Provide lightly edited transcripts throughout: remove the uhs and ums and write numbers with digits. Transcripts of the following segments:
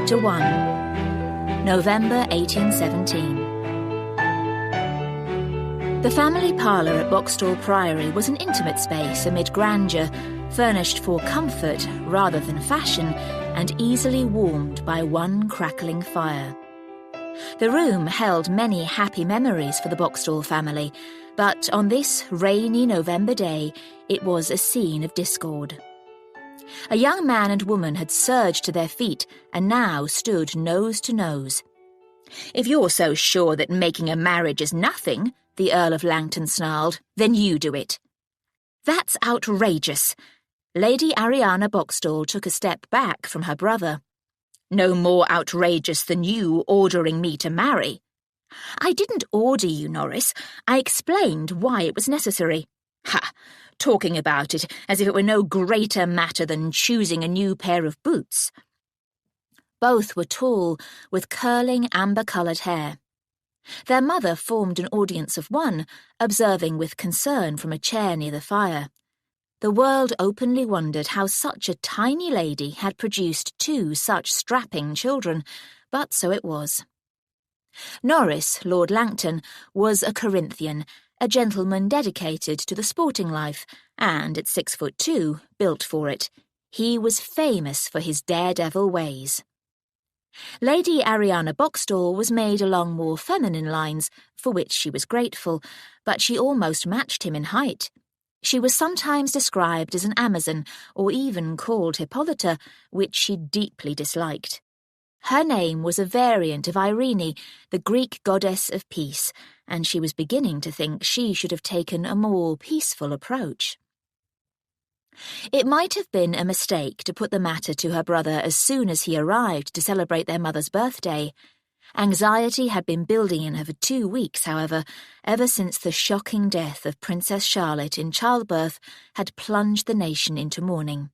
Chapter 1. November 1817. The family parlour at Boxall Priory was an intimate space amid grandeur, furnished for comfort rather than fashion, and easily warmed by one crackling fire. The room held many happy memories for the Boxall family, but on this rainy November day it was a scene of discord. A young man and woman had surged to their feet and now stood nose to nose. "If you're so sure that making a marriage is nothing," the Earl of Langton snarled, "then you do it." "That's outrageous." Lady Ariana Boxall took a step back from her brother. "No more outrageous than you ordering me to marry." "I didn't order you, Norris. I explained why it was necessary." "Ha! Talking about it as if it were no greater matter than choosing a new pair of boots." Both were tall, with curling amber-coloured hair. Their mother formed an audience of one, observing with concern from a chair near the fire. The world openly wondered how such a tiny lady had produced two such strapping children, but so it was. Norris, Lord Langton, was a Corinthian, a gentleman dedicated to the sporting life, and at 6'2", built for it. He was famous for his daredevil ways. Lady Ariana Boxall was made along more feminine lines, for which she was grateful, but she almost matched him in height. She was sometimes described as an Amazon, or even called Hippolyta, which she deeply disliked. Her name was a variant of Irene, the Greek goddess of peace, and she was beginning to think she should have taken a more peaceful approach. It might have been a mistake to put the matter to her brother as soon as he arrived to celebrate their mother's birthday. Anxiety had been building in her for 2 weeks, however, ever since the shocking death of Princess Charlotte in childbirth had plunged the nation into mourning.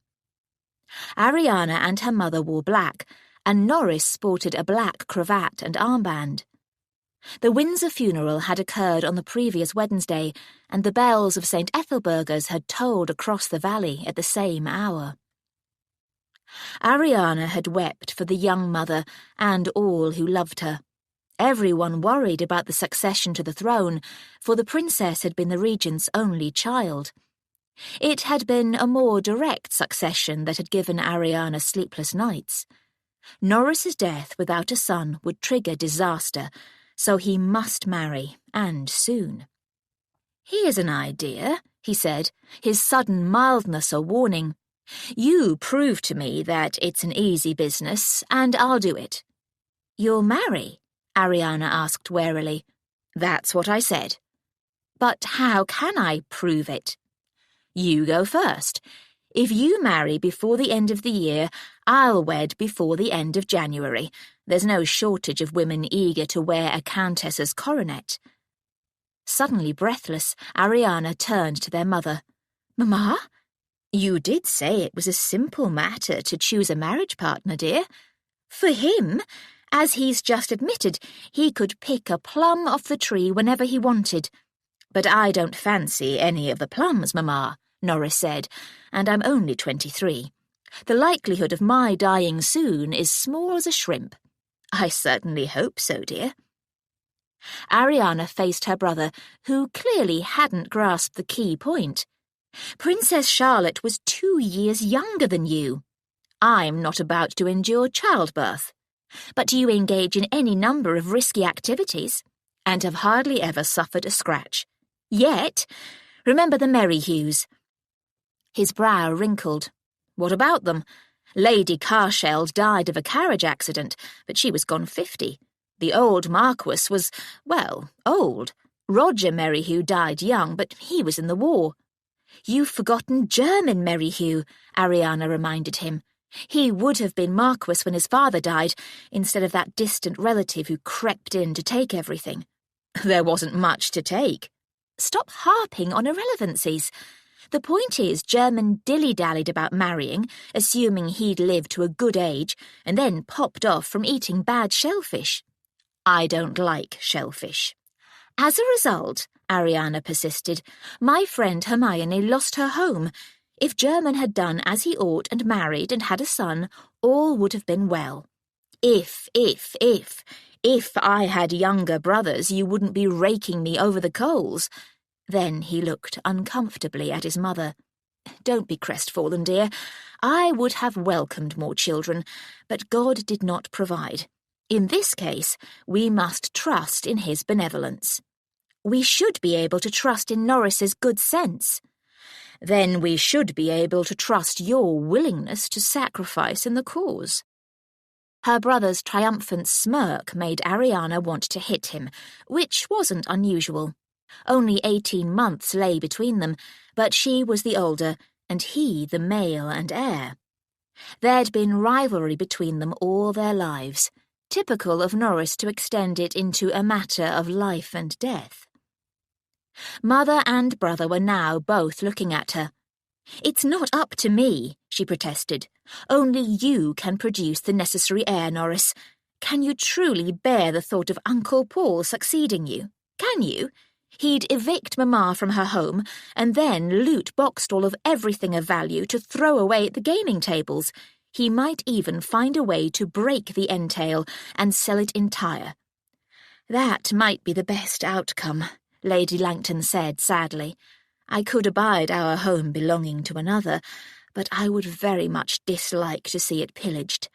Ariana and her mother wore black, and Norris sported a black cravat and armband. The Windsor funeral had occurred on the previous Wednesday, and the bells of St. Ethelburga's had tolled across the valley at the same hour. Ariana had wept for the young mother and all who loved her. Everyone worried about the succession to the throne, for the princess had been the regent's only child. It had been a more direct succession that had given Ariana sleepless nights. Norris's death without a son would trigger disaster, so he must marry, and soon. "Here's an idea," he said, his sudden mildness a warning. "You prove to me that it's an easy business, and I'll do it." "You'll marry?" Ariana asked warily. "That's what I said." "But how can I prove it?" "You go first. If you marry before the end of the year, I'll wed before the end of January. There's no shortage of women eager to wear a countess's coronet." Suddenly breathless, Ariana turned to their mother. "Mamma? You did say it was a simple matter to choose a marriage partner, dear. For him, as he's just admitted, he could pick a plum off the tree whenever he wanted." "But I don't fancy any of the plums, Mamma," Norris said, "and I'm only 23. The likelihood of my dying soon is small as a shrimp." "I certainly hope so, dear." Ariana faced her brother, who clearly hadn't grasped the key point. "Princess Charlotte was 2 years younger than you. I'm not about to endure childbirth. But you engage in any number of risky activities, and have hardly ever suffered a scratch. Yet, remember the Merryhues." His brow wrinkled. "What about them? Lady Carsheld died of a carriage accident, but she was gone 50. The old Marquis was, well, old. Roger Merryhue died young, but he was in the war." "You've forgotten German Merryhue," Ariana reminded him. "He would have been Marquis when his father died, instead of that distant relative who crept in to take everything." "There wasn't much to take." "Stop harping on irrelevancies. The point is, German dilly-dallied about marrying, assuming he'd lived to a good age, and then popped off from eating bad shellfish." "I don't like shellfish." "As a result," Ariana persisted, "my friend Hermione lost her home. If German had done as he ought and married and had a son, all would have been well. If I had younger brothers, you wouldn't be raking me over the coals." Then he looked uncomfortably at his mother. "Don't be crestfallen, dear. I would have welcomed more children, but God did not provide. In this case, we must trust in his benevolence. We should be able to trust in Norris's good sense. Then we should be able to trust your willingness to sacrifice in the cause." Her brother's triumphant smirk made Ariana want to hit him, which wasn't unusual. Only 18 months lay between them, but she was the older, and he the male and heir. There'd been rivalry between them all their lives, typical of Norris to extend it into a matter of life and death. Mother and brother were now both looking at her. "It's not up to me," she protested. "Only you can produce the necessary heir, Norris. Can you truly bear the thought of Uncle Paul succeeding you? Can you? He'd evict Mamma from her home and then loot Boxstall of everything of value to throw away at the gaming tables. He might even find a way to break the entail and sell it entire." "That might be the best outcome," Lady Langton said sadly. "I could abide our home belonging to another, but I would very much dislike to see it pillaged."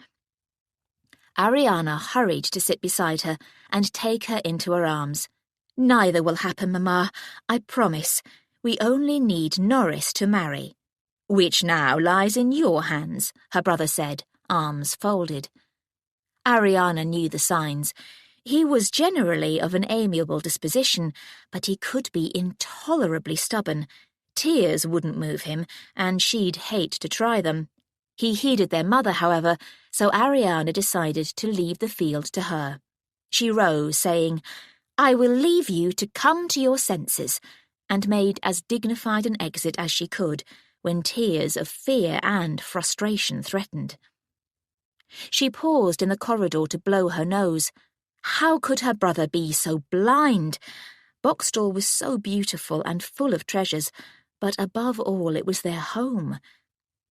Ariana hurried to sit beside her and take her into her arms. "Neither will happen, Mamma, I promise. We only need Norris to marry." "Which now lies in your hands," her brother said, arms folded. Ariana knew the signs. He was generally of an amiable disposition, but he could be intolerably stubborn. Tears wouldn't move him, and she'd hate to try them. He heeded their mother, however, so Ariana decided to leave the field to her. She rose, saying, "I will leave you to come to your senses," and made as dignified an exit as she could, when tears of fear and frustration threatened. She paused in the corridor to blow her nose. How could her brother be so blind? Boxstall was so beautiful and full of treasures, but above all it was their home.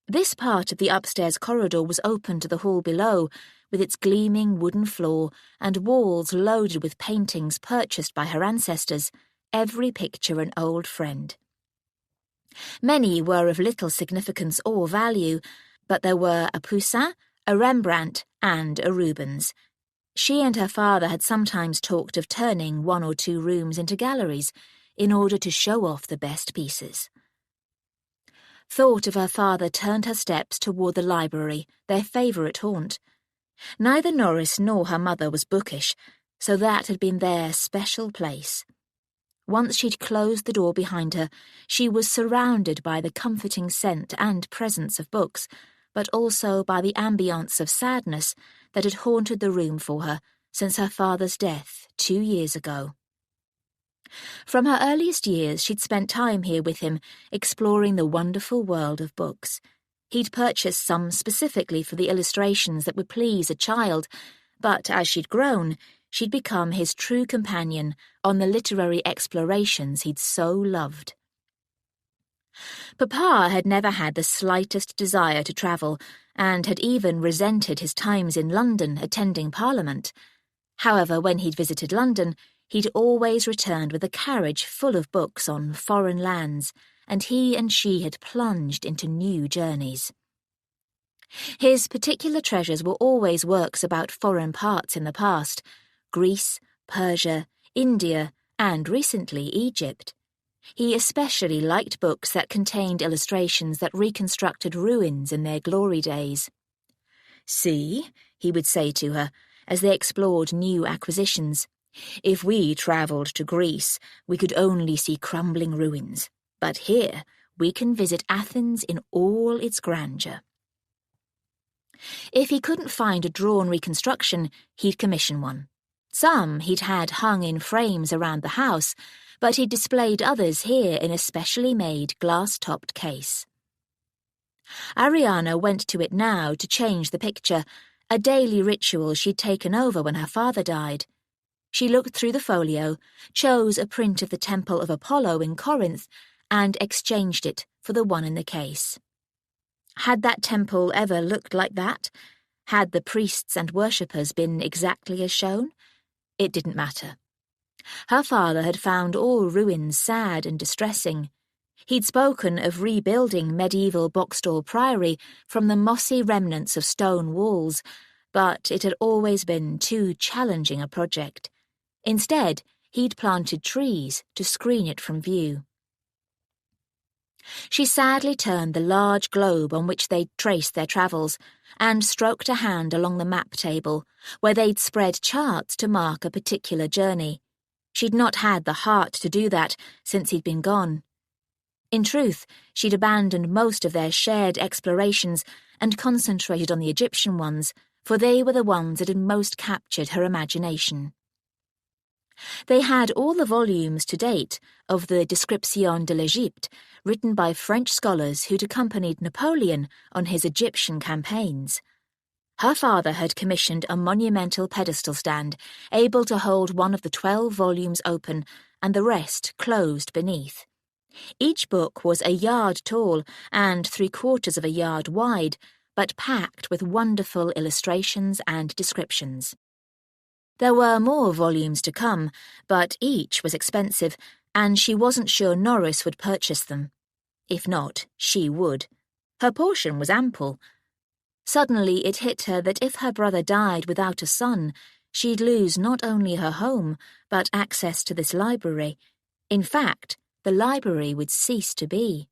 This part of the upstairs corridor was open to the hall below, with its gleaming wooden floor and walls loaded with paintings purchased by her ancestors, every picture an old friend. Many were of little significance or value, but there were a Poussin, a Rembrandt, and a Rubens. She and her father had sometimes talked of turning 1 or 2 rooms into galleries in order to show off the best pieces. Thought of her father turned her steps toward the library, their favourite haunt. Neither Norris nor her mother was bookish, so that had been their special place. Once she'd closed the door behind her, she was surrounded by the comforting scent and presence of books, but also by the ambience of sadness that had haunted the room for her since her father's death 2 years ago. From her earliest years, she'd spent time here with him, exploring the wonderful world of books. He'd purchased some specifically for the illustrations that would please a child, but as she'd grown, she'd become his true companion on the literary explorations he'd so loved. Papa had never had the slightest desire to travel, and had even resented his times in London attending Parliament. However, when he'd visited London, he'd always returned with a carriage full of books on foreign lands, and he and she had plunged into new journeys. His particular treasures were always works about foreign parts in the past: Greece, Persia, India, and recently Egypt. He especially liked books that contained illustrations that reconstructed ruins in their glory days. "See," he would say to her, as they explored new acquisitions, "if we travelled to Greece, we could only see crumbling ruins, but here we can visit Athens in all its grandeur." If he couldn't find a drawn reconstruction, he'd commission one. Some he'd had hung in frames around the house, but he'd displayed others here in a specially made glass-topped case. Ariana went to it now to change the picture, a daily ritual she'd taken over when her father died. She looked through the folio, chose a print of the Temple of Apollo in Corinth, and exchanged it for the one in the case. Had that temple ever looked like that? Had the priests and worshippers been exactly as shown? It didn't matter. Her father had found all ruins sad and distressing. He'd spoken of rebuilding medieval Boxstall Priory from the mossy remnants of stone walls, but it had always been too challenging a project. Instead, he'd planted trees to screen it from view. She sadly turned the large globe on which they'd traced their travels and stroked a hand along the map table, where they'd spread charts to mark a particular journey. She'd not had the heart to do that since he'd been gone. In truth, she'd abandoned most of their shared explorations and concentrated on the Egyptian ones, for they were the ones that had most captured her imagination. They had all the volumes to date of the Description de l'Égypte, written by French scholars who'd accompanied Napoleon on his Egyptian campaigns. Her father had commissioned a monumental pedestal stand, able to hold one of the 12 volumes open and the rest closed beneath. Each book was a yard tall and 3/4 of a yard wide, but packed with wonderful illustrations and descriptions. There were more volumes to come, but each was expensive, and she wasn't sure Norris would purchase them. If not, she would. Her portion was ample. Suddenly it hit her that if her brother died without a son, she'd lose not only her home, but access to this library. In fact, the library would cease to be.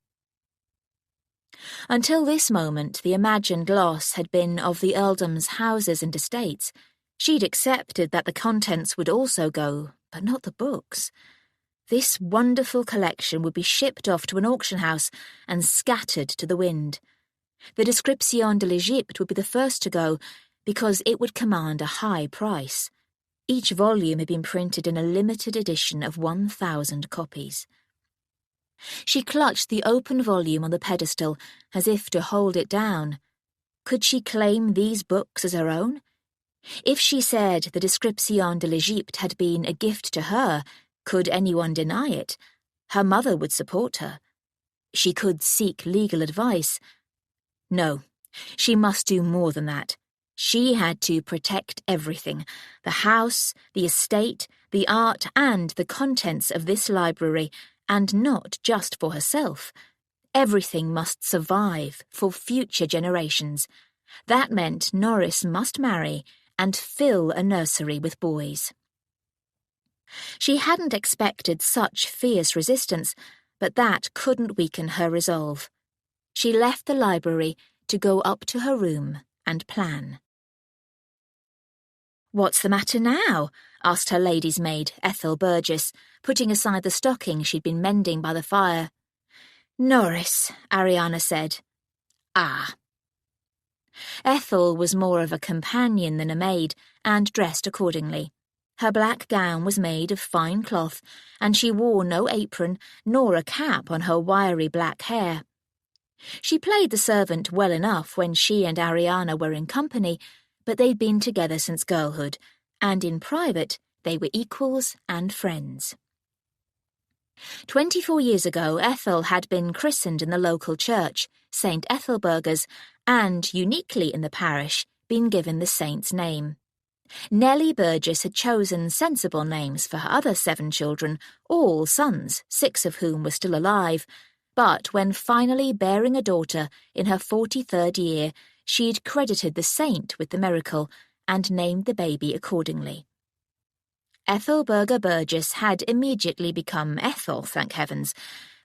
Until this moment, the imagined loss had been of the earldom's houses and estates. She'd accepted that the contents would also go, but not the books. This wonderful collection would be shipped off to an auction house and scattered to the wind. The Description de l'Égypte would be the first to go, because it would command a high price. Each volume had been printed in a limited edition of 1,000 copies. She clutched the open volume on the pedestal as if to hold it down. Could she claim these books as her own? If she said the Description de l'Égypte had been a gift to her, could anyone deny it? Her mother would support her. She could seek legal advice. No, she must do more than that. She had to protect everything: the house, the estate, the art, and the contents of this library, and not just for herself. Everything must survive for future generations. That meant Norris must marry and fill a nursery with boys. She hadn't expected such fierce resistance, but that couldn't weaken her resolve. She left the library to go up to her room and plan. "What's the matter now?" asked her lady's maid, Ethel Burgess, putting aside the stocking she'd been mending by the fire. "Norris," Ariana said. "Ah." Ethel was more of a companion than a maid, and dressed accordingly. Her black gown was made of fine cloth, and she wore no apron nor a cap on her wiry black hair. She played the servant well enough when she and Ariana were in company, but they'd been together since girlhood, and in private they were equals and friends. 24 years ago, Ethel had been christened in the local church, St. Ethelburga's, and, uniquely in the parish, been given the saint's name. Nellie Burgess had chosen sensible names for her other 7 children, all sons, 6 of whom were still alive, but when finally bearing a daughter in her 43rd year, she'd credited the saint with the miracle and named the baby accordingly. Ethelburga Burgess had immediately become Ethel, thank heavens,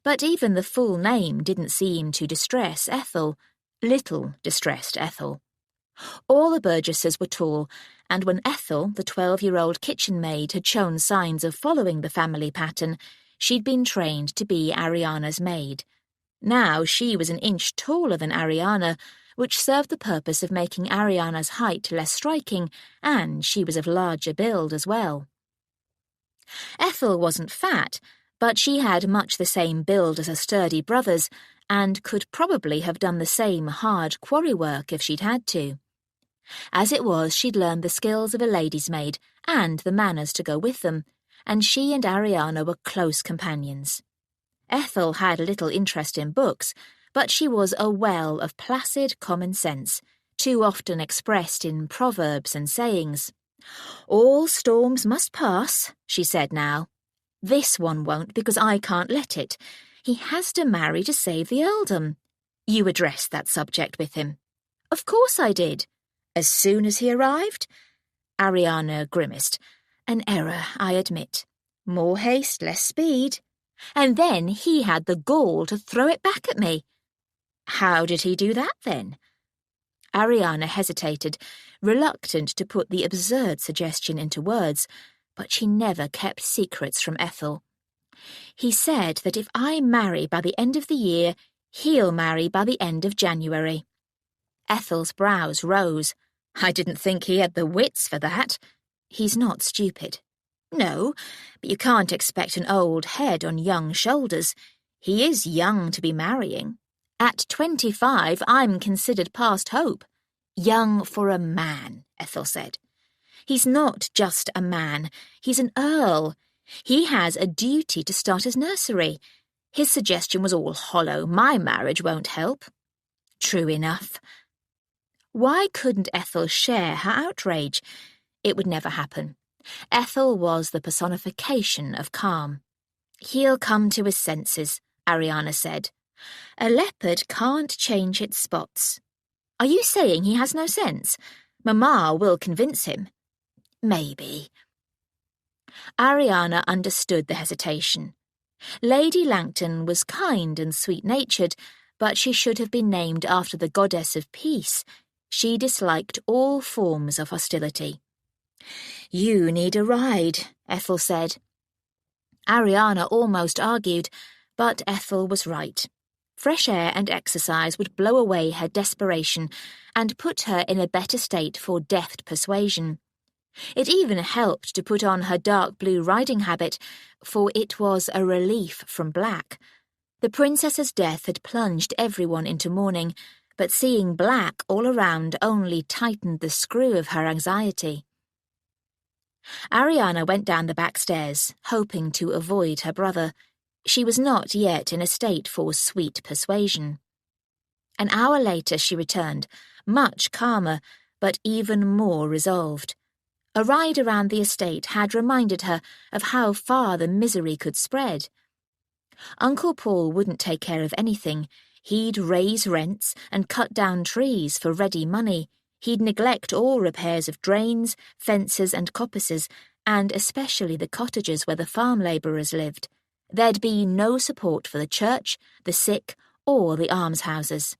but even the full name didn't seem to distress Ethel. Little distressed Ethel. All the Burgesses were tall, and when Ethel, the 12-year-old kitchen maid, had shown signs of following the family pattern, she'd been trained to be Ariana's maid. Now she was an inch taller than Ariana, which served the purpose of making Ariana's height less striking, and she was of larger build as well. Ethel wasn't fat, but she had much the same build as her sturdy brothers, and could probably have done the same hard quarry work if she'd had to. As it was, she'd learned the skills of a lady's maid and the manners to go with them, and she and Ariana were close companions. Ethel had little interest in books, but she was a well of placid common sense, too often expressed in proverbs and sayings. "All storms must pass," she said now. "This one won't because I can't let it. He has to marry to save the earldom. You addressed that subject with him." "Of course I did." "As soon as he arrived?" Ariana grimaced. "An error, I admit. More haste, less speed." "And then he had the gall to throw it back at me." "How did he do that, then?" Ariana hesitated, reluctant to put the absurd suggestion into words, but she never kept secrets from Ethel. "He said that if I marry by the end of the year, he'll marry by the end of January." Ethel's brows rose. "I didn't think he had the wits for that." "He's not stupid." "No, but you can't expect an old head on young shoulders. He is young to be marrying. At 25, I'm considered past hope." "Young for a man," Ethel said. "He's not just a man. He's an earl. He has a duty to start his nursery. His suggestion was all hollow. My marriage won't help." "True enough." Why couldn't Ethel share her outrage? It would never happen. Ethel was the personification of calm. "He'll come to his senses," Ariana said. "A leopard can't change its spots." "Are you saying he has no sense? Mamma will convince him." "Maybe." Ariana understood the hesitation. Lady Langton was kind and sweet-natured, but she should have been named after the goddess of peace. She disliked all forms of hostility. "You need a ride," Ethel said. Ariana almost argued, but Ethel was right. Fresh air and exercise would blow away her desperation and put her in a better state for deft persuasion. It even helped to put on her dark blue riding habit, for it was a relief from black. The princess's death had plunged everyone into mourning, but seeing black all around only tightened the screw of her anxiety. Ariana went down the back stairs, hoping to avoid her brother. She was not yet in a state for sweet persuasion. An hour later she returned, much calmer, but even more resolved. A ride around the estate had reminded her of how far the misery could spread. Uncle Paul wouldn't take care of anything. He'd raise rents and cut down trees for ready money. He'd neglect all repairs of drains, fences and coppices, and especially the cottages where the farm labourers lived. There'd be no support for the church, the sick, or the almshouses.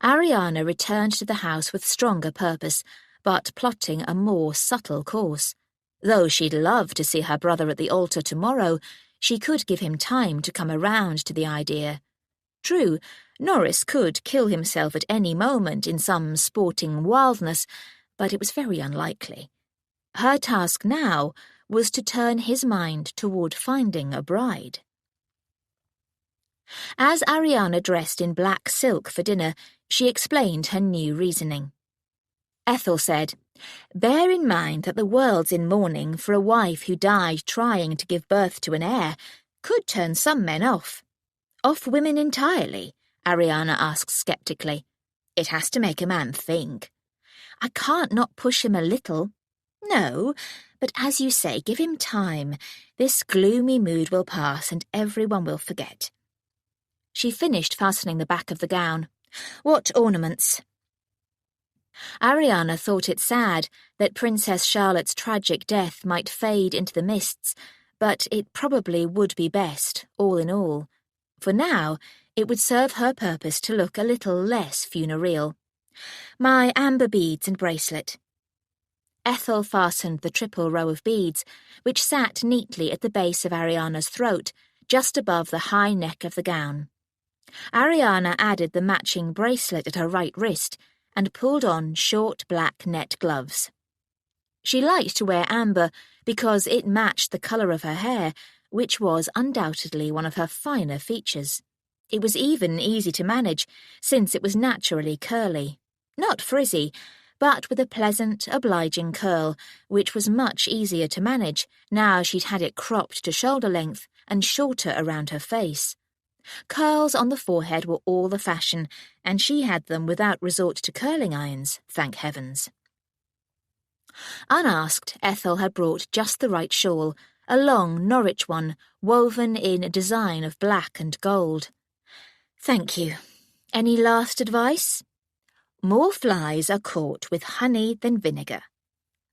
Ariana returned to the house with stronger purpose, but plotting a more subtle course. Though she'd love to see her brother at the altar tomorrow, she could give him time to come around to the idea. True, Norris could kill himself at any moment in some sporting wildness, but it was very unlikely. Her task now was to turn his mind toward finding a bride. As Ariana dressed in black silk for dinner, she explained her new reasoning. Ethel said, "Bear in mind that the world's in mourning for a wife who died trying to give birth to an heir. Could turn some men off." "Off women entirely?" Ariana asked sceptically. "It has to make a man think." "I can't not push him a little." "No, but as you say, give him time. This gloomy mood will pass and everyone will forget." She finished fastening the back of the gown. "What ornaments?" Ariana thought it sad that Princess Charlotte's tragic death might fade into the mists, but it probably would be best, all in all. For now, it would serve her purpose to look a little less funereal. "My amber beads and bracelet." Ethel fastened the triple row of beads, which sat neatly at the base of Ariana's throat, just above the high neck of the gown. Ariana added the matching bracelet at her right wrist and pulled on short black net gloves. She liked to wear amber because it matched the colour of her hair, which was undoubtedly one of her finer features. It was even easy to manage, since it was naturally curly. Not frizzy, but with a pleasant, obliging curl, which was much easier to manage now she'd had it cropped to shoulder length and shorter around her face. Curls on the forehead were all the fashion, and she had them without resort to curling irons, thank heavens. Unasked, Ethel had brought just the right shawl, a long Norwich one, woven in a design of black and gold. "Thank you. Any last advice?" "More flies are caught with honey than vinegar."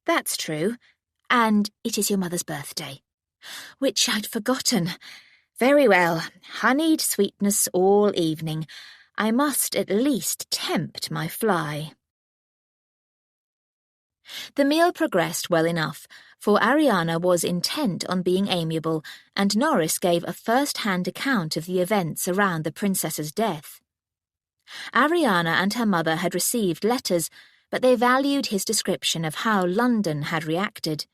"That's true. And it is your mother's birthday." "Which I'd forgotten. Very well. Honeyed sweetness all evening. I must at least tempt my fly." The meal progressed well enough, for Ariana was intent on being amiable, and Norris gave a first-hand account of the events around the princess's death. Ariana and her mother had received letters, but they valued his description of how London had reacted.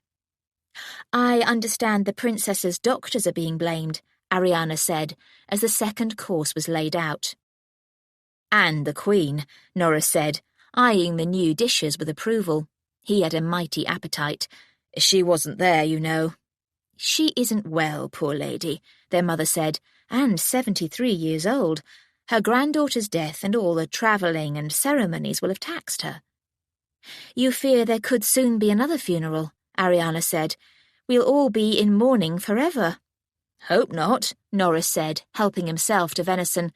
"I understand the princess's doctors are being blamed," Ariana said, as the second course was laid out. "And the Queen," Norris said, eyeing the new dishes with approval. He had a mighty appetite. "She wasn't there, you know." "She isn't well, poor lady," their mother said, "and 73 years old. Her granddaughter's death and all the travelling and ceremonies will have taxed her." "You fear there could soon be another funeral," Ariana said. "We'll all be in mourning forever." "Hope not," Norris said, helping himself to venison.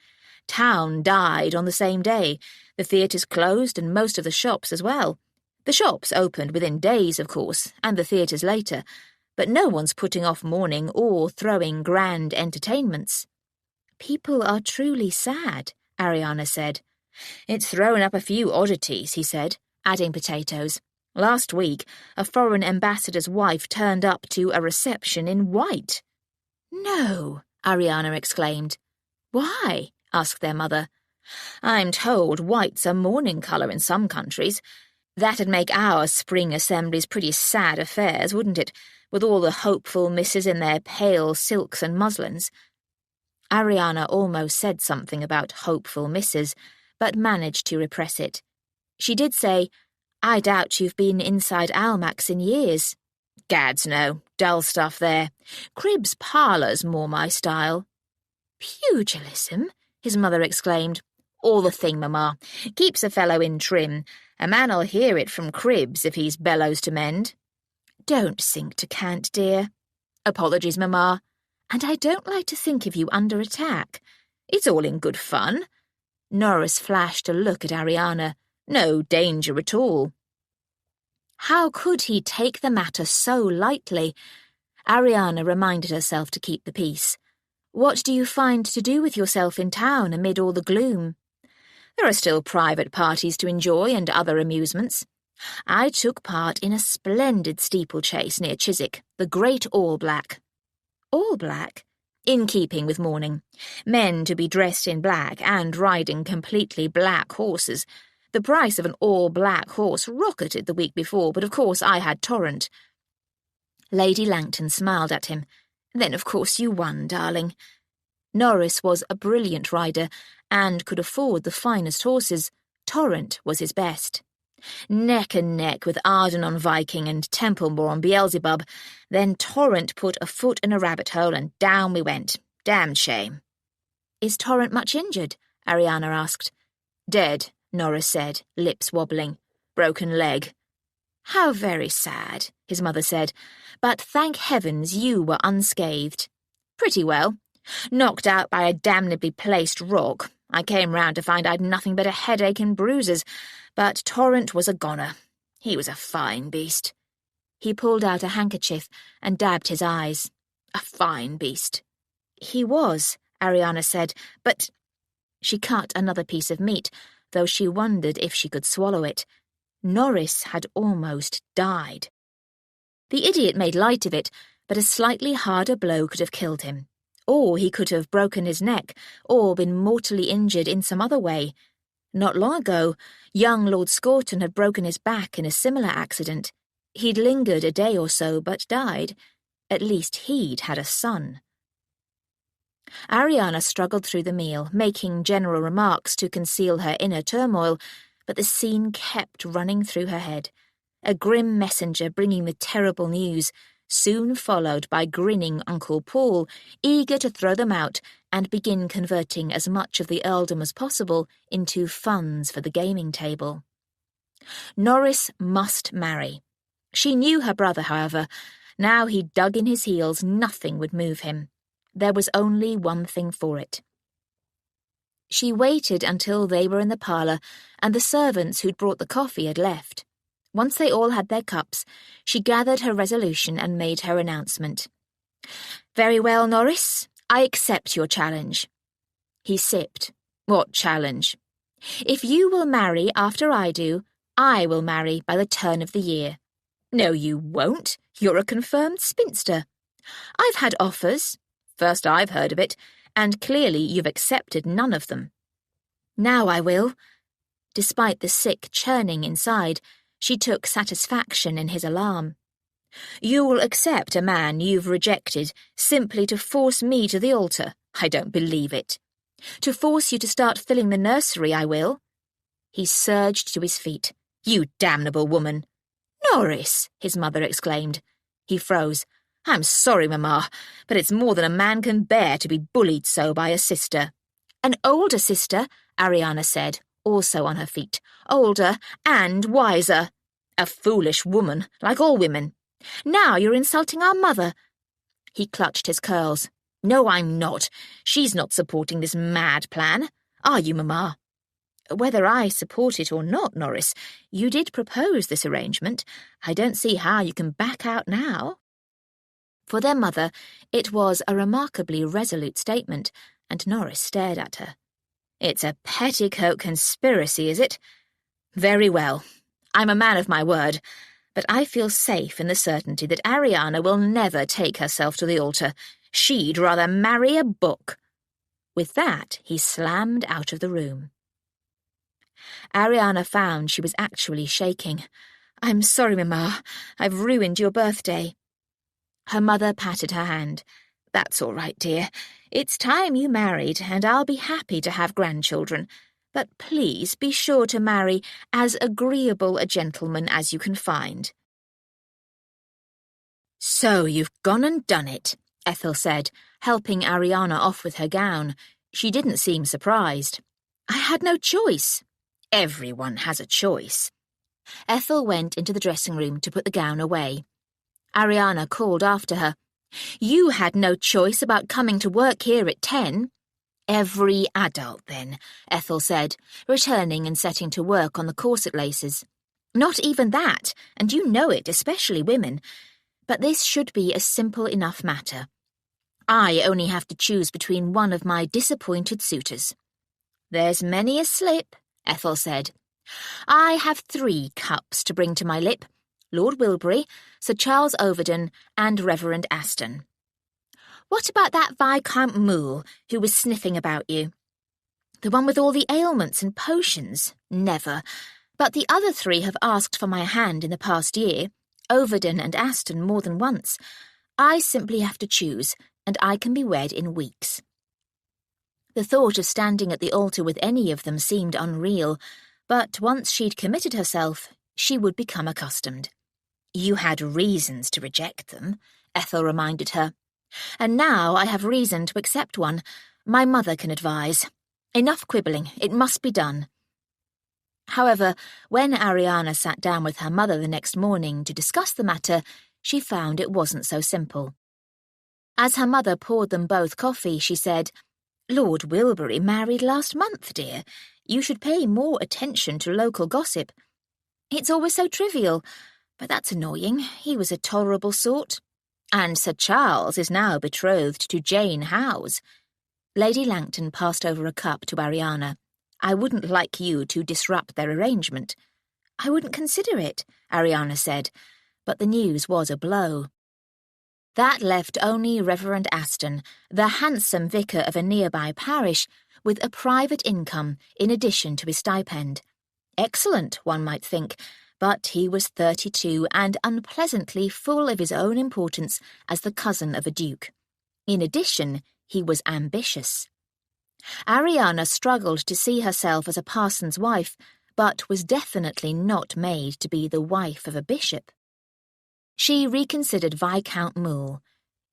"Town died on the same day. The theatres closed and most of the shops as well. The shops opened within days, of course, and the theatres later, but no one's putting off mourning or throwing grand entertainments." "People are truly sad," Ariana said. "It's thrown up a few oddities," he said, adding potatoes. "Last week, a foreign ambassador's wife turned up to a reception in white." "No," Ariana exclaimed. "Why?" asked their mother. "I'm told white's a mourning colour in some countries. That'd make our spring assemblies pretty sad affairs, wouldn't it, with all the hopeful misses in their pale silks and muslins?" Ariana almost said something about hopeful misses, but managed to repress it. She did say, "I doubt you've been inside Almack's in years." "Gads no, dull stuff there. Cribb's parlour's more my style." "Pugilism?" his mother exclaimed. "All the thing, mamma. Keeps a fellow in trim. A man'll hear it from Cribb's if he's bellows to mend." "Don't sink to cant, dear." "Apologies, mamma. And I don't like to think of you under attack." "It's all in good fun." Norris flashed a look at Ariana. "No danger at all." How could he take the matter so lightly? Ariana reminded herself to keep the peace. "What do you find to do with yourself in town amid all the gloom?" "There are still private parties to enjoy and other amusements. I took part in a splendid steeplechase near Chiswick, the Great All Black." "All black?" "In keeping with mourning. Men to be dressed in black and riding completely black horses. The price of an all-black horse rocketed the week before, but of course I had Torrent." Lady Langton smiled at him. "Then of course you won, darling." Norris was a brilliant rider and could afford the finest horses. Torrent was his best. Neck and neck with Arden on Viking and Templemore on Beelzebub. Then Torrent put a foot in a rabbit hole and down we went. Damned shame. "Is Torrent much injured?" Ariana asked. "Dead," Norris said, lips wobbling. "Broken leg." "How very sad," his mother said. "But thank heavens you were unscathed." "Pretty well. Knocked out by a damnably placed rock. I came round to find I'd nothing but a headache and bruises, but Torrent was a goner. He was a fine beast." He pulled out a handkerchief and dabbed his eyes. "A fine beast." "He was," Ariana said, "but—" She cut another piece of meat, though she wondered if she could swallow it. Norris had almost died. The idiot made light of it, but a slightly harder blow could have killed him. Or he could have broken his neck, or been mortally injured in some other way. Not long ago, young Lord Scorton had broken his back in a similar accident. He'd lingered a day or so, but died. At least he'd had a son. Ariana struggled through the meal, making general remarks to conceal her inner turmoil, but the scene kept running through her head. A grim messenger bringing the terrible news, soon followed by grinning Uncle Paul, eager to throw them out and begin converting as much of the earldom as possible into funds for the gaming table. Norris must marry. She knew her brother, however. Now he dug in his heels, nothing would move him. There was only one thing for it. She waited until they were in the parlour and the servants who'd brought the coffee had left. Once they all had their cups, she gathered her resolution and made her announcement. "Very well, Norris, I accept your challenge." He sipped. "What challenge?" "If you will marry after I do, I will marry by the turn of the year." "No, you won't. You're a confirmed spinster." "I've had offers. First I've heard of it, and clearly you've accepted none of them." "Now I will." Despite the sick churning inside, she took satisfaction in his alarm. "You will accept a man you've rejected simply to force me to the altar? I don't believe it." "To force you to start filling the nursery, I will." He surged to his feet. "You damnable woman!" "Norris!" his mother exclaimed. He froze. "I'm sorry, Mamma, but it's more than a man can bear to be bullied so by a sister." "An older sister," Ariana said, also on her feet. "Older and wiser." "A foolish woman, like all women." "Now you're insulting our mother." He clutched his curls. "No, I'm not. She's not supporting this mad plan. Are you, Mamma?" "Whether I support it or not, Norris, you did propose this arrangement. I don't see how you can back out now." For their mother, it was a remarkably resolute statement, and Norris stared at her. "It's a petticoat conspiracy, is it? Very well. I'm a man of my word, but I feel safe in the certainty that Ariana will never take herself to the altar. She'd rather marry a book." With that, he slammed out of the room. Ariana found she was actually shaking. "I'm sorry, Mamma. I've ruined your birthday." Her mother patted her hand. "That's all right, dear. It's time you married, and I'll be happy to have grandchildren. But please be sure to marry as agreeable a gentleman as you can find." "So you've gone and done it," Ethel said, helping Ariana off with her gown. She didn't seem surprised. "I had no choice." "Everyone has a choice." Ethel went into the dressing room to put the gown away. Ariana called after her. "You had no choice about coming to work here at 10. "Every adult, then," Ethel said, returning and setting to work on the corset laces. "Not even that, and you know it, especially women. But this should be a simple enough matter. I only have to choose between one of my disappointed suitors." "There's many a slip," Ethel said. "I have 3 cups to bring to my lip. Lord Wilbury, Sir Charles Overton, and Reverend Aston." "What about that Viscount Moole who was sniffing about you?" "The one with all the ailments and potions? Never. But the other 3 have asked for my hand in the past year, Overton and Aston more than once. I simply have to choose, and I can be wed in weeks." The thought of standing at the altar with any of them seemed unreal, but once she'd committed herself, she would become accustomed. "You had reasons to reject them," Ethel reminded her. "And now I have reason to accept one. My mother can advise. Enough quibbling. It must be done." However, when Ariana sat down with her mother the next morning to discuss the matter, she found it wasn't so simple. As her mother poured them both coffee, she said, "Lord Wilbury married last month, dear. You should pay more attention to local gossip. It's always so trivial, but that's annoying. He was a tolerable sort. And Sir Charles is now betrothed to Jane Howes." Lady Langton passed over a cup to Ariana. "I wouldn't like you to disrupt their arrangement." "I wouldn't consider it," Ariana said, but the news was a blow. That left only Reverend Aston, the handsome vicar of a nearby parish, with a private income in addition to his stipend. Excellent, one might think, but he was 32 and unpleasantly full of his own importance as the cousin of a duke. In addition, he was ambitious. Ariana struggled to see herself as a parson's wife, but was definitely not made to be the wife of a bishop. She reconsidered Viscount Moole.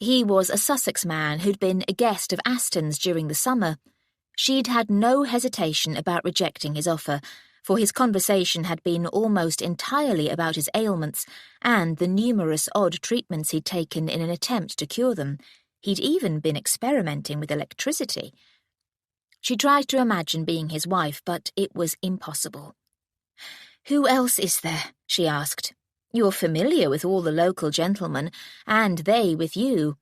He was a Sussex man who'd been a guest of Aston's during the summer. She'd had no hesitation about rejecting his offer, for his conversation had been almost entirely about his ailments and the numerous odd treatments he'd taken in an attempt to cure them. He'd even been experimenting with electricity. She tried to imagine being his wife, but it was impossible. "Who else is there?" she asked. "You're familiar with all the local gentlemen, and they with you.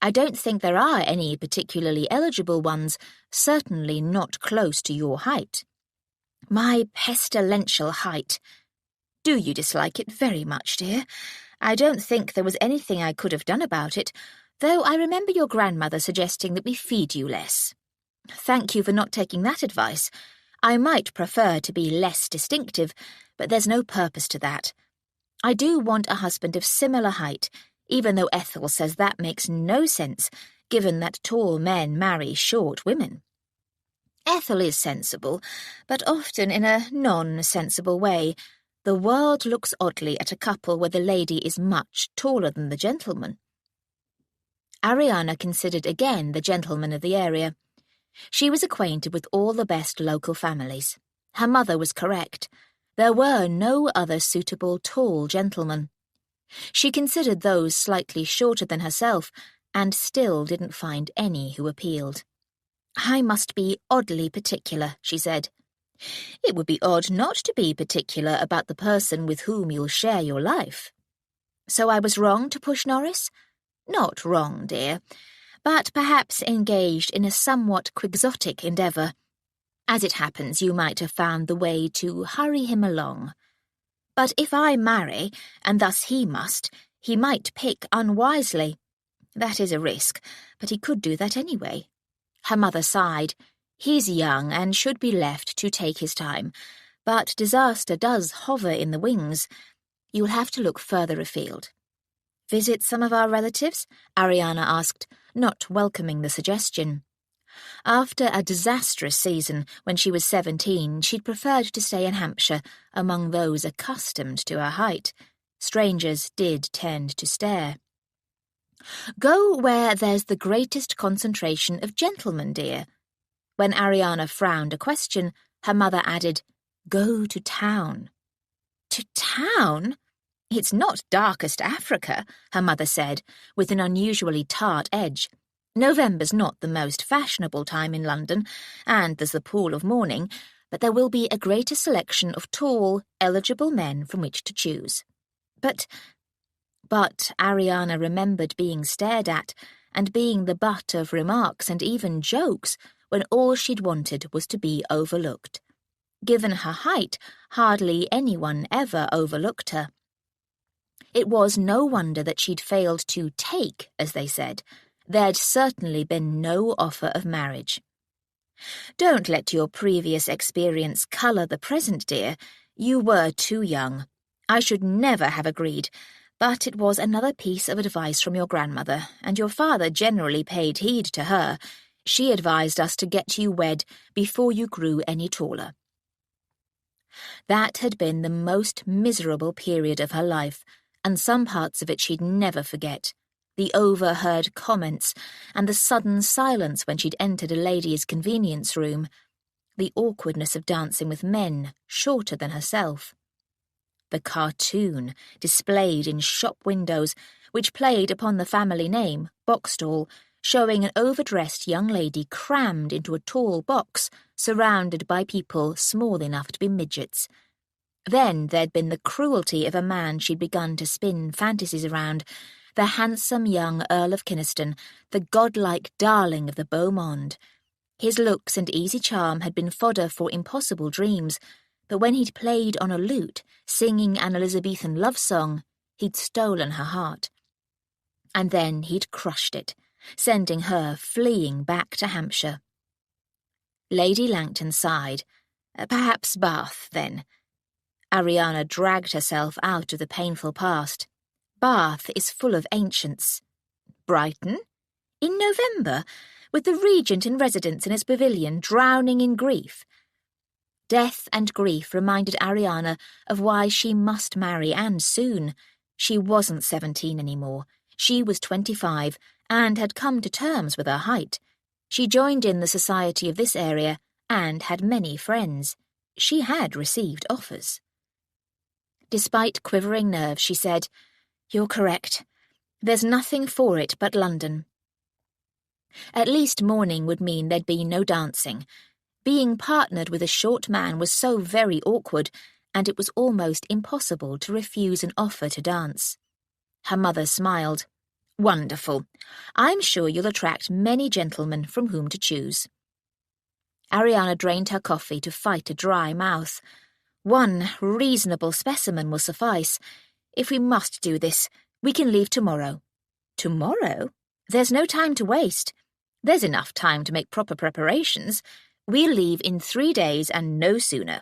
I don't think there are any particularly eligible ones, certainly not close to your height." "My pestilential height. Do you dislike it very much, dear? I don't think there was anything I could have done about it, though I remember your grandmother suggesting that we feed you less." "Thank you for not taking that advice. I might prefer to be less distinctive, but there's no purpose to that. I do want a husband of similar height, even though Ethel says that makes no sense, given that tall men marry short women." "Ethel is sensible, but often in a non-sensible way. The world looks oddly at a couple where the lady is much taller than the gentleman." Ariana considered again the gentleman of the area. She was acquainted with all the best local families. Her mother was correct. There were no other suitable tall gentlemen. She considered those slightly shorter than herself, and still didn't find any who appealed. "I must be oddly particular," she said. "It would be odd not to be particular about the person with whom you'll share your life." "So I was wrong to push Norris?" "Not wrong, dear, but perhaps engaged in a somewhat quixotic endeavour. As it happens, you might have found the way to hurry him along. But if I marry, and thus he must, he might pick unwisely. That is a risk, but he could do that anyway." Her mother sighed. "He's young and should be left to take his time, but disaster does hover in the wings. You'll have to look further afield." "Visit some of our relatives?" Ariana asked, not welcoming the suggestion. After a disastrous season when she was 17, she'd preferred to stay in Hampshire, among those accustomed to her height. Strangers did tend to stare. "Go where there's the greatest concentration of gentlemen, dear." When Ariana frowned a question, her mother added, "Go to town." "To town? It's not darkest Africa," her mother said, with an unusually tart edge. "November's not the most fashionable time in London, and there's the pool of morning, but there will be a greater selection of tall, eligible men from which to choose." But Ariana remembered being stared at and being the butt of remarks and even jokes when all she'd wanted was to be overlooked. Given her height, hardly anyone ever overlooked her. It was no wonder that she'd failed to take, as they said. There'd certainly been no offer of marriage. "Don't let your previous experience colour the present, dear. You were too young. I should never have agreed, but it was another piece of advice from your grandmother, and your father generally paid heed to her. She advised us to get you wed before you grew any taller." That had been the most miserable period of her life, and some parts of it she'd never forget. The overheard comments, and the sudden silence when she'd entered a lady's convenience room. The awkwardness of dancing with men shorter than herself. The cartoon, displayed in shop windows, which played upon the family name, Boxstall, showing an overdressed young lady crammed into a tall box, surrounded by people small enough to be midgets. Then there'd been the cruelty of a man she'd begun to spin fantasies around, the handsome young Earl of Kynaston, the godlike darling of the beau monde. His looks and easy charm had been fodder for impossible dreams, but when he'd played on a lute, singing an Elizabethan love song, he'd stolen her heart. And then he'd crushed it, sending her fleeing back to Hampshire. Lady Langton sighed. Perhaps Bath, then. Ariana dragged herself out of the painful past. Bath is full of ancients. Brighton? In November, with the regent in residence in his pavilion drowning in grief. Death and grief reminded Ariana of why she must marry, and soon. She wasn't 17 anymore. She was 25 and had come to terms with her height. She joined in the society of this area and had many friends. She had received offers. Despite quivering nerves, she said, "You're correct. There's nothing for it but London." At least morning would mean there'd be no dancing. Being partnered with a short man was so very awkward, and it was almost impossible to refuse an offer to dance. Her mother smiled. "Wonderful. I'm sure you'll attract many gentlemen from whom to choose." Ariana drained her coffee to fight a dry mouth. "One reasonable specimen will suffice. If we must do this, we can leave tomorrow." "Tomorrow? There's no time to waste. There's enough time to make proper preparations. We'll leave in 3 days and no sooner."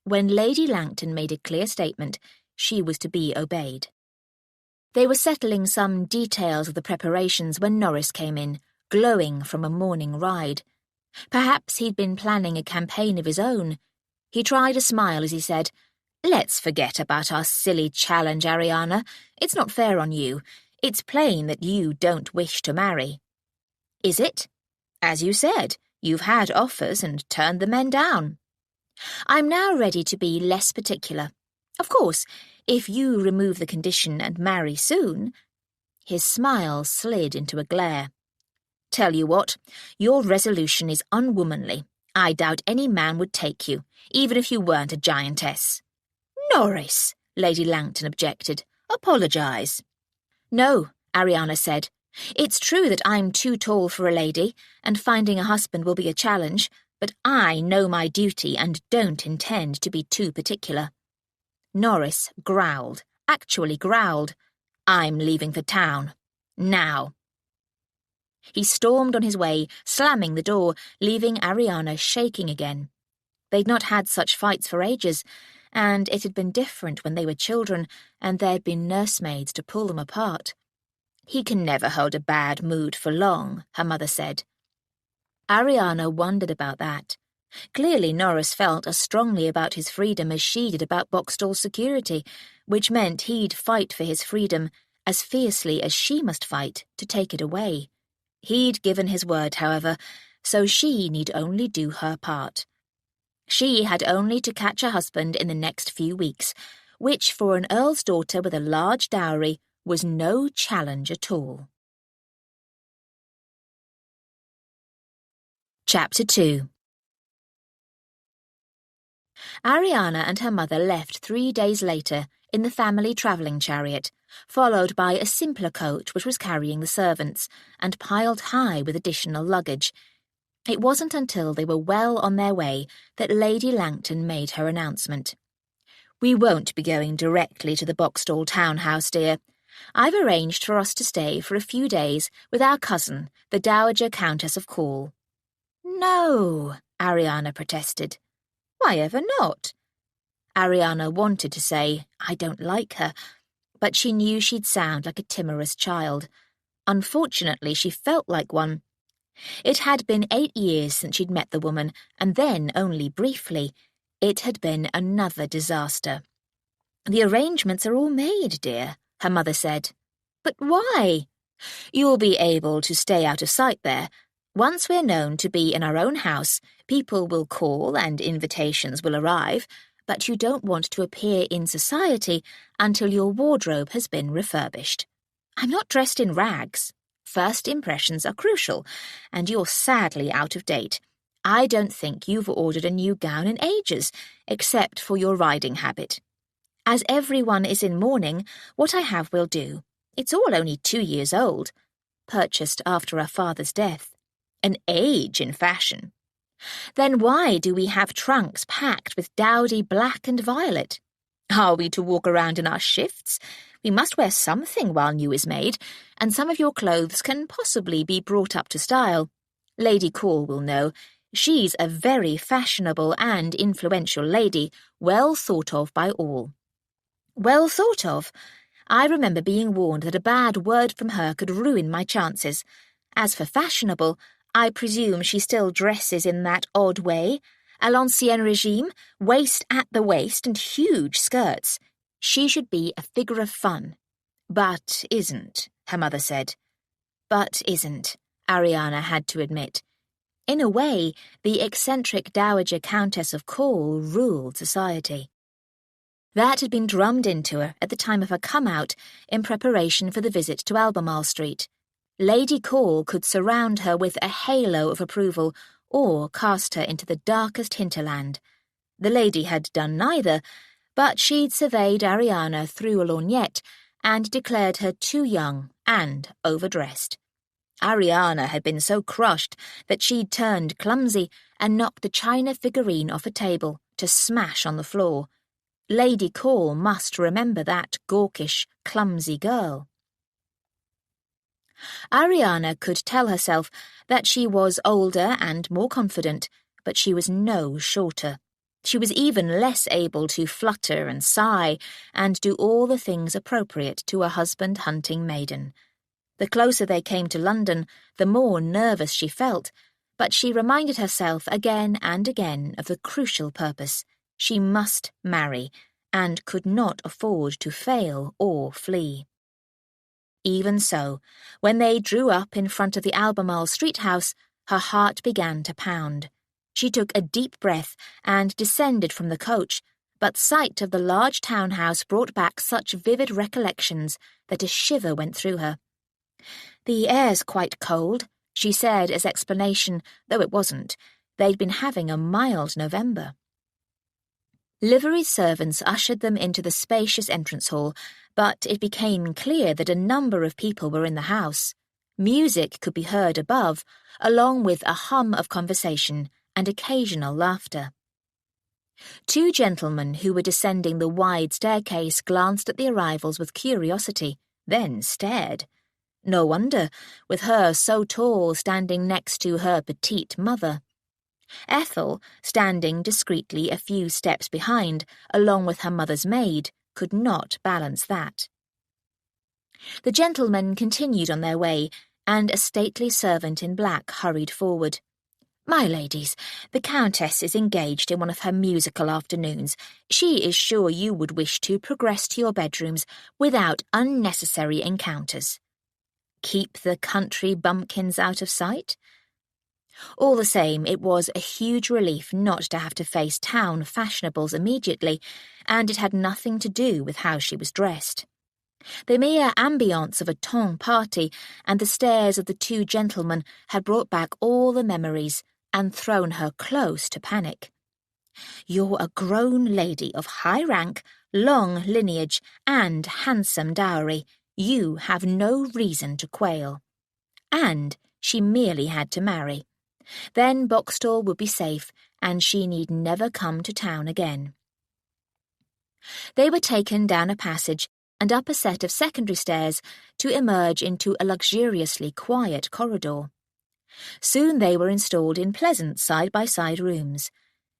When Lady Langton made a clear statement, she was to be obeyed. They were settling some details of the preparations when Norris came in, glowing from a morning ride. Perhaps he'd been planning a campaign of his own. He tried a smile as he said, "Let's forget about our silly challenge, Ariana. It's not fair on you. It's plain that you don't wish to marry." "Is it? As you said, you've had offers and turned the men down." "I'm now ready to be less particular. Of course, if you remove the condition and marry soon—" His smile slid into a glare. "Tell you what, your resolution is unwomanly. I doubt any man would take you, even if you weren't a giantess." "Norris," Lady Langton objected. "Apologise." "No," Ariana said. "It's true that I'm too tall for a lady, and finding a husband will be a challenge, but I know my duty and don't intend to be too particular." Norris growled, actually growled. "I'm leaving for town. Now." He stormed on his way, slamming the door, leaving Ariana shaking again. They'd not had such fights for ages, and it had been different when they were children, and there'd been nursemaids to pull them apart. "He can never hold a bad mood for long," her mother said. Ariana wondered about that. Clearly Norris felt as strongly about his freedom as she did about Boxstall's security, which meant he'd fight for his freedom as fiercely as she must fight to take it away. He'd given his word, however, so she need only do her part. She had only to catch a husband in the next few weeks, which for an earl's daughter with a large dowry was no challenge at all. Chapter 2. Ariana and her mother left 3 days later in the family travelling chariot, followed by a simpler coach which was carrying the servants, and piled high with additional luggage. It wasn't until they were well on their way that Lady Langton made her announcement. "We won't be going directly to the Boxstall townhouse, dear. I've arranged for us to stay for a few days with our cousin, the Dowager Countess of Cornwall." "No," Ariana protested. "Why ever not?" Ariana wanted to say, "I don't like her," but she knew she'd sound like a timorous child. Unfortunately, she felt like one. It had been 8 years since she'd met the woman, and then only briefly. It had been another disaster. "The arrangements are all made, dear," her mother said. "But why?" "You'll be able to stay out of sight there. Once we're known to be in our own house, people will call and invitations will arrive, but you don't want to appear in society until your wardrobe has been refurbished. I'm not dressed in rags. First impressions are crucial, and you're sadly out of date. I don't think you've ordered a new gown in ages, except for your riding habit. As everyone is in mourning, what I have will do. It's all only 2 years old, purchased after our father's death. An age in fashion. Then why do we have trunks packed with dowdy black and violet? Are we to walk around in our shifts? We must wear something while new is made, and some of your clothes can possibly be brought up to style. Lady Cornwall will know. She's a very fashionable and influential lady, well thought of by all." "Well thought of? I remember being warned that a bad word from her could ruin my chances. As for fashionable, I presume she still dresses in that odd way, à l'ancien régime, waist at the waist and huge skirts. She should be a figure of fun, but isn't," her mother said. But isn't, Ariana had to admit. In a way, the eccentric Dowager Countess of Call ruled society. That had been drummed into her at the time of her come-out in preparation for the visit to Albemarle Street. Lady Call could surround her with a halo of approval or cast her into the darkest hinterland. The lady had done neither, but she'd surveyed Ariana through a lorgnette and declared her too young and overdressed. Ariana had been so crushed that she'd turned clumsy and knocked the china figurine off a table to smash on the floor. Lady Call must remember that gawkish, clumsy girl. Ariana could tell herself that she was older and more confident, but she was no shorter. She was even less able to flutter and sigh and do all the things appropriate to a husband-hunting maiden. The closer they came to London, the more nervous she felt, but she reminded herself again and again of the crucial purpose. She must marry, and could not afford to fail or flee. Even so, when they drew up in front of the Albemarle Street house, her heart began to pound. She took a deep breath and descended from the coach, but sight of the large townhouse brought back such vivid recollections that a shiver went through her. "The air's quite cold," she said as explanation, though it wasn't. They'd been having a mild November. Livery servants ushered them into the spacious entrance hall, but it became clear that a number of people were in the house. Music could be heard above, along with a hum of conversation and occasional laughter. Two gentlemen who were descending the wide staircase glanced at the arrivals with curiosity, then stared. No wonder, with her so tall standing next to her petite mother. Ethel, standing discreetly a few steps behind, along with her mother's maid, could not balance that. The gentlemen continued on their way, and a stately servant in black hurried forward. "My ladies, the Countess is engaged in one of her musical afternoons. She is sure you would wish to progress to your bedrooms without unnecessary encounters." Keep the country bumpkins out of sight? All the same, it was a huge relief not to have to face town fashionables immediately, and it had nothing to do with how she was dressed. The mere ambience of a ton party and the stares of the two gentlemen had brought back all the memories and thrown her close to panic. "You're a grown lady of high rank, long lineage, and handsome dowry. You have no reason to quail." And she merely had to marry. Then Boxstall would be safe, and she need never come to town again. They were taken down a passage and up a set of secondary stairs to emerge into a luxuriously quiet corridor. Soon they were installed in pleasant side-by-side rooms.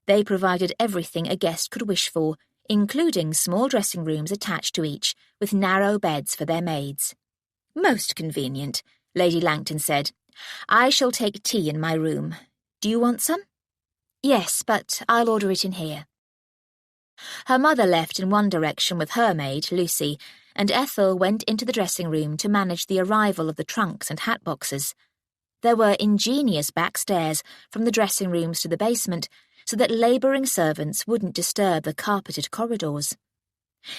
They provided everything a guest could wish for, including small dressing rooms attached to each, with narrow beds for their maids. "Most convenient," Lady Langton said. "I shall take tea in my room. Do you want some?" "Yes, but I'll order it in here." Her mother left in one direction with her maid, Lucy, and Ethel went into the dressing room to manage the arrival of the trunks and hat boxes. There were ingenious back stairs from the dressing rooms to the basement, so that labouring servants wouldn't disturb the carpeted corridors.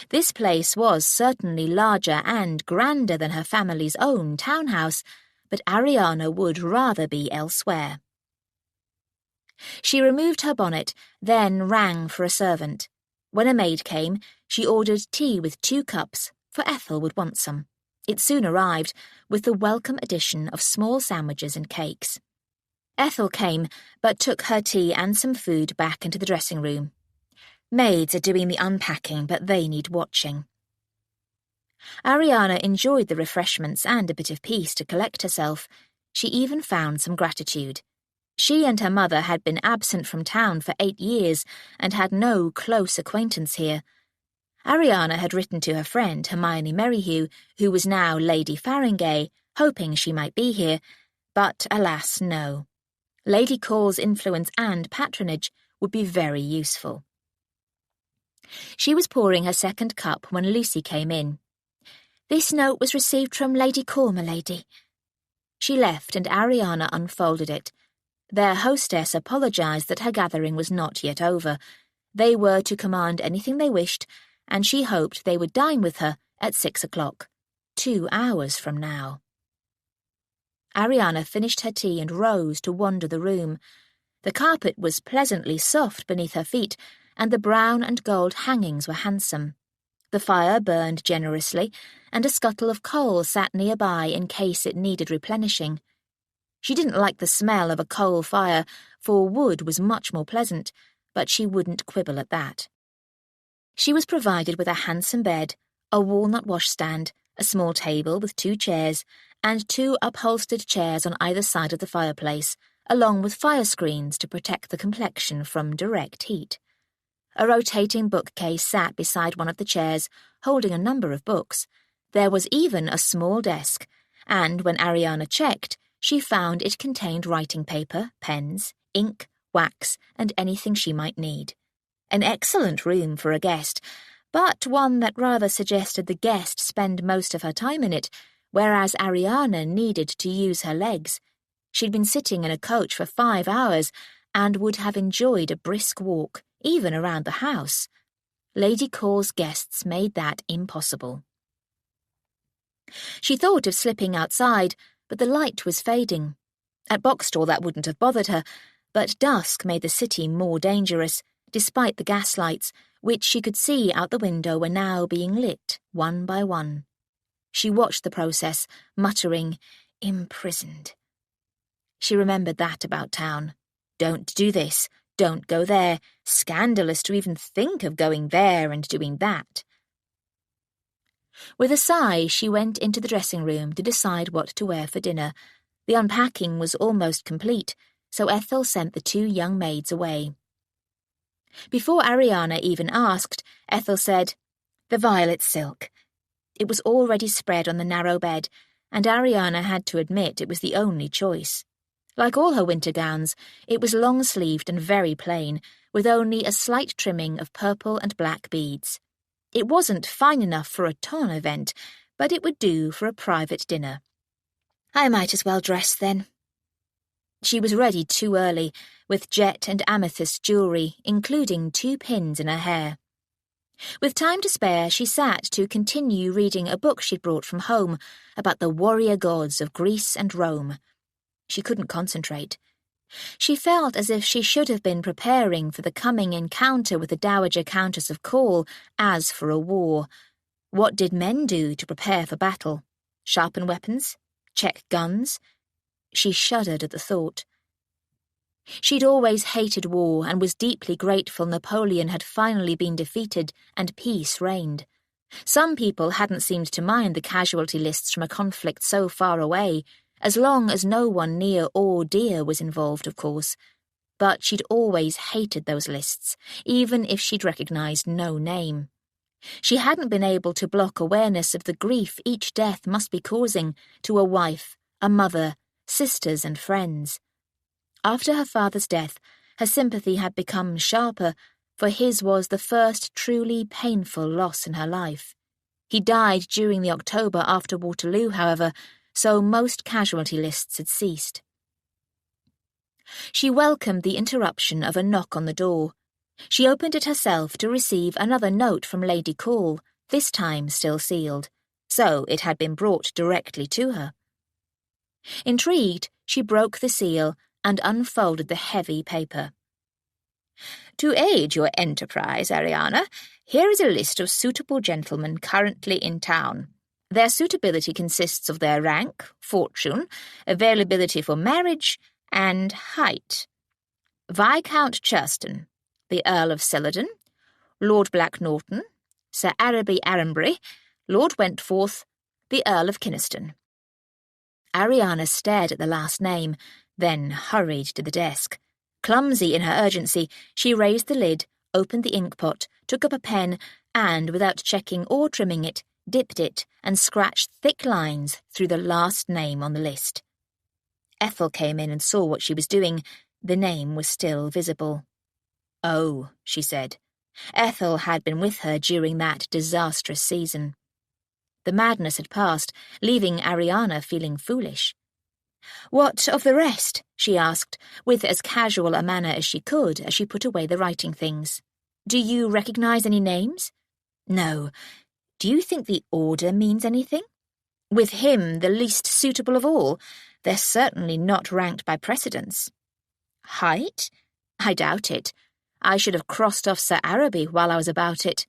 This place was certainly larger and grander than her family's own townhouse, but Ariana would rather be elsewhere. She removed her bonnet, then rang for a servant. When a maid came, she ordered tea with 2 cups, for Ethel would want some. It soon arrived, with the welcome addition of small sandwiches and cakes. Ethel came, but took her tea and some food back into the dressing room. "Maids are doing the unpacking, but they need watching." Ariana enjoyed the refreshments and a bit of peace to collect herself. She even found some gratitude. She and her mother had been absent from town for 8 years and had no close acquaintance here. Ariana had written to her friend Hermione Merrihew, who was now Lady Farringay, hoping she might be here, but alas, no. Lady Call's influence and patronage would be very useful. She was pouring her second cup when Lucy came in. "This note was received from Lady Call, m'lady." She left, and Ariana unfolded it. Their hostess apologised that her gathering was not yet over. They were to command anything they wished, and she hoped they would dine with her at 6 o'clock, 2 hours from now. Ariana finished her tea and rose to wander the room. The carpet was pleasantly soft beneath her feet, and the brown and gold hangings were handsome. The fire burned generously, and a scuttle of coal sat nearby in case it needed replenishing. She didn't like the smell of a coal fire, for wood was much more pleasant, but she wouldn't quibble at that. She was provided with a handsome bed, a walnut washstand, a small table with 2 chairs, and 2 upholstered chairs on either side of the fireplace, along with fire screens to protect the complexion from direct heat. A rotating bookcase sat beside one of the chairs, holding a number of books. There was even a small desk, and when Ariana checked, she found it contained writing paper, pens, ink, wax, and anything she might need. An excellent room for a guest, but one that rather suggested the guest spend most of her time in it, whereas Ariana needed to use her legs. She'd been sitting in a coach for 5 hours and would have enjoyed a brisk walk, even around the house. Lady Call's guests made that impossible. She thought of slipping outside, but the light was fading. At Boxstall that wouldn't have bothered her, but dusk made the city more dangerous, despite the gaslights, which she could see out the window were now being lit one by one. She watched the process, muttering, "Imprisoned." She remembered that about town. Don't do this, don't go there, scandalous to even think of going there and doing that. With a sigh, she went into the dressing room to decide what to wear for dinner. The unpacking was almost complete, so Ethel sent the 2 young maids away. Before Ariana even asked, Ethel said, "The violet silk." It was already spread on the narrow bed, and Ariana had to admit it was the only choice. Like all her winter gowns, it was long-sleeved and very plain, with only a slight trimming of purple and black beads. It wasn't fine enough for a ton event, but it would do for a private dinner. "I might as well dress then." She was ready too early, with jet and amethyst jewellery, including 2 pins in her hair. With time to spare, she sat to continue reading a book she'd brought from home about the warrior gods of Greece and Rome. She couldn't concentrate. She felt as if she should have been preparing for the coming encounter with the Dowager Countess of Call as for a war. What did men do to prepare for battle? Sharpen weapons? Check guns? She shuddered at the thought. She'd always hated war and was deeply grateful Napoleon had finally been defeated and peace reigned. Some people hadn't seemed to mind the casualty lists from a conflict so far away, as long as no one near or dear was involved, of course. But she'd always hated those lists, even if she'd recognised no name. She hadn't been able to block awareness of the grief each death must be causing to a wife, a mother, sisters and friends. After her father's death, her sympathy had become sharper, for his was the first truly painful loss in her life. He died during the October after Waterloo, however, so most casualty lists had ceased. She welcomed the interruption of a knock on the door. She opened it herself to receive another note from Lady Call, this time still sealed, so it had been brought directly to her. Intrigued, she broke the seal and unfolded the heavy paper. "To aid your enterprise, Ariana, here is a list of suitable gentlemen currently in town. Their suitability consists of their rank, fortune, availability for marriage, and height. Viscount Churston, the Earl of Celadon, Lord Black Norton, Sir Araby Arembury, Lord Wentforth, the Earl of Kynaston." Ariana stared at the last name, then hurried to the desk. Clumsy in her urgency, she raised the lid, opened the inkpot, took up a pen, and, without checking or trimming it, dipped it and scratched thick lines through the last name on the list. Ethel came in and saw what she was doing. The name was still visible. "Oh," she said. Ethel had been with her during that disastrous season. The madness had passed, leaving Ariana feeling foolish. "What of the rest?" she asked, with as casual a manner as she could as she put away the writing things. "Do you recognize any names?" "No. Do you think the order means anything? With him, the least suitable of all, they're certainly not ranked by precedence." "Height? I doubt it. I should have crossed off Sir Araby while I was about it.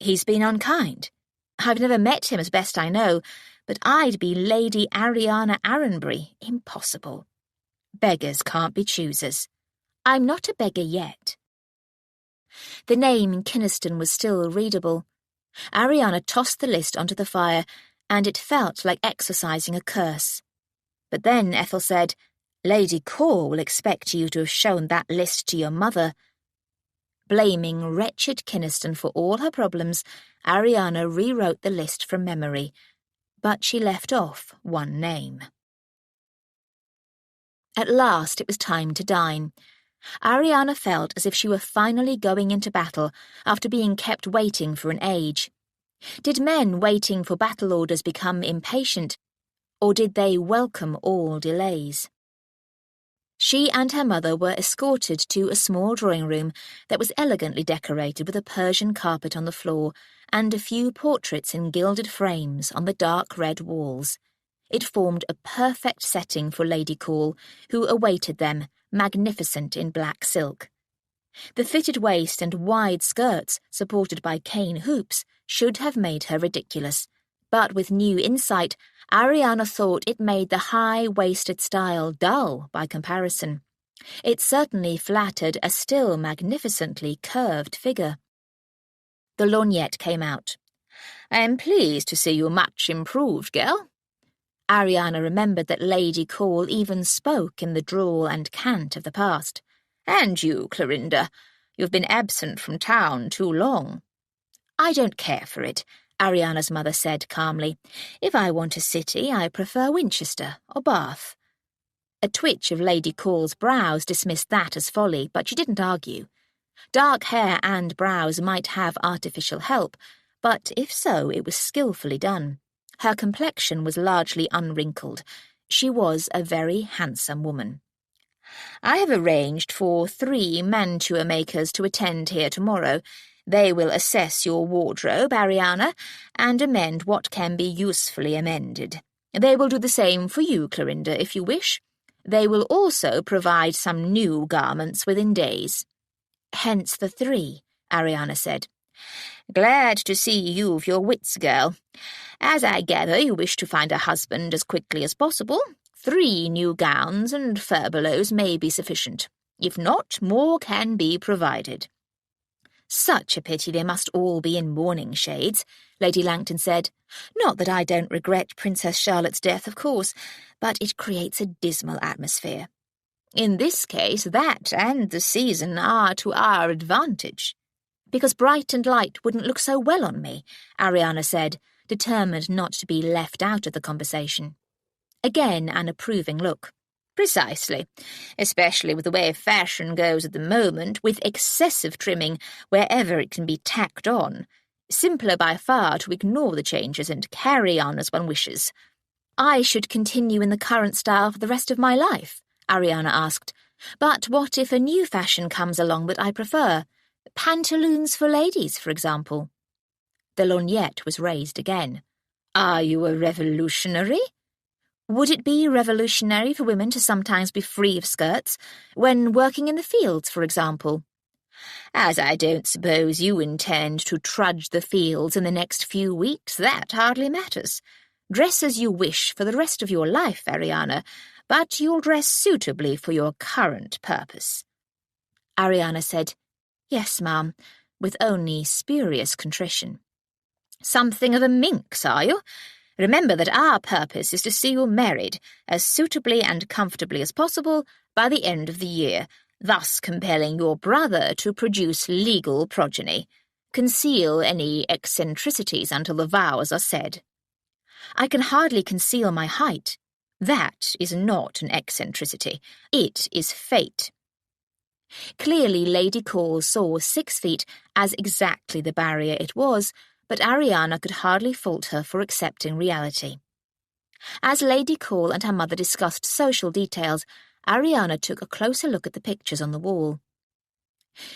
He's been unkind. I've never met him as best I know, but I'd be Lady Ariana Arranbury. Impossible. Beggars can't be choosers. I'm not a beggar yet." The name Kynaston was still readable. Ariana tossed the list onto the fire, and it felt like exorcising a curse. But then Ethel said, "Lady Core will expect you to have shown that list to your mother." Blaming wretched Kynaston for all her problems, Ariana rewrote the list from memory, but she left off one name. At last it was time to dine. Ariana felt as if she were finally going into battle after being kept waiting for an age. Did men waiting for battle orders become impatient, or did they welcome all delays? She and her mother were escorted to a small drawing room that was elegantly decorated with a Persian carpet on the floor and a few portraits in gilded frames on the dark red walls. It formed a perfect setting for Lady Call, who awaited them, magnificent in black silk. The fitted waist and wide skirts, supported by cane hoops, should have made her ridiculous, but with new insight, Ariana thought it made the high-waisted style dull by comparison. It certainly flattered a still magnificently curved figure. The lorgnette came out. "I am pleased to see you much improved, girl." Ariana remembered that Lady Call even spoke in the drawl and cant of the past. "And you, Clorinda, you've been absent from town too long." "I don't care for it," Ariana's mother said calmly. "If I want a city, I prefer Winchester or Bath." A twitch of Lady Call's brows dismissed that as folly, but she didn't argue. Dark hair and brows might have artificial help, but if so, it was skillfully done. Her complexion was largely unwrinkled. She was a very handsome woman. "I have arranged for 3 mantua makers to attend here tomorrow. They will assess your wardrobe, Ariana, and amend what can be usefully amended. They will do the same for you, Clorinda, if you wish. They will also provide some new garments within days." "Hence the 3, Ariana said. "Glad to see you've your wits, girl. As I gather, you wish to find a husband as quickly as possible. 3 new gowns and furbelows may be sufficient. If not, more can be provided." "Such a pity they must all be in mourning shades," Lady Langton said. "Not that I don't regret Princess Charlotte's death, of course, but it creates a dismal atmosphere." "In this case, that and the season are to our advantage." "Because bright and light wouldn't look so well on me," Ariana said, determined not to be left out of the conversation. Again an approving look. "Precisely, especially with the way fashion goes at the moment, with excessive trimming wherever it can be tacked on. Simpler by far to ignore the changes and carry on as one wishes." "I should continue in the current style for the rest of my life?" Ariana asked. "But what if a new fashion comes along that I prefer? Pantaloons for ladies, for example." The lorgnette was raised again. "Are you a revolutionary?" "Would it be revolutionary for women to sometimes be free of skirts, when working in the fields, for example?" "As I don't suppose you intend to trudge the fields in the next few weeks, that hardly matters. Dress as you wish for the rest of your life, Ariana, but you'll dress suitably for your current purpose." Ariana said, "Yes, ma'am," with only spurious contrition. "Something of a minx, are you? Remember that our purpose is to see you married, as suitably and comfortably as possible, by the end of the year, thus compelling your brother to produce legal progeny. Conceal any eccentricities until the vows are said." "I can hardly conceal my height." "That is not an eccentricity. It is fate." Clearly Lady Call saw 6 feet as exactly the barrier it was, but Ariana could hardly fault her for accepting reality. As Lady Call and her mother discussed social details, Ariana took a closer look at the pictures on the wall.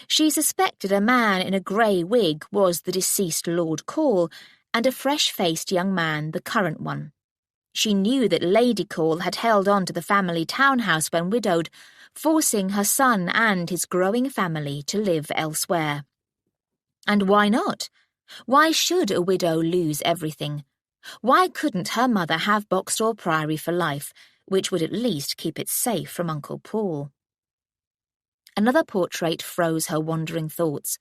She suspected a man in a grey wig was the deceased Lord Call, and a fresh-faced young man the current one. She knew that Lady Call had held on to the family townhouse when widowed, forcing her son and his growing family to live elsewhere. And why not? Why should a widow lose everything? Why couldn't her mother have Boxall Priory for life, which would at least keep it safe from Uncle Paul? Another portrait froze her wandering thoughts.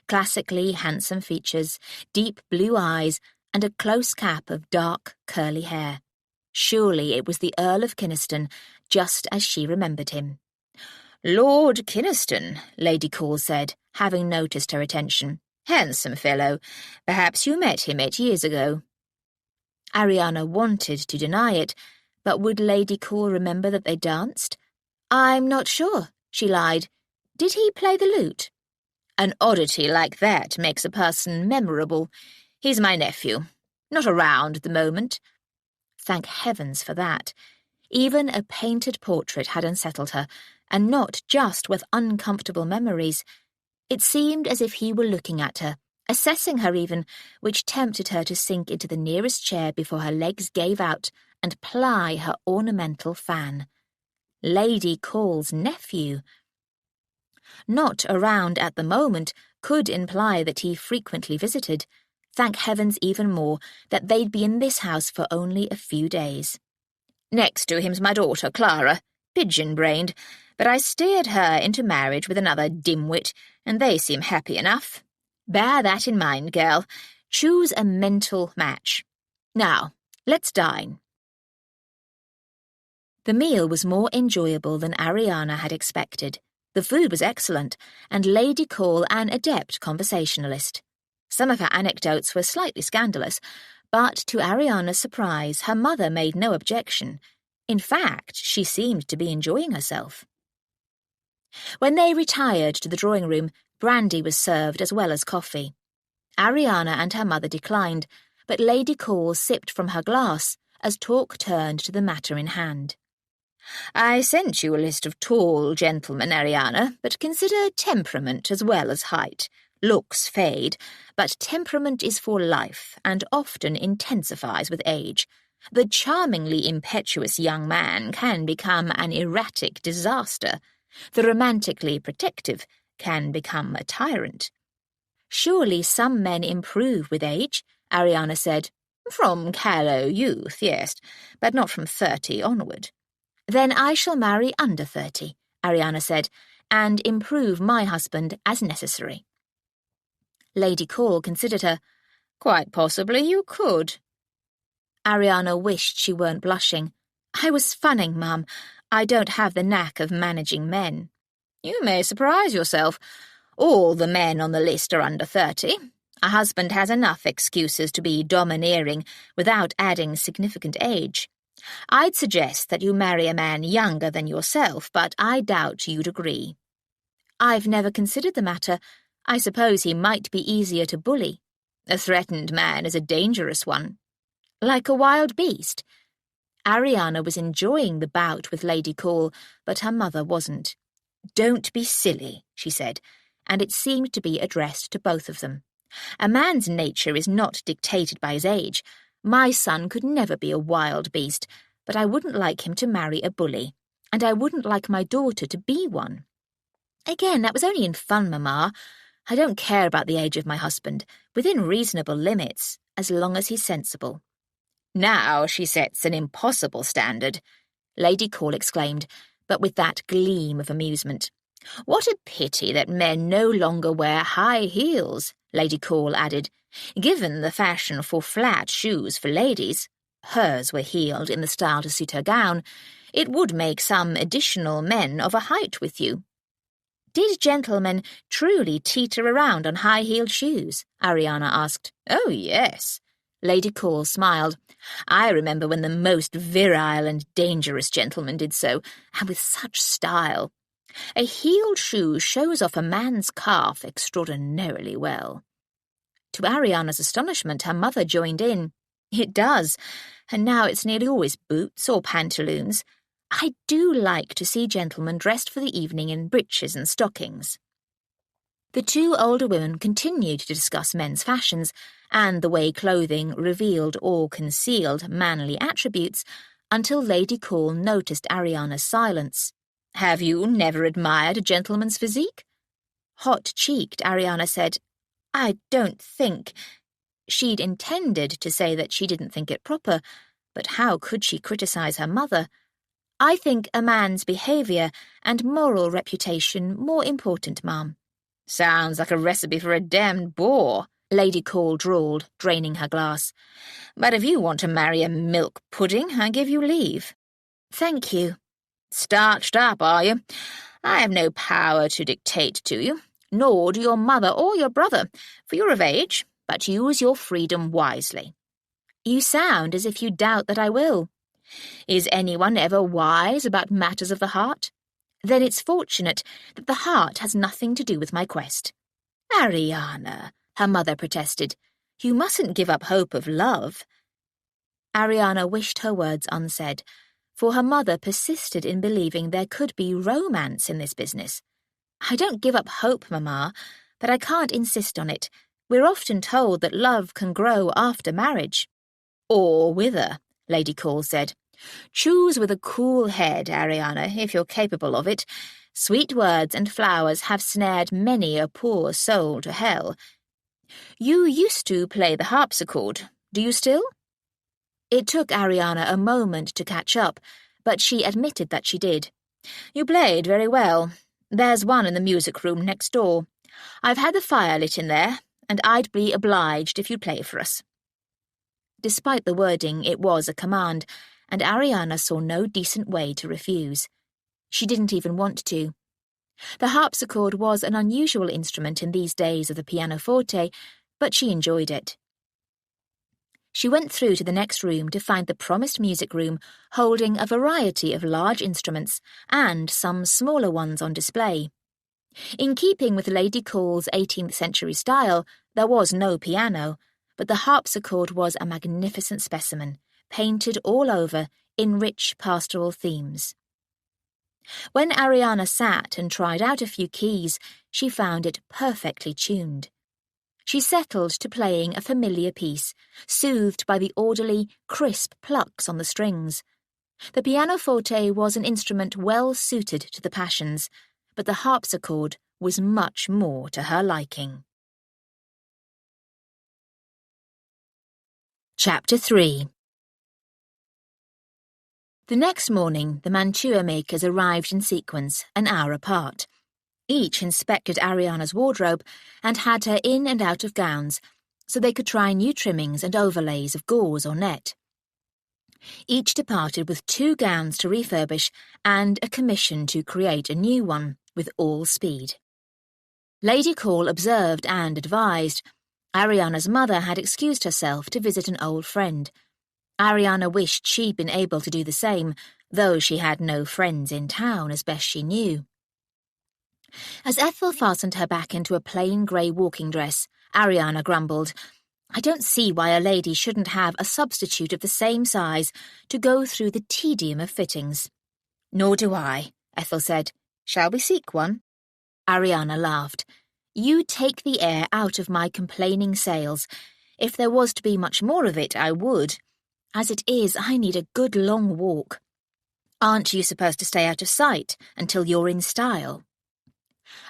Classically handsome features, deep blue eyes, and a close cap of dark, curly hair. Surely it was the Earl of Kynaston, just as she remembered him. "Lord Kynaston," Lady Call said, having noticed her attention. "Handsome fellow. Perhaps you met him 8 years ago." Ariana wanted to deny it, but would Lady Call remember that they danced? "I'm not sure," she lied. "Did he play the lute?" "An oddity like that makes a person memorable. He's my nephew. Not around at the moment." Thank heavens for that. Even a painted portrait had unsettled her, and not just with uncomfortable memories. It seemed as if he were looking at her, assessing her even, which tempted her to sink into the nearest chair before her legs gave out and ply her ornamental fan. Lady Call's nephew. Not around at the moment could imply that he frequently visited. Thank heavens even more that they'd be in this house for only a few days. "Next to him's my daughter, Clara, pigeon-brained, but I steered her into marriage with another dimwit, and they seem happy enough. Bear that in mind, girl. Choose a mental match. Now, let's dine." The meal was more enjoyable than Ariana had expected. The food was excellent, and Lady Call an adept conversationalist. Some of her anecdotes were slightly scandalous, but to Ariana's surprise, her mother made no objection. In fact, she seemed to be enjoying herself. When they retired to the drawing-room, brandy was served as well as coffee. Ariana and her mother declined, but Lady Call sipped from her glass as talk turned to the matter in hand. "I sent you a list of tall gentlemen, Ariana, but consider temperament as well as height. Looks fade, but temperament is for life and often intensifies with age. The charmingly impetuous young man can become an erratic disaster. The romantically protective can become a tyrant." "Surely some men improve with age," Ariana said. "From callow youth, yes, but not from 30 onward." "Then I shall marry under 30, Ariana said, "and improve my husband as necessary." Lady Call considered her. "Quite possibly you could." Ariana wished she weren't blushing. "I was funning, Mum. I don't have the knack of managing men." "You may surprise yourself. All the men on the list are under 30. A husband has enough excuses to be domineering without adding significant age. I'd suggest that you marry a man younger than yourself, but I doubt you'd agree." "I've never considered the matter. I suppose he might be easier to bully." "A threatened man is a dangerous one." "Like a wild beast?" Ariana was enjoying the bout with Lady Call, but her mother wasn't. "Don't be silly," she said, and it seemed to be addressed to both of them. "A man's nature is not dictated by his age. My son could never be a wild beast, but I wouldn't like him to marry a bully, and I wouldn't like my daughter to be one." "Again, that was only in fun, Mamma. I don't care about the age of my husband, within reasonable limits, as long as he's sensible." "Now she sets an impossible standard," Lady Call exclaimed, but with that gleam of amusement. "What a pity that men no longer wear high heels," Lady Call added. "Given the fashion for flat shoes for ladies," hers were heeled in the style to suit her gown, "it would make some additional men of a height with you." "Did gentlemen truly teeter around on high-heeled shoes?" Ariana asked. "Oh, yes." Lady Call smiled. "I remember when the most virile and dangerous gentlemen did so, and with such style. A heeled shoe shows off a man's calf extraordinarily well." To Ariana's astonishment, her mother joined in. "It does, and now it's nearly always boots or pantaloons. I do like to see gentlemen dressed for the evening in breeches and stockings." The two older women continued to discuss men's fashions and the way clothing revealed or concealed manly attributes until Lady Call noticed Ariana's silence. "Have you never admired a gentleman's physique?" Hot-cheeked, Ariana said, "I don't think—" She'd intended to say that she didn't think it proper, but how could she criticize her mother? "I think a man's behaviour and moral reputation more important, ma'am." "Sounds like a recipe for a damned bore," Lady Call drawled, draining her glass. "But if you want to marry a milk pudding, I give you leave." "Thank you." "Starched up, are you? I have no power to dictate to you, nor do your mother or your brother, for you're of age, but use your freedom wisely." "You sound as if you doubt that I will." "Is anyone ever wise about matters of the heart? Then it's fortunate that the heart has nothing to do with my quest." "Ariana," her mother protested, "you mustn't give up hope of love." Ariana wished her words unsaid, for her mother persisted in believing there could be romance in this business. "I don't give up hope, Mamma, but I can't insist on it. We're often told that love can grow after marriage." "Or wither," Lady Call said. "Choose with a cool head, Ariana, if you're capable of it. Sweet words and flowers have snared many a poor soul to hell. You used to play the harpsichord. Do you still?" It took Ariana a moment to catch up, but she admitted that she did. "You played very well. There's one in the music room next door. I've had the fire lit in there, and I'd be obliged if you'd play for us." Despite the wording, it was a command, and Ariana saw no decent way to refuse. She didn't even want to. The harpsichord was an unusual instrument in these days of the pianoforte, but she enjoyed it. She went through to the next room to find the promised music room holding a variety of large instruments and some smaller ones on display. In keeping with Lady Call's 18th century style, there was no piano, but the harpsichord was a magnificent specimen, painted all over in rich pastoral themes. When Ariana sat and tried out a few keys, she found it perfectly tuned. She settled to playing a familiar piece, soothed by the orderly, crisp plucks on the strings. The pianoforte was an instrument well suited to the passions, but the harpsichord was much more to her liking. Chapter 3. The next morning, the mantua makers arrived in sequence, an hour apart. Each inspected Ariana's wardrobe and had her in and out of gowns, so they could try new trimmings and overlays of gauze or net. Each departed with 2 gowns to refurbish and a commission to create a new one, with all speed. Lady Call observed and advised. Ariana's mother had excused herself to visit an old friend. Ariana wished she'd been able to do the same, though she had no friends in town as best she knew. As Ethel fastened her back into a plain grey walking dress, Ariana grumbled, "I don't see why a lady shouldn't have a substitute of the same size to go through the tedium of fittings." "Nor do I," Ethel said. "Shall we seek one?" Ariana laughed. "You take the air out of my complaining sails. If there was to be much more of it, I would. As it is, I need a good long walk. Aren't you supposed to stay out of sight until you're in style?"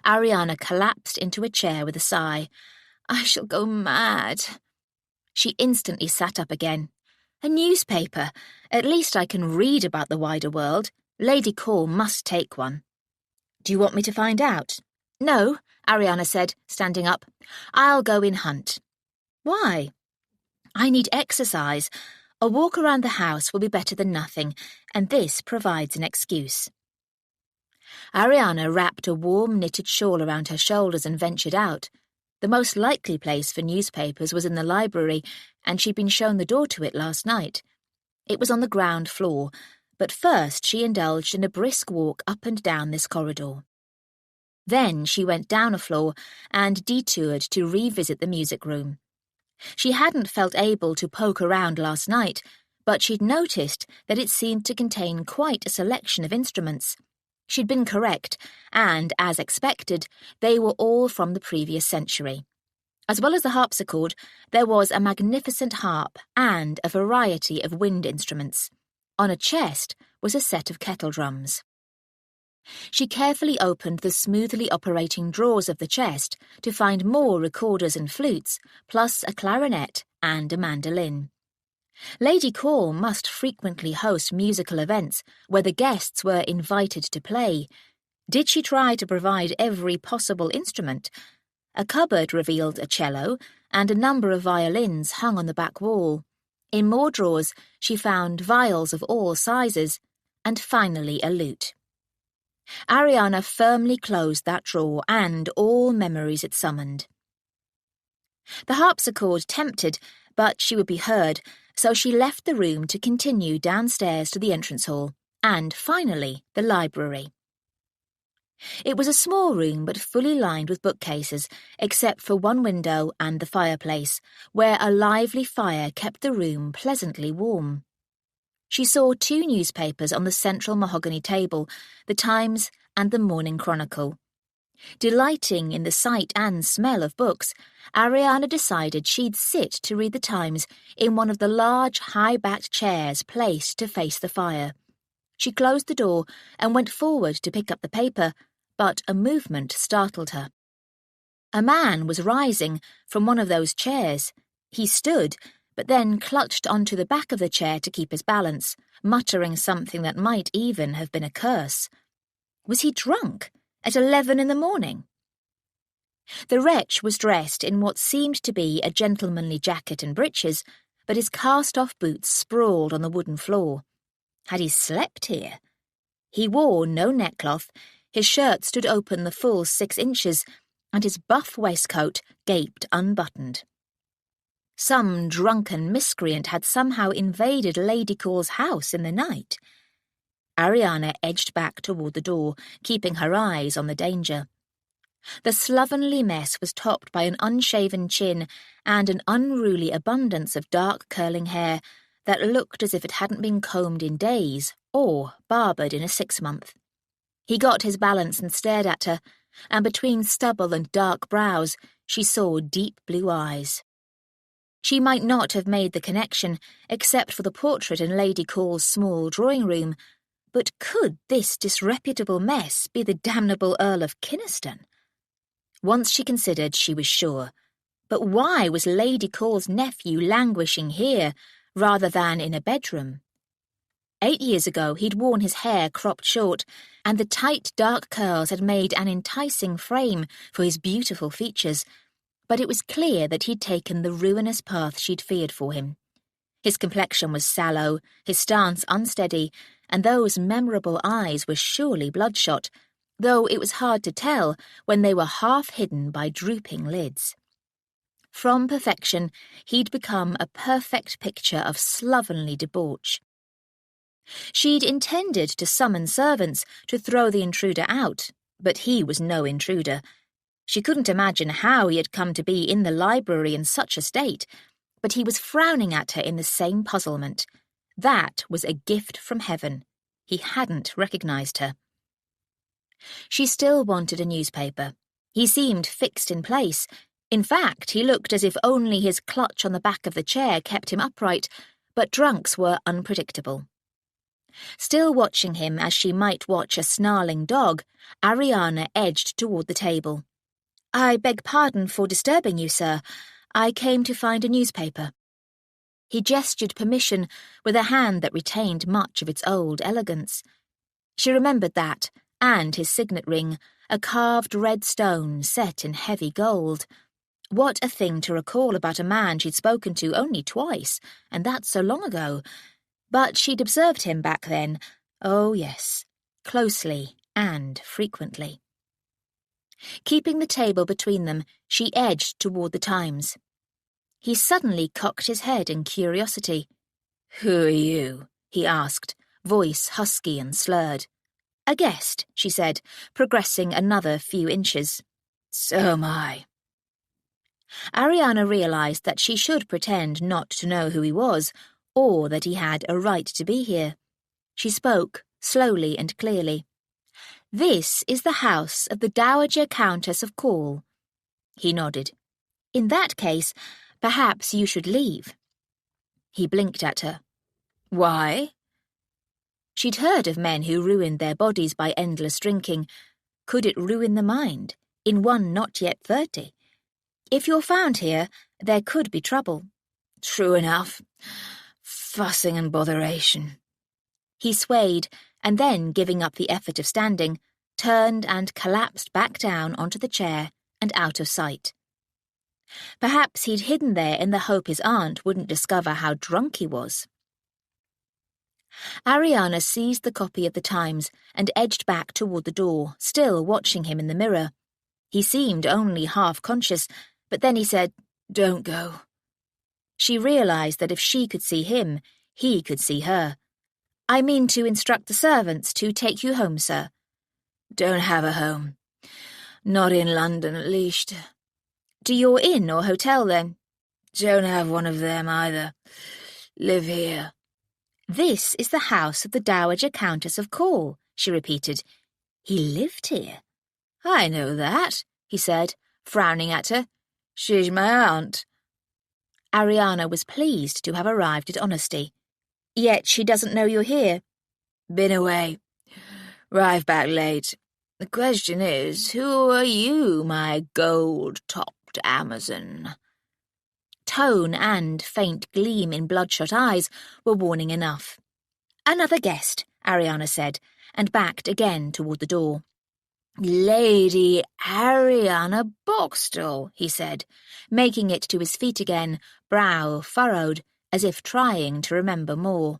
Ariana collapsed into a chair with a sigh. "I shall go mad." She instantly sat up again. "A newspaper. At least I can read about the wider world. Lady Call must take one." "Do you want me to find out?" "No," Ariana said, standing up. "I'll go in hunt." "Why?" "I need exercise. A walk around the house will be better than nothing, and this provides an excuse." Ariana wrapped a warm knitted shawl around her shoulders and ventured out. The most likely place for newspapers was in the library, and she'd been shown the door to it last night. It was on the ground floor, but first she indulged in a brisk walk up and down this corridor. Then she went down a floor and detoured to revisit the music room. She hadn't felt able to poke around last night, but she'd noticed that it seemed to contain quite a selection of instruments. She'd been correct, and, as expected, they were all from the previous century. As well as the harpsichord, there was a magnificent harp and a variety of wind instruments. On a chest was a set of kettle drums. She carefully opened the smoothly operating drawers of the chest to find more recorders and flutes, plus a clarinet and a mandolin. Lady Call must frequently host musical events where the guests were invited to play. Did she try to provide every possible instrument? A cupboard revealed a cello, and a number of violins hung on the back wall. In more drawers, she found viols of all sizes, and finally a lute. Ariana firmly closed that drawer and all memories it summoned. The harpsichord tempted, but she would be heard, so she left the room to continue downstairs to the entrance hall, and finally the library. It was a small room but fully lined with bookcases, except for one window and the fireplace, where a lively fire kept the room pleasantly warm. She saw 2 newspapers on the central mahogany table, the Times and the Morning Chronicle. Delighting in the sight and smell of books, Ariana decided she'd sit to read the Times in one of the large, high-backed chairs placed to face the fire. She closed the door and went forward to pick up the paper, but a movement startled her. A man was rising from one of those chairs. He stood, but then clutched onto the back of the chair to keep his balance, muttering something that might even have been a curse. Was he drunk at 11 in the morning? The wretch was dressed in what seemed to be a gentlemanly jacket and breeches, but his cast-off boots sprawled on the wooden floor. Had he slept here? He wore no neckcloth, his shirt stood open the full 6 inches, and his buff waistcoat gaped unbuttoned. Some drunken miscreant had somehow invaded Lady Call's house in the night. Ariana edged back toward the door, keeping her eyes on the danger. The slovenly mess was topped by an unshaven chin and an unruly abundance of dark curling hair that looked as if it hadn't been combed in days or barbered in a 6-month. He got his balance and stared at her, and between stubble and dark brows she saw deep blue eyes. She might not have made the connection, except for the portrait in Lady Call's small drawing-room, but could this disreputable mess be the damnable Earl of Kynaston? Once she considered, she was sure. But why was Lady Call's nephew languishing here, rather than in a bedroom? 8 years ago he'd worn his hair cropped short, and the tight dark curls had made an enticing frame for his beautiful features, but it was clear that he'd taken the ruinous path she'd feared for him. His complexion was sallow, his stance unsteady, and those memorable eyes were surely bloodshot, though it was hard to tell when they were half hidden by drooping lids. From perfection, he'd become a perfect picture of slovenly debauch. She'd intended to summon servants to throw the intruder out, but he was no intruder. She couldn't imagine how he had come to be in the library in such a state, but he was frowning at her in the same puzzlement. That was a gift from heaven. He hadn't recognized her. She still wanted a newspaper. He seemed fixed in place. In fact, he looked as if only his clutch on the back of the chair kept him upright, but drunks were unpredictable. Still watching him as she might watch a snarling dog, Ariana edged toward the table. "I beg pardon for disturbing you, sir. I came to find a newspaper." He gestured permission with a hand that retained much of its old elegance. She remembered that, and his signet ring, a carved red stone set in heavy gold. What a thing to recall about a man she'd spoken to only twice, and that so long ago. But she'd observed him back then. Oh, yes, closely and frequently. Keeping the table between them, she edged toward the Times. He suddenly cocked his head in curiosity. "Who are you?" he asked, voice husky and slurred. "A guest," she said, progressing another few inches. "So am I." Ariana realised that she should pretend not to know who he was, or that he had a right to be here. She spoke, slowly and clearly. "This is the house of the Dowager Countess of Carew." He nodded. "In that case, perhaps you should leave." He blinked at her. "Why?" She'd heard of men who ruined their bodies by endless drinking. Could it ruin the mind, in one not yet 30? "If you're found here, there could be trouble." "True enough. Fussing and botheration." He swayed, and then, giving up the effort of standing, turned and collapsed back down onto the chair and out of sight. Perhaps he'd hidden there in the hope his aunt wouldn't discover how drunk he was. Ariana seized the copy of the Times and edged back toward the door, still watching him in the mirror. He seemed only half conscious, but then he said, "Don't go." She realised that if she could see him, he could see her. "I mean to instruct the servants to take you home, sir." "Don't have a home. Not in London, at least." "Do your inn or hotel, then?" "Don't have one of them, either. Live here." "This is the house of the Dowager Countess of Carew," she repeated. "He lived here." "I know that," he said, frowning at her. "She's my aunt." Ariana was pleased to have arrived at honesty. "Yet she doesn't know you're here." "Been away. Arrived back late. The question is, who are you, my gold-topped Amazon?" Tone and faint gleam in bloodshot eyes were warning enough. "Another guest," Ariana said, and backed again toward the door. "Lady Ariana Boxtel," he said, making it to his feet again, brow furrowed, as if trying to remember more.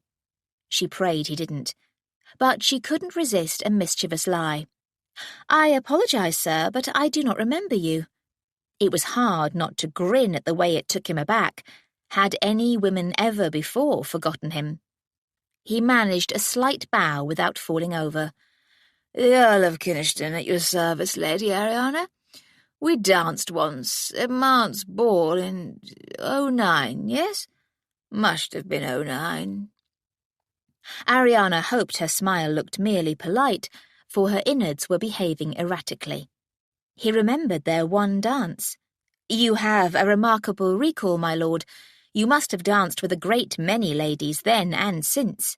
She prayed he didn't. But she couldn't resist a mischievous lie. "I apologise, sir, but I do not remember you." It was hard not to grin at the way it took him aback. Had any women ever before forgotten him? He managed a slight bow without falling over. "The Earl of Kynaston at your service, Lady Ariana. We danced once at my aunt's ball in '09, yes? Must have been '09. Ariana hoped her smile looked merely polite, for her innards were behaving erratically. He remembered their one dance. "You have a remarkable recall, my lord. You must have danced with a great many ladies then and since."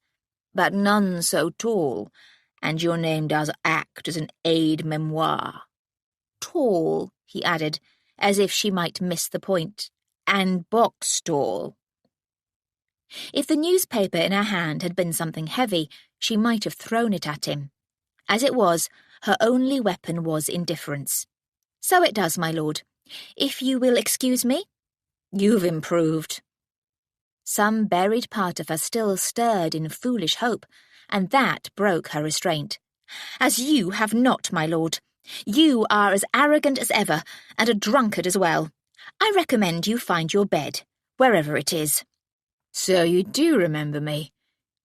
"But none so tall, and your name does act as an aide-memoire." "Tall," he added, as if she might miss the point. "And box-tall." If the newspaper in her hand had been something heavy, she might have thrown it at him. As it was, her only weapon was indifference. "So it does, my lord. If you will excuse me." "You've improved." Some buried part of her still stirred in foolish hope, and that broke her restraint. "As you have not, my lord. You are as arrogant as ever, and a drunkard as well. I recommend you find your bed, wherever it is." "So you do remember me?"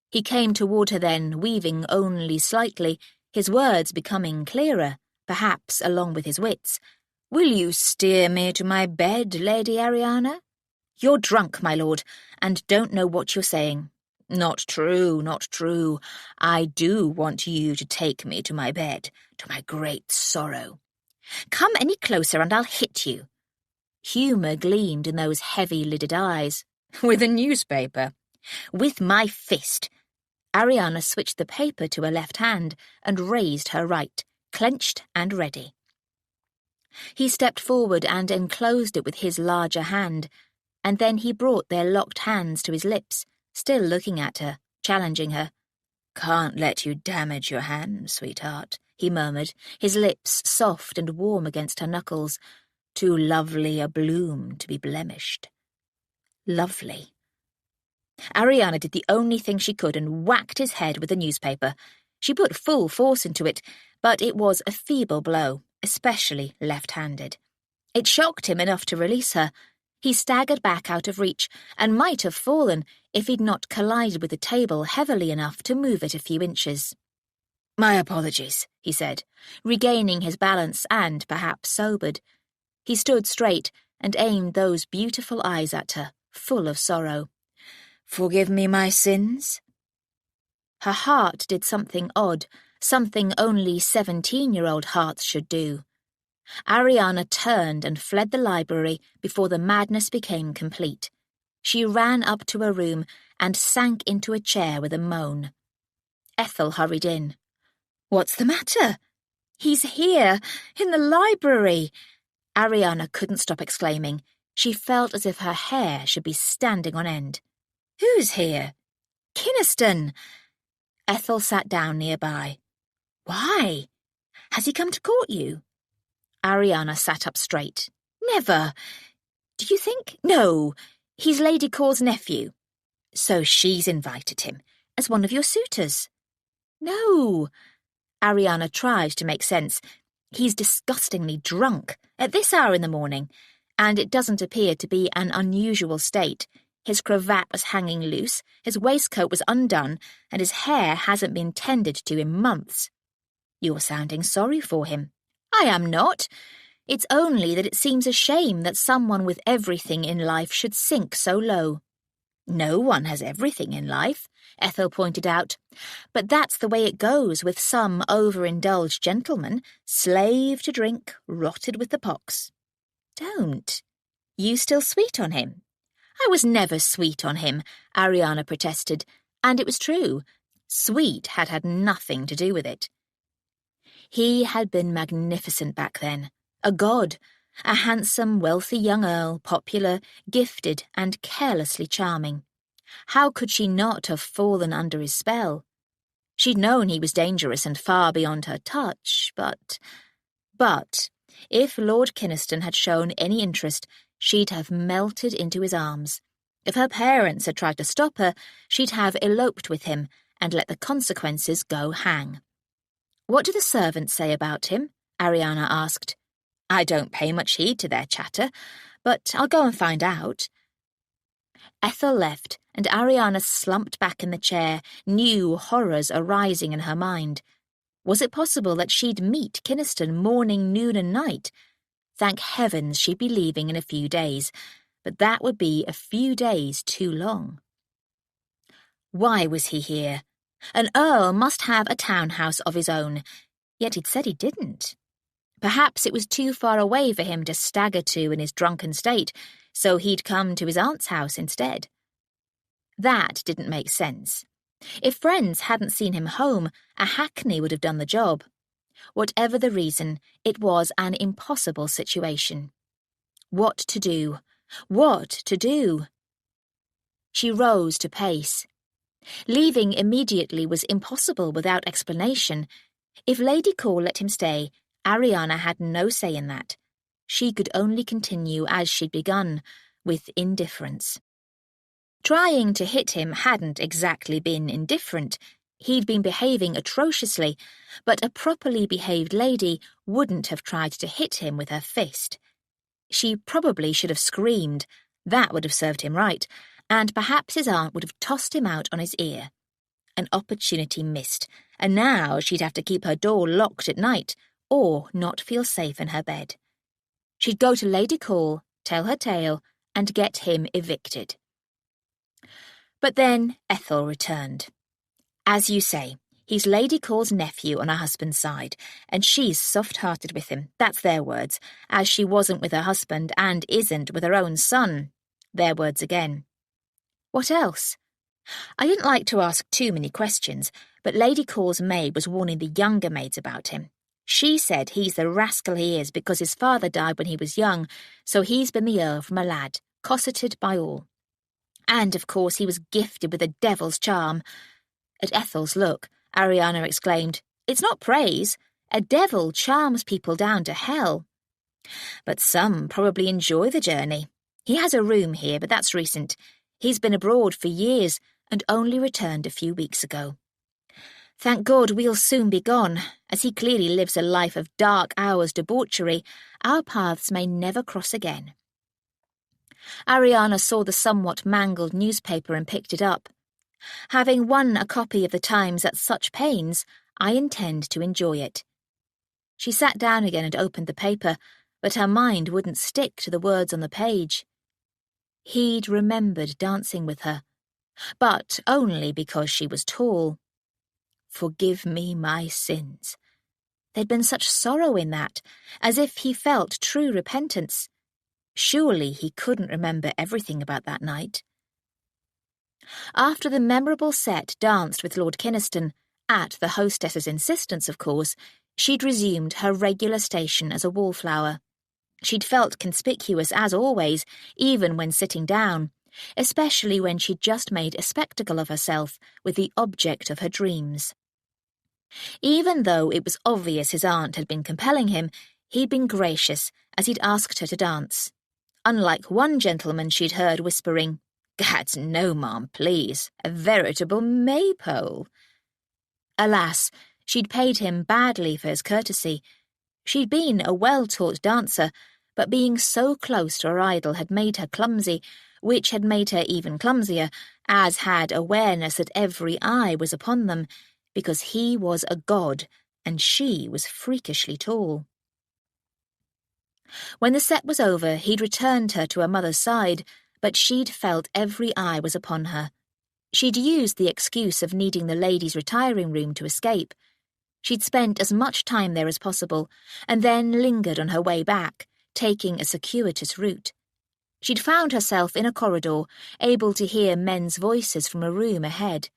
He came toward her then, weaving only slightly, his words becoming clearer, perhaps along with his wits. "Will you steer me to my bed, Lady Ariana?" "You're drunk, my lord, and don't know what you're saying." "Not true, not true. I do want you to take me to my bed, to my great sorrow." "Come any closer and I'll hit you." Humour gleamed in those heavy-lidded eyes. "With a newspaper?" "With my fist." Ariana switched the paper to her left hand and raised her right, clenched and ready. He stepped forward and enclosed it with his larger hand, and then he brought their locked hands to his lips, still looking at her, challenging her. "Can't let you damage your hand, sweetheart," he murmured, his lips soft and warm against her knuckles. "Too lovely a bloom to be blemished." Lovely. Ariana did the only thing she could and whacked his head with the newspaper. She put full force into it, but it was a feeble blow, especially left-handed. It shocked him enough to release her. He staggered back out of reach and might have fallen if he'd not collided with the table heavily enough to move it a few inches. "My apologies," he said, regaining his balance and perhaps sobered. He stood straight, and aimed those beautiful eyes at her, full of sorrow. "Forgive me my sins?" Her heart did something odd, something only 17-year-old hearts should do. Ariana turned and fled the library before the madness became complete. She ran up to her room and sank into a chair with a moan. Ethel hurried in. "What's the matter?" "He's here, in the library!" Ariana couldn't stop exclaiming. She felt as if her hair should be standing on end. "Who's here?" "Kynaston." Ethel sat down nearby. "Why? Has he come to court you?" Ariana sat up straight. "Never. Do you think—" "No, he's Lady Caw's nephew." "So she's invited him, as one of your suitors?" "No." Ariana tried to make sense. "He's disgustingly drunk, at this hour in the morning, and it doesn't appear to be an unusual state. His cravat was hanging loose, his waistcoat was undone, and his hair hasn't been tended to in months." "You're sounding sorry for him." "I am not. It's only that it seems a shame that someone with everything in life should sink so low." "No one has everything in life," Ethel pointed out. "But that's the way it goes with some overindulged gentlemen, slave to drink, rotted with the pox." "Don't. You still sweet on him?" "I was never sweet on him," Ariana protested, and it was true. Sweet had nothing to do with it. He had been magnificent back then, a god, a handsome, wealthy young earl, popular, gifted, and carelessly charming. How could she not have fallen under his spell? She'd known he was dangerous and far beyond her touch, but if Lord Kynaston had shown any interest, she'd have melted into his arms. If her parents had tried to stop her, she'd have eloped with him and let the consequences go hang. "What do the servants say about him?" Ariana asked. "I don't pay much heed to their chatter, but I'll go and find out." Ethel left, and Ariana slumped back in the chair, new horrors arising in her mind. Was it possible that she'd meet Kynaston morning, noon, and night? Thank heavens she'd be leaving in a few days, but that would be a few days too long. Why was he here? An earl must have a townhouse of his own, yet he'd said he didn't. Perhaps it was too far away for him to stagger to in his drunken state, so he'd come to his aunt's house instead. That didn't make sense. If friends hadn't seen him home, a hackney would have done the job. Whatever the reason, it was an impossible situation. What to do? What to do? She rose to pace. Leaving immediately was impossible without explanation. If Lady Caw let him stay, Ariana had no say in that. She could only continue as she'd begun, with indifference. Trying to hit him hadn't exactly been indifferent. He'd been behaving atrociously, but a properly behaved lady wouldn't have tried to hit him with her fist. She probably should have screamed. That would have served him right, and perhaps his aunt would have tossed him out on his ear. An opportunity missed, and now she'd have to keep her door locked at night, or not feel safe in her bed. She'd go to Lady Caw, tell her tale, and get him evicted. But then Ethel returned. As you say, he's Lady Caw's nephew on her husband's side, and she's soft-hearted with him, that's their words, as she wasn't with her husband and isn't with her own son. Their words again. What else? I didn't like to ask too many questions, but Lady Caw's maid was warning the younger maids about him. She said he's the rascal he is because his father died when he was young, so he's been the earl from a lad, cosseted by all. And, of course, he was gifted with a devil's charm. At Ethel's look, Ariana exclaimed, "It's not praise. A devil charms people down to hell." But some probably enjoy the journey. He has a room here, but that's recent. He's been abroad for years and only returned a few weeks ago. Thank God we'll soon be gone. As he clearly lives a life of dark hours debauchery, our paths may never cross again. Ariana saw the somewhat mangled newspaper and picked it up. Having won a copy of the Times at such pains, I intend to enjoy it. She sat down again and opened the paper, but her mind wouldn't stick to the words on the page. He'd remembered dancing with her, but only because she was tall. Forgive me my sins. There'd been such sorrow in that, as if he felt true repentance. Surely he couldn't remember everything about that night. After the memorable set danced with Lord Kynaston, at the hostess's insistence, of course, she'd resumed her regular station as a wallflower. She'd felt conspicuous as always, even when sitting down, especially when she'd just made a spectacle of herself with the object of her dreams. Even though it was obvious his aunt had been compelling him, he'd been gracious as he'd asked her to dance. Unlike one gentleman she'd heard whispering, "Gads, no, ma'am, please, a veritable maypole." Alas, she'd paid him badly for his courtesy. She'd been a well-taught dancer, but being so close to her idol had made her clumsy, which had made her even clumsier, as had awareness that every eye was upon them, because he was a god and she was freakishly tall. When the set was over, he'd returned her to her mother's side, but she'd felt every eye was upon her. She'd used the excuse of needing the ladies' retiring room to escape. She'd spent as much time there as possible, and then lingered on her way back, taking a circuitous route. She'd found herself in a corridor, able to hear men's voices from a room ahead.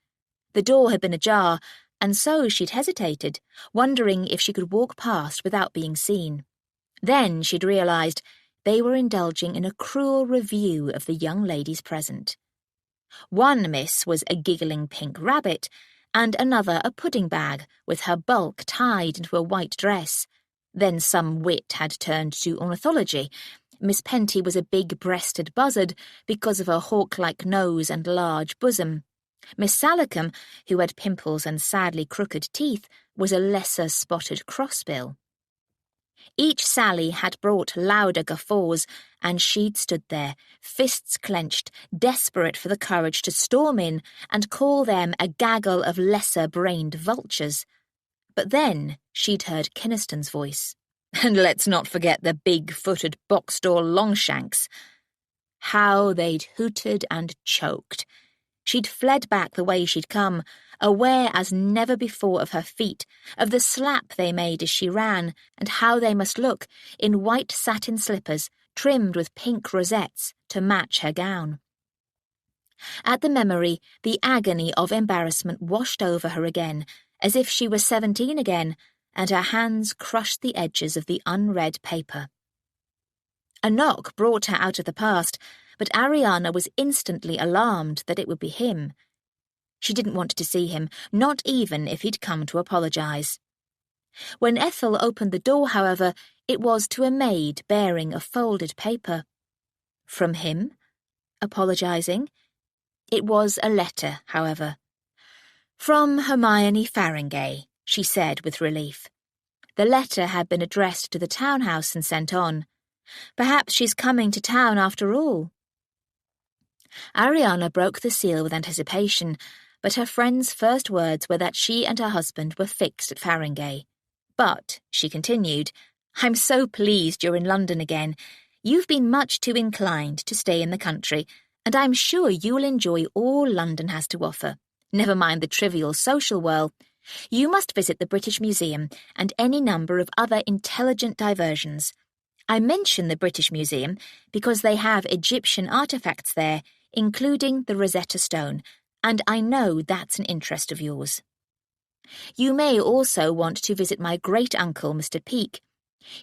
The door had been ajar, and so she'd hesitated, wondering if she could walk past without being seen. Then she'd realised they were indulging in a cruel review of the young ladies present. One miss was a giggling pink rabbit, and another a pudding bag with her bulk tied into a white dress. Then some wit had turned to ornithology. Miss Penty was a big-breasted buzzard because of her hawk-like nose and large bosom. Miss Salacum, who had pimples and sadly crooked teeth, was a lesser-spotted crossbill. Each sally had brought louder guffaws, and she'd stood there, fists clenched, desperate for the courage to storm in and call them a gaggle of lesser-brained vultures. But then she'd heard Kynaston's voice. And let's not forget the big-footed box-door Longshanks. How they'd hooted and choked. She'd fled back the way she'd come, aware as never before of her feet, of the slap they made as she ran, and how they must look, in white satin slippers trimmed with pink rosettes to match her gown. At the memory, the agony of embarrassment washed over her again, as if she were 17 again, and her hands crushed the edges of the unread paper. A knock brought her out of the past, but Ariana was instantly alarmed that it would be him. She didn't want to see him, not even if he'd come to apologise. When Ethel opened the door, however, it was to a maid bearing a folded paper. From him? Apologising? It was a letter, however. "From Hermione Faringay," she said with relief. The letter had been addressed to the townhouse and sent on. Perhaps she's coming to town after all. Ariana broke the seal with anticipation, but her friend's first words were that she and her husband were fixed at Faringay. But, she continued, "I'm so pleased you're in London again. You've been much too inclined to stay in the country, and I'm sure you'll enjoy all London has to offer. Never mind the trivial social whirl. You must visit the British Museum and any number of other intelligent diversions. I mention the British Museum because they have Egyptian artefacts there, including the Rosetta Stone, and I know that's an interest of yours. You may also want to visit my great-uncle, Mr. Peake.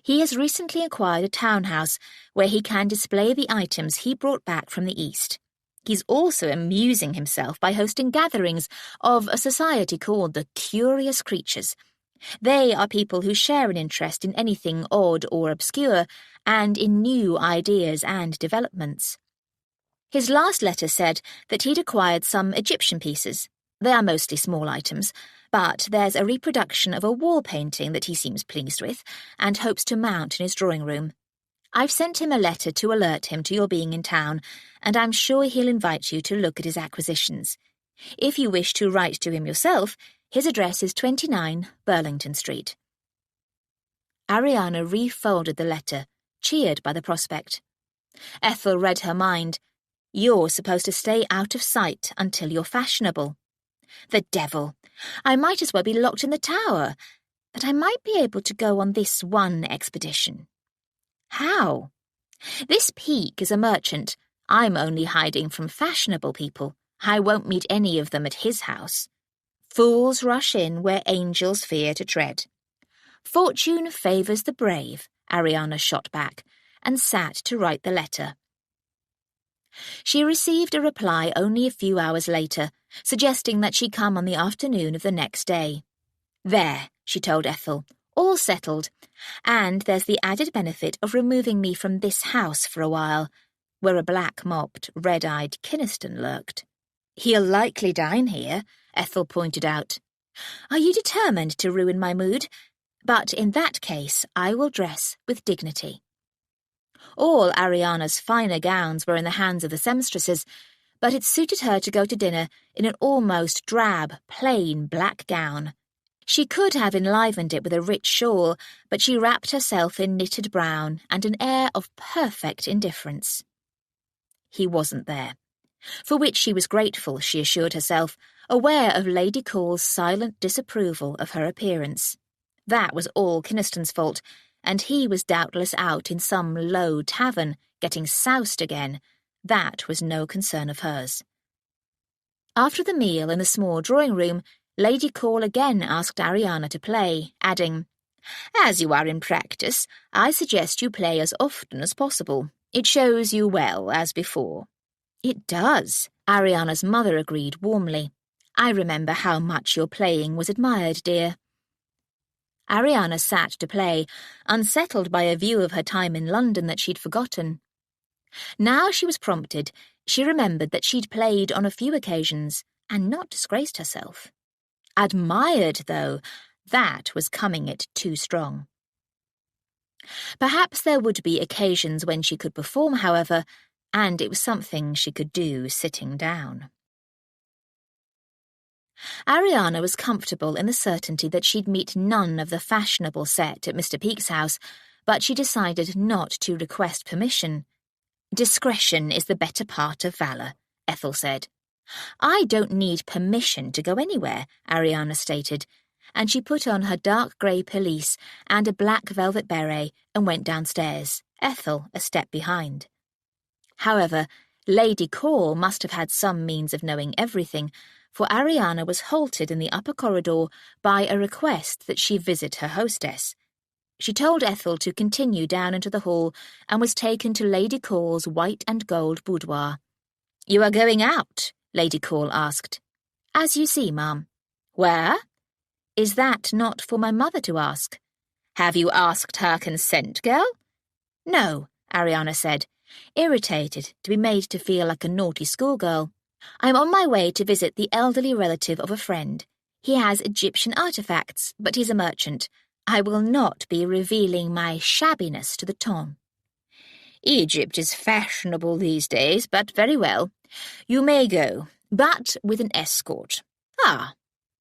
He has recently acquired a townhouse where he can display the items he brought back from the East. He's also amusing himself by hosting gatherings of a society called the Curious Creatures. They are people who share an interest in anything odd or obscure and in new ideas and developments. His last letter said that he'd acquired some Egyptian pieces. They are mostly small items, but there's a reproduction of a wall painting that he seems pleased with and hopes to mount in his drawing room. I've sent him a letter to alert him to your being in town, and I'm sure he'll invite you to look at his acquisitions. If you wish to write to him yourself, his address is 29 Burlington Street." Ariana refolded the letter, cheered by the prospect. Ethel read her mind. "You're supposed to stay out of sight until you're fashionable." "The devil! I might as well be locked in the tower, but I might be able to go on this one expedition." "How?" "This Peak is a merchant. I'm only hiding from fashionable people. I won't meet any of them at his house. Fools rush in where angels fear to tread." "Fortune favours the brave," Ariana shot back, and sat to write the letter. She received a reply only a few hours later, suggesting that she come on the afternoon of the next day. "There," she told Ethel, "all settled, and there's the added benefit of removing me from this house for a while," where a black-mopped, red-eyed Kynaston lurked. "He'll likely dine here," Ethel pointed out. "Are you determined to ruin my mood? But in that case, I will dress with dignity." All Ariana's finer gowns were in the hands of the seamstresses, but it suited her to go to dinner in an almost drab, plain black gown. She could have enlivened it with a rich shawl, but she wrapped herself in knitted brown and an air of perfect indifference. He wasn't there, for which she was grateful, she assured herself, aware of Lady Cole's silent disapproval of her appearance. That was all Kynaston's fault, and he was doubtless out in some low tavern, getting soused again. That was no concern of hers. After the meal in the small drawing-room, Lady Cole again asked Ariana to play, adding, "As you are in practice, I suggest you play as often as possible. It shows you well, as before." "It does," Ariana's mother agreed warmly. "I remember how much your playing was admired, dear." Ariana sat to play, unsettled by a view of her time in London that she'd forgotten. Now she was prompted, she remembered that she'd played on a few occasions and not disgraced herself. Admired, though, that was coming it too strong. Perhaps there would be occasions when she could perform, however, and it was something she could do sitting down. Ariana was comfortable in the certainty that she'd meet none of the fashionable set at Mr. Peake's house, but she decided not to request permission. "Discretion is the better part of valour," Ethel said. "I don't need permission to go anywhere," Ariana stated, and she put on her dark grey pelisse and a black velvet beret and went downstairs, Ethel a step behind. However, Lady Cole must have had some means of knowing everything, for Ariana was halted in the upper corridor by a request that she visit her hostess. She told Ethel to continue down into the hall and was taken to Lady Cole's white and gold boudoir. "You are going out?" Lady Cole asked. "As you see, ma'am." "Where?" "Is that not for my mother to ask?" "Have you asked her consent, girl?" "No," Ariana said, irritated to be made to feel like a naughty schoolgirl. "I'm on my way to visit the elderly relative of a friend. He has Egyptian artifacts, but he's a merchant. I will not be revealing my shabbiness to the ton." "Egypt is fashionable these days, but very well. You may go, but with an escort. Ah,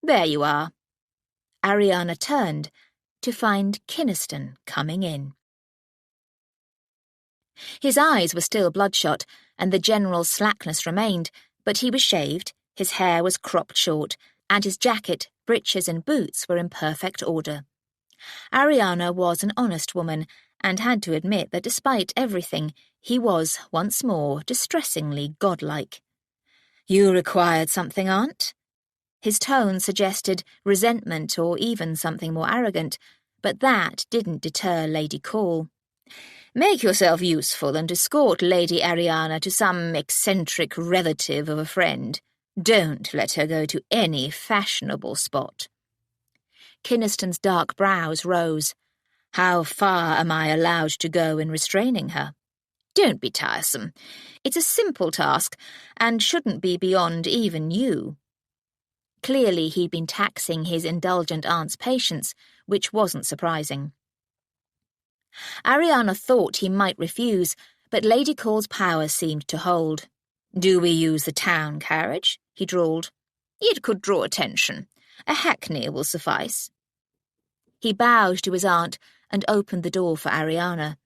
there you are." Ariana turned to find Kynaston coming in. His eyes were still bloodshot, and the general slackness remained, but he was shaved, his hair was cropped short, and his jacket, breeches and boots were in perfect order. Ariana was an honest woman, and had to admit that despite everything, he was, once more, distressingly godlike. "You required something, Aunt?" His tone suggested resentment or even something more arrogant, but that didn't deter Lady Cole. "Make yourself useful and escort Lady Ariana to some eccentric relative of a friend. Don't let her go to any fashionable spot." Kynaston's dark brows rose. "How far am I allowed to go in restraining her?" "Don't be tiresome. It's a simple task, and shouldn't be beyond even you." Clearly he'd been taxing his indulgent aunt's patience, which wasn't surprising. Ariana thought he might refuse, but Lady Cole's power seemed to hold. "Do we use the town carriage?" he drawled. "It could draw attention. A hackney will suffice." He bowed to his aunt and opened the door for Ariana.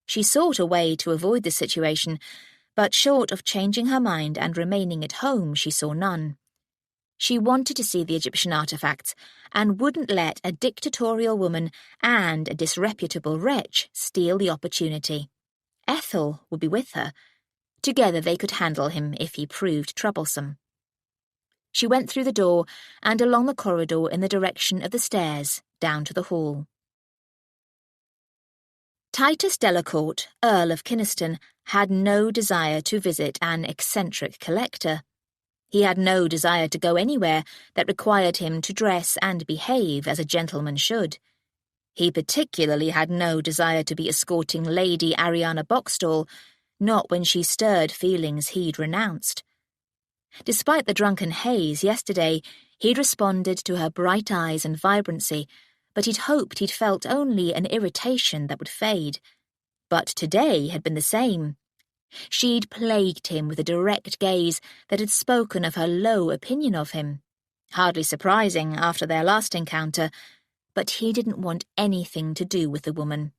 She sought a way to avoid the situation, but short of changing her mind and remaining at home, she saw none. She wanted to see the Egyptian artifacts and wouldn't let a dictatorial woman and a disreputable wretch steal the opportunity. Ethel would be with her. Together they could handle him if he proved troublesome. She went through the door and along the corridor in the direction of the stairs, down to the hall. Titus Delacourt, Earl of Kynaston, had no desire to visit an eccentric collector. He had no desire to go anywhere that required him to dress and behave as a gentleman should. He particularly had no desire to be escorting Lady Ariana Boxstall, not when she stirred feelings he'd renounced. Despite the drunken haze yesterday, he'd responded to her bright eyes and vibrancy, but he'd hoped he'd felt only an irritation that would fade. But today had been the same. She'd plagued him with a direct gaze that had spoken of her low opinion of him. Hardly surprising after their last encounter, but he didn't want anything to do with the woman.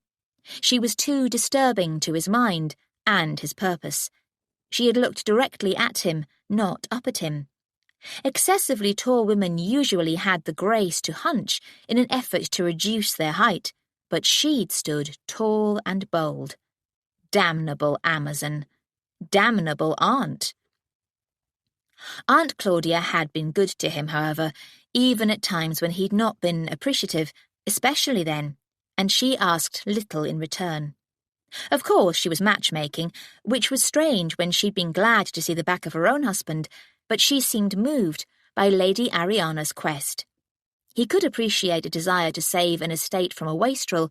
She was too disturbing to his mind and his purpose. She had looked directly at him, not up at him. Excessively tall women usually had the grace to hunch in an effort to reduce their height, but she'd stood tall and bold. Damnable Amazon. Damnable aunt. Aunt Claudia had been good to him, however, even at times when he'd not been appreciative, especially then, and she asked little in return. Of course she was matchmaking, which was strange when she'd been glad to see the back of her own husband, but she seemed moved by Lady Ariana's quest. He could appreciate a desire to save an estate from a wastrel,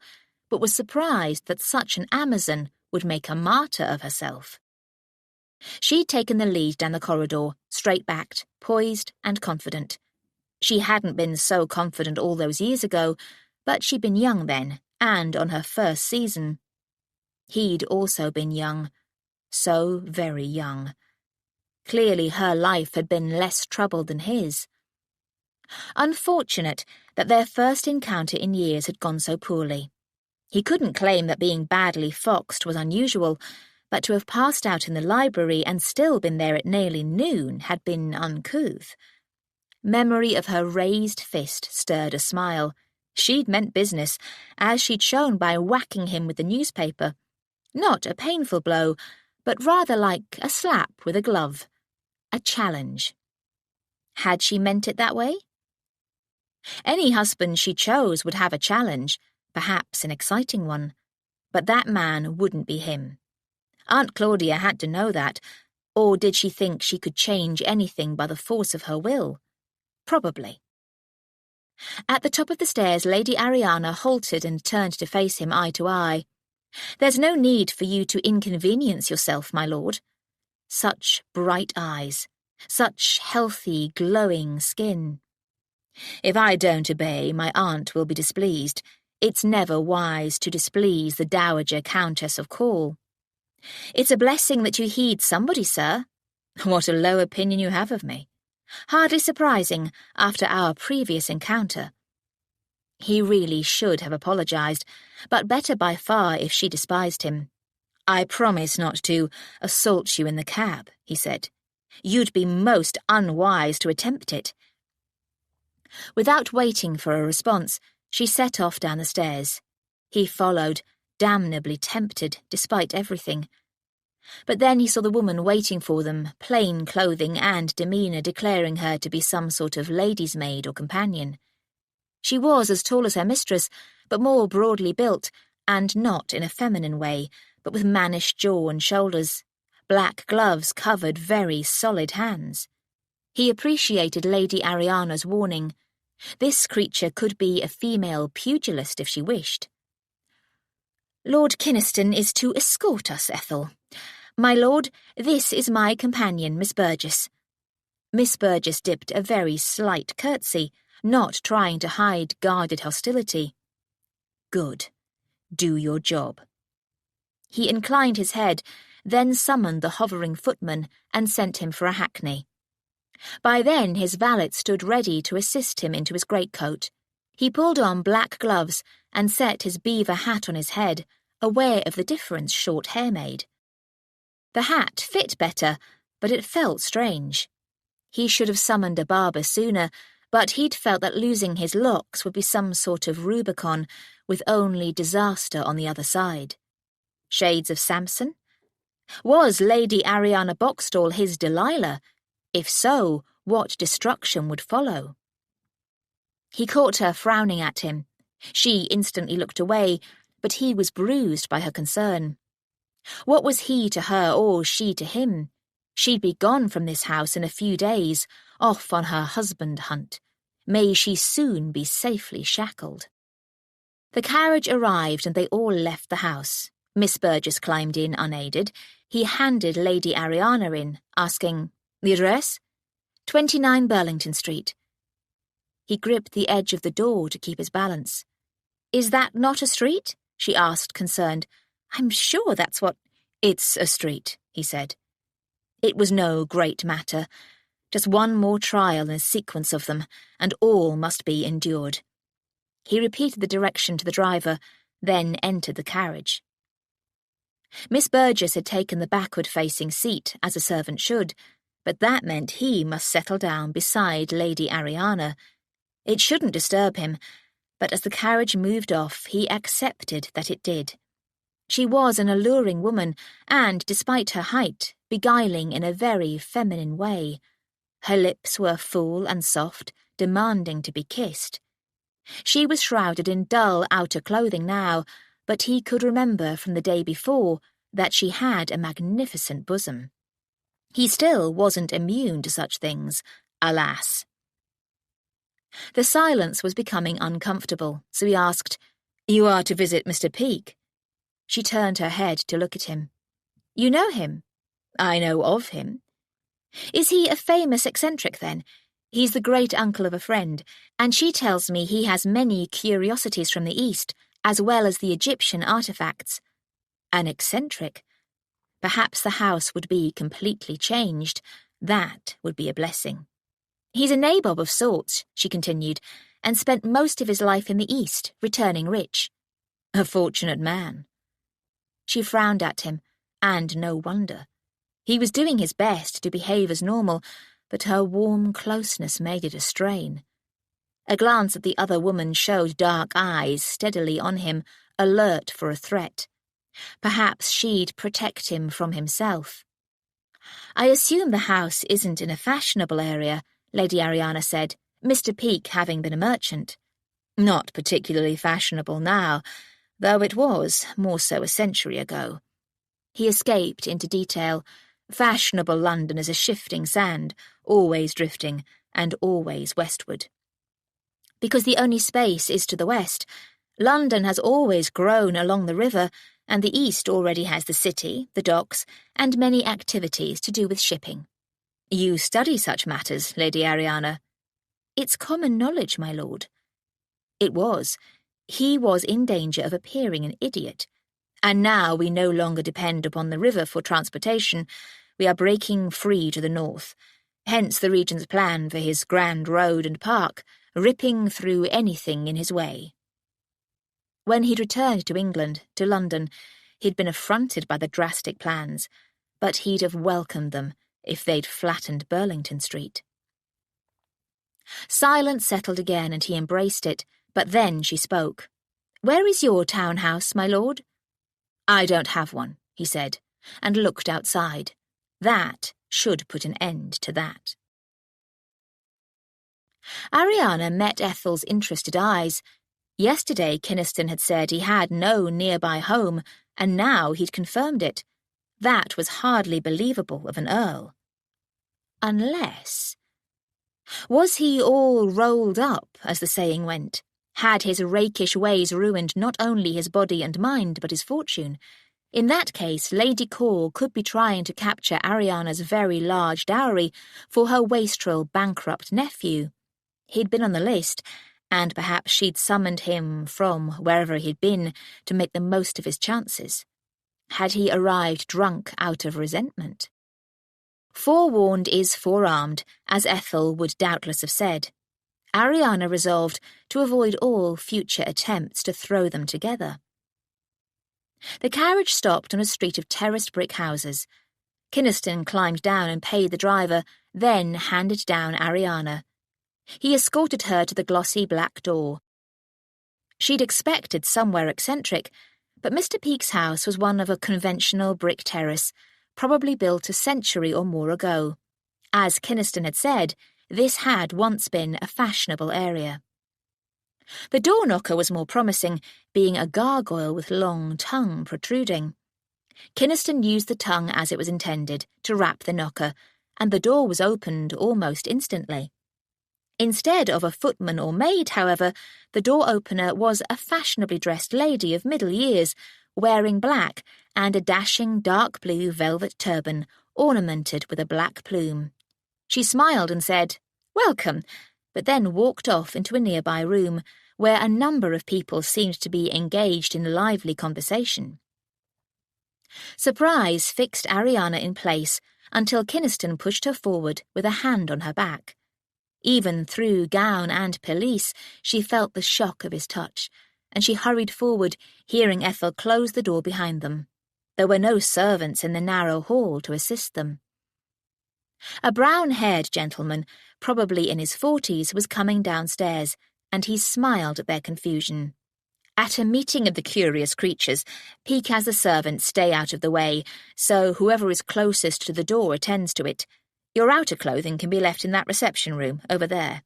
but was surprised that such an Amazon would make a martyr of herself. She'd taken the lead down the corridor, straight-backed, poised and confident. She hadn't been so confident all those years ago, but she'd been young then, and on her first season. He'd also been young, so very young. Clearly her life had been less troubled than his. Unfortunate that their first encounter in years had gone so poorly. He couldn't claim that being badly foxed was unusual, but to have passed out in the library and still been there at nearly noon had been uncouth. Memory of her raised fist stirred a smile. She'd meant business, as she'd shown by whacking him with the newspaper. Not a painful blow, but rather like a slap with a glove. A challenge. Had she meant it that way? Any husband she chose would have a challenge, perhaps an exciting one, but that man wouldn't be him. Aunt Claudia had to know that, or did she think she could change anything by the force of her will? Probably. At the top of the stairs, Lady Ariana halted and turned to face him eye to eye. "There's no need for you to inconvenience yourself, my lord." Such bright eyes, such healthy, glowing skin. "If I don't obey, my aunt will be displeased. It's never wise to displease the Dowager Countess of Call." "It's a blessing that you heed somebody, sir." "What a low opinion you have of me." "Hardly surprising after our previous encounter." He really should have apologized, but better by far if she despised him. "I promise not to assault you in the cab," he said. "You'd be most unwise to attempt it." Without waiting for a response, she set off down the stairs. He followed, damnably tempted despite everything. But then he saw the woman waiting for them, plain clothing and demeanour declaring her to be some sort of lady's maid or companion. She was as tall as her mistress, but more broadly built, and not in a feminine way, but with mannish jaw and shoulders. Black gloves covered very solid hands. He appreciated Lady Ariana's warning. This creature could be a female pugilist if she wished. "Lord Kynaston is to escort us, Ethel. My lord, this is my companion, Miss Burgess." Miss Burgess dipped a very slight curtsy, not trying to hide guarded hostility. "Good. Do your job." He inclined his head, then summoned the hovering footman and sent him for a hackney. By then his valet stood ready to assist him into his greatcoat. He pulled on black gloves and set his beaver hat on his head, aware of the difference short hair made. The hat fit better, but it felt strange. He should have summoned a barber sooner, but he'd felt that losing his locks would be some sort of Rubicon, with only disaster on the other side. Shades of Samson? Was Lady Ariana Boxstall his Delilah? If so, what destruction would follow? He caught her frowning at him. She instantly looked away, but he was bruised by her concern. What was he to her or she to him? She'd be gone from this house in a few days, off on her husband hunt. May she soon be safely shackled. The carriage arrived and they all left the house. Miss Burgess climbed in unaided. He handed Lady Ariana in, asking, "The address?" 29 Burlington Street. He gripped the edge of the door to keep his balance. "Is that not a street?" she asked, concerned. "I'm sure that's what—" "It's a street," he said. It was no great matter. Just one more trial in a sequence of them, and all must be endured. He repeated the direction to the driver, then entered the carriage. Miss Burgess had taken the backward-facing seat, as a servant should, but that meant he must settle down beside Lady Ariana. It shouldn't disturb him, but as the carriage moved off, he accepted that it did. She was an alluring woman, and, despite her height, beguiling in a very feminine way. Her lips were full and soft, demanding to be kissed. She was shrouded in dull outer clothing now, but he could remember from the day before that she had a magnificent bosom. He still wasn't immune to such things, alas. The silence was becoming uncomfortable, so he asked, "You are to visit Mr. Peake?" She turned her head to look at him. "You know him?" "I know of him." "Is he a famous eccentric, then?" "He's the great-uncle of a friend, and she tells me he has many curiosities from the East, as well as the Egyptian artifacts." An eccentric? Perhaps the house would be completely changed. That would be a blessing. "He's a nabob of sorts," she continued, "and spent most of his life in the East, returning rich." "A fortunate man." She frowned at him, and no wonder. He was doing his best to behave as normal, but her warm closeness made it a strain. A glance at the other woman showed dark eyes steadily on him, alert for a threat. Perhaps she'd protect him from himself. "I assume the house isn't in a fashionable area," Lady Ariana said, Mr. Peake having been a merchant. "Not particularly fashionable now, though it was more so a century ago." He escaped into detail. Fashionable London is a shifting sand, always drifting, and always westward. Because the only space is to the west. London has always grown along the river, and the east already has the city, the docks, and many activities to do with shipping. "You study such matters, Lady Ariana." "It's common knowledge, my lord." It was. He was in danger of appearing an idiot. And now we no longer depend upon the river for transportation. We are breaking free to the north. Hence the Regent's plan for his grand road and park, ripping through anything in his way. When he'd returned to England, to London, he'd been affronted by the drastic plans, but he'd have welcomed them if they'd flattened Burlington Street. Silence settled again and he embraced it, but then she spoke. "Where is your townhouse, my lord?" "I don't have one," he said, and looked outside. That should put an end to that. Ariana met Ethel's interested eyes. Yesterday Kynaston had said he had no nearby home, and now he'd confirmed it. That was hardly believable of an earl. Unless... Was he all rolled up, as the saying went? Had his rakish ways ruined not only his body and mind, but his fortune? In that case, Lady Call could be trying to capture Ariana's very large dowry for her wastrel bankrupt nephew. He'd been on the list, and perhaps she'd summoned him from wherever he'd been to make the most of his chances. Had he arrived drunk out of resentment? Forewarned is forearmed, as Ethel would doubtless have said. Ariana resolved to avoid all future attempts to throw them together. The carriage stopped on a street of terraced brick houses. Kynaston climbed down and paid the driver, then handed down Ariana. He escorted her to the glossy black door. She'd expected somewhere eccentric, but Mr. Peake's house was one of a conventional brick terrace, probably built a century or more ago. As Kynaston had said, this had once been a fashionable area. The door knocker was more promising, being a gargoyle with long tongue protruding. Kynaston used the tongue as it was intended, to rap the knocker, and the door was opened almost instantly. Instead of a footman or maid, however, the door-opener was a fashionably dressed lady of middle years, wearing black and a dashing dark blue velvet turban ornamented with a black plume. She smiled and said, "Welcome," but then walked off into a nearby room, where a number of people seemed to be engaged in lively conversation. Surprise fixed Ariana in place until Kynaston pushed her forward with a hand on her back. Even through gown and pelisse, she felt the shock of his touch, and she hurried forward, hearing Ethel close the door behind them. There were no servants in the narrow hall to assist them. A brown-haired gentleman, probably in his 40s, was coming downstairs, and he smiled at their confusion. At a meeting of the curious creatures, Peake has the servants stay out of the way, so whoever is closest to the door attends to it. Your outer clothing can be left in that reception room, over there.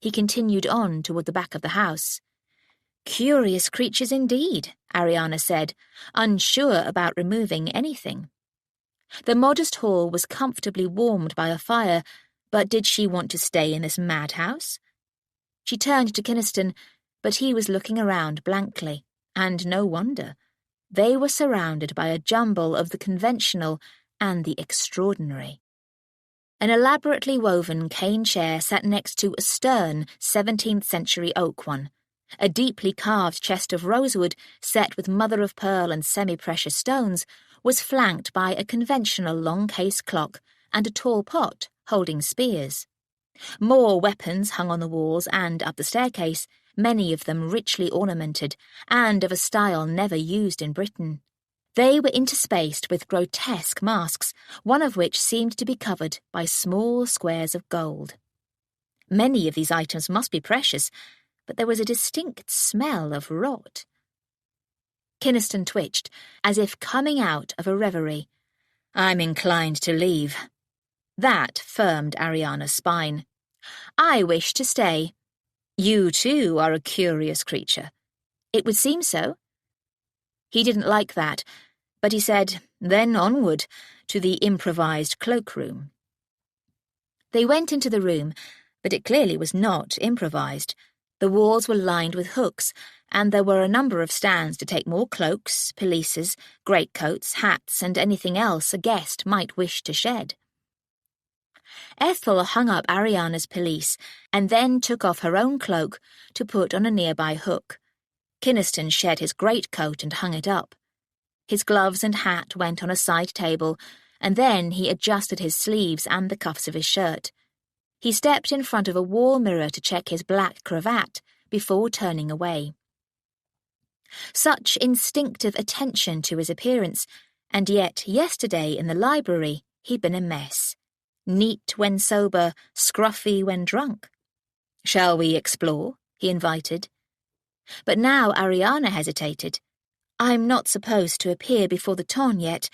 He continued on toward the back of the house. Curious creatures indeed, Ariana said, unsure about removing anything. The modest hall was comfortably warmed by a fire, but did she want to stay in this madhouse? She turned to Kynaston, but he was looking around blankly, and no wonder. They were surrounded by a jumble of the conventional and the extraordinary. An elaborately woven cane chair sat next to a stern 17th-century oak one. A deeply carved chest of rosewood, set with mother-of-pearl and semi-precious stones, was flanked by a conventional long-case clock and a tall pot holding spears. More weapons hung on the walls and up the staircase, many of them richly ornamented and of a style never used in Britain. They were interspaced with grotesque masks, one of which seemed to be covered by small squares of gold. Many of these items must be precious, but there was a distinct smell of rot. Kynaston twitched, as if coming out of a reverie. "I'm inclined to leave." That firmed Ariana's spine. "I wish to stay." "You, too, are a curious creature." "It would seem so." He didn't like that, but he said, "Then onward, to the improvised cloakroom." They went into the room, but it clearly was not improvised. The walls were lined with hooks, and there were a number of stands to take more cloaks, pelisses, greatcoats, hats, and anything else a guest might wish to shed. Ethel hung up Ariana's pelisse and then took off her own cloak to put on a nearby hook. Kynaston shed his greatcoat and hung it up. His gloves and hat went on a side table, and then he adjusted his sleeves and the cuffs of his shirt. He stepped in front of a wall mirror to check his black cravat before turning away. Such instinctive attention to his appearance, and yet yesterday in the library he'd been a mess. Neat when sober, scruffy when drunk. "Shall we explore?" he invited. But now Ariana hesitated. "I'm not supposed to appear before the ton yet.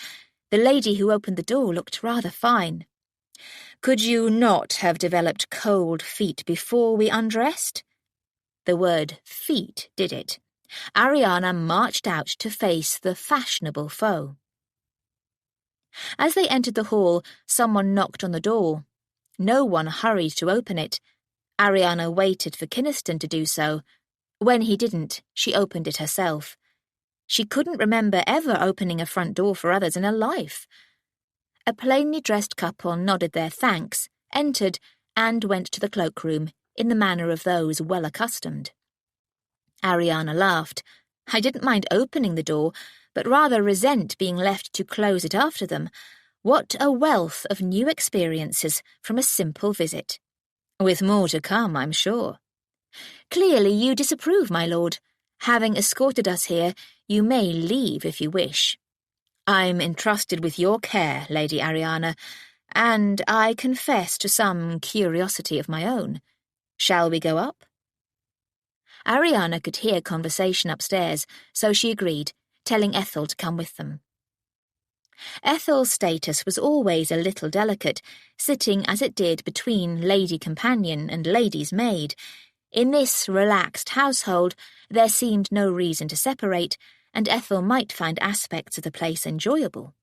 The lady who opened the door looked rather fine." "Could you not have developed cold feet before we undressed?" The word feet did it. Ariana marched out to face the fashionable foe. As they entered the hall, someone knocked on the door. No one hurried to open it. Ariana waited for Kynaston to do so. When he didn't, she opened it herself. She couldn't remember ever opening a front door for others in her life. A plainly dressed couple nodded their thanks, entered, and went to the cloakroom, in the manner of those well accustomed. Ariana laughed. "I didn't mind opening the door, but rather resent being left to close it after them. What a wealth of new experiences from a simple visit. With more to come, I'm sure." "Clearly you disapprove, my lord." Having escorted us here, you may leave if you wish. I'm entrusted with your care, Lady Ariana, and I confess to some curiosity of my own. Shall we go up?" Ariana could hear conversation upstairs, so she agreed, telling Ethel to come with them. Ethel's status was always a little delicate, sitting as it did between lady companion and lady's maid. In this relaxed household, there seemed no reason to separate, and Ethel might find aspects of the place enjoyable.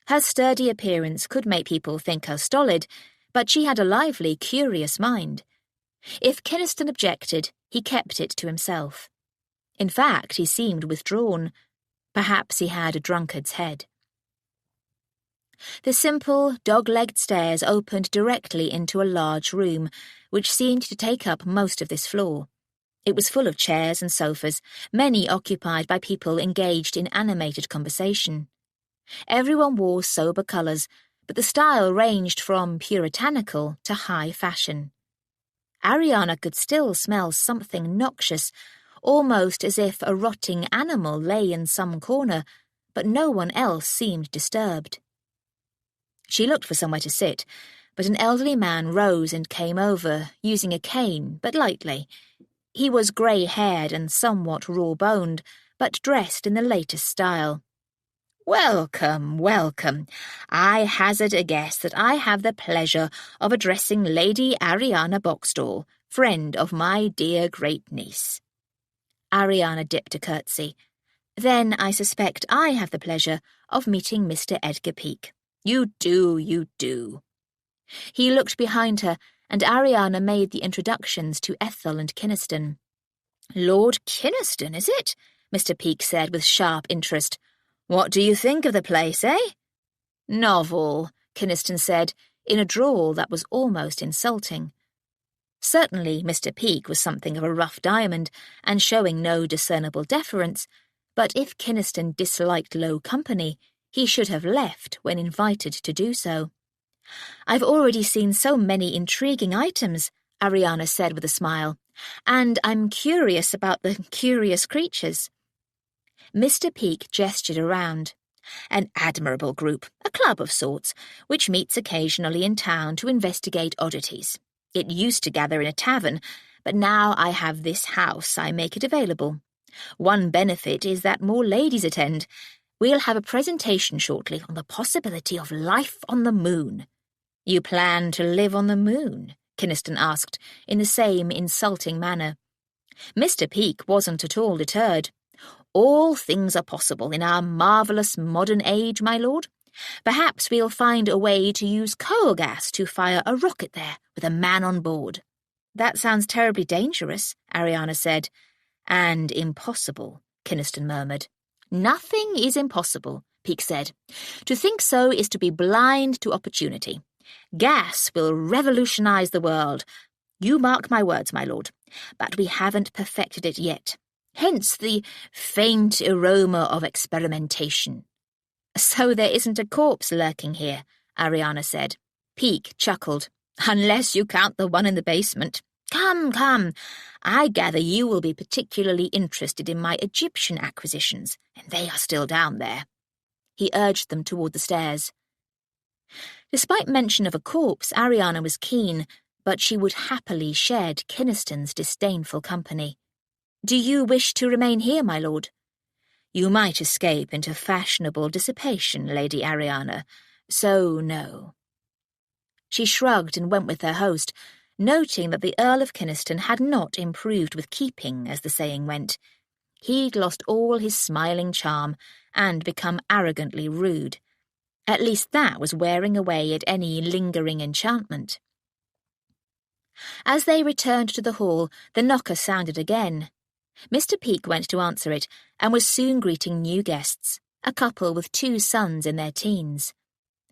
Her sturdy appearance could make people think her stolid, but she had a lively, curious mind. If Kynaston objected, he kept it to himself. In fact, he seemed withdrawn. Perhaps he had a drunkard's head. The simple, dog-legged stairs opened directly into a large room, which seemed to take up most of this floor. It was full of chairs and sofas, many occupied by people engaged in animated conversation. Everyone wore sober colours, but the style ranged from puritanical to high fashion. Ariana could still smell something noxious, almost as if a rotting animal lay in some corner, but no one else seemed disturbed. She looked for somewhere to sit, but an elderly man rose and came over, using a cane, but lightly. He was grey-haired and somewhat raw-boned, but dressed in the latest style. "Welcome, welcome. I hazard a guess that I have the pleasure of addressing Lady Ariana Boxstall, friend of my dear great-niece." Ariana dipped a curtsy. "Then I suspect I have the pleasure of meeting Mr. Edgar Peake." "You do, you do." He looked behind her, and Ariana made the introductions to Ethel and Kynaston. "Lord Kynaston, is it?" Mr. Peake said with sharp interest. "What do you think of the place, eh?" "Novel," Kynaston said, in a drawl that was almost insulting. Certainly Mr. Peake was something of a rough diamond, and showing no discernible deference, but if Kynaston disliked low company, he should have left when invited to do so. "I've already seen so many intriguing items," Ariana said with a smile, "and I'm curious about the curious creatures." Mr. Peake gestured around. "An admirable group, a club of sorts, which meets occasionally in town to investigate oddities. It used to gather in a tavern, but now I have this house, I make it available. One benefit is that more ladies attend. We'll have a presentation shortly on the possibility of life on the moon." "You plan to live on the moon?" Kynaston asked, in the same insulting manner. Mr. Peake wasn't at all deterred. "All things are possible in our marvellous modern age, my lord. Perhaps we'll find a way to use coal gas to fire a rocket there with a man on board." "That sounds terribly dangerous," Ariana said. "And impossible," Kynaston murmured. "Nothing is impossible," Peake said. "To think so is to be blind to opportunity. Gas will revolutionize the world. You mark my words, my lord. But we haven't perfected it yet. Hence the faint aroma of experimentation." "So there isn't a corpse lurking here," Ariana said. Peake chuckled. "Unless you count the one in the basement. Come, come. I gather you will be particularly interested in my Egyptian acquisitions, and they are still down there." He urged them toward the stairs. Despite mention of a corpse, Ariana was keen, but she would happily shed Kynaston's disdainful company. "Do you wish to remain here, my lord?" "You might escape into fashionable dissipation, Lady Ariana, so no." She shrugged and went with her host, noting that the Earl of Kynaston had not improved with keeping, as the saying went. He'd lost all his smiling charm and become arrogantly rude. At least that was wearing away at any lingering enchantment. As they returned to the hall, the knocker sounded again. Mr. Peake went to answer it, and was soon greeting new guests, a couple with 2 sons in their teens.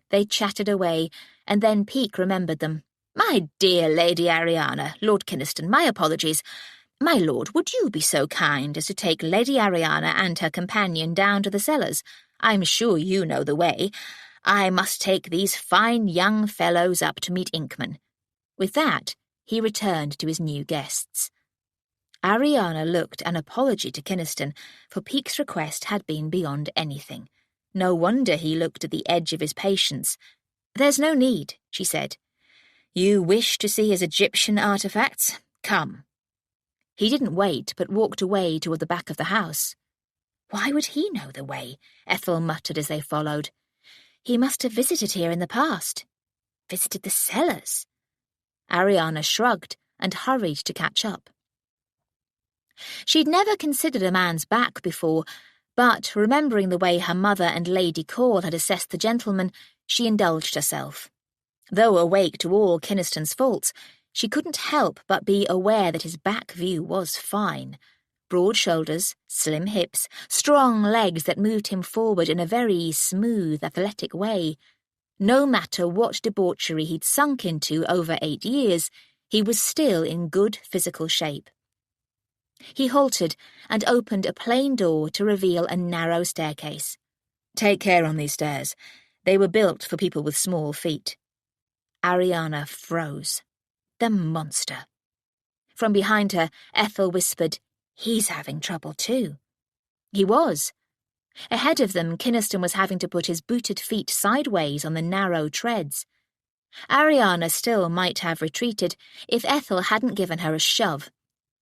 They chatted away, and then Peake remembered them. "My dear Lady Ariana, Lord Kynaston, my apologies. My lord, would you be so kind as to take Lady Ariana and her companion down to the cellars? I'm sure you know the way. I must take these fine young fellows up to meet Inkman." With that, he returned to his new guests. Ariana looked an apology to Kynaston, for Peake's request had been beyond anything. No wonder he looked at the edge of his patience. "There's no need," she said. "You wish to see his Egyptian artifacts? Come." He didn't wait, but walked away toward the back of the house. "Why would he know the way?" Ethel muttered as they followed. "He must have visited here in the past. Visited the cellars." Ariana shrugged and hurried to catch up. She'd never considered a man's back before, but remembering the way her mother and Lady Call had assessed the gentleman, she indulged herself. Though awake to all Kynaston's faults, she couldn't help but be aware that his back view was fine. Broad shoulders, slim hips, strong legs that moved him forward in a very smooth, athletic way. No matter what debauchery he'd sunk into over 8 years, he was still in good physical shape. He halted and opened a plain door to reveal a narrow staircase. "Take care on these stairs. They were built for people with small feet." Ariana froze. The monster. From behind her, Ethel whispered, "He's having trouble too." He was. Ahead of them, Kynaston was having to put his booted feet sideways on the narrow treads. Ariana still might have retreated if Ethel hadn't given her a shove.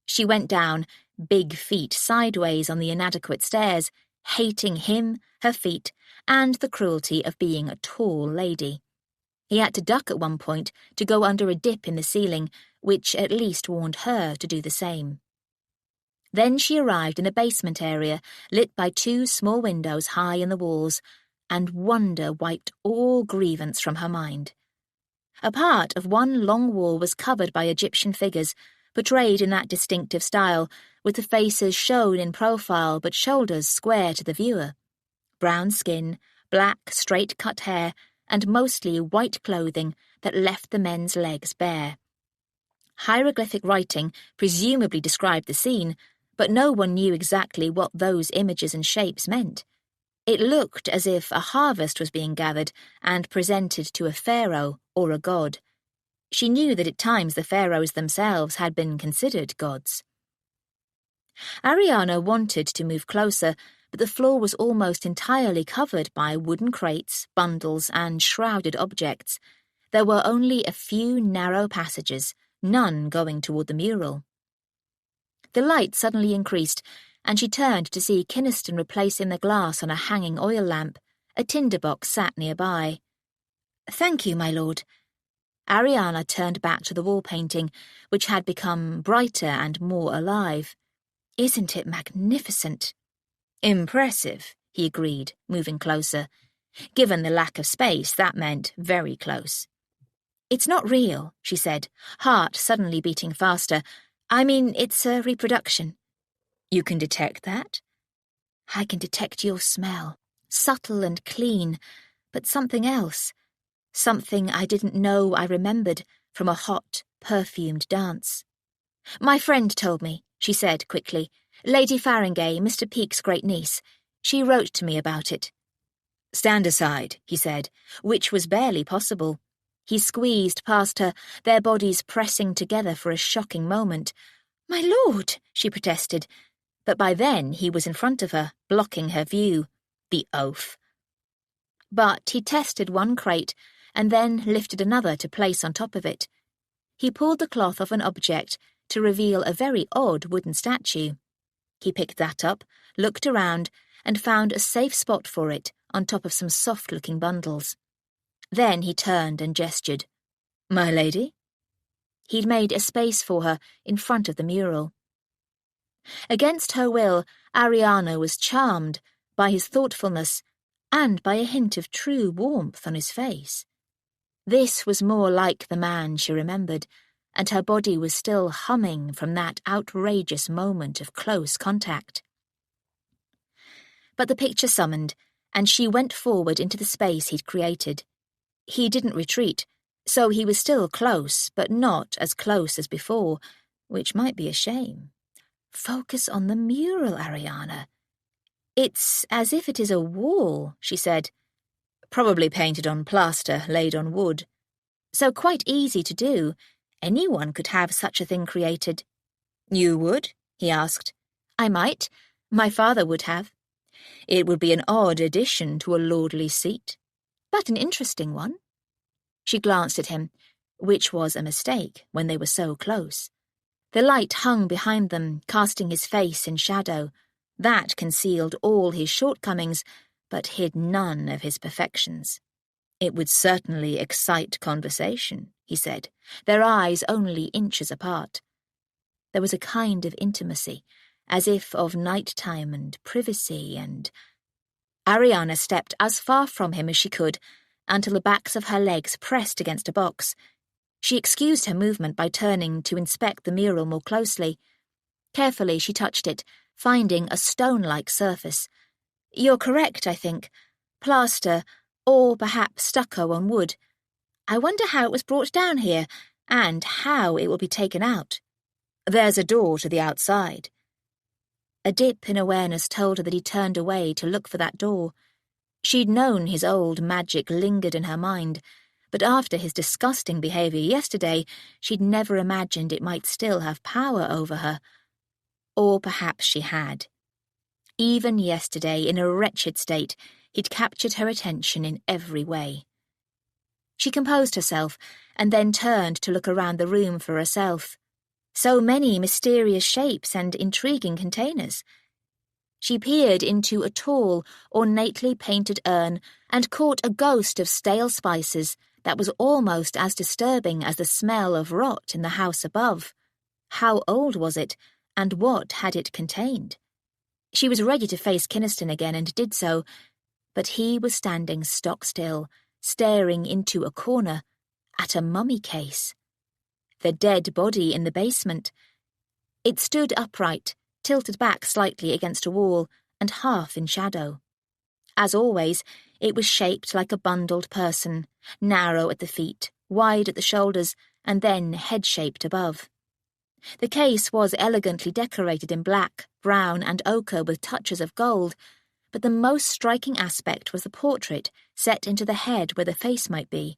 She went down, big feet sideways on the inadequate stairs, hating him, her feet, and the cruelty of being a tall lady. He had to duck at one point to go under a dip in the ceiling, which at least warned her to do the same. Then she arrived in a basement area lit by 2 small windows high in the walls, and wonder wiped all grievance from her mind. A part of one long wall was covered by Egyptian figures, portrayed in that distinctive style, with the faces shown in profile but shoulders square to the viewer. Brown skin, black, straight-cut hair, and mostly white clothing that left the men's legs bare. Hieroglyphic writing presumably described the scene, but no one knew exactly what those images and shapes meant. It looked as if a harvest was being gathered and presented to a pharaoh or a god. She knew that at times the pharaohs themselves had been considered gods. Ariana wanted to move closer, but the floor was almost entirely covered by wooden crates, bundles, and shrouded objects. There were only a few narrow passages, none going toward the mural. The light suddenly increased, and she turned to see Kynaston replacing the glass on a hanging oil lamp. A tinderbox sat nearby. "Thank you, my lord." Ariana turned back to the wall painting, which had become brighter and more alive. "Isn't it magnificent?" "Impressive," he agreed, moving closer. Given the lack of space, that meant very close. "It's not real," she said, heart suddenly beating faster. "I mean, it's a reproduction." "You can detect that?" "I can detect your smell, subtle and clean, but something else. Something I didn't know I remembered from a hot, perfumed dance." "My friend told me," she said quickly. "Lady Farringay, Mr. Peake's great-niece. She wrote to me about it." "Stand aside," he said, which was barely possible. He squeezed past her, their bodies pressing together for a shocking moment. "My lord," she protested, but by then he was in front of her, blocking her view. The oaf. But he tested one crate and then lifted another to place on top of it. He pulled the cloth off an object to reveal a very odd wooden statue. He picked that up, looked around, and found a safe spot for it on top of some soft-looking bundles. Then he turned and gestured. "My lady?" He'd made a space for her in front of the mural. Against her will, Ariana was charmed by his thoughtfulness and by a hint of true warmth on his face. This was more like the man she remembered, and her body was still humming from that outrageous moment of close contact. But the picture summoned, and she went forward into the space he'd created. He didn't retreat, so he was still close, but not as close as before, which might be a shame. "Focus on the mural, Ariana." "It's as if it is a wall," she said. "Probably painted on plaster, laid on wood. So quite easy to do. Anyone could have such a thing created." "You would?" he asked. "I might. My father would have." "It would be an odd addition to a lordly seat, but an interesting one." She glanced at him, which was a mistake when they were so close. The light hung behind them, casting his face in shadow. That concealed all his shortcomings, but hid none of his perfections. "It would certainly excite conversation," he said, their eyes only inches apart. There was a kind of intimacy, as if of night-time and privacy and— Ariana stepped as far from him as she could, until the backs of her legs pressed against a box. She excused her movement by turning to inspect the mural more closely. Carefully she touched it, finding a stone-like surface. "You're correct, I think. Plaster, or perhaps stucco on wood. I wonder how it was brought down here, and how it will be taken out." "There's a door to the outside." A dip in awareness told her that he turned away to look for that door. She'd known his old magic lingered in her mind, but after his disgusting behaviour yesterday, she'd never imagined it might still have power over her. Or perhaps she had. Even yesterday, in a wretched state, he'd captured her attention in every way. She composed herself, and then turned to look around the room for herself. So many mysterious shapes and intriguing containers. She peered into a tall, ornately painted urn and caught a ghost of stale spices that was almost as disturbing as the smell of rot in the house above. How old was it, and what had it contained? She was ready to face Kynaston again and did so, but he was standing stock still, staring into a corner, at a mummy case. The dead body in the basement. It stood upright, tilted back slightly against a wall, and half in shadow. As always, it was shaped like a bundled person, narrow at the feet, wide at the shoulders, and then head-shaped above. The case was elegantly decorated in black, brown, and ochre with touches of gold, but the most striking aspect was the portrait set into the head where the face might be.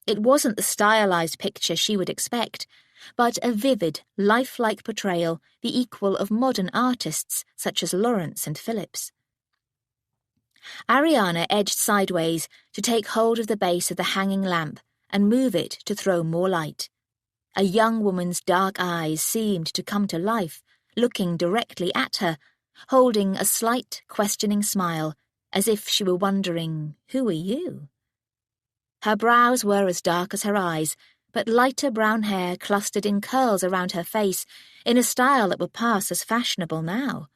It wasn't the stylized picture she would expect, but a vivid, lifelike portrayal, the equal of modern artists such as Lawrence and Phillips. Ariana edged sideways to take hold of the base of the hanging lamp and move it to throw more light. A young woman's dark eyes seemed to come to life, looking directly at her, holding a slight, questioning smile, as if she were wondering, "Who are you?" Her brows were as dark as her eyes, but lighter brown hair clustered in curls around her face in a style that would pass as fashionable now.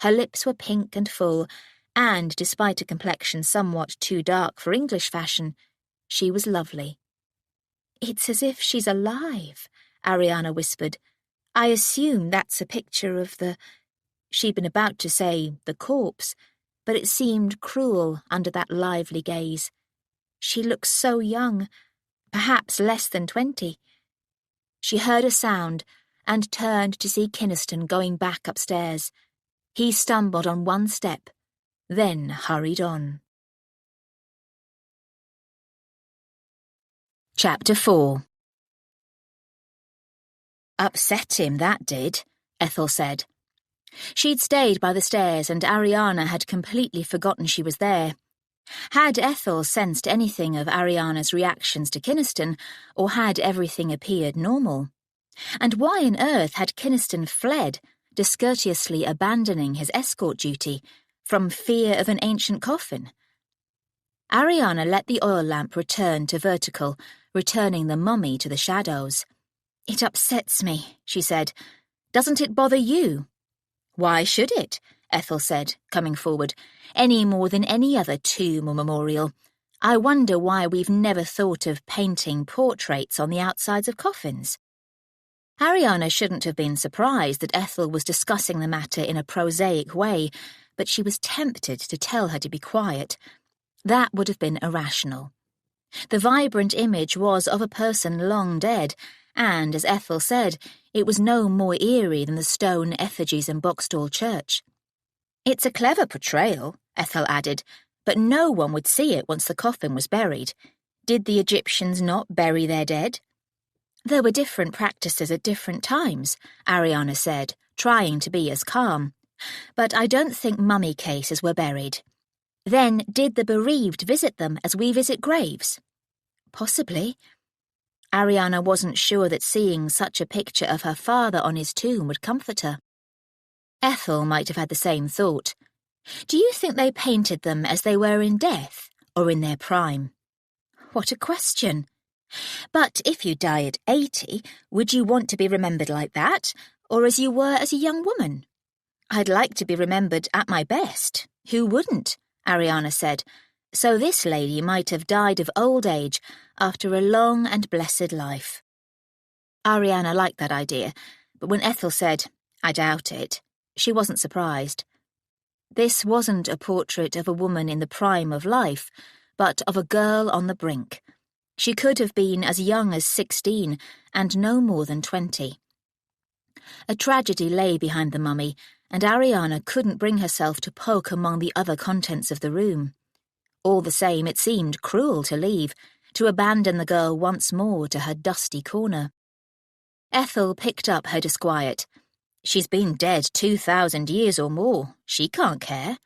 Her lips were pink and full, and, despite a complexion somewhat too dark for English fashion, she was lovely. "It's as if she's alive," Ariana whispered. "I assume that's a picture of the—" She'd been about to say the corpse, but it seemed cruel under that lively gaze. She looked so young, perhaps less than 20. She heard a sound and turned to see Kynaston going back upstairs. He stumbled on one step, then hurried on. Chapter 4. "Upset him, that did," Ethel said. She'd stayed by the stairs and Ariana had completely forgotten she was there. Had Ethel sensed anything of Ariana's reactions to Kynaston, or had everything appeared normal? And why on earth had Kynaston fled, discourteously abandoning his escort duty, from fear of an ancient coffin? Ariana let the oil lamp return to vertical, returning the mummy to the shadows. "It upsets me," she said. "Doesn't it bother you?" "Why should it?" Ethel said, coming forward, "any more than any other tomb or memorial. I wonder why we've never thought of painting portraits on the outsides of coffins." Ariana shouldn't have been surprised that Ethel was discussing the matter in a prosaic way, but she was tempted to tell her to be quiet. That would have been irrational. The vibrant image was of a person long dead, and, as Ethel said, it was no more eerie than the stone effigies in Boxstall Church. "It's a clever portrayal," Ethel added, "but no one would see it once the coffin was buried. Did the Egyptians not bury their dead?" There were different practices at different times, Ariana said, trying to be as calm. But I don't think mummy cases were buried. Then did the bereaved visit them as we visit graves? Possibly. Ariana wasn't sure that seeing such a picture of her father on his tomb would comfort her. Ethel might have had the same thought. Do you think they painted them as they were in death or in their prime? What a question. But if you die at 80, would you want to be remembered like that, or as you were as a young woman? I'd like to be remembered at my best. Who wouldn't? Ariana said. So this lady might have died of old age after a long and blessed life. Ariana liked that idea, but when Ethel said, I doubt it, she wasn't surprised. This wasn't a portrait of a woman in the prime of life, but of a girl on the brink. She could have been as young as 16 and no more than 20. A tragedy lay behind the mummy, and Ariana couldn't bring herself to poke among the other contents of the room. All the same, it seemed cruel to leave, to abandon the girl once more to her dusty corner. Ethel picked up her disquiet. She's been dead 2,000 years or more. She can't care.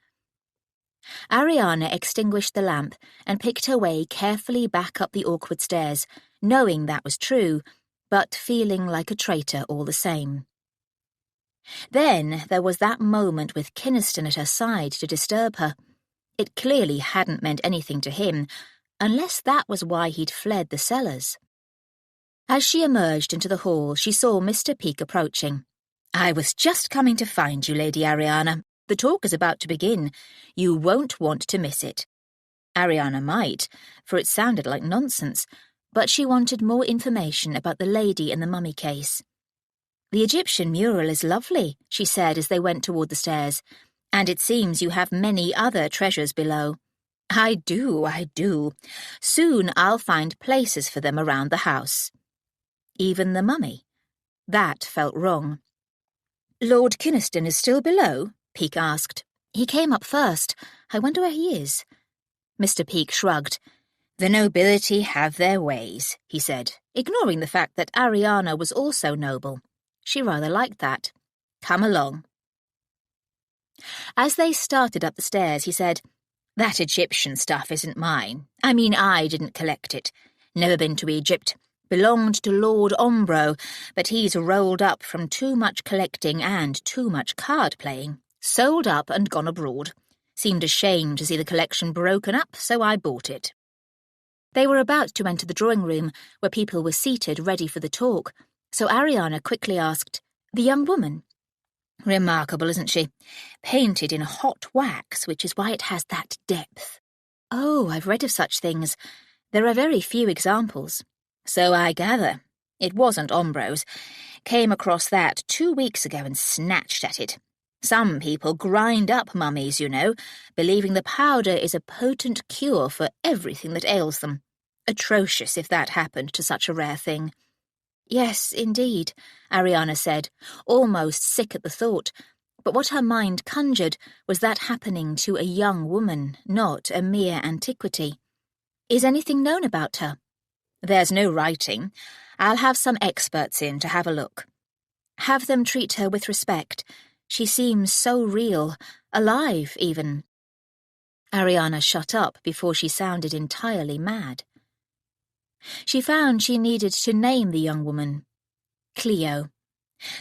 Ariana extinguished the lamp and picked her way carefully back up the awkward stairs, knowing that was true, but feeling like a traitor all the same. Then there was that moment with Kynaston at her side to disturb her. It clearly hadn't meant anything to him, unless that was why he'd fled the cellars. As she emerged into the hall, she saw Mr. Peake approaching. I was just coming to find you, Lady Ariana. The talk is about to begin. You won't want to miss it. Ariana might, for it sounded like nonsense, but she wanted more information about the lady in the mummy case. The Egyptian mural is lovely, she said as they went toward the stairs, and it seems you have many other treasures below. I do. Soon I'll find places for them around the house. Even the mummy? That felt wrong. Lord Kynaston is still below? Peake asked. He came up first. I wonder where he is. Mr. Peake shrugged. The nobility have their ways, he said, ignoring the fact that Ariana was also noble. She rather liked that. Come along. As they started up the stairs, he said, That Egyptian stuff isn't mine. I mean, I didn't collect it. Never been to Egypt. Belonged to Lord Ombro, but he's rolled up from too much collecting and too much card-playing. Sold up and gone abroad. Seemed ashamed to see the collection broken up, so I bought it. They were about to enter the drawing room, where people were seated ready for the talk, so Ariana quickly asked, The young woman? Remarkable, isn't she? Painted in hot wax, which is why it has that depth. Oh, I've read of such things. There are very few examples. So I gather. It wasn't Ombro's. Came across that 2 weeks ago and snatched at it. Some people grind up mummies, you know, believing the powder is a potent cure for everything that ails them. Atrocious if that happened to such a rare thing. Yes, indeed, Ariana said, almost sick at the thought, but what her mind conjured was that happening to a young woman, not a mere antiquity. Is anything known about her? There's no writing. I'll have some experts in to have a look. Have them treat her with respect. She seems so real, alive even. Ariana shut up before she sounded entirely mad. She found she needed to name the young woman. Cleo.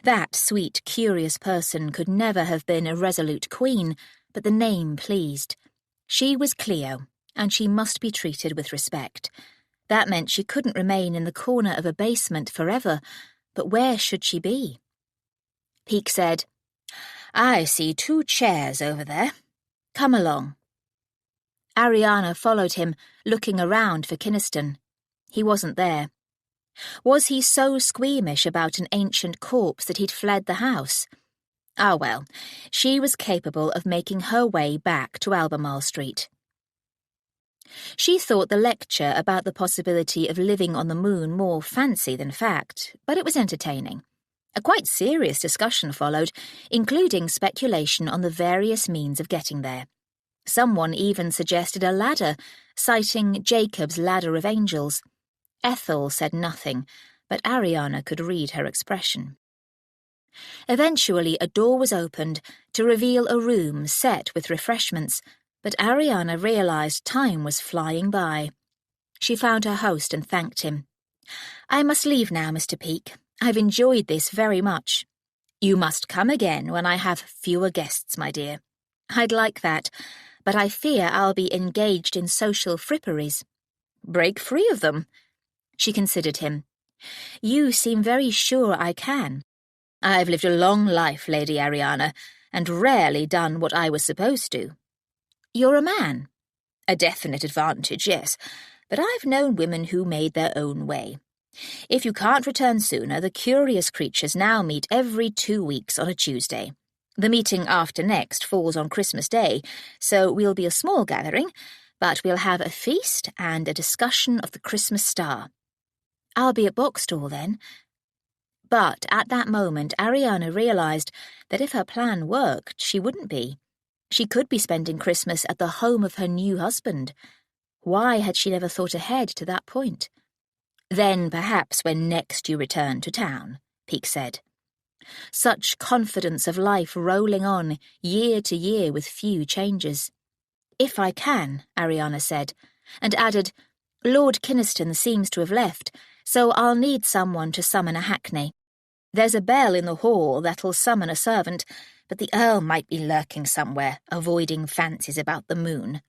That sweet, curious person could never have been a resolute queen, but the name pleased. She was Cleo, and she must be treated with respect. That meant she couldn't remain in the corner of a basement forever, but where should she be? Peake said, I see 2 chairs over there. Come along. Ariana followed him, looking around for Kynaston. He wasn't there. Was he so squeamish about an ancient corpse that he'd fled the house? Ah, well, she was capable of making her way back to Albemarle Street. She thought the lecture about the possibility of living on the moon more fancy than fact, but it was entertaining. A quite serious discussion followed, including speculation on the various means of getting there. Someone even suggested a ladder, citing Jacob's Ladder of Angels. Ethel said nothing, but Ariana could read her expression. Eventually, a door was opened to reveal a room set with refreshments, but Ariana realized time was flying by. She found her host and thanked him. "I must leave now, Mr. Peake. I've enjoyed this very much." "You must come again when I have fewer guests, my dear." "I'd like that, but I fear I'll be engaged in social fripperies." "Break free of them." She considered him. "You seem very sure I can." "I've lived a long life, Lady Ariana, and rarely done what I was supposed to." "You're a man." "A definite advantage, yes, but I've known women who made their own way. If you can't return sooner, the curious creatures now meet every 2 weeks on a Tuesday. The meeting after next falls on Christmas Day, so we'll be a small gathering, but we'll have a feast and a discussion of the Christmas star." "I'll be at Boxstall then." But at that moment, Ariana realized that if her plan worked, she wouldn't be. She could be spending Christmas at the home of her new husband. Why had she never thought ahead to that point? "Then perhaps when next you return to town," Peake said. Such confidence of life rolling on, year to year with few changes. "If I can," Ariana said, and added, "Lord Kynaston seems to have left, so I'll need someone to summon a hackney. There's a bell in the hall that'll summon a servant, but the Earl might be lurking somewhere, avoiding fancies about the moon."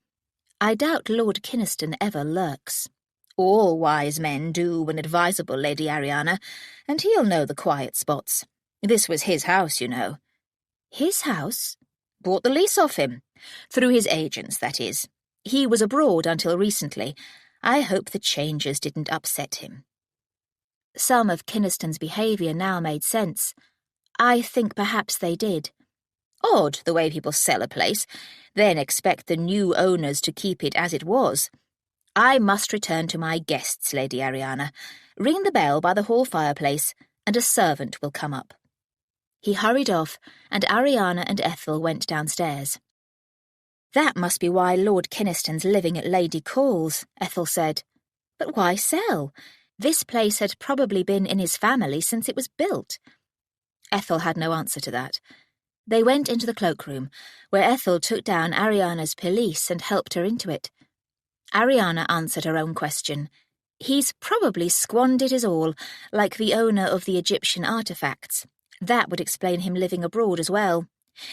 "I doubt Lord Kynaston ever lurks." "All wise men do when advisable, Lady Ariana, and he'll know the quiet spots. This was his house, you know." "His house?" "Bought the lease off him. Through his agents, that is. He was abroad until recently. I hope the changes didn't upset him." Some of Kynaston's behaviour now made sense. "I think perhaps they did." "Odd, the way people sell a place, then expect the new owners to keep it as it was. I must return to my guests, Lady Ariana. Ring the bell by the hall fireplace, and a servant will come up." He hurried off, and Ariana and Ethel went downstairs. "That must be why Lord Kynaston's living at Lady Call's," Ethel said. "But why sell? This place had probably been in his family since it was built." Ethel had no answer to that. They went into the cloakroom, where Ethel took down Ariana's pelisse and helped her into it. Ariana answered her own question. "He's probably squandered his all, like the owner of the Egyptian artefacts. That would explain him living abroad as well.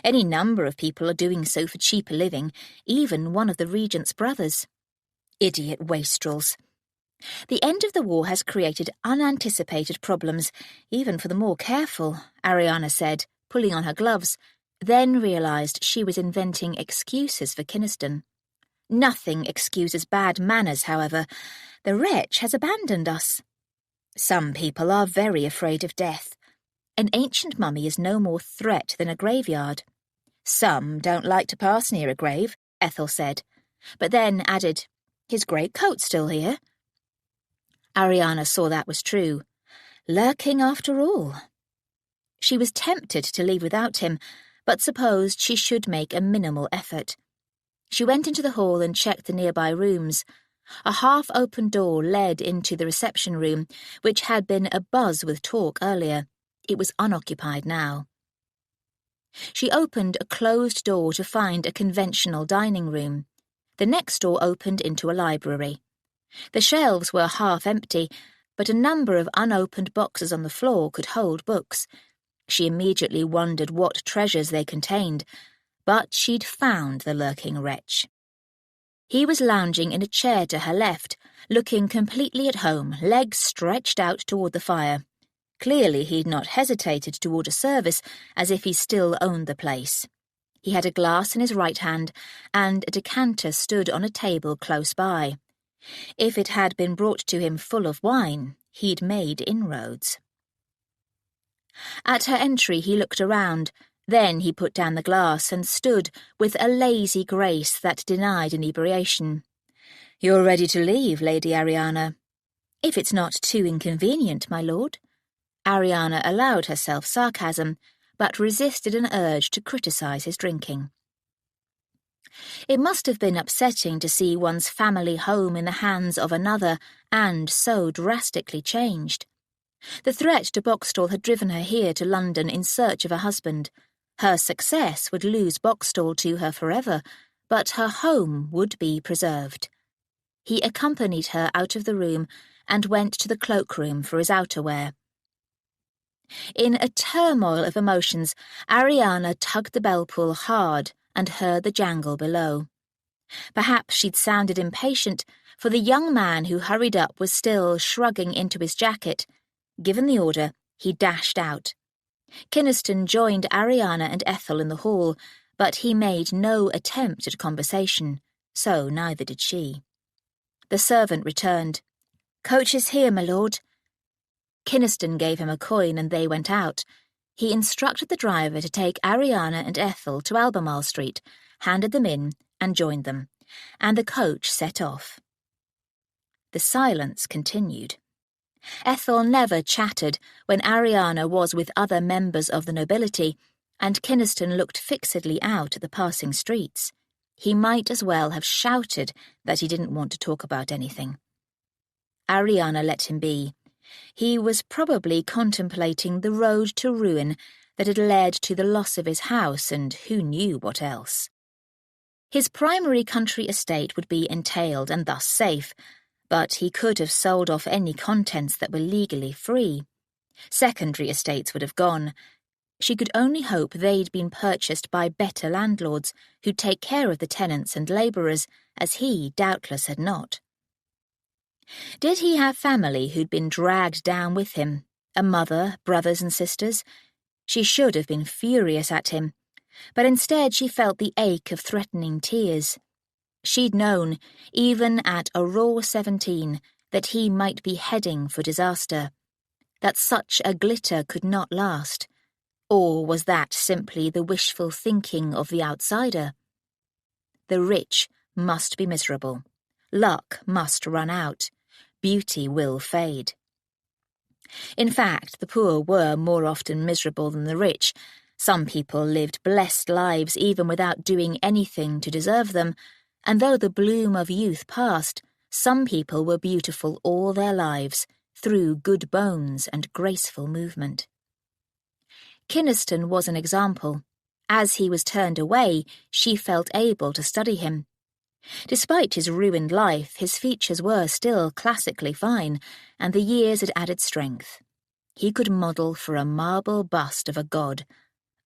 Any number of people are doing so for cheaper living, even one of the regent's brothers. Idiot wastrels. The end of the war has created unanticipated problems, even for the more careful," Ariana said, pulling on her gloves, then realised she was inventing excuses for Kynaston. "Nothing excuses bad manners, however. The wretch has abandoned us." "Some people are very afraid of death. An ancient mummy is no more threat than a graveyard." "Some don't like to pass near a grave," Ethel said, but then added, "His great coat's still here." Ariana saw that was true. Lurking after all. She was tempted to leave without him, but supposed she should make a minimal effort. She went into the hall and checked the nearby rooms. A half-open door led into the reception room, which had been abuzz with talk earlier. It was unoccupied now. She opened a closed door to find a conventional dining room. The next door opened into a library. The shelves were half empty, but a number of unopened boxes on the floor could hold books. She immediately wondered what treasures they contained, but she'd found the lurking wretch. He was lounging in a chair to her left, looking completely at home, legs stretched out toward the fire. Clearly he'd not hesitated to order service, as if he still owned the place. He had a glass in his right hand, and a decanter stood on a table close by. If it had been brought to him full of wine, he'd made inroads. At her entry he looked around, then he put down the glass and stood with a lazy grace that denied inebriation. "You're ready to leave, Lady Ariana." "If it's not too inconvenient, my lord." Ariana allowed herself sarcasm, but resisted an urge to criticise his drinking. It must have been upsetting to see one's family home in the hands of another, and so drastically changed. The threat to Boxstall had driven her here to London in search of a husband. Her success would lose Boxstall to her forever, but her home would be preserved. He accompanied her out of the room and went to the cloakroom for his outerwear. In a turmoil of emotions, Ariana tugged the bell pull hard and heard the jangle below. Perhaps she'd sounded impatient, for the young man who hurried up was still shrugging into his jacket. Given the order, he dashed out. Kynaston joined Ariana and Ethel in the hall, but he made no attempt at conversation, so neither did she. The servant returned. "Coach is here, my lord." Kynaston gave him a coin and they went out. He instructed the driver to take Ariana and Ethel to Albemarle Street, handed them in and joined them, and the coach set off. The silence continued. Ethel never chattered when Ariana was with other members of the nobility, and Kynaston looked fixedly out at the passing streets. He might as well have shouted that he didn't want to talk about anything. Ariana let him be. He was probably contemplating the road to ruin that had led to the loss of his house and who knew what else. His primary country estate would be entailed and thus safe, but he could have sold off any contents that were legally free. Secondary estates would have gone. She could only hope they'd been purchased by better landlords who'd take care of the tenants and labourers, as he doubtless had not. Did he have family who'd been dragged down with him? A mother, brothers and sisters? She should have been furious at him, but instead she felt the ache of threatening tears. She'd known, even at a raw 17, that he might be heading for disaster, that such a glitter could not last. Or was that simply the wishful thinking of the outsider? The rich must be miserable. Luck must run out. Beauty will fade. In fact, the poor were more often miserable than the rich. Some people lived blessed lives even without doing anything to deserve them, and though the bloom of youth passed, some people were beautiful all their lives, through good bones and graceful movement. Kynaston was an example. As he was turned away, she felt able to study him. Despite his ruined life, his features were still classically fine, and the years had added strength. He could model for a marble bust of a god.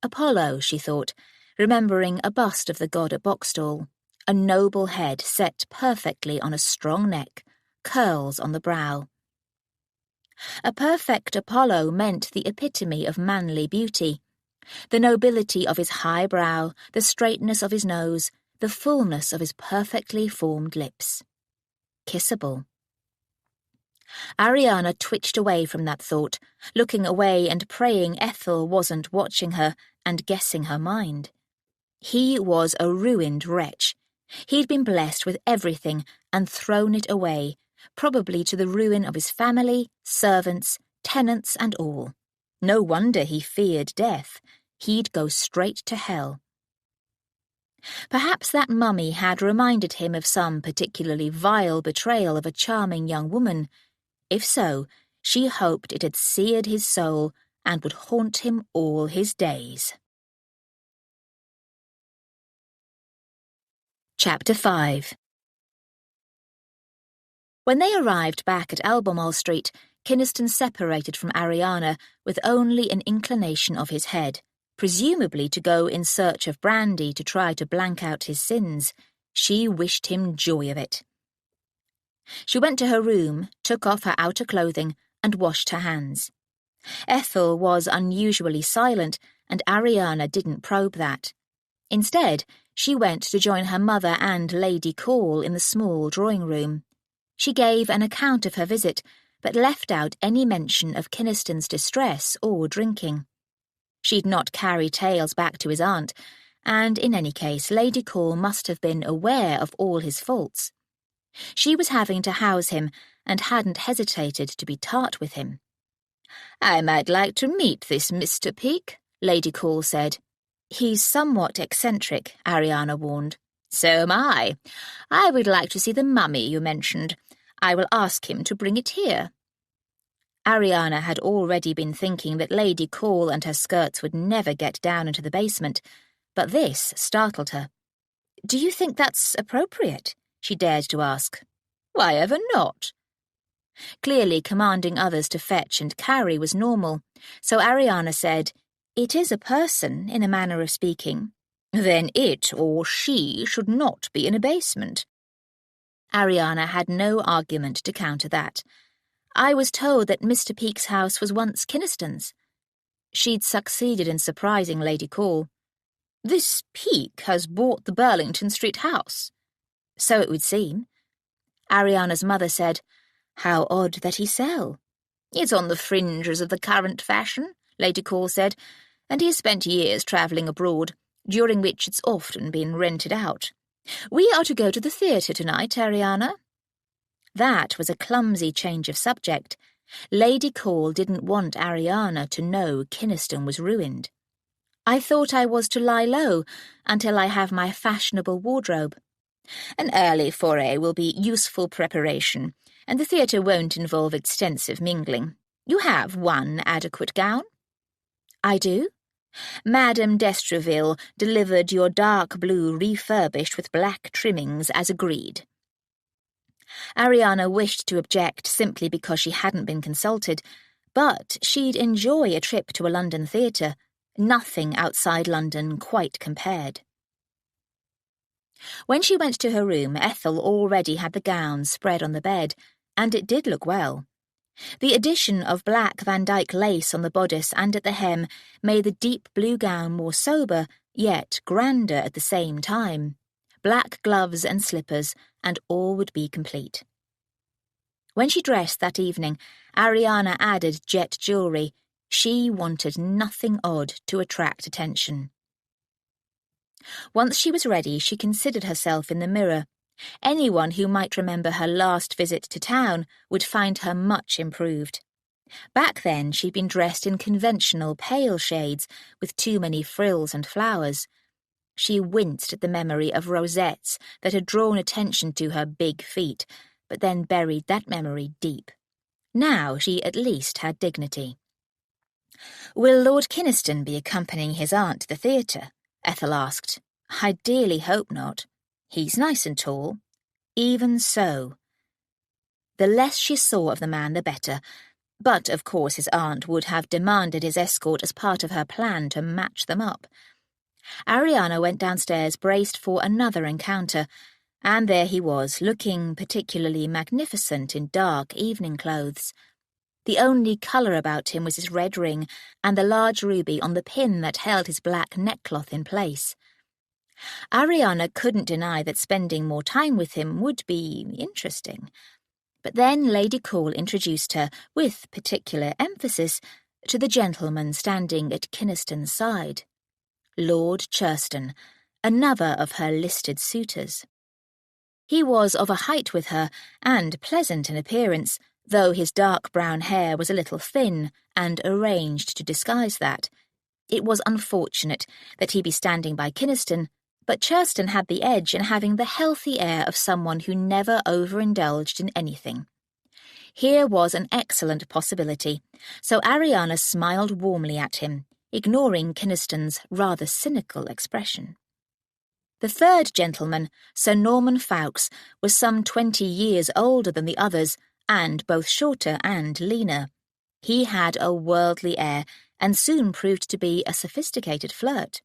Apollo, she thought, remembering a bust of the god at Boxstall, a noble head set perfectly on a strong neck, curls on the brow. A perfect Apollo meant the epitome of manly beauty, the nobility of his high brow, the straightness of his nose, the fullness of his perfectly formed lips. Kissable. Ariana twitched away from that thought, looking away and praying Ethel wasn't watching her and guessing her mind. He was a ruined wretch. He'd been blessed with everything and thrown it away, probably to the ruin of his family, servants, tenants and all. No wonder he feared death. He'd go straight to hell. Perhaps that mummy had reminded him of some particularly vile betrayal of a charming young woman. If so, she hoped it had seared his soul and would haunt him all his days. Chapter 5. When they arrived back at Albemarle Street, Kynaston separated from Ariana with only an inclination of his head, presumably to go in search of brandy to try to blank out his sins. She wished him joy of it. She went to her room, took off her outer clothing, and washed her hands. Ethel was unusually silent, and Ariana didn't probe that. Instead, she went to join her mother and Lady Call in the small drawing-room. She gave an account of her visit, but left out any mention of Kynaston's distress or drinking. She'd not carry tales back to his aunt, and in any case Lady Call must have been aware of all his faults. She was having to house him, and hadn't hesitated to be tart with him. "I might like to meet this Mr. Peake," Lady Call said. "He's somewhat eccentric," Ariana warned. "So am I. I would like to see the mummy you mentioned. I will ask him to bring it here." Ariana had already been thinking that Lady Call and her skirts would never get down into the basement, but this startled her. "Do you think that's appropriate?" she dared to ask. "Why ever not?" Clearly, commanding others to fetch and carry was normal, so Ariana said, "It is a person, in a manner of speaking." "Then it or she should not be in a basement." Ariana had no argument to counter that. "I was told that Mr. Peake's house was once Kynaston's." She'd succeeded in surprising Lady Call. "This Peake has bought the Burlington Street house." "So it would seem." Ariana's mother said, "How odd that he sell." "It's on the fringes of the current fashion," Lady Call said, "and he has spent years travelling abroad, during which it's often been rented out. We are to go to the theatre tonight, Ariana." That was a clumsy change of subject. Lady Call didn't want Ariana to know Kynaston was ruined. "I thought I was to lie low until I have my fashionable wardrobe." "An early foray will be useful preparation, and the theatre won't involve extensive mingling. You have one adequate gown?" "I do." "Madame d'Estreville delivered your dark blue refurbished with black trimmings as agreed." Ariana wished to object simply because she hadn't been consulted, but she'd enjoy a trip to a London theatre. Nothing outside London quite compared. When she went to her room, Ethel already had the gown spread on the bed, and it did look well. The addition of black Van Dyck lace on the bodice and at the hem made the deep blue gown more sober, yet grander at the same time. Black gloves and slippers, and all would be complete. When she dressed that evening, Ariana added jet jewellery. She wanted nothing odd to attract attention. Once she was ready, she considered herself in the mirror. Anyone who might remember her last visit to town would find her much improved. Back then, she'd been dressed in conventional pale shades with too many frills and flowers. She winced at the memory of rosettes that had drawn attention to her big feet, but then buried that memory deep. Now she at least had dignity. "Will Lord Kynaston be accompanying his aunt to the theatre?" Ethel asked. "I dearly hope not. He's nice and tall." "Even so." The less she saw of the man, the better, but of course his aunt would have demanded his escort as part of her plan to match them up. Ariana went downstairs braced for another encounter, and there he was, looking particularly magnificent in dark evening clothes. The only colour about him was his red ring and the large ruby on the pin that held his black neckcloth in place. Ariana couldn't deny that spending more time with him would be interesting. But then Lady Call introduced her, with particular emphasis, to the gentleman standing at Kynaston's side. Lord Churston, another of her listed suitors. He was of a height with her, and pleasant in appearance, though his dark brown hair was a little thin and arranged to disguise that. It was unfortunate that he be standing by Kynaston, but Churston had the edge in having the healthy air of someone who never overindulged in anything. Here was an excellent possibility, so Ariana smiled warmly at him, ignoring Kynaston's rather cynical expression. The third gentleman, Sir Norman Fawkes, was some 20 years older than the others, and both shorter and leaner. He had a worldly air, and soon proved to be a sophisticated flirt.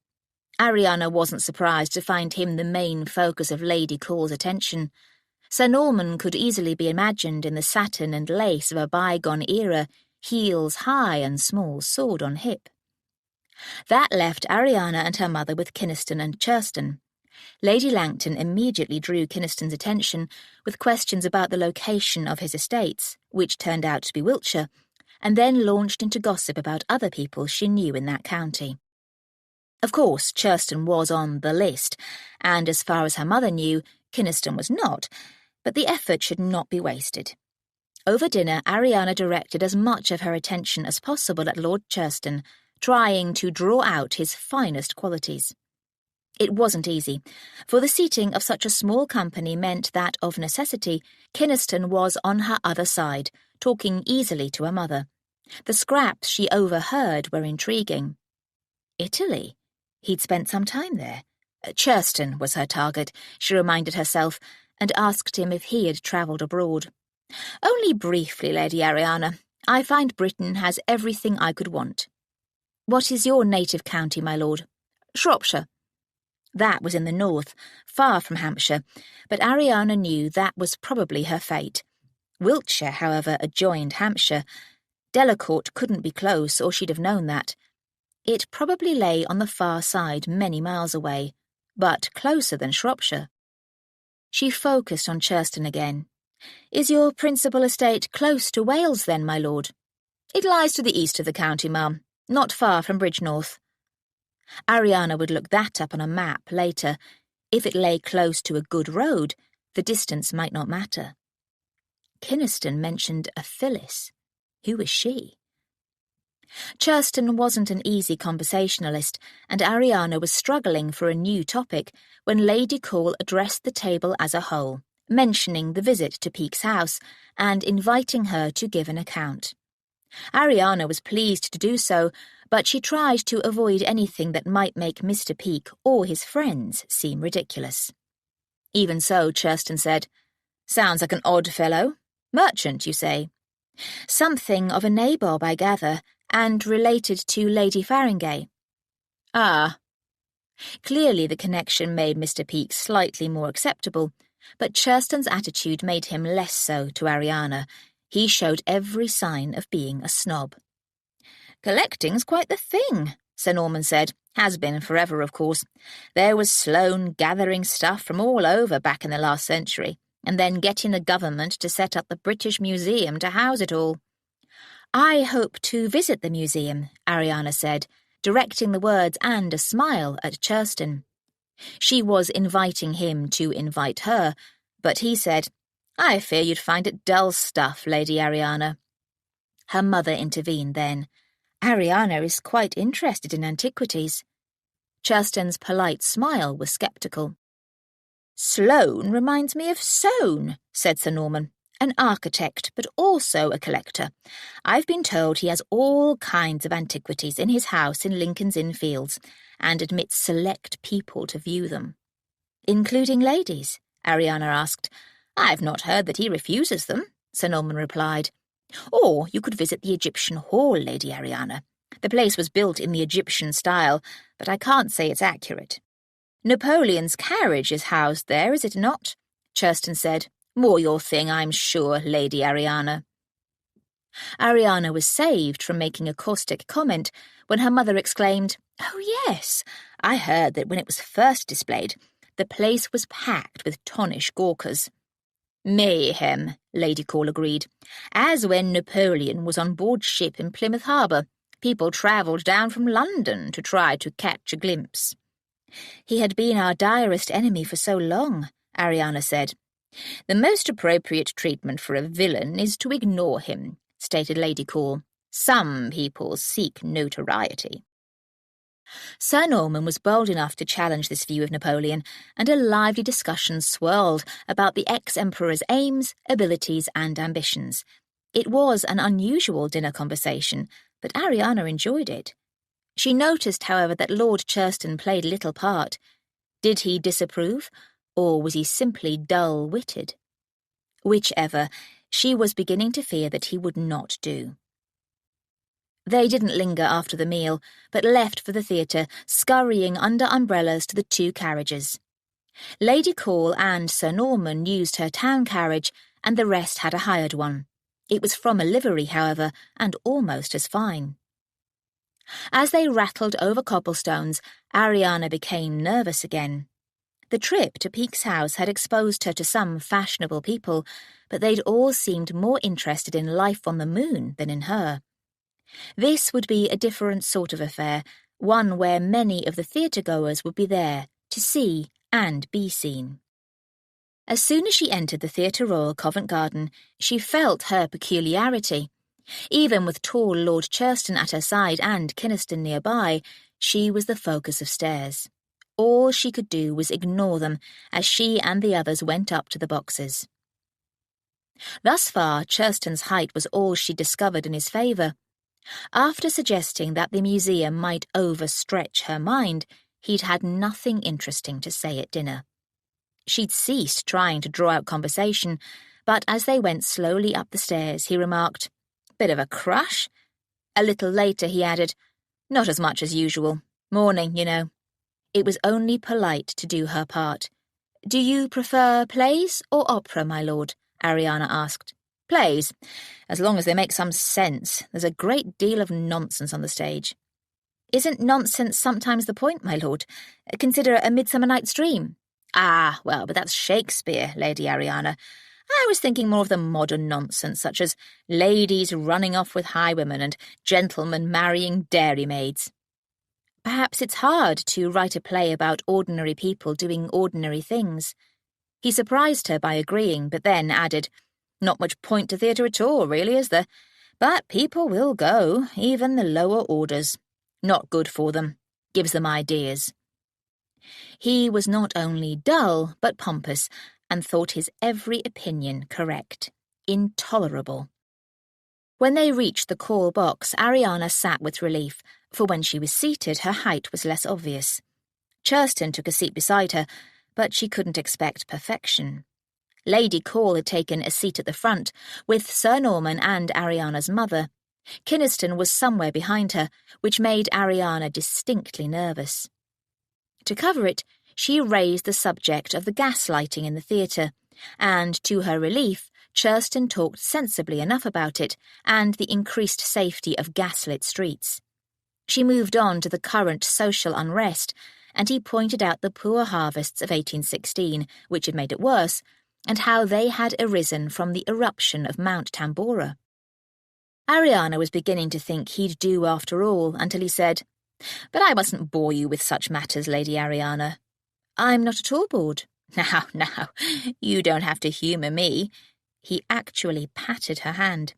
Ariana wasn't surprised to find him the main focus of Lady Call's attention. Sir Norman could easily be imagined in the satin and lace of a bygone era, heels high and small sword on hip. That left Ariana and her mother with Kynaston and Churston. Lady Langton immediately drew Kynaston's attention with questions about the location of his estates, which turned out to be Wiltshire, and then launched into gossip about other people she knew in that county. Of course, Churston was on the list, and as far as her mother knew, Kynaston was not, but the effort should not be wasted. Over dinner, Ariana directed as much of her attention as possible at Lord Churston, trying to draw out his finest qualities. It wasn't easy, for the seating of such a small company meant that, of necessity, Kynaston was on her other side, talking easily to her mother. The scraps she overheard were intriguing. Italy? He'd spent some time there. Churston was her target, she reminded herself, and asked him if he had travelled abroad. "Only briefly, Lady Ariana. I find Britain has everything I could want." "What is your native county, my lord?" "Shropshire." That was in the north, far from Hampshire, but Ariana knew that was probably her fate. Wiltshire, however, adjoined Hampshire. Delacourt couldn't be close, or she'd have known that. It probably lay on the far side, many miles away, but closer than Shropshire. She focused on Churston again. "Is your principal estate close to Wales, then, my lord?" "It lies to the east of the county, ma'am, not far from Bridgnorth." Ariana would look that up on a map later. If it lay close to a good road, the distance might not matter. Kynaston mentioned a Phyllis. Who was she? Churston wasn't an easy conversationalist, and Ariana was struggling for a new topic when Lady Call addressed the table as a whole, mentioning the visit to Peake's house and inviting her to give an account. Ariana was pleased to do so, but she tried to avoid anything that might make Mr. Peake or his friends seem ridiculous. Even so, Churston said, "Sounds like an odd fellow. Merchant, you say? Something of a nabob, I gather, and related to Lady Farringay." "Ah." Clearly the connection made Mr. Peake slightly more acceptable, but Churston's attitude made him less so to Ariana. He showed every sign of being a snob. "Collecting's quite the thing," Sir Norman said. "Has been forever, of course. There was Sloane gathering stuff from all over back in the last century, and then getting the government to set up the British Museum to house it all." "I hope to visit the museum," Ariana said, directing the words and a smile at Churston. She was inviting him to invite her, but he said, "I fear you'd find it dull stuff, Lady Ariana." Her mother intervened then. "Ariana is quite interested in antiquities." Churston's polite smile was sceptical. "Sloane reminds me of Soane," said Sir Norman. "An architect, but also a collector. I've been told he has all kinds of antiquities in his house in Lincoln's Inn Fields, and admits select people to view them." "Including ladies?" Ariana asked. "I've not heard that he refuses them," Sir Norman replied. "Or you could visit the Egyptian Hall, Lady Ariana. The place was built in the Egyptian style, but I can't say it's accurate." "Napoleon's carriage is housed there, is it not?" Churston said. "More your thing, I'm sure, Lady Ariana." Ariana was saved from making a caustic comment when her mother exclaimed, "Oh yes, I heard that when it was first displayed, the place was packed with Tonish gawkers." "Mayhem," Lady Call agreed. "As when Napoleon was on board ship in Plymouth Harbour, people travelled down from London to try to catch a glimpse." "He had been our direst enemy for so long," Ariana said. "The most appropriate treatment for a villain is to ignore him," stated Lady Call. "Some people seek notoriety." Sir Norman was bold enough to challenge this view of Napoleon, and a lively discussion swirled about the ex-emperor's aims, abilities, and ambitions. It was an unusual dinner conversation, but Ariana enjoyed it. She noticed, however, that Lord Churston played little part. Did he disapprove, or was he simply dull-witted? Whichever, she was beginning to fear that he would not do. They didn't linger after the meal, but left for the theatre, scurrying under umbrellas to the 2 carriages. Lady Call and Sir Norman used her town carriage, and the rest had a hired one. It was from a livery, however, and almost as fine. As they rattled over cobblestones, Ariana became nervous again. The trip to Peake's house had exposed her to some fashionable people, but they'd all seemed more interested in life on the moon than in her. This would be a different sort of affair, one where many of the theatre-goers would be there to see and be seen. As soon as she entered the Theatre Royal, Covent Garden, she felt her peculiarity. Even with tall Lord Churston at her side and Kynaston nearby, she was the focus of stares. All she could do was ignore them as she and the others went up to the boxes. Thus far, Churston's height was all she discovered in his favour. After suggesting that the museum might overstretch her mind, he'd had nothing interesting to say at dinner. She'd ceased trying to draw out conversation, but as they went slowly up the stairs, he remarked, "Bit of a crush?" A little later he added, "Not as much as usual. Morning, you know." It was only polite to do her part. "Do you prefer plays or opera, my lord?" Ariana asked. "Plays, as long as they make some sense. There's a great deal of nonsense on the stage." "Isn't nonsense sometimes the point, my lord? Consider A Midsummer Night's Dream." "Ah, well, but that's Shakespeare, Lady Ariana. I was thinking more of the modern nonsense, such as ladies running off with highwaymen and gentlemen marrying dairymaids." Perhaps it's hard to write a play about ordinary people doing ordinary things. He surprised her by agreeing, but then added, "Not much point to theatre at all, really, is there? But people will go, even the lower orders. Not good for them. Gives them ideas." He was not only dull, but pompous, and thought his every opinion correct. Intolerable. When they reached the call box, Ariana sat with relief, for when she was seated, her height was less obvious. Churston took a seat beside her, but she couldn't expect perfection. Lady Call had taken a seat at the front, with Sir Norman and Ariana's mother. Kynaston was somewhere behind her, which made Ariana distinctly nervous. To cover it, she raised the subject of the gaslighting in the theatre, and, to her relief, Churston talked sensibly enough about it and the increased safety of gaslit streets. She moved on to the current social unrest, and he pointed out the poor harvests of 1816, which had made it worse, and how they had arisen from the eruption of Mount Tambora. Ariana was beginning to think he'd do after all, until he said, "But I mustn't bore you with such matters, Lady Ariana." "I'm not at all bored." Now, you don't have to humour me." He actually patted her hand.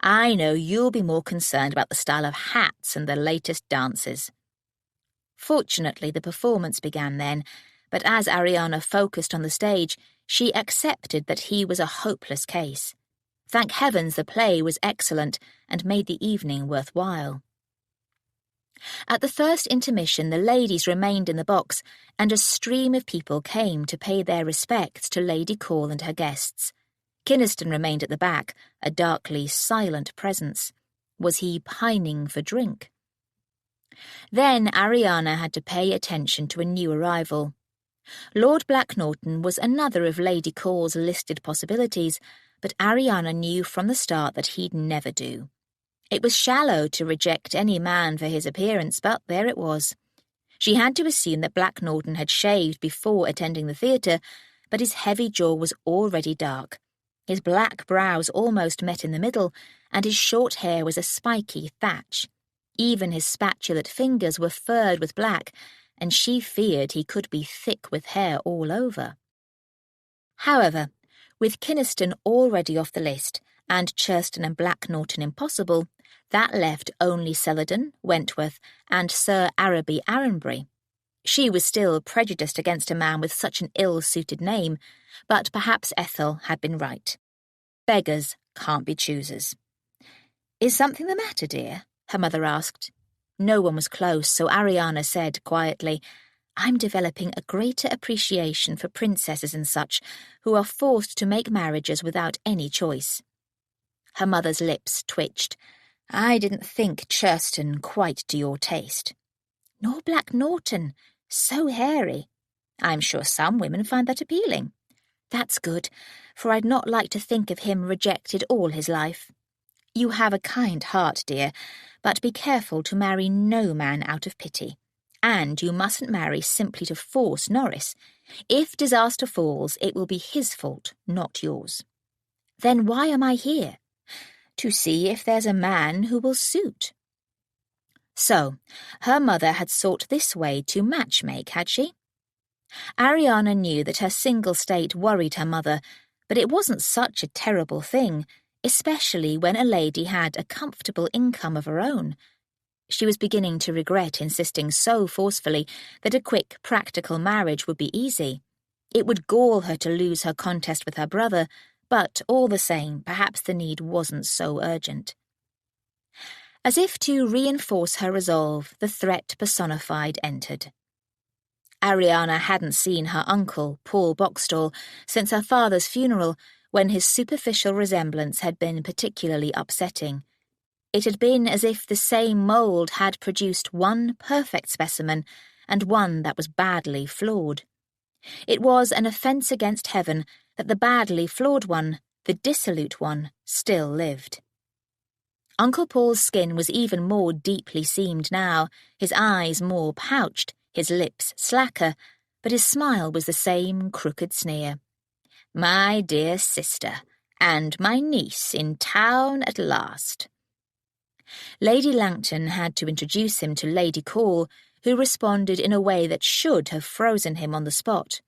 "I know you'll be more concerned about the style of hats and the latest dances." Fortunately, the performance began then, but as Ariana focused on the stage, she accepted that he was a hopeless case. Thank heavens the play was excellent and made the evening worthwhile. At the first intermission, the ladies remained in the box, and a stream of people came to pay their respects to Lady Call and her guests. Kynaston remained at the back, a darkly silent presence. Was he pining for drink? Then Ariana had to pay attention to a new arrival. Lord Blacknorton was another of Lady Call's listed possibilities, but Ariana knew from the start that he'd never do. It was shallow to reject any man for his appearance, but there it was. She had to assume that Blacknorton had shaved before attending the theatre, but his heavy jaw was already dark. His black brows almost met in the middle, and his short hair was a spiky thatch. Even his spatulate fingers were furred with black, and she feared he could be thick with hair all over. However, with Kynaston already off the list, and Churston and Blacknorton impossible, that left only Celadon, Wentworth, and Sir Araby Arranbury. She was still prejudiced against a man with such an ill-suited name, but perhaps Ethel had been right. Beggars can't be choosers. "Is something the matter, dear?" her mother asked. No one was close, so Ariana said quietly, "I'm developing a greater appreciation for princesses and such, who are forced to make marriages without any choice." Her mother's lips twitched. "I didn't think Churston quite to your taste." "Nor Blacknorton. So hairy." "I'm sure some women find that appealing." "That's good, for I'd not like to think of him rejected all his life." "You have a kind heart, dear, but be careful to marry no man out of pity. And you mustn't marry simply to force Norris. If disaster falls, it will be his fault, not yours." "Then why am I here?" "To see if there's a man who will suit." So, her mother had sought this way to match-make, had she? Ariana knew that her single state worried her mother, but it wasn't such a terrible thing, especially when a lady had a comfortable income of her own. She was beginning to regret insisting so forcefully that a quick, practical marriage would be easy. It would gall her to lose her contest with her brother, but all the same, perhaps the need wasn't so urgent. As if to reinforce her resolve, the threat personified entered. Ariana hadn't seen her uncle, Paul Boxstall, since her father's funeral, when his superficial resemblance had been particularly upsetting. It had been as if the same mould had produced one perfect specimen and one that was badly flawed. It was an offence against heaven that the badly flawed one, the dissolute one, still lived. Uncle Paul's skin was even more deeply seamed now, his eyes more pouched, his lips slacker, but his smile was the same crooked sneer. "My dear sister, and my niece in town at last." Lady Langton had to introduce him to Lady Call, who responded in a way that should have frozen him on the spot.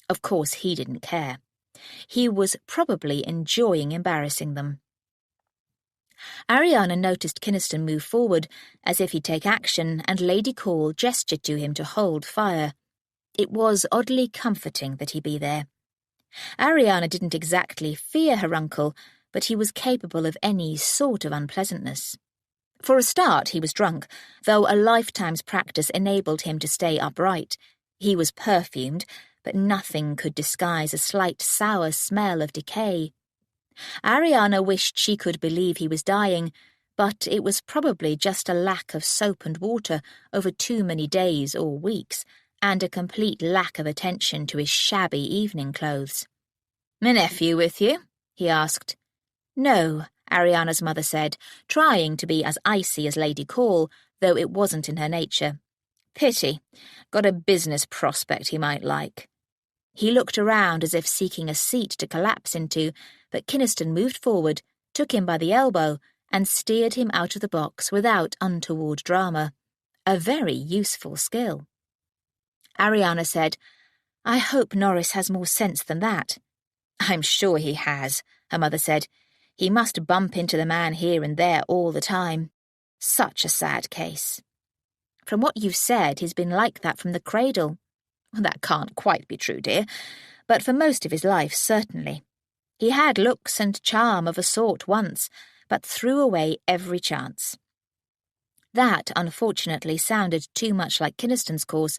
Of course he didn't care. He was probably enjoying embarrassing them. Ariana noticed Kynaston move forward, as if he'd take action, and Lady Call gestured to him to hold fire. It was oddly comforting that he be there. Ariana didn't exactly fear her uncle, but he was capable of any sort of unpleasantness. For a start, he was drunk, though a lifetime's practice enabled him to stay upright. He was perfumed, but nothing could disguise a slight sour smell of decay. Ariana wished she could believe he was dying, but it was probably just a lack of soap and water over too many days or weeks, and a complete lack of attention to his shabby evening clothes. "My nephew with you?" he asked. "No," Ariana's mother said, trying to be as icy as Lady Call, though it wasn't in her nature. "Pity. Got a business prospect he might like." He looked around as if seeking a seat to collapse into, but Kynaston moved forward, took him by the elbow, and steered him out of the box without untoward drama. A very useful skill. Ariana said, "I hope Norris has more sense than that." "I'm sure he has," her mother said. "He must bump into the man here and there all the time. Such a sad case." "From what you've said, he's been like that from the cradle." "That can't quite be true, dear, but for most of his life, certainly. He had looks and charm of a sort once, but threw away every chance." That, unfortunately, sounded too much like Kynaston's course,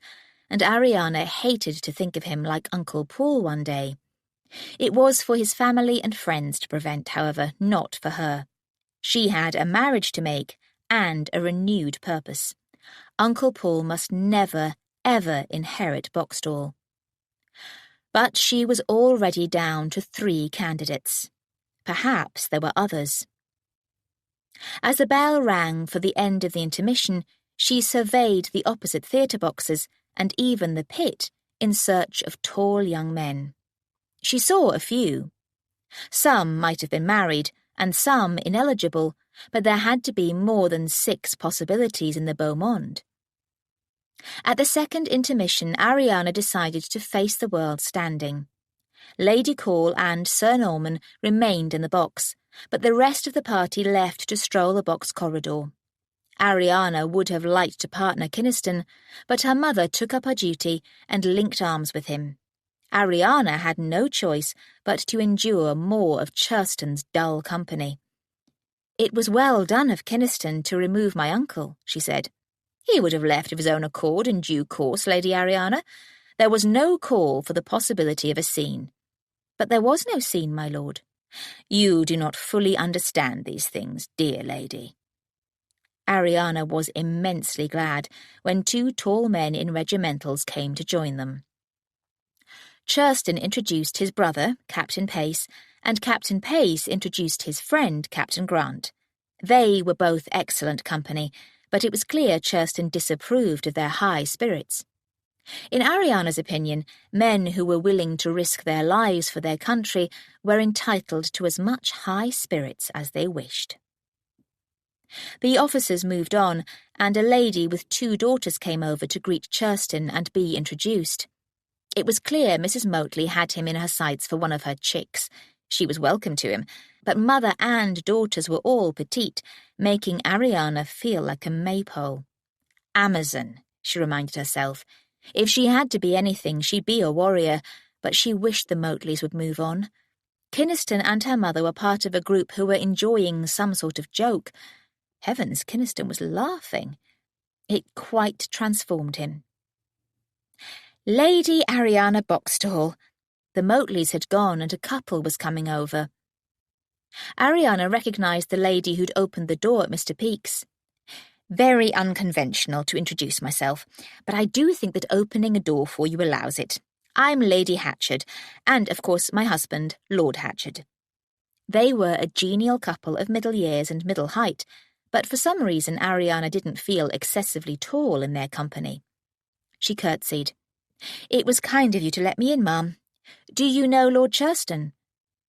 and Ariana hated to think of him like Uncle Paul one day. It was for his family and friends to prevent, however, not for her. She had a marriage to make and a renewed purpose. Uncle Paul must never, ever inherit Boxstall. But she was already down to 3 candidates. Perhaps there were others. As the bell rang for the end of the intermission, she surveyed the opposite theatre boxes and even the pit in search of tall young men. She saw a few. Some might have been married, and some ineligible, but there had to be more than 6 possibilities in the beau monde. At the second intermission, Ariana decided to face the world standing. Lady Call and Sir Norman remained in the box, but the rest of the party left to stroll the box corridor. Ariana would have liked to partner Kynaston, but her mother took up her duty and linked arms with him. Ariana had no choice but to endure more of Churston's dull company. "It was well done of Kynaston to remove my uncle," she said. "He would have left of his own accord in due course, Lady Ariana. There was no call for the possibility of a scene." "But there was no scene, my lord." "You do not fully understand these things, dear lady." Ariana was immensely glad when 2 tall men in regimentals came to join them. Churston introduced his brother, Captain Pace, and Captain Pace introduced his friend, Captain Grant. They were both excellent company, but it was clear Churston disapproved of their high spirits. In Ariana's opinion, men who were willing to risk their lives for their country were entitled to as much high spirits as they wished. The officers moved on, and a lady with 2 daughters came over to greet Churston and be introduced. It was clear Mrs. Motley had him in her sights for one of her chicks. She was welcome to him, but mother and daughters were all petite, making Ariana feel like a maypole. Amazon, she reminded herself. If she had to be anything, she'd be a warrior, but she wished the Motleys would move on. Kynaston and her mother were part of a group who were enjoying some sort of joke. Heavens, Kynaston was laughing. It quite transformed him. Lady Ariana Boxstall. The Moatleys had gone and a couple was coming over. Ariana recognised the lady who'd opened the door at Mr. Peake's. Very unconventional to introduce myself, but I do think that opening a door for you allows it. I'm Lady Hatchard, and, of course, my husband, Lord Hatchard. They were a genial couple of middle years and middle height, but for some reason Ariana didn't feel excessively tall in their company. She curtsied. It was kind of you to let me in, ma'am. Do you know Lord Churston?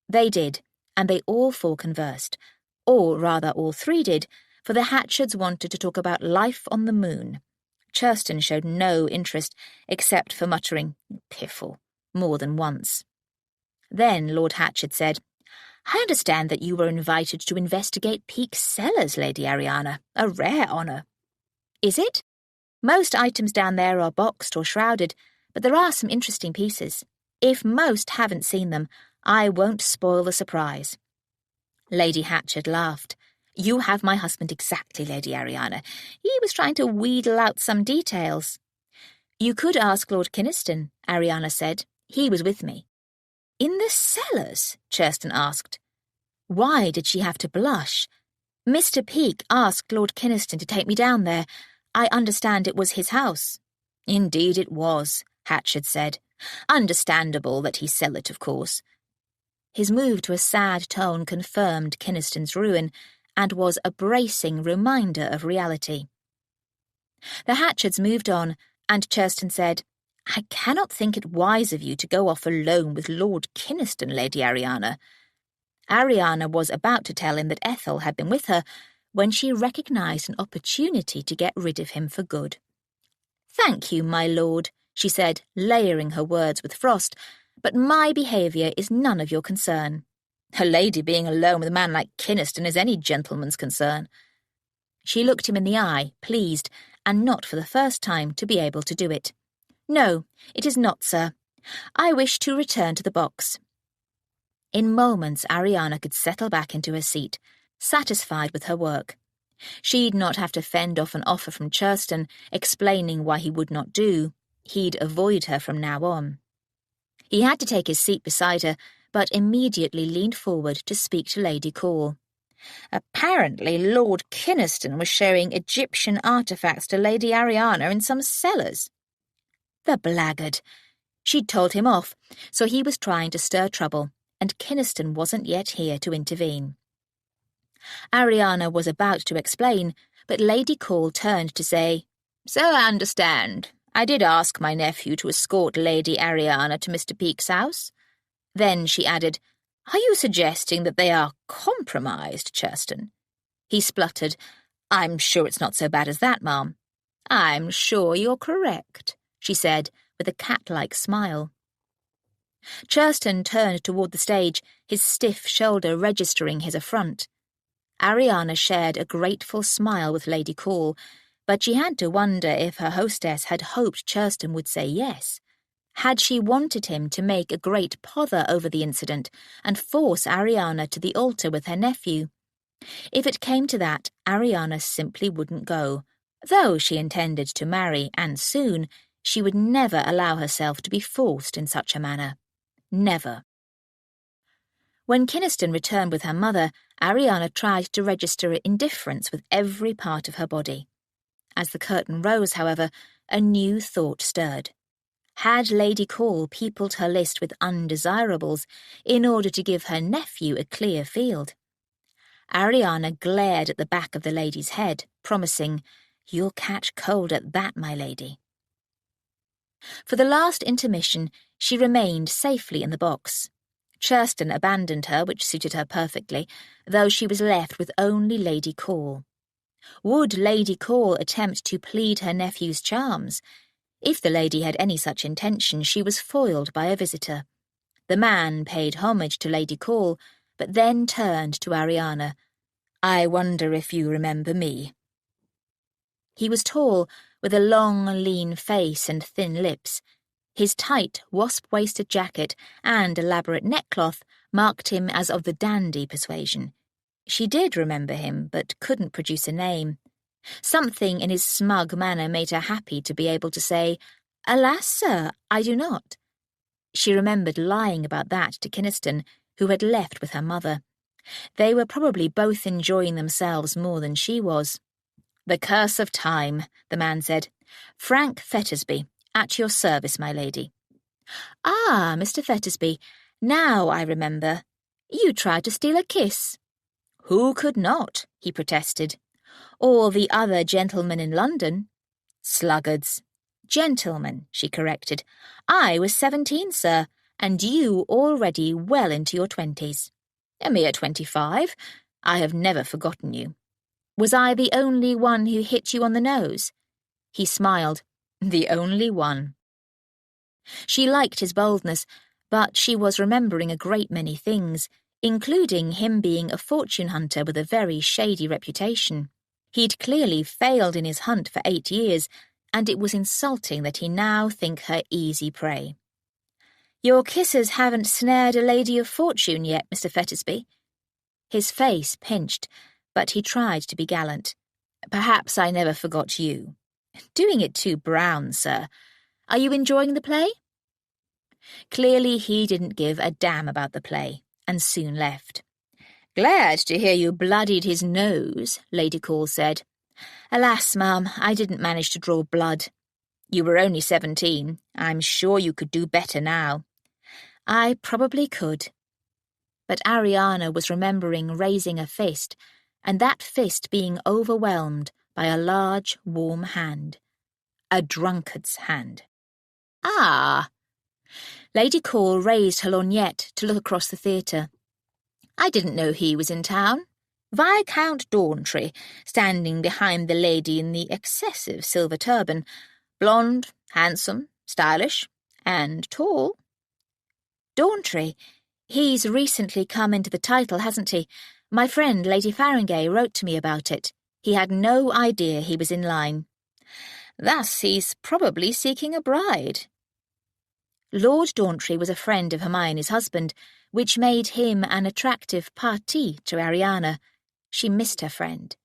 They did, and they all four conversed, or rather all three did, for the Hatchards wanted to talk about life on the moon. Churston showed no interest, except for muttering, "Piffle," more than once. Then Lord Hatchard said, I understand that you were invited to investigate Peake's cellars, Lady Ariana. A rare honour. Is it? Most items down there are boxed or shrouded, but there are some interesting pieces. If most haven't seen them, I won't spoil the surprise. Lady Hatchard laughed. You have my husband exactly, Lady Ariana. He was trying to wheedle out some details. You could ask Lord Kynaston, Ariana said. He was with me. In the cellars? Churston asked. Why did she have to blush? Mr. Peake asked Lord Kynaston to take me down there. I understand it was his house. Indeed it was, Hatchard said. Understandable that he sell it, of course. His move to a sad tone confirmed Kynaston's ruin, and was a bracing reminder of reality. The Hatchards moved on, and Churston said, I cannot think it wise of you to go off alone with Lord Kynaston, Lady Ariana. Ariana was about to tell him that Ethel had been with her when she recognised an opportunity to get rid of him for good. Thank you, my lord, she said, layering her words with frost, but my behaviour is none of your concern. A lady being alone with a man like Kynaston is any gentleman's concern. She looked him in the eye, pleased, and not for the first time to be able to do it. No, it is not, sir. I wish to return to the box. In moments Ariana could settle back into her seat, satisfied with her work. She'd not have to fend off an offer from Churston, explaining why he would not do. He'd avoid her from now on. He had to take his seat beside her, but immediately leaned forward to speak to Lady Call. Apparently Lord Kynaston was showing Egyptian artefacts to Lady Ariana in some cellars. The blackguard. She'd told him off, so he was trying to stir trouble, and Kynaston wasn't yet here to intervene. Ariana was about to explain, but Lady Call turned to say, So I understand. I did ask my nephew to escort Lady Ariana to Mr. Peake's house. Then she added, Are you suggesting that they are compromised, Churston? He spluttered, I'm sure it's not so bad as that, ma'am. I'm sure you're correct, she said, with a cat-like smile. Churston turned toward the stage, his stiff shoulder registering his affront. Ariana shared a grateful smile with Lady Call, but she had to wonder if her hostess had hoped Churston would say yes. Had she wanted him to make a great pother over the incident and force Ariana to the altar with her nephew? If it came to that, Ariana simply wouldn't go. Though she intended to marry, and soon, she would never allow herself to be forced in such a manner. Never. When Kynaston returned with her mother, Ariana tried to register indifference with every part of her body. As the curtain rose, however, a new thought stirred. Had Lady Call peopled her list with undesirables in order to give her nephew a clear field? Ariana glared at the back of the lady's head, promising, You'll catch cold at that, my lady. For the last intermission, she remained safely in the box. Churston abandoned her, which suited her perfectly, though she was left with only Lady Call. Would Lady Call attempt to plead her nephew's charms? If the lady had any such intention, she was foiled by a visitor. The man paid homage to Lady Call, but then turned to Ariana. I wonder if you remember me. He was tall, with a long, lean face and thin lips. His tight, wasp-waisted jacket and elaborate neckcloth marked him as of the dandy persuasion. She did remember him, but couldn't produce a name. Something in his smug manner made her happy to be able to say, "Alas, sir, I do not." She remembered lying about that to Kynaston, who had left with her mother. They were probably both enjoying themselves more than she was. "The curse of time," the man said. "Frank Fettersby, at your service, my lady." "Ah, Mr. Fettersby, now I remember. You tried to steal a kiss." "Who could not?" he protested. "All the other gentlemen in London." "Sluggards." "Gentlemen," she corrected. "I was 17, sir, and you already well into your 20s. A mere 25. I have never forgotten you. Was I the only one who hit you on the nose?" He smiled. "The only one." She liked his boldness, but she was remembering a great many things, including him being a fortune hunter with a very shady reputation. He'd clearly failed in his hunt for 8 years, and it was insulting that he now think her easy prey. "Your kisses haven't snared a lady of fortune yet, Mr. Fettersby." His face pinched, but he tried to be gallant. "Perhaps I never forgot you." "Doing it too brown, sir. Are you enjoying the play?" Clearly he didn't give a damn about the play, and soon left. "Glad to hear you bloodied his nose," Lady Call said. "Alas, ma'am, I didn't manage to draw blood." "You were only 17. I'm sure you could do better now." "I probably could." But Ariana was remembering raising a fist, and that fist being overwhelmed by a large, warm hand. A drunkard's hand. "Ah!" Lady Call raised her lorgnette to look across the theatre. "I didn't know he was in town. Viscount Dawntree, standing behind the lady in the excessive silver turban. Blonde, handsome, stylish, and tall." "Dawntree? He's recently come into the title, hasn't he? My friend Lady Farringay wrote to me about it. He had no idea he was in line." "Thus he's probably seeking a bride." Lord Dawntree was a friend of Hermione's husband, which made him an attractive parti to Ariana. She missed her friend.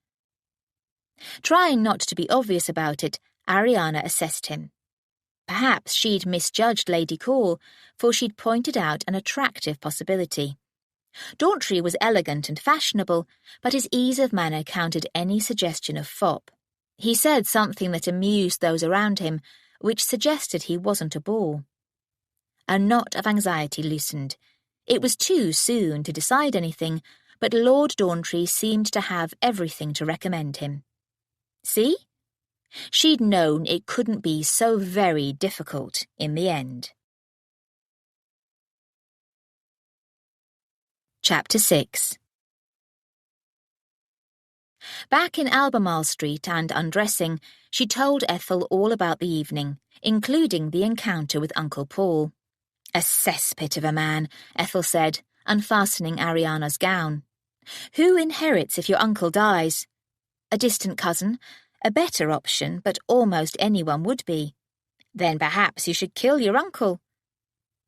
Trying not to be obvious about it, Ariana assessed him. Perhaps she'd misjudged Lady Call, for she'd pointed out an attractive possibility. Dawntree was elegant and fashionable, but his ease of manner countered any suggestion of fop. He said something that amused those around him, which suggested he wasn't a bore. A knot of anxiety loosened. It was too soon to decide anything, but Lord Dawntree seemed to have everything to recommend him. See? She'd known it couldn't be so very difficult in the end. Chapter 6. Back in Albemarle Street and undressing, she told Ethel all about the evening, including the encounter with Uncle Paul. "A cesspit of a man," Ethel said, unfastening Ariana's gown. "Who inherits if your uncle dies?" "A distant cousin. A better option, but almost anyone would be." "Then perhaps you should kill your uncle."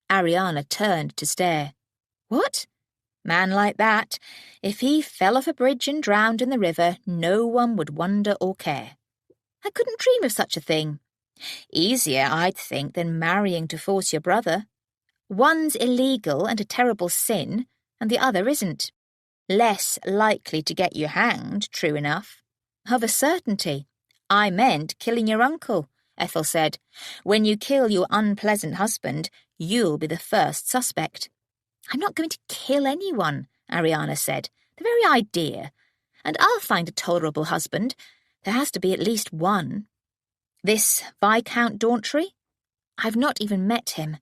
Ariana turned to stare. "What?" "Man like that, if he fell off a bridge and drowned in the river, no one would wonder or care." "I couldn't dream of such a thing." "Easier, I'd think, than marrying to force your brother. One's illegal and a terrible sin, and the other isn't. Less likely to get you hanged, true enough." "Of a certainty." "I meant killing your uncle," Ethel said. "When you kill your unpleasant husband, you'll be the first suspect." "I'm not going to kill anyone," Ariana said. "The very idea. And I'll find a tolerable husband. There has to be at least one." "This Viscount Dawntree?" "I've not even met him."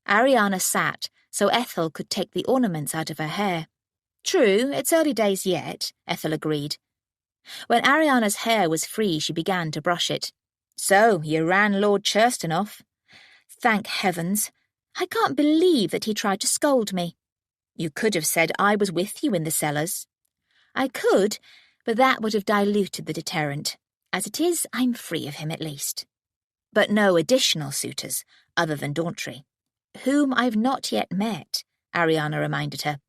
Ariana sat so Ethel could take the ornaments out of her hair. "True, it's early days yet," Ethel agreed. When Ariana's hair was free, she began to brush it. "So, you ran Lord Churston off?" "Thank heavens. I can't believe that he tried to scold me." "You could have said I was with you in the cellars." "I could, but that would have diluted the deterrent. As it is, I'm free of him at least." "But no additional suitors, other than Dawntree?" "Whom I've not yet met." Ariana reminded her.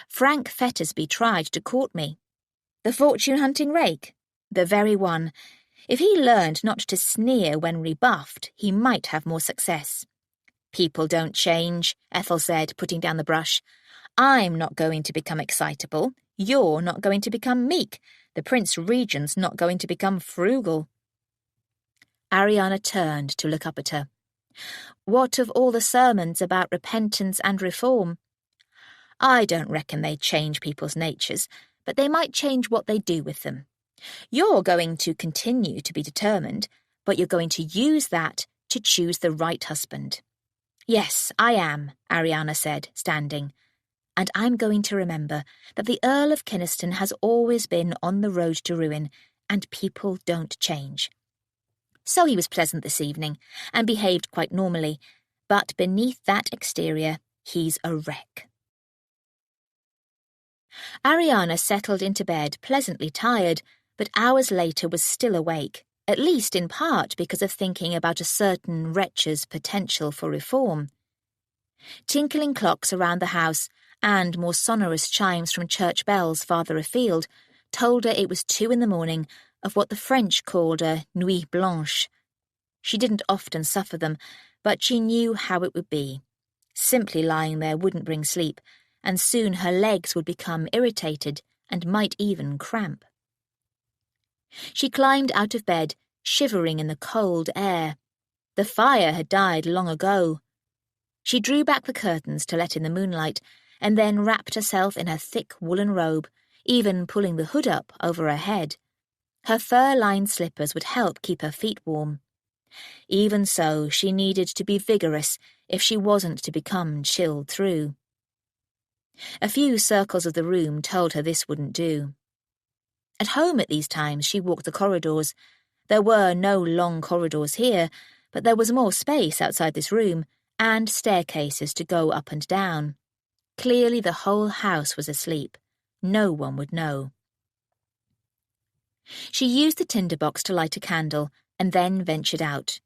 "Frank Fettersby tried to court me." "The fortune-hunting rake?" "The very one. If he learned not to sneer when rebuffed, he might have more success." "People don't change," Ethel said, putting down the brush. "I'm not going to become excitable. You're not going to become meek. The Prince Regent's not going to become frugal." Ariana turned to look up at her. "What of all the sermons about repentance and reform?" "I don't reckon they change people's natures, but they might change what they do with them. You're going to continue to be determined, but you're going to use that to choose the right husband." "Yes, I am," Ariana said, standing. "And I'm going to remember that the Earl of Kynaston has always been on the road to ruin, and people don't change." So he was pleasant this evening, and behaved quite normally, but beneath that exterior, he's a wreck. Ariana settled into bed, pleasantly tired, but hours later was still awake, at least in part because of thinking about a certain wretch's potential for reform. Tinkling clocks around the house, and more sonorous chimes from church bells farther afield, told her it was 2 a.m. of what the French called a nuit blanche. She didn't often suffer them, but she knew how it would be. Simply lying there wouldn't bring sleep, and soon her legs would become irritated and might even cramp. She climbed out of bed, shivering in the cold air. The fire had died long ago. She drew back the curtains to let in the moonlight, and then wrapped herself in her thick woolen robe, even pulling the hood up over her head. Her fur-lined slippers would help keep her feet warm. Even so, she needed to be vigorous if she wasn't to become chilled through. A few circles of the room told her this wouldn't do. At home at these times, she walked the corridors. There were no long corridors here, but there was more space outside this room, and staircases to go up and down. Clearly the whole house was asleep. No one would know. She used the tinderbox to light a candle, and then ventured out.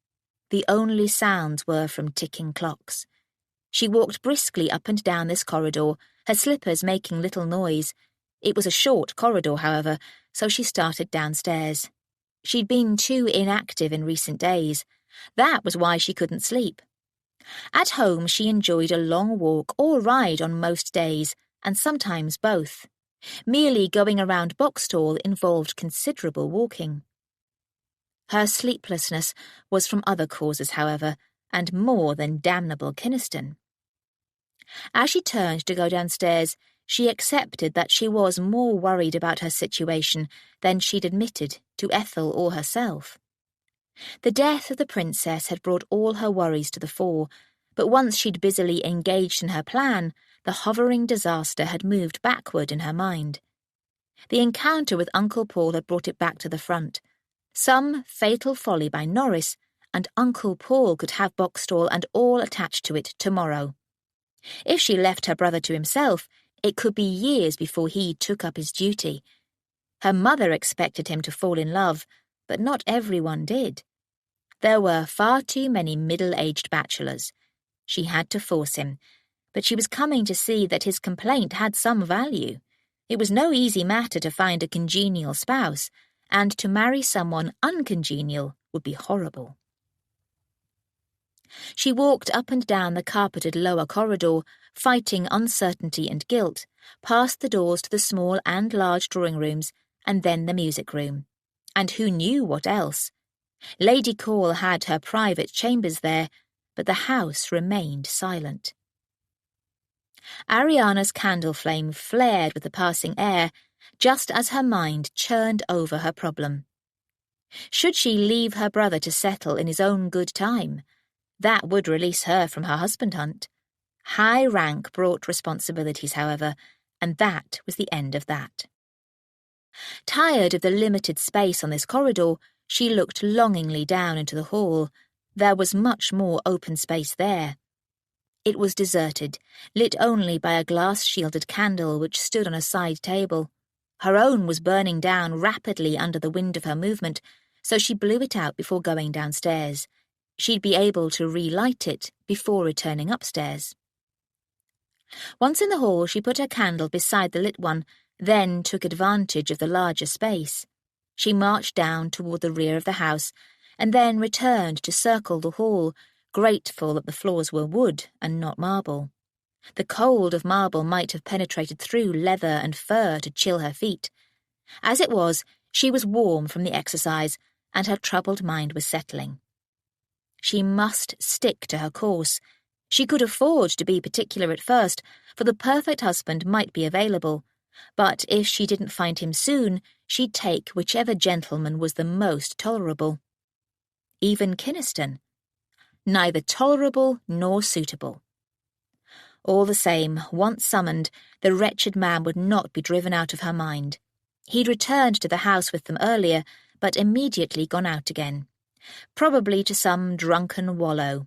The only sounds were from ticking clocks. She walked briskly up and down this corridor, her slippers making little noise. It was a short corridor, however, so she started downstairs. She'd been too inactive in recent days. That was why she couldn't sleep. At home, she enjoyed a long walk or ride on most days, and sometimes both. Merely going around Boxstall involved considerable walking. Her sleeplessness was from other causes, however, and more than damnable Kynaston. As she turned to go downstairs, she accepted that she was more worried about her situation than she'd admitted to Ethel or herself. The death of the princess had brought all her worries to the fore, but once she'd busily engaged in her plan, the hovering disaster had moved backward in her mind. The encounter with Uncle Paul had brought it back to the front. Some fatal folly by Norris, and Uncle Paul could have Boxstall and all attached to it tomorrow. If she left her brother to himself, it could be years before he took up his duty. Her mother expected him to fall in love, but not everyone did. There were far too many middle-aged bachelors. She had to force him, but she was coming to see that his complaint had some value. It was no easy matter to find a congenial spouse, and to marry someone uncongenial would be horrible. She walked up and down the carpeted lower corridor, fighting uncertainty and guilt, past the doors to the small and large drawing rooms, and then the music room. And who knew what else? Lady Call had her private chambers there, but the house remained silent. Ariana's candle flame flared with the passing air, just as her mind churned over her problem. Should she leave her brother to settle in his own good time? That would release her from her husband hunt. High rank brought responsibilities, however, and that was the end of that. Tired of the limited space on this corridor, she looked longingly down into the hall. There was much more open space there. It was deserted, lit only by a glass-shielded candle which stood on a side table. Her own was burning down rapidly under the wind of her movement, so she blew it out before going downstairs. She'd be able to relight it before returning upstairs. Once in the hall, she put her candle beside the lit one, then took advantage of the larger space. She marched down toward the rear of the house, and then returned to circle the hall, grateful that the floors were wood and not marble. The cold of marble might have penetrated through leather and fur to chill her feet. As it was, she was warm from the exercise, and her troubled mind was settling. She must stick to her course. She could afford to be particular at first, for the perfect husband might be available, but if she didn't find him soon, she'd take whichever gentleman was the most tolerable. Even Kynaston. Neither tolerable nor suitable. All the same, once summoned, the wretched man would not be driven out of her mind. He'd returned to the house with them earlier, but immediately gone out again, probably to some drunken wallow.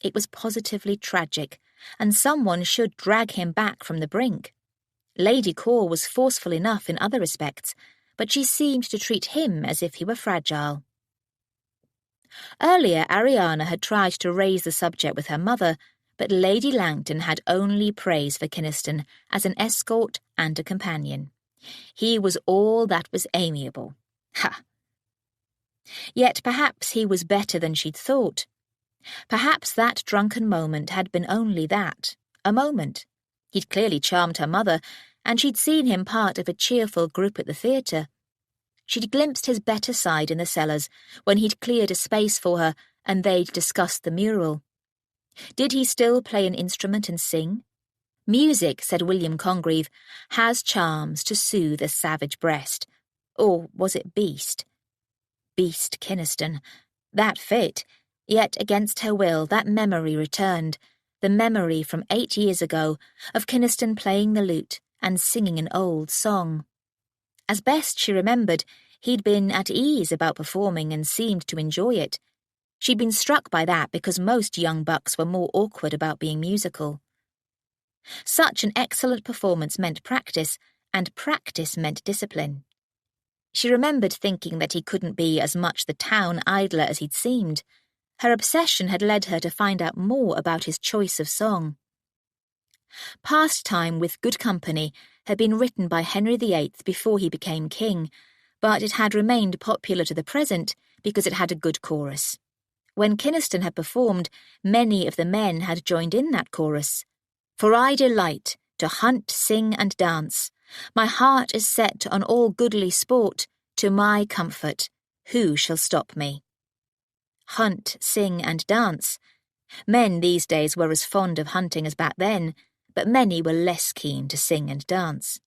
It was positively tragic, and someone should drag him back from the brink. Lady Core was forceful enough in other respects, but she seemed to treat him as if he were fragile. Earlier, Ariana had tried to raise the subject with her mother, but Lady Langton had only praise for Kynaston as an escort and a companion. He was all that was amiable. Ha! Yet perhaps he was better than she'd thought. Perhaps that drunken moment had been only that, a moment. He'd clearly charmed her mother, and she'd seen him part of a cheerful group at the theatre. She'd glimpsed his better side in the cellars, when he'd cleared a space for her and they'd discussed the mural. Did he still play an instrument and sing? Music, said William Congreve, has charms to soothe a savage breast. Or was it beast? Beast Kynaston. That fit. Yet against her will that memory returned, the memory from 8 years ago of Kynaston playing the lute and singing an old song. As best she remembered, he'd been at ease about performing and seemed to enjoy it. She'd been struck by that because most young bucks were more awkward about being musical. Such an excellent performance meant practice, and practice meant discipline. She remembered thinking that he couldn't be as much the town idler as he'd seemed. Her obsession had led her to find out more about his choice of song. Pastime with Good Company had been written by Henry VIII before he became king, but it had remained popular to the present because it had a good chorus. When Kynaston had performed, many of the men had joined in that chorus. For I delight to hunt, sing, and dance. My heart is set on all goodly sport, to my comfort. Who shall stop me? Hunt, sing, and dance. Men these days were as fond of hunting as back then, but many were less keen to sing and dance.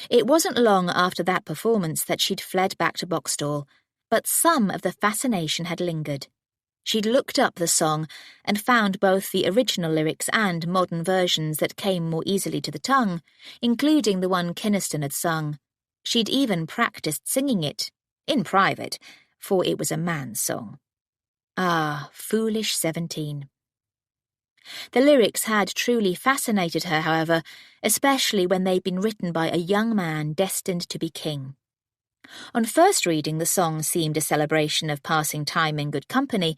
It wasn't long after that performance that she'd fled back to Boxstall, but some of the fascination had lingered. She'd looked up the song and found both the original lyrics and modern versions that came more easily to the tongue, including the one Kynaston had sung. She'd even practiced singing it, in private, for it was a man's song. Ah, foolish 17. The lyrics had truly fascinated her, however, especially when they'd been written by a young man destined to be king. On first reading, the song seemed a celebration of passing time in good company,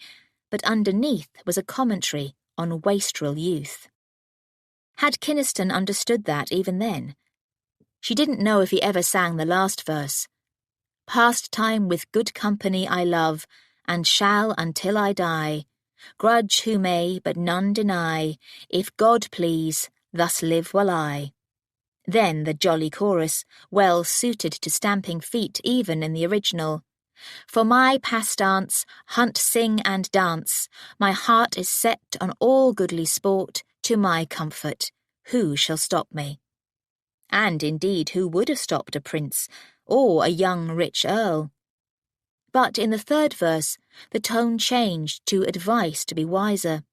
but underneath was a commentary on wastrel youth. Had Kynaston understood that even then? She didn't know if he ever sang the last verse. Past time with good company I love, and shall until I die. Grudge who may, but none deny, if God please, thus live will I. Then the jolly chorus, well suited to stamping feet even in the original. For my pastance, hunt, sing, and dance, my heart is set on all goodly sport, to my comfort. Who shall stop me? And indeed, who would have stopped a prince, or a young rich earl? But in the third verse, the tone changed to advice to be wiser.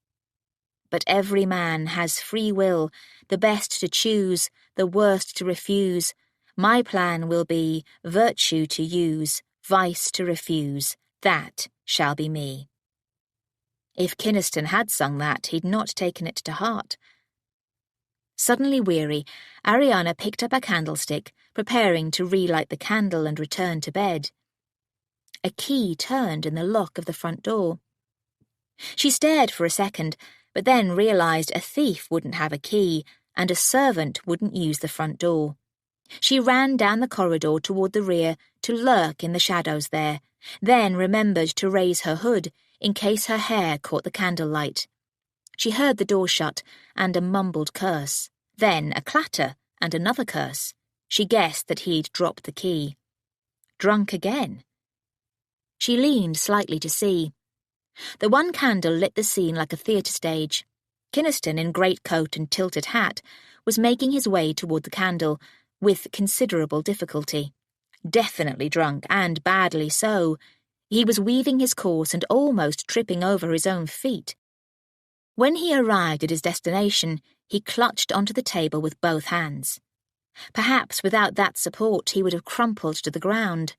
But every man has free will, the best to choose, the worst to refuse. My plan will be virtue to use, vice to refuse. That shall be me. If Kynaston had sung that, he'd not taken it to heart. Suddenly weary, Ariana picked up a candlestick, preparing to relight the candle and return to bed. A key turned in the lock of the front door. She stared for a second, but then realised a thief wouldn't have a key and a servant wouldn't use the front door. She ran down the corridor toward the rear to lurk in the shadows there, then remembered to raise her hood in case her hair caught the candlelight. She heard the door shut and a mumbled curse, then a clatter and another curse. She guessed that he'd dropped the key. Drunk again. She leaned slightly to see. The one candle lit the scene like a theatre stage. Kynaston, in greatcoat and tilted hat, was making his way toward the candle, with considerable difficulty. Definitely drunk, and badly so. He was weaving his course and almost tripping over his own feet. When he arrived at his destination, he clutched onto the table with both hands. Perhaps without that support he would have crumpled to the ground.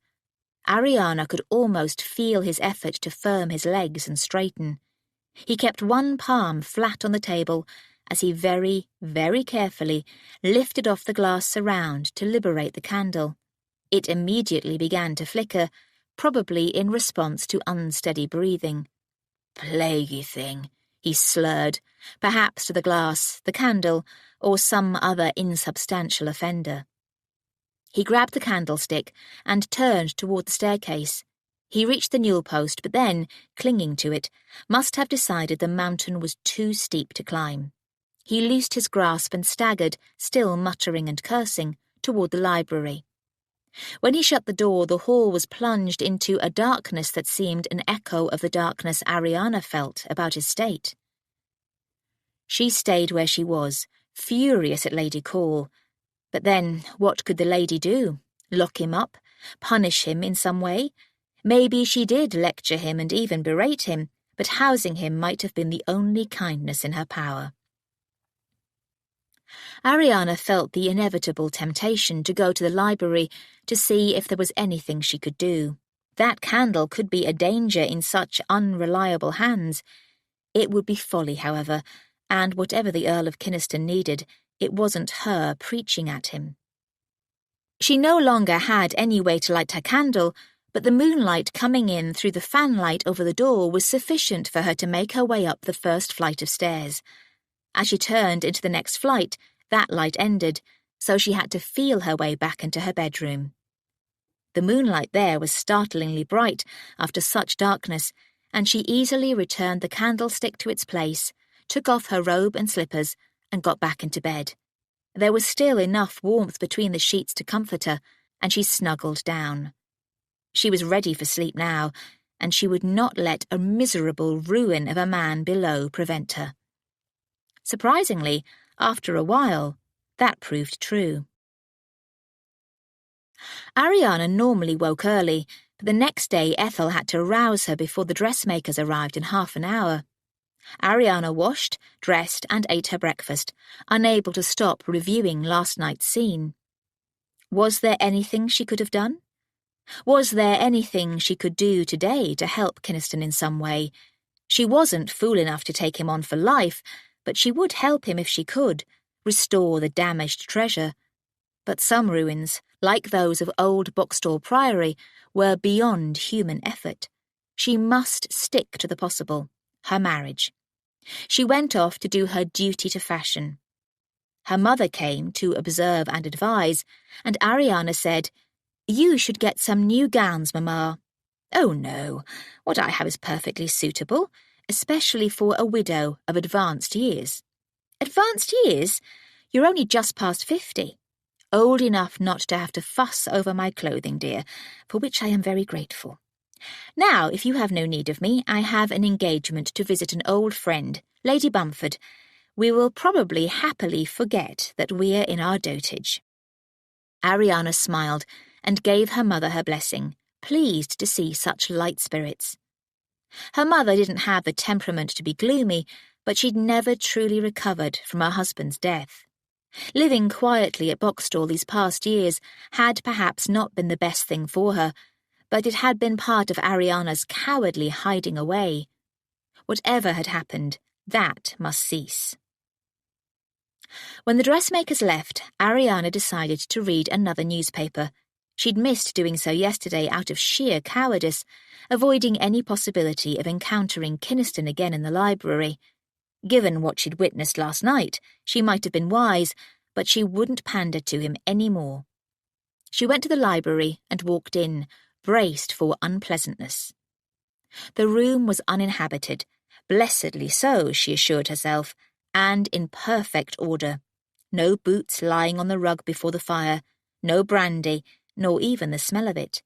Ariana could almost feel his effort to firm his legs and straighten. He kept one palm flat on the table as he very, very carefully lifted off the glass surround to liberate the candle. It immediately began to flicker, probably in response to unsteady breathing. "Plaguey thing," he slurred, perhaps to the glass, the candle, or some other insubstantial offender. He grabbed the candlestick and turned toward the staircase. He reached the newel post, but then, clinging to it, must have decided the mountain was too steep to climb. He loosed his grasp and staggered, still muttering and cursing, toward the library. When he shut the door, the hall was plunged into a darkness that seemed an echo of the darkness Ariana felt about his state. She stayed where she was, furious at Lady Call. But then, what could the lady do? Lock him up? Punish him in some way? Maybe she did lecture him and even berate him, but housing him might have been the only kindness in her power. Ariana felt the inevitable temptation to go to the library to see if there was anything she could do. That candle could be a danger in such unreliable hands. It would be folly, however, and whatever the Earl of Kynaston needed, it wasn't her preaching at him. She no longer had any way to light her candle, but the moonlight coming in through the fanlight over the door was sufficient for her to make her way up the first flight of stairs. As she turned into the next flight, that light ended, so she had to feel her way back into her bedroom. The moonlight there was startlingly bright after such darkness, and she easily returned the candlestick to its place, took off her robe and slippers, and got back into bed. There was still enough warmth between the sheets to comfort her, and she snuggled down. She was ready for sleep now, and she would not let a miserable ruin of a man below prevent her. Surprisingly, after a while, that proved true. Ariana normally woke early, but the next day Ethel had to rouse her before the dressmakers arrived in half an hour. Ariana washed, dressed, and ate her breakfast, unable to stop reviewing last night's scene. Was there anything she could have done? Was there anything she could do today to help Kynaston in some way? She wasn't fool enough to take him on for life, but she would help him if she could, restore the damaged treasure. But some ruins, like those of old Boxstall Priory, were beyond human effort. She must stick to the possible, her marriage. She went off to do her duty to fashion. Her mother came to observe and advise, and Ariana said, "You should get some new gowns, Mamma." "Oh, no, what I have is perfectly suitable, especially for a widow of advanced years." "Advanced years? You're only just past 50. Old enough not to have to fuss over my clothing, dear, for which I am very grateful. Now, if you have no need of me, I have an engagement to visit an old friend, Lady Bumford. We will probably happily forget that we're in our dotage." Ariana smiled and gave her mother her blessing, pleased to see such light spirits. Her mother didn't have the temperament to be gloomy, but she'd never truly recovered from her husband's death. Living quietly at Boxstall these past years had perhaps not been the best thing for her, but it had been part of Ariana's cowardly hiding away. Whatever had happened, that must cease. When the dressmakers left, Ariana decided to read another newspaper. She'd missed doing so yesterday out of sheer cowardice, avoiding any possibility of encountering Kynaston again in the library. Given what she'd witnessed last night, she might have been wise, but she wouldn't pander to him any more. She went to the library and walked in, braced for unpleasantness. The room was uninhabited, blessedly so, she assured herself, and in perfect order. No boots lying on the rug before the fire, no brandy, nor even the smell of it.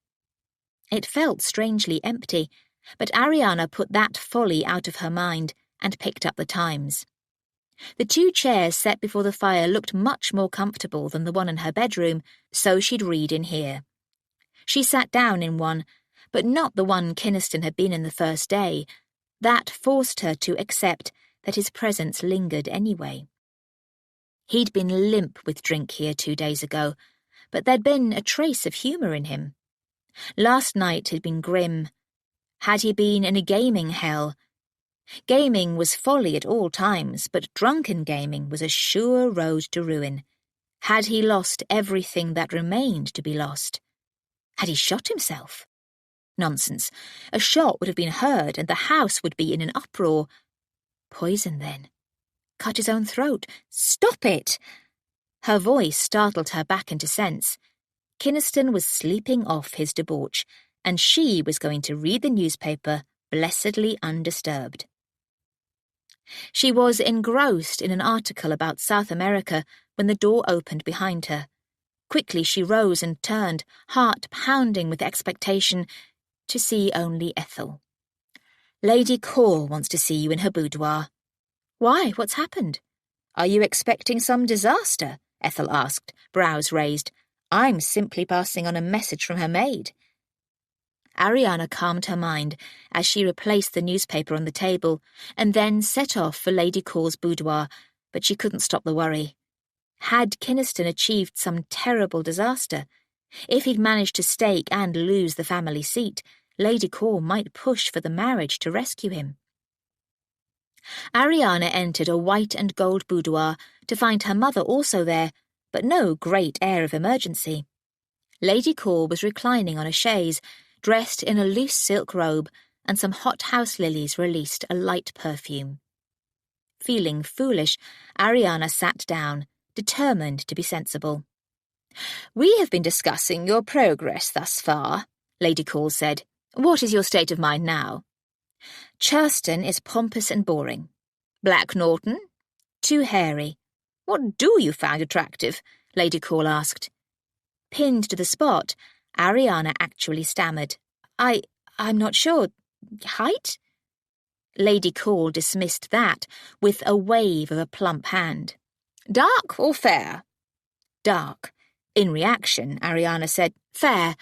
It felt strangely empty, but Ariana put that folly out of her mind and picked up the Times. The 2 chairs set before the fire looked much more comfortable than the one in her bedroom, so she'd read in here. She sat down in one, but not the one Kynaston had been in the first day. That forced her to accept that his presence lingered anyway. He'd been limp with drink here 2 days ago, but there'd been a trace of humour in him. Last night had been grim. Had he been in a gaming hell? Gaming was folly at all times, but drunken gaming was a sure road to ruin. Had he lost everything that remained to be lost? Had he shot himself? Nonsense. A shot would have been heard, and the house would be in an uproar. Poison, then. Cut his own throat. Stop it! Her voice startled her back into sense. Kynaston was sleeping off his debauch, and she was going to read the newspaper, blessedly undisturbed. She was engrossed in an article about South America when the door opened behind her. Quickly she rose and turned, heart pounding with expectation, to see only Ethel. "Lady Carew wants to see you in her boudoir." "Why, what's happened?" "Are you expecting some disaster?" Ethel asked, brows raised. "I'm simply passing on a message from her maid." Ariana calmed her mind as she replaced the newspaper on the table and then set off for Lady Carew's boudoir, but she couldn't stop the worry. Had Kynaston achieved some terrible disaster? If he'd managed to stake and lose the family seat, Lady Carew might push for the marriage to rescue him. Ariana entered a white and gold boudoir to find her mother also there, but no great air of emergency. Lady Carew was reclining on a chaise, dressed in a loose silk robe, and some hothouse lilies released a light perfume. Feeling foolish, Ariana sat down, determined to be sensible. "We have been discussing your progress thus far," Lady Carew said. "What is your state of mind now?" "Churston is pompous and boring." "Black Norton?" "Too hairy." "What do you find attractive?" Lady Carew asked. Pinned to the spot, Ariana actually stammered. I'm not sure. Height?" Lady Carew dismissed that with a wave of a plump hand. "Dark or fair?" "Dark." In reaction, Ariana said, "Fair,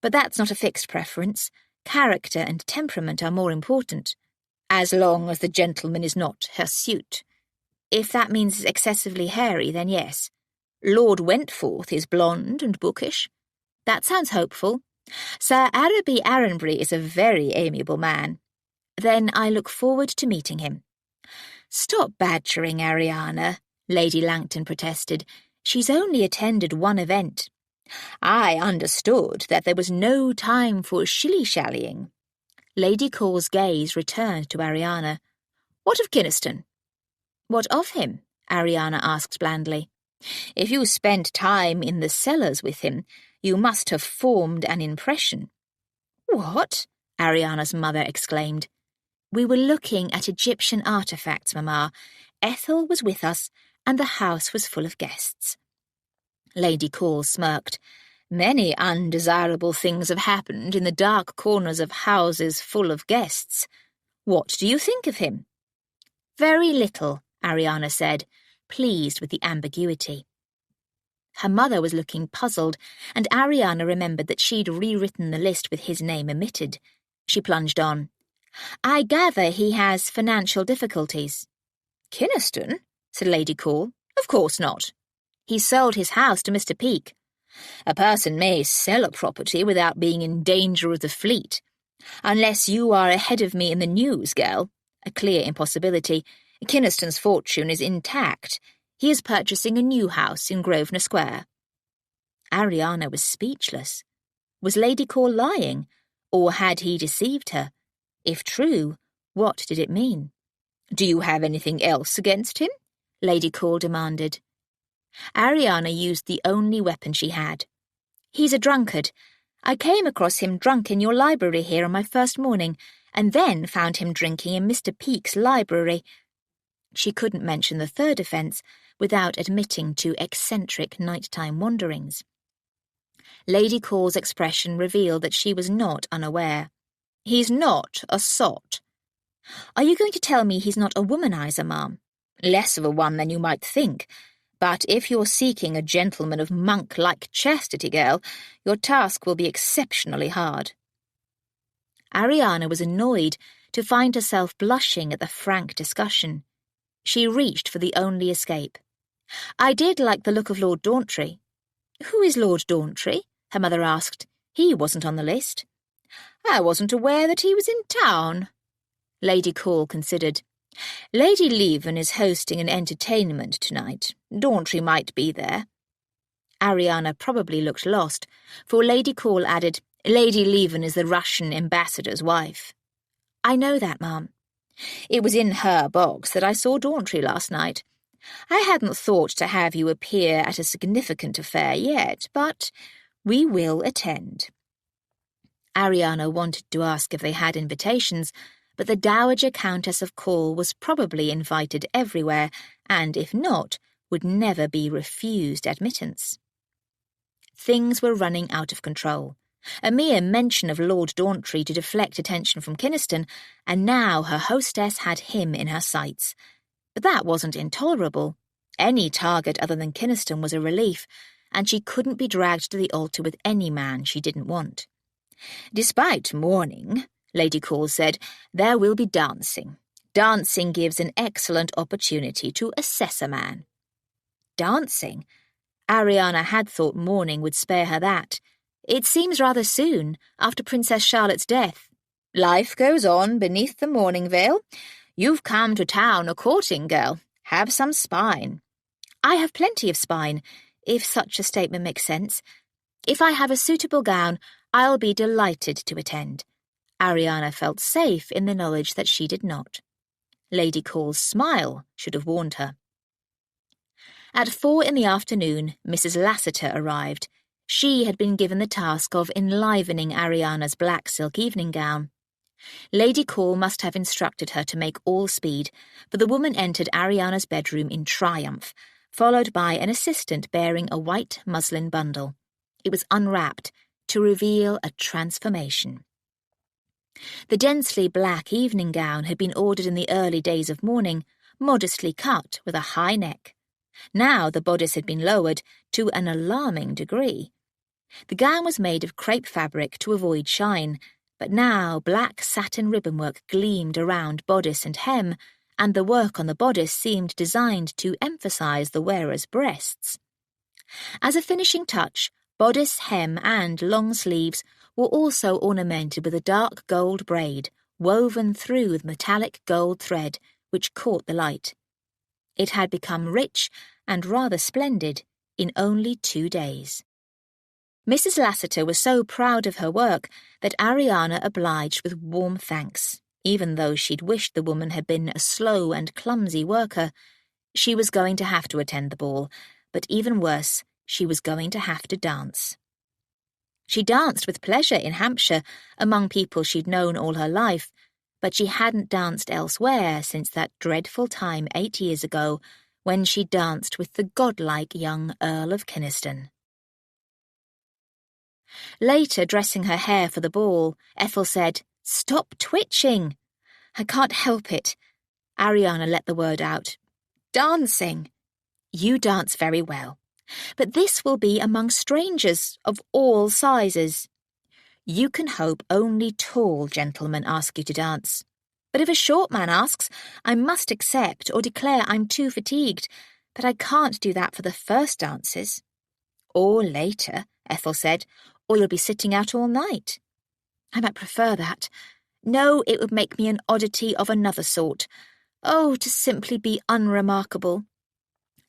but that's not a fixed preference. Character and temperament are more important." "As long as the gentleman is not hirsute." "If that means excessively hairy, then yes." "Lord Wentforth is blonde and bookish." "That sounds hopeful." "Sir Araby Arranbury is a very amiable man." "Then I look forward to meeting him." "Stop badgering Ariana," Lady Langton protested. "She's only attended one event." "I understood that there was no time for shilly-shallying." Lady Carew's gaze returned to Ariana. "What of Kynaston?" "What of him?" Ariana asked blandly. "If you spent time in the cellars with him, you must have formed an impression." "What?" Ariana's mother exclaimed. "We were looking at Egyptian artefacts, Mamma. Ethel was with us, and the house was full of guests." Lady Carew smirked. "Many undesirable things have happened in the dark corners of houses full of guests. What do you think of him?" "Very little," Ariana said, pleased with the ambiguity. Her mother was looking puzzled, and Ariana remembered that she'd rewritten the list with his name omitted. She plunged on. "I gather he has financial difficulties." "Kynaston?" said Lady Carew. "Of course not. He sold his house to Mr. Peake." "A person may sell a property without being in danger of the fleet. Unless you are ahead of me in the news, girl." A clear impossibility. "Kynaston's fortune is intact. He is purchasing a new house in Grosvenor Square." Ariana was speechless. Was Lady Carew lying, or had he deceived her? If true, what did it mean? "Do you have anything else against him?" Lady Call demanded. Ariana used the only weapon she had. "He's a drunkard. I came across him drunk in your library here on my first morning, and then found him drinking in Mr. Peake's library." She couldn't mention the third offence without admitting to eccentric nighttime wanderings. Lady Call's expression revealed that she was not unaware. "He's not a sot." "Are you going to tell me he's not a womanizer, ma'am?" "Less of a one than you might think. But if you're seeking a gentleman of monk-like chastity, girl, your task will be exceptionally hard." Ariana was annoyed to find herself blushing at the frank discussion. She reached for the only escape. "I did like the look of Lord Dauntry." "Who is Lord Dauntry?" her mother asked. "He wasn't on the list." "I wasn't aware that he was in town." Lady Call considered. "Lady Leven is hosting an entertainment tonight. Dauntry might be there." Ariana probably looked lost, for Lady Call added, "Lady Leven is the Russian ambassador's wife." "I know that, ma'am." "It was in her box that I saw Dauntry last night. I hadn't thought to have you appear at a significant affair yet, but we will attend." Ariana wanted to ask if they had invitations, but the Dowager Countess of Call was probably invited everywhere, and if not, would never be refused admittance. Things were running out of control. A mere mention of Lord Dauntry to deflect attention from Kynaston, and now her hostess had him in her sights. But that wasn't intolerable. Any target other than Kynaston was a relief, and she couldn't be dragged to the altar with any man she didn't want. "Despite mourning," Lady Call said, "there will be dancing. Dancing gives an excellent opportunity to assess a man." Dancing? Ariana had thought mourning would spare her that. It seems rather soon, after Princess Charlotte's death. "Life goes on beneath the mourning veil. You've come to town a courting, girl. Have some spine." "I have plenty of spine, if such a statement makes sense. If I have a suitable gown, I'll be delighted to attend." Ariana felt safe in the knowledge that she did not. Lady Call's smile should have warned her. At 4 in the afternoon, Mrs. Lassiter arrived. She had been given the task of enlivening Ariana's black silk evening gown. Lady Call must have instructed her to make all speed, for the woman entered Ariana's bedroom in triumph, followed by an assistant bearing a white muslin bundle. It was unwrapped to reveal a transformation. The densely black evening gown had been ordered in the early days of mourning, modestly cut with a high neck. Now the bodice had been lowered to an alarming degree. The gown was made of crepe fabric to avoid shine, but now black satin ribbonwork gleamed around bodice and hem, and the work on the bodice seemed designed to emphasize the wearer's breasts. As a finishing touch, bodice, hem, and long sleeves were also ornamented with a dark gold braid woven through with metallic gold thread which caught the light. It had become rich and rather splendid in only 2 days. Mrs. Lassiter was so proud of her work that Ariana obliged with warm thanks. Even though she'd wished the woman had been a slow and clumsy worker, she was going to have to attend the ball, but even worse, she was going to have to dance. She danced with pleasure in Hampshire among people she'd known all her life, but she hadn't danced elsewhere since that dreadful time 8 years ago when she danced with the godlike young Earl of Kynaston. Later, dressing her hair for the ball, Ethel said, "Stop twitching." "I can't help it." Ariana let the word out. "Dancing." "You dance very well. But this will be among strangers of all sizes. You can hope only tall gentlemen ask you to dance. But if a short man asks, I must accept or declare I'm too fatigued, but I can't do that for the first dances." "Or later," Ethel said, "or you'll be sitting out all night." "I might prefer that. No, it would make me an oddity of another sort. Oh, to simply be unremarkable."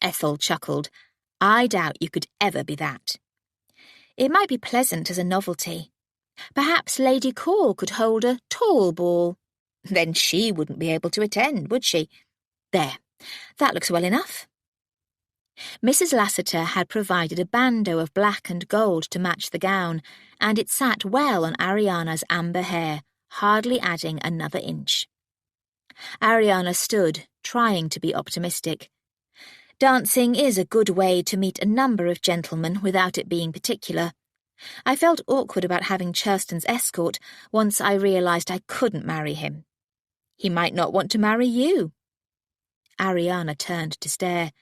Ethel chuckled. "I doubt you could ever be that." "It might be pleasant as a novelty. Perhaps Lady Call could hold a tall ball." Then she wouldn't be able to attend, would she? There, that looks well enough. Mrs. Lassiter had provided a bandeau of black and gold to match the gown, and it sat well on Ariana's amber hair, hardly adding another inch. Ariana stood, trying to be optimistic. Dancing is a good way to meet a number of gentlemen without it being particular. I felt awkward about having Churston's escort once I realised I couldn't marry him. He might not want to marry you. Ariana turned to stare.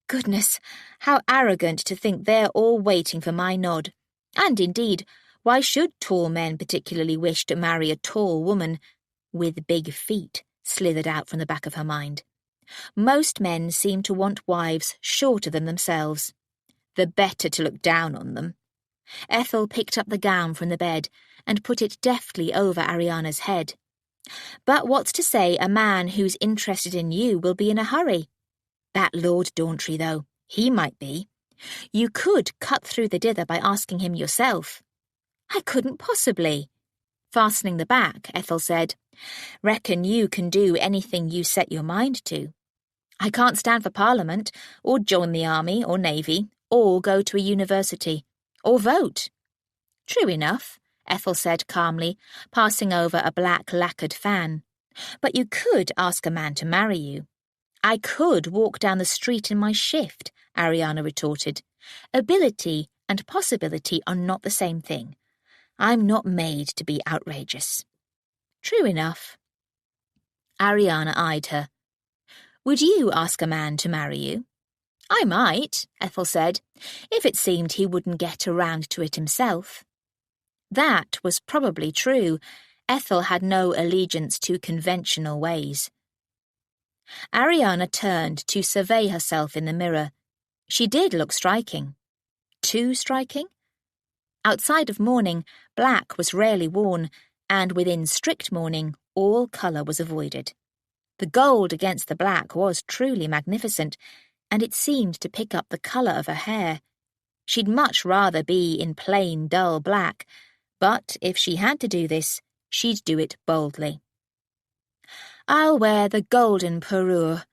Goodness, how arrogant to think they're all waiting for my nod. And indeed, why should tall men particularly wish to marry a tall woman? With big feet slithered out from the back of her mind. Most men seem to want wives shorter than themselves. The better to look down on them. Ethel picked up the gown from the bed and put it deftly over Ariana's head. But what's to say a man who's interested in you will be in a hurry? That Lord Dauntree, though, he might be. You could cut through the dither by asking him yourself. I couldn't possibly. Fastening the back, Ethel said, Reckon you can do anything you set your mind to. I can't stand for Parliament, or join the army or navy, or go to a university, or vote. True enough, Ethel said calmly, passing over a black lacquered fan. But you could ask a man to marry you. I could walk down the street in my shift, Ariana retorted. Ability and possibility are not the same thing. I'm not made to be outrageous. True enough. Ariana eyed her. Would you ask a man to marry you? I might, Ethel said, if it seemed he wouldn't get around to it himself. That was probably true. Ethel had no allegiance to conventional ways. Ariana turned to survey herself in the mirror. She did look striking. Too striking? Outside of mourning, black was rarely worn, and within strict mourning, all colour was avoided. The gold against the black was truly magnificent, and it seemed to pick up the colour of her hair. She'd much rather be in plain, dull black, but if she had to do this, she'd do it boldly. I'll wear the golden parure.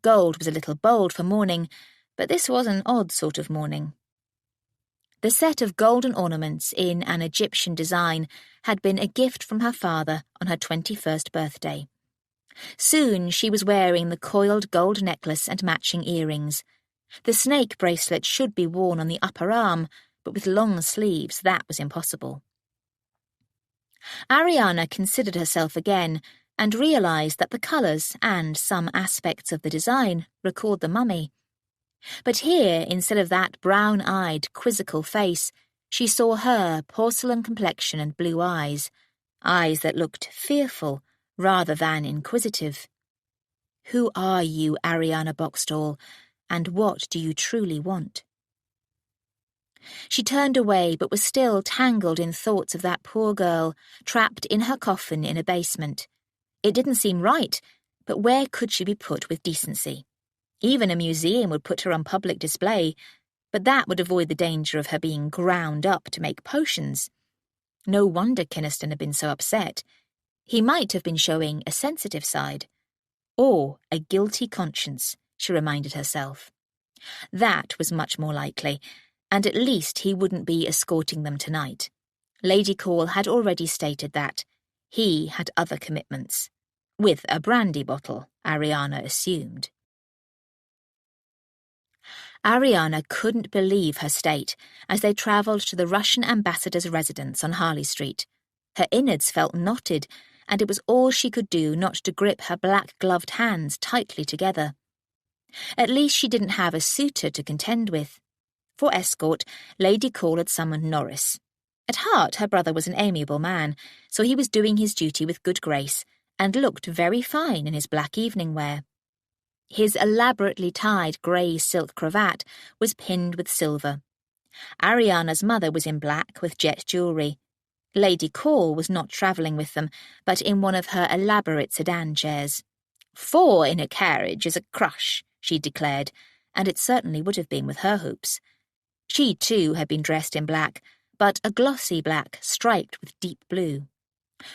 Gold was a little bold for mourning, but this was an odd sort of mourning. The set of golden ornaments in an Egyptian design had been a gift from her father on her 21st birthday. Soon she was wearing the coiled gold necklace and matching earrings. The snake bracelet should be worn on the upper arm, but with long sleeves that was impossible. Ariana considered herself again and realised that the colours and some aspects of the design recalled the mummy. But here, instead of that brown-eyed, quizzical face, she saw her porcelain complexion and blue eyes that looked fearful rather than inquisitive. Who are you, Ariana Boxstall, and what do you truly want? She turned away, but was still tangled in thoughts of that poor girl, trapped in her coffin in a basement. It didn't seem right, but where could she be put with decency? Even a museum would put her on public display, but that would avoid the danger of her being ground up to make potions. No wonder Kynaston had been so upset. He might have been showing a sensitive side. Or a guilty conscience, she reminded herself. That was much more likely, and at least he wouldn't be escorting them tonight. Lady Call had already stated that. He had other commitments. With a brandy bottle, Ariana assumed. Ariana couldn't believe her state as they travelled to the Russian ambassador's residence on Harley Street. Her innards felt knotted, and it was all she could do not to grip her black-gloved hands tightly together. At least she didn't have a suitor to contend with. For escort, Lady Call had summoned Norris. At heart, her brother was an amiable man, so he was doing his duty with good grace, and looked very fine in his black evening wear. His elaborately tied grey silk cravat was pinned with silver. Ariana's mother was in black with jet jewellery. Lady Call was not travelling with them, but in one of her elaborate sedan chairs. 4 in a carriage is a crush, she declared, and it certainly would have been with her hoops. She, too, had been dressed in black, but a glossy black striped with deep blue.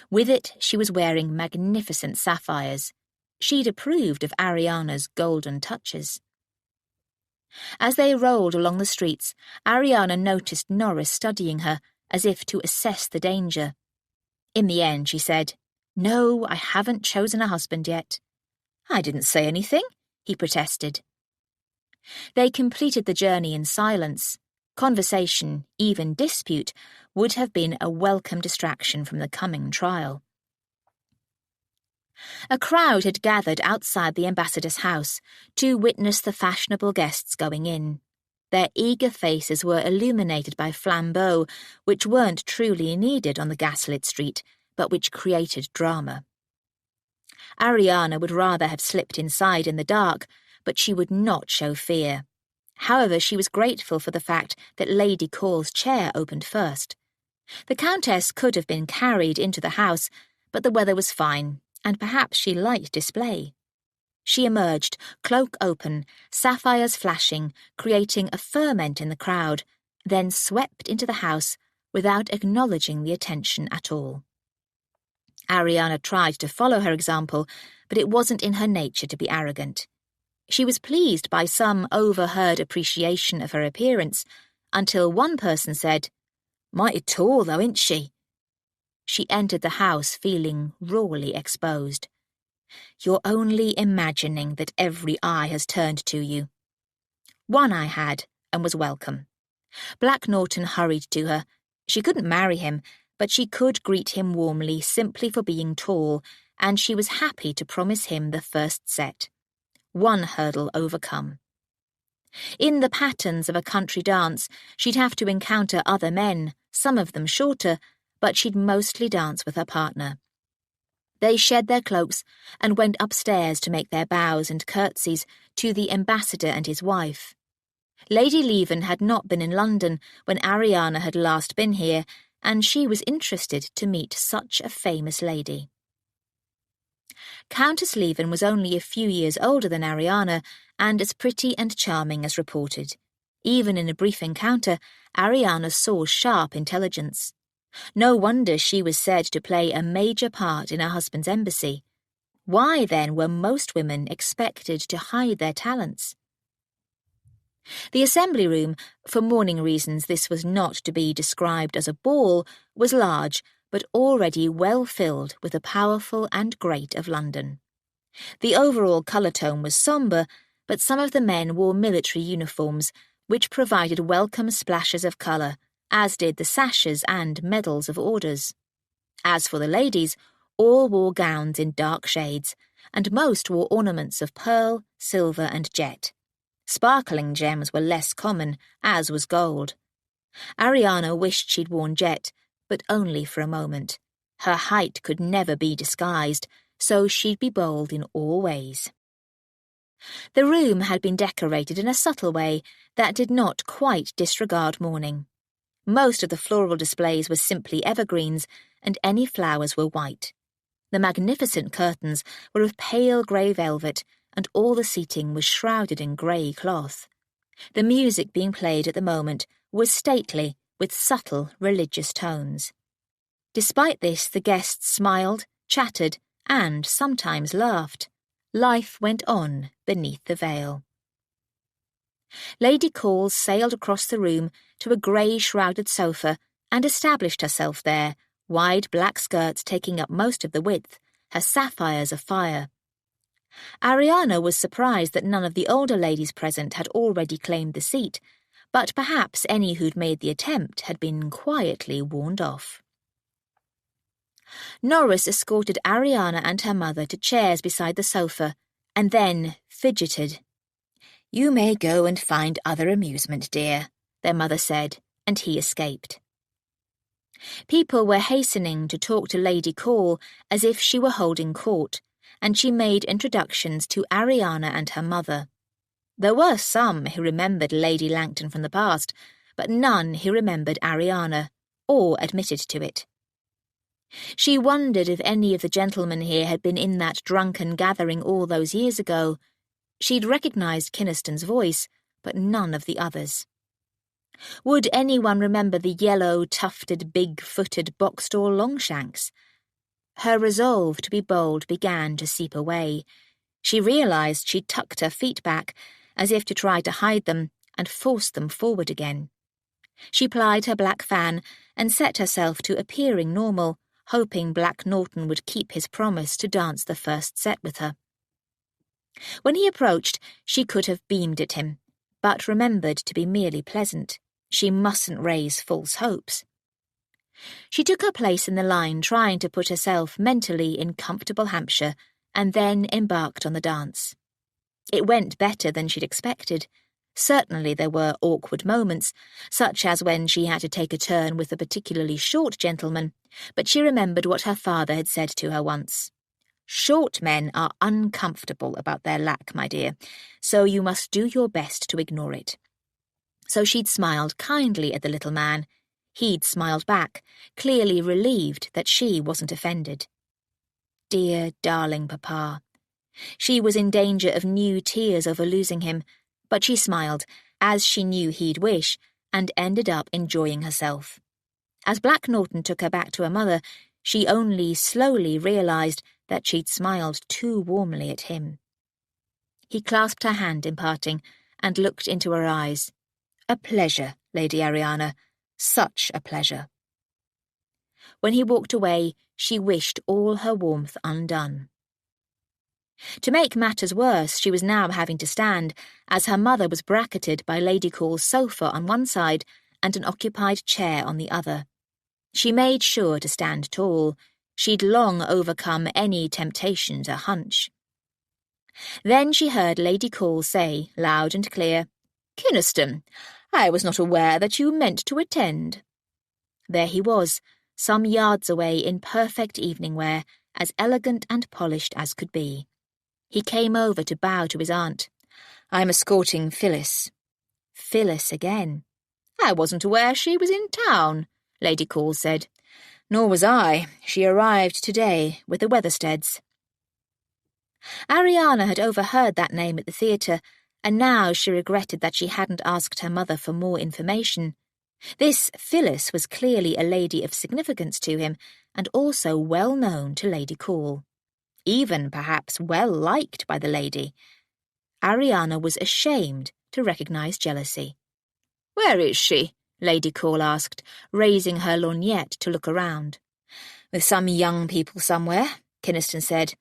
With it, she was wearing magnificent sapphires. She'd approved of Ariana's golden touches. As they rolled along the streets, Ariana noticed Norris studying her, as if to assess the danger. In the end, she said, "No, I haven't chosen a husband yet." "I didn't say anything," he protested. They completed the journey in silence. Conversation, even dispute, would have been a welcome distraction from the coming trial. A crowd had gathered outside the ambassador's house to witness the fashionable guests going in. Their eager faces were illuminated by flambeaux, which weren't truly needed on the gaslit street, but which created drama. Ariana would rather have slipped inside in the dark, but she would not show fear. However, she was grateful for the fact that Lady Call's chair opened first. The Countess could have been carried into the house, but the weather was fine, and perhaps she liked display. She emerged, cloak open, sapphires flashing, creating a ferment in the crowd, then swept into the house without acknowledging the attention at all. Ariana tried to follow her example, but it wasn't in her nature to be arrogant. She was pleased by some overheard appreciation of her appearance, until one person said, "Mighty tall, though, ain't she?" She entered the house feeling rawly exposed. "You're only imagining that every eye has turned to you." One eye had, and was welcome. Black Norton hurried to her. She couldn't marry him, but she could greet him warmly simply for being tall, and she was happy to promise him the first set. One hurdle overcome. In the patterns of a country dance, she'd have to encounter other men, some of them shorter, but she'd mostly dance with her partner. They shed their cloaks and went upstairs to make their bows and curtsies to the ambassador and his wife. Lady Leven had not been in London when Ariana had last been here, and she was interested to meet such a famous lady. Countess Leven was only a few years older than Ariana, and as pretty and charming as reported. Even in a brief encounter, Ariana saw sharp intelligence. No wonder she was said to play a major part in her husband's embassy. Why, then, were most women expected to hide their talents? The assembly room, for mourning reasons this was not to be described as a ball, was large, but already well filled with the powerful and great of London. The overall colour tone was sombre, but some of the men wore military uniforms, which provided welcome splashes of colour, as did the sashes and medals of orders. As for the ladies, all wore gowns in dark shades, and most wore ornaments of pearl, silver and jet. Sparkling gems were less common, as was gold. Ariana wished she'd worn jet, but only for a moment. Her height could never be disguised, so she'd be bold in all ways. The room had been decorated in a subtle way that did not quite disregard mourning. Most of the floral displays were simply evergreens, and any flowers were white. The magnificent curtains were of pale grey velvet, and all the seating was shrouded in grey cloth. The music being played at the moment was stately, with subtle religious tones. Despite this, the guests smiled, chattered, and sometimes laughed. Life went on beneath the veil. Lady Call sailed across the room to a grey-shrouded sofa and established herself there, wide black skirts taking up most of the width, her sapphires afire. Ariana was surprised that none of the older ladies present had already claimed the seat, but perhaps any who'd made the attempt had been quietly warned off. Norris escorted Ariana and her mother to chairs beside the sofa, and then fidgeted. "You may go and find other amusement, dear," their mother said, and he escaped. People were hastening to talk to Lady Call as if she were holding court, and she made introductions to Ariana and her mother. There were some who remembered Lady Langton from the past, but none who remembered Ariana, or admitted to it. She wondered if any of the gentlemen here had been in that drunken gathering all those years ago. She'd recognised Kynaston's voice, but none of the others. Would anyone remember the yellow, tufted, big-footed box-stall Longshanks? Her resolve to be bold began to seep away. She realised she'd tucked her feet back, as if to try to hide them, and forced them forward again. She plied her black fan and set herself to appearing normal, hoping Black Norton would keep his promise to dance the first set with her. When he approached, she could have beamed at him, but remembered to be merely pleasant. She mustn't raise false hopes. She took her place in the line, trying to put herself mentally in comfortable Hampshire, and then embarked on the dance. It went better than she'd expected. Certainly there were awkward moments, such as when she had to take a turn with a particularly short gentleman, but she remembered what her father had said to her once. "Short men are uncomfortable about their lack, my dear, so you must do your best to ignore it." So she'd smiled kindly at the little man. He'd smiled back, clearly relieved that she wasn't offended. Dear, darling papa. She was in danger of new tears over losing him, but she smiled, as she knew he'd wish, and ended up enjoying herself. As Black Norton took her back to her mother, she only slowly realised that she'd smiled too warmly at him. He clasped her hand in parting and looked into her eyes. "A pleasure, Lady Ariana, such a pleasure." When he walked away, she wished all her warmth undone. To make matters worse, she was now having to stand, as her mother was bracketed by Lady Call's sofa on one side and an occupied chair on the other. She made sure to stand tall. She'd long overcome any temptation to hunch. Then she heard Lady Call say, loud and clear, "Kynaston, I was not aware that you meant to attend." There he was, some yards away in perfect evening wear, as elegant and polished as could be. He came over to bow to his aunt. "I'm escorting Phyllis." Phyllis again. "I wasn't aware she was in town," Lady Call said. "Nor was I. She arrived today with the Weathersteads." Ariana had overheard that name at the theatre, and now she regretted that she hadn't asked her mother for more information. This Phyllis was clearly a lady of significance to him, and also well known to Lady Call. Even perhaps well liked by the lady. Ariana was ashamed to recognise jealousy. "Where is she?" Lady Call asked, raising her lorgnette to look around. "With some young people somewhere," Kynaston said.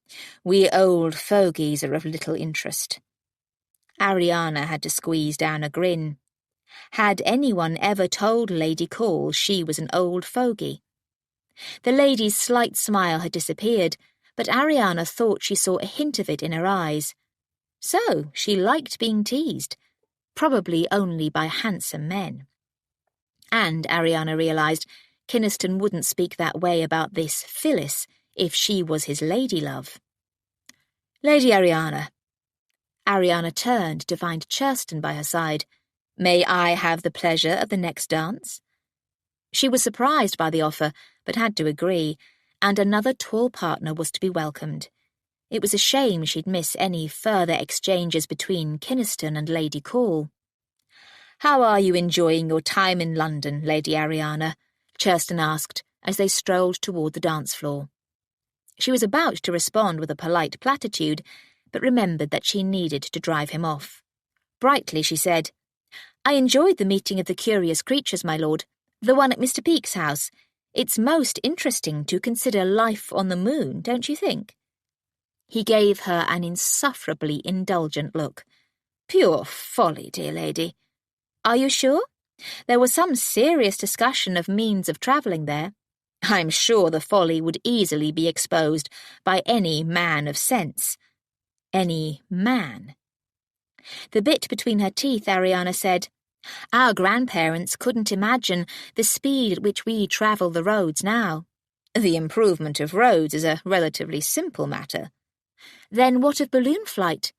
"We old fogies are of little interest." Ariana had to squeeze down a grin. Had anyone ever told Lady Call she was an old fogey? The lady's slight smile had disappeared, but Ariana thought she saw a hint of it in her eyes. So she liked being teased, probably only by handsome men. And Ariana realised Kynaston wouldn't speak that way about this Phyllis if she was his lady-love. "Lady Ariana." Ariana turned to find Churston by her side. "May I have the pleasure of the next dance?" She was surprised by the offer, but had to agree, and another tall partner was to be welcomed. It was a shame she'd miss any further exchanges between Kynaston and Lady Call. "How are you enjoying your time in London, Lady Ariana?" Churston asked as they strolled toward the dance floor. She was about to respond with a polite platitude, but remembered that she needed to drive him off. Brightly she said, "I enjoyed the meeting of the curious creatures, my lord, the one at Mr. Peake's house. It's most interesting to consider life on the moon, don't you think?" He gave her an insufferably indulgent look. "Pure folly, dear lady." "Are you sure? There was some serious discussion of means of travelling there. I'm sure the folly would easily be exposed by any man of sense." Any man. The bit between her teeth, Ariana said, "Our grandparents couldn't imagine the speed at which we travel the roads now." "The improvement of roads is a relatively simple matter." "Then what of balloon flight?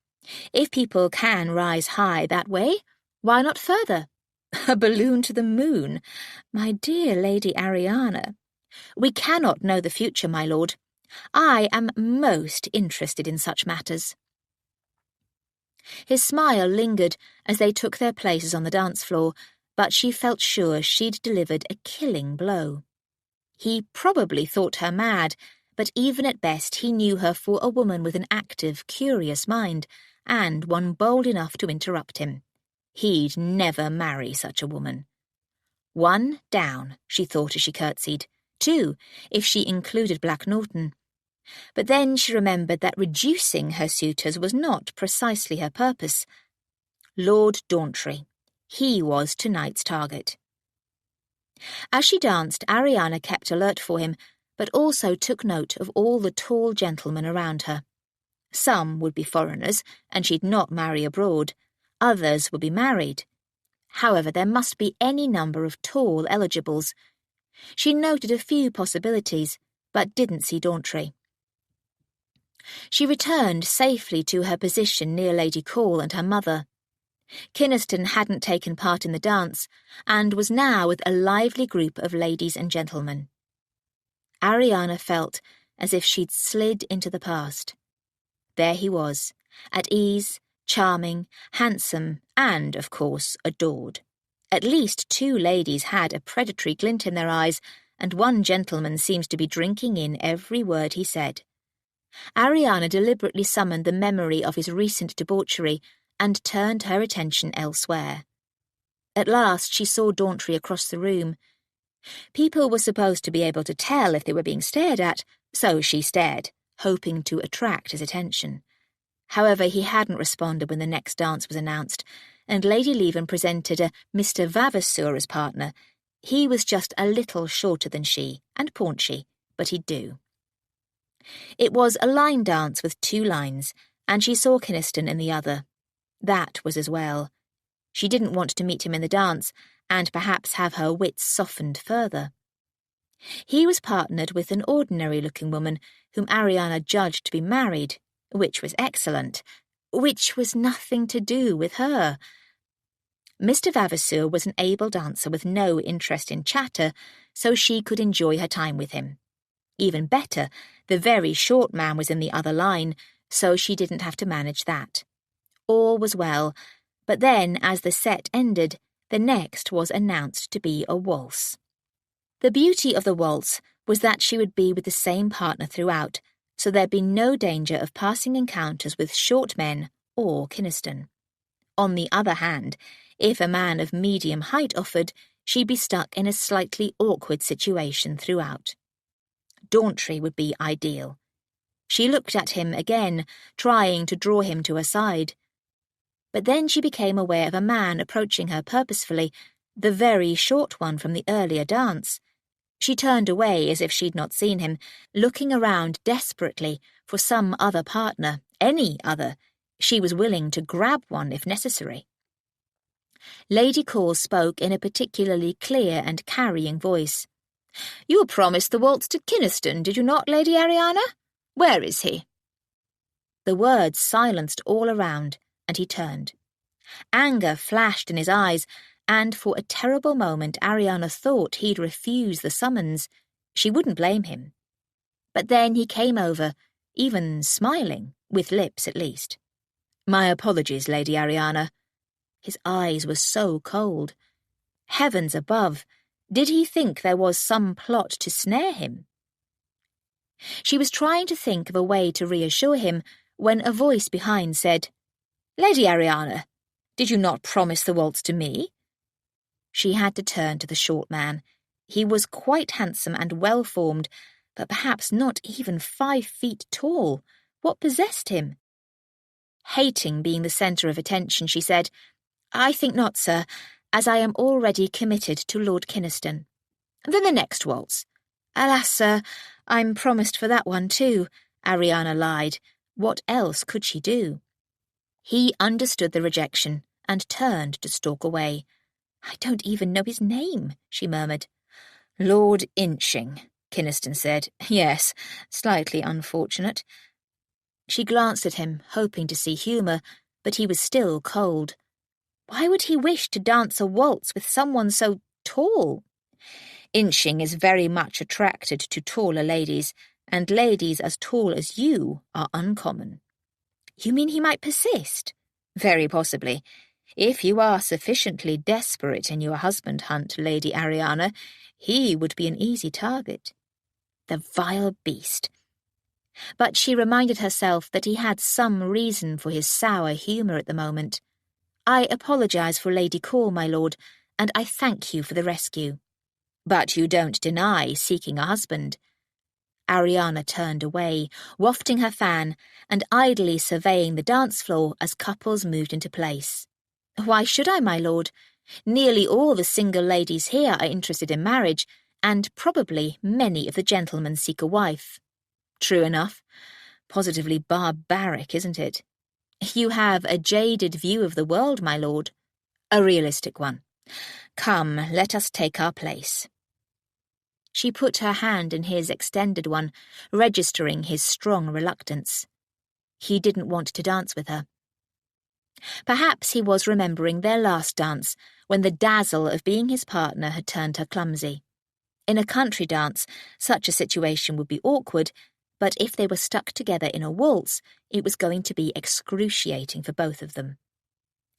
If people can rise high that way, why not further? A balloon to the moon? My dear Lady Ariana. We cannot know the future, my lord. I am most interested in such matters." His smile lingered as they took their places on the dance floor, but she felt sure she'd delivered a killing blow. He probably thought her mad, but even at best he knew her for a woman with an active, curious mind, and one bold enough to interrupt him. He'd never marry such a woman. 1 down, she thought as she curtsied. 2, if she included Black Norton. But then she remembered that reducing her suitors was not precisely her purpose. Lord Dauntree. He was tonight's target. As she danced, Ariana kept alert for him, but also took note of all the tall gentlemen around her. Some would be foreigners, and she'd not marry abroad. Others would be married. However, there must be any number of tall eligibles. She noted a few possibilities, but didn't see Dauntree. She returned safely to her position near Lady Call and her mother. Kynaston hadn't taken part in the dance, and was now with a lively group of ladies and gentlemen. Ariana felt as if she'd slid into the past. There he was, at ease, charming, handsome, and, of course, adored. At least 2 ladies had a predatory glint in their eyes, and 1 gentleman seems to be drinking in every word he said. Ariana deliberately summoned the memory of his recent debauchery and turned her attention elsewhere. At last she saw Dauntree across the room. People were supposed to be able to tell if they were being stared at, so she stared, hoping to attract his attention. However, he hadn't responded when the next dance was announced, and Lady Leven presented a Mr. Vavasour as partner. He was just a little shorter than she, and paunchy, but he'd do. It was a line dance with 2 lines, and she saw Kynaston in the other. That was as well. She didn't want to meet him in the dance, and perhaps have her wits softened further. He was partnered with an ordinary-looking woman whom Ariana judged to be married, which was excellent, which was nothing to do with her. Mr. Vavasour was an able dancer with no interest in chatter, so she could enjoy her time with him. Even better, the very short man was in the other line, so she didn't have to manage that. All was well, but then, as the set ended, the next was announced to be a waltz. The beauty of the waltz was that she would be with the same partner throughout, so there'd be no danger of passing encounters with short men or Kynaston. On the other hand, if a man of medium height offered, she'd be stuck in a slightly awkward situation throughout. Dauntree would be ideal. She looked at him again, trying to draw him to her side. But then she became aware of a man approaching her purposefully, the very short one from the earlier dance. She turned away as if she'd not seen him, looking around desperately for some other partner, any other. She was willing to grab one if necessary. Lady Call spoke in a particularly clear and carrying voice. "You promised the waltz to Kynaston, did you not, Lady Ariana? Where is he?" The words silenced all around, and he turned. Anger flashed in his eyes, and for a terrible moment Ariana thought he'd refuse the summons. She wouldn't blame him. But then he came over, even smiling, with lips at least. "My apologies, Lady Ariana." His eyes were so cold. Heavens above, did he think there was some plot to snare him? She was trying to think of a way to reassure him when a voice behind said, "Lady Ariana, did you not promise the waltz to me?" She had to turn to the short man. He was quite handsome and well-formed, but perhaps not even 5 feet tall. What possessed him? Hating being the centre of attention, she said, "I think not, sir, as I am already committed to Lord Kynaston." "Then the next waltz." "Alas, sir, I'm promised for that one too," Ariana lied. What else could she do? He understood the rejection and turned to stalk away. "I don't even know his name," she murmured. "Lord Inching," Kynaston said. "Yes, slightly unfortunate." She glanced at him, hoping to see humour, but he was still cold. Why would he wish to dance a waltz with someone so tall? "Inching is very much attracted to taller ladies, and ladies as tall as you are uncommon." "You mean he might persist?" "Very possibly. If you are sufficiently desperate in your husband hunt, Lady Ariana, he would be an easy target." The vile beast. But she reminded herself that he had some reason for his sour humour at the moment. "I apologise for Lady Call, my lord, and I thank you for the rescue." "But you don't deny seeking a husband." Ariana turned away, wafting her fan and idly surveying the dance floor as couples moved into place. "Why should I, my lord? Nearly all the single ladies here are interested in marriage, and probably many of the gentlemen seek a wife." "True enough. Positively barbaric, isn't it?" "You have a jaded view of the world, my lord." "A realistic one. Come, let us take our place." She put her hand in his extended one, registering his strong reluctance. He didn't want to dance with her. Perhaps he was remembering their last dance, when the dazzle of being his partner had turned her clumsy. In a country dance, such a situation would be awkward, but if they were stuck together in a waltz, it was going to be excruciating for both of them.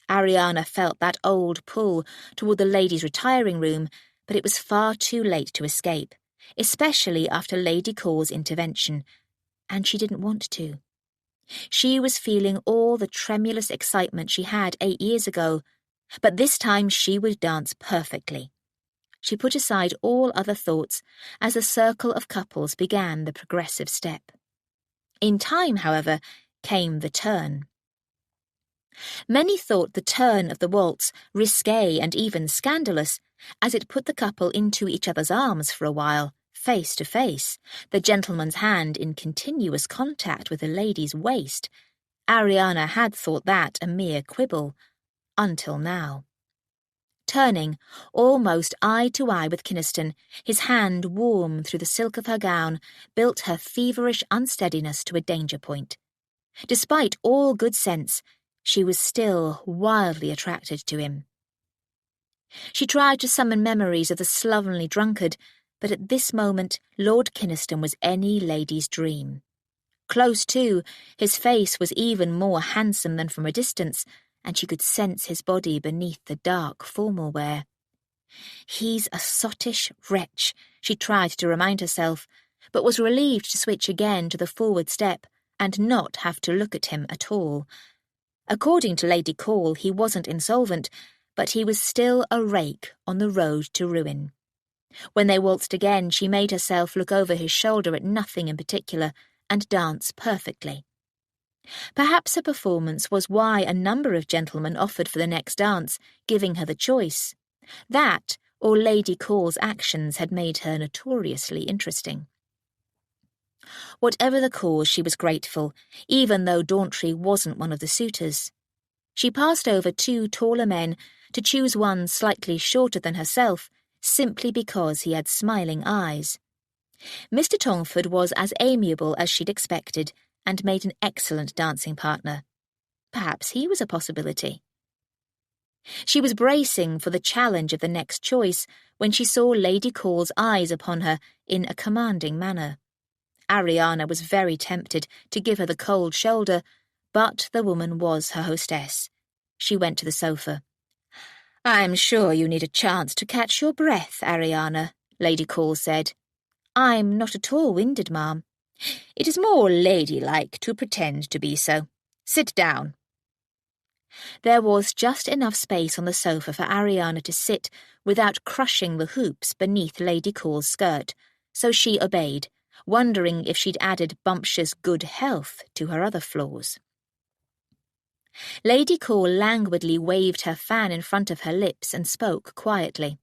Ariana felt that old pull toward the ladies' retiring room, but it was far too late to escape, especially after Lady Call's intervention, and she didn't want to. She was feeling all the tremulous excitement she had 8 years ago, but this time she would dance perfectly. She put aside all other thoughts as the circle of couples began the progressive step. In time, however, came the turn. Many thought the turn of the waltz risque and even scandalous, as it put the couple into each other's arms for a while, face to face, the gentleman's hand in continuous contact with the lady's waist. Ariana had thought that a mere quibble, until now. Turning, almost eye to eye with Kynaston, his hand warm through the silk of her gown, built her feverish unsteadiness to a danger point. Despite all good sense, she was still wildly attracted to him. She tried to summon memories of the slovenly drunkard, but at this moment Lord Kynaston was any lady's dream. Close to, his face was even more handsome than from a distance, and she could sense his body beneath the dark formal wear. "He's a sottish wretch," she tried to remind herself, but was relieved to switch again to the forward step and not have to look at him at all. According to Lady Call, he wasn't insolvent, but he was still a rake on the road to ruin. When they waltzed again, she made herself look over his shoulder at nothing in particular and dance perfectly. Perhaps her performance was why a number of gentlemen offered for the next dance, giving her the choice. That, or Lady Call's actions, had made her notoriously interesting. Whatever the cause, she was grateful, even though Dauntry wasn't one of the suitors. She passed over 2 taller men to choose one slightly shorter than herself, simply because he had smiling eyes. Mr. Tongford was as amiable as she'd expected, and made an excellent dancing partner. Perhaps he was a possibility. She was bracing for the challenge of the next choice when she saw Lady Call's eyes upon her in a commanding manner. Ariana was very tempted to give her the cold shoulder, but the woman was her hostess. She went to the sofa. "I'm sure you need a chance to catch your breath, Ariana," Lady Call said. "I'm not at all winded, ma'am." "It is more ladylike to pretend to be so. Sit down." There was just enough space on the sofa for Ariana to sit without crushing the hoops beneath Lady Call's skirt, so she obeyed, wondering if she'd added bumptious good health to her other flaws. Lady Call languidly waved her fan in front of her lips and spoke quietly.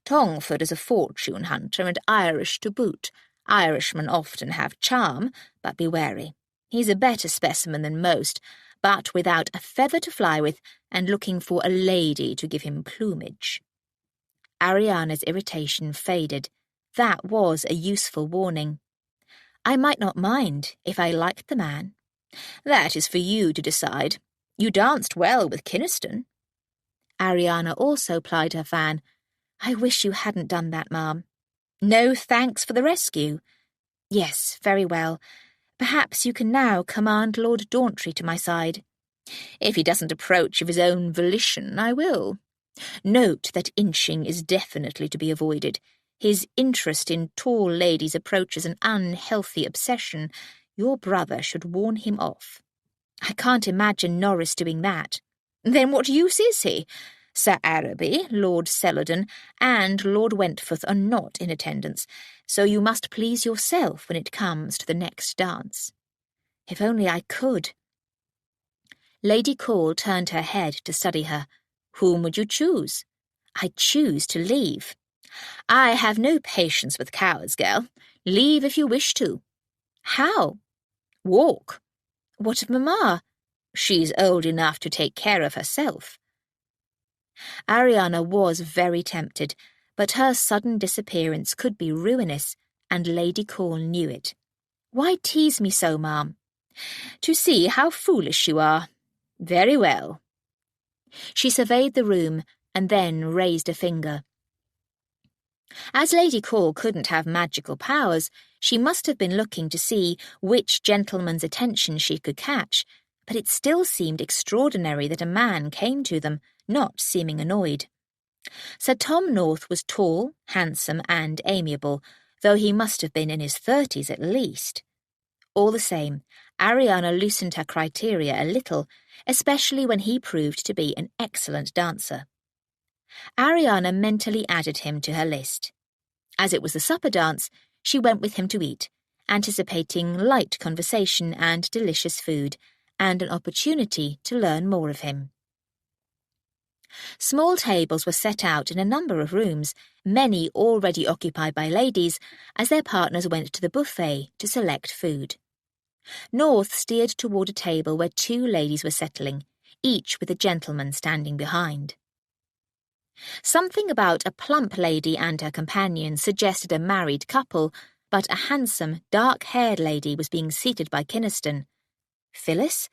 "Tongford is a fortune hunter and Irish to boot. Irishmen often have charm, but be wary. He's a better specimen than most, but without a feather to fly with and looking for a lady to give him plumage." Ariana's irritation faded. That was a useful warning. "I might not mind if I liked the man." "That is for you to decide. You danced well with Kynaston." Ariana also plied her fan. "I wish you hadn't done that, ma'am." "No thanks for the rescue." "Yes, very well. Perhaps you can now command Lord Dauntry to my side." "If he doesn't approach of his own volition, I will. Note that inching is definitely to be avoided. His interest in tall ladies approaches an unhealthy obsession. Your brother should warn him off." "I can't imagine Norris doing that." "Then what use is he? Sir Araby, Lord Celadon, and Lord Wentforth are not in attendance, so you must please yourself when it comes to the next dance." "If only I could." Lady Call turned her head to study her. "Whom would you choose?" "I choose to leave." "I have no patience with cowards, girl. Leave if you wish to." "How?" "Walk." "What of Mamma?" "She's old enough to take care of herself." Ariana was very tempted, but her sudden disappearance could be ruinous, and Lady Call knew it. "Why tease me so, ma'am?" "To see how foolish you are." "Very well." She surveyed the room and then raised a finger. As Lady Call couldn't have magical powers, she must have been looking to see which gentleman's attention she could catch, but it still seemed extraordinary that a man came to them, not seeming annoyed. Sir Tom North was tall, handsome, and amiable, though he must have been in his 30s at least. All the same, Ariana loosened her criteria a little, especially when he proved to be an excellent dancer. Ariana mentally added him to her list. As it was the supper dance, she went with him to eat, anticipating light conversation and delicious food, and an opportunity to learn more of him. Small tables were set out in a number of rooms, many already occupied by ladies, as their partners went to the buffet to select food. North steered toward a table where 2 ladies were settling, each with a gentleman standing behind. Something about a plump lady and her companion suggested a married couple, but a handsome, dark-haired lady was being seated by Kynaston. Phyllis?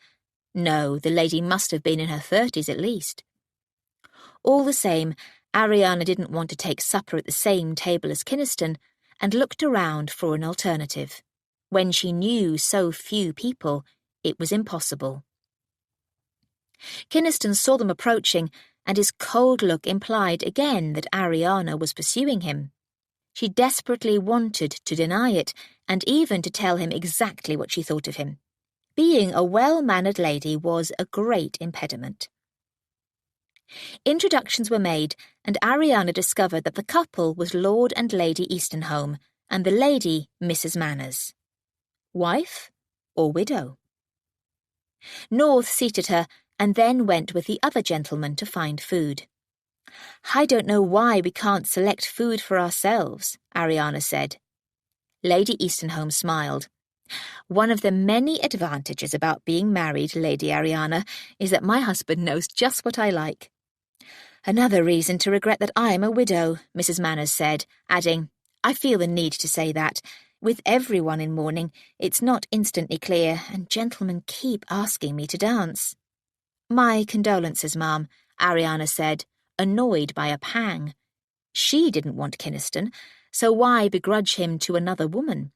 No, the lady must have been in her 30s at least. All the same, Ariana didn't want to take supper at the same table as Kynaston and looked around for an alternative. When she knew so few people, it was impossible. Kynaston saw them approaching, and his cold look implied again that Ariana was pursuing him. She desperately wanted to deny it, and even to tell him exactly what she thought of him. Being a well-mannered lady was a great impediment. Introductions were made, and Ariana discovered that the couple was Lord and Lady Eastonholme, and the lady Mrs. Manners. Wife or widow? North seated her, and then went with the other gentleman to find food. "I don't know why we can't select food for ourselves," Ariana said. Lady Eastonholme smiled. "One of the many advantages about being married, Lady Ariana, is that my husband knows just what I like." "Another reason to regret that I'm a widow," Mrs. Manners said, adding, "I feel the need to say that. With everyone in mourning, it's not instantly clear, and gentlemen keep asking me to dance." "My condolences, ma'am," Ariana said, annoyed by a pang. She didn't want Kynaston, so why begrudge him to another woman?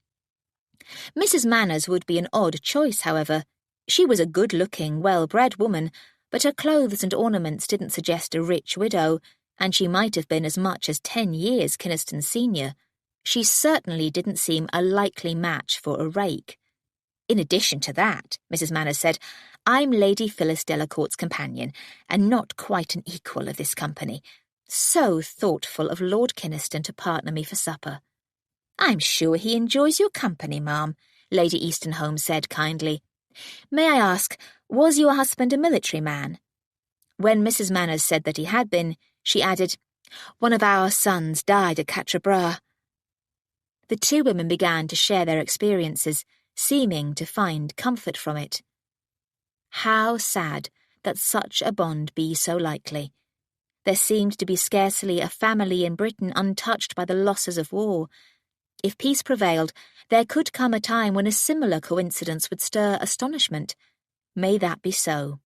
Mrs. Manners would be an odd choice, however. She was a good-looking, well-bred woman, but her clothes and ornaments didn't suggest a rich widow, and she might have been as much as 10 years Kynaston's senior. She certainly didn't seem a likely match for a rake. "In addition to that," Mrs. Manners said, "I'm Lady Phyllis Delacourt's companion, and not quite an equal of this company. So thoughtful of Lord Kynaston to partner me for supper." "I'm sure he enjoys your company, ma'am," Lady Eastonholme said kindly. "May I ask, was your husband a military man?" When Mrs. Manners said that he had been, she added, "One of our sons died at Quatre Bras." The 2 women began to share their experiences, seeming to find comfort from it. How sad that such a bond be so likely. There seemed to be scarcely a family in Britain untouched by the losses of war. If peace prevailed, there could come a time when a similar coincidence would stir astonishment. May that be so.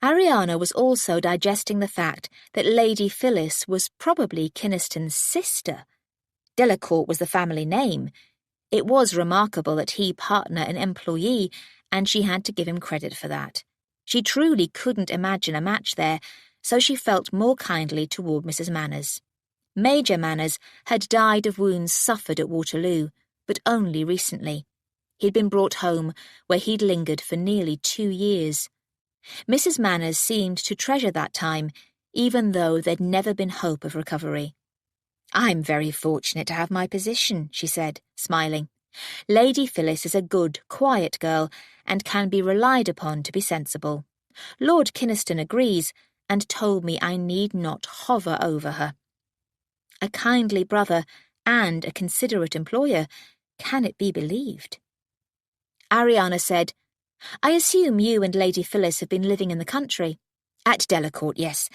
Ariana was also digesting the fact that Lady Phyllis was probably Kynaston's sister. Delacourt was the family name. It was remarkable that he partner an employee, and she had to give him credit for that. She truly couldn't imagine a match there, so she felt more kindly toward Mrs. Manners. Major Manners had died of wounds suffered at Waterloo, but only recently. He'd been brought home, where he'd lingered for nearly 2 years. Mrs. Manners seemed to treasure that time, even though there'd never been hope of recovery. "I'm very fortunate to have my position," she said, smiling. "Lady Phyllis is a good, quiet girl and can be relied upon to be sensible. Lord Kynaston agrees and told me I need not hover over her. A kindly brother and a considerate employer. Can it be believed?" Ariana said, "I assume you and Lady Phyllis have been living in the country." "At Delacourt, yes,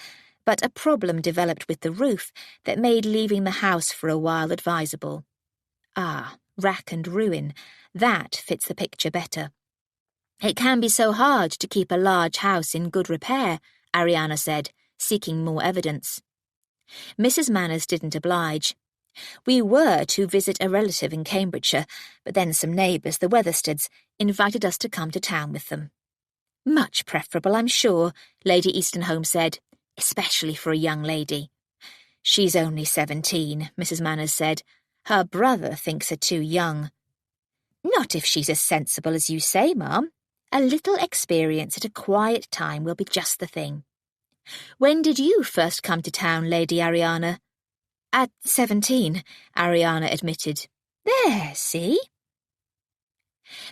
but a problem developed with the roof that made leaving the house for a while advisable." "Ah, rack and ruin. That fits the picture better." "It can be so hard to keep a large house in good repair," Ariana said, seeking more evidence. Mrs. Manners didn't oblige. "We were to visit a relative in Cambridgeshire, but then some neighbours, the Weathersteads, invited us to come to town with them." "Much preferable, I'm sure," Lady Eastonholme said, "especially for a young lady." "She's only 17, Mrs. Manners said. "Her brother thinks her too young." "Not if she's as sensible as you say, Mum. A little experience at a quiet time will be just the thing." "When did you first come to town, Lady Ariana?" "At 17, Ariana admitted. "There, see?"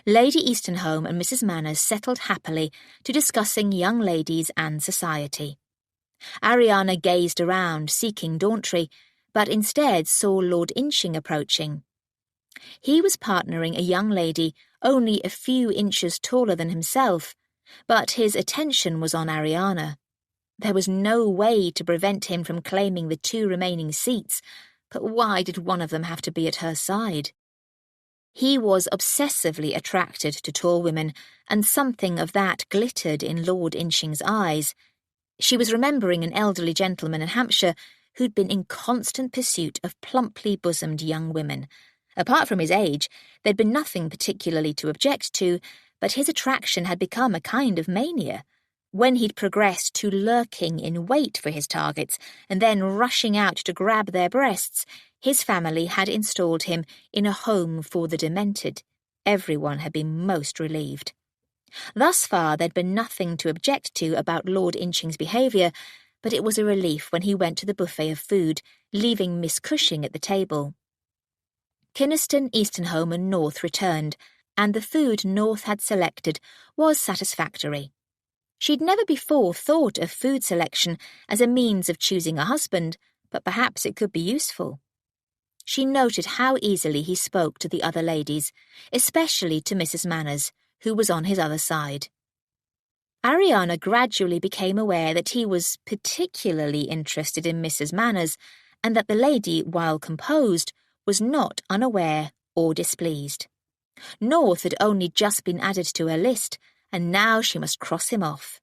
Lady Eastonholme and Mrs. Manners settled happily to discussing young ladies and society. Ariana gazed around, seeking Dawntree, but instead saw Lord Inching approaching. He was partnering a young lady only a few inches taller than himself, but his attention was on Ariana. There was no way to prevent him from claiming the 2 remaining seats, but why did one of them have to be at her side? He was obsessively attracted to tall women, and something of that glittered in Lord Inching's eyes. She was remembering an elderly gentleman in Hampshire who'd been in constant pursuit of plumply bosomed young women. Apart from his age, there'd been nothing particularly to object to, but his attraction had become a kind of mania. When he'd progressed to lurking in wait for his targets and then rushing out to grab their breasts, his family had installed him in a home for the demented. Everyone had been most relieved. Thus far there'd been nothing to object to about Lord Inching's behaviour, but it was a relief when he went to the buffet of food, leaving Miss Cushing at the table. Kynaston, Eastonholme and North returned, and the food North had selected was satisfactory. She'd never before thought of food selection as a means of choosing a husband, but perhaps it could be useful. She noted how easily he spoke to the other ladies, especially to Mrs. Manners, who was on his other side. Ariana gradually became aware that he was particularly interested in Mrs. Manners, and that the lady, while composed, was not unaware or displeased. North had only just been added to her list, and now she must cross him off.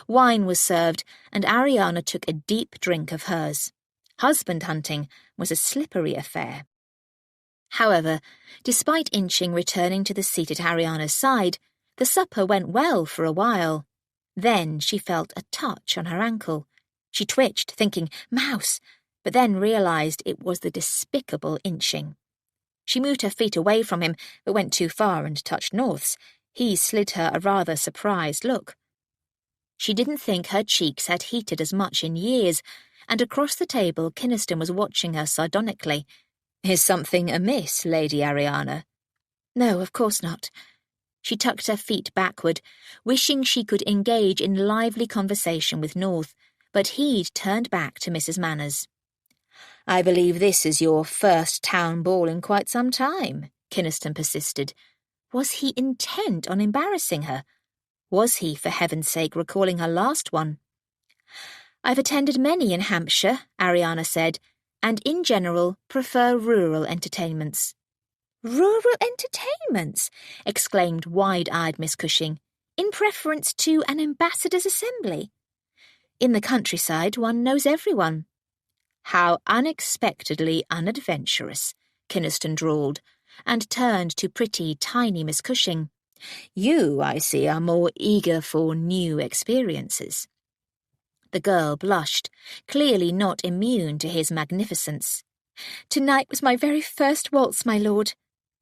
Wine was served, and Ariana took a deep drink of hers. Husband hunting was a slippery affair. However, despite Inching returning to the seat at Ariana's side, the supper went well for a while. Then she felt a touch on her ankle. She twitched, thinking, "Mouse," but then realised it was the despicable Inching. She moved her feet away from him, but went too far and touched North's. He slid her a rather surprised look. She didn't think her cheeks had heated as much in years, and across the table Kynaston was watching her sardonically. "Is something amiss, Lady Ariana?" "No, of course not." She tucked her feet backward, wishing she could engage in lively conversation with North, but he'd turned back to Mrs. Manners. "I believe this is your first town ball in quite some time," Kynaston persisted. Was he intent on embarrassing her? Was he, for heaven's sake, recalling her last one? "I've attended many in Hampshire," Ariana said, "and in general prefer rural entertainments." "Rural entertainments?" exclaimed wide-eyed Miss Cushing, "in preference to an ambassador's assembly?" "In the countryside one knows everyone." "How unexpectedly unadventurous," Kynaston drawled, and turned to pretty, tiny Miss Cushing. "You, I see, are more eager for new experiences." The girl blushed, clearly not immune to his magnificence. "Tonight was my very first waltz, my lord."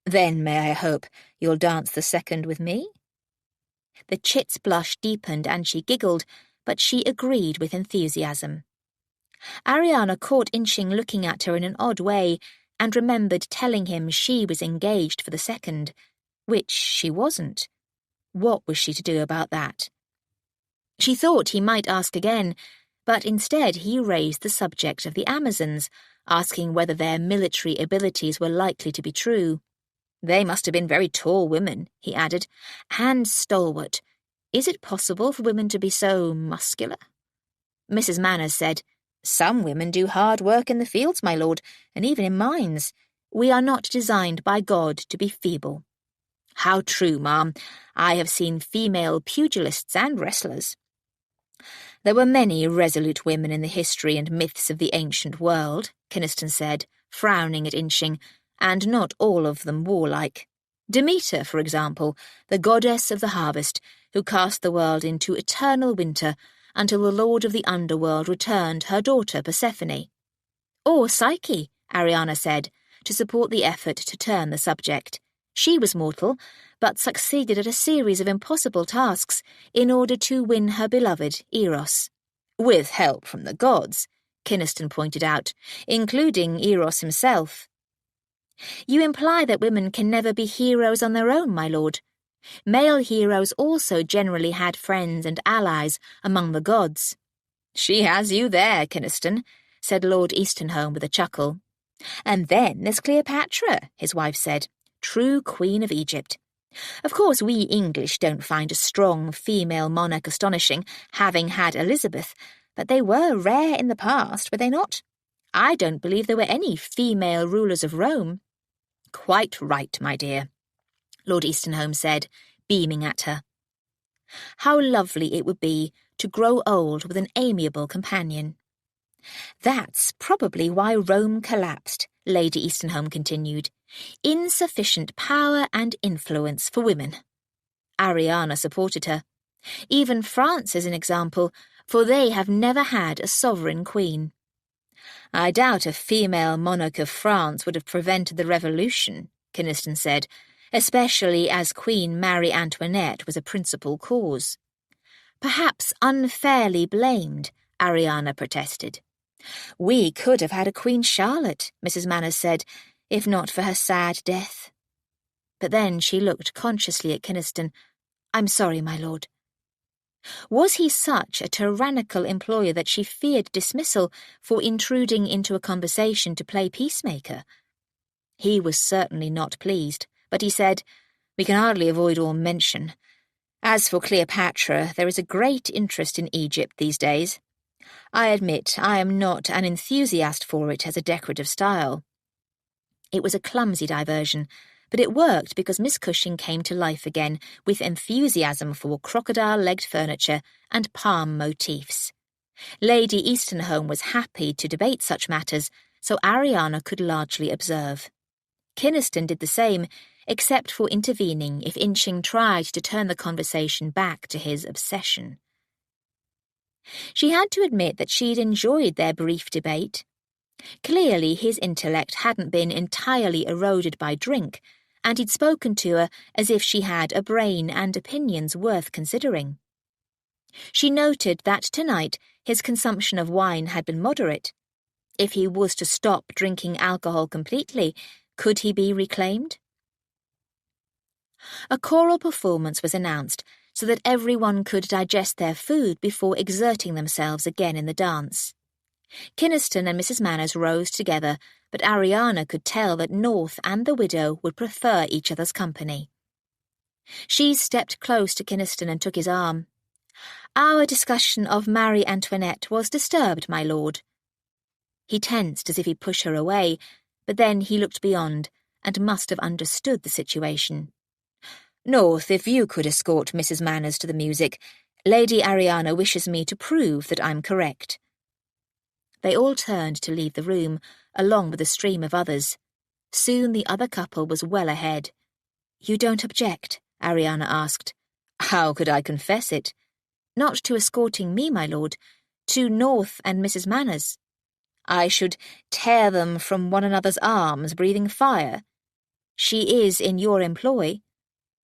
Then may I hope you'll dance the second with me?" The chit's blush deepened and she giggled, but she agreed with enthusiasm. Ariana caught Inching looking at her in an odd way and remembered telling him she was engaged for the second, which she wasn't. What was she to do about that? She thought he might ask again, but instead he raised the subject of the Amazons, asking whether their military abilities were likely to be true. "They must have been very tall women," he added, "and stalwart. Is it possible for women to be so muscular?" Mrs. Manners said, "Some women do hard work in the fields, my lord, and even in mines. We are not designed by God to be feeble." "How true, ma'am. I have seen female pugilists and wrestlers." "There were many resolute women in the history and myths of the ancient world," Kynaston said, frowning at Inching, "and not all of them warlike. Demeter, for example, the goddess of the harvest, who cast the world into eternal winter until the lord of the underworld returned her daughter Persephone." "Or Psyche," Ariana said, to support the effort to turn the subject. "She was mortal, but succeeded at a series of impossible tasks in order to win her beloved, Eros." "With help from the gods," Kynaston pointed out, "including Eros himself." "You imply that women can never be heroes on their own, my lord. Male heroes also generally had friends and allies among the gods." "She has you there, Kynaston," said Lord Easternholme with a chuckle. "And then there's Cleopatra," his wife said, "true Queen of Egypt. Of course, we English don't find a strong female monarch astonishing, having had Elizabeth, but they were rare in the past, were they not? I don't believe there were any female rulers of Rome." "Quite right, my dear," Lord Easternholme said, beaming at her. "How lovely it would be to grow old with an amiable companion." "That's probably why Rome collapsed," Lady Easternholme continued. "Insufficient power and influence for women." Ariana supported her. "Even France is an example, for they have never had a sovereign queen." "I doubt a female monarch of France would have prevented the revolution," Kynaston said, "especially as Queen Marie Antoinette was a principal cause." "Perhaps unfairly blamed," Ariana protested. "We could have had a Queen Charlotte," Mrs. Manners said, "if not for her sad death." But then she looked consciously at Kynaston. "I'm sorry, my lord." Was he such a tyrannical employer that she feared dismissal for intruding into a conversation to play peacemaker? He was certainly not pleased, but he said, "We can hardly avoid all mention. As for Cleopatra, there is a great interest in Egypt these days. I admit I am not an enthusiast for it as a decorative style." It was a clumsy diversion, but it worked because Miss Cushing came to life again with enthusiasm for crocodile-legged furniture and palm motifs. Lady Easternholme was happy to debate such matters, so Ariana could largely observe. Kynaston did the same, except for intervening if Inching tried to turn the conversation back to his obsession. She had to admit that she'd enjoyed their brief debate. Clearly his intellect hadn't been entirely eroded by drink, and he'd spoken to her as if she had a brain and opinions worth considering. She noted that tonight his consumption of wine had been moderate. If he was to stop drinking alcohol completely, could he be reclaimed? A choral performance was announced so that everyone could digest their food before exerting themselves again in the dance. Kynaston and Mrs. Manners rose together, but Ariana could tell that North and the widow would prefer each other's company. She stepped close to Kynaston and took his arm. "Our discussion of Marie Antoinette was disturbed, my lord." He tensed as if he'd push her away, but then he looked beyond and must have understood the situation. "North, if you could escort Mrs. Manners to the music, Lady Ariana wishes me to prove that I'm correct." They all turned to leave the room, along with a stream of others. Soon the other couple was well ahead. "You don't object?" Ariana asked. "How could I confess it?" "Not to escorting me, my lord. To North and Mrs. Manners." "I should tear them from one another's arms, breathing fire." She is in your employ."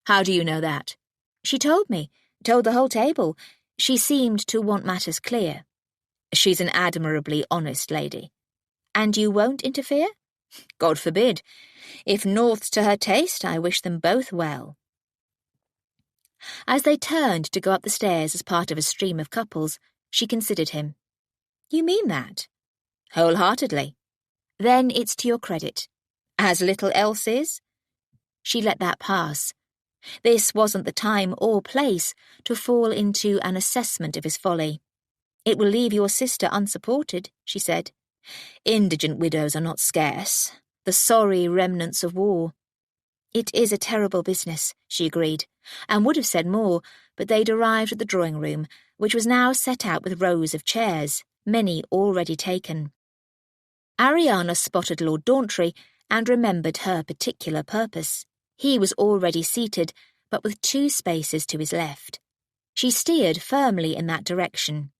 "How do you know that?" "She told me, told the whole table. She seemed to want matters clear." "She's an admirably honest lady." "And you won't interfere?" "God forbid. If North's to her taste, I wish them both well." As they turned to go up the stairs as part of a stream of couples, she considered him. "You mean that?" "Wholeheartedly." "Then it's to your credit." "As little else is?" She let that pass. This wasn't the time or place to fall into an assessment of his folly. "It will leave your sister unsupported," she said. "Indigent widows are not scarce, the sorry remnants of war." "It is a terrible business," she agreed, and would have said more, but they'd arrived at the drawing-room, which was now set out with rows of chairs, many already taken. Ariana spotted Lord Dauntry and remembered her particular purpose. He was already seated, but with 2 spaces to his left. She steered firmly in that direction.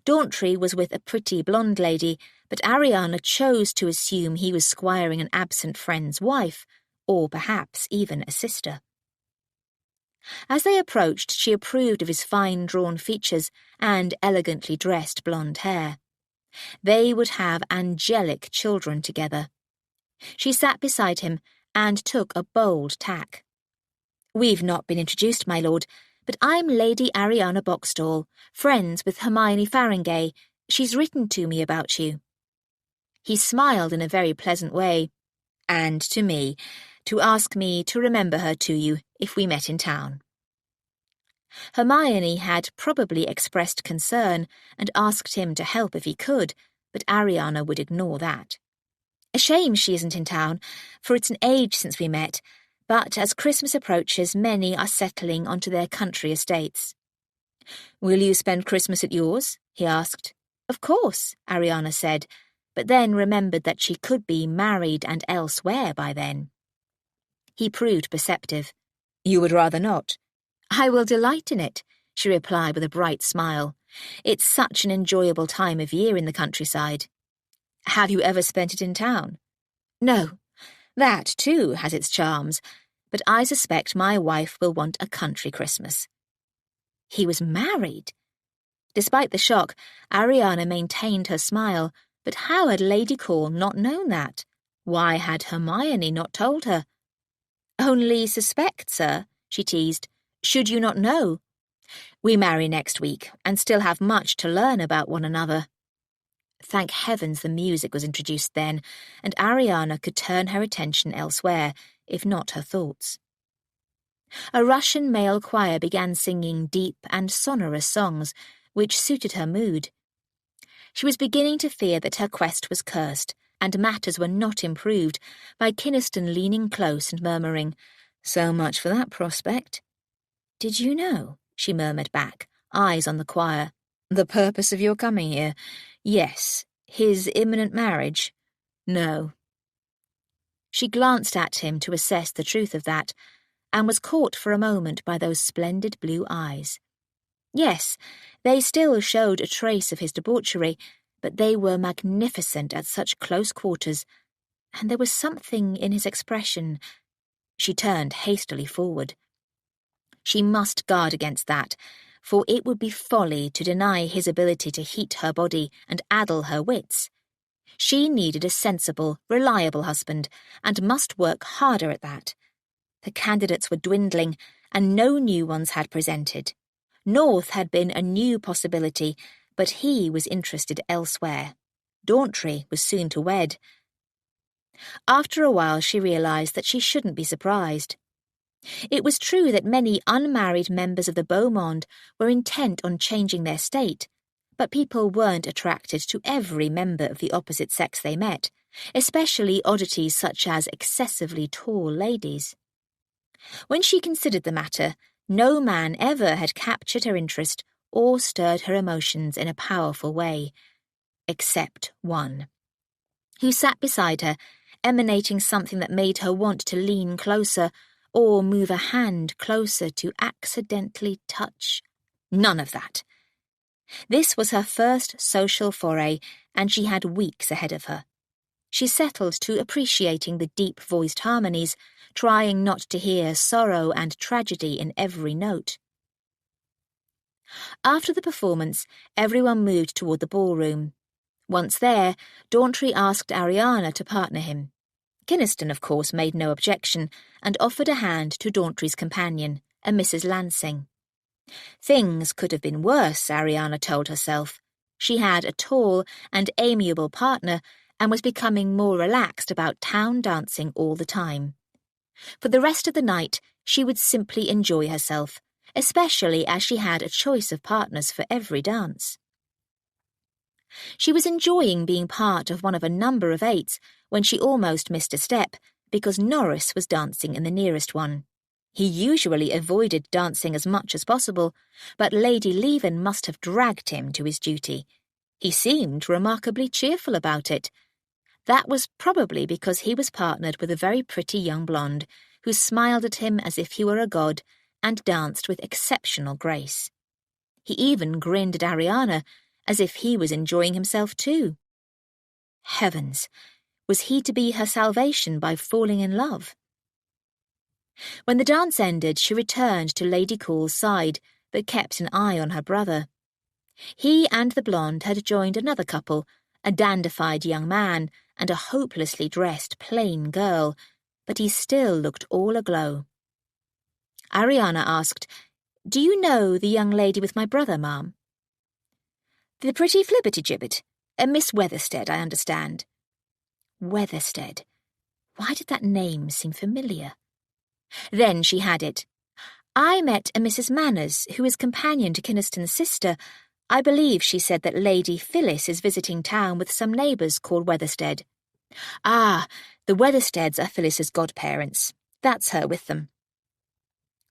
Dauntry was with a pretty blonde lady, but Ariana chose to assume he was squiring an absent friend's wife, or perhaps even a sister. As they approached, she approved of his fine-drawn features and elegantly dressed blonde hair. They would have angelic children together. She sat beside him and took a bold tack. "We've not been introduced, my lord, but I'm Lady Ariana Boxstall, friends with Hermione Farringay. She's written to me about you." He smiled in a very pleasant way. "And to me, to ask me to remember her to you if we met in town." Hermione had probably expressed concern and asked him to help if he could, but Ariana would ignore that. "A shame she isn't in town, for it's an age since we met, but as Christmas approaches, many are settling onto their country estates." "Will you spend Christmas at yours?" he asked. "Of course," Ariana said, but then remembered that she could be married and elsewhere by then. He proved perceptive. "You would rather not?" "I will delight in it," she replied with a bright smile. "It's such an enjoyable time of year in the countryside." "Have you ever spent it in town?" "No. That, too, has its charms, but I suspect my wife will want a country Christmas." He was married. Despite the shock, Ariana maintained her smile, but how had Lady Call not known that? Why had Hermione not told her? "Only suspect, sir," she teased. "Should you not know? We marry next week and still have much to learn about one another." Thank heavens the music was introduced then, and Ariana could turn her attention elsewhere, if not her thoughts. A Russian male choir began singing deep and sonorous songs, which suited her mood. She was beginning to fear that her quest was cursed, and matters were not improved by Kynaston leaning close and murmuring, "So much for that prospect." "Did you know?" she murmured back, eyes on the choir. "The purpose of your coming here? Yes. His imminent marriage? No." She glanced at him to assess the truth of that, and was caught for a moment by those splendid blue eyes. Yes, they still showed a trace of his debauchery, but they were magnificent at such close quarters, and there was something in his expression. She turned hastily forward. She must guard against that, for it would be folly to deny his ability to heat her body and addle her wits. She needed a sensible, reliable husband, and must work harder at that. The candidates were dwindling, and no new ones had presented. North had been a new possibility, but he was interested elsewhere. Dauntry was soon to wed. After a while she realised that she shouldn't be surprised. It was true that many unmarried members of the beau monde were intent on changing their state, but people weren't attracted to every member of the opposite sex they met, especially oddities such as excessively tall ladies. When she considered the matter, no man ever had captured her interest or stirred her emotions in a powerful way, except one, who sat beside her, emanating something that made her want to lean closer or move a hand closer to accidentally touch. None of that. This was her first social foray, and she had weeks ahead of her. She settled to appreciating the deep-voiced harmonies, trying not to hear sorrow and tragedy in every note. After the performance, everyone moved toward the ballroom. Once there, Daughtry asked Ariana to partner him. Kynaston, of course, made no objection and offered a hand to Daughtry's companion, a Mrs. Lansing. Things could have been worse, Ariana told herself. She had a tall and amiable partner and was becoming more relaxed about town dancing all the time. For the rest of the night, she would simply enjoy herself, especially as she had a choice of partners for every dance. She was enjoying being part of one of a number of 8s when she almost missed a step because Norris was dancing in the nearest one. He usually avoided dancing as much as possible, but Lady Leven must have dragged him to his duty. He seemed remarkably cheerful about it. That was probably because he was partnered with a very pretty young blonde who smiled at him as if he were a god and danced with exceptional grace. He even grinned at Ariana as if he was enjoying himself too. Heavens, was he to be her salvation by falling in love? When the dance ended, she returned to Lady Cole's side, but kept an eye on her brother. He and the blonde had joined another couple, a dandified young man and a hopelessly dressed plain girl, but he still looked all aglow. Ariana asked, "Do you know the young lady with my brother, ma'am?" "The pretty flibberty-gibbet, a Miss Weatherstead, I understand." Weatherstead. Why did that name seem familiar? Then she had it. "I met a Mrs. Manners, who is companion to Kynaston's sister. I believe she said that Lady Phyllis is visiting town with some neighbours called Weatherstead." "Ah, the Weathersteads are Phyllis's godparents. That's her with them."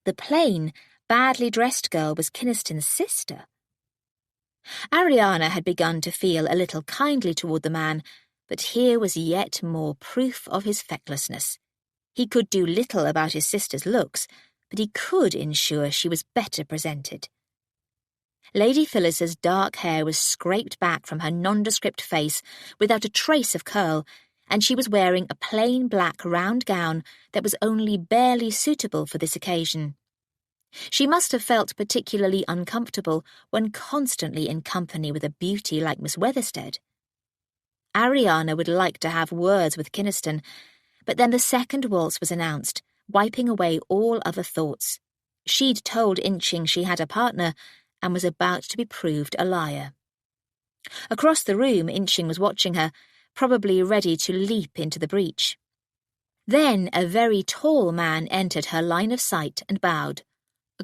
The plain, badly dressed girl was Kynaston's sister. Ariana had begun to feel a little kindly toward the man, but here was yet more proof of his fecklessness. He could do little about his sister's looks, but he could ensure she was better presented. Lady Phyllis's dark hair was scraped back from her nondescript face without a trace of curl, and she was wearing a plain black round gown that was only barely suitable for this occasion. She must have felt particularly uncomfortable when constantly in company with a beauty like Miss Weatherstead. Ariana would like to have words with Kynaston, but then the second waltz was announced, wiping away all other thoughts. She'd told Inching she had a partner and was about to be proved a liar. Across the room, Inching was watching her, probably ready to leap into the breach. Then a very tall man entered her line of sight and bowed.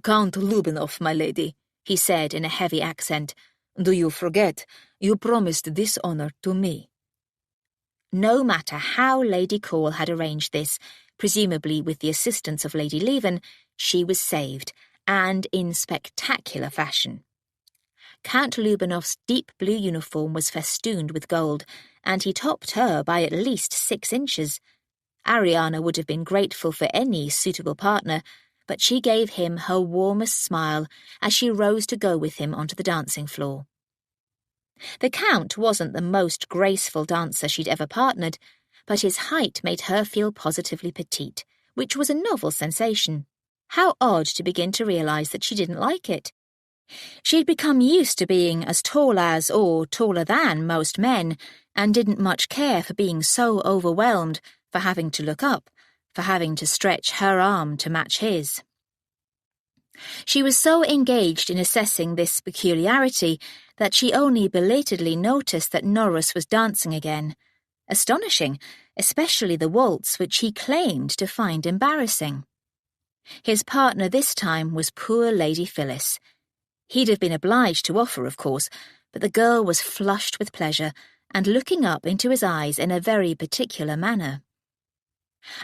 "Count Lubinov, my lady," he said in a heavy accent. "Do you forget? You promised this honour to me." No matter how Lady Cole had arranged this, presumably with the assistance of Lady Leven, she was saved, and in spectacular fashion. Count Lubinov's deep blue uniform was festooned with gold, and he topped her by at least 6 inches. Ariana would have been grateful for any suitable partner, but she gave him her warmest smile as she rose to go with him onto the dancing floor. The Count wasn't the most graceful dancer she'd ever partnered, but his height made her feel positively petite, which was a novel sensation. How odd to begin to realise that she didn't like it. She'd become used to being as tall as, or taller than, most men, and didn't much care for being so overwhelmed, for having to look up, for having to stretch her arm to match his. She was so engaged in assessing this peculiarity that she only belatedly noticed that Norris was dancing again. Astonishing, especially the waltz which he claimed to find embarrassing. His partner this time was poor Lady Phyllis. He'd have been obliged to offer, of course, but the girl was flushed with pleasure and looking up into his eyes in a very particular manner.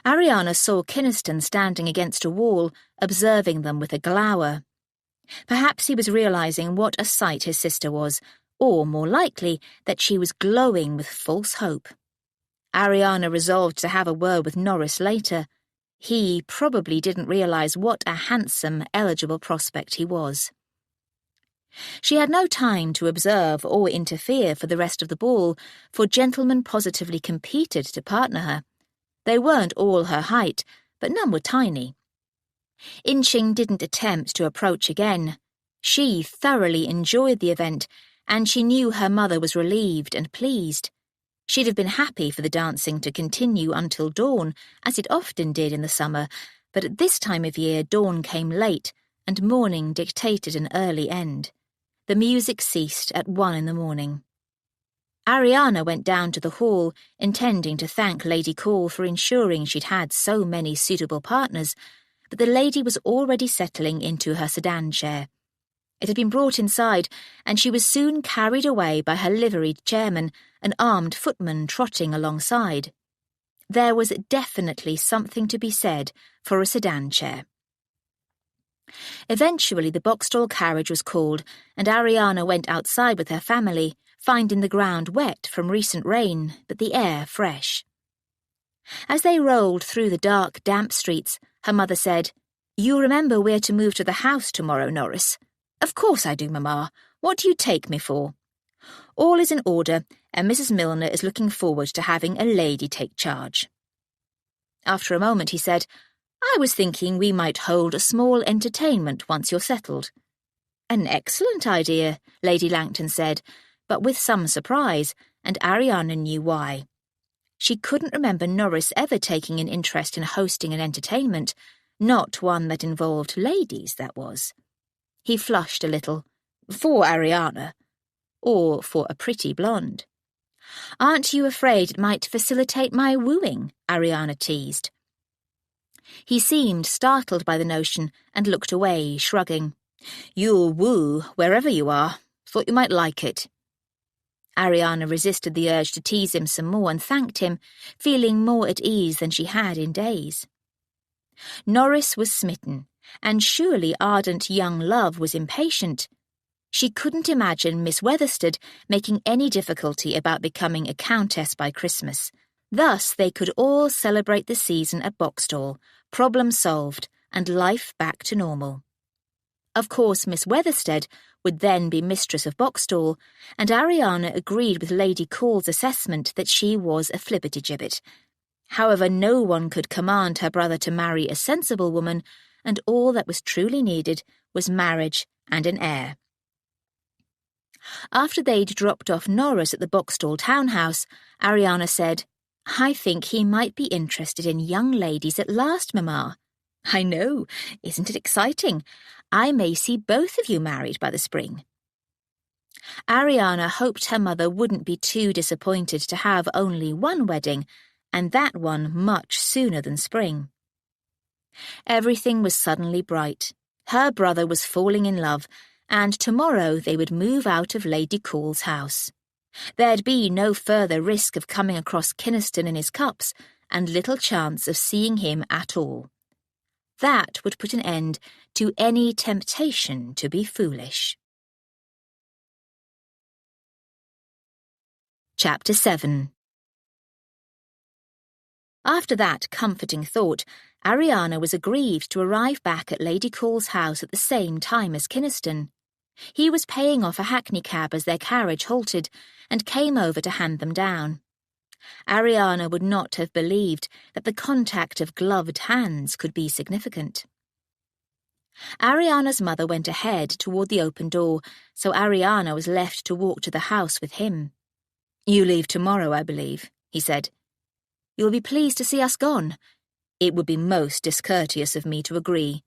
Ariana saw Kynaston standing against a wall, observing them with a glower. Perhaps he was realising what a sight his sister was, or, more likely, that she was glowing with false hope. Ariana resolved to have a word with Norris later. He probably didn't realise what a handsome, eligible prospect he was. She had no time to observe or interfere for the rest of the ball, for gentlemen positively competed to partner her. They weren't all her height, but none were tiny. Inching didn't attempt to approach again. She thoroughly enjoyed the event, and she knew her mother was relieved and pleased. She'd have been happy for the dancing to continue until dawn, as it often did in the summer, but at this time of year dawn came late, and morning dictated an early end. The music ceased at 1 in the morning. Ariana went down to the hall, intending to thank Lady Call for ensuring she'd had so many suitable partners, but the lady was already settling into her sedan chair. It had been brought inside, and she was soon carried away by her liveried chairman, an armed footman trotting alongside. There was definitely something to be said for a sedan chair. Eventually the box-stall carriage was called, and Ariana went outside with her family, finding the ground wet from recent rain, but the air fresh. As they rolled through the dark, damp streets, her mother said, "You remember we're to move to the house tomorrow, Norris?" "Of course I do, Mamma. What do you take me for?" "All is in order, and Mrs. Milner is looking forward to having a lady take charge." After a moment he said, "I was thinking we might hold a small entertainment once you're settled." "An excellent idea," Lady Langton said, but with some surprise, and Ariana knew why. She couldn't remember Norris ever taking an interest in hosting an entertainment, not one that involved ladies, that was. He flushed a little. "For Ariana. Or for a pretty blonde." "Aren't you afraid it might facilitate my wooing?" Ariana teased. He seemed startled by the notion and looked away, shrugging. "You'll woo wherever you are. Thought you might like it." Ariana resisted the urge to tease him some more and thanked him, feeling more at ease than she had in days. Norris was smitten, and surely ardent young love was impatient. She couldn't imagine Miss Weatherstead making any difficulty about becoming a countess by Christmas. Thus they could all celebrate the season at Boxstall, problem solved, and life back to normal. Of course, Miss Weatherstead would then be mistress of Boxstall, and Ariana agreed with Lady Call's assessment that she was a flibbertigibbet. However, no one could command her brother to marry a sensible woman, and all that was truly needed was marriage and an heir. After they'd dropped off Norris at the Boxstall townhouse, Ariana said, "I think he might be interested in young ladies at last, Mamma." "I know. Isn't it exciting? I may see both of you married by the spring." Ariana hoped her mother wouldn't be too disappointed to have only one wedding, and that one much sooner than spring. Everything was suddenly bright. Her brother was falling in love, and tomorrow they would move out of Lady Call's house. There'd be no further risk of coming across Kynaston in his cups, and little chance of seeing him at all. That would put an end to any temptation to be foolish. Chapter 7. After that comforting thought, Ariana was aggrieved to arrive back at Lady Call's house at the same time as Kynaston. He was paying off a hackney cab as their carriage halted, and came over to hand them down. Ariana would not have believed that the contact of gloved hands could be significant. Ariana's mother went ahead toward the open door, so Ariana was left to walk to the house with him. "You leave tomorrow, I believe," he said. "You will be pleased to see us gone." "It would be most discourteous of me to agree."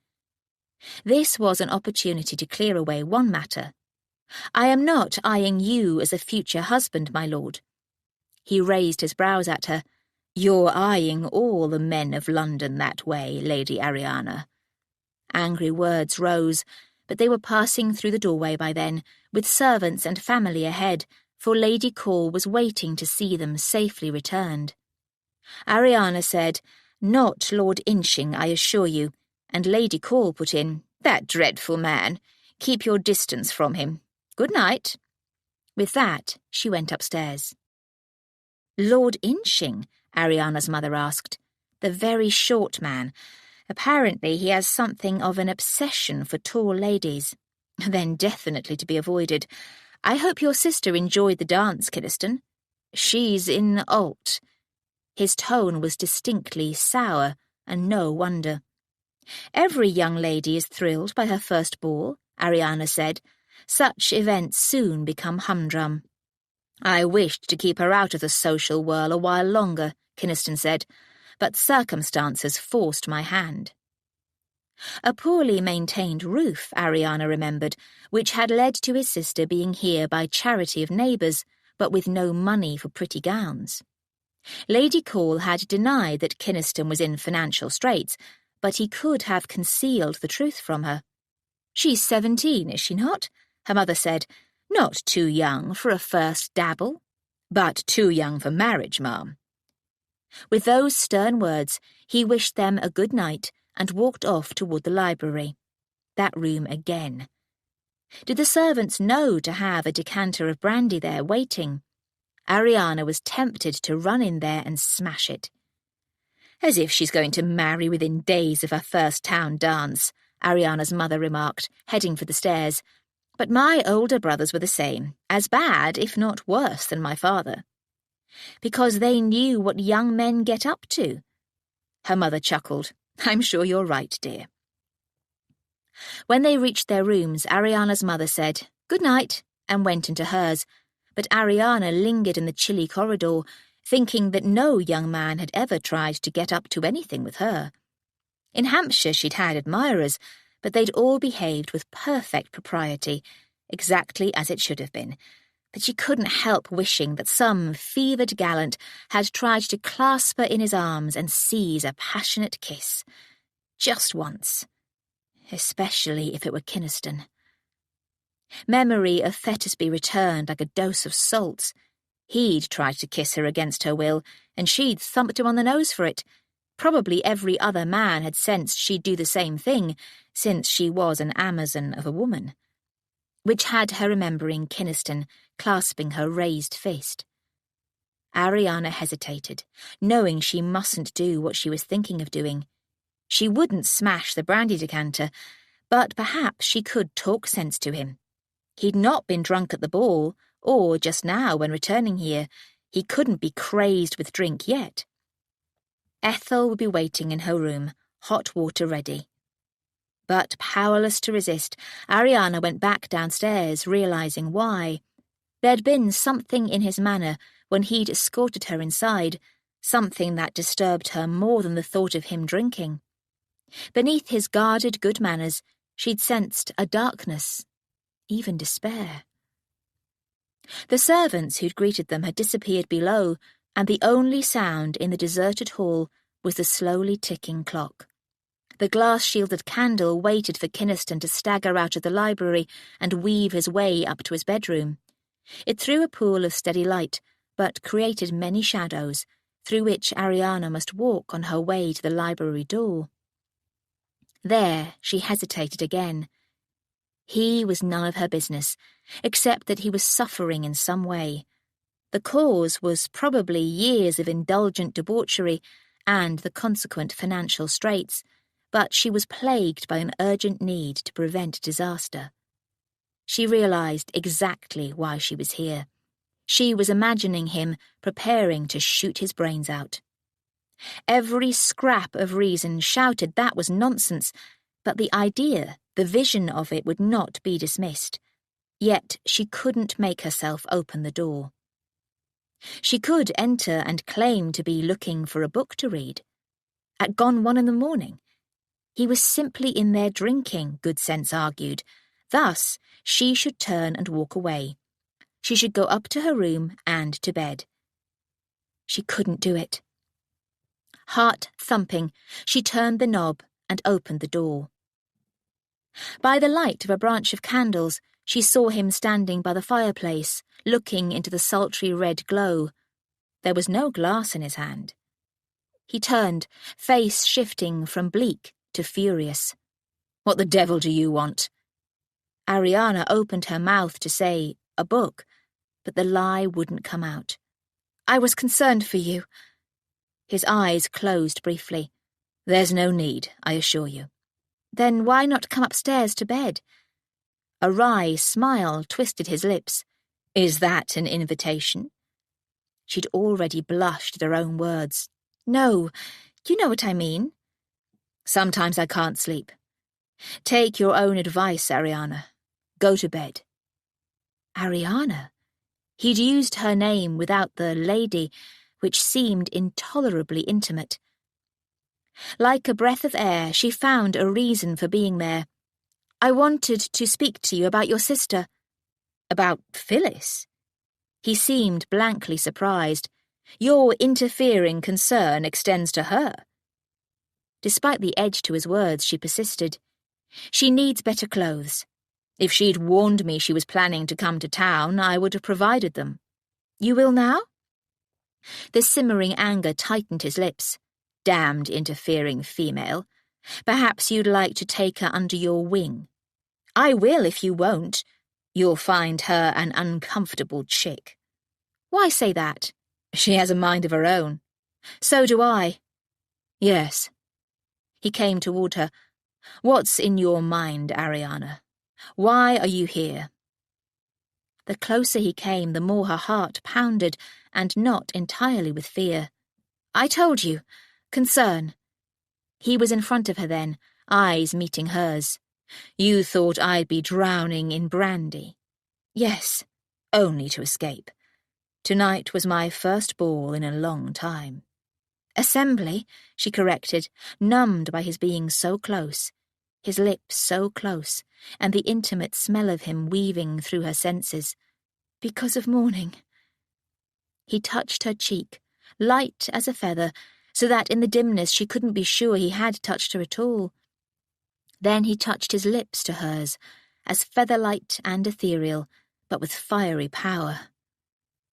This was an opportunity to clear away one matter. "I am not eyeing you as a future husband, my lord." He raised his brows at her. "You're eyeing all the men of London that way, Lady Ariana." Angry words rose, but they were passing through the doorway by then, with servants and family ahead, for Lady Call was waiting to see them safely returned. Ariana said, "Not Lord Inching, I assure you," and Lady Call put in, "That dreadful man. Keep your distance from him. Good night." With that, she went upstairs. "Lord Inching?" Ariana's mother asked. "The very short man. Apparently he has something of an obsession for tall ladies." Then definitely to be avoided. I hope your sister enjoyed the dance, Kynaston. She's in alt. His tone was distinctly sour, and no wonder. Every young lady is thrilled by her first ball, Ariana said. Such events soon become humdrum. I wished to keep her out of the social whirl a while longer, Kynaston said, but circumstances forced my hand. A poorly maintained roof, Ariana remembered, which had led to his sister being here by charity of neighbours, but with no money for pretty gowns. Lady Call had denied that Kynaston was in financial straits, but he could have concealed the truth from her. She's 17, is she not? Her mother said. Not too young for a first dabble, but too young for marriage, ma'am. With those stern words, he wished them a good night and walked off toward the library. That room again. Did the servants know to have a decanter of brandy there waiting? Ariana was tempted to run in there and smash it. As if she's going to marry within days of her first town dance, Ariana's mother remarked, heading for the stairs. But my older brothers were the same, as bad, if not worse, than my father. Because they knew what young men get up to. Her mother chuckled. I'm sure you're right, dear. When they reached their rooms, Ariana's mother said, "Good night," and went into hers, but Ariana lingered in the chilly corridor, thinking that no young man had ever tried to get up to anything with her. In Hampshire she'd had admirers, but they'd all behaved with perfect propriety, exactly as it should have been. But she couldn't help wishing that some fevered gallant had tried to clasp her in his arms and seize a passionate kiss. Just once. Especially if it were Kynaston. Memory of Fetisby returned like a dose of salts. He'd tried to kiss her against her will, and she'd thumped him on the nose for it. Probably every other man had sensed she'd do the same thing, since she was an Amazon of a woman. Which had her remembering Kynaston clasping her raised fist. Ariana hesitated, knowing she mustn't do what she was thinking of doing. She wouldn't smash the brandy decanter, but perhaps she could talk sense to him. He'd not been drunk at the ball, or just now when returning here. He couldn't be crazed with drink yet. Ethel would be waiting in her room, hot water ready. But powerless to resist, Ariana went back downstairs, realizing why. There'd been something in his manner when he'd escorted her inside, something that disturbed her more than the thought of him drinking. Beneath his guarded good manners, she'd sensed a darkness, even despair. The servants who'd greeted them had disappeared below, and the only sound in the deserted hall was the slowly ticking clock. The glass-shielded candle waited for Kynaston to stagger out of the library and weave his way up to his bedroom. It threw a pool of steady light, but created many shadows, through which Ariana must walk on her way to the library door. There she hesitated again. He was none of her business, except that he was suffering in some way. The cause was probably years of indulgent debauchery and the consequent financial straits, but she was plagued by an urgent need to prevent disaster. She realized exactly why she was here. She was imagining him preparing to shoot his brains out. Every scrap of reason shouted that was nonsense, but the idea, the vision of it would not be dismissed. Yet she couldn't make herself open the door. She could enter and claim to be looking for a book to read. At gone 1 a.m. He was simply in there drinking, good sense argued. Thus, she should turn and walk away. She should go up to her room and to bed. She couldn't do it. Heart thumping, she turned the knob and opened the door. By the light of a branch of candles, she saw him standing by the fireplace, looking into the sultry red glow. There was no glass in his hand. He turned, face shifting from bleak to furious. "What the devil do you want?" Ariana opened her mouth to say, "A book," but the lie wouldn't come out. "I was concerned for you." His eyes closed briefly. "There's no need, I assure you." "Then why not come upstairs to bed?" A wry smile twisted his lips. "Is that an invitation?" She'd already blushed at her own words. "No, you know what I mean." "Sometimes I can't sleep. Take your own advice, Ariana. Go to bed." Ariana? He'd used her name without the lady, which seemed intolerably intimate. Like a breath of air, she found a reason for being there. "I wanted to speak to you about your sister." "About Phyllis?" He seemed blankly surprised. "Your interfering concern extends to her." Despite the edge to his words, she persisted. "She needs better clothes. If she'd warned me she was planning to come to town, I would have provided them." "You will now?" The simmering anger tightened his lips. "Damned interfering female. Perhaps you'd like to take her under your wing." "I will if you won't. You'll find her an uncomfortable chick." "Why say that?" "She has a mind of her own." "So do I." "Yes." He came toward her. "What's in your mind, Ariana? Why are you here?" The closer he came, the more her heart pounded, and not entirely with fear. "I told you. Concern." He was in front of her then, eyes meeting hers. "You thought I'd be drowning in brandy?" "Yes." "Only to escape. Tonight was my first ball in a long time." "Assembly," she corrected, numbed by his being so close, his lips so close, and the intimate smell of him weaving through her senses. "Because of mourning." He touched her cheek, light as a feather, so that in the dimness she couldn't be sure he had touched her at all. Then he touched his lips to hers, as featherlight and ethereal, but with fiery power.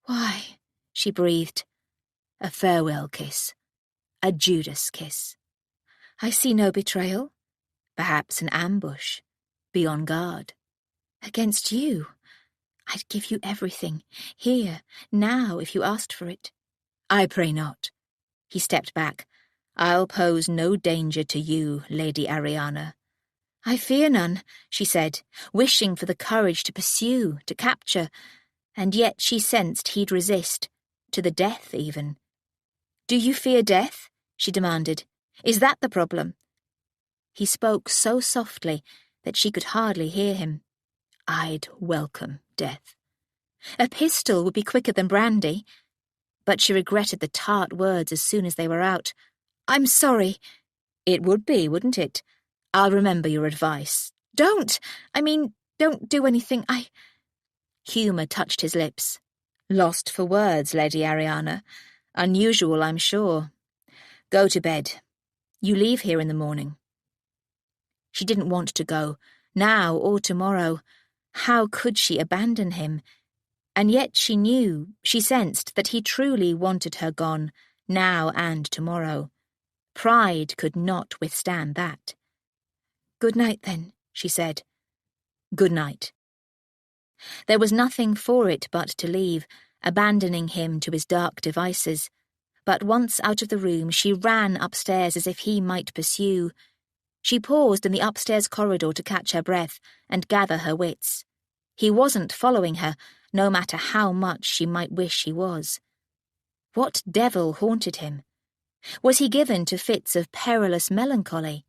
"Why?" she breathed. "A farewell kiss. A Judas kiss." "I see no betrayal." "Perhaps an ambush. Be on guard." "Against you? I'd give you everything, here, now, if you asked for it." "I pray not." He stepped back. "I'll pose no danger to you, Lady Ariana." "I fear none," she said, wishing for the courage to pursue, to capture, and yet she sensed he'd resist, to the death even. "Do you fear death?" she demanded. "Is that the problem?" He spoke so softly that she could hardly hear him. "I'd welcome death." "A pistol would be quicker than brandy." But she regretted the tart words as soon as they were out. "I'm sorry." "It would be, wouldn't it? I'll remember your advice." "Don't! Don't do anything. Humour touched his lips. "Lost for words, Lady Ariana. Unusual, I'm sure. Go to bed. You leave here in the morning." She didn't want to go, now or tomorrow. How could she abandon him? And yet she knew, she sensed that he truly wanted her gone, now and tomorrow. Pride could not withstand that. "Good night, then," she said. "Good night." There was nothing for it but to leave, abandoning him to his dark devices. But once out of the room, she ran upstairs as if he might pursue. She paused in the upstairs corridor to catch her breath and gather her wits. He wasn't following her, no matter how much she might wish he was. What devil haunted him? Was he given to fits of perilous melancholy?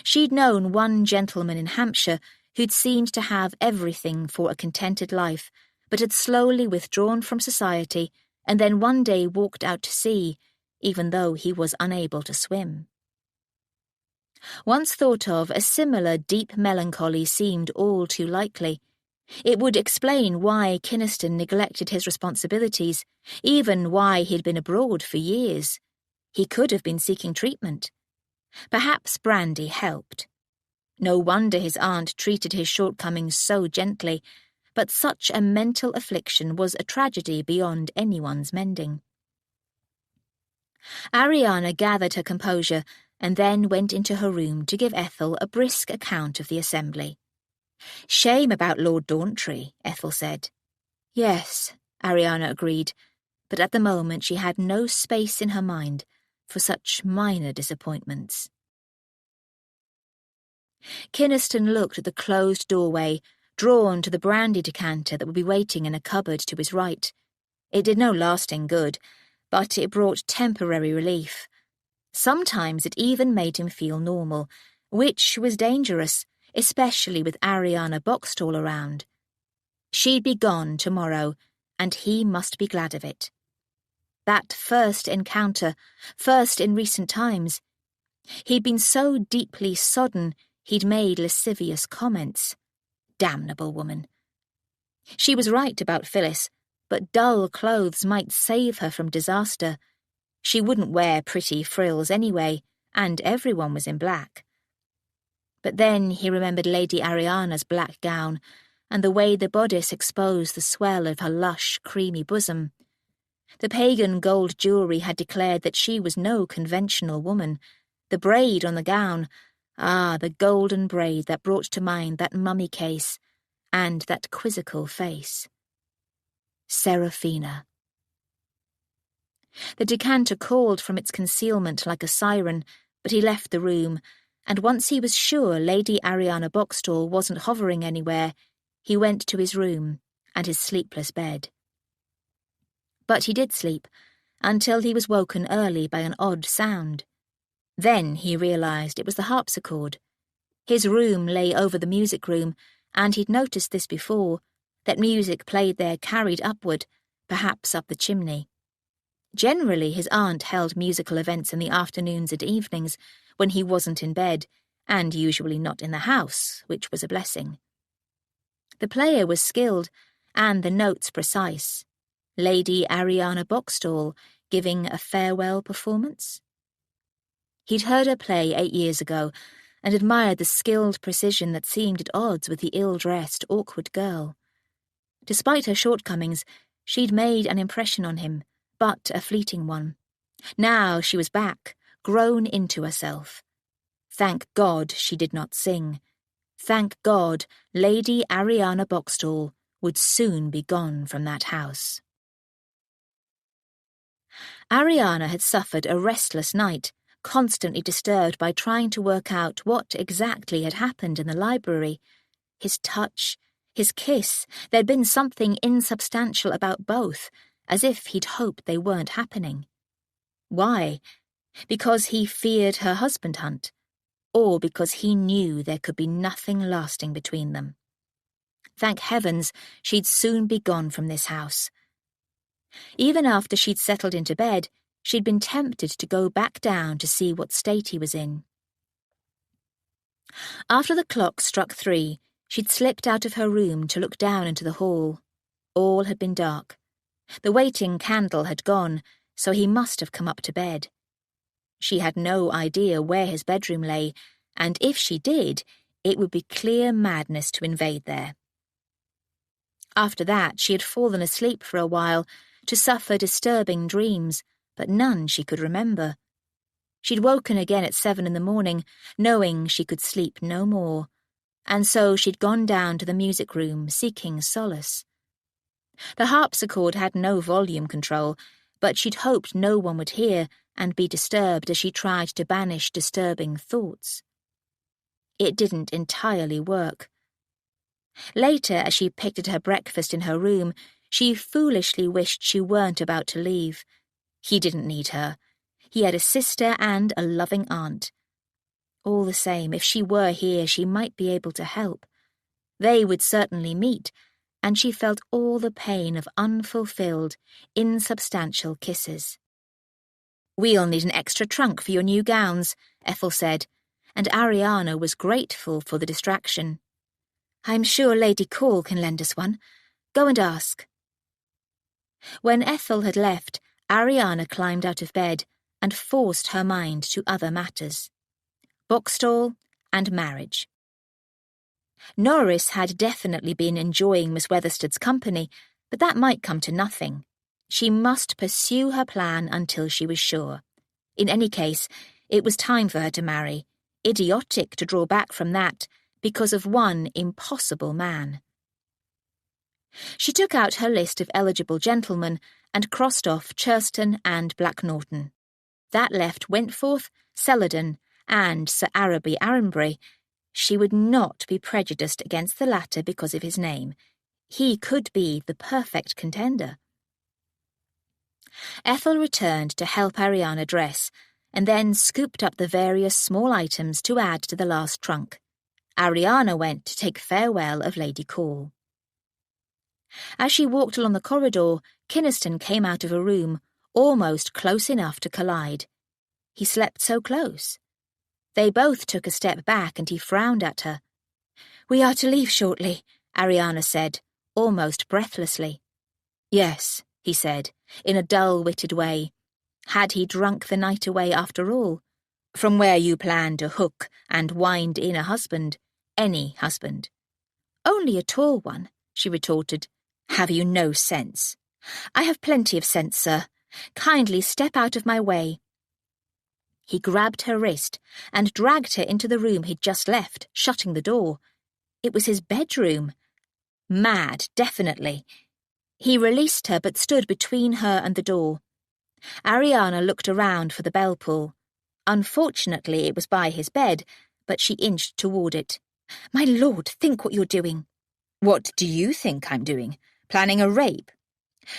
She'd known one gentleman in Hampshire who'd seemed to have everything for a contented life, but had slowly withdrawn from society and then one day walked out to sea, even though he was unable to swim. Once thought of, a similar deep melancholy seemed all too likely. It would explain why Kynaston neglected his responsibilities, even why he'd been abroad for years. He could have been seeking treatment. Perhaps brandy helped. No wonder his aunt treated his shortcomings so gently, but such a mental affliction was a tragedy beyond anyone's mending. Ariana gathered her composure and then went into her room to give Ethel a brisk account of the assembly. "Shame about Lord Dauntree," Ethel said. "Yes," Ariana agreed, but at the moment she had no space in her mind for such minor disappointments. Kynaston looked at the closed doorway, drawn to the brandy decanter that would be waiting in a cupboard to his right. It did no lasting good, but it brought temporary relief. Sometimes it even made him feel normal, which was dangerous, especially with Ariana Boxstall around. She'd be gone tomorrow, and he must be glad of it. That first encounter, first in recent times. He'd been so deeply sodden he'd made lascivious comments. Damnable woman. She was right about Phyllis, but dull clothes might save her from disaster. She wouldn't wear pretty frills anyway, and everyone was in black. But then he remembered Lady Ariana's black gown, and the way the bodice exposed the swell of her lush, creamy bosom. The pagan gold jewellery had declared that she was no conventional woman. The braid on the gown, the golden braid that brought to mind that mummy case and that quizzical face. Seraphina. The decanter called from its concealment like a siren, but he left the room, and once he was sure Lady Ariana Boxstall wasn't hovering anywhere, he went to his room and his sleepless bed. But he did sleep, until he was woken early by an odd sound. Then he realised it was the harpsichord. His room lay over the music room, and he'd noticed this before, that music played there carried upward, perhaps up the chimney. Generally his aunt held musical events in the afternoons and evenings, when he wasn't in bed, and usually not in the house, which was a blessing. The player was skilled, and the notes precise. Lady Ariana Boxstall giving a farewell performance? He'd heard her play 8 years ago, and admired the skilled precision that seemed at odds with the ill-dressed, awkward girl. Despite her shortcomings, she'd made an impression on him, but a fleeting one. Now she was back, grown into herself. Thank God she did not sing. Thank God Lady Ariana Boxstall would soon be gone from that house. Ariana had suffered a restless night, constantly disturbed by trying to work out what exactly had happened in the library. His touch, his kiss, there'd been something insubstantial about both, as if he'd hoped they weren't happening. Why? Because he feared her husband hunt, or because he knew there could be nothing lasting between them. Thank heavens she'd soon be gone from this house. Even after she'd settled into bed, she'd been tempted to go back down to see what state he was in. After the clock struck 3, she'd slipped out of her room to look down into the hall. All had been dark. The waiting candle had gone, so he must have come up to bed. She had no idea where his bedroom lay, and if she did, it would be clear madness to invade there. After that, she had fallen asleep for a while, to suffer disturbing dreams, but none she could remember. She'd woken again at 7 in the morning, knowing she could sleep no more, and so she'd gone down to the music room, seeking solace. The harpsichord had no volume control, but she'd hoped no one would hear and be disturbed as she tried to banish disturbing thoughts. It didn't entirely work. Later, as she picked at her breakfast in her room, she foolishly wished she weren't about to leave. He didn't need her. He had a sister and a loving aunt. All the same, if she were here, she might be able to help. They would certainly meet, and she felt all the pain of unfulfilled, insubstantial kisses. "We'll need an extra trunk for your new gowns," Ethel said, and Ariana was grateful for the distraction. "I'm sure Lady Call can lend us one. Go and ask." When Ethel had left, Ariana climbed out of bed and forced her mind to other matters. Boxstall and marriage. Norris had definitely been enjoying Miss Weatherstead's company, but that might come to nothing. She must pursue her plan until she was sure. In any case, it was time for her to marry. Idiotic to draw back from that because of one impossible man. She took out her list of eligible gentlemen and crossed off Churston and Blacknorton. That left Wentforth, Celadon, and Sir Araby Arranbury. She would not be prejudiced against the latter because of his name. He could be the perfect contender. Ethel returned to help Ariana dress, and then scooped up the various small items to add to the last trunk. Ariana went to take farewell of Lady Call. As she walked along the corridor, Kynaston came out of a room, almost close enough to collide. He slept so close. They both took a step back and he frowned at her. "We are to leave shortly," Ariana said, almost breathlessly. "Yes," he said, in a dull-witted way. Had he drunk the night away after all? From where you plan to hook and wind in a husband, any husband. "Only a tall one," she retorted. "Have you no sense?" "I have plenty of sense, sir. Kindly step out of my way." He grabbed her wrist and dragged her into the room he'd just left, shutting the door. It was his bedroom. Mad, definitely. He released her but stood between her and the door. Ariana looked around for the bell pull. Unfortunately, it was by his bed, but she inched toward it. "My lord, think what you're doing." "What do you think I'm doing? Planning a rape?"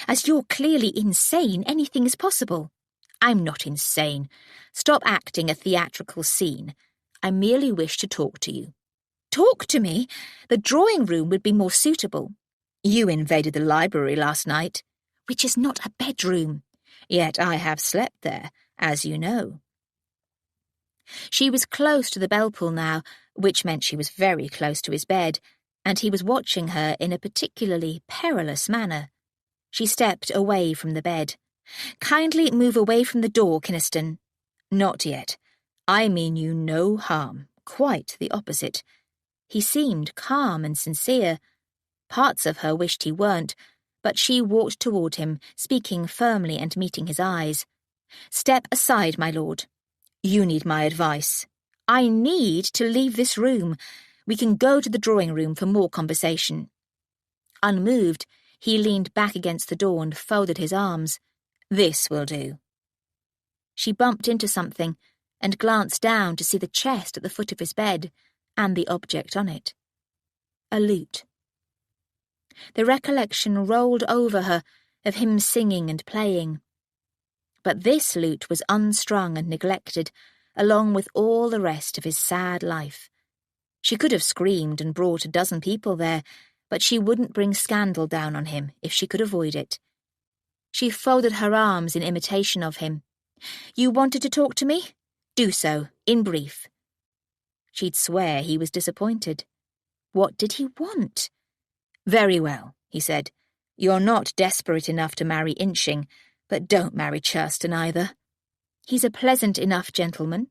"As you're clearly insane, anything is possible." "I'm not insane. Stop acting a theatrical scene. I merely wish to talk to you." "Talk to me? The drawing room would be more suitable." "You invaded the library last night." "Which is not a bedroom." "Yet I have slept there, as you know." She was close to the bell pull now, which meant she was very close to his bed, and he was watching her in a particularly perilous manner. She stepped away from the bed. "Kindly move away from the door, Kynaston." "Not yet. I mean you no harm. Quite the opposite." He seemed calm and sincere. Parts of her wished he weren't, but she walked toward him, speaking firmly and meeting his eyes. "Step aside, my lord." "You need my advice." "I need to leave this room. We can go to the drawing room for more conversation." Unmoved, he leaned back against the door and folded his arms. "This will do." She bumped into something and glanced down to see the chest at the foot of his bed and the object on it. A lute. The recollection rolled over her of him singing and playing. But this lute was unstrung and neglected, along with all the rest of his sad life. She could have screamed and brought a dozen people there, but she wouldn't bring scandal down on him if she could avoid it. She folded her arms in imitation of him. "You wanted to talk to me? Do so, in brief." She'd swear he was disappointed. What did he want? "Very well," he said. "You're not desperate enough to marry Inching, but don't marry Churston either." "He's a pleasant enough gentleman."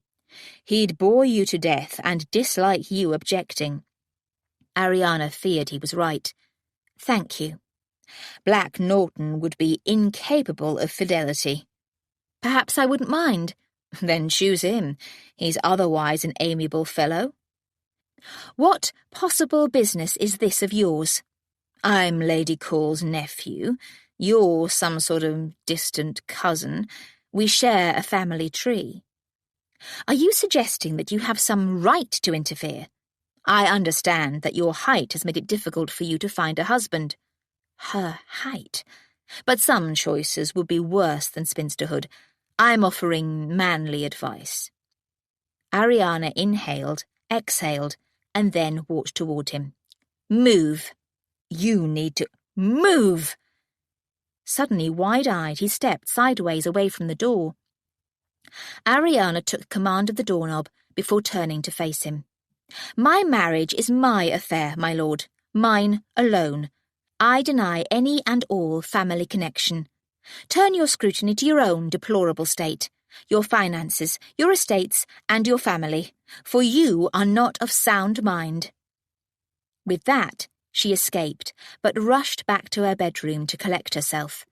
"He'd bore you to death and dislike you objecting." Ariana feared he was right. "Thank you." "Black Norton would be incapable of fidelity." "Perhaps I wouldn't mind." "Then choose him. He's otherwise an amiable fellow." "What possible business is this of yours?" "I'm Lady Call's nephew. You're some sort of distant cousin. We share a family tree." "Are you suggesting that you have some right to interfere?" "I understand that your height has made it difficult for you to find a husband." Her height. But some choices would be worse than spinsterhood. I'm offering manly advice. Ariana inhaled, exhaled, and then walked toward him. "Move. You need to move." Suddenly, wide-eyed, he stepped sideways away from the door. Ariana took command of the doorknob before turning to face him. "My marriage is my affair, my lord. Mine alone. I deny any and all family connection. Turn your scrutiny to your own deplorable state, your finances, your estates, and your family, for you are not of sound mind." With that, she escaped, but rushed back to her bedroom to collect herself.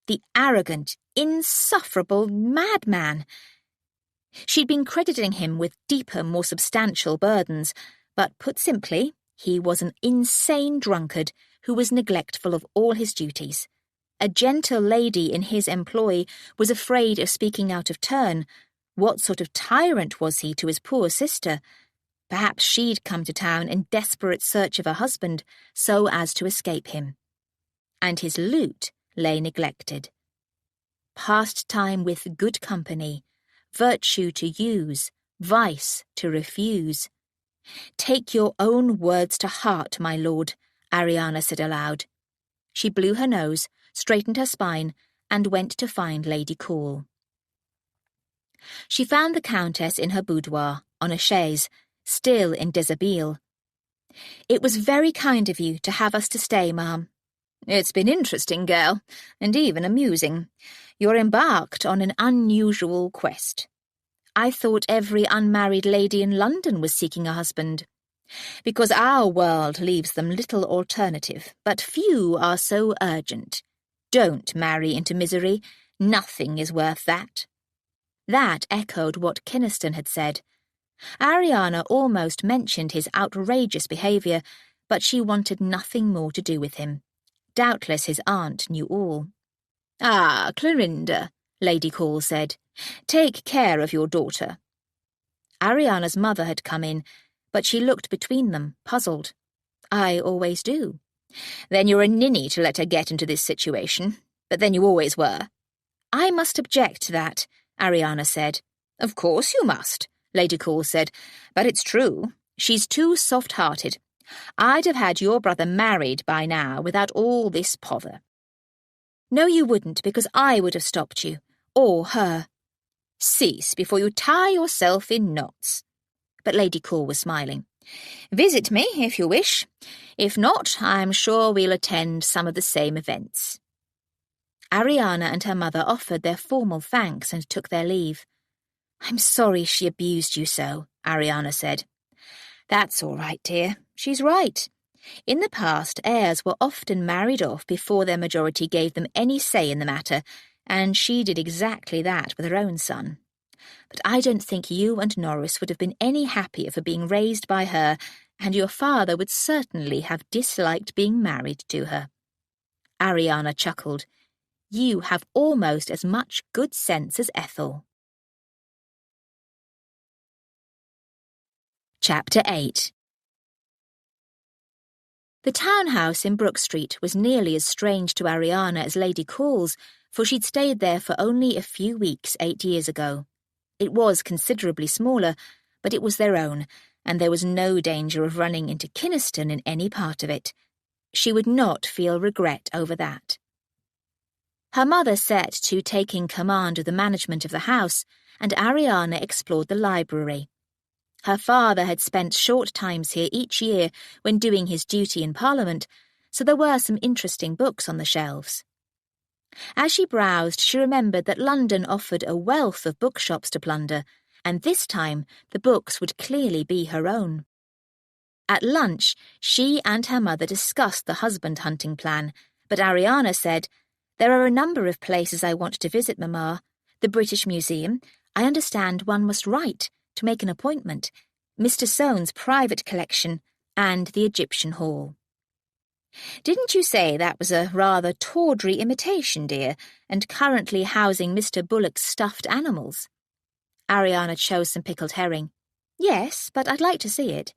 The arrogant, insufferable madman! She'd been crediting him with deeper, more substantial burdens, but put simply, he was an insane drunkard who was neglectful of all his duties. A gentle lady in his employ was afraid of speaking out of turn. What sort of tyrant was he to his poor sister? Perhaps she'd come to town in desperate search of a husband so as to escape him. And his lute lay neglected. Pastime with good company, virtue to use, vice to refuse. Take your own words to heart, my lord, Ariana said aloud. She blew her nose, straightened her spine, and went to find Lady Cool. She found the Countess in her boudoir, on a chaise, still in deshabille. It was very kind of you to have us to stay, ma'am. It's been interesting, girl, and even amusing. You're embarked on an unusual quest. I thought every unmarried lady in London was seeking a husband. Because our world leaves them little alternative, but few are so urgent. Don't marry into misery. Nothing is worth that. That echoed what Kynaston had said. Ariana almost mentioned his outrageous behaviour, but she wanted nothing more to do with him. Doubtless his aunt knew all. Ah, Clorinda, Lady Cool said, take care of your daughter. Ariana's mother had come in, but she looked between them, puzzled. I always do. Then you're a ninny to let her get into this situation, but then you always were. I must object to that, Ariana said. Of course you must, Lady Cool said, but it's true. She's too soft-hearted. I'd have had your brother married by now without all this pother. No, you wouldn't, because I would have stopped you, or her. Cease before you tie yourself in knots. But Lady Cool was smiling. Visit me, if you wish. If not, I'm sure we'll attend some of the same events. Ariana and her mother offered their formal thanks and took their leave. I'm sorry she abused you so, Ariana said. That's all right, dear. She's right. In the past, heirs were often married off before their majority gave them any say in the matter, and she did exactly that with her own son. But I don't think you and Norris would have been any happier for being raised by her, and your father would certainly have disliked being married to her. Ariana chuckled. You have almost as much good sense as Ethel. Chapter 8. The townhouse in Brook Street was nearly as strange to Ariana as Lady Cool's, for she'd stayed there for only a few weeks 8 years ago. It was considerably smaller, but it was their own, and there was no danger of running into Kynaston in any part of it. She would not feel regret over that. Her mother set to taking command of the management of the house, and Ariana explored the library. Her father had spent short times here each year when doing his duty in Parliament, so there were some interesting books on the shelves. As she browsed, she remembered that London offered a wealth of bookshops to plunder, and this time the books would clearly be her own. At lunch, she and her mother discussed the husband-hunting plan, but Ariana said, There are a number of places I want to visit, Mamma. The British Museum. I understand one must write to make an appointment. Mr. Soane's private collection, and the Egyptian Hall. Didn't you say that was a rather tawdry imitation, dear, and currently housing Mr. Bullock's stuffed animals? Ariana chose some pickled herring. Yes, but I'd like to see it.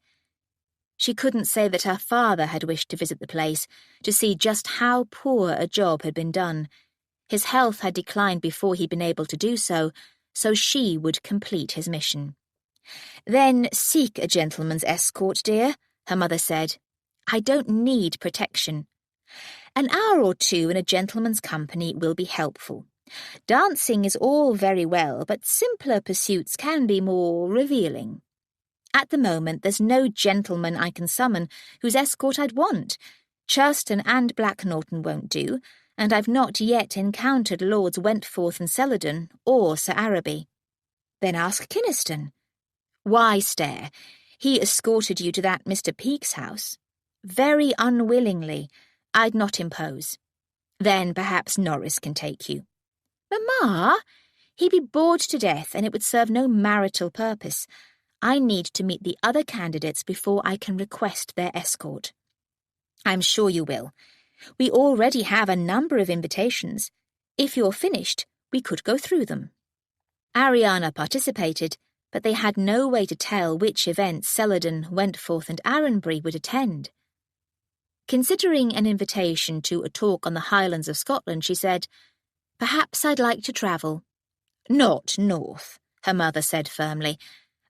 She couldn't say that her father had wished to visit the place, to see just how poor a job had been done. His health had declined before he'd been able to do so, so she would complete his mission. Then seek a gentleman's escort, dear, her mother said. I don't need protection. An hour or two in a gentleman's company will be helpful. Dancing is all very well, but simpler pursuits can be more revealing. At the moment, there's no gentleman I can summon whose escort I'd want. Churston and Blacknorton won't do, and I've not yet encountered Lords Wentforth and Celadon or Sir Araby. Then ask Kynaston. Why stare? He escorted you to that Mr. Peake's house. Very unwillingly. I'd not impose. Then perhaps Norris can take you. Mamma, he'd be bored to death, and it would serve no marital purpose. I need to meet the other candidates before I can request their escort. I'm sure you will. We already have a number of invitations. If you're finished, we could go through them. Ariana participated, but they had no way to tell which events Celadon, Wentforth and Arranbury would attend. Considering an invitation to a talk on the Highlands of Scotland, she said, "Perhaps I'd like to travel." "Not north," her mother said firmly,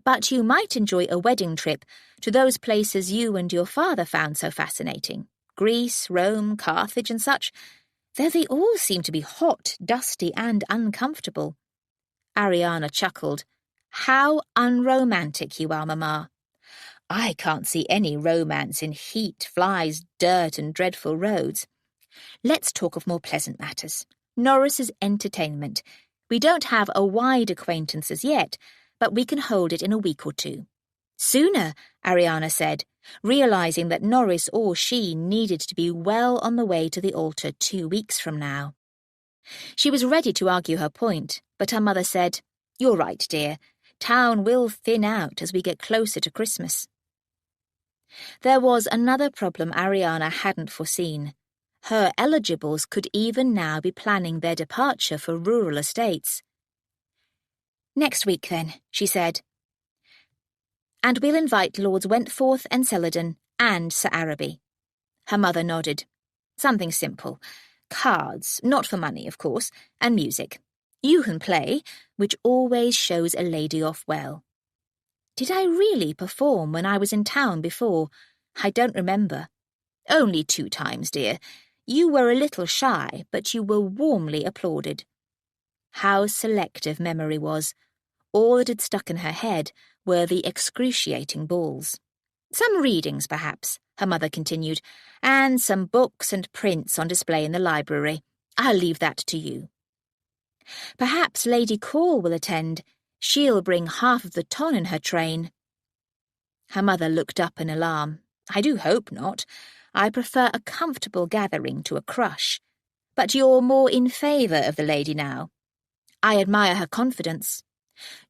"but you might enjoy a wedding trip to those places you and your father found so fascinating. Greece, Rome, Carthage and such. Though they all seem to be hot, dusty and uncomfortable." Ariana chuckled. "How unromantic you are, Mamma. I can't see any romance in heat, flies, dirt and dreadful roads. Let's talk of more pleasant matters. Norris's entertainment. We don't have a wide acquaintance as yet, but we can hold it in a week or two." "Sooner," Ariana said, realising that Norris or she needed to be well on the way to the altar 2 weeks from now. She was ready to argue her point, but her mother said, "You're right, dear. Town will thin out as we get closer to Christmas." There was another problem Ariana hadn't foreseen. Her eligibles could even now be planning their departure for rural estates. "Next week, then," she said. "And we'll invite Lords Wentforth and Celadon and Sir Araby." Her mother nodded. "Something simple. Cards, not for money, of course, and music. You can play, which always shows a lady off well." "Did I really perform when I was in town before? I don't remember." "Only 2 times, dear. You were a little shy, but you were warmly applauded." How selective memory was. All that had stuck in her head were the excruciating balls. "Some readings, perhaps," her mother continued, "and some books and prints on display in the library. I'll leave that to you." "Perhaps Lady Call will attend. She'll bring half of the ton in her train." Her mother looked up in alarm. "I do hope not. I prefer a comfortable gathering to a crush. But you're more in favour of the lady now." "I admire her confidence."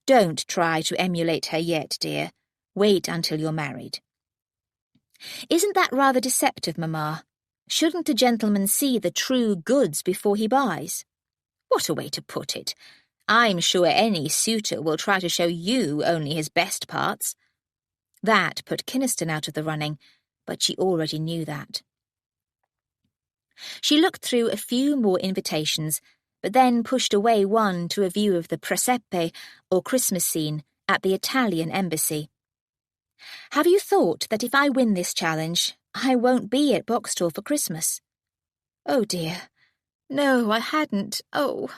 "Don't try to emulate her yet, dear. Wait until you're married." "Isn't that rather deceptive, Mamma? Shouldn't a gentleman see the true goods before he buys?" "What a way to put it. I'm sure any suitor will try to show you only his best parts." That put Kynaston out of the running, but she already knew that. She looked through a few more invitations, but then pushed away one to a view of the presepe, or Christmas scene, at the Italian embassy. "Have you thought that if I win this challenge, I won't be at Boxtel for Christmas?" "Oh, dear. No, I hadn't. Oh."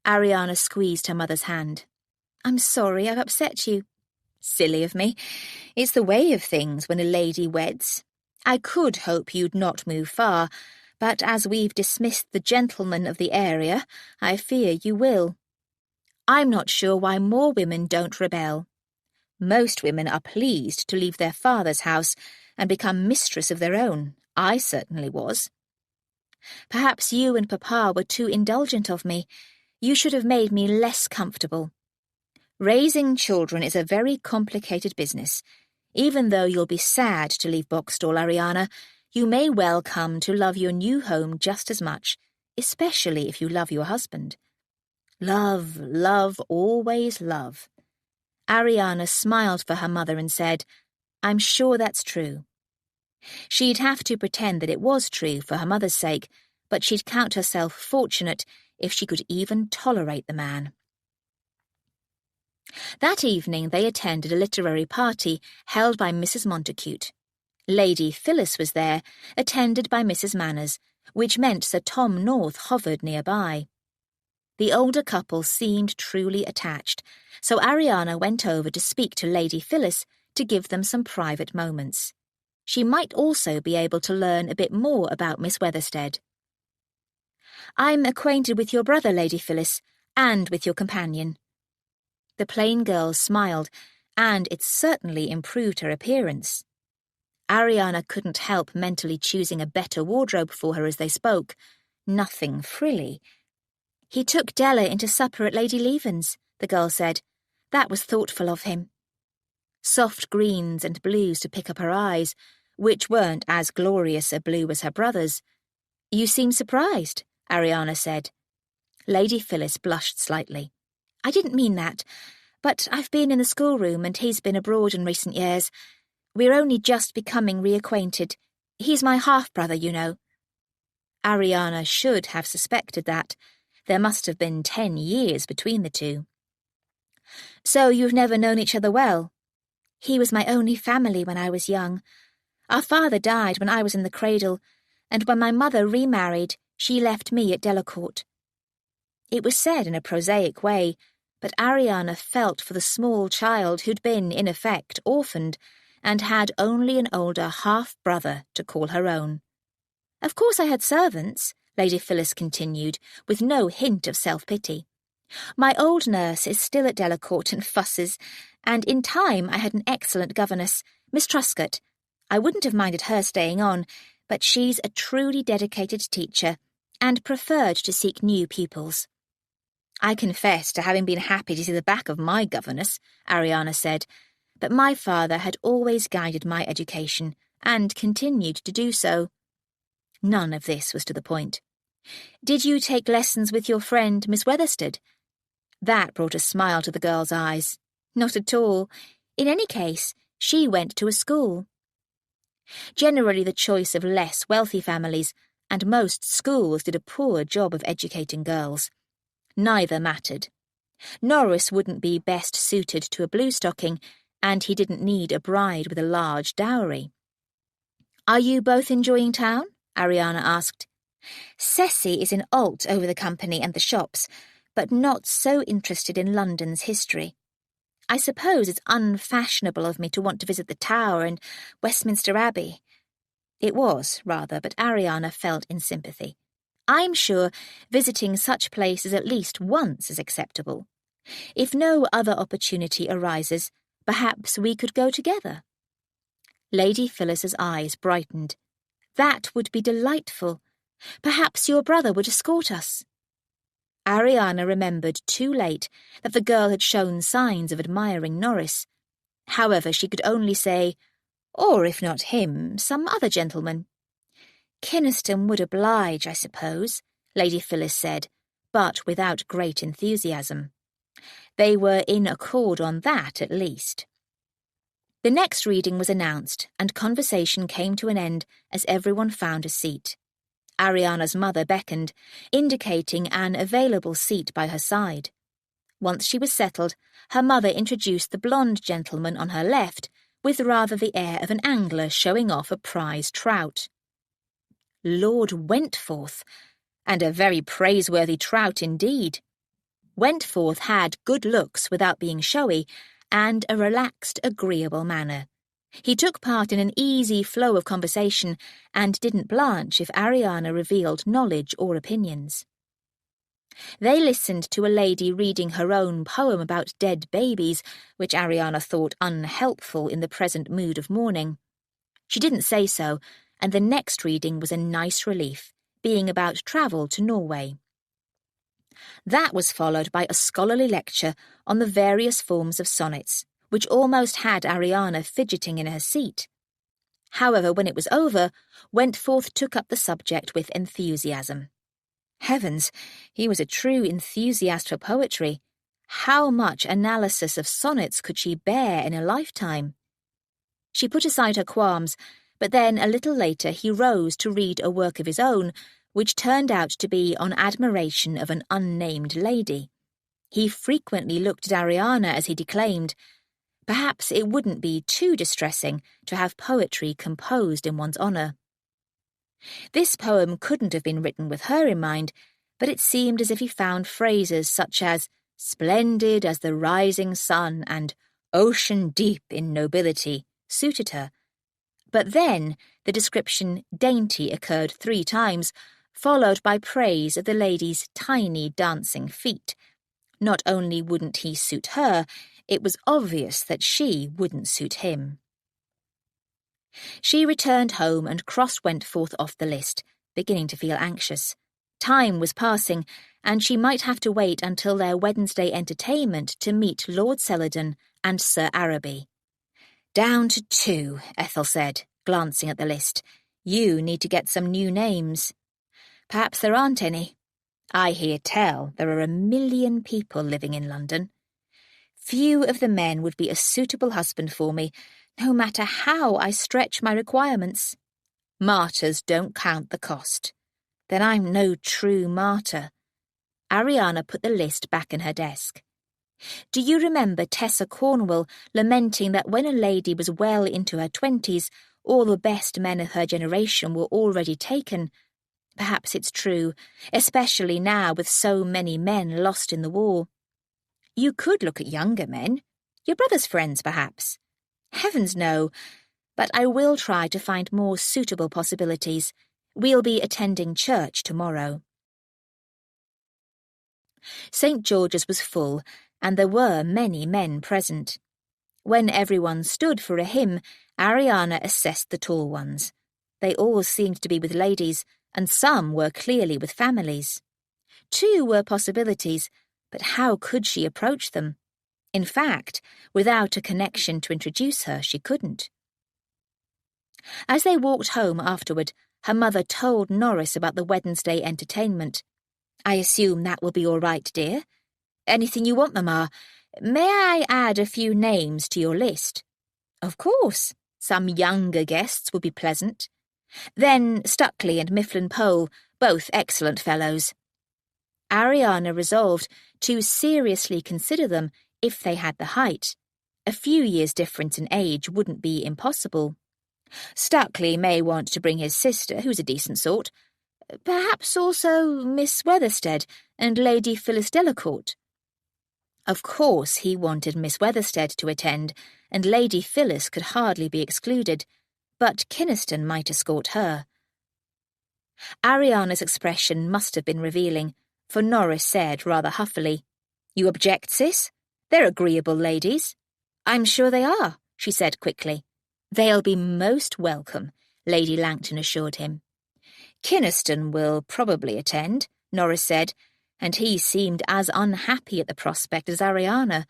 Ariana squeezed her mother's hand. "I'm sorry I've upset you." "Silly of me. It's the way of things when a lady weds. I could hope you'd not move far, but as we've dismissed the gentlemen of the area, I fear you will. I'm not sure why more women don't rebel. Most women are pleased to leave their father's house and become mistress of their own. I certainly was." "Perhaps you and Papa were too indulgent of me. You should have made me less comfortable." "Raising children is a very complicated business. Even though you'll be sad to leave Boxtel, Ariana, you may well come to love your new home just as much, especially if you love your husband." Love, love, always love. Ariana smiled for her mother and said, "I'm sure that's true." She'd have to pretend that it was true for her mother's sake, but she'd count herself fortunate if she could even tolerate the man. That evening they attended a literary party held by Mrs. Montacute. Lady Phyllis was there, attended by Mrs. Manners, which meant Sir Tom North hovered nearby. The older couple seemed truly attached, so Ariana went over to speak to Lady Phyllis to give them some private moments. She might also be able to learn a bit more about Miss Weatherstead. "I'm acquainted with your brother, Lady Phyllis, and with your companion." The plain girl smiled, and it certainly improved her appearance. Ariana couldn't help mentally choosing a better wardrobe for her as they spoke. Nothing frilly. "He took Della into supper at Lady Leaven's," the girl said. "That was thoughtful of him." Soft greens and blues to pick up her eyes, which weren't as glorious a blue as her brother's. "You seem surprised," Ariana said. Lady Phyllis blushed slightly. "I didn't mean that, But I've been in the schoolroom and he's been abroad in recent years. We're only just becoming reacquainted. He's my half-brother, you know." Ariana should have suspected that. There must have been 10 years between the two. "So you've never known each other well?" "He was my only family when I was young. Our father died when I was in the cradle, and when my mother remarried, she left me at Delacourt." It was said in a prosaic way, but Ariana felt for the small child who'd been, in effect, orphaned, and had only an older half-brother to call her own. "Of course I had servants," Lady Phyllis continued, with no hint of self-pity. "My old nurse is still at Delacourt and fusses, and in time I had an excellent governess, Miss Truscott. I wouldn't have minded her staying on, but she's a truly dedicated teacher, and preferred to seek new pupils." "I confess to having been happy to see the back of my governess," Ariana said, "but my father had always guided my education, and continued to do so." None of this was to the point. "Did you take lessons with your friend, Miss Weatherstead?" That brought a smile to the girl's eyes. "Not at all. In any case, she went to a school." Generally the choice of less wealthy families, and most schools did a poor job of educating girls. Neither mattered. Norris wouldn't be best suited to a bluestocking, and he didn't need a bride with a large dowry. "Are you both enjoying town?" Ariana asked. "Ceci is in alt over the company and the shops, but not so interested in London's history. I suppose it's unfashionable of me to want to visit the Tower and Westminster Abbey." It was, rather, but Ariana felt in sympathy. "I'm sure visiting such places at least once is acceptable. If no other opportunity arises, perhaps we could go together." Lady Phyllis's eyes brightened. "That would be delightful. Perhaps your brother would escort us." Ariana remembered too late that the girl had shown signs of admiring Norris. However, she could only say, "Or if not him, some other gentleman." "Kynaston would oblige, I suppose," Lady Phyllis said, but without great enthusiasm. They were in accord on that, at least. The next reading was announced, and conversation came to an end as everyone found a seat. Ariana's mother beckoned, indicating an available seat by her side. Once she was settled, her mother introduced the blonde gentleman on her left, with rather the air of an angler showing off a prize trout. Lord Wentforth, and a very praiseworthy trout indeed. Wentforth had good looks without being showy, and a relaxed, agreeable manner. He took part in an easy flow of conversation and didn't blanch if Ariana revealed knowledge or opinions. They listened to a lady reading her own poem about dead babies, which Ariana thought unhelpful in the present mood of mourning. She didn't say so, and the next reading was a nice relief, being about travel to Norway. That was followed by a scholarly lecture on the various forms of sonnets, which almost had Ariana fidgeting in her seat. However, when it was over, Wentforth took up the subject with enthusiasm. Heavens, he was a true enthusiast for poetry. How much analysis of sonnets could she bear in a lifetime? She put aside her qualms, but then a little later he rose to read a work of his own, which turned out to be on admiration of an unnamed lady. He frequently looked at Ariana as he declaimed. Perhaps it wouldn't be too distressing to have poetry composed in one's honour. This poem couldn't have been written with her in mind, but it seemed as if he found phrases such as "splendid as the rising sun" and "ocean deep in nobility" suited her. But then the description "dainty" occurred 3 times, followed by praise of the lady's tiny dancing feet. Not only wouldn't he suit her, it was obvious that she wouldn't suit him. She returned home and crossed Wentforth off the list, beginning to feel anxious. Time was passing, and she might have to wait until their Wednesday entertainment to meet Lord Celadon and Sir Araby. "Down to 2, Ethel said, glancing at the list. "You need to get some new names." "Perhaps there aren't any." "I hear tell there are 1 million people living in London." Few of the men would be a suitable husband for me, no matter how I stretch my requirements. Martyrs don't count the cost. Then I'm no true martyr." Ariana put the list back in her desk. "Do you remember Tessa Cornwell lamenting that when a lady was well into her 20s, all the best men of her generation were already taken? Perhaps it's true, especially now with so many men lost in the war. You could look at younger men, your brother's friends perhaps. Heavens no, but I will try to find more suitable possibilities. We'll be attending church tomorrow." St. George's was full, and there were many men present. When everyone stood for a hymn, Ariana assessed the tall ones. They all seemed to be with ladies, and some were clearly with families. 2 were possibilities, but how could she approach them? In fact, without a connection to introduce her, she couldn't. As they walked home afterward, her mother told Norris about the Wednesday entertainment. "I assume that will be all right, dear?" "Anything you want, Mamma. May I add a few names to your list?" "Of course. Some younger guests would be pleasant. Then Stuckley and Mifflin Pole, both excellent fellows." Ariana resolved to seriously consider them if they had the height. A few years' difference in age wouldn't be impossible. Stuckley may want to bring his sister, who's a decent sort. Perhaps also Miss Weatherstead and Lady Phyllis Delacourt. Of course he wanted Miss Weatherstead to attend, and Lady Phyllis could hardly be excluded, but Kynaston might escort her. Ariana's expression must have been revealing, for Norris said rather huffily, "You object, sis? They're agreeable ladies." "I'm sure they are," she said quickly. "They'll be most welcome," Lady Langton assured him. "Kynaston will probably attend," Norris said, and he seemed as unhappy at the prospect as Ariana.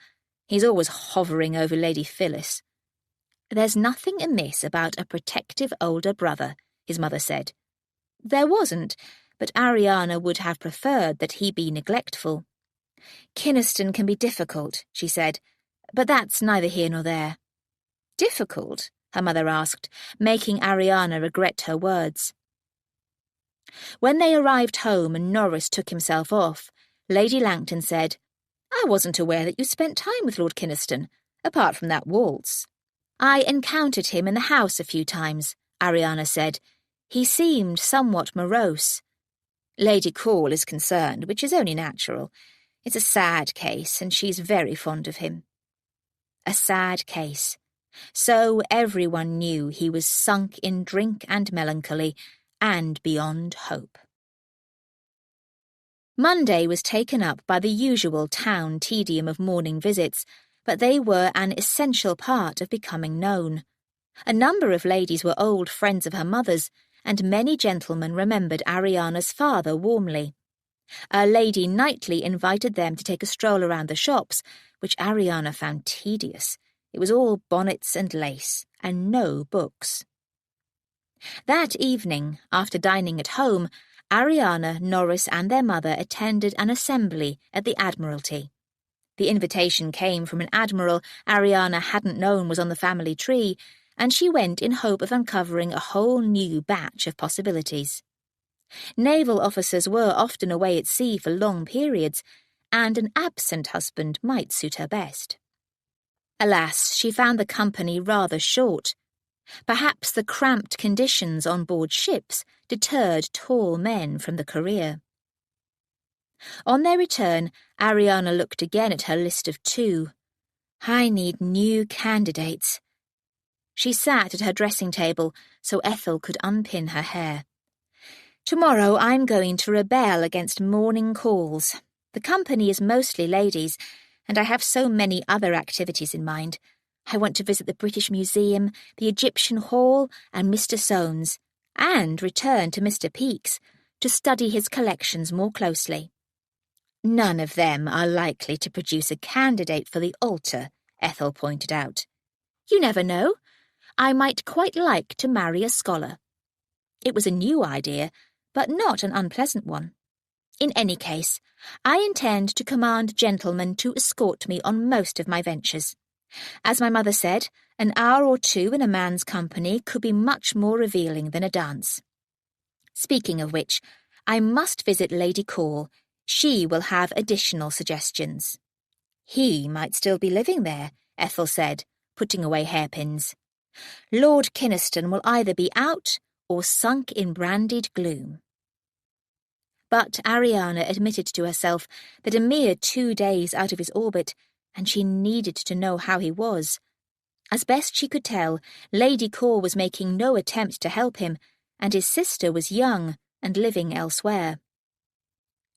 He's always hovering over Lady Phyllis. "There's nothing amiss about a protective older brother," his mother said. There wasn't, but Ariana would have preferred that he be neglectful. "Kynaston can be difficult," she said, "but that's neither here nor there." "Difficult?" her mother asked, making Ariana regret her words. When they arrived home and Norris took himself off, Lady Langton said, "I wasn't aware that you spent time with Lord Kynaston, apart from that waltz." "I encountered him in the house a few times," Ariana said. "He seemed somewhat morose." "Lady Call is concerned, which is only natural. It's a sad case, and she's very fond of him." A sad case. So everyone knew he was sunk in drink and melancholy, and beyond hope. Monday was taken up by the usual town tedium of morning visits, but they were an essential part of becoming known. A number of ladies were old friends of her mother's, and many gentlemen remembered Ariana's father warmly. A Lady Knightley invited them to take a stroll around the shops, which Ariana found tedious. It was all bonnets and lace, and no books. That evening, after dining at home, Ariana, Norris and their mother attended an assembly at the Admiralty. The invitation came from an admiral Ariana hadn't known was on the family tree, and she went in hope of uncovering a whole new batch of possibilities. Naval officers were often away at sea for long periods, and an absent husband might suit her best. Alas, she found the company rather short. Perhaps the cramped conditions on board ships deterred tall men from the career. On their return, Ariana looked again at her list of 2. "I need new candidates." She sat at her dressing table so Ethel could unpin her hair. "Tomorrow I'm going to rebel against morning calls. The company is mostly ladies, and I have so many other activities in mind. I want to visit the British Museum, the Egyptian Hall, and Mr. Soane's, and return to Mr. Peake's to study his collections more closely." "None of them are likely to produce a candidate for the altar," Ethel pointed out. "You never know. I might quite like to marry a scholar." It was a new idea, but not an unpleasant one. In any case, I intend to command gentlemen to escort me on most of my ventures. As my mother said, an hour or two in a man's company could be much more revealing than a dance. Speaking of which, I must visit Lady Call. She will have additional suggestions. He might still be living there, Ethel said, putting away hairpins. Lord Kynaston will either be out or sunk in brandied gloom. But Ariana admitted to herself that a mere 2 days out of his orbit, and she needed to know how he was. As best she could tell, Lady Call was making no attempt to help him, and his sister was young and living elsewhere.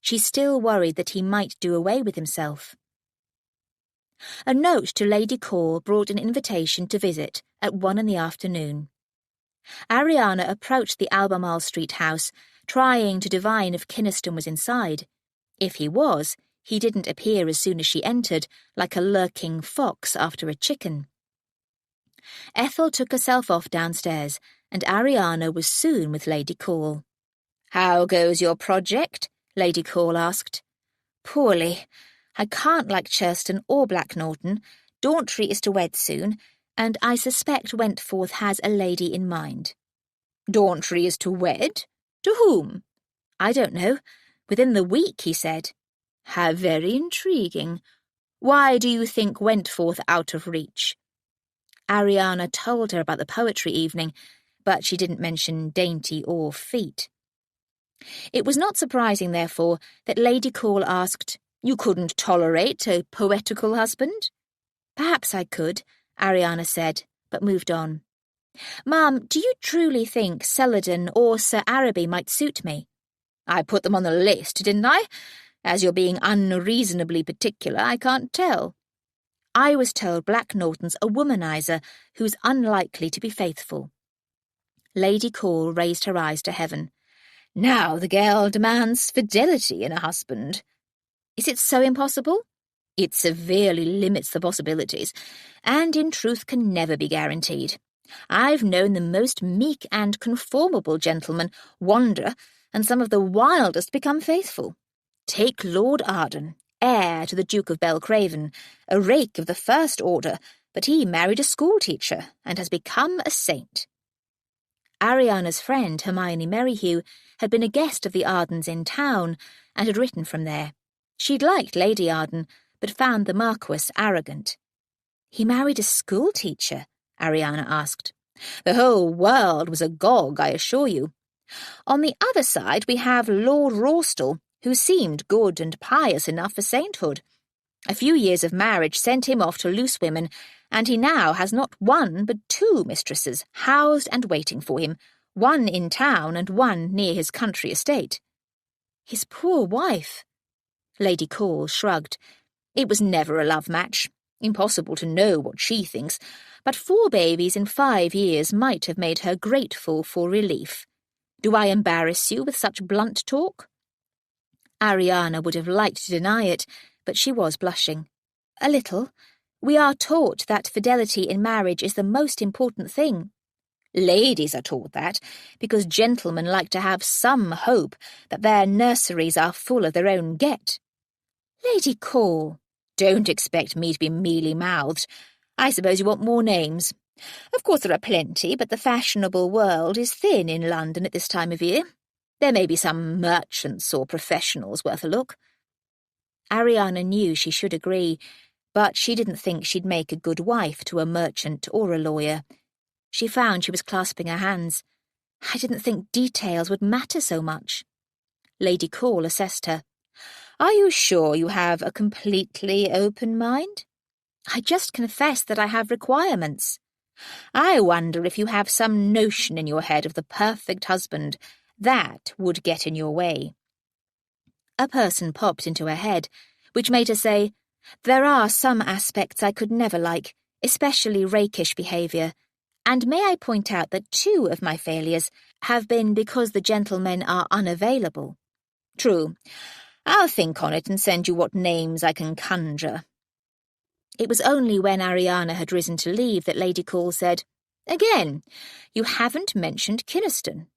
She still worried that he might do away with himself. A note to Lady Call brought an invitation to visit at 1 p.m. Ariana approached the Albemarle Street house, trying to divine if Kynaston was inside. If he was, he didn't appear as soon as she entered, like a lurking fox after a chicken. Ethel took herself off downstairs, and Ariana was soon with Lady Call. "How goes your project?" Lady Call asked. "Poorly. I can't like Churston or Black Norton. Dauntry is to wed soon, and I suspect Wentforth has a lady in mind." "Dauntry is to wed? To whom?" "I don't know. Within the week, he said." "How very intriguing. Why do you think Wentforth out of reach?" Ariana told her about the poetry evening, but she didn't mention dainty or feet. It was not surprising, therefore, that Lady Call asked, "You couldn't tolerate a poetical husband?" "Perhaps I could," Ariana said, but moved on. "Ma'am, do you truly think Celadon or Sir Araby might suit me?" "I put them on the list, didn't I? As you're being unreasonably particular, I can't tell." "I was told Black Norton's a womanizer who's unlikely to be faithful." Lady Call raised her eyes to heaven. "Now the girl demands fidelity in a husband." "Is it so impossible?" "It severely limits the possibilities, and in truth can never be guaranteed. I've known the most meek and conformable gentlemen wander, and some of the wildest become faithful. Take Lord Arden, heir to the Duke of Belcraven, a rake of the first order, but he married a schoolteacher and has become a saint." Ariana's friend, Hermione Merrihew, had been a guest of the Ardens in town and had written from there. She'd liked Lady Arden, but found the Marquis arrogant. "He married a schoolteacher?" Ariana asked. "The whole world was agog, I assure you. On the other side we have Lord Rorstal, who seemed good and pious enough for sainthood. A few years of marriage sent him off to loose women, and he now has not one but 2 mistresses housed and waiting for him, one in town and one near his country estate." "His poor wife." Lady Call shrugged. "It was never a love match. Impossible to know what she thinks, but 4 babies in 5 years might have made her grateful for relief. Do I embarrass you with such blunt talk?" Ariana would have liked to deny it, but she was blushing. "A little. We are taught that fidelity in marriage is the most important thing." "Ladies are taught that, because gentlemen like to have some hope that their nurseries are full of their own get." "Lady Call." "Don't expect me to be mealy-mouthed. I suppose you want more names. Of course there are plenty, but the fashionable world is thin in London at this time of year. There may be some merchants or professionals worth a look." Ariana knew she should agree, but she didn't think she'd make a good wife to a merchant or a lawyer. She found she was clasping her hands. "I didn't think details would matter so much." Lady Call assessed her. "Are you sure you have a completely open mind?" "I just confess that I have requirements." "I wonder if you have some notion in your head of the perfect husband. That would get in your way." A person popped into her head, which made her say, "There are some aspects I could never like, especially rakish behaviour, and may I point out that 2 of my failures have been because the gentlemen are unavailable." "True. I'll think on it and send you what names I can conjure." It was only when Ariana had risen to leave that Lady Call said, "Again, you haven't mentioned Kynaston."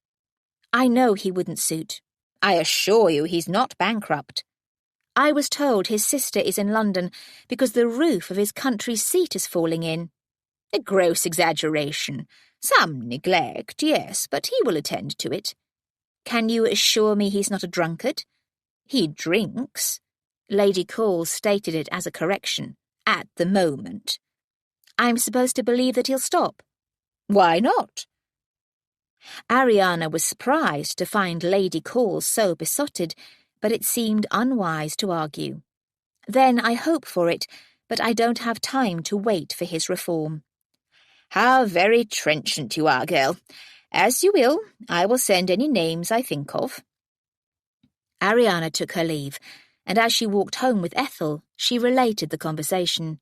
"I know he wouldn't suit." I assure you he's not bankrupt. I was told his sister is in London because the roof of his country seat is falling in. A gross exaggeration. Some neglect, yes, but he will attend to it. Can you assure me he's not a drunkard? He drinks. Lady Cole stated it as a correction. At the moment. I'm supposed to believe that he'll stop. Why not? Ariana was surprised to find Lady Cole so besotted, but it seemed unwise to argue. Then I hope for it, but I don't have time to wait for his reform. How very trenchant you are, girl. As you will, I will send any names I think of. Ariana took her leave, and as she walked home with Ethel, she related the conversation.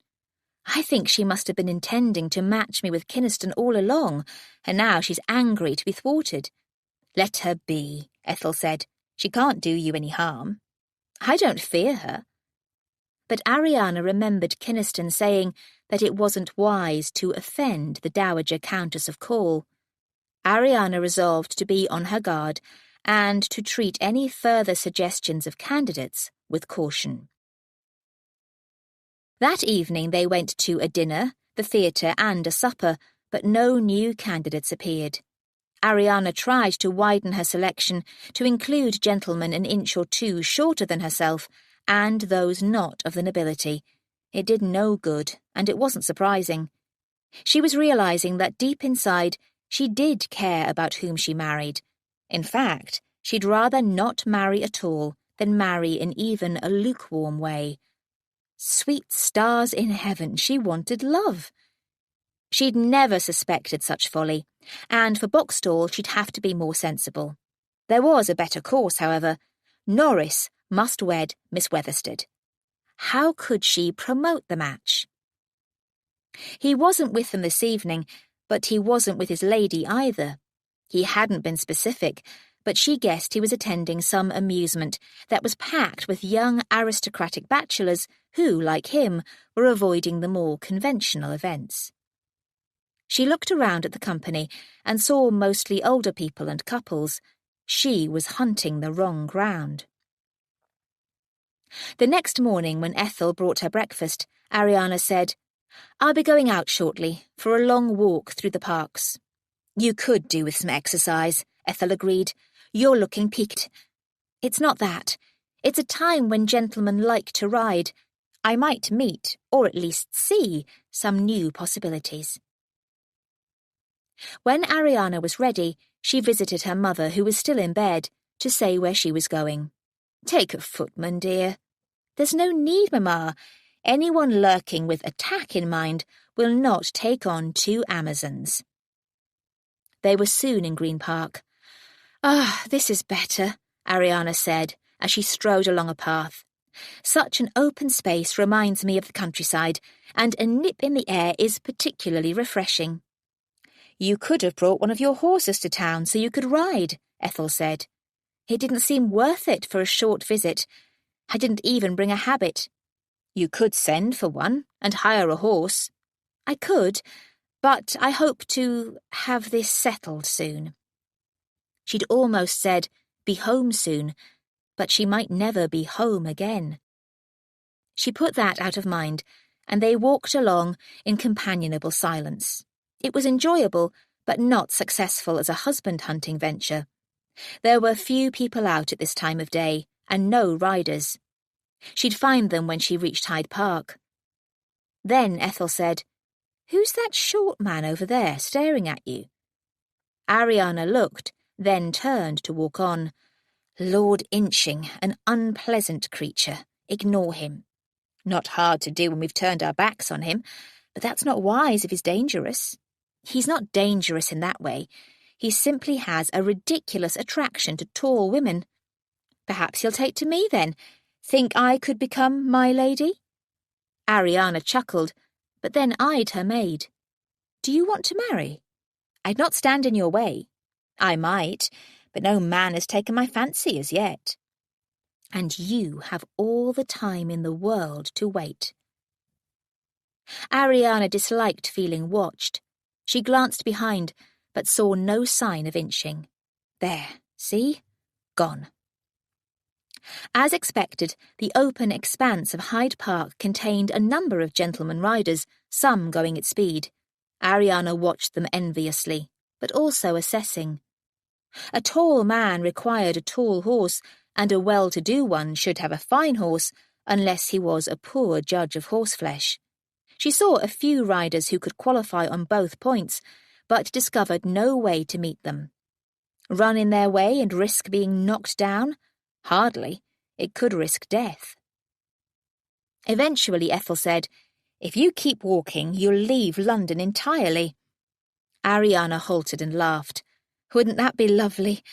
I think she must have been intending to match me with Kynaston all along, and now she's angry to be thwarted. Let her be, Ethel said. She can't do you any harm. I don't fear her. But Ariana remembered Kynaston saying that it wasn't wise to offend the Dowager Countess of Cole. Ariana resolved to be on her guard and to treat any further suggestions of candidates with caution. That evening they went to a dinner, the theatre and a supper, but no new candidates appeared. Ariana tried to widen her selection to include gentlemen an inch or two shorter than herself and those not of the nobility. It did no good, and it wasn't surprising. She was realizing that deep inside she did care about whom she married. In fact, she'd rather not marry at all than marry in even a lukewarm way. Sweet stars in heaven, she wanted love. She'd never suspected such folly, and for Boxstall she'd have to be more sensible. There was a better course, however. Norris must wed Miss Weathersted. How could she promote the match? He wasn't with them this evening, but he wasn't with his lady either. He hadn't been specific, but she guessed he was attending some amusement that was packed with young aristocratic bachelors who, like him, were avoiding the more conventional events. She looked around at the company and saw mostly older people and couples. She was hunting the wrong ground. The next morning, when Ethel brought her breakfast, Ariana said, I'll be going out shortly for a long walk through the parks. You could do with some exercise, Ethel agreed. You're looking peaked. It's not that. It's a time when gentlemen like to ride. I might meet, or at least see, some new possibilities. When Ariana was ready, she visited her mother, who was still in bed, to say where she was going. Take a footman, dear. There's no need, Mamma. Anyone lurking with attack in mind will not take on two Amazons. They were soon in Green Park. This is better, Ariana said, as she strode along a path. Such an open space reminds me of the countryside, and a nip in the air is particularly refreshing. You could have brought one of your horses to town so you could ride, Ethel said. It didn't seem worth it for a short visit. I didn't even bring a habit. You could send for one and hire a horse. I could, but I hope to have this settled soon. She'd almost said, be home soon, but she might never be home again. She put that out of mind, and they walked along in companionable silence. It was enjoyable, but not successful as a husband-hunting venture. There were few people out at this time of day, and no riders. She'd find them when she reached Hyde Park. Then Ethel said, Who's that short man over there staring at you? Ariana looked, then turned to walk on. Lord Inching, an unpleasant creature. Ignore him. Not hard to do when we've turned our backs on him, but that's not wise if he's dangerous. He's not dangerous in that way. He simply has a ridiculous attraction to tall women. Perhaps he'll take to me then. Think I could become my lady? Ariana chuckled, but then eyed her maid. Do you want to marry? I'd not stand in your way. I might, but no man has taken my fancy as yet. And you have all the time in the world to wait. Ariana disliked feeling watched. She glanced behind, but saw no sign of Inching. There, see? Gone. As expected, the open expanse of Hyde Park contained a number of gentlemen riders, some going at speed. Ariana watched them enviously, but also assessing. A tall man required a tall horse, and a well-to-do one should have a fine horse, unless he was a poor judge of horseflesh. She saw a few riders who could qualify on both points, but discovered no way to meet them. Run in their way and risk being knocked down? Hardly. It could risk death. Eventually, Ethel said, "If you keep walking, you'll leave London entirely." Ariana halted and laughed. "Wouldn't that be lovely?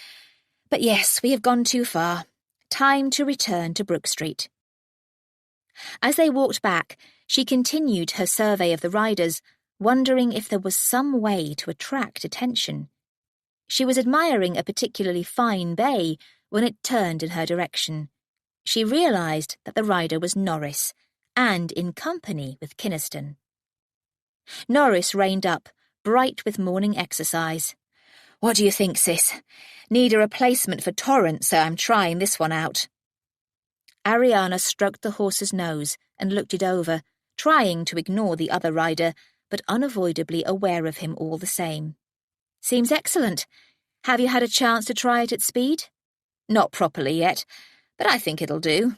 But yes, we have gone too far. Time to return to Brook Street." As they walked back, she continued her survey of the riders, wondering if there was some way to attract attention. She was admiring a particularly fine bay when it turned in her direction. She realised that the rider was Norris, and in company with Kynaston. Norris reined up, bright with morning exercise. "What do you think, sis? Need a replacement for Torrance, so I'm trying this one out." Ariana stroked the horse's nose and looked it over, trying to ignore the other rider, but unavoidably aware of him all the same. "Seems excellent. Have you had a chance to try it at speed?" "Not properly yet, but I think it'll do."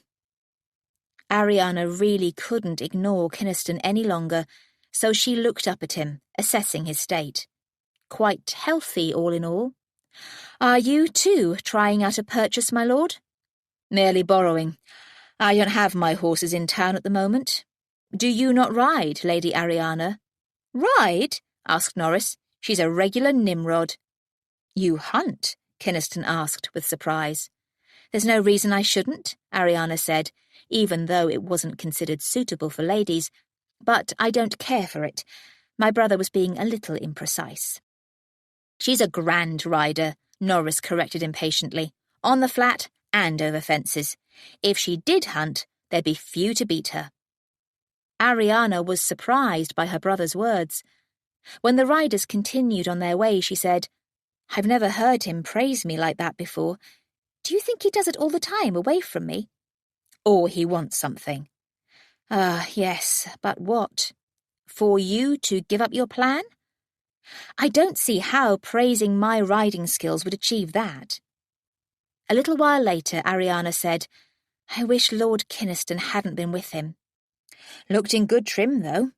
Ariana really couldn't ignore Kynaston any longer, so she looked up at him, assessing his state. Quite healthy, all in all. "Are you, too, trying out a purchase, my lord?" "Merely borrowing. I don't have my horses in town at the moment. Do you not ride, Lady Ariana?" "Ride?" asked Norris. "She's a regular Nimrod." "You hunt?" Kynaston asked with surprise. "There's no reason I shouldn't," Ariana said, even though it wasn't considered suitable for ladies. "But I don't care for it. My brother was being a little imprecise." "She's a grand rider," Norris corrected impatiently, "on the flat and over fences. If she did hunt, there'd be few to beat her." Ariana was surprised by her brother's words. When the riders continued on their way, she said, "I've never heard him praise me like that before. Do you think he does it all the time away from me?" "Or he wants something." "Ah, yes, but what? For you to give up your plan?" "I don't see how praising my riding skills would achieve that." A little while later, Ariana said, "I wish Lord Kynaston hadn't been with him." "Looked in good trim, though.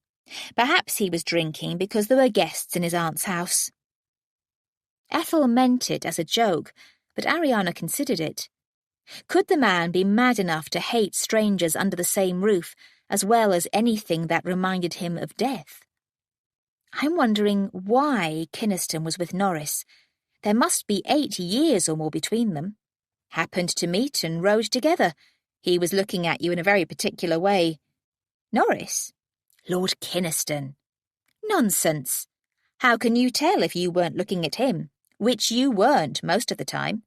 Perhaps he was drinking because there were guests in his aunt's house." Ethel meant it as a joke, but Ariana considered it. Could the man be mad enough to hate strangers under the same roof, as well as anything that reminded him of death? "I'm wondering why Kynaston was with Norris. There must be 8 years or more between them. Happened to meet and rode together. He was looking at you in a very particular way." "Norris?" "Lord Kynaston." "Nonsense. How can you tell if you weren't looking at him, which you weren't most of the time?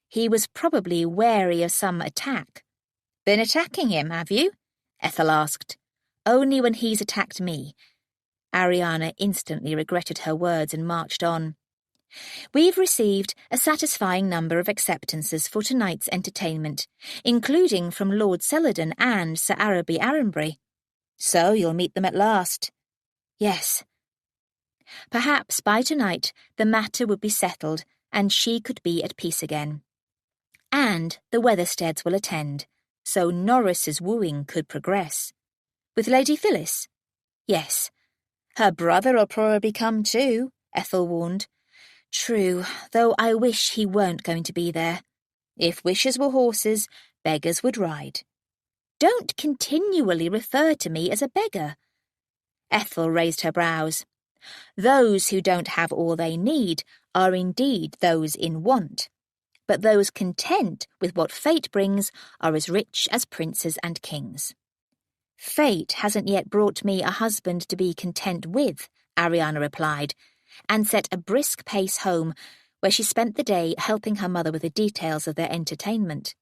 He was probably wary of some attack." "Been attacking him, have you?" Ethel asked. "Only when he's attacked me." Ariana instantly regretted her words and marched on. "We've received a satisfying number of acceptances for tonight's entertainment, including from Lord Celadon and Sir Araby Arranbury." "So you'll meet them at last?" "Yes." Perhaps by tonight the matter would be settled and she could be at peace again. And the Weathersteads will attend, so Norris's wooing could progress. With Lady Phyllis? Yes. "Her brother'll probably come too," Ethel warned. "True, though I wish he weren't going to be there. If wishes were horses, beggars would ride." "Don't continually refer to me as a beggar." Ethel raised her brows. "Those who don't have all they need are indeed those in want. But those content with what fate brings are as rich as princes and kings." "Fate hasn't yet brought me a husband to be content with," Ariana replied, and set a brisk pace home, where she spent the day helping her mother with the details of their entertainment.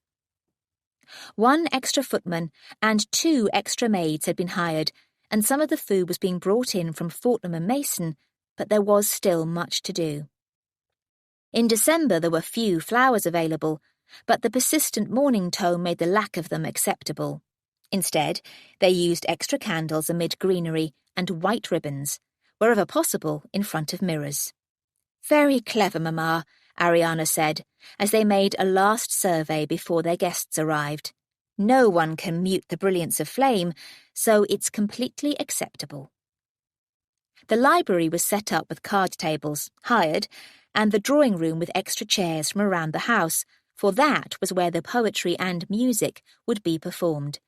1 extra footman and 2 extra maids had been hired, and some of the food was being brought in from Fortnum and Mason, but there was still much to do. In December there were few flowers available, but the persistent morning tone made the lack of them acceptable. Instead, they used extra candles amid greenery and white ribbons, wherever possible in front of mirrors. "Very clever, Mamma," Ariana said, as they made a last survey before their guests arrived. "No one can mute the brilliance of flame, so it's completely acceptable." The library was set up with card tables, hired, and the drawing room with extra chairs from around the house, for that was where the poetry and music would be performed.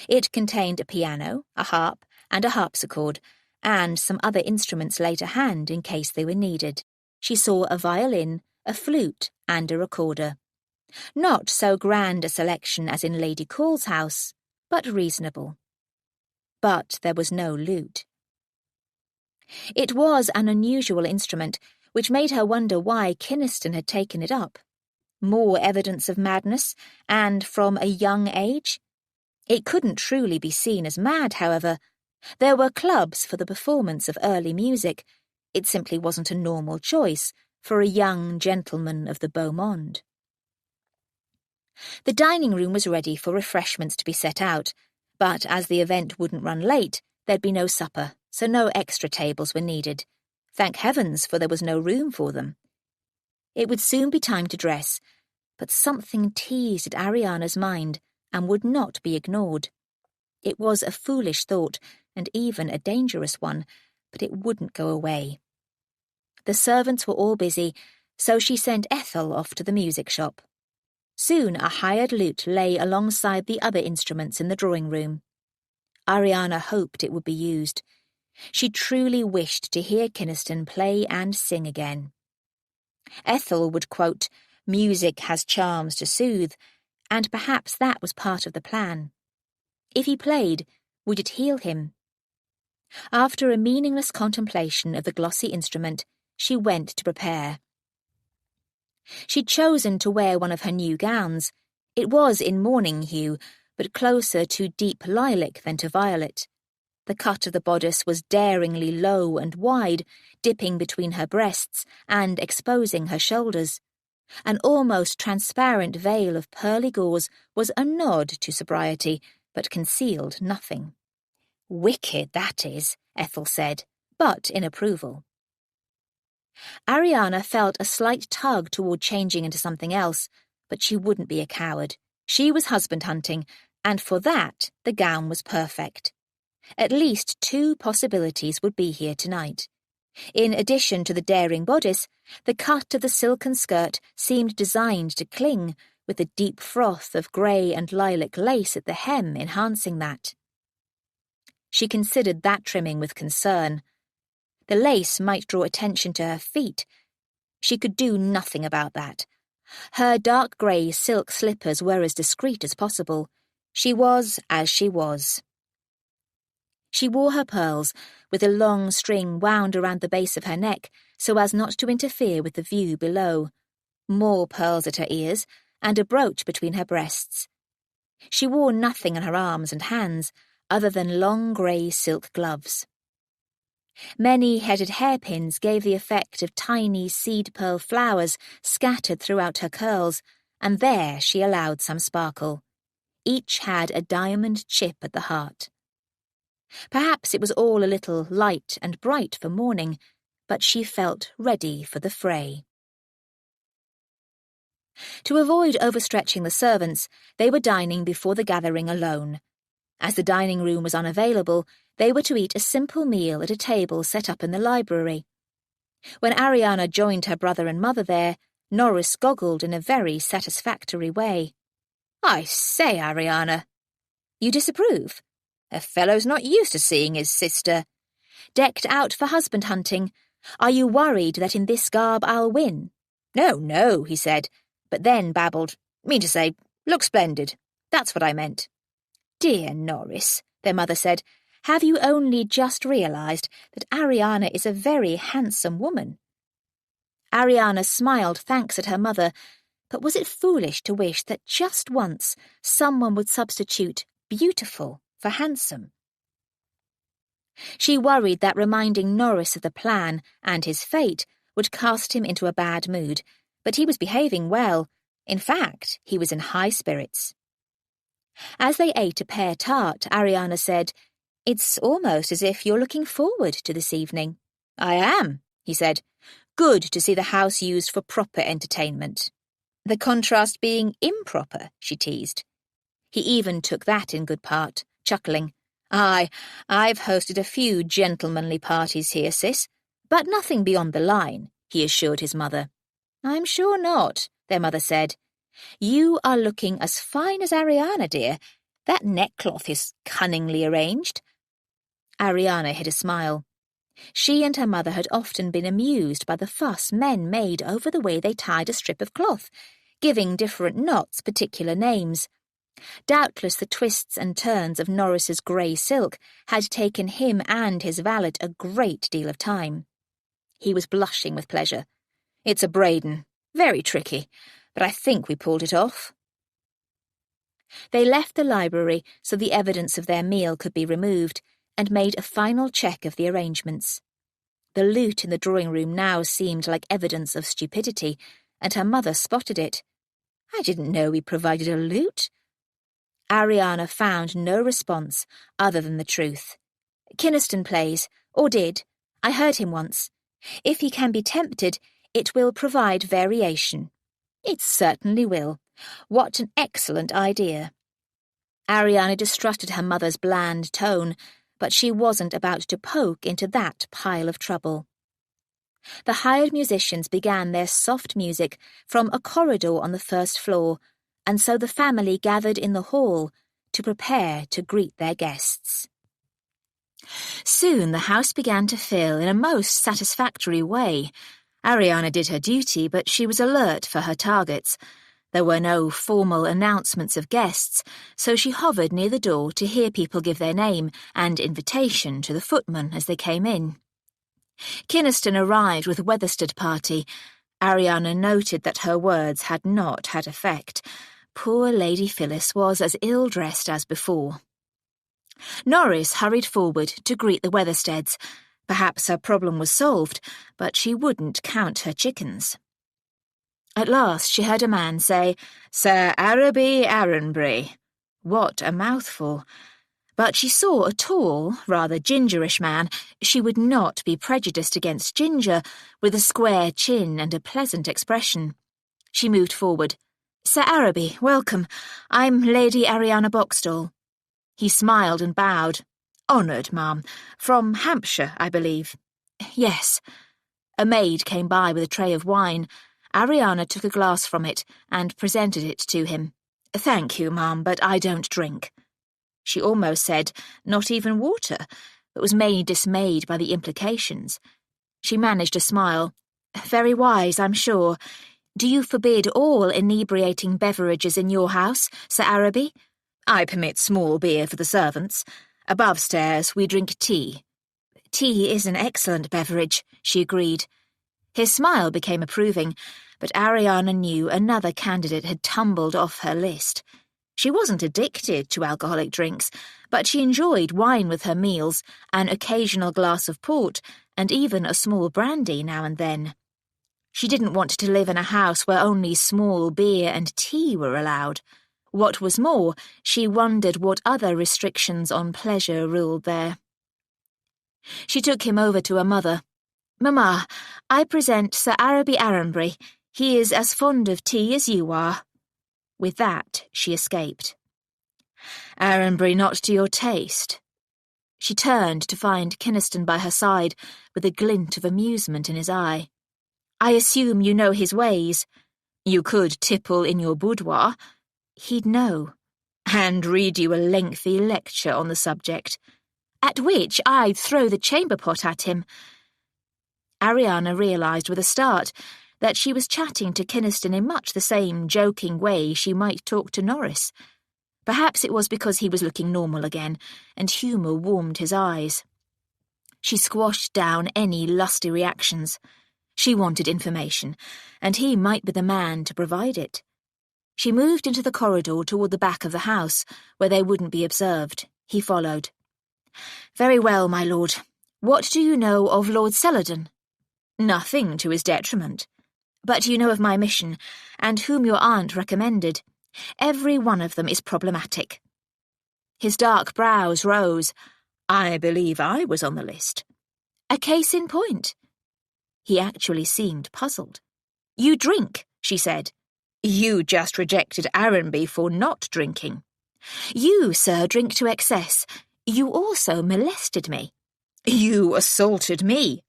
It contained a piano, a harp, and a harpsichord, and some other instruments laid to hand in case they were needed. She saw a violin, a flute, and a recorder. Not so grand a selection as in Lady Call's house, but reasonable. But there was no lute. It was an unusual instrument, which made her wonder why Kynaston had taken it up. More evidence of madness, and from a young age? It couldn't truly be seen as mad, however. There were clubs for the performance of early music. It simply wasn't a normal choice for a young gentleman of the beau monde. The dining room was ready for refreshments to be set out, but as the event wouldn't run late, there'd be no supper, so no extra tables were needed. Thank heavens, for there was no room for them. It would soon be time to dress, but something teased at Ariana's mind and would not be ignored. It was a foolish thought, and even a dangerous one, but it wouldn't go away. The servants were all busy, so she sent Ethel off to the music shop. Soon a hired lute lay alongside the other instruments in the drawing room. Ariana hoped it would be used. She truly wished to hear Kynaston play and sing again. Ethel would quote, "Music has charms to soothe," and perhaps that was part of the plan. If he played, would it heal him? After a meaningless contemplation of the glossy instrument, she went to prepare. She'd chosen to wear one of her new gowns. It was in mourning hue, but closer to deep lilac than to violet. The cut of the bodice was daringly low and wide, dipping between her breasts and exposing her shoulders. An almost transparent veil of pearly gauze was a nod to sobriety, but concealed nothing. "Wicked, that is," Ethel said, but in approval. Ariana felt a slight tug toward changing into something else, but she wouldn't be a coward. She was husband hunting, and for that the gown was perfect. At least 2 possibilities would be here tonight. In addition to the daring bodice, the cut of the silken skirt seemed designed to cling, with the deep froth of grey and lilac lace at the hem enhancing that. She considered that trimming with concern. The lace might draw attention to her feet. She could do nothing about that. Her dark grey silk slippers were as discreet as possible. She was as she was. She wore her pearls, with a long string wound around the base of her neck so as not to interfere with the view below, more pearls at her ears, and a brooch between her breasts. She wore nothing on her arms and hands other than long grey silk gloves. Many-headed hairpins gave the effect of tiny seed-pearl flowers scattered throughout her curls, and there she allowed some sparkle. Each had a diamond chip at the heart. Perhaps it was all a little light and bright for morning, but she felt ready for the fray. To avoid overstretching the servants, they were dining before the gathering alone. As the dining room was unavailable, they were to eat a simple meal at a table set up in the library. When Ariana joined her brother and mother there, Norris goggled in a very satisfactory way. "I say, Ariana." "You disapprove? A fellow's not used to seeing his sister. Decked out for husband hunting. Are you worried that in this garb I'll win?" "No, no," he said, but then babbled, "Mean to say, look splendid. That's what I meant." "Dear Norris," their mother said, "have you only just realised that Ariana is a very handsome woman?" Ariana smiled thanks at her mother, but was it foolish to wish that just once someone would substitute beautiful for handsome? She worried that reminding Norris of the plan and his fate would cast him into a bad mood, but he was behaving well. In fact, he was in high spirits. As they ate a pear tart, Ariana said, "It's almost as if you're looking forward to this evening." "I am," he said. "Good to see the house used for proper entertainment." The contrast being improper, she teased. He even took that in good part, chuckling. "Aye, I've hosted a few gentlemanly parties here, sis, but nothing beyond the line," he assured his mother. "I'm sure not," their mother said. "You are looking as fine as Ariana, dear. That neckcloth is cunningly arranged." Ariana hid a smile. She and her mother had often been amused by the fuss men made over the way they tied a strip of cloth, giving different knots particular names. Doubtless the twists and turns of Norris's grey silk had taken him and his valet a great deal of time. He was blushing with pleasure. "It's a Braden. Very tricky, but I think we pulled it off." They left the library so the evidence of their meal could be removed, and made a final check of the arrangements. The lute in the drawing-room now seemed like evidence of stupidity, and her mother spotted it. "I didn't know we provided a lute." Ariana found no response other than the truth. "Kynaston plays, or did. I heard him once. If he can be tempted, it will provide variation." "It certainly will. What an excellent idea." Ariana distrusted her mother's bland tone, but she wasn't about to poke into that pile of trouble. The hired musicians began their soft music from a corridor on the first floor, and so the family gathered in the hall to prepare to greet their guests. Soon the house began to fill in a most satisfactory way. Ariana did her duty, but she was alert for her targets. There were no formal announcements of guests, so she hovered near the door to hear people give their name and invitation to the footman as they came in. Kynaston arrived with a Weathersted party. Ariana noted that her words had not had effect. Poor Lady Phyllis was as ill-dressed as before. Norris hurried forward to greet the Weathersteads. Perhaps her problem was solved, but she wouldn't count her chickens. At last she heard a man say, "Sir Araby Arranbury." What a mouthful. But she saw a tall, rather gingerish man. She would not be prejudiced against ginger, with a square chin and a pleasant expression. She moved forward. "Sir Araby, welcome. I'm Lady Ariana Boxstall." He smiled and bowed. "Honoured, ma'am. From Hampshire, I believe." "Yes." A maid came by with a tray of wine. Ariana took a glass from it and presented it to him. "Thank you, ma'am, but I don't drink." She almost said, "Not even water," but was mainly dismayed by the implications. She managed a smile. "Very wise, I'm sure. Do you forbid all inebriating beverages in your house, Sir Araby?" "I permit small beer for the servants. Above stairs, we drink tea." "Tea is an excellent beverage," she agreed. His smile became approving, but Ariana knew another candidate had tumbled off her list. She wasn't addicted to alcoholic drinks, but she enjoyed wine with her meals, an occasional glass of port, and even a small brandy now and then. She didn't want to live in a house where only small beer and tea were allowed. What was more, she wondered what other restrictions on pleasure ruled there. She took him over to her mother. "Mamma, I present Sir Araby Arranbury. He is as fond of tea as you are." With that, she escaped. "Arranbury not to your taste?" She turned to find Kynaston by her side, with a glint of amusement in his eye. "I assume you know his ways." "You could tipple in your boudoir." He'd know. "And read you a lengthy lecture on the subject." "At which I'd throw the chamber pot at him." Ariana realised with a start that she was chatting to Kynaston in much the same joking way she might talk to Norris. Perhaps it was because he was looking normal again, and humour warmed his eyes. She squashed down any lusty reactions. She wanted information, and he might be the man to provide it. She moved into the corridor toward the back of the house, where they wouldn't be observed. He followed. "Very well, my lord. What do you know of Lord Celadon?" "Nothing to his detriment." But you know of my mission, and whom your aunt recommended. Every one of them is problematic." His dark brows rose. "I believe I was on the list." "A case in point." He actually seemed puzzled. "You drink," she said. "You just rejected Arranby for not drinking." "You, sir, drink to excess. You also molested me." "You assaulted me."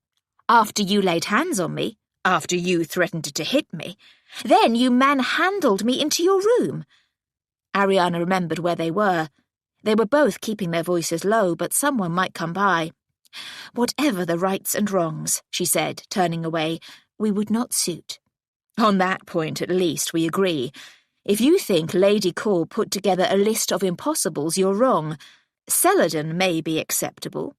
"After you laid hands on me. After you threatened to hit me. Then you manhandled me into your room." Ariana remembered where they were. They were both keeping their voices low, but someone might come by. "Whatever the rights and wrongs," she said, turning away, "we would not suit." "On that point, at least, we agree. If you think Lady Call put together a list of impossibles, you're wrong. Celadon may be acceptable."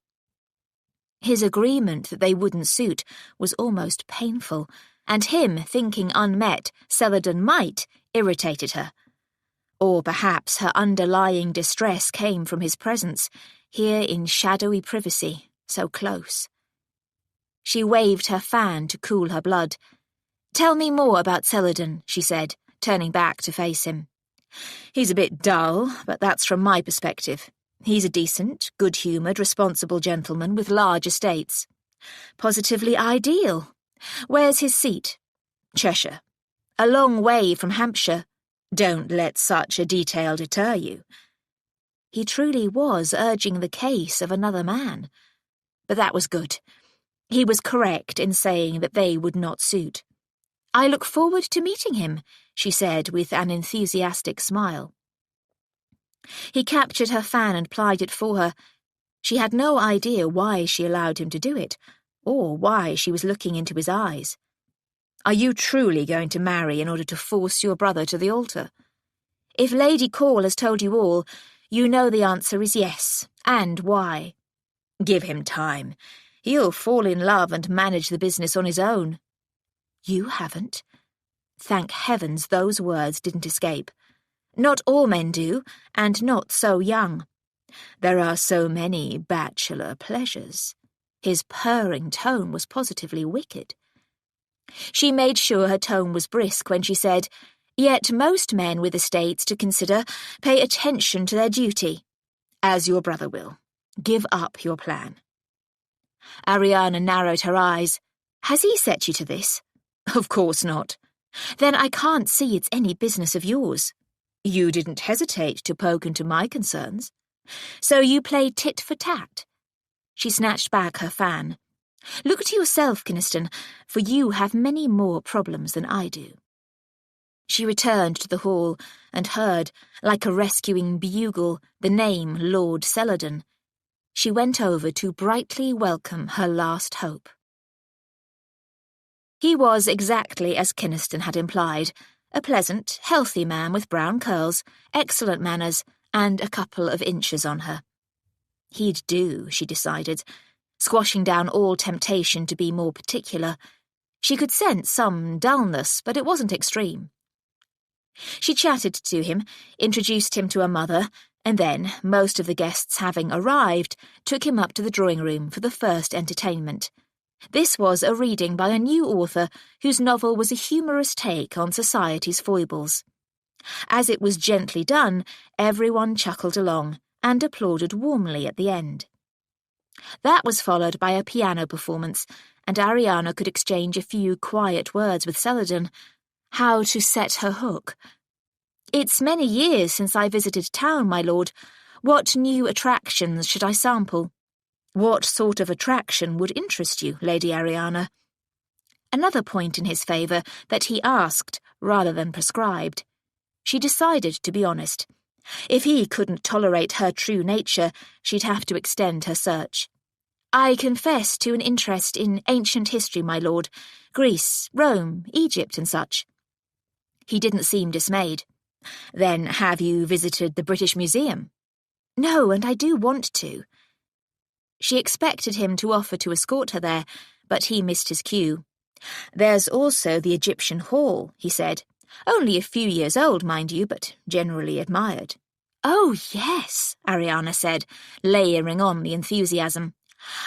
His agreement that they wouldn't suit was almost painful, and him thinking unmet Celadon might irritated her. Or perhaps her underlying distress came from his presence, here in shadowy privacy, so close. She waved her fan to cool her blood. "Tell me more about Celadon," she said, turning back to face him. "He's a bit dull, but that's from my perspective. He's a decent, good-humoured, responsible gentleman with large estates. Positively ideal. Where's his seat?" "Cheshire. A long way from Hampshire. Don't let such a detail deter you." He truly was urging the case of another man. But that was good. He was correct in saying that they would not suit. "I look forward to meeting him," she said with an enthusiastic smile. He captured her fan and plied it for her. She had no idea why she allowed him to do it, or why she was looking into his eyes. "Are you truly going to marry in order to force your brother to the altar?" "If Lady Call has told you all, you know the answer is yes, and why." "Give him time. He'll fall in love and manage the business on his own." "You haven't." Thank heavens those words didn't escape. "Not all men do, and not so young. There are so many bachelor pleasures." His purring tone was positively wicked. She made sure her tone was brisk when she said, "Yet most men with estates to consider pay attention to their duty." "As your brother will. Give up your plan." Ariana narrowed her eyes. "Has he set you to this?" "Of course not." "Then I can't see it's any business of yours." "You didn't hesitate to poke into my concerns." "So you play tit for tat?" She snatched back her fan. "Look to yourself, Kynaston, for you have many more problems than I do." She returned to the hall and heard, like a rescuing bugle, the name Lord Celadon. She went over to brightly welcome her last hope. He was exactly as Kynaston had implied, a pleasant, healthy man with brown curls, excellent manners, and a couple of inches on her. He'd do, she decided, squashing down all temptation to be more particular. She could sense some dullness, but it wasn't extreme. She chatted to him, introduced him to her mother, and then, most of the guests having arrived, took him up to the drawing-room for the first entertainment. This was a reading by a new author whose novel was a humorous take on society's foibles. As it was gently done, everyone chuckled along and applauded warmly at the end. That was followed by a piano performance, and Ariana could exchange a few quiet words with Celadon. How to set her hook. "It's many years since I visited town, my lord. What new attractions should I sample?" "What sort of attraction would interest you, Lady Ariana?" Another point in his favour that he asked rather than prescribed. She decided to be honest. If he couldn't tolerate her true nature, she'd have to extend her search. "I confess to an interest in ancient history, my lord. Greece, Rome, Egypt and such." He didn't seem dismayed. "Then have you visited the British Museum?" "No, and I do want to." She expected him to offer to escort her there, but he missed his cue. "There's also the Egyptian Hall," he said. "Only a few years old, mind you, but generally admired." "Oh, yes," Ariana said, layering on the enthusiasm.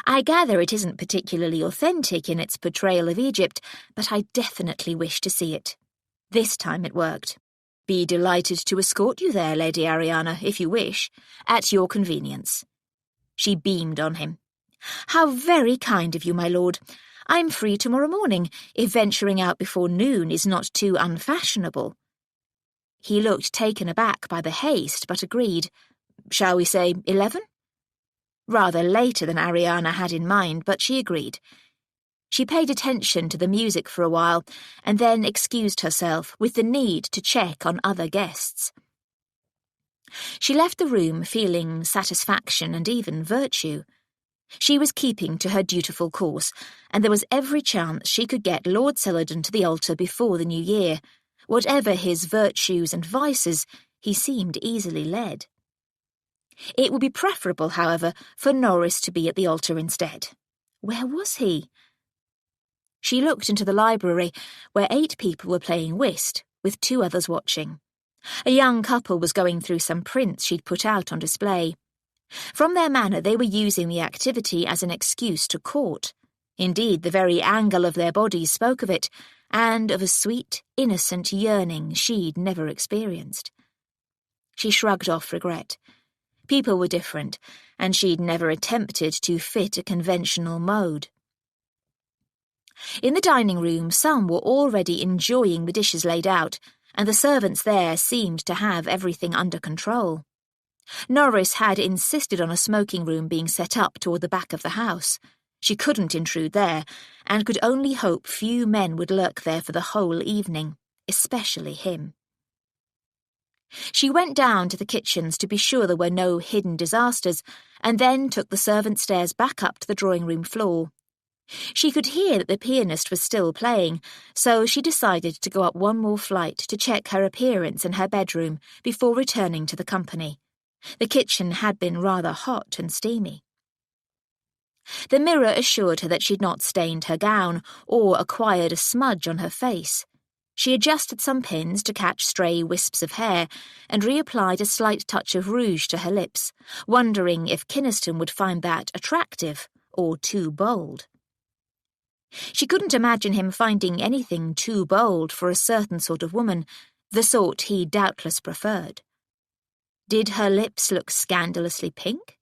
I gather it isn't particularly authentic in its portrayal of Egypt, but I definitely wish to see it. This time it worked. Be delighted to escort you there, Lady Ariana, if you wish, at your convenience. She beamed on him. How very kind of you, my lord. I'm free tomorrow morning, if venturing out before noon is not too unfashionable. He looked taken aback by the haste, but agreed. Shall we say 11? Rather later than Ariana had in mind, but she agreed. She paid attention to the music for a while, and then excused herself with the need to check on other guests. She left the room feeling satisfaction and even virtue. She was keeping to her dutiful course, and there was every chance she could get Lord Celadon to the altar before the new year. Whatever his virtues and vices, he seemed easily led. It would be preferable, however, for Norris to be at the altar instead. Where was he? She looked into the library, where 8 people were playing whist, with 2 others watching. A young couple was going through some prints she'd put out on display. From their manner, they were using the activity as an excuse to court. Indeed, the very angle of their bodies spoke of it, and of a sweet, innocent yearning she'd never experienced. She shrugged off regret. People were different, and she'd never attempted to fit a conventional mode. In the dining room, some were already enjoying the dishes laid out, and the servants there seemed to have everything under control. Norris had insisted on a smoking room being set up toward the back of the house. She couldn't intrude there, and could only hope few men would lurk there for the whole evening, especially him. She went down to the kitchens to be sure there were no hidden disasters, and then took the servant stairs back up to the drawing-room floor. She could hear that the pianist was still playing, so she decided to go up one more flight to check her appearance in her bedroom before returning to the company. The kitchen had been rather hot and steamy. The mirror assured her that she'd not stained her gown or acquired a smudge on her face. She adjusted some pins to catch stray wisps of hair and reapplied a slight touch of rouge to her lips, wondering if Kynaston would find that attractive or too bold. She couldn't imagine him finding anything too bold for a certain sort of woman, the sort he doubtless preferred. Did her lips look scandalously pink?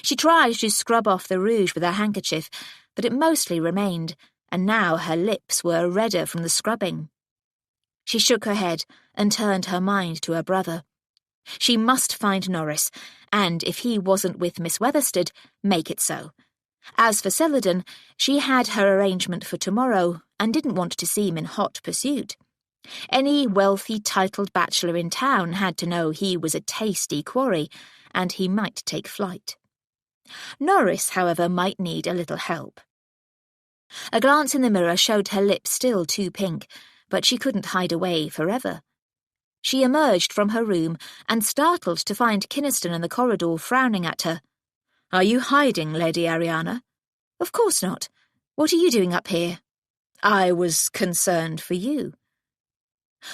She tried to scrub off the rouge with her handkerchief, but it mostly remained, and now her lips were redder from the scrubbing. She shook her head and turned her mind to her brother. She must find Norris, and if he wasn't with Miss Weatherstead, make it so. As for Celadon, she had her arrangement for tomorrow and didn't want to seem in hot pursuit. Any wealthy, titled bachelor in town had to know he was a tasty quarry, and he might take flight. Norris, however, might need a little help. A glance in the mirror showed her lips still too pink, but she couldn't hide away forever. She emerged from her room and startled to find Kynaston in the corridor frowning at her. "Are you hiding, Lady Ariana?" "Of course not. What are you doing up here?" "I was concerned for you."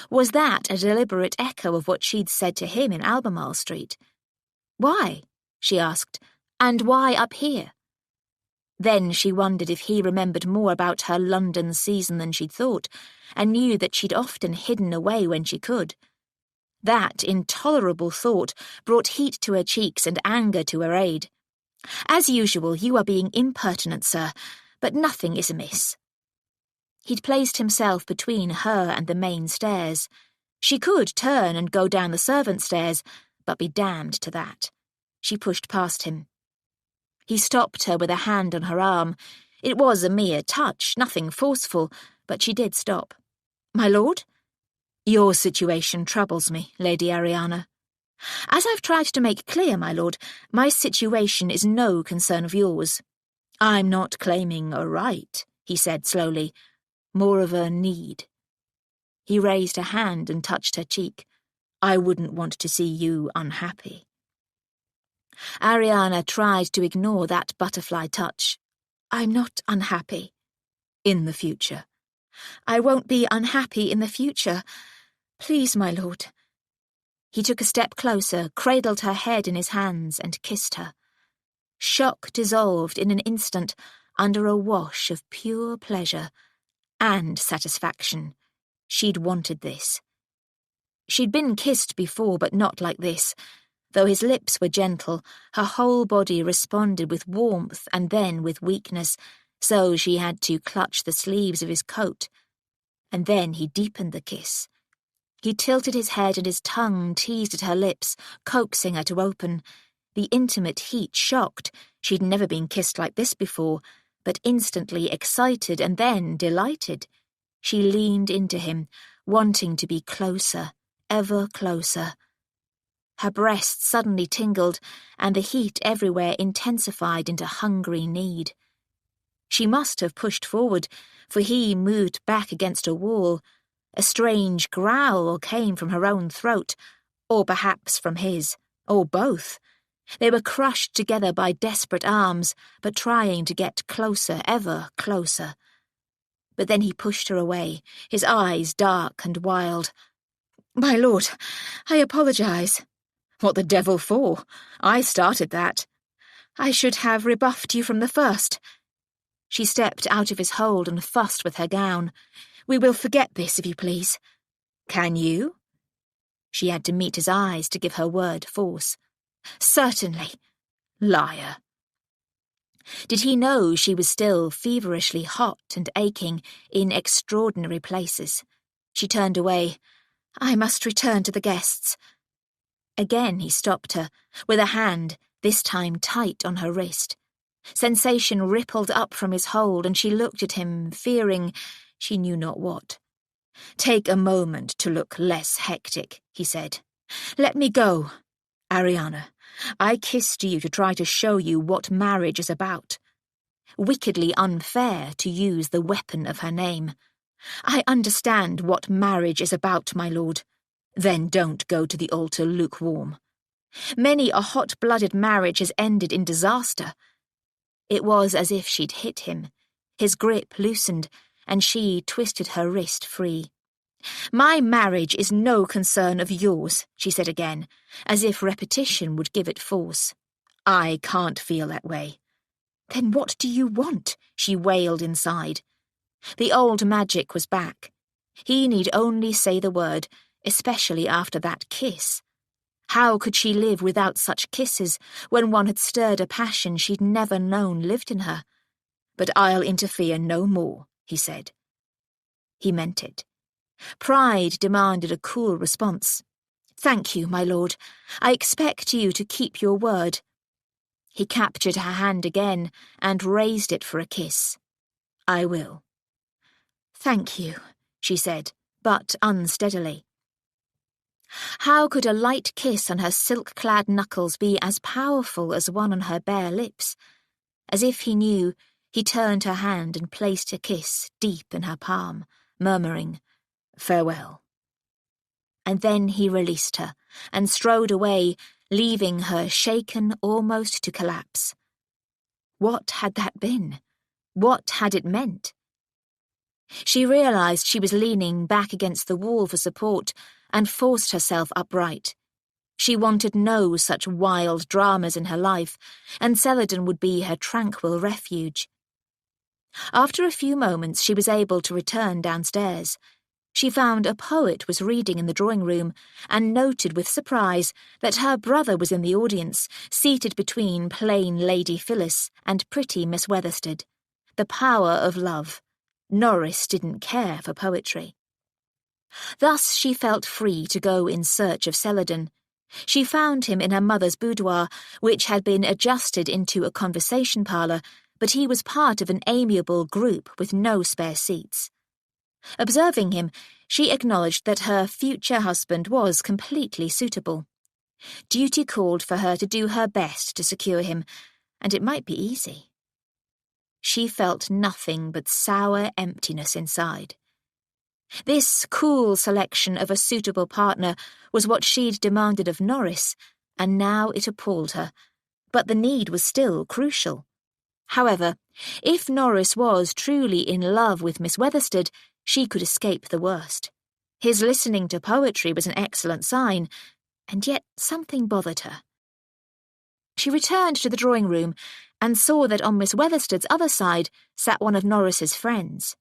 Was that a deliberate echo of what she'd said to him in Albemarle Street? "Why?" she asked. "And why up here?" Then she wondered if he remembered more about her London season than she'd thought, and knew that she'd often hidden away when she could. That intolerable thought brought heat to her cheeks and anger to her aid. "As usual, you are being impertinent, sir, but nothing is amiss." He'd placed himself between her and the main stairs. She could turn and go down the servants' stairs, but be damned to that. She pushed past him. He stopped her with a hand on her arm. It was a mere touch, nothing forceful, but she did stop. "My lord?" "Your situation troubles me, Lady Ariana." "As I've tried to make clear, my lord, my situation is no concern of yours." "I'm not claiming a right," he said slowly, "more of a need." He raised a hand and touched her cheek. "I wouldn't want to see you unhappy." Ariana tried to ignore that butterfly touch. "I'm not unhappy." "In the future." "I won't be unhappy in the future. Please, my lord." He took a step closer, cradled her head in his hands, and kissed her. Shock dissolved in an instant under a wash of pure pleasure and satisfaction. She'd wanted this. She'd been kissed before, but not like this. Though his lips were gentle, her whole body responded with warmth and then with weakness, so she had to clutch the sleeves of his coat. And then he deepened the kiss. He tilted his head and his tongue teased at her lips, coaxing her to open. The intimate heat shocked. She'd never been kissed like this before, but instantly excited and then delighted. She leaned into him, wanting to be closer, ever closer. Her breasts suddenly tingled, and the heat everywhere intensified into hungry need. She must have pushed forward, for he moved back against a wall. A strange growl came from her own throat, or perhaps from his, or both. They were crushed together by desperate arms, but trying to get closer, ever closer. But then he pushed her away, his eyes dark and wild. "My lord, I apologize." "What the devil for? I started that. I should have rebuffed you from the first." She stepped out of his hold and fussed with her gown. "We will forget this, if you please." "Can you?" She had to meet his eyes to give her word force. "Certainly." Liar. Did he know she was still feverishly hot and aching in extraordinary places? She turned away. "I must return to the guests." Again he stopped her, with a hand, this time tight on her wrist. Sensation rippled up from his hold, and she looked at him, fearing she knew not what. "Take a moment to look less hectic," he said. "Let me go. Ariana, I kissed you to try to show you what marriage is about. Wickedly unfair to use the weapon of her name. I understand what marriage is about, my lord. Then don't go to the altar lukewarm. Many a hot-blooded marriage has ended in disaster." It was as if she'd hit him. His grip loosened, and she twisted her wrist free. "My marriage is no concern of yours," she said again, as if repetition would give it force. "I can't feel that way." "Then what do you want?" she wailed inside. The old magic was back. He need only say the word, especially after that kiss. How could she live without such kisses when one had stirred a passion she'd never known lived in her? "But I'll interfere no more," he said. He meant it. Pride demanded a cool response. "Thank you, my lord. I expect you to keep your word." He captured her hand again and raised it for a kiss. "I will." "Thank you," she said, but unsteadily. How could a light kiss on her silk-clad knuckles be as powerful as one on her bare lips? As if he knew, he turned her hand and placed a kiss deep in her palm, murmuring, "Farewell." And then he released her and strode away, leaving her shaken almost to collapse. What had that been? What had it meant? She realized she was leaning back against the wall for support and forced herself upright. She wanted no such wild dramas in her life, and Celadon would be her tranquil refuge. After a few moments, she was able to return downstairs. She found a poet was reading in the drawing-room and noted with surprise that her brother was in the audience, seated between plain Lady Phyllis and pretty Miss Weathersted. The power of love. Norris didn't care for poetry. Thus she felt free to go in search of Celadon. She found him in her mother's boudoir, which had been adjusted into a conversation parlour, but he was part of an amiable group with no spare seats. Observing him, she acknowledged that her future husband was completely suitable. Duty called for her to do her best to secure him, and it might be easy. She felt nothing but sour emptiness inside. This cool selection of a suitable partner was what she'd demanded of Norris, and now it appalled her. But the need was still crucial. However, if Norris was truly in love with Miss Weathersted, she could escape the worst. His listening to poetry was an excellent sign, and yet something bothered her. She returned to the drawing-room and saw that on Miss Weatherstead's other side sat one of Norris's friends.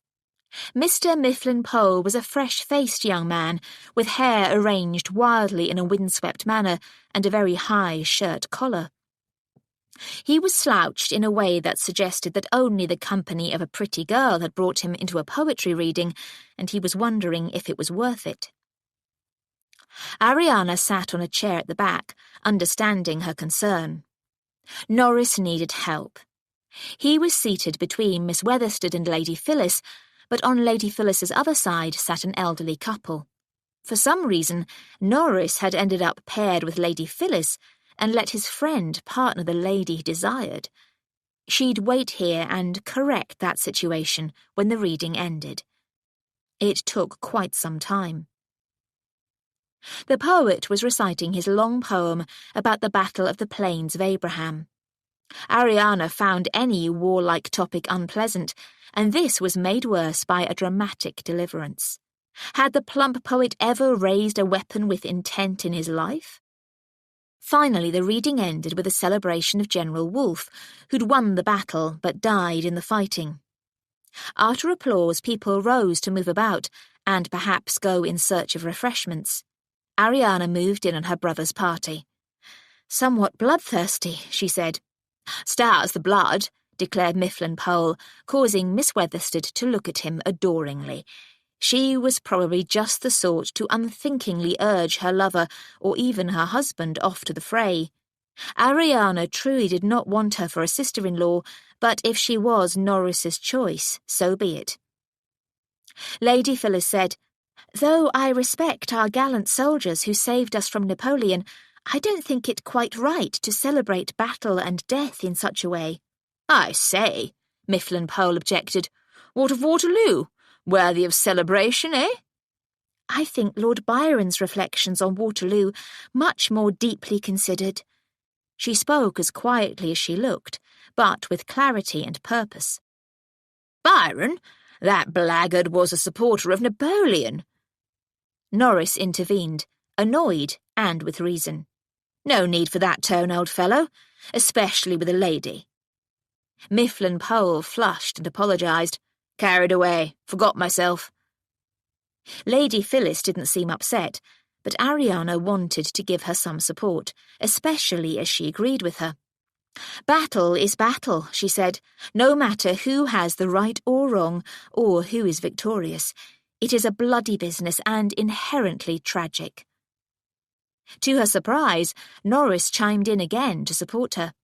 Mr. Mifflin Pole was a fresh-faced young man, with hair arranged wildly in a windswept manner and a very high shirt collar. He was slouched in a way that suggested that only the company of a pretty girl had brought him into a poetry reading, and he was wondering if it was worth it. Ariana sat on a chair at the back, understanding her concern. Norris needed help. He was seated between Miss Weatherstead and Lady Phyllis, but on Lady Phyllis's other side sat an elderly couple. For some reason, Norris had ended up paired with Lady Phyllis and let his friend partner the lady he desired. She'd wait here and correct that situation when the reading ended. It took quite some time. The poet was reciting his long poem about the Battle of the Plains of Abraham. Ariana found any warlike topic unpleasant, and this was made worse by a dramatic deliverance. Had the plump poet ever raised a weapon with intent in his life? Finally, the reading ended with a celebration of General Wolfe, who'd won the battle but died in the fighting. After applause, people rose to move about and perhaps go in search of refreshments. Ariana moved in on her brother's party. "Somewhat bloodthirsty," she said. "Stout as the blood," declared Mifflin Pole, causing Miss Weatherstead to look at him adoringly. She was probably just the sort to unthinkingly urge her lover or even her husband off to the fray. Ariana truly did not want her for a sister-in-law, but if she was Norris's choice, so be it. Lady Phyllis said, "Though I respect our gallant soldiers who saved us from Napoleon, I don't think it quite right to celebrate battle and death in such a way." "I say," Mifflin Pole objected, "what of Waterloo? Worthy of celebration, eh?" "I think Lord Byron's reflections on Waterloo much more deeply considered." She spoke as quietly as she looked, but with clarity and purpose. "Byron? That blackguard was a supporter of Napoleon." Norris intervened, annoyed and with reason. "No need for that tone, old fellow, especially with a lady." Mifflin Pole flushed and apologised. "Carried away, forgot myself." Lady Phyllis didn't seem upset, but Ariana wanted to give her some support, especially as she agreed with her. "Battle is battle," she said, "no matter who has the right or wrong, or who is victorious. It is a bloody business and inherently tragic." To her surprise, Norris chimed in again to support her.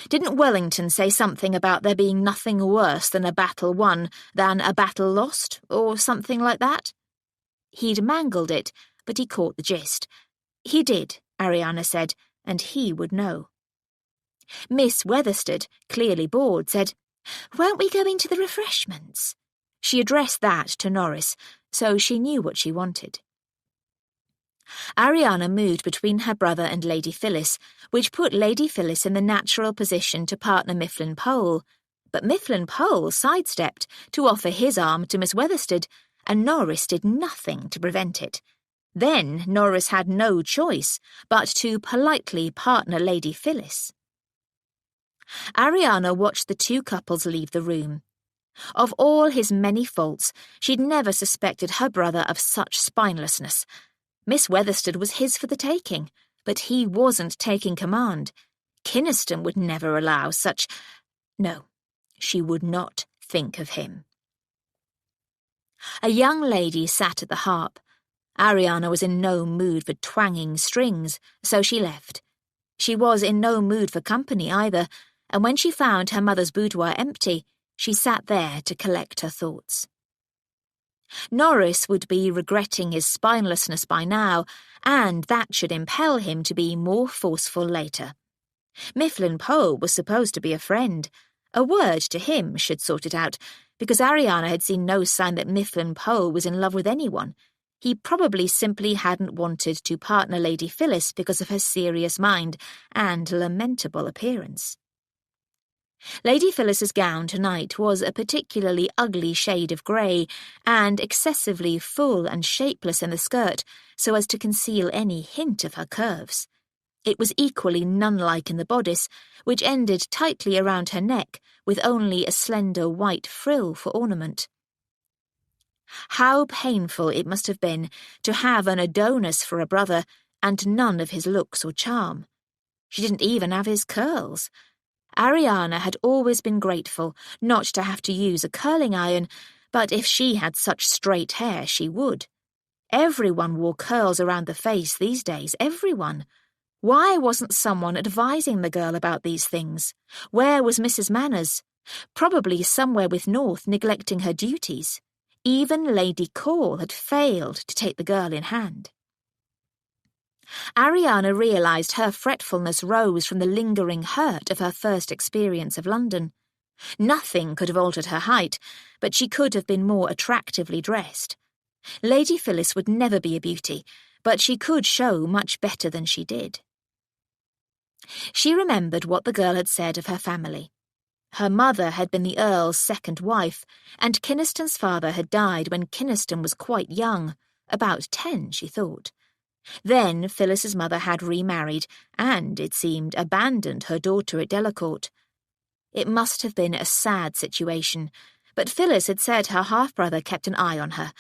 "Didn't Wellington say something about there being nothing worse than a battle won than a battle lost, or something like that?" He'd mangled it, but he caught the gist. He did, Ariana said, and he would know. Miss Weatherstead, clearly bored, said, "Won't we go into the refreshments?" She addressed that to Norris, so she knew what she wanted. Ariana moved between her brother and Lady Phyllis, which put Lady Phyllis in the natural position to partner Mifflin Pole. But Mifflin Pole sidestepped to offer his arm to Miss Weatherstead, and Norris did nothing to prevent it. Then Norris had no choice but to politely partner Lady Phyllis. Ariana watched the two couples leave the room. Of all his many faults, she'd never suspected her brother of such spinelessness. Miss Weatherstead was his for the taking, but he wasn't taking command. Kynaston would never allow such... No, she would not think of him. A young lady sat at the harp. Ariana was in no mood for twanging strings, so she left. She was in no mood for company either, and when she found her mother's boudoir empty, she sat there to collect her thoughts. Norris would be regretting his spinelessness by now, and that should impel him to be more forceful later. Mifflin Pole was supposed to be a friend. A word to him should sort it out, because Ariana had seen no sign that Mifflin Pole was in love with anyone. He probably simply hadn't wanted to partner Lady Phyllis because of her serious mind and lamentable appearance. Lady Phyllis's gown tonight was a particularly ugly shade of grey, and excessively full and shapeless in the skirt, so as to conceal any hint of her curves. It was equally nun-like in the bodice, which ended tightly around her neck, with only a slender white frill for ornament. How painful it must have been to have an Adonis for a brother and none of his looks or charm. She didn't even have his curls. Ariana had always been grateful not to have to use a curling iron, but if she had such straight hair, she would. Everyone wore curls around the face these days, everyone. Why wasn't someone advising the girl about these things? Where was Mrs. Manners? Probably somewhere with North neglecting her duties. Even Lady Call had failed to take the girl in hand. Ariana realised her fretfulness rose from the lingering hurt of her first experience of London. Nothing could have altered her height, but she could have been more attractively dressed. Lady Phyllis would never be a beauty, but she could show much better than she did. She remembered what the girl had said of her family. Her mother had been the Earl's second wife, and Kynaston's father had died when Kynaston was quite young, about 10, she thought. Then Phyllis's mother had remarried and, it seemed, abandoned her daughter at Delacourt. It must have been a sad situation, but Phyllis had said her half-brother kept an eye on her.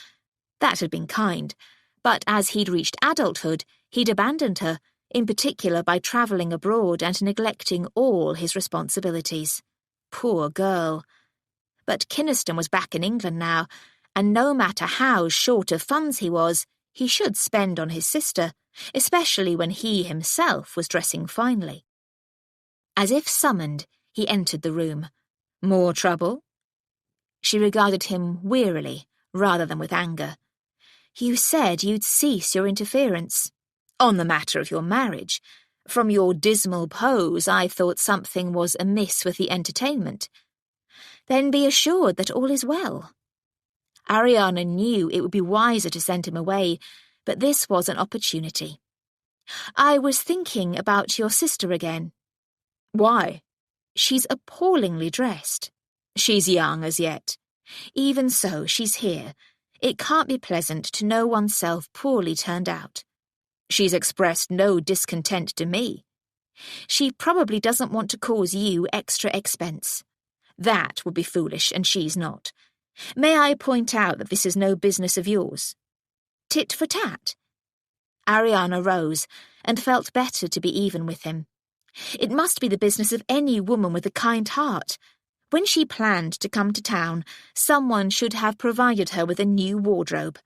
That had been kind, but as he'd reached adulthood, he'd abandoned her, in particular by travelling abroad and neglecting all his responsibilities. Poor girl. But Kynaston was back in England now, and no matter how short of funds he was, he should spend on his sister, especially when he himself was dressing finely. As if summoned, he entered the room. More trouble? She regarded him wearily, rather than with anger. You said you'd cease your interference. On the matter of your marriage. From your dismal pose, I thought something was amiss with the entertainment. Then be assured that all is well. Ariana knew it would be wiser to send him away, but this was an opportunity. I was thinking about your sister again. Why? She's appallingly dressed. She's young as yet. Even so, she's here. It can't be pleasant to know oneself poorly turned out. She's expressed no discontent to me. She probably doesn't want to cause you extra expense. That would be foolish, and she's not. May I point out that this is no business of yours? Tit for tat? Ariana rose and felt better to be even with him. It must be the business of any woman with a kind heart. When she planned to come to town, someone should have provided her with a new wardrobe.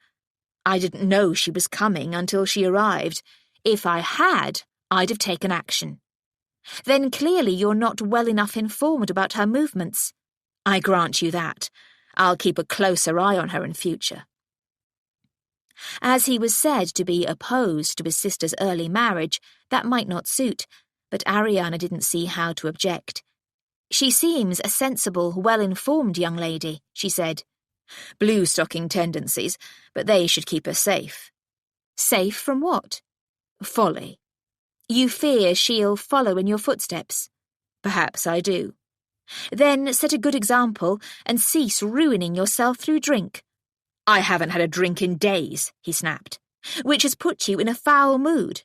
I didn't know she was coming until she arrived. If I had, I'd have taken action. Then clearly you're not well enough informed about her movements. I grant you that. I'll keep a closer eye on her in future. As he was said to be opposed to his sister's early marriage, that might not suit, but Ariana didn't see how to object. She seems a sensible, well-informed young lady, she said. Blue-stocking tendencies, but they should keep her safe. Safe from what? Folly. You fear she'll follow in your footsteps? Perhaps I do. Then set a good example and cease ruining yourself through drink. I haven't had a drink in days, he snapped, which has put you in a foul mood.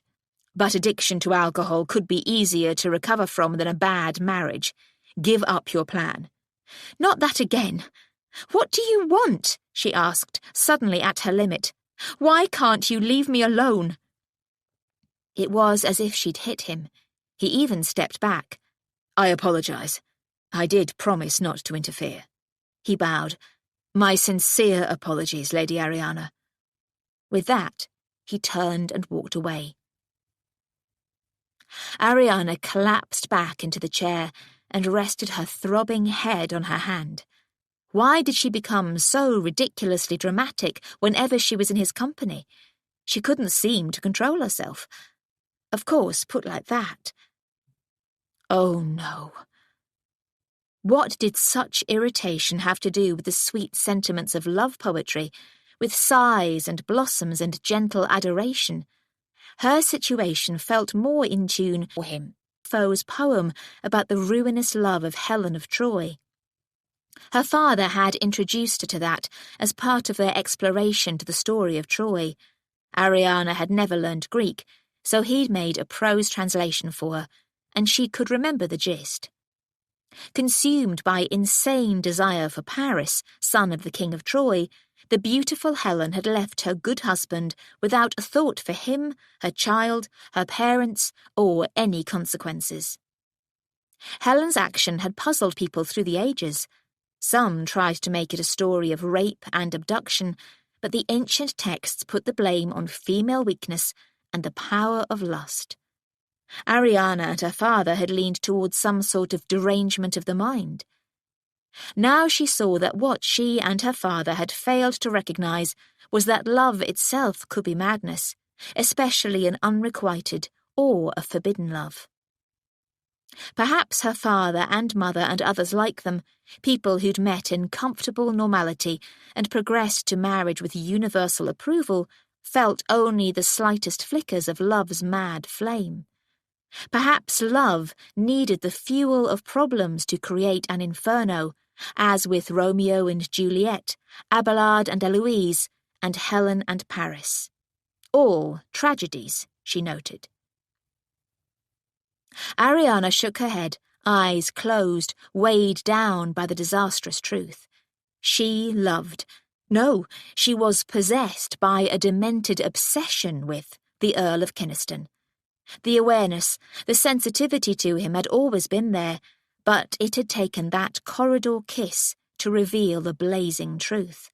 But addiction to alcohol could be easier to recover from than a bad marriage. Give up your plan. Not that again. What do you want? She asked, suddenly at her limit. Why can't you leave me alone? It was as if she'd hit him. He even stepped back. I apologise. I did promise not to interfere. He bowed. My sincere apologies, Lady Ariana. With that, he turned and walked away. Ariana collapsed back into the chair and rested her throbbing head on her hand. Why did she become so ridiculously dramatic whenever she was in his company? She couldn't seem to control herself. Of course, put like that. Oh, no. What did such irritation have to do with the sweet sentiments of love poetry, with sighs and blossoms and gentle adoration? Her situation felt more in tune for him. Foe's poem about the ruinous love of Helen of Troy. Her father had introduced her to that as part of their exploration to the story of Troy. Ariana had never learned Greek, so he'd made a prose translation for her, and she could remember the gist. Consumed by insane desire for Paris, son of the King of Troy, the beautiful Helen had left her good husband without a thought for him, her child, her parents, or any consequences. Helen's action had puzzled people through the ages. Some tried to make it a story of rape and abduction, but the ancient texts put the blame on female weakness and the power of lust. Ariana and her father had leaned towards some sort of derangement of the mind. Now she saw that what she and her father had failed to recognize was that love itself could be madness, especially an unrequited or a forbidden love. Perhaps her father and mother and others like them, people who'd met in comfortable normality and progressed to marriage with universal approval, felt only the slightest flickers of love's mad flame. Perhaps love needed the fuel of problems to create an inferno, as with Romeo and Juliet, Abelard and Eloise, and Helen and Paris. All tragedies, she noted. Ariana shook her head, eyes closed, weighed down by the disastrous truth. She loved. No, she was possessed by a demented obsession with the Earl of Kynaston. The awareness, the sensitivity to him had always been there, but it had taken that corridor kiss to reveal the blazing truth.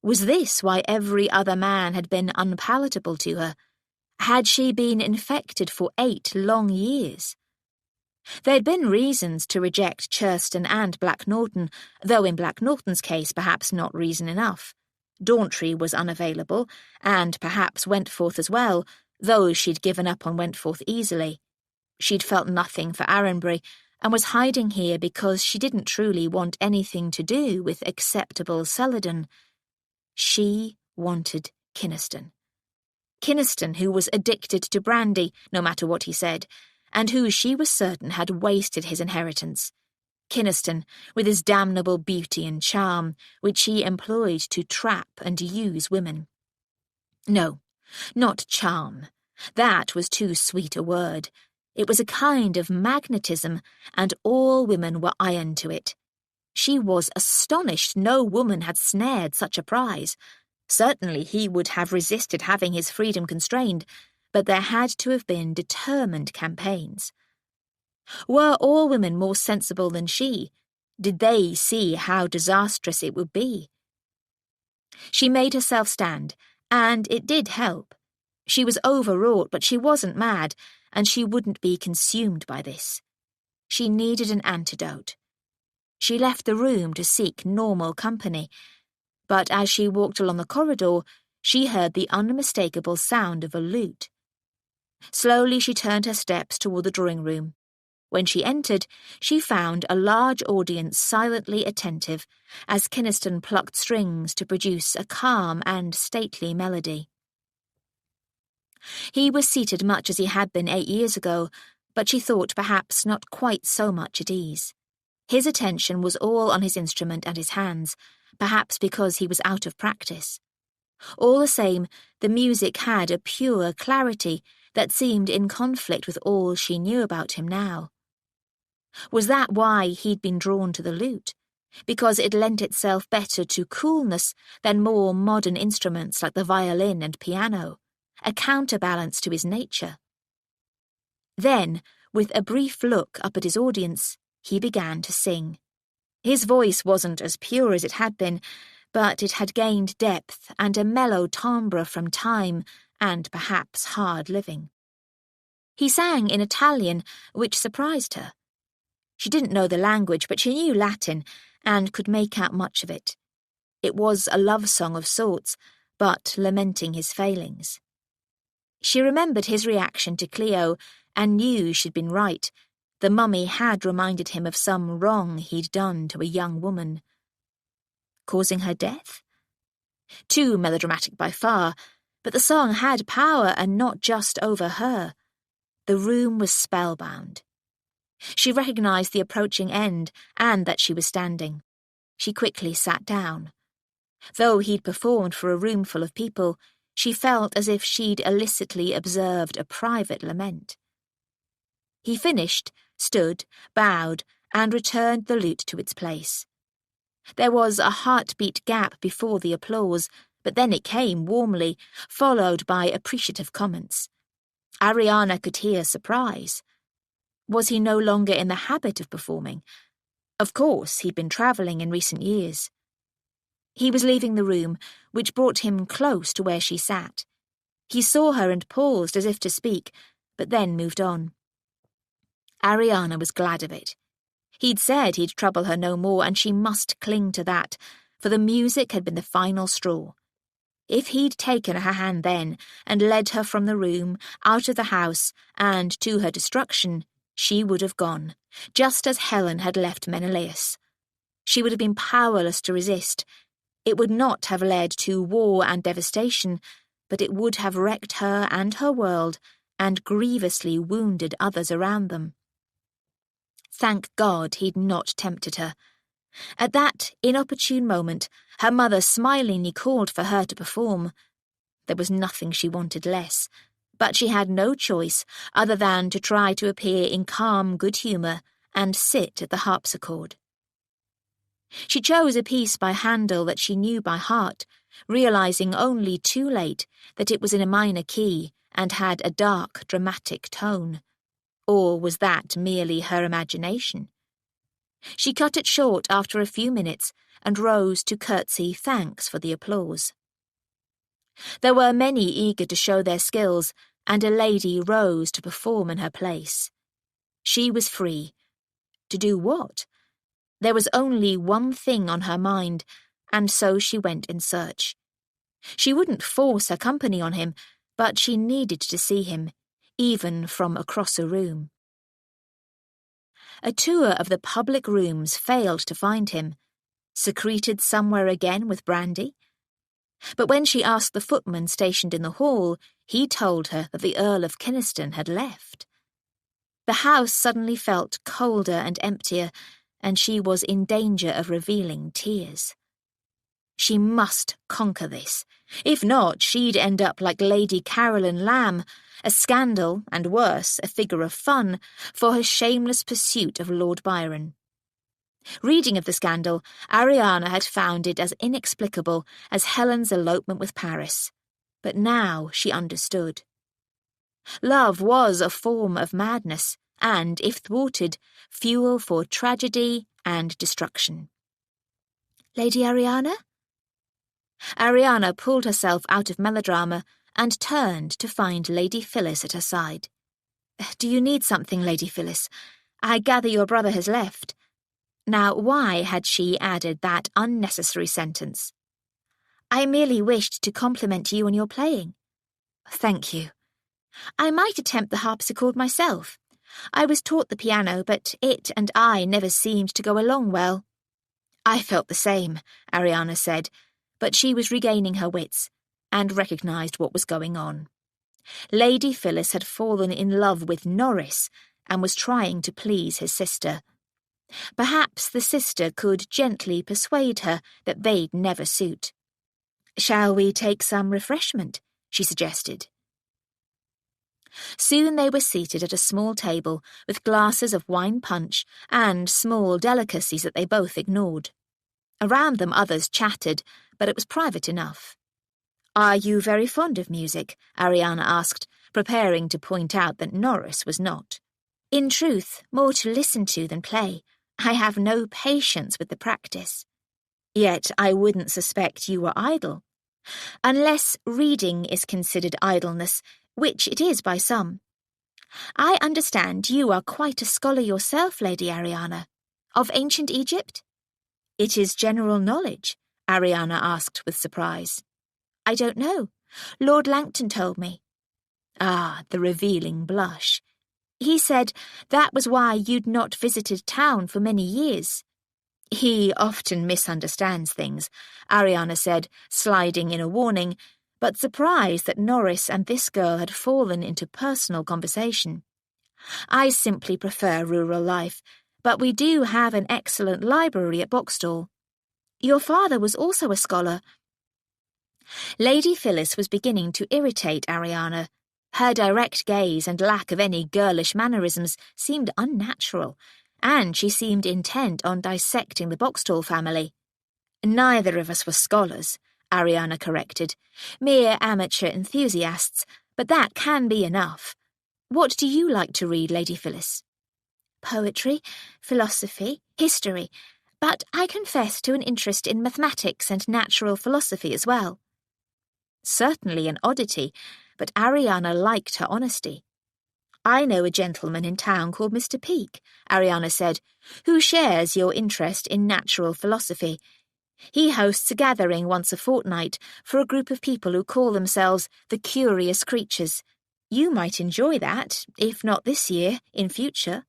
Was this why every other man had been unpalatable to her? Had she been infected for 8 long years? There'd been reasons to reject Churston and Black Norton, though in Black Norton's case perhaps not reason enough. Daughtry was unavailable, and perhaps Wentforth as well, though she'd given up on Wentforth easily. She'd felt nothing for Arranbury, and was hiding here because she didn't truly want anything to do with acceptable Celadon. She wanted Kynaston. Kynaston, who was addicted to brandy, no matter what he said, and who she was certain had wasted his inheritance. Kynaston, with his damnable beauty and charm, which he employed to trap and use women. No, not charm. That was too sweet a word. It was a kind of magnetism, and all women were iron to it. She was astonished no woman had snared such a prize. Certainly he would have resisted having his freedom constrained, but there had to have been determined campaigns. Were all women more sensible than she? Did they see how disastrous it would be? She made herself stand, and it did help. She was overwrought, but she wasn't mad, and she wouldn't be consumed by this. She needed an antidote. She left the room to seek normal company, but as she walked along the corridor, she heard the unmistakable sound of a lute. Slowly she turned her steps toward the drawing room. When she entered, she found a large audience silently attentive as Kynaston plucked strings to produce a calm and stately melody. He was seated much as he had been 8 years ago, but she thought perhaps not quite so much at ease. His attention was all on his instrument and his hands, perhaps because he was out of practice. All the same, the music had a pure clarity that seemed in conflict with all she knew about him now. Was that why he'd been drawn to the lute? Because it lent itself better to coolness than more modern instruments like the violin and piano, a counterbalance to his nature? Then, with a brief look up at his audience, he began to sing. His voice wasn't as pure as it had been, but it had gained depth and a mellow timbre from time and perhaps hard living. He sang in Italian, which surprised her. She didn't know the language, but she knew Latin and could make out much of it. It was a love song of sorts, but lamenting his failings. She remembered his reaction to Cleo and knew she'd been right. The mummy had reminded him of some wrong he'd done to a young woman. Causing her death? Too melodramatic by far, but the song had power and not just over her. The room was spellbound. She recognized the approaching end and that she was standing. She quickly sat down. Though he'd performed for a room full of people, She felt as if she'd illicitly observed a private lament. He finished, stood, bowed, and returned the lute to its place. There was a heartbeat gap before the applause, but then it came warmly, followed by appreciative comments. Ariana could hear surprise. Was he no longer in the habit of performing? Of course, he'd been travelling in recent years. He was leaving the room, which brought him close to where she sat. He saw her and paused as if to speak, but then moved on. Ariana was glad of it. He'd said he'd trouble her no more, and she must cling to that, for the music had been the final straw. If he'd taken her hand then and led her from the room, out of the house, and to her destruction, she would have gone, just as Helen had left Menelaus. She would have been powerless to resist. It would not have led to war and devastation, but it would have wrecked her and her world, and grievously wounded others around them. Thank God he'd not tempted her. At that inopportune moment, her mother smilingly called for her to perform. There was nothing she wanted less, but she had no choice other than to try to appear in calm good humour and sit at the harpsichord. She chose a piece by Handel that she knew by heart, realising only too late that it was in a minor key and had a dark, dramatic tone. Or was that merely her imagination? She cut it short after a few minutes and rose to curtsy thanks for the applause. There were many eager to show their skills, and a lady rose to perform in her place. She was free. To do what? There was only one thing on her mind, and so she went in search. She wouldn't force her company on him, but she needed to see him, even from across a room. A tour of the public rooms failed to find him. Secreted somewhere again with brandy? But when she asked the footman stationed in the hall, he told her that the Earl of Kynaston had left. The house suddenly felt colder and emptier, and she was in danger of revealing tears. She must conquer this. If not, she'd end up like Lady Caroline Lamb, a scandal, and worse, a figure of fun, for her shameless pursuit of Lord Byron. Reading of the scandal, Ariana had found it as inexplicable as Helen's elopement with Paris. But now she understood. Love was a form of madness, and, if thwarted, fuel for tragedy and destruction. Lady Ariana? Ariana pulled herself out of melodrama and turned to find Lady Phyllis at her side. Do you need something, Lady Phyllis? I gather your brother has left. Now, why had she added that unnecessary sentence? I merely wished to compliment you on your playing. Thank you. I might attempt the harpsichord myself. I was taught the piano, but it and I never seemed to go along well. I felt the same, Ariana said, but she was regaining her wits and recognised what was going on. Lady Phyllis had fallen in love with Norris and was trying to please his sister. Perhaps the sister could gently persuade her that they'd never suit. Shall we take some refreshment? She suggested. Soon they were seated at a small table with glasses of wine punch and small delicacies that they both ignored. Around them others chattered, but it was private enough. Are you very fond of music? Ariana asked, preparing to point out that Norris was not. In truth, more to listen to than play. I have no patience with the practice. Yet I wouldn't suspect you were idle. Unless reading is considered idleness, which it is by some. I understand you are quite a scholar yourself, Lady Ariana. Of ancient Egypt? It is general knowledge, Ariana asked with surprise. I don't know. Lord Langton told me. Ah, the revealing blush. He said that was why you'd not visited town for many years. He often misunderstands things, Ariana said, sliding in a warning, but surprised that Norris and this girl had fallen into personal conversation. I simply prefer rural life, but we do have an excellent library at Boxstall. Your father was also a scholar. Lady Phyllis was beginning to irritate Ariana. Her direct gaze and lack of any girlish mannerisms seemed unnatural, and she seemed intent on dissecting the Boxtall family. "Neither of us were scholars," Ariana corrected. "Mere amateur enthusiasts, but that can be enough. What do you like to read, Lady Phyllis?" "Poetry, philosophy, history, but I confess to an interest in mathematics and natural philosophy as well." Certainly an oddity, but Ariana liked her honesty. "I know a gentleman in town called Mr. Peake," Ariana said, "who shares your interest in natural philosophy. He hosts a gathering once a fortnight for a group of people who call themselves the Curious Creatures. You might enjoy that, if not this year, in future."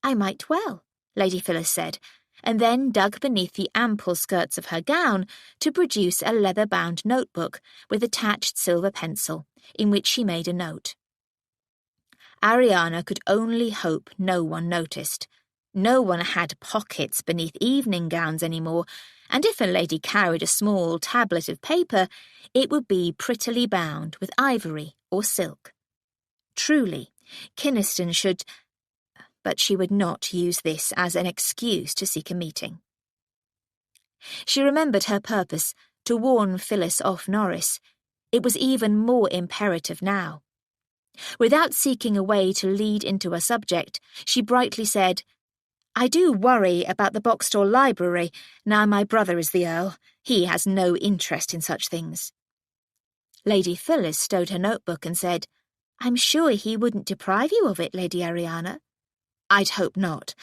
"I might well," Lady Phyllis said, and then dug beneath the ample skirts of her gown to produce a leather-bound notebook with attached silver pencil, in which she made a note. Ariana could only hope no one noticed. No one had pockets beneath evening gowns anymore, and if a lady carried a small tablet of paper, it would be prettily bound with ivory or silk. Truly, Kynaston should... But she would not use this as an excuse to seek a meeting. She remembered her purpose, to warn Phyllis off Norris. It was even more imperative now. Without seeking a way to lead into a subject, she brightly said, "I do worry about the Boxtall Library, now my brother is the Earl. He has no interest in such things." Lady Phyllis stowed her notebook and said, "I'm sure he wouldn't deprive you of it, Lady Ariana." "I'd hope not.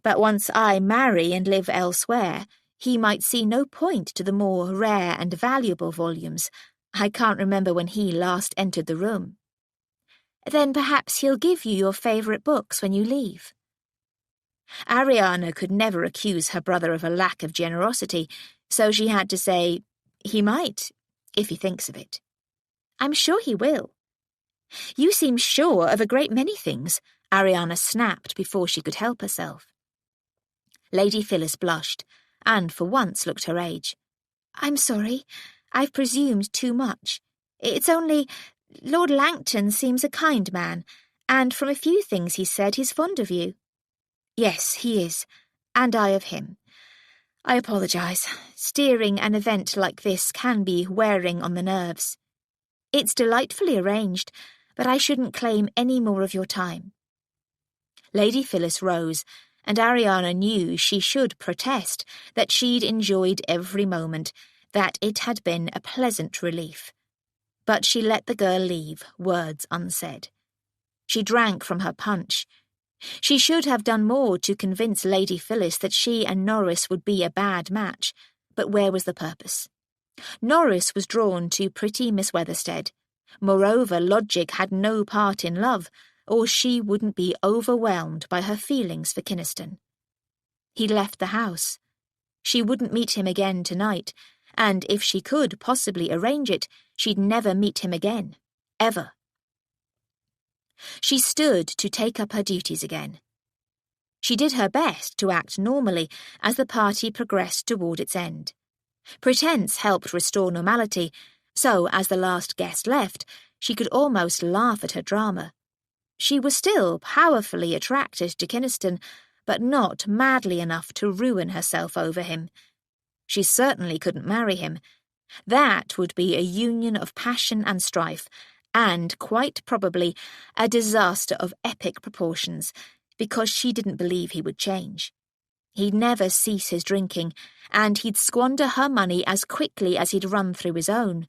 But once I marry and live elsewhere, he might see no point to the more rare and valuable volumes. I can't remember when he last entered the room." "Then perhaps he'll give you your favourite books when you leave." Ariana could never accuse her brother of a lack of generosity, so she had to say, "He might, if he thinks of it." "I'm sure he will." "You seem sure of a great many things," Ariana snapped before she could help herself. Lady Phyllis blushed, and for once looked her age. "I'm sorry. I've presumed too much. It's only... Lord Langton seems a kind man, and from a few things he said he's fond of you." "Yes, he is, and I of him. I apologise. Steering an event like this can be wearing on the nerves. It's delightfully arranged, but I shouldn't claim any more of your time." Lady Phyllis rose, and Ariana knew she should protest that she'd enjoyed every moment, that it had been a pleasant relief. But she let the girl leave, words unsaid. She drank from her punch. She should have done more to convince Lady Phyllis that she and Norris would be a bad match, but where was the purpose? Norris was drawn to pretty Miss Weatherstead. Moreover, logic had no part in love, or she wouldn't be overwhelmed by her feelings for Kynaston. He left the house. She wouldn't meet him again tonight, and if she could possibly arrange it, she'd never meet him again. Ever. She stood to take up her duties again. She did her best to act normally as the party progressed toward its end. Pretense helped restore normality, so as the last guest left, she could almost laugh at her drama. She was still powerfully attracted to Kynaston, but not madly enough to ruin herself over him. She certainly couldn't marry him. That would be a union of passion and strife, and, quite probably, a disaster of epic proportions, because she didn't believe he would change. He'd never cease his drinking, and he'd squander her money as quickly as he'd run through his own.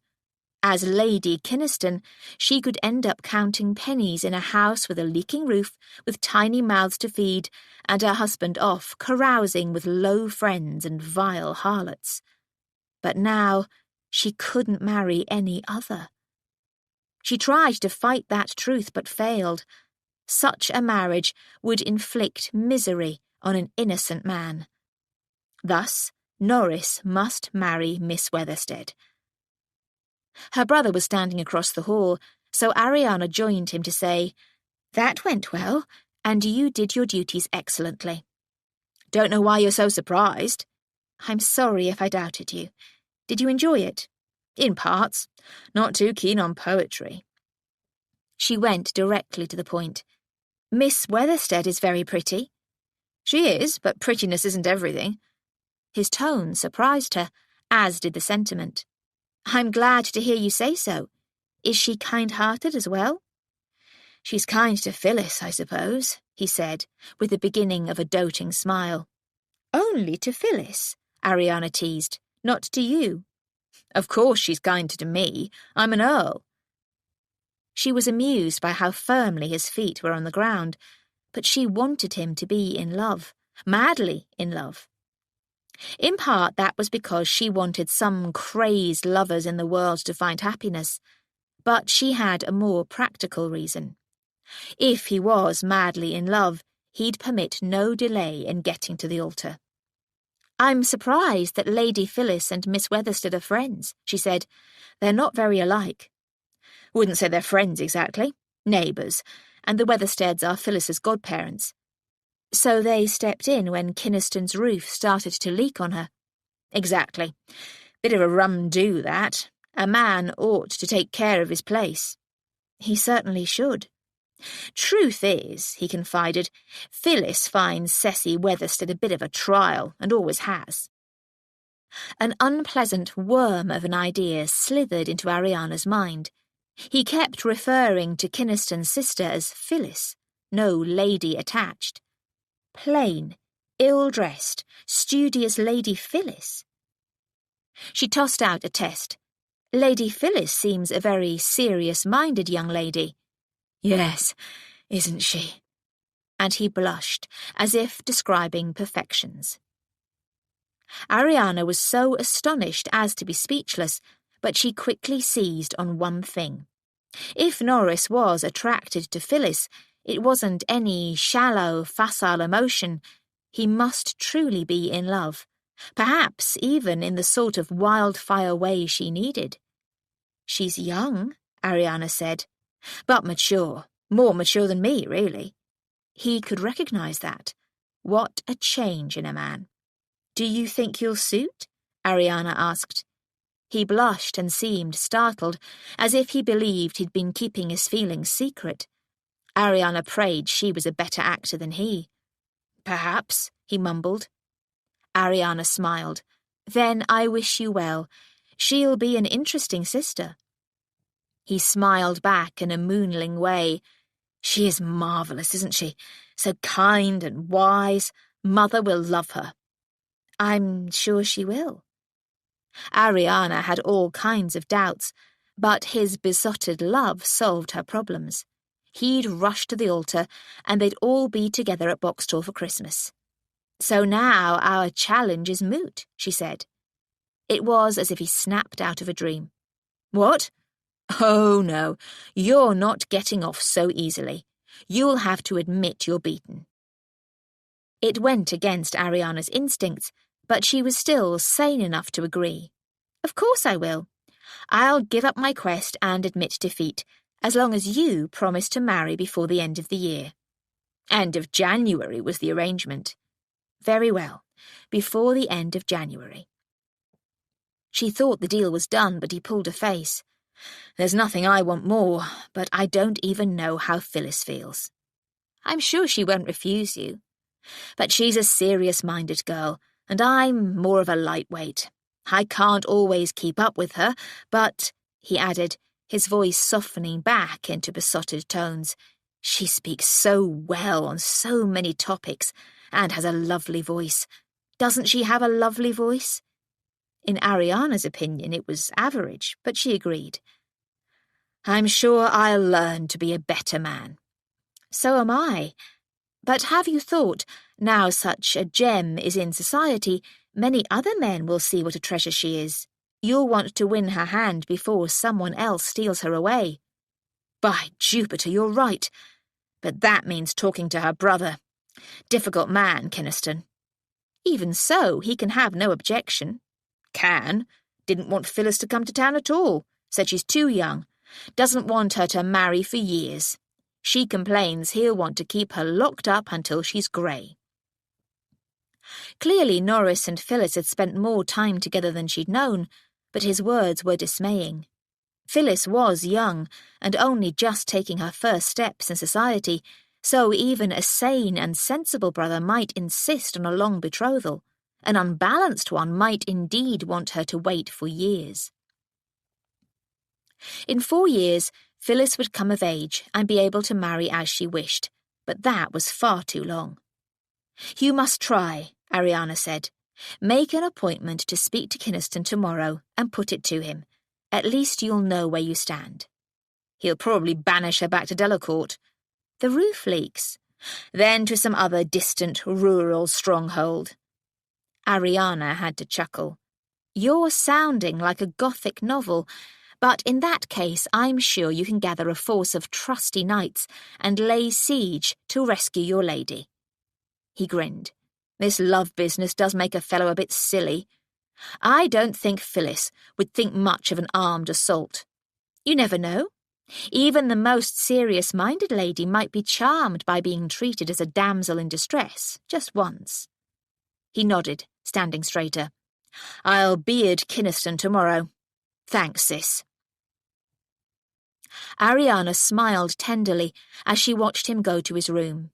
As Lady Kynaston, she could end up counting pennies in a house with a leaking roof, with tiny mouths to feed, and her husband off carousing with low friends and vile harlots. But now she couldn't marry any other. She tried to fight that truth but failed. Such a marriage would inflict misery on an innocent man. Thus, Norris must marry Miss Weatherstead. Her brother was standing across the hall, so Ariana joined him to say, "That went well, and you did your duties excellently." "Don't know why you're so surprised." "I'm sorry if I doubted you. Did you enjoy it?" In parts. Not too keen on poetry. She went directly to the point. Miss Weatherstead is very pretty. She is, but prettiness isn't everything. His tone surprised her, as did the sentiment. I'm glad to hear you say so. Is she kind-hearted as well? She's kind to Phyllis, I suppose, he said, with the beginning of a doting smile. Only to Phyllis, Ariana teased, not to you. Of course she's kind to me. I'm an earl. She was amused by how firmly his feet were on the ground, but she wanted him to be in love, madly in love. In part, that was because she wanted some crazed lovers in the world to find happiness, but she had a more practical reason. If he was madly in love, he'd permit no delay in getting to the altar. I'm surprised that Lady Phyllis and Miss Weatherstead are friends, she said. They're not very alike. Wouldn't say they're friends exactly. Neighbours, and the Weathersteads are Phyllis's godparents. So they stepped in when Kynaston's roof started to leak on her. Exactly. Bit of a rum do, that. A man ought to take care of his place. He certainly should. Truth is, he confided, Phyllis finds Ceci Weatherstead a bit of a trial, and always has. An unpleasant worm of an idea slithered into Ariana's mind. He kept referring to Kynaston's sister as Phyllis, no lady attached. Plain, ill-dressed, studious Lady Phyllis. She tossed out a test. Lady Phyllis seems a very serious-minded young lady. Yes, isn't she? And he blushed, as if describing perfections. Ariana was so astonished as to be speechless, but she quickly seized on one thing. If Norris was attracted to Phyllis, it wasn't any shallow, facile emotion. He must truly be in love, perhaps even in the sort of wildfire way she needed. She's young, Ariana said, but mature, more mature than me, really. He could recognize that. What a change in a man. Do you think you'll suit? Ariana asked. He blushed and seemed startled, as if he believed he'd been keeping his feelings secret. Ariana prayed she was a better actor than he. Perhaps, he mumbled. Ariana smiled. Then I wish you well. She'll be an interesting sister. He smiled back in a moonling way. She is marvellous, isn't she? So kind and wise. Mother will love her. I'm sure she will. Ariana had all kinds of doubts, but his besotted love solved her problems. He'd rush to the altar, and they'd all be together at Boxtor for Christmas. So now our challenge is moot, she said. It was as if he snapped out of a dream. What? Oh, no, you're not getting off so easily. You'll have to admit you're beaten. It went against Ariana's instincts, but she was still sane enough to agree. Of course I will. I'll give up my quest and admit defeat, as long as you promise to marry before the end of the year. End of January was the arrangement. Very well, before the end of January. She thought the deal was done, but he pulled a face. There's nothing I want more, but I don't even know how Phyllis feels. I'm sure she won't refuse you. But she's a serious-minded girl, and I'm more of a lightweight. I can't always keep up with her, but, he added, his voice softening back into besotted tones, she speaks so well on so many topics and has a lovely voice. Doesn't she have a lovely voice? In Ariana's opinion, it was average, but she agreed. I'm sure I'll learn to be a better man. So am I. But have you thought, now such a gem is in society, many other men will see what a treasure she is. You'll want to win her hand before someone else steals her away. By Jupiter, you're right. But that means talking to her brother. Difficult man, Kynaston. Even so, he can have no objection. Can. Didn't want Phyllis to come to town at all. Said she's too young. Doesn't want her to marry for years. She complains he'll want to keep her locked up until she's grey. Clearly Norris and Phyllis had spent more time together than she'd known, but his words were dismaying. Phyllis was young and only just taking her first steps in society, so even a sane and sensible brother might insist on a long betrothal. An unbalanced one might indeed want her to wait for years. In 4 years, Phyllis would come of age and be able to marry as she wished, but that was far too long. "You must try," Ariana said. "Make an appointment to speak to Kynaston tomorrow and put it to him. At least you'll know where you stand." "He'll probably banish her back to Delacourt." "The roof leaks." "Then to some other distant rural stronghold." Ariana had to chuckle. "You're sounding like a Gothic novel, but in that case I'm sure you can gather a force of trusty knights and lay siege to rescue your lady." He grinned. "This love business does make a fellow a bit silly. I don't think Phyllis would think much of an armed assault. You never know. Even the most serious-minded lady might be charmed by being treated as a damsel in distress, just once." He nodded, standing straighter. "I'll beard Kynaston tomorrow. Thanks, sis." Ariana smiled tenderly as she watched him go to his room.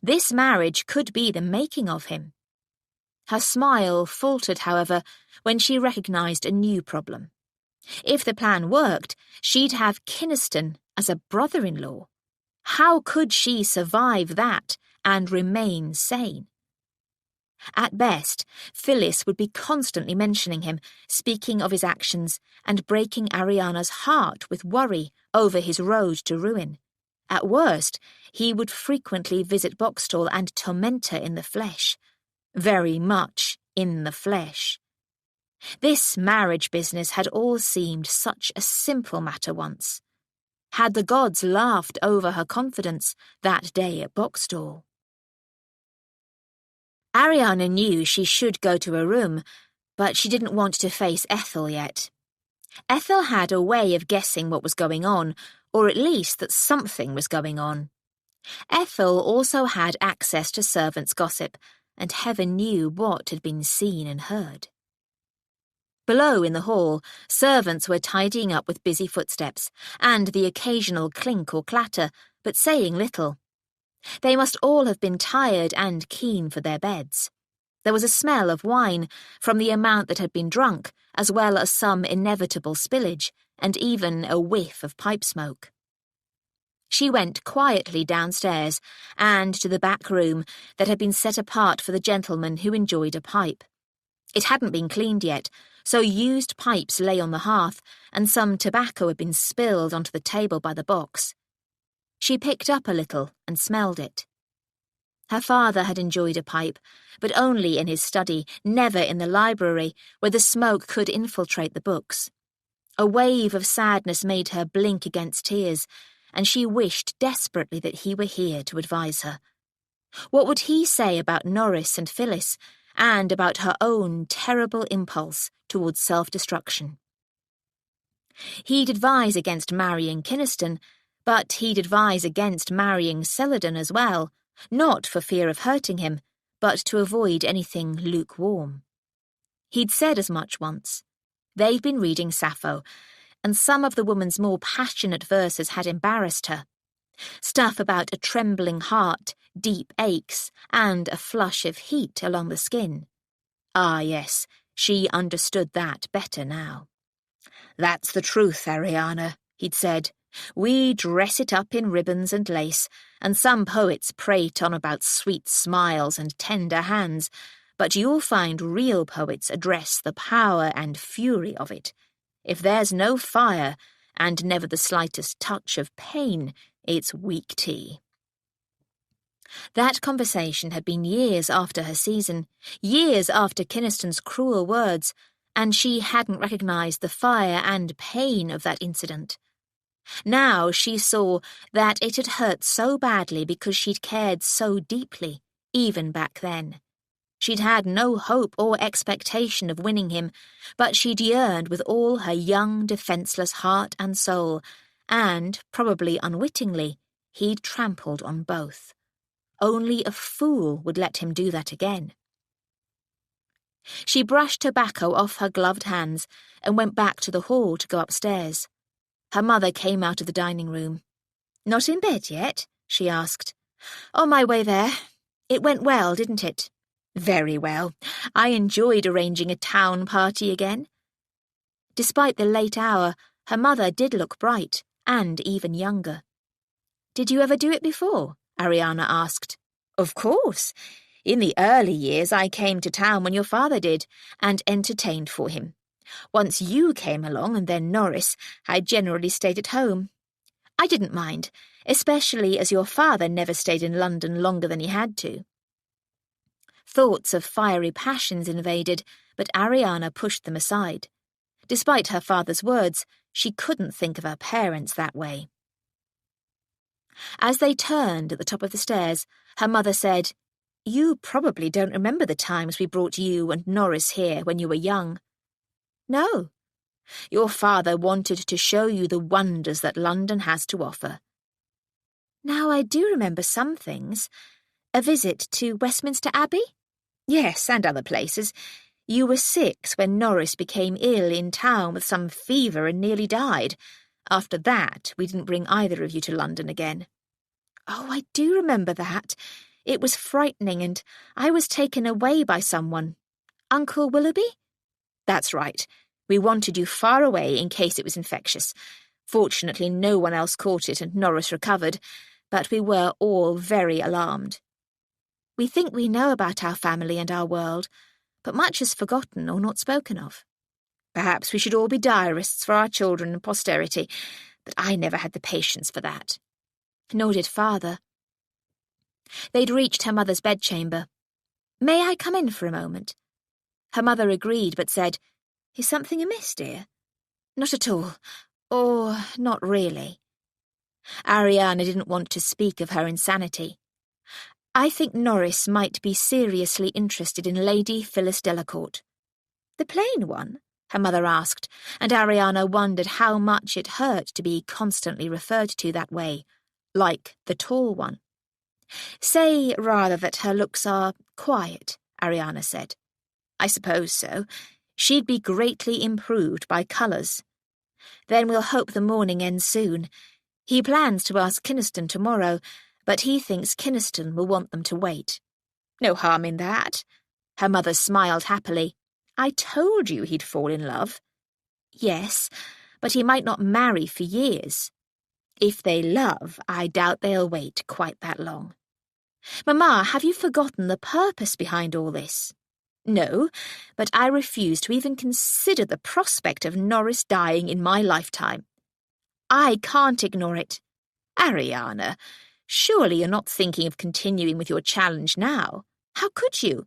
This marriage could be the making of him. Her smile faltered, however, when she recognised a new problem. If the plan worked, she'd have Kynaston as a brother-in-law. How could she survive that and remain sane? At best, Phyllis would be constantly mentioning him, speaking of his actions, and breaking Ariana's heart with worry over his road to ruin. At worst, he would frequently visit Boxstall and torment her in the flesh. Very much in the flesh. This marriage business had all seemed such a simple matter once. Had the gods laughed over her confidence that day at Boxstall? Ariana knew she should go to her room, but she didn't want to face Ethel yet. Ethel had a way of guessing what was going on, or at least that something was going on. Ethel also had access to servants' gossip, and heaven knew what had been seen and heard. Below in the hall, servants were tidying up with busy footsteps, and the occasional clink or clatter, but saying little. They must all have been tired and keen for their beds. There was a smell of wine, from the amount that had been drunk, as well as some inevitable spillage, and even a whiff of pipe smoke. She went quietly downstairs and to the back room that had been set apart for the gentleman who enjoyed a pipe. It hadn't been cleaned yet, so used pipes lay on the hearth, and some tobacco had been spilled onto the table by the box. She picked up a little and smelled it. Her father had enjoyed a pipe, but only in his study, never in the library, where the smoke could infiltrate the books. A wave of sadness made her blink against tears, and she wished desperately that he were here to advise her. What would he say about Norris and Phyllis, and about her own terrible impulse towards self-destruction? He'd advise against marrying Kynaston, but he'd advise against marrying Celadon as well, not for fear of hurting him, but to avoid anything lukewarm. He'd said as much once. They'd been reading Sappho, and some of the woman's more passionate verses had embarrassed her. Stuff about a trembling heart, deep aches, and a flush of heat along the skin. Ah, yes, she understood that better now. "That's the truth, Ariana," he'd said. "We dress it up in ribbons and lace, and some poets prate on about sweet smiles and tender hands, but you'll find real poets address the power and fury of it. If there's no fire, and never the slightest touch of pain, it's weak tea." That conversation had been years after her season, years after Kynaston's cruel words, and she hadn't recognised the fire and pain of that incident. Now she saw that it had hurt so badly because she'd cared so deeply, even back then. She'd had no hope or expectation of winning him, but she'd yearned with all her young, defenceless heart and soul, and, probably unwittingly, he'd trampled on both. Only a fool would let him do that again. She brushed tobacco off her gloved hands and went back to the hall to go upstairs. Her mother came out of the dining room. "Not in bed yet?" she asked. "On my way there. It went well, didn't it?" "Very well. I enjoyed arranging a town party again." Despite the late hour, her mother did look bright and even younger. "Did you ever do it before?" Ariana asked. "Of course. In the early years, I came to town when your father did, and entertained for him. Once you came along, and then Norris, I generally stayed at home. I didn't mind, especially as your father never stayed in London longer than he had to." Thoughts of fiery passions invaded, but Ariana pushed them aside. Despite her father's words, she couldn't think of her parents that way. As they turned at the top of the stairs, her mother said, "You probably don't remember the times we brought you and Norris here when you were young." "No. Your father wanted to show you the wonders that London has to offer." "Now I do remember some things. A visit to Westminster Abbey?" "Yes, and other places. You were 6 when Norris became ill in town with some fever and nearly died. After that, we didn't bring either of you to London again." "Oh, I do remember that. It was frightening, and I was taken away by someone. Uncle Willoughby?" "That's right. We wanted you far away in case it was infectious. Fortunately, no one else caught it and Norris recovered, but we were all very alarmed." "We think we know about our family and our world, but much is forgotten or not spoken of." "Perhaps we should all be diarists for our children and posterity, but I never had the patience for that." Nor did Father. They'd reached her mother's bedchamber. "May I come in for a moment?" Her mother agreed, but said, "Is something amiss, dear?" "Not at all. Or not really." Ariana didn't want to speak of her insanity. "I think Norris might be seriously interested in Lady Phyllis Delacourt." "The plain one?" her mother asked, and Ariana wondered how much it hurt to be constantly referred to that way, like the tall one. "Say, rather, that her looks are quiet," Ariana said. "I suppose so. She'd be greatly improved by colours. Then we'll hope the morning ends soon. He plans to ask Kynaston tomorrow, but he thinks Kynaston will want them to wait." "No harm in that." Her mother smiled happily. "I told you he'd fall in love." "Yes, but he might not marry for years." "If they love, I doubt they'll wait quite that long." "Mamma, have you forgotten the purpose behind all this?" "No, but I refuse to even consider the prospect of Norris dying in my lifetime." "I can't ignore it." "Ariana, surely you're not thinking of continuing with your challenge now. How could you?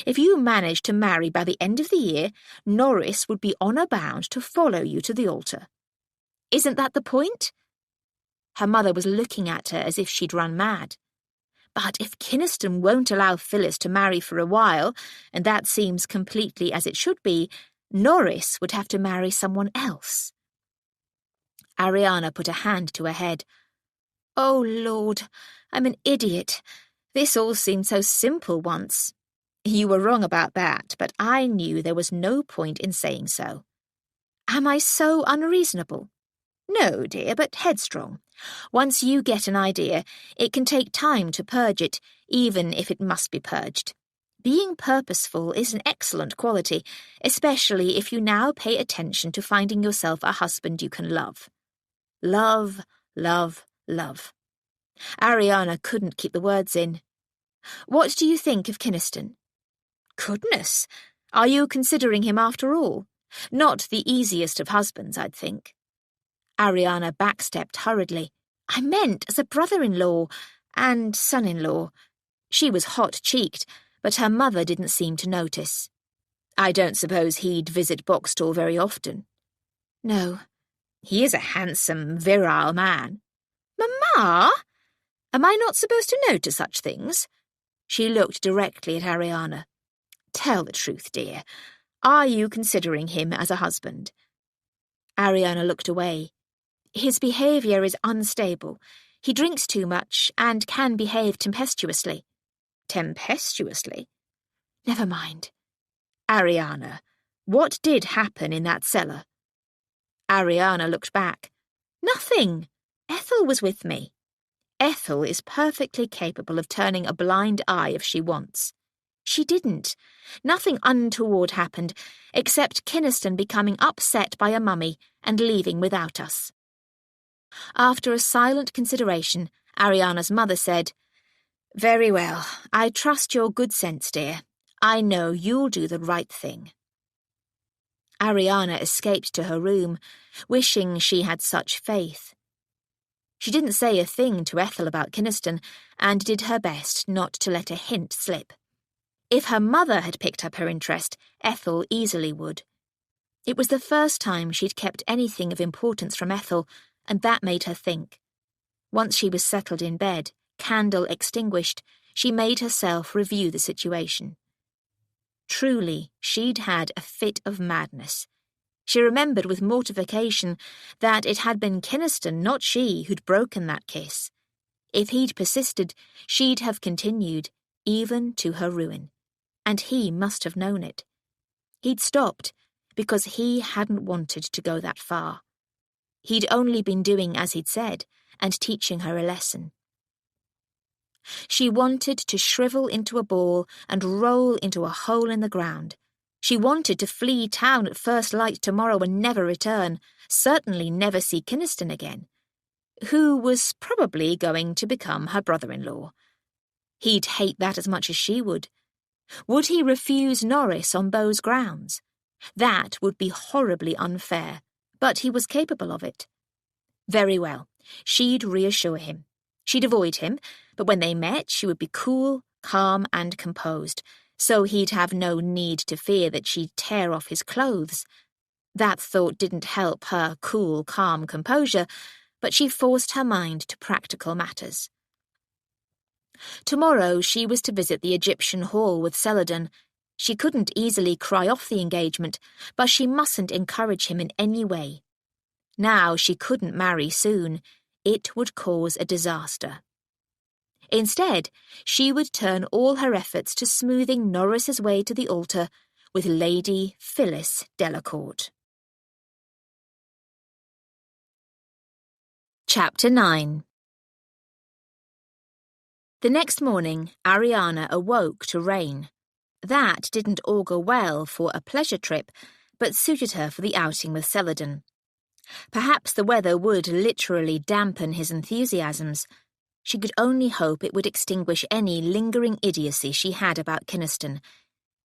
If you managed to marry by the end of the year, Norris would be honour bound to follow you to the altar." "Isn't that the point?" Her mother was looking at her as if she'd run mad. "But if Kynaston won't allow Phyllis to marry for a while, and that seems completely as it should be, Norris would have to marry someone else." Ariana put a hand to her head. "Oh, Lord, I'm an idiot. This all seemed so simple once." "You were wrong about that, but I knew there was no point in saying so." "Am I so unreasonable?" "No, dear, but headstrong. Once you get an idea, it can take time to purge it, even if it must be purged. Being purposeful is an excellent quality, especially if you now pay attention to finding yourself a husband you can love. Love, love, love." Ariana couldn't keep the words in. "What do you think of Kynaston?" "Goodness! Are you considering him after all? Not the easiest of husbands, I'd think." Ariana backstepped hurriedly. "I meant as a brother-in-law and son-in-law." She was hot-cheeked, but her mother didn't seem to notice. "I don't suppose he'd visit Boxall very often." "No." "He is a handsome, virile man." "Mamma! Am I not supposed to notice such things?" She looked directly at Ariana. "Tell the truth, dear. Are you considering him as a husband?" Ariana looked away. "His behaviour is unstable. He drinks too much and can behave tempestuously." "Tempestuously?" "Never mind." Ariana, what did happen in that cellar?" Ariana looked back. "Nothing. Ethel was with me." Ethel is perfectly capable of turning a blind eye if she wants. She didn't. Nothing untoward happened, except Kynaston becoming upset by a mummy and leaving without us. After a silent consideration, Ariana's mother said, "Very well. I trust your good sense, dear. I know you'll do the right thing." Ariana escaped to her room, wishing she had such faith. She didn't say a thing to Ethel about Kynaston, and did her best not to let a hint slip. If her mother had picked up her interest, Ethel easily would. It was the first time she'd kept anything of importance from Ethel, and that made her think. Once she was settled in bed, candle extinguished, she made herself review the situation. Truly, she'd had a fit of madness. She remembered with mortification that it had been Kynaston, not she, who'd broken that kiss. If he'd persisted, she'd have continued, even to her ruin. And he must have known it. He'd stopped because he hadn't wanted to go that far. He'd only been doing as he'd said and teaching her a lesson. She wanted to shrivel into a ball and roll into a hole in the ground. She wanted to flee town at first light tomorrow and never return, certainly never see Kynaston again, who was probably going to become her brother-in-law. He'd hate that as much as she would. Would he refuse Norris on those grounds? That would be horribly unfair, but he was capable of it. Very well, she'd reassure him. She'd avoid him, but when they met, she would be cool, calm, and composed, so he'd have no need to fear that she'd tear off his clothes. That thought didn't help her cool, calm composure, but she forced her mind to practical matters. Tomorrow she was to visit the Egyptian hall with Celadon. She couldn't easily cry off the engagement, but she mustn't encourage him in any way. Now she couldn't marry soon. It would cause a disaster. Instead, she would turn all her efforts to smoothing Norris's way to the altar with Lady Phyllis Delacourt. Chapter 9. The next morning, Ariana awoke to rain. That didn't augur well for a pleasure trip, but suited her for the outing with Celadon. Perhaps the weather would literally dampen his enthusiasms. She could only hope it would extinguish any lingering idiocy she had about Kynaston.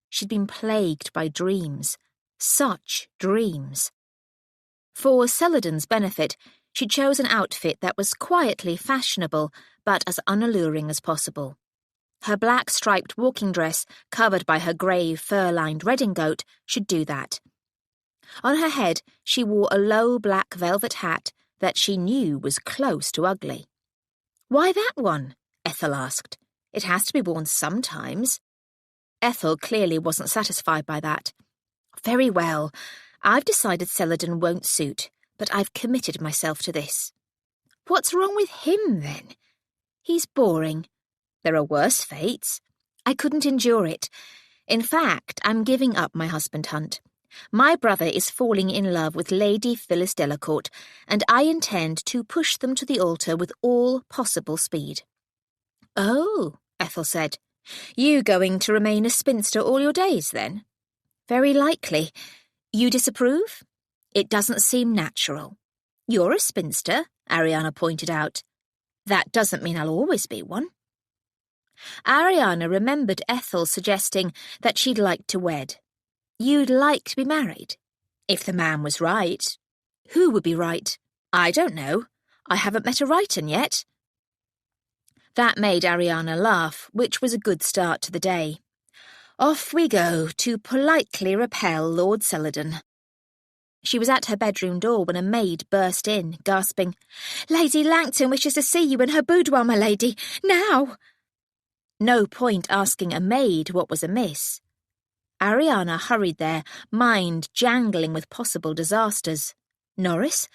She'd been plagued by dreams. Such dreams. For Celadon's benefit, she chose an outfit that was quietly fashionable, but as unalluring as possible. Her black striped walking dress, covered by her grey fur-lined redingote, should do that. On her head, she wore a low black velvet hat that she knew was close to ugly. "Why that one?" Ethel asked. "It has to be worn sometimes." Ethel clearly wasn't satisfied by that. "Very well. I've decided Celadon won't suit, but I've committed myself to this." "What's wrong with him, then?" "He's boring. There are worse fates. I couldn't endure it. In fact, I'm giving up my husband hunt. My brother is falling in love with Lady Phyllis Delacourt, and I intend to push them to the altar with all possible speed." "Oh," Ethel said. "You going to remain a spinster all your days, then?" "Very likely. You disapprove?" "It doesn't seem natural." "You're a spinster," Ariana pointed out. "That doesn't mean I'll always be one." Ariana remembered Ethel suggesting that she'd like to wed. "You'd like to be married?" "If the man was right." "Who would be right?" "I don't know. I haven't met a right 'un yet." That made Ariana laugh, which was a good start to the day. Off we go to politely repel Lord Celadon. She was at her bedroom door when a maid burst in, gasping, "Lady Langton wishes to see you in her boudoir, my lady. Now!" No point asking a maid what was amiss. Ariana hurried there, mind jangling with possible disasters. Norris?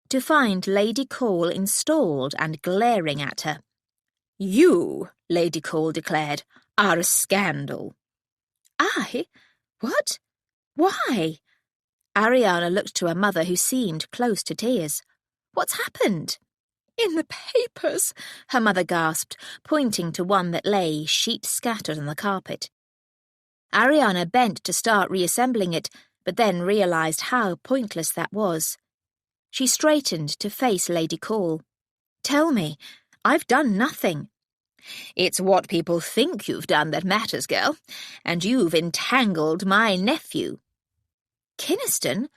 To find Lady Cole installed and glaring at her. "You," Lady Cole declared, "are a scandal." "I? What?" Why? Ariana looked to her mother, who seemed close to tears. What's happened? In the papers, her mother gasped, pointing to one that lay sheet scattered on the carpet. Ariana bent to start reassembling it, but then realised how pointless that was. She straightened to face Lady Call. Tell me, I've done nothing. It's what people think you've done that matters, girl, and you've entangled my nephew. Kynaston?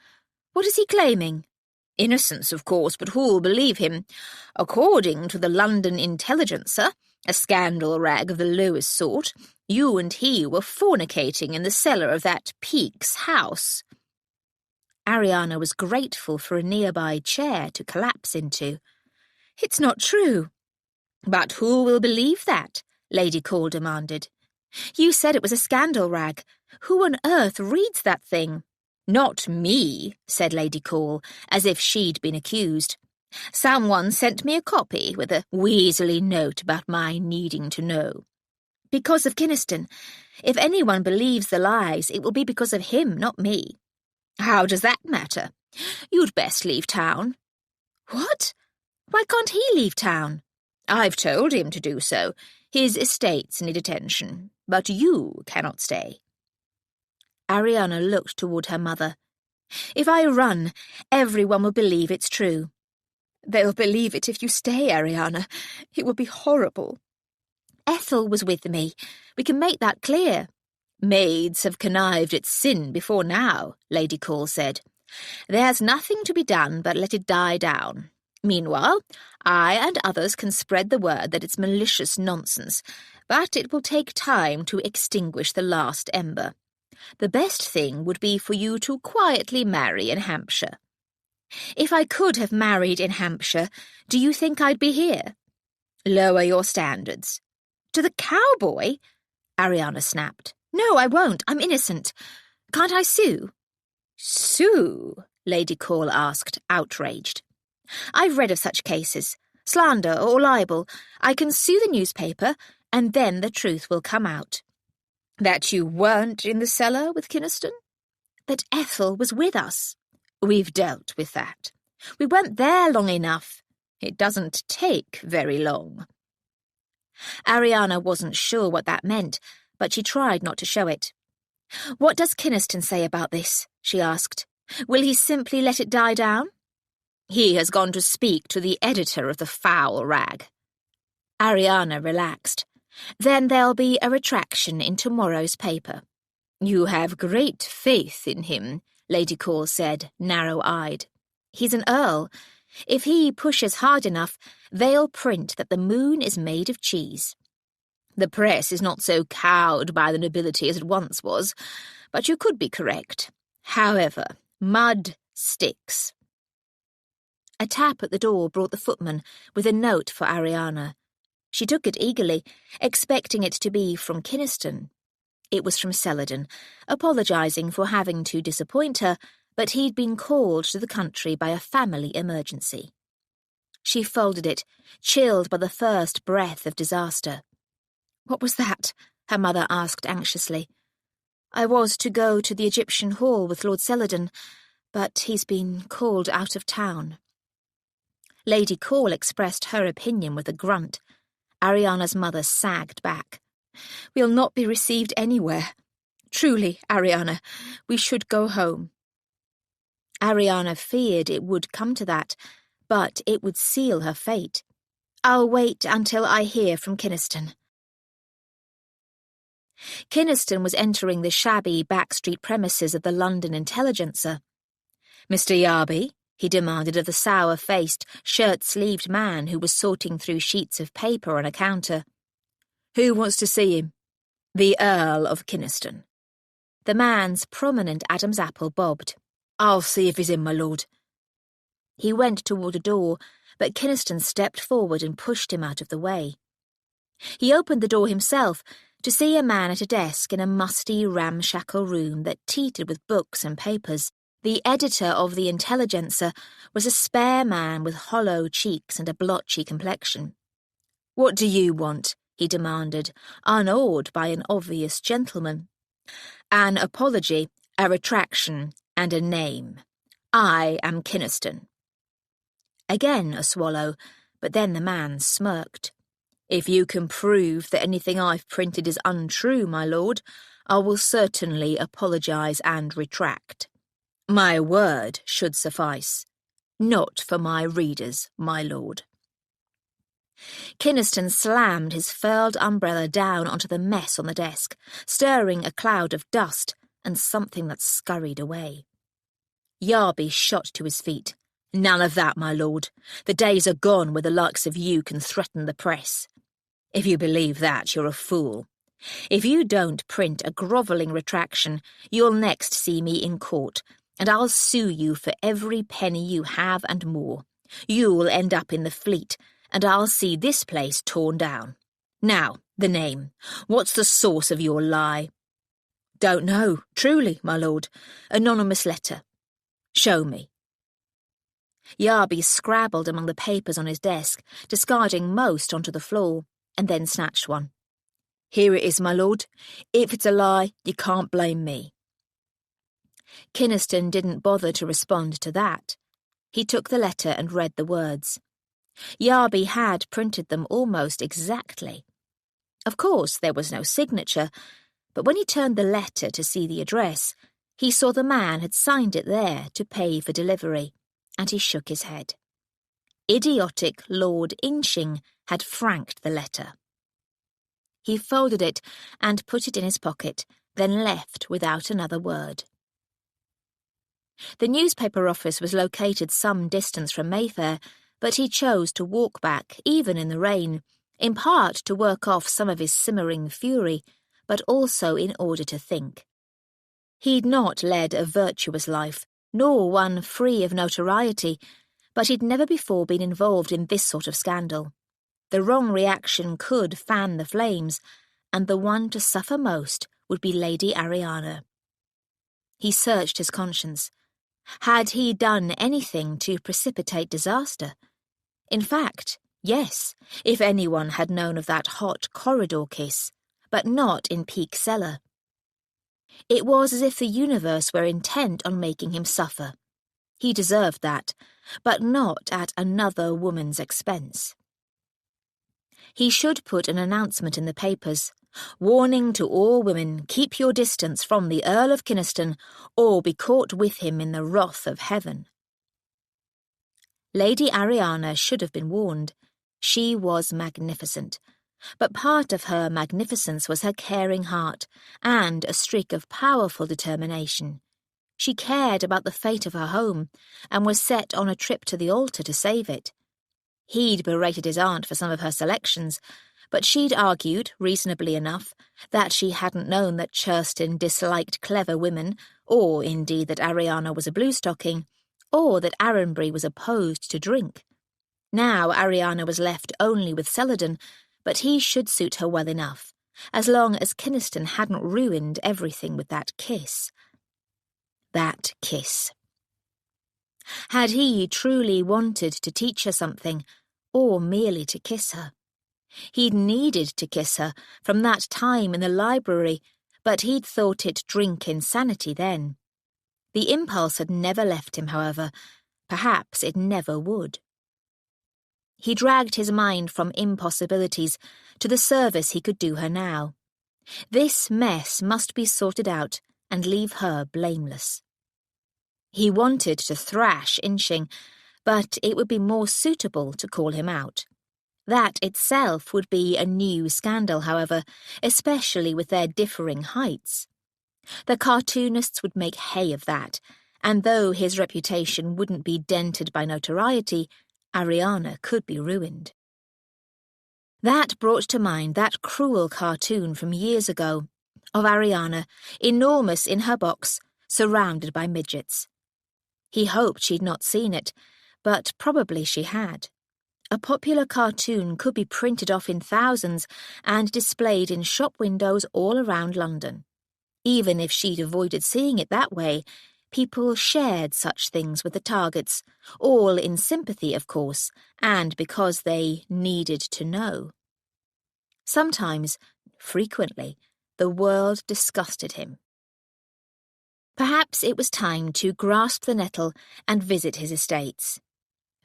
What is he claiming? Innocence, of course, but who'll believe him? According to the London Intelligencer, a scandal rag of the lowest sort, you and he were fornicating in the cellar of that Peake's house. Ariana was grateful for a nearby chair to collapse into. It's not true. But who will believe that? Lady Call demanded. You said it was a scandal rag. Who on earth reads that thing? Not me, said Lady Call, as if she'd been accused. Someone sent me a copy with a weaselly note about my needing to know. Because of Kynaston. If anyone believes the lies, it will be because of him, not me. How does that matter? You'd best leave town. What? Why can't he leave town? I've told him to do so. His estates need attention, but you cannot stay. Ariana looked toward her mother. If I run, everyone will believe it's true. They'll believe it if you stay, Ariana. It will be horrible. Ethel was with me. We can make that clear. Maids have connived at sin before now, Lady Call said. There's nothing to be done but let it die down. Meanwhile, I and others can spread the word that it's malicious nonsense, but it will take time to extinguish the last ember. The best thing would be for you to quietly marry in Hampshire. If I could have married in Hampshire, do you think I'd be here? Lower your standards. To the cowboy? Ariana snapped. No, I won't. I'm innocent. Can't I sue? Sue? Lady Call asked, outraged. I've read of such cases. Slander or libel. I can sue the newspaper, and then the truth will come out. That you weren't in the cellar with Kynaston? That Ethel was with us. We've dealt with that. We weren't there long enough. It doesn't take very long. Ariana wasn't sure what that meant, but she tried not to show it. What does Kynaston say about this? She asked. Will he simply let it die down? He has gone to speak to the editor of the foul rag. Ariana relaxed. Then there'll be a retraction in tomorrow's paper. You have great faith in him, Lady Call said, narrow-eyed. He's an earl. If he pushes hard enough, they'll print that the moon is made of cheese. The press is not so cowed by the nobility as it once was, but you could be correct. However, mud sticks. A tap at the door brought the footman with a note for Ariana. She took it eagerly, expecting it to be from Kynaston. It was from Celadon, apologising for having to disappoint her, but he'd been called to the country by a family emergency. She folded it, chilled by the first breath of disaster. What was that? Her mother asked anxiously. I was to go to the Egyptian Hall with Lord Celadon, but he's been called out of town. Lady Call expressed her opinion with a grunt. Ariana's mother sagged back. We'll not be received anywhere. Truly, Ariana, we should go home. Ariana feared it would come to that, but it would seal her fate. I'll wait until I hear from Kynaston. Kynaston was entering the shabby backstreet premises of the London Intelligencer. Mr. Yarby, he demanded of the sour-faced, shirt-sleeved man who was sorting through sheets of paper on a counter. Who wants to see him? The Earl of Kynaston. The man's prominent Adam's apple bobbed. I'll see if he's in, my lord. He went toward a door, but Kynaston stepped forward and pushed him out of the way. He opened the door himself to see a man at a desk in a musty, ramshackle room that teetered with books and papers. The editor of the Intelligencer was a spare man with hollow cheeks and a blotchy complexion. What do you want? He demanded, unawed by an obvious gentleman. An apology, a retraction, and a name. I am Kynaston." Again a swallow, but then the man smirked. "If you can prove that anything I've printed is untrue, my lord, I will certainly apologise and retract. My word should suffice. Not for my readers, my lord." Kynaston slammed his furled umbrella down onto the mess on the desk, stirring a cloud of dust and something that scurried away. Yarby shot to his feet. "None of that, my lord. The days are gone where the likes of you can threaten the press. If you believe that, you're a fool. If you don't print a grovelling retraction, you'll next see me in court, and I'll sue you for every penny you have and more. You'll end up in the Fleet, and I'll see this place torn down. Now, the name. What's the source of your lie?" "Don't know, truly, my lord. Anonymous letter." "Show me." Yarby scrabbled among the papers on his desk, discarding most onto the floor, and then snatched one. "Here it is, my lord. If it's a lie, you can't blame me." Kynaston didn't bother to respond to that. He took the letter and read the words. Yarby had printed them almost exactly. Of course, there was no signature, but when he turned the letter to see the address, he saw the man had signed it there to pay for delivery, and he shook his head. Idiotic Lord Inching had franked the letter. He folded it and put it in his pocket, then left without another word. The newspaper office was located some distance from Mayfair, but he chose to walk back, even in the rain, in part to work off some of his simmering fury, but also in order to think. He'd not led a virtuous life, nor one free of notoriety, but he'd never before been involved in this sort of scandal. The wrong reaction could fan the flames, and the one to suffer most would be Lady Ariana. He searched his conscience. Had he done anything to precipitate disaster? In fact, yes, if anyone had known of that hot corridor kiss, but not in Peak Cellar. It was as if the universe were intent on making him suffer. He deserved that, but not at another woman's expense. He should put an announcement in the papers. "Warning to all women, keep your distance from the Earl of Kynaston, or be caught with him in the wrath of heaven." Lady Ariana should have been warned. She was magnificent. But part of her magnificence was her caring heart, and a streak of powerful determination. She cared about the fate of her home, and was set on a trip to the altar to save it. He'd berated his aunt for some of her selections, but she'd argued, reasonably enough, that she hadn't known that Churston disliked clever women, or indeed that Ariana was a bluestocking, or that Arranbury was opposed to drink. Now Ariana was left only with Celadon, but he should suit her well enough, as long as Kynaston hadn't ruined everything with that kiss. That kiss. Had he truly wanted to teach her something, or merely to kiss her? He'd needed to kiss her from that time in the library, but he'd thought it drink insanity then. The impulse had never left him, however. Perhaps it never would. He dragged his mind from impossibilities to the service he could do her now. This mess must be sorted out and leave her blameless. He wanted to thrash Inching, but it would be more suitable to call him out. That itself would be a new scandal, however, especially with their differing heights. The cartoonists would make hay of that, and though his reputation wouldn't be dented by notoriety, Ariana could be ruined. That brought to mind that cruel cartoon from years ago, of Ariana, enormous in her box, surrounded by midgets. He hoped she'd not seen it, but probably she had. A popular cartoon could be printed off in thousands and displayed in shop windows all around London. Even if she'd avoided seeing it that way, people shared such things with the targets, all in sympathy, of course, and because they needed to know. Sometimes, frequently, the world disgusted him. Perhaps it was time to grasp the nettle and visit his estates.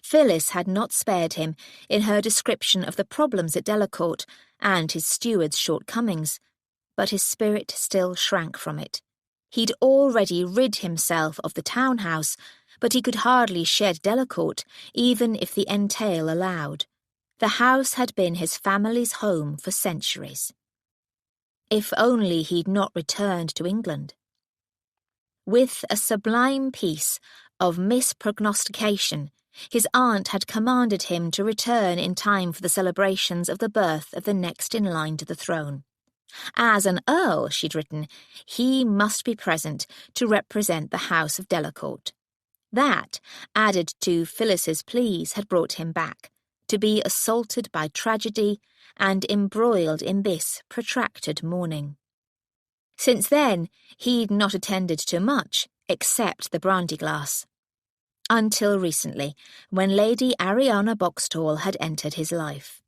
Phyllis had not spared him in her description of the problems at Delacourt and his steward's shortcomings, but his spirit still shrank from it. He'd already rid himself of the townhouse, but he could hardly shed Delacourt, even if the entail allowed. The house had been his family's home for centuries. If only he'd not returned to England. With a sublime piece of misprognostication, his aunt had commanded him to return in time for the celebrations of the birth of the next in line to the throne. As an earl, she'd written, he must be present to represent the house of Delacourt. That, added to Phyllis's pleas, had brought him back, to be assaulted by tragedy and embroiled in this protracted mourning. Since then, he'd not attended to much except the brandy glass. Until recently, when Lady Ariana Boxtall had entered his life.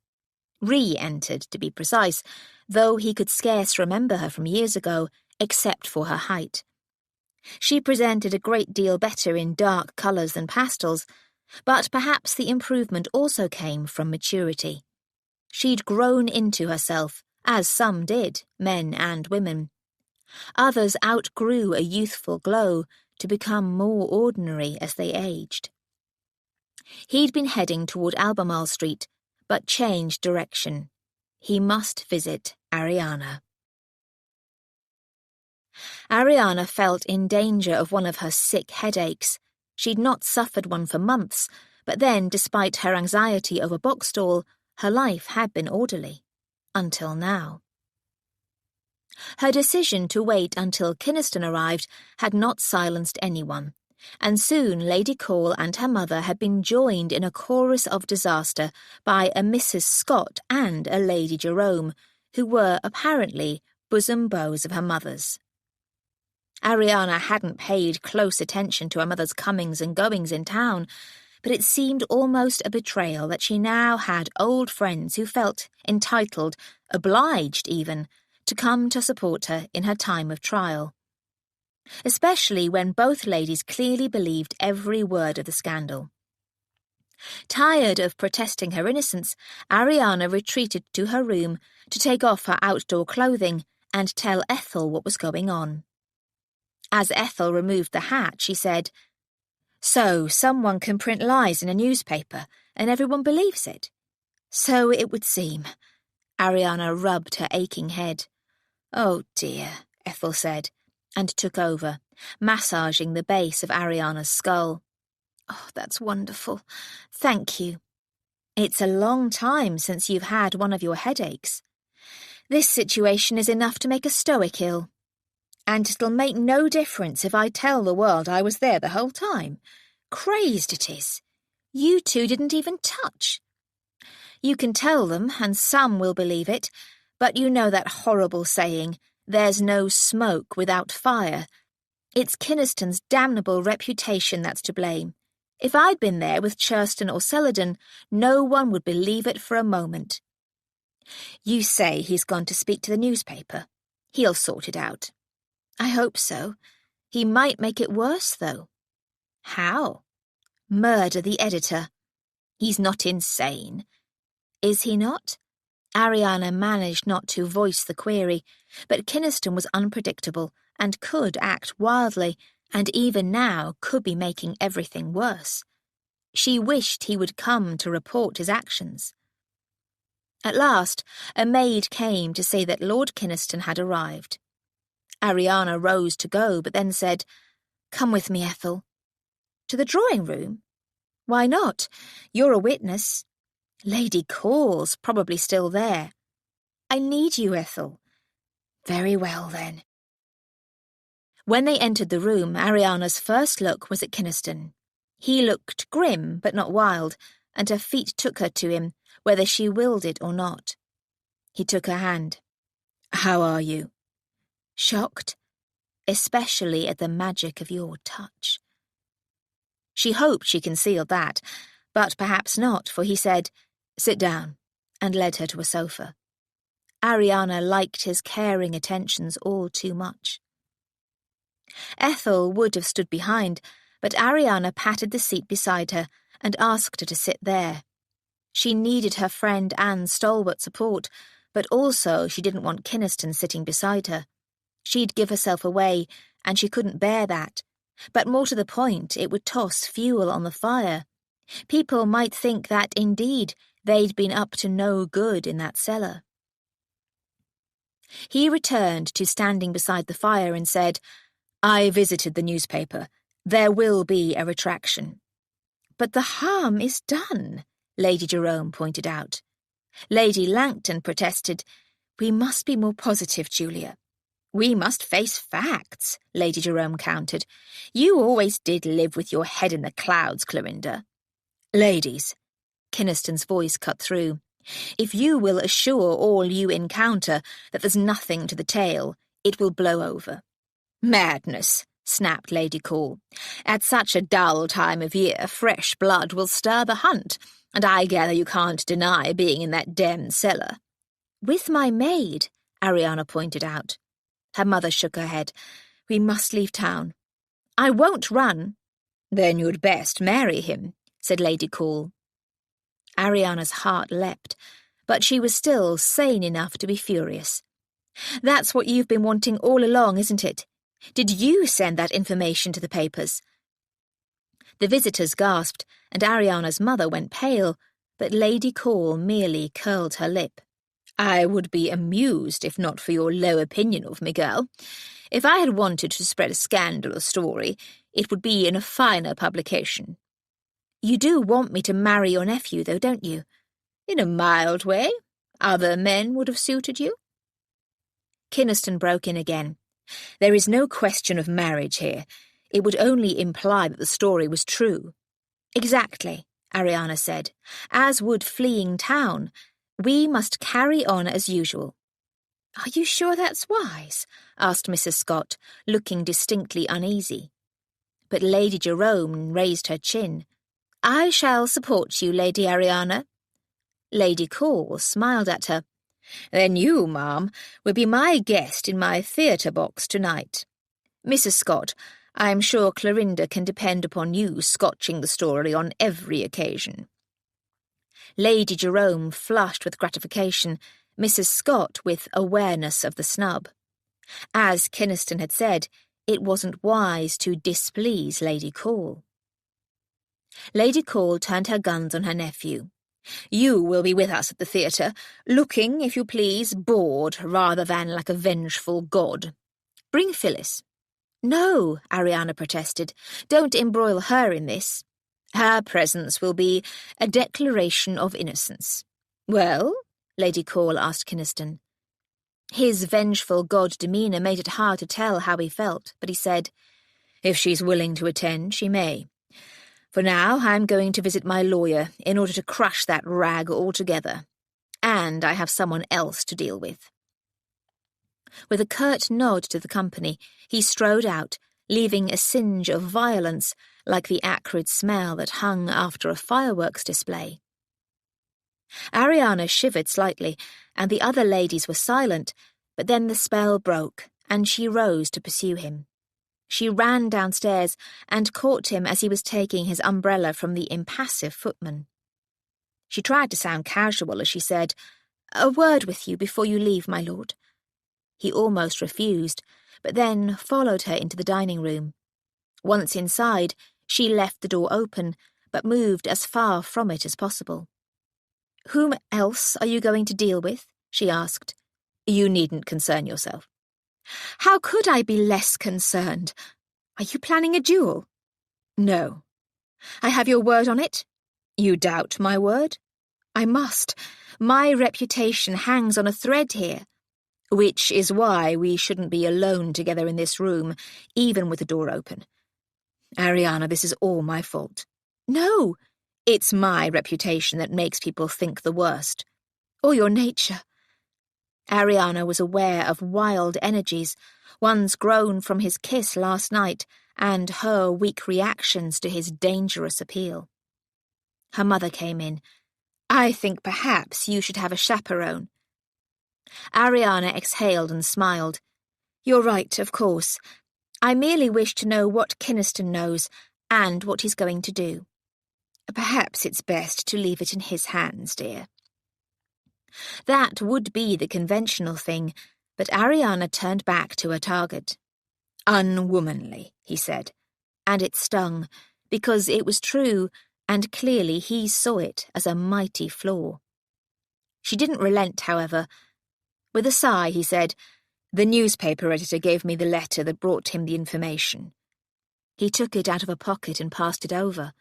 Re-entered, to be precise, though he could scarce remember her from years ago, except for her height. She presented a great deal better in dark colours than pastels, but perhaps the improvement also came from maturity. She'd grown into herself, as some did, men and women. Others outgrew a youthful glow to become more ordinary as they aged. He'd been heading toward Albemarle Street, but changed direction. He must visit Ariana. Ariana felt in danger of one of her sick headaches. She'd not suffered one for months, but then, despite her anxiety over Boxtall, her life had been orderly. Until now. Her decision to wait until Kynaston arrived had not silenced anyone, and soon Lady Call and her mother had been joined in a chorus of disaster by a Mrs. Scott and a Lady Jerome, who were apparently bosom beaux of her mother's. Ariana hadn't paid close attention to her mother's comings and goings in town, but it seemed almost a betrayal that she now had old friends who felt entitled, obliged even, to come to support her in her time of trial. Especially when both ladies clearly believed every word of the scandal. Tired of protesting her innocence, Ariana retreated to her room to take off her outdoor clothing and tell Ethel what was going on. As Ethel removed the hat, she said, "So someone can print lies in a newspaper, and everyone believes it?" "So it would seem." Ariana rubbed her aching head. "Oh dear," Ethel said, and took over, massaging the base of Ariana's skull. "Oh, that's wonderful. Thank you. It's a long time since you've had one of your headaches. This situation is enough to make a stoic ill. And it'll make no difference if I tell the world I was there the whole time. Crazed it is. You two didn't even touch. You can tell them, and some will believe it, but you know that horrible saying, 'There's no smoke without fire.' It's Kynaston's damnable reputation that's to blame. If I'd been there with Churston or Celadon, no one would believe it for a moment. You say he's gone to speak to the newspaper. He'll sort it out. I hope so. He might make it worse, though." "How?" "Murder the editor. He's not insane." "Is he not?" Ariana managed not to voice the query, but Kynaston was unpredictable and could act wildly, and even now could be making everything worse. She wished he would come to report his actions. At last, a maid came to say that Lord Kynaston had arrived. Ariana rose to go, but then said, "Come with me, Ethel." "To the drawing-room?" "Why not? You're a witness. Lady Call's probably still there." "I need you, Ethel." "Very well, then." When they entered the room, Ariana's first look was at Kynaston. He looked grim, but not wild, and her feet took her to him, whether she willed it or not. He took her hand. "How are you?" "Shocked, especially at the magic of your touch." She hoped she concealed that, but perhaps not, for he said, "Sit down," and led her to a sofa. Ariana liked his caring attentions all too much. Ethel would have stood behind, but Ariana patted the seat beside her and asked her to sit there. She needed her friend Anne's stalwart support, but also she didn't want Kynaston sitting beside her. She'd give herself away, and she couldn't bear that. But more to the point, it would toss fuel on the fire. People might think that, indeed, they'd been up to no good in that cellar. He returned to standing beside the fire and said, "I visited the newspaper. There will be a retraction." "But the harm is done," Lady Jerome pointed out. Lady Langton protested, "We must be more positive, Julia." "We must face facts," Lady Jerome countered. "You always did live with your head in the clouds, Clorinda." "Ladies," Kynaston's voice cut through, "if you will assure all you encounter that there's nothing to the tale, it will blow over." "Madness," snapped Lady Call. "At such a dull time of year, fresh blood will stir the hunt, and I gather you can't deny being in that damned cellar." "With my maid," Ariana pointed out. Her mother shook her head. "We must leave town." "I won't run." "Then you'd best marry him," said Lady Call. Ariana's heart leapt, but she was still sane enough to be furious. "That's what you've been wanting all along, isn't it? Did you send that information to the papers?" The visitors gasped, and Ariana's mother went pale, but Lady Call merely curled her lip. "I would be amused if not for your low opinion of me, girl. If I had wanted to spread a scandalous story, it would be in a finer publication." "You do want me to marry your nephew, though, don't you?" "In a mild way. Other men would have suited you." Kynaston broke in again. "There is no question of marriage here. It would only imply that the story was true." "Exactly," Ariana said, "as would fleeing town. We must carry on as usual." "Are you sure that's wise?" asked Mrs. Scott, looking distinctly uneasy. But Lady Jerome raised her chin. "I shall support you, Lady Ariana." Lady Call smiled at her. "Then you, ma'am, will be my guest in my theatre box tonight. Mrs. Scott, I am sure Clorinda can depend upon you scotching the story on every occasion." Lady Jerome flushed with gratification, Mrs. Scott with awareness of the snub. As Kynaston had said, it wasn't wise to displease Lady Call. Lady Call turned her guns on her nephew. "You will be with us at the theatre, looking, if you please, bored rather than like a vengeful god. Bring Phyllis." "No," Ariana protested. "Don't embroil her in this." "Her presence will be a declaration of innocence." "Well?" Lady Call asked Kynaston. His vengeful god demeanour made it hard to tell how he felt, but he said, "If she's willing to attend, she may. For now, I'm going to visit my lawyer in order to crush that rag altogether. And I have someone else to deal with." With a curt nod to the company, he strode out, leaving a singe of violence like the acrid smell that hung after a fireworks display. Ariana shivered slightly, and the other ladies were silent, but then the spell broke, and she rose to pursue him. She ran downstairs and caught him as he was taking his umbrella from the impassive footman. She tried to sound casual as she said, "A word with you before you leave, my lord." He almost refused, but then followed her into the dining room. Once inside, she left the door open, but moved as far from it as possible. "Whom else are you going to deal with?" she asked. "You needn't concern yourself." "How could I be less concerned? Are you planning a duel?" "No." "I have your word on it?" "You doubt my word?" "I must. My reputation hangs on a thread here." "Which is why we shouldn't be alone together in this room, even with the door open. Ariana, this is all my fault." "No." "It's my reputation that makes people think the worst." "Or your nature." Ariana was aware of wild energies, ones grown from his kiss last night, and her weak reactions to his dangerous appeal. Her mother came in. "I think perhaps you should have a chaperone." Ariana exhaled and smiled. "You're right, of course. I merely wish to know what Kynaston knows and what he's going to do. Perhaps it's best to leave it in his hands, dear." That would be the conventional thing, but Ariana turned back to her target. "Unwomanly," he said, and it stung, because it was true, and clearly he saw it as a mighty flaw. She didn't relent, however. With a sigh, he said, "The newspaper editor gave me the letter that brought him the information." He took it out of a pocket and passed it over.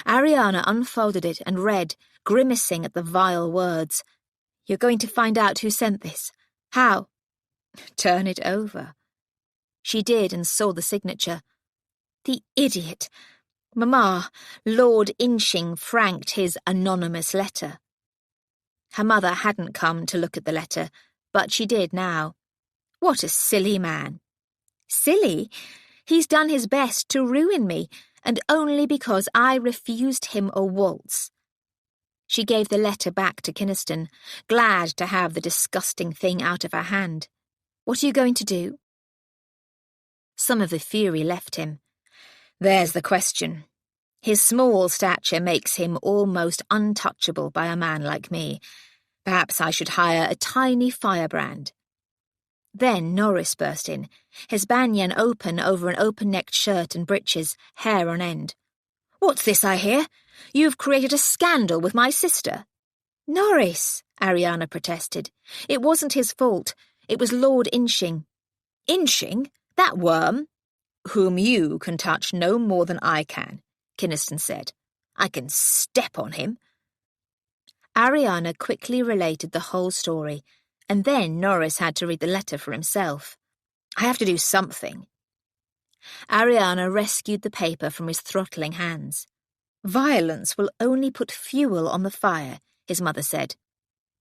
Ariana unfolded it and read, grimacing at the vile words. "You're going to find out who sent this? How?" "Turn it over." She did and saw the signature. The idiot! Mamma, Lord Inching franked his anonymous letter. Her mother hadn't come to look at the letter, but she did now. What a silly man. Silly? He's done his best to ruin me, and only because I refused him a waltz. She gave the letter back to Kynaston, glad to have the disgusting thing out of her hand. "What are you going to do?" Some of the fury left him. "There's the question. His small stature makes him almost untouchable by a man like me. Perhaps I should hire a tiny firebrand." Then Norris burst in, his banyan open over an open-necked shirt and breeches, hair on end. "What's this I hear? You've created a scandal with my sister." "Norris," Ariana protested. "It wasn't his fault. It was Lord Inching." "Inching? That worm?" "Whom you can touch no more than I can," Kynaston said. "I can step on him." Ariana quickly related the whole story, and then Norris had to read the letter for himself. "I have to do something." Ariana rescued the paper from his throttling hands. "Violence will only put fuel on the fire," his mother said.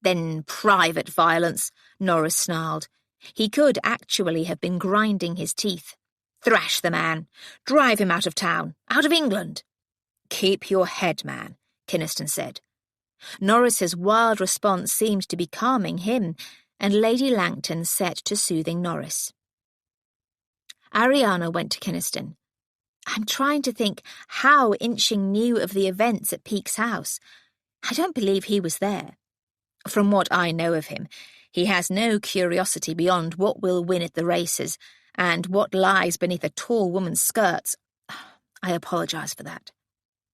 "Then private violence," Norris snarled. He could actually have been grinding his teeth. "Thrash the man. Drive him out of town. Out of England." "Keep your head, man," Kynaston said. Norris's wild response seemed to be calming him, and Lady Langton set to soothing Norris. Ariana went to Kynaston. "I'm trying to think how Inching knew of the events at Peake's house. I don't believe he was there. From what I know of him, he has no curiosity beyond what will win at the races and what lies beneath a tall woman's skirts. I apologize for that."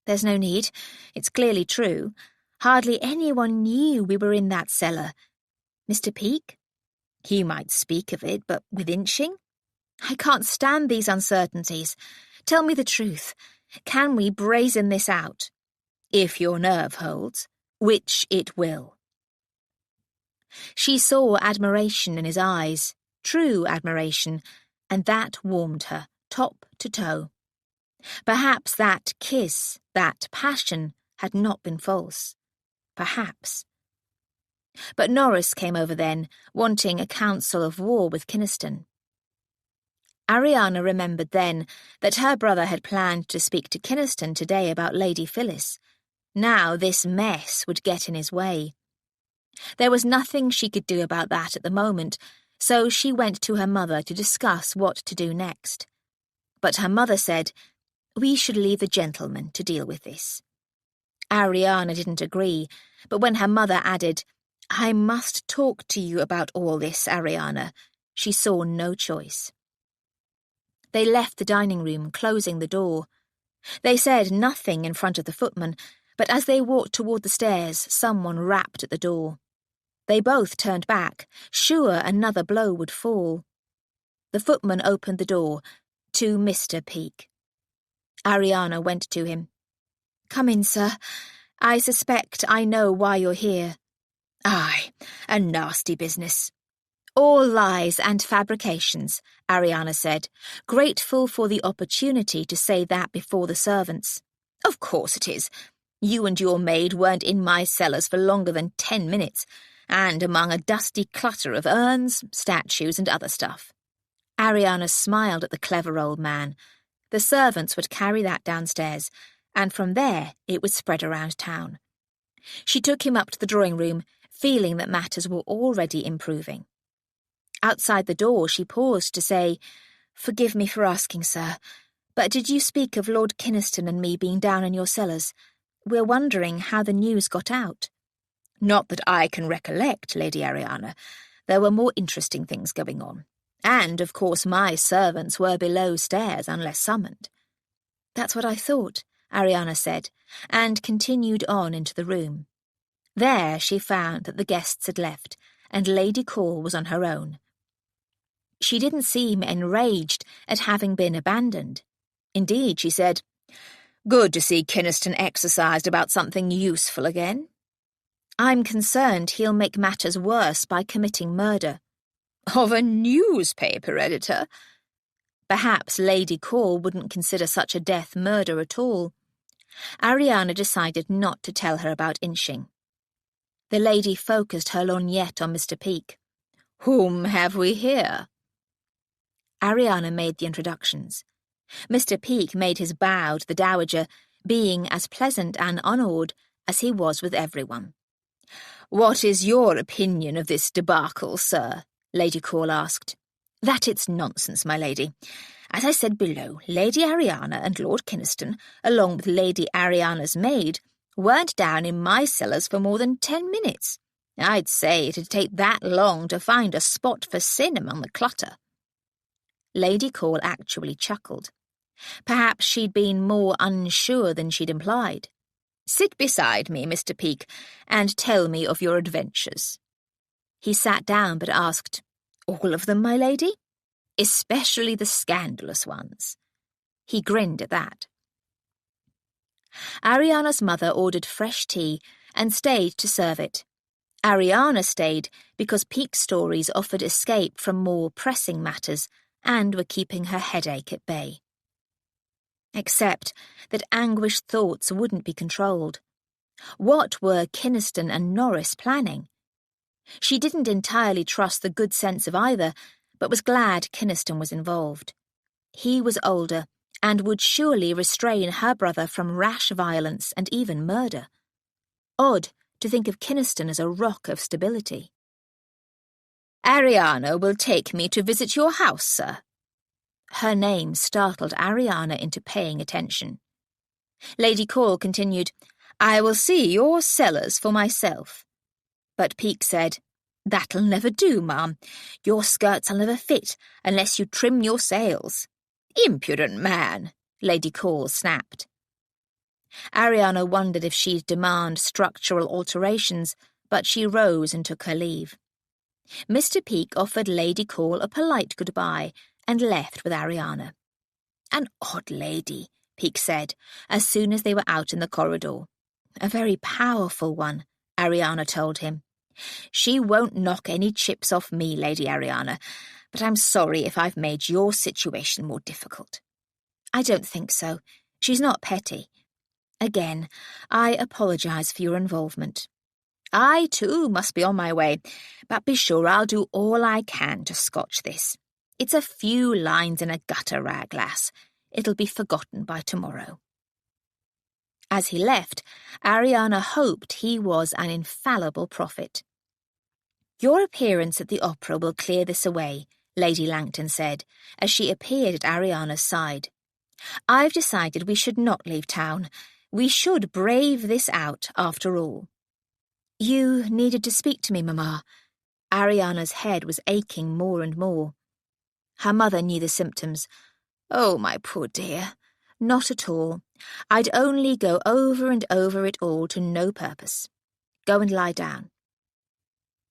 "There's no need. It's clearly true. Hardly anyone knew we were in that cellar. Mr. Peake? He might speak of it, but with Inching? I can't stand these uncertainties. Tell me the truth. Can we brazen this out? If your nerve holds, which it will." She saw admiration in his eyes, true admiration, and that warmed her, top to toe. Perhaps that kiss, that passion, had not been false. Perhaps. But Norris came over then, wanting a council of war with Kynaston. Ariana remembered then that her brother had planned to speak to Kynaston today about Lady Phyllis. Now this mess would get in his way. There was nothing she could do about that at the moment, so she went to her mother to discuss what to do next. But her mother said, "We should leave the gentleman to deal with this." Ariana didn't agree, but when her mother added, "I must talk to you about all this, Ariana," she saw no choice. They left the dining room, closing the door. They said nothing in front of the footman, but as they walked toward the stairs, someone rapped at the door. They both turned back, sure another blow would fall. The footman opened the door, to Mr. Peake. Ariana went to him. "Come in, sir. I suspect I know why you're here." "Aye, a nasty business." "All lies and fabrications," Ariana said, grateful for the opportunity to say that before the servants. "Of course it is. You and your maid weren't in my cellars for longer than 10 minutes, and among a dusty clutter of urns, statues, and other stuff." Ariana smiled at the clever old man. The servants would carry that downstairs, and from there it would spread around town. She took him up to the drawing room, feeling that matters were already improving. Outside the door she paused to say, "Forgive me for asking, sir, but did you speak of Lord Kynaston and me being down in your cellars? We're wondering how the news got out." "Not that I can recollect, Lady Ariana. There were more interesting things going on. And, of course, my servants were below stairs unless summoned." "That's what I thought," Ariana said, and continued on into the room. There she found that the guests had left, and Lady Call was on her own. She didn't seem enraged at having been abandoned. Indeed, she said, "Good to see Kynaston exercised about something useful again." "I'm concerned he'll make matters worse by committing murder." "Of a newspaper editor?" Perhaps Lady Call wouldn't consider such a death murder at all. Ariana decided not to tell her about inching. The lady focused her lorgnette on Mr. Peake. "Whom have we here?" Ariana made the introductions. Mr. Peake made his bow to the dowager, being as pleasant and unawed as he was with everyone. "What is your opinion of this debacle, sir?" Lady Call asked. "That it's nonsense, my lady. As I said below, Lady Ariana and Lord Kynaston, along with Lady Ariana's maid, weren't down in my cellars for more than 10 minutes. I'd say it'd take that long to find a spot for sin among the clutter." Lady Call actually chuckled. Perhaps she'd been more unsure than she'd implied. "Sit beside me, Mr. Peake, and tell me of your adventures." He sat down but asked, "All of them, my lady?" "Especially the scandalous ones." He grinned at that. Ariana's mother ordered fresh tea and stayed to serve it. Ariana stayed because Peake's stories offered escape from more pressing matters and were keeping her headache at bay. Except that anguished thoughts wouldn't be controlled. What were Kynaston and Norris planning? She didn't entirely trust the good sense of either, but was glad Kynaston was involved. He was older and would surely restrain her brother from rash violence and even murder. Odd to think of Kynaston as a rock of stability. "Ariana will take me to visit your house, sir." Her name startled Ariana into paying attention. Lady Call continued, "I will see your cellars for myself." But Peake said, "That'll never do, ma'am. Your skirts'll never fit unless you trim your sails." "Impudent man," Lady Call snapped. Ariana wondered if she'd demand structural alterations, but she rose and took her leave. Mr. Peake offered Lady Call a polite goodbye and left with Ariana. "An odd lady," Peake said, as soon as they were out in the corridor. "A very powerful one," Ariana told him. "She won't knock any chips off me, Lady Ariana, but I'm sorry if I've made your situation more difficult." "I don't think so. She's not petty. Again, I apologize for your involvement. I, too, must be on my way, but be sure I'll do all I can to scotch this. It's a few lines in a gutter rag, lass. It'll be forgotten by tomorrow." As he left, Ariana hoped he was an infallible prophet. "Your appearance at the opera will clear this away," Lady Langton said, as she appeared at Ariana's side. "I've decided we should not leave town. We should brave this out, after all." "You needed to speak to me, Mamma." Ariana's head was aching more and more. Her mother knew the symptoms. "Oh, my poor dear. Not at all. I'd only go over and over it all to no purpose. Go and lie down."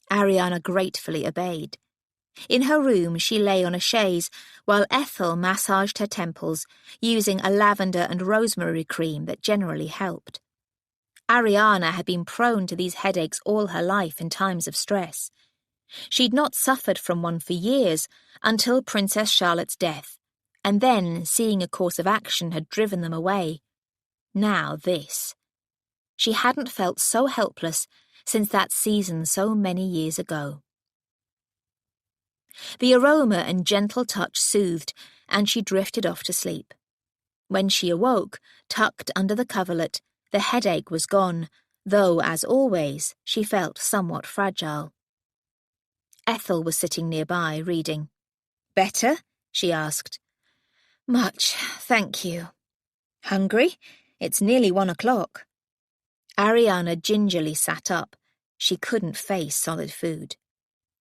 Ariana gratefully obeyed. In her room, she lay on a chaise, while Ethel massaged her temples, using a lavender and rosemary cream that generally helped. Ariana had been prone to these headaches all her life in times of stress. She'd not suffered from one for years until Princess Charlotte's death, and then seeing a course of action had driven them away. Now this. She hadn't felt so helpless since that season so many years ago. The aroma and gentle touch soothed, and she drifted off to sleep. When she awoke, tucked under the coverlet, the headache was gone, though, as always, she felt somewhat fragile. Ethel was sitting nearby, reading. "Better?" she asked. Much, thank you. Hungry? It's nearly 1 o'clock. Ariana gingerly sat up. She couldn't face solid food.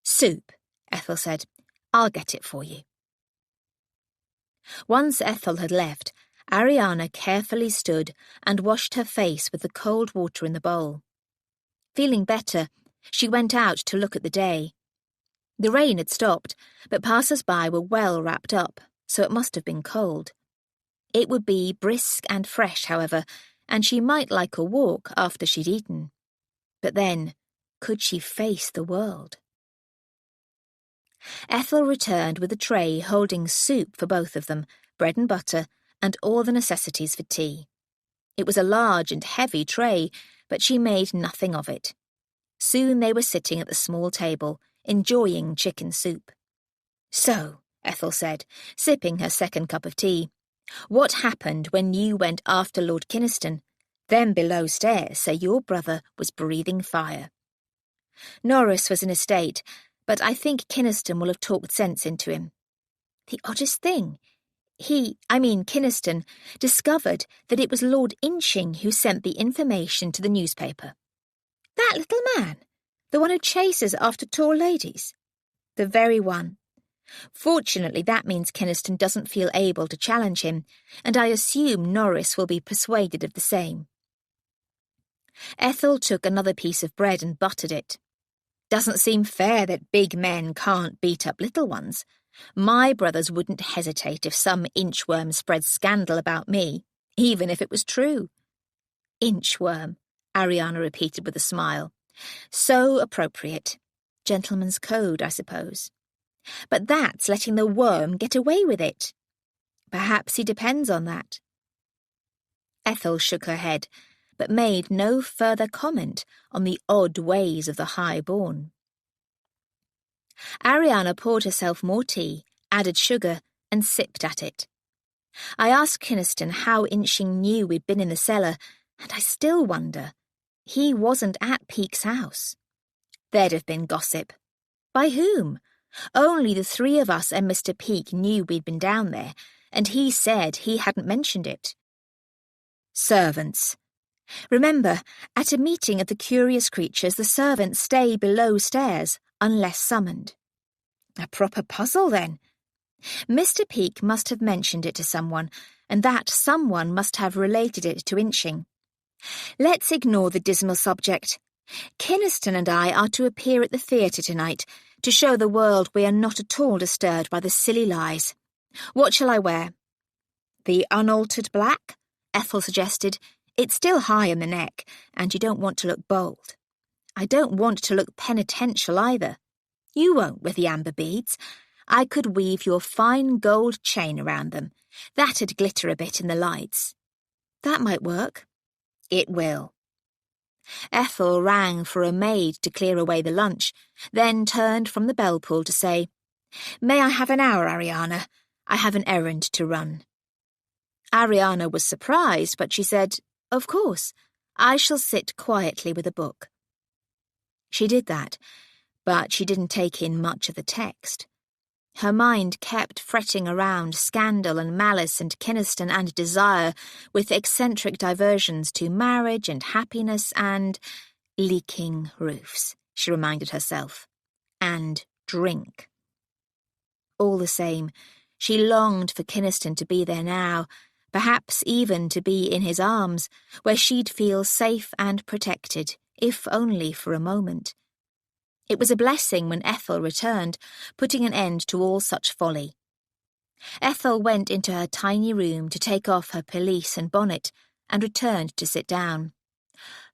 Soup, Ethel said. I'll get it for you. Once Ethel had left, Ariana carefully stood and washed her face with the cold water in the bowl. Feeling better, she went out to look at the day. The rain had stopped, but passers-by were well wrapped up, so it must have been cold. It would be brisk and fresh, however, and she might like a walk after she'd eaten. But then, could she face the world? Ethel returned with a tray holding soup for both of them, bread and butter, and all the necessities for tea. It was a large and heavy tray, but she made nothing of it. Soon they were sitting at the small table, enjoying chicken soup. So, Ethel said, sipping her second cup of tea, what happened when you went after Lord Kynaston? Them below stairs say your brother was breathing fire. Norris was in a state, but I think Kynaston will have talked sense into him. The oddest thing, Kynaston, discovered that it was Lord Inching who sent the information to the newspaper. That little man, the one who chases after tall ladies. The very one. Fortunately, that means Kynaston doesn't feel able to challenge him, and I assume Norris will be persuaded of the same. Ethel took another piece of bread and buttered it. Doesn't seem fair that big men can't beat up little ones. My brothers wouldn't hesitate if some inchworm spread scandal about me, even if it was true. Inchworm, Ariana repeated with a smile. So appropriate. Gentleman's code, I suppose. But that's letting the worm get away with it. Perhaps he depends on that. Ethel shook her head, but made no further comment on the odd ways of the high-born. Ariana poured herself more tea, added sugar, and sipped at it. I asked Kynaston how Inching knew we'd been in the cellar, and I still wonder. He wasn't at Peake's house. There'd have been gossip. By whom? Only the three of us and Mr. Peake knew we'd been down there, and he said he hadn't mentioned it. Servants. Remember, at a meeting of the curious creatures, the servants stay below stairs, unless summoned. A proper puzzle, then. Mr. Peake must have mentioned it to someone, and that someone must have related it to Inching. Let's ignore the dismal subject. Kynaston and I are to appear at the theatre tonight, to show the world we are not at all disturbed by the silly lies. What shall I wear? The unaltered black? Ethel suggested. It's still high on the neck, and you don't want to look bold. I don't want to look penitential either. You won't with the amber beads. I could weave your fine gold chain around them. That'd glitter a bit in the lights. That might work. It will. Ethel rang for a maid to clear away the lunch, then turned from the bell pull to say, May I have an hour, Ariana? I have an errand to run. Ariana was surprised, but she said, Of course, I shall sit quietly with a book. She did that, but she didn't take in much of the text. Her mind kept fretting around scandal and malice and Kynaston and desire, with eccentric diversions to marriage and happiness and leaking roofs, she reminded herself, and drink. All the same, she longed for Kynaston to be there now, perhaps even to be in his arms, where she'd feel safe and protected, if only for a moment. It was a blessing when Ethel returned, putting an end to all such folly. Ethel went into her tiny room to take off her pelisse and bonnet, and returned to sit down.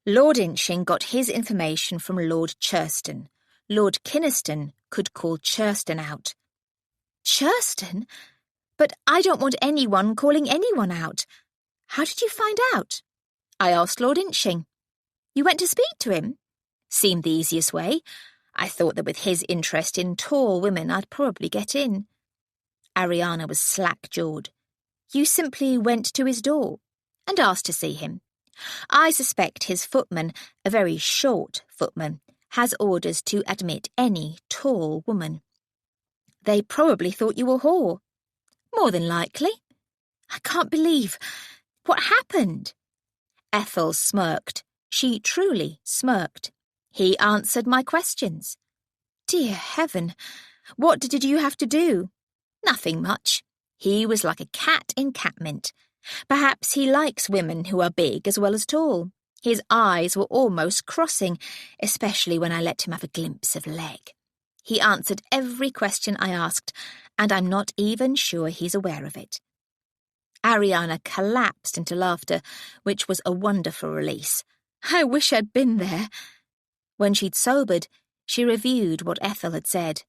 Lord Inching got his information from Lord Churston. Lord Kynaston could call Churston out. Churston? But I don't want anyone calling anyone out. How did you find out? I asked Lord Inching. You went to speak to him? Seemed the easiest way. I thought that with his interest in tall women I'd probably get in. Ariana was slack-jawed. You simply went to his door and asked to see him. I suspect his footman, a very short footman, has orders to admit any tall woman. They probably thought you a whore. More than likely. I can't believe. What happened? Ethel smirked. She truly smirked. He answered my questions. Dear heaven, what did you have to do? Nothing much. He was like a cat in catmint. Perhaps he likes women who are big as well as tall. His eyes were almost crossing, especially when I let him have a glimpse of leg. He answered every question I asked, and I'm not even sure he's aware of it. Ariana collapsed into laughter, which was a wonderful release. I wish I'd been there. When she'd sobered, she reviewed what Ethel had said.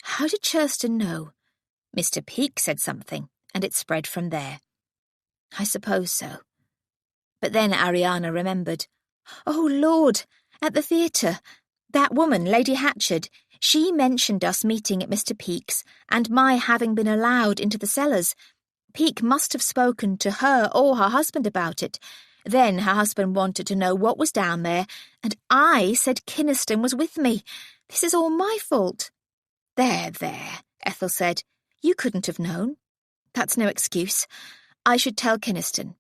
How did Churston know? Mr. Peake said something, and it spread from there. I suppose so. But then Ariana remembered. Oh, Lord, at the theatre. That woman, Lady Hatchard, she mentioned us meeting at Mr. Peake's and my having been allowed into the cellars. Peake must have spoken to her or her husband about it. Then her husband wanted to know what was down there, and I said Kynaston was with me. This is all my fault. There, Ethel said. You couldn't have known. That's no excuse. I should tell Kynaston.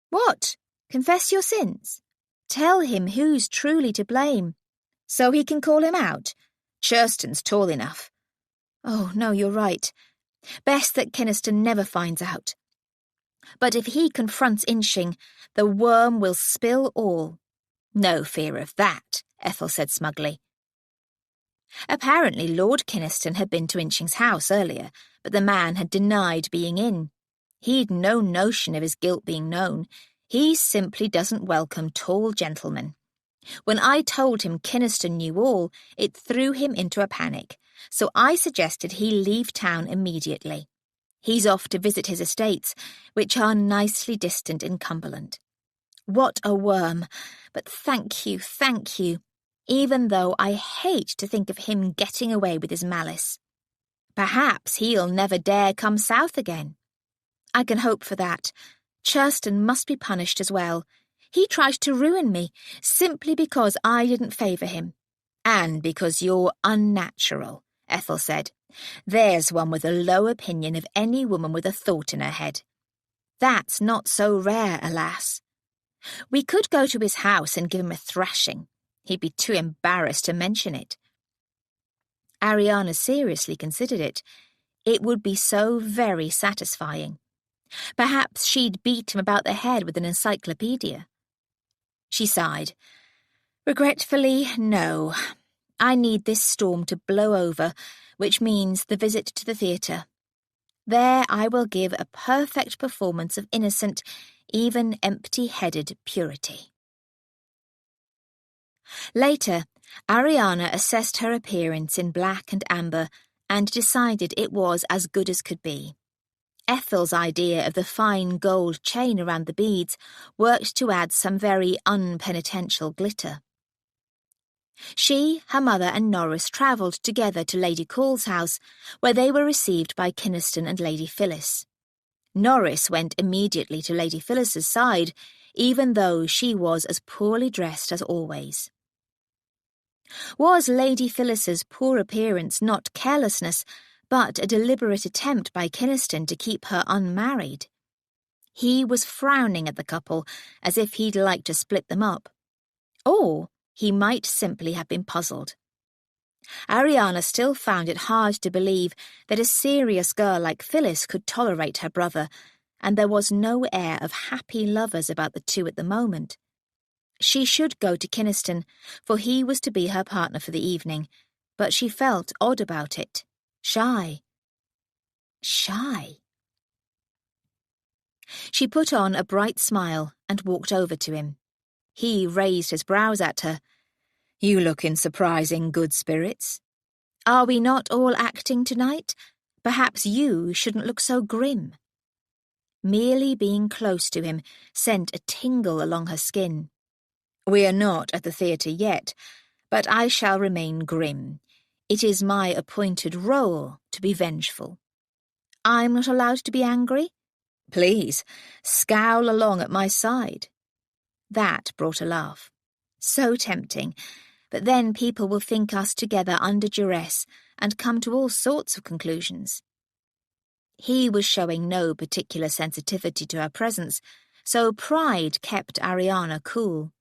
What? Confess your sins? Tell him who's truly to blame, so he can call him out. Churston's tall enough. Oh, no, you're right. Best that Kynaston never finds out. But if he confronts Inching, the worm will spill all. No fear of that, Ethel said smugly. Apparently Lord Kynaston had been to Inching's house earlier, but the man had denied being in. He'd no notion of his guilt being known. He simply doesn't welcome tall gentlemen. When I told him Kynaston knew all, it threw him into a panic, so I suggested he leave town immediately. He's off to visit his estates, which are nicely distant in Cumberland. What a worm! But thank you, even though I hate to think of him getting away with his malice. Perhaps he'll never dare come south again. I can hope for that. Churston must be punished as well. He tried to ruin me, simply because I didn't favour him. And because you're unnatural, Ethel said. There's one with a low opinion of any woman with a thought in her head. That's not so rare, alas. We could go to his house and give him a thrashing. He'd be too embarrassed to mention it. Ariana seriously considered it. It would be so very satisfying. Perhaps she'd beat him about the head with an encyclopedia. She sighed. Regretfully, no. I need this storm to blow over, which means the visit to the theatre. There I will give a perfect performance of innocent, even empty-headed purity. Later, Ariana assessed her appearance in black and amber and decided it was as good as could be. Ethel's idea of the fine gold chain around the beads worked to add some very unpenitential glitter. She, her mother and Norris travelled together to Lady Call's house, where they were received by Kynaston and Lady Phyllis. Norris went immediately to Lady Phyllis's side, even though she was as poorly dressed as always. Was Lady Phyllis's poor appearance not carelessness, but a deliberate attempt by Kynaston to keep her unmarried? He was frowning at the couple, as if he'd like to split them up. Or he might simply have been puzzled. Ariana still found it hard to believe that a serious girl like Phyllis could tolerate her brother, and there was no air of happy lovers about the two at the moment. She should go to Kynaston, for he was to be her partner for the evening, but she felt odd about it. Shy. She put on a bright smile and walked over to him. He raised his brows at her. You look in surprising good spirits. Are we not all acting tonight? Perhaps you shouldn't look so grim. Merely being close to him sent a tingle along her skin. We are not at the theatre yet, but I shall remain grim. It is my appointed role to be vengeful. I'm not allowed to be angry? Please, scowl along at my side. That brought a laugh. So tempting, but then people will think us together under duress and come to all sorts of conclusions. He was showing no particular sensitivity to her presence, so pride kept Ariana cool.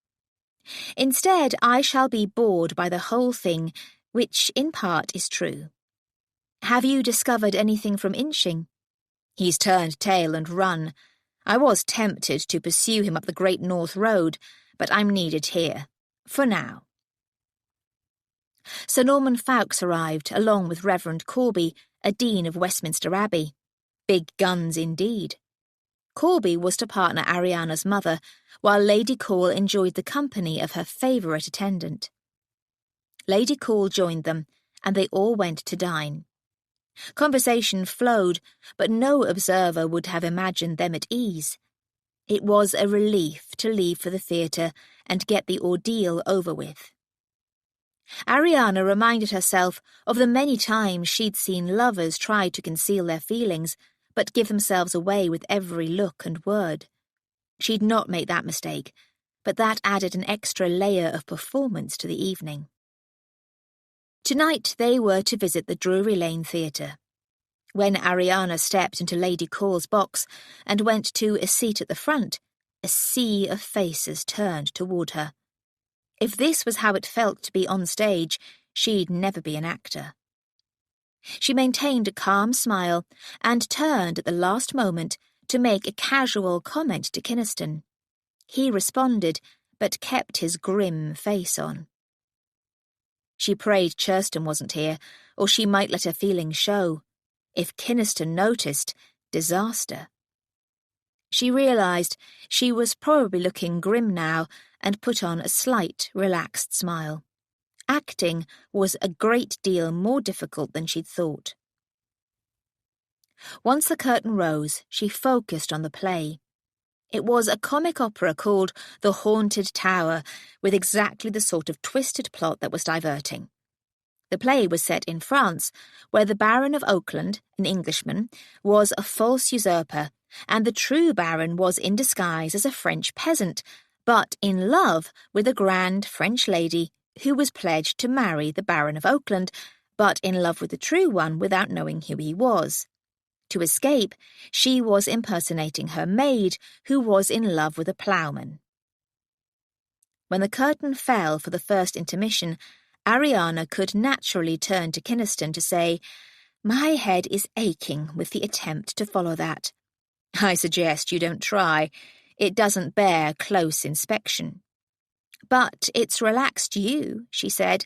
Instead, I shall be bored by the whole thing, which in part is true. Have you discovered anything from Inching? He's turned tail and run. I was tempted to pursue him up the Great North Road, but I'm needed here. For now. Sir Norman Fowkes arrived, along with Reverend Corby, a dean of Westminster Abbey. Big guns indeed. Corby was to partner Ariana's mother, while Lady Call enjoyed the company of her favourite attendant. Lady Call joined them, and they all went to dine. Conversation flowed, but no observer would have imagined them at ease. It was a relief to leave for the theatre and get the ordeal over with. Ariana reminded herself of the many times she'd seen lovers try to conceal their feelings, but give themselves away with every look and word. She'd not made that mistake, but that added an extra layer of performance to the evening. Tonight they were to visit the Drury Lane Theatre. When Ariana stepped into Lady Call's box and went to a seat at the front, a sea of faces turned toward her. If this was how it felt to be on stage, she'd never be an actor. She maintained a calm smile and turned at the last moment to make a casual comment to Kynaston. He responded, but kept his grim face on. She prayed Churston wasn't here, or she might let her feelings show. If Kynaston noticed, disaster. She realised she was probably looking grim now and put on a slight, relaxed smile. Acting was a great deal more difficult than she'd thought. Once the curtain rose, she focused on the play. It was a comic opera called The Haunted Tower, with exactly the sort of twisted plot that was diverting. The play was set in France, where the Baron of Oakland, an Englishman, was a false usurper, and the true Baron was in disguise as a French peasant, but in love with a grand French lady who was pledged to marry the Baron of Oakland, but in love with the true one without knowing who he was. To escape, she was impersonating her maid, who was in love with a ploughman. When the curtain fell for the first intermission, Ariana could naturally turn to Kynaston to say, "My head is aching with the attempt to follow that. I suggest you don't try. It doesn't bear close inspection." "But it's relaxed you," she said,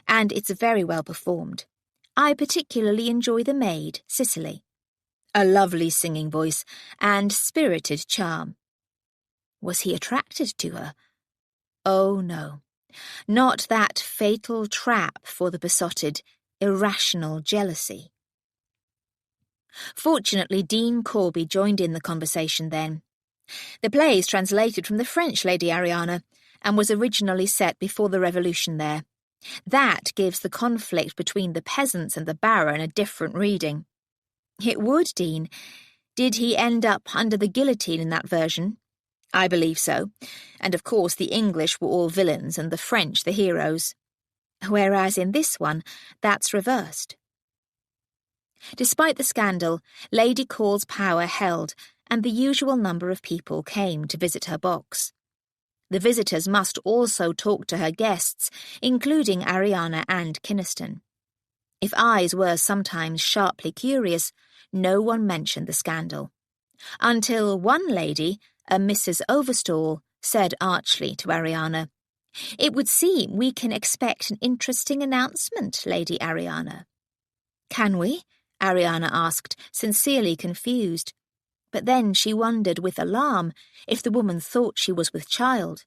"and it's very well performed. I particularly enjoy the maid, Cicely. A lovely singing voice and spirited charm." Was he attracted to her? Oh, no. Not that fatal trap for the besotted, irrational jealousy. Fortunately, Dean Corby joined in the conversation then. The play is translated from the French, Lady Ariana, and was originally set before the Revolution there. That gives the conflict between the peasants and the Baron a different reading. It would, Dean. Did he end up under the guillotine in that version? I believe so. And of course the English were all villains and the French the heroes. Whereas in this one, that's reversed. Despite the scandal, Lady Call's power held, and the usual number of people came to visit her box. The visitors must also talk to her guests, including Ariana and Kynaston. If eyes were sometimes sharply curious, no one mentioned the scandal. Until one lady, a Mrs. Overstall, said archly to Ariana, "It would seem we can expect an interesting announcement, Lady Ariana." "Can we?" Ariana asked, sincerely confused. But then she wondered with alarm if the woman thought she was with child.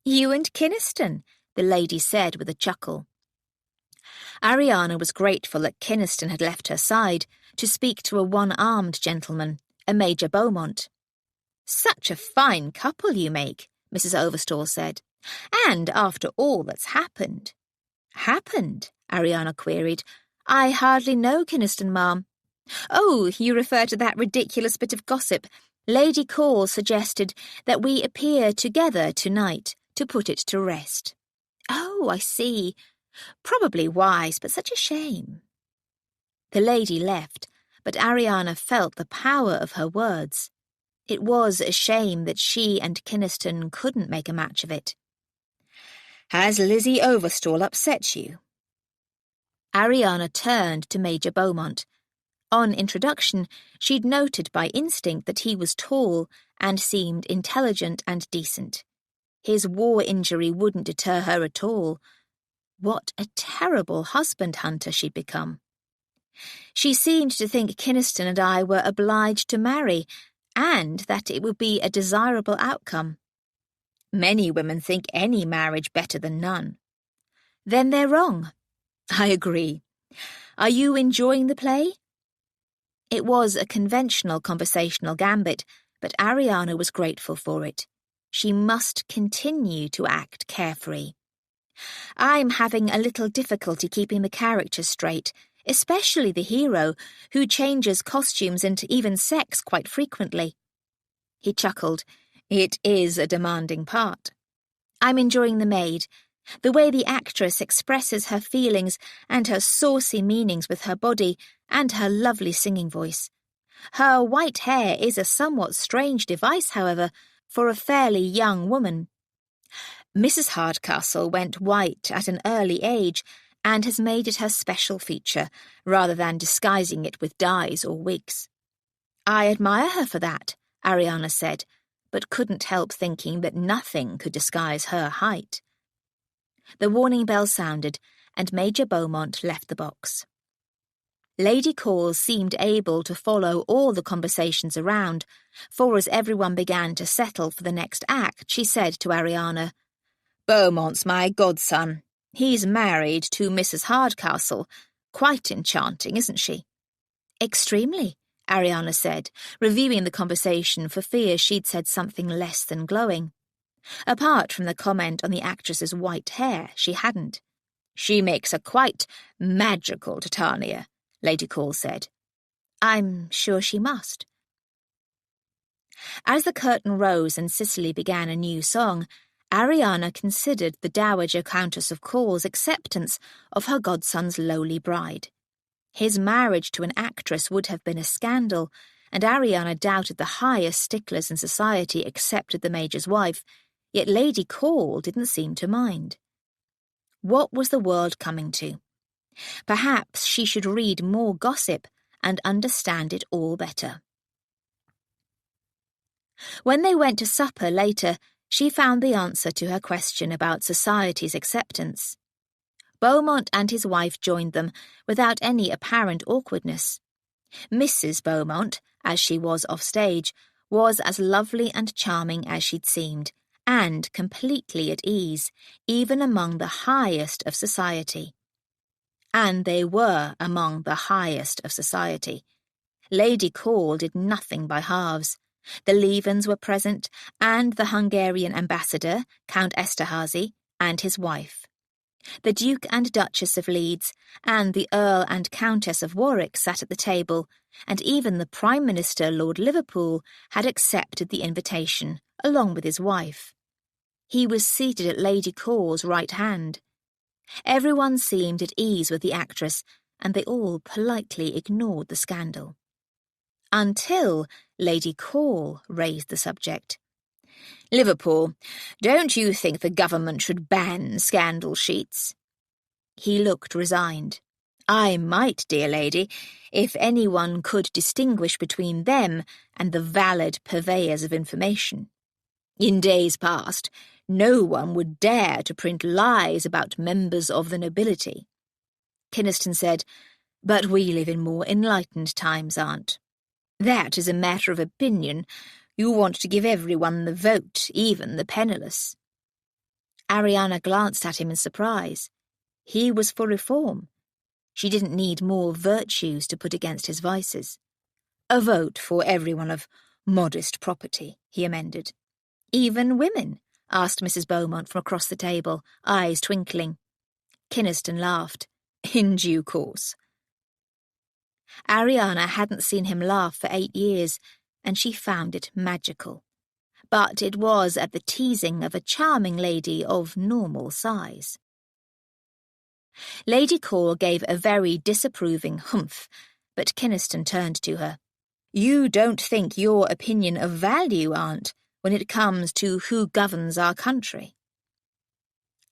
"You and Kynaston," the lady said with a chuckle. Ariana was grateful that Kynaston had left her side to speak to a one-armed gentleman, a Major Beaumont. "Such a fine couple you make," Mrs. Overstall said. "And after all that's happened." "Happened?" Ariana queried. "I hardly know Kynaston, ma'am." "Oh, you refer to that ridiculous bit of gossip. Lady Call suggested that we appear together tonight to put it to rest." "Oh, I see. Probably wise, but such a shame." The lady left, but Ariana felt the power of her words. It was a shame that she and Kynaston couldn't make a match of it. "Has Lizzie Overstall upset you?" Ariana turned to Major Beaumont. On introduction, she'd noted by instinct that he was tall and seemed intelligent and decent. His war injury wouldn't deter her at all. What a terrible husband hunter she'd become. She seemed to think Kynaston and I were obliged to marry, and that it would be a desirable outcome. "Many women think any marriage better than none." "Then they're wrong." "I agree. Are you enjoying the play?" It was a conventional conversational gambit, but Ariana was grateful for it. She must continue to act carefree. "I'm having a little difficulty keeping the characters straight, especially the hero, who changes costumes and even sex quite frequently." He chuckled. "It is a demanding part." "I'm enjoying the maid. The way the actress expresses her feelings and her saucy meanings with her body and her lovely singing voice. Her white hair is a somewhat strange device, however, for a fairly young woman. Mrs. Hardcastle went white at an early age and has made it her special feature, rather than disguising it with dyes or wigs." "I admire her for that," Ariana said, but couldn't help thinking that nothing could disguise her height. The warning bell sounded, and Major Beaumont left the box. Lady Call seemed able to follow all the conversations around, for as everyone began to settle for the next act, she said to Ariana, "Beaumont's my godson. He's married to Mrs. Hardcastle. Quite enchanting, isn't she?" "Extremely," Ariana said, reviewing the conversation for fear she'd said something less than glowing. Apart from the comment on the actress's white hair, she hadn't. "She makes a quite magical Titania," Lady Call said. "I'm sure she must." As the curtain rose and Cicely began a new song, Ariana considered the Dowager Countess of Call's acceptance of her godson's lowly bride. His marriage to an actress would have been a scandal, and Ariana doubted the highest sticklers in society accepted the Major's wife, yet Lady Call didn't seem to mind. What was the world coming to? Perhaps she should read more gossip and understand it all better. When they went to supper later, she found the answer to her question about society's acceptance. Beaumont and his wife joined them without any apparent awkwardness. Mrs. Beaumont, as she was offstage, was as lovely and charming as she'd seemed, and completely at ease, even among the highest of society. And they were among the highest of society. Lady Call did nothing by halves. The Levens were present, and the Hungarian ambassador, Count Esterhazy, and his wife. The Duke and Duchess of Leeds and the Earl and Countess of Warwick sat at the table, and even the Prime Minister, Lord Liverpool, had accepted the invitation, along with his wife. He was seated at Lady Call's right hand. Everyone seemed at ease with the actress, and they all politely ignored the scandal. Until Lady Call raised the subject. "Liverpool, don't you think the government should ban scandal sheets?" He looked resigned. "I might, dear lady, if anyone could distinguish between them and the valid purveyors of information. In days past, no one would dare to print lies about members of the nobility." Kynaston said, "But we live in more enlightened times, Aunt." "That is a matter of opinion. You want to give everyone the vote, even the penniless." Ariana glanced at him in surprise. He was for reform. She didn't need more virtues to put against his vices. "A vote for everyone of modest property," he amended. "Even women?" asked Mrs. Beaumont from across the table, eyes twinkling. Kynaston laughed. "In due course." Ariana hadn't seen him laugh for 8 years, and she found it magical. But it was at the teasing of a charming lady of normal size. Lady Call gave a very disapproving humph, but Kynaston turned to her. "You don't think your opinion of value, Aunt, when it comes to who governs our country?"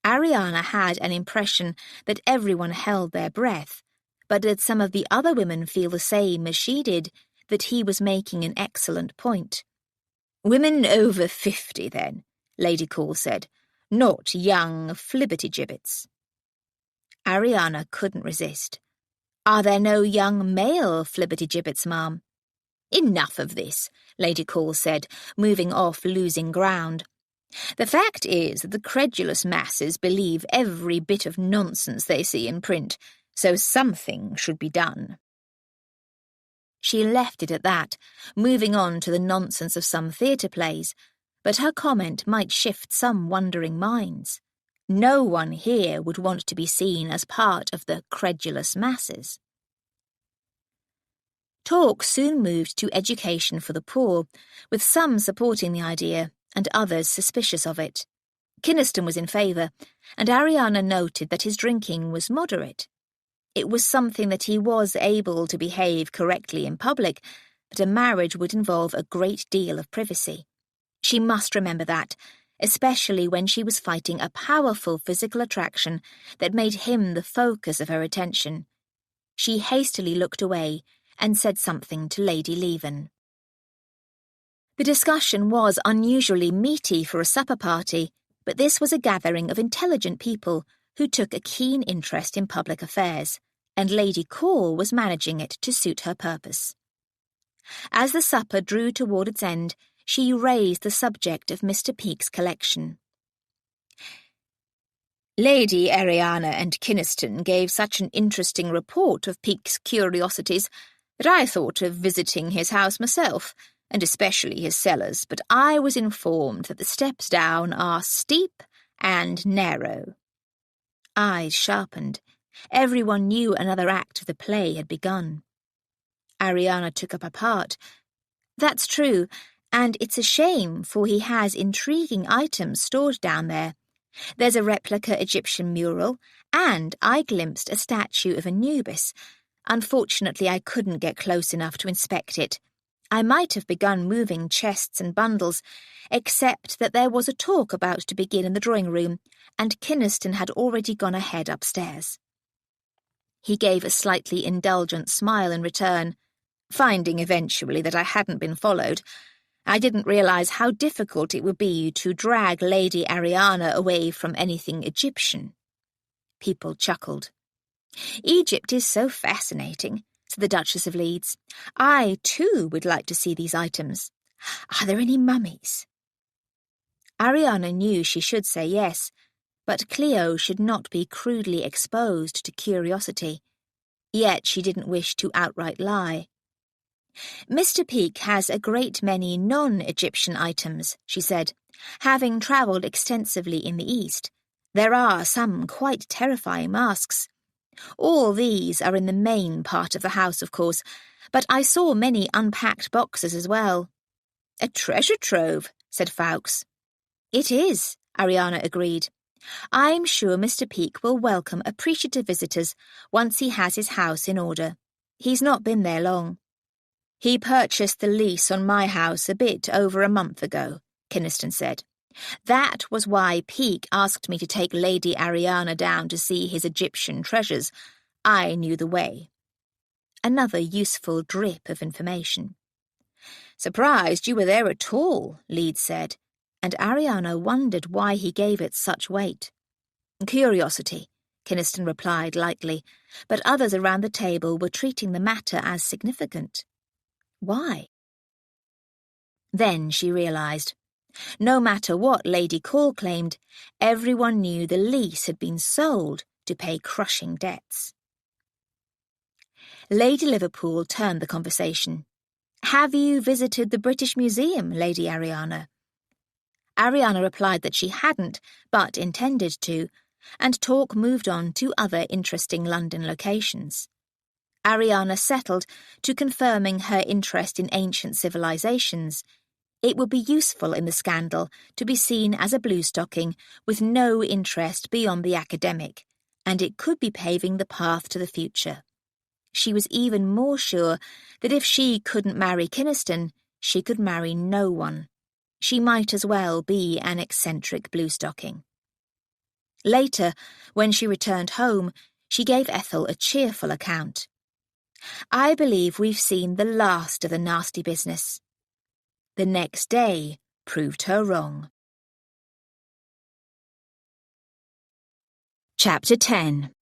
Ariana had an impression that everyone held their breath, but did some of the other women feel the same as she did, that he was making an excellent point? "Women over 50, then," Lady Call said, "not young flibbertigibbets." Ariana couldn't resist. "Are there no young male flibbertigibbets, ma'am?" "Enough of this," Lady Call said, moving off losing ground. "The fact is that the credulous masses believe every bit of nonsense they see in print, so something should be done." She left it at that, moving on to the nonsense of some theatre plays, but her comment might shift some wondering minds. No one here would want to be seen as part of the credulous masses. Talk soon moved to education for the poor, with some supporting the idea and others suspicious of it. Kynaston was in favour, and Ariana noted that his drinking was moderate. It was something that he was able to behave correctly in public, but a marriage would involve a great deal of privacy. She must remember that, especially when she was fighting a powerful physical attraction that made him the focus of her attention. She hastily looked away and said something to Lady Leven. The discussion was unusually meaty for a supper party, but this was a gathering of intelligent people who took a keen interest in public affairs, and Lady Call was managing it to suit her purpose. As the supper drew toward its end, she raised the subject of Mr. Peake's collection. "Lady Ariana and Kynaston gave such an interesting report of Peake's curiosities that I thought of visiting his house myself, and especially his cellars, but I was informed that the steps down are steep and narrow." Eyes sharpened. Everyone knew another act of the play had begun. Ariana took up her part. "That's true, and it's a shame, for he has intriguing items stored down there. There's a replica Egyptian mural, and I glimpsed a statue of Anubis. Unfortunately, I couldn't get close enough to inspect it. I might have begun moving chests and bundles, except that there was a talk about to begin in the drawing-room, and Kynaston had already gone ahead upstairs." He gave a slightly indulgent smile in return. "Finding eventually that I hadn't been followed, I didn't realize how difficult it would be to drag Lady Ariana away from anything Egyptian." People chuckled. "Egypt is so fascinating," said the Duchess of Leeds. "I, too, would like to see these items. Are there any mummies?" Ariana knew she should say yes, but Cleo should not be crudely exposed to curiosity. Yet she didn't wish to outright lie. "Mr. Peake has a great many non-Egyptian items," she said, "having travelled extensively in the East. There are some quite terrifying masks. All these are in the main part of the house, of course, but I saw many unpacked boxes as well." "A treasure trove," said Fawkes. "It is," Ariana agreed. "I'm sure Mr. Peake will welcome appreciative visitors once he has his house in order. He's not been there long." "He purchased the lease on my house a bit over a month ago," Kynaston said. "That was why Peake asked me to take Lady Ariana down to see his Egyptian treasures. I knew the way." Another useful drip of information. "Surprised you were there at all," Leeds said, and Ariana wondered why he gave it such weight. "Curiosity," Kynaston replied lightly, but others around the table were treating the matter as significant. Why? Then she realised. No matter what Lady Call claimed, everyone knew the lease had been sold to pay crushing debts. Lady Liverpool turned the conversation. "Have you visited the British Museum, Lady Ariana?" Ariana replied that she hadn't, but intended to, and talk moved on to other interesting London locations. Ariana settled to confirming her interest in ancient civilizations. It would be useful in the scandal to be seen as a bluestocking with no interest beyond the academic, and it could be paving the path to the future. She was even more sure that if she couldn't marry Kynaston, she could marry no one. She might as well be an eccentric bluestocking. Later, when she returned home, she gave Ethel a cheerful account. "I believe we've seen the last of the nasty business." The next day proved her wrong. Chapter 10.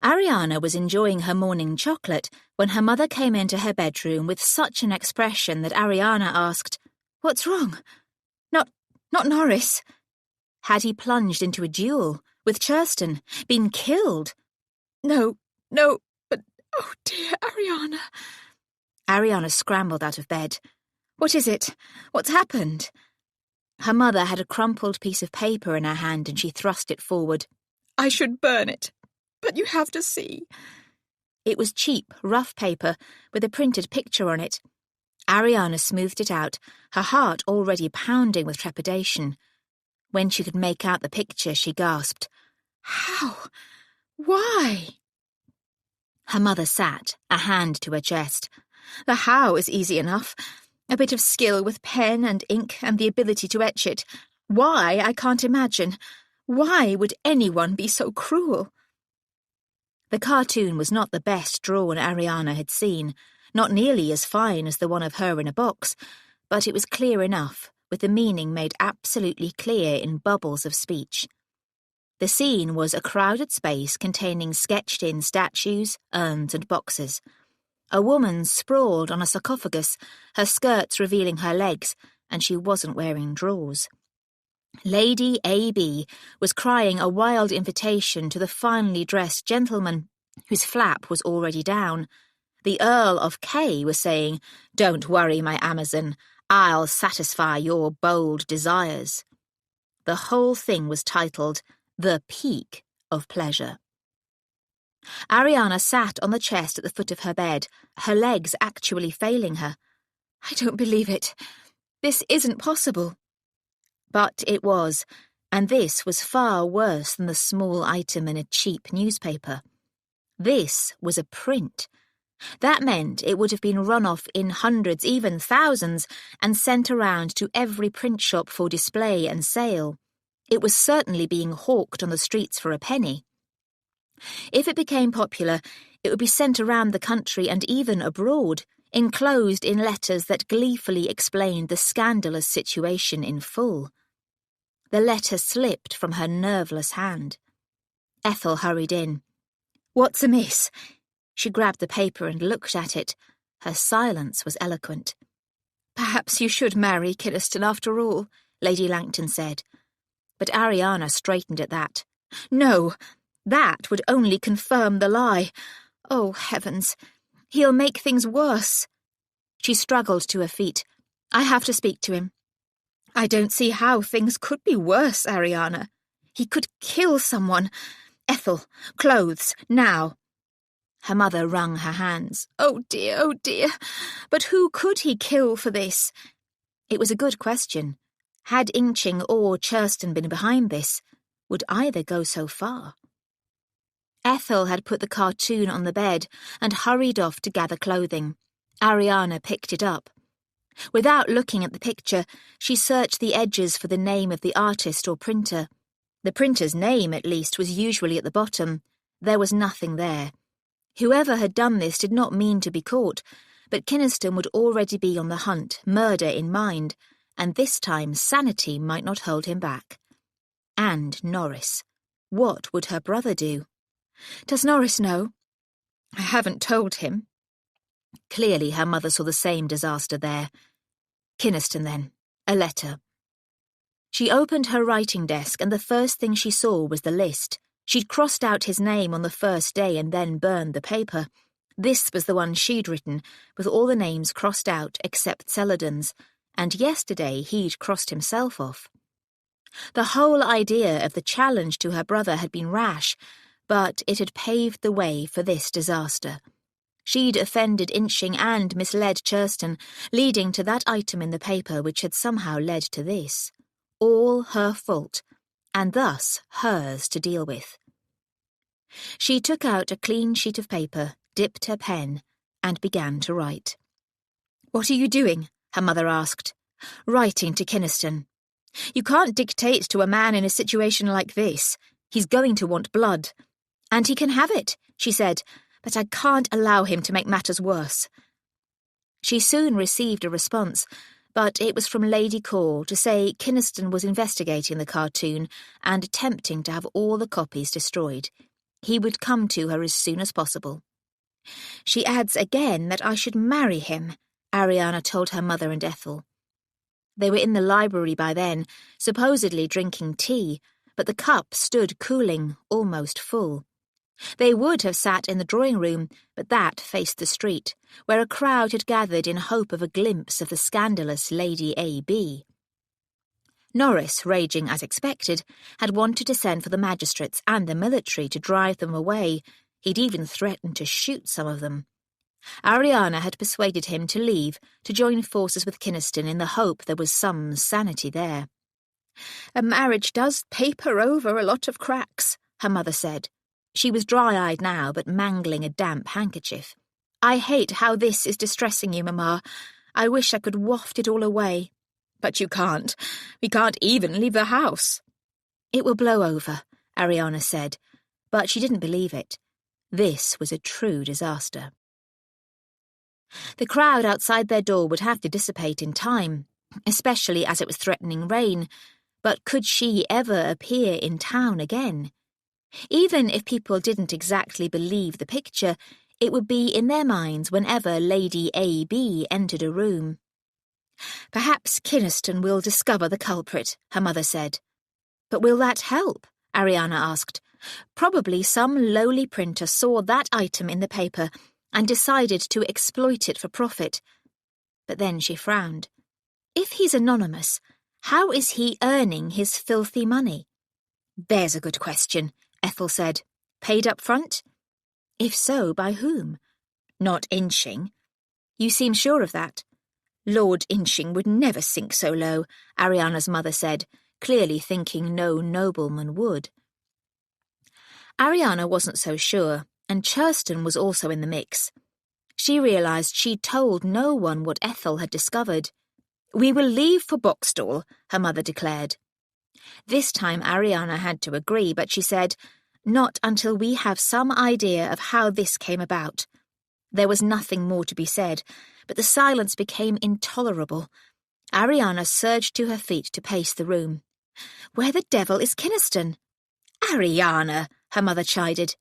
Ariana was enjoying her morning chocolate when her mother came into her bedroom with such an expression that Ariana asked, "What's wrong? Not Norris?" Had he plunged into a duel with Churston, been killed? No, but oh dear, Ariana. Ariana scrambled out of bed. "What is it? What's happened?" Her mother had a crumpled piece of paper in her hand and she thrust it forward. "I should burn it, but you have to see." It was cheap, rough paper with a printed picture on it. Ariana smoothed it out, her heart already pounding with trepidation. When she could make out the picture, she gasped, "How? Why?" Her mother sat, a hand to her chest. "The how is easy enough. A bit of skill with pen and ink and the ability to etch it. Why, I can't imagine. Why would anyone be so cruel?" The cartoon was not the best drawn Ariana had seen, not nearly as fine as the one of her in a box, but it was clear enough, with the meaning made absolutely clear in bubbles of speech. The scene was a crowded space containing sketched-in statues, urns and boxes. A woman sprawled on a sarcophagus, her skirts revealing her legs, and she wasn't wearing drawers. Lady A.B. was crying a wild invitation to the finely dressed gentleman, whose flap was already down. The Earl of K. was saying, "Don't worry, my Amazon, I'll satisfy your bold desires." The whole thing was titled The Peak of Pleasure. Ariana sat on the chest at the foot of her bed, her legs actually failing her. "I don't believe it. This isn't possible." But it was, and this was far worse than the small item in a cheap newspaper. This was a print. That meant it would have been run off in hundreds, even thousands, and sent around to every print shop for display and sale. It was certainly being hawked on the streets for a penny. If it became popular, it would be sent around the country and even abroad, enclosed in letters that gleefully explained the scandalous situation in full. The letter slipped from her nerveless hand. Ethel hurried in. "What's amiss?" She grabbed the paper and looked at it. Her silence was eloquent. "Perhaps you should marry Kynaston after all," Lady Langton said. But Ariana straightened at that. "No, that would only confirm the lie. Oh, heavens, he'll make things worse." She struggled to her feet. "I have to speak to him." "I don't see how things could be worse, Ariana. He could kill someone. Ethel, clothes, now." Her mother wrung her hands. Oh dear, but who could he kill for this?" It was a good question. Had Inching or Churston been behind this? Would either go so far? Ethel had put the cartoon on the bed and hurried off to gather clothing. Ariana picked it up. Without looking at the picture, she searched the edges for the name of the artist or printer. The printer's name, at least, was usually at the bottom. There was nothing there. Whoever had done this did not mean to be caught, but Kynaston would already be on the hunt, murder in mind, and this time sanity might not hold him back. And Norris. What would her brother do? "Does Norris know?" "I haven't told him." Clearly her mother saw the same disaster there. Kynaston, then. A letter. She opened her writing desk and the first thing she saw was the list. She'd crossed out his name on the first day and then burned the paper. This was the one she'd written, with all the names crossed out except Celadon's, and yesterday he'd crossed himself off. The whole idea of the challenge to her brother had been rash, but it had paved the way for this disaster. She'd offended Inching and misled Churston, leading to that item in the paper which had somehow led to this. All her fault, and thus hers to deal with. She took out a clean sheet of paper, dipped her pen, and began to write. "What are you doing?" her mother asked. "Writing to Kynaston. You can't dictate to a man in a situation like this. He's going to want blood. And he can have it," she said, "but I can't allow him to make matters worse." She soon received a response, but it was from Lady Call to say Kynaston was investigating the cartoon and attempting to have all the copies destroyed. He would come to her as soon as possible. "She adds again that I should marry him," Ariana told her mother and Ethel. They were in the library by then, supposedly drinking tea, but the cup stood cooling, almost full. They would have sat in the drawing room, but that faced the street, where a crowd had gathered in hope of a glimpse of the scandalous Lady A.B. Norris, raging as expected, had wanted to send for the magistrates and the military to drive them away. He'd even threatened to shoot some of them. Ariana had persuaded him to leave, to join forces with Kynaston in the hope there was some sanity there. "A marriage does paper over a lot of cracks," her mother said. She was dry-eyed now, but mangling a damp handkerchief. "I hate how this is distressing you, Mamma. I wish I could waft it all away. But you can't. We can't even leave the house." "It will blow over," Ariana said, but she didn't believe it. This was a true disaster. The crowd outside their door would have to dissipate in time, especially as it was threatening rain, but could she ever appear in town again? Even if people didn't exactly believe the picture, it would be in their minds whenever Lady A.B. entered a room. "Perhaps Kynaston will discover the culprit," her mother said. "But will that help?" Ariana asked. "Probably some lowly printer saw that item in the paper and decided to exploit it for profit." But then she frowned. "If he's anonymous, how is he earning his filthy money?" "There's a good question," Ethel said. "Paid up front?" "If so, by whom?" "Not Inching." "You seem sure of that?" "Lord Inching would never sink so low," Ariana's mother said, clearly thinking no nobleman would. Ariana wasn't so sure, and Churston was also in the mix. She realised she'd told no one what Ethel had discovered. "We will leave for Boxstall," her mother declared. This time Ariana had to agree, but she said, "Not until we have some idea of how this came about." There was nothing more to be said, but the silence became intolerable. Ariana surged to her feet to pace the room. "Where the devil is Kynaston?" "Ariana," her mother chided.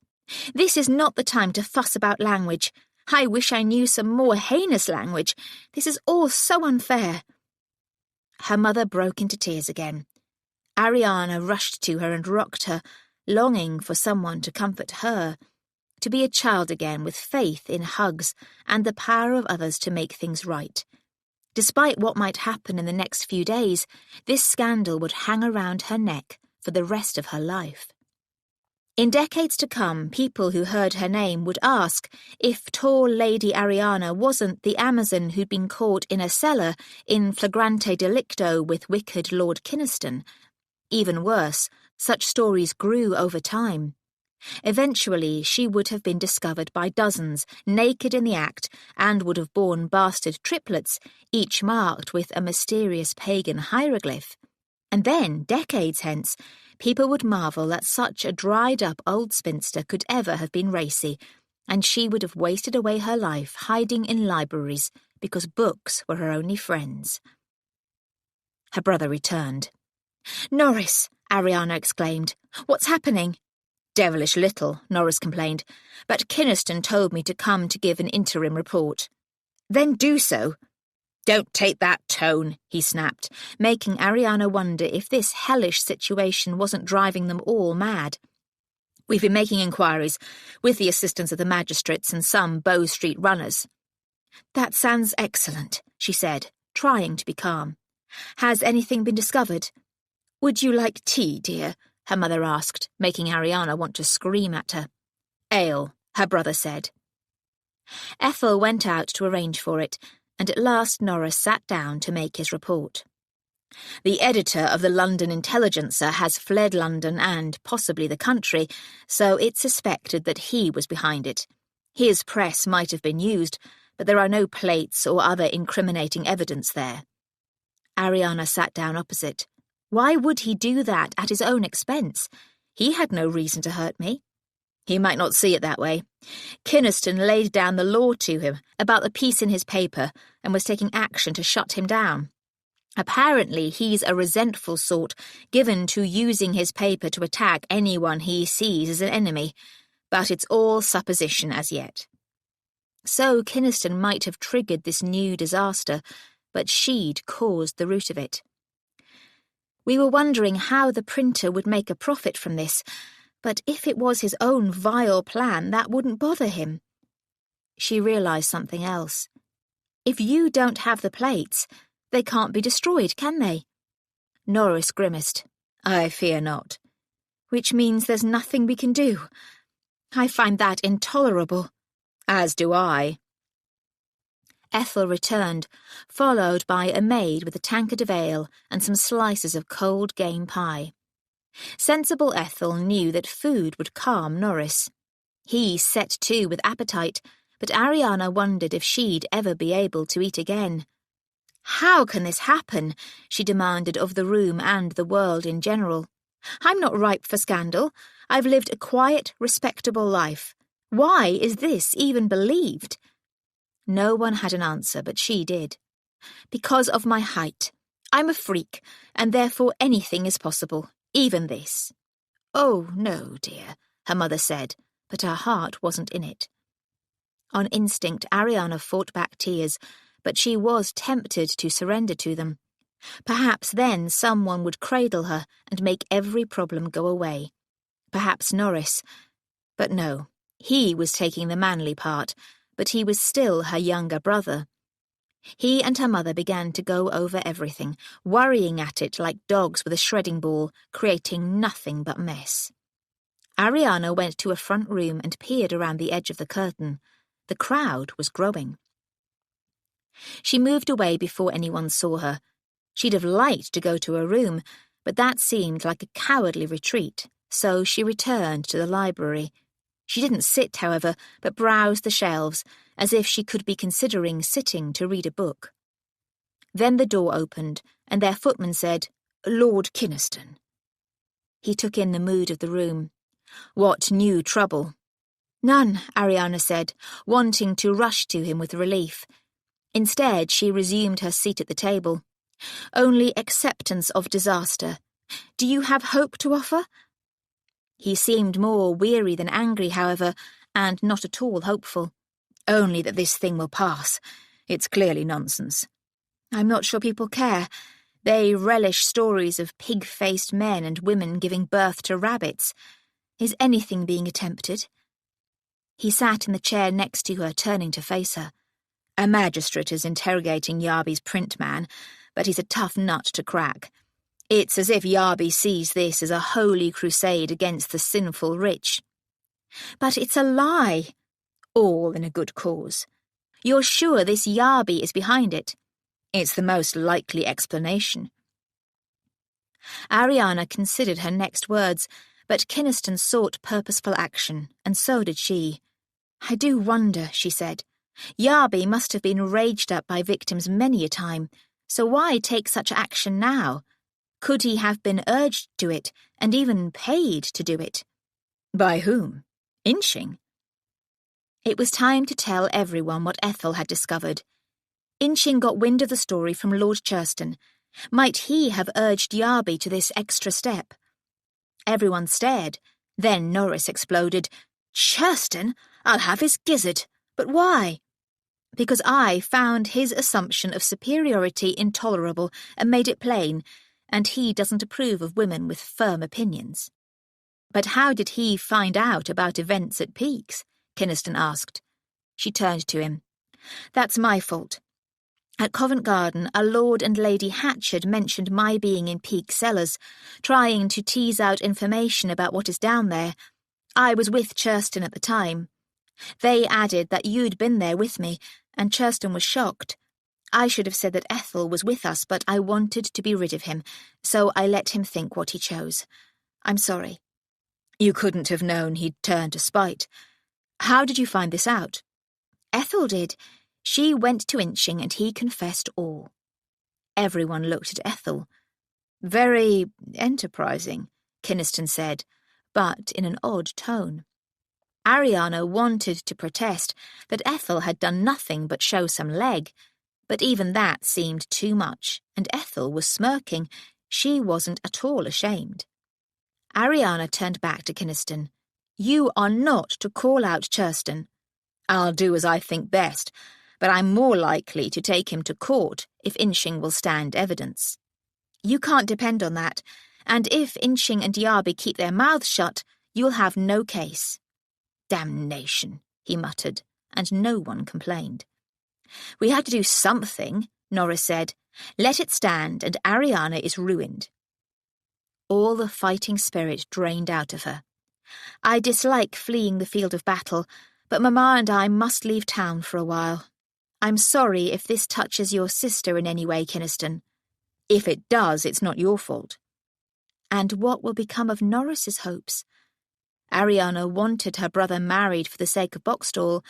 "This is not the time to fuss about language. I wish I knew some more heinous language. This is all so unfair." Her mother broke into tears again. Ariana rushed to her and rocked her, longing for someone to comfort her, to be a child again with faith in hugs and the power of others to make things right. Despite what might happen in the next few days, this scandal would hang around her neck for the rest of her life. In decades to come, people who heard her name would ask if tall Lady Ariana wasn't the Amazon who'd been caught in a cellar in flagrante delicto with wicked Lord Kynaston. Even worse, such stories grew over time. Eventually, she would have been discovered by dozens, naked in the act, and would have borne bastard triplets, each marked with a mysterious pagan hieroglyph. And then, decades hence, people would marvel that such a dried-up old spinster could ever have been racy, and she would have wasted away her life hiding in libraries because books were her only friends. Her brother returned. "Norris," Ariana exclaimed. "What's happening?" "Devilish little," Norris complained, "but Kynaston told me to come to give an interim report." "Then do so." "Don't take that tone," he snapped, making Ariana wonder if this hellish situation wasn't driving them all mad. "We've been making inquiries, with the assistance of the magistrates and some Bow Street runners." "That sounds excellent," she said, trying to be calm. "Has anything been discovered?" "Would you like tea, dear?" her mother asked, making Ariana want to scream at her. "Ale," her brother said. Ethel went out to arrange for it, and at last Norris sat down to make his report. The editor of the London Intelligencer has fled London and possibly the country, so it's suspected that he was behind it. His press might have been used, but there are no plates or other incriminating evidence there. Ariana sat down opposite. Why would he do that at his own expense? He had no reason to hurt me. He might not see it that way. Kynaston laid down the law to him about the piece in his paper and was taking action to shut him down. Apparently, he's a resentful sort, given to using his paper to attack anyone he sees as an enemy, but it's all supposition as yet. So Kynaston might have triggered this new disaster, but she'd caused the root of it. We were wondering how the printer would make a profit from this, but if it was his own vile plan, that wouldn't bother him. She realised something else. If you don't have the plates, they can't be destroyed, can they? Norris grimaced. I fear not. Which means there's nothing we can do. I find that intolerable. As do I. Ethel returned, followed by a maid with a tankard of ale and some slices of cold game pie. Sensible Ethel knew that food would calm Norris. He set to with appetite, but Ariana wondered if she'd ever be able to eat again. How can this happen? She demanded of the room and the world in general. I'm not ripe for scandal. I've lived a quiet, respectable life. Why is this even believed? No one had an answer, but she did. Because of my height. I'm a freak, and therefore anything is possible, even this. Oh, no, dear, her mother said, but her heart wasn't in it. On instinct, Ariana fought back tears, but she was tempted to surrender to them. Perhaps then someone would cradle her and make every problem go away. Perhaps Norris. But no, he was taking the manly part, but he was still her younger brother. He and her mother began to go over everything, worrying at it like dogs with a shredding ball, creating nothing but mess. Ariana went to a front room and peered around the edge of the curtain. The crowd was growing. She moved away before anyone saw her. She'd have liked to go to her room, but that seemed like a cowardly retreat, so she returned to the library. She didn't sit, however, but browsed the shelves, as if she could be considering sitting to read a book. Then the door opened, and their footman said, Lord Kynaston. He took in the mood of the room. What new trouble? None, Ariana said, wanting to rush to him with relief. Instead, she resumed her seat at the table. Only acceptance of disaster. Do you have hope to offer? He seemed more weary than angry, however, and not at all hopeful. Only that this thing will pass. It's clearly nonsense. I'm not sure people care. They relish stories of pig-faced men and women giving birth to rabbits. Is anything being attempted? He sat in the chair next to her, turning to face her. A magistrate is interrogating Yarby's print man, but he's a tough nut to crack. It's as if Yarby sees this as a holy crusade against the sinful rich. But it's a lie. All in a good cause. You're sure this Yarby is behind it? It's the most likely explanation. Ariana considered her next words, but Kynaston sought purposeful action, and so did she. I do wonder, she said. Yarby must have been raged up by victims many a time, so why take such action now? Could he have been urged to it, and even paid to do it? By whom? Inching? It was time to tell everyone what Ethel had discovered. Inching got wind of the story from Lord Churston. Might he have urged Yarby to this extra step? Everyone stared. Then Norris exploded. Churston? I'll have his gizzard. But why? Because I found his assumption of superiority intolerable and made it plain, and he doesn't approve of women with firm opinions. But how did he find out about events at Peake's? Kynaston asked. She turned to him. That's my fault. At Covent Garden, a Lord and Lady Hatchard mentioned my being in Peake Cellars, trying to tease out information about what is down there. I was with Churston at the time. They added that you'd been there with me, and Churston was shocked. I should have said that Ethel was with us, but I wanted to be rid of him, so I let him think what he chose. I'm sorry. You couldn't have known he'd turn to spite. How did you find this out? Ethel did. She went to Inching and he confessed all. Everyone looked at Ethel. Very enterprising, Kynaston said, but in an odd tone. Ariana wanted to protest that Ethel had done nothing but show some leg, but even that seemed too much, and Ethel was smirking. She wasn't at all ashamed. Ariana turned back to Kynaston. You are not to call out Churston. I'll do as I think best, but I'm more likely to take him to court if Inching will stand evidence. You can't depend on that, and if Inching and Yarby keep their mouths shut, you'll have no case. Damnation, he muttered, and no one complained. We had to do something, Norris said. Let it stand, and Ariana is ruined. All the fighting spirit drained out of her. I dislike fleeing the field of battle, but Mamma and I must leave town for a while. I'm sorry if this touches your sister in any way, Kynaston. If it does, it's not your fault. And what will become of Norris's hopes? Ariana wanted her brother married for the sake of Boxstall,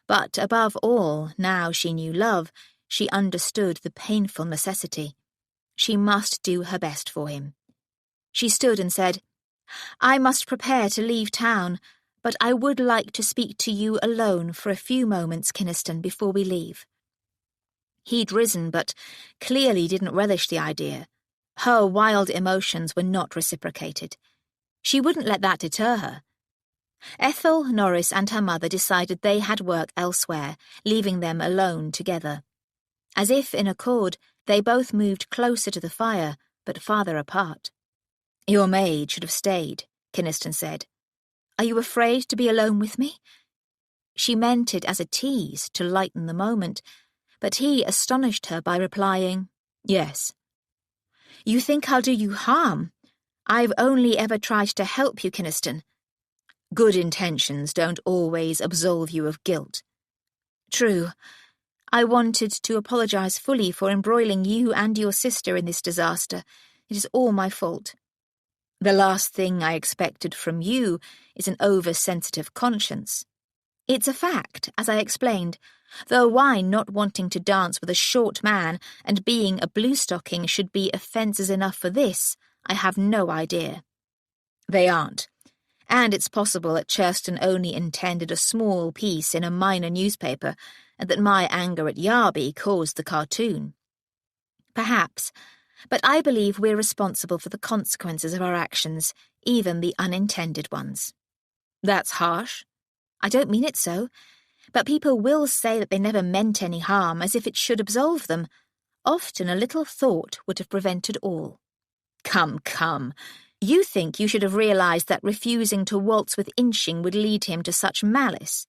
but above all, now she knew love, she understood the painful necessity. She must do her best for him. She stood and said, I must prepare to leave town, but I would like to speak to you alone for a few moments, Kynaston, before we leave. He'd risen, but clearly didn't relish the idea. Her wild emotions were not reciprocated. She wouldn't let that deter her. Ethel, Norris, and her mother decided they had work elsewhere, leaving them alone together. As if in accord, they both moved closer to the fire, but farther apart. Your maid should have stayed, Kynaston said. Are you afraid to be alone with me? She meant it as a tease to lighten the moment, but he astonished her by replying, Yes. You think I'll do you harm? I've only ever tried to help you, Kynaston. Good intentions don't always absolve you of guilt. True. I wanted to apologize fully for embroiling you and your sister in this disaster. It is all my fault. The last thing I expected from you is an oversensitive conscience. It's a fact, as I explained, though why not wanting to dance with a short man and being a bluestocking should be offences enough for this, I have no idea. They aren't. And it's possible that Churston only intended a small piece in a minor newspaper, and that my anger at Yarby caused the cartoon. Perhaps, but I believe we're responsible for the consequences of our actions, even the unintended ones. That's harsh. I don't mean it so, but people will say that they never meant any harm, as if it should absolve them. Often a little thought would have prevented all. Come. You think you should have realised that refusing to waltz with Inching would lead him to such malice?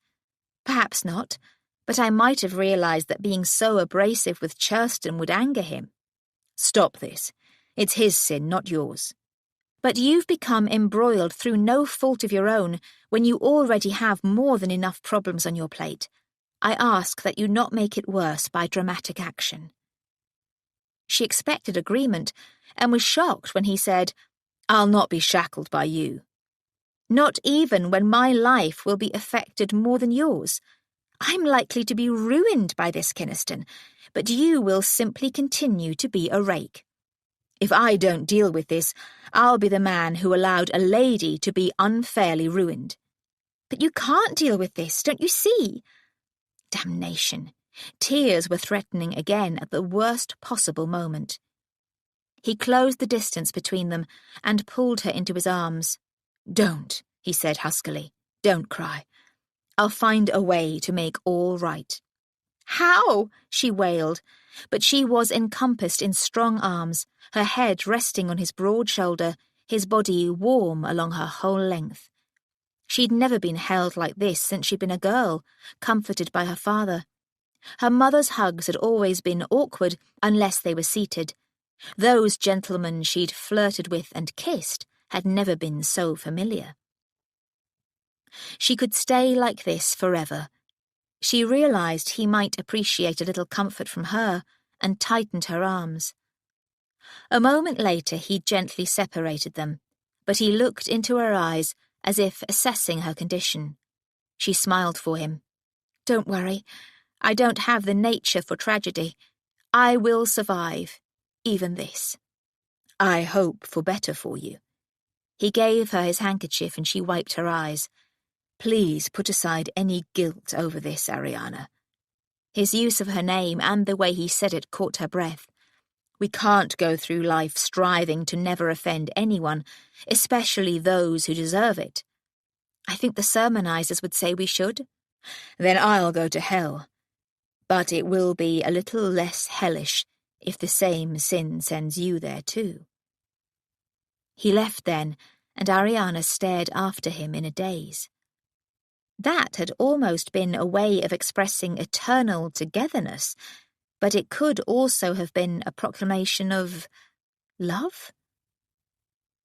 Perhaps not, but I might have realised that being so abrasive with Churston would anger him. Stop this. It's his sin, not yours. But you've become embroiled through no fault of your own when you already have more than enough problems on your plate. I ask that you not make it worse by dramatic action. She expected agreement and was shocked when he said, I'll not be shackled by you. Not even when my life will be affected more than yours. I'm likely to be ruined by this, Kynaston, but you will simply continue to be a rake. If I don't deal with this, I'll be the man who allowed a lady to be unfairly ruined. But you can't deal with this, don't you see? Damnation. Tears were threatening again at the worst possible moment. He closed the distance between them and pulled her into his arms. Don't, he said huskily. Don't cry. I'll find a way to make all right. How? She wailed, but she was encompassed in strong arms, her head resting on his broad shoulder, his body warm along her whole length. She'd never been held like this since she'd been a girl, comforted by her father. Her mother's hugs had always been awkward unless they were seated. Those gentlemen she'd flirted with and kissed had never been so familiar. She could stay like this forever. She realised he might appreciate a little comfort from her, and tightened her arms. A moment later he gently separated them, but he looked into her eyes as if assessing her condition. She smiled for him. "Don't worry. I don't have the nature for tragedy. I will survive, even this. I hope for better for you." He gave her his handkerchief and she wiped her eyes. "Please put aside any guilt over this, Ariana." His use of her name and the way he said it caught her breath. We can't go through life striving to never offend anyone, especially those who deserve it. I think the sermonizers would say we should. Then I'll go to hell. But it will be a little less hellish if the same sin sends you there too. He left then, and Ariana stared after him in a daze. That had almost been a way of expressing eternal togetherness, but it could also have been a proclamation of love?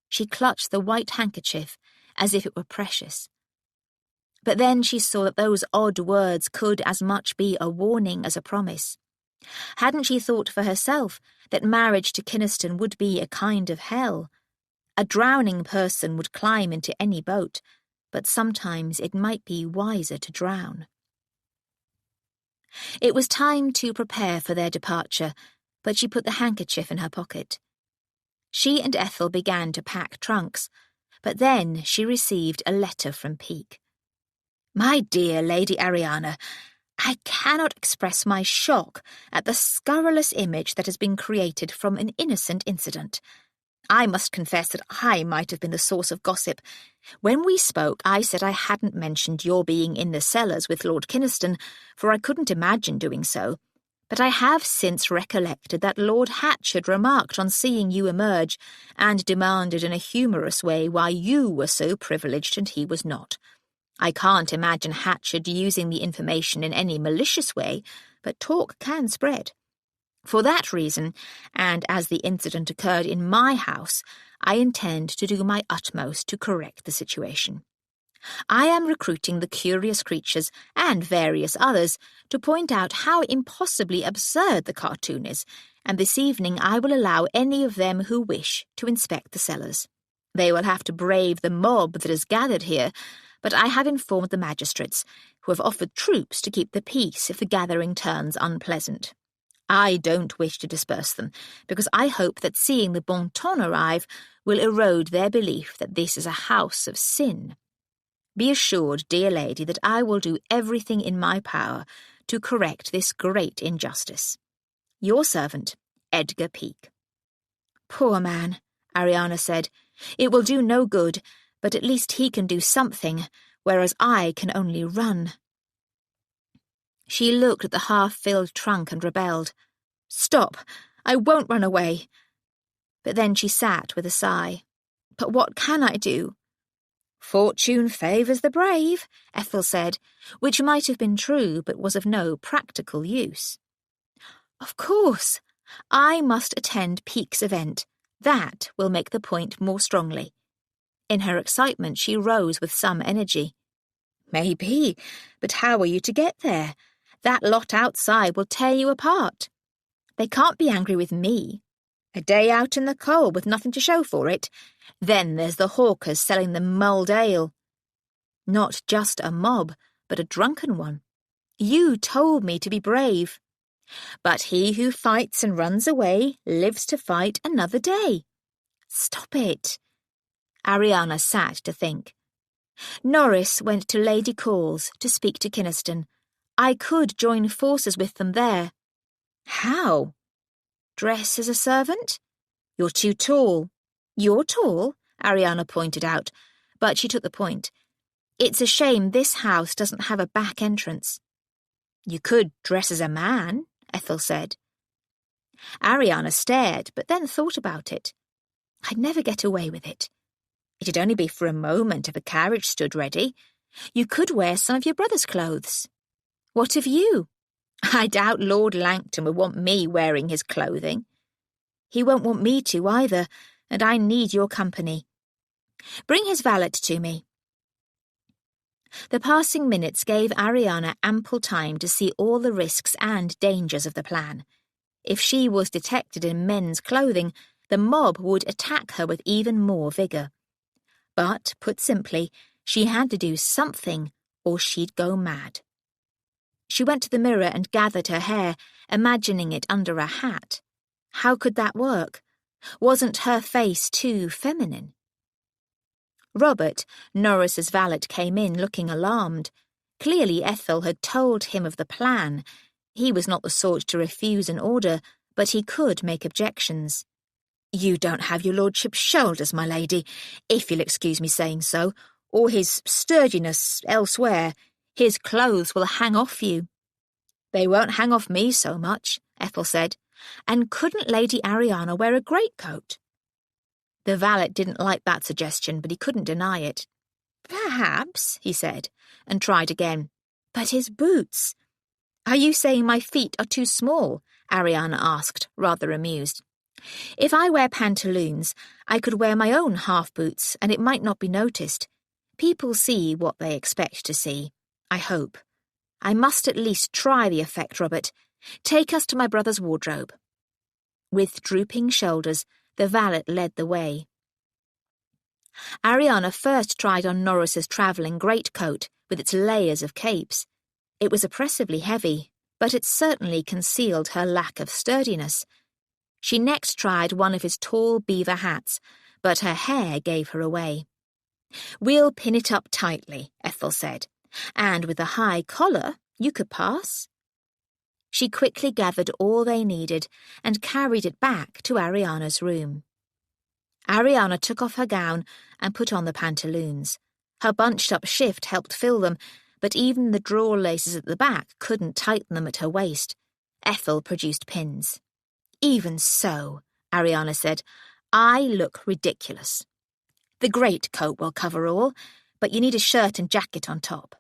She clutched the white handkerchief as if it were precious. But then she saw that those odd words could as much be a warning as a promise. Hadn't she thought for herself that marriage to Kynaston would be a kind of hell? A drowning person would climb into any boat, but sometimes it might be wiser to drown. It was time to prepare for their departure, but she put the handkerchief in her pocket. She and Ethel began to pack trunks, but then she received a letter from Peake. "My dear Lady Ariana, I cannot express my shock at the scurrilous image that has been created from an innocent incident. I must confess that I might have been the source of gossip. When we spoke, I said I hadn't mentioned your being in the cellars with Lord Kynaston, for I couldn't imagine doing so. But I have since recollected that Lord Hatchard remarked on seeing you emerge, and demanded in a humorous way why you were so privileged and he was not. I can't imagine Hatchard using the information in any malicious way, but talk can spread. For that reason, and as the incident occurred in my house, I intend to do my utmost to correct the situation. I am recruiting the curious creatures and various others to point out how impossibly absurd the cartoon is, and this evening I will allow any of them who wish to inspect the cellars. They will have to brave the mob that is gathered here, but I have informed the magistrates, who have offered troops to keep the peace if the gathering turns unpleasant. I don't wish to disperse them, because I hope that seeing the bon ton arrive will erode their belief that this is a house of sin. Be assured, dear lady, that I will do everything in my power to correct this great injustice. Your servant, Edgar Peake." "Poor man," Ariana said. "It will do no good, but at least he can do something, whereas I can only run." She looked at the half-filled trunk and rebelled. "Stop! I won't run away." But then she sat with a sigh. "But what can I do?" "Fortune favours the brave," Ethel said, which might have been true but was of no practical use. "Of course. I must attend Peake's event. That will make the point more strongly." In her excitement she rose with some energy. "Maybe, but how are you to get there? That lot outside will tear you apart. They can't be angry with me. A day out in the cold with nothing to show for it. Then there's the hawkers selling the mulled ale. Not just a mob, but a drunken one. You told me to be brave. But he who fights and runs away lives to fight another day." "Stop it." Ariana sat to think. "Norris went to Lady Cawle's to speak to Kynaston. I could join forces with them there." "How?" "Dress as a servant?" "You're too tall." "You're tall," Ariana pointed out, but she took the point. "It's a shame this house doesn't have a back entrance." "You could dress as a man," Ethel said. Ariana stared, but then thought about it. "I'd never get away with it. It'd only be for a moment if a carriage stood ready. You could wear some of your brother's clothes." "What of you?" "I doubt Lord Langton would want me wearing his clothing." "He won't want me to either, and I need your company. Bring his valet to me." The passing minutes gave Ariana ample time to see all the risks and dangers of the plan. If she was detected in men's clothing, the mob would attack her with even more vigour. But, put simply, she had to do something or she'd go mad. She went to the mirror and gathered her hair, imagining it under a hat. How could that work? Wasn't her face too feminine? Robert, Norris's valet, came in looking alarmed. Clearly Ethel had told him of the plan. He was not the sort to refuse an order, but he could make objections. "You don't have your lordship's shoulders, my lady, if you'll excuse me saying so, or his sturdiness elsewhere. His clothes will hang off you." "They won't hang off me so much," Ethel said. "And couldn't Lady Ariana wear a greatcoat?" The valet didn't like that suggestion, but he couldn't deny it. "Perhaps," he said, and tried again. "But his boots—" "Are you saying my feet are too small?" Ariana asked, rather amused. "If I wear pantaloons, I could wear my own half-boots, and it might not be noticed. People see what they expect to see. I hope. I must at least try the effect, Robert. Take us to my brother's wardrobe." With drooping shoulders, the valet led the way. Ariana first tried on Norris's travelling greatcoat with its layers of capes. It was oppressively heavy, but it certainly concealed her lack of sturdiness. She next tried one of his tall beaver hats, but her hair gave her away. "We'll pin it up tightly," Ethel said, "and with a high collar you could pass." She quickly gathered all they needed and carried it back to Ariana's room. Ariana took off her gown and put on the pantaloons. Her bunched-up shift helped fill them, but even the draw laces at the back couldn't tighten them at her waist. Ethel produced pins. "Even so," Ariana said, "I look ridiculous. The greatcoat will cover all, but you need a shirt and jacket on top."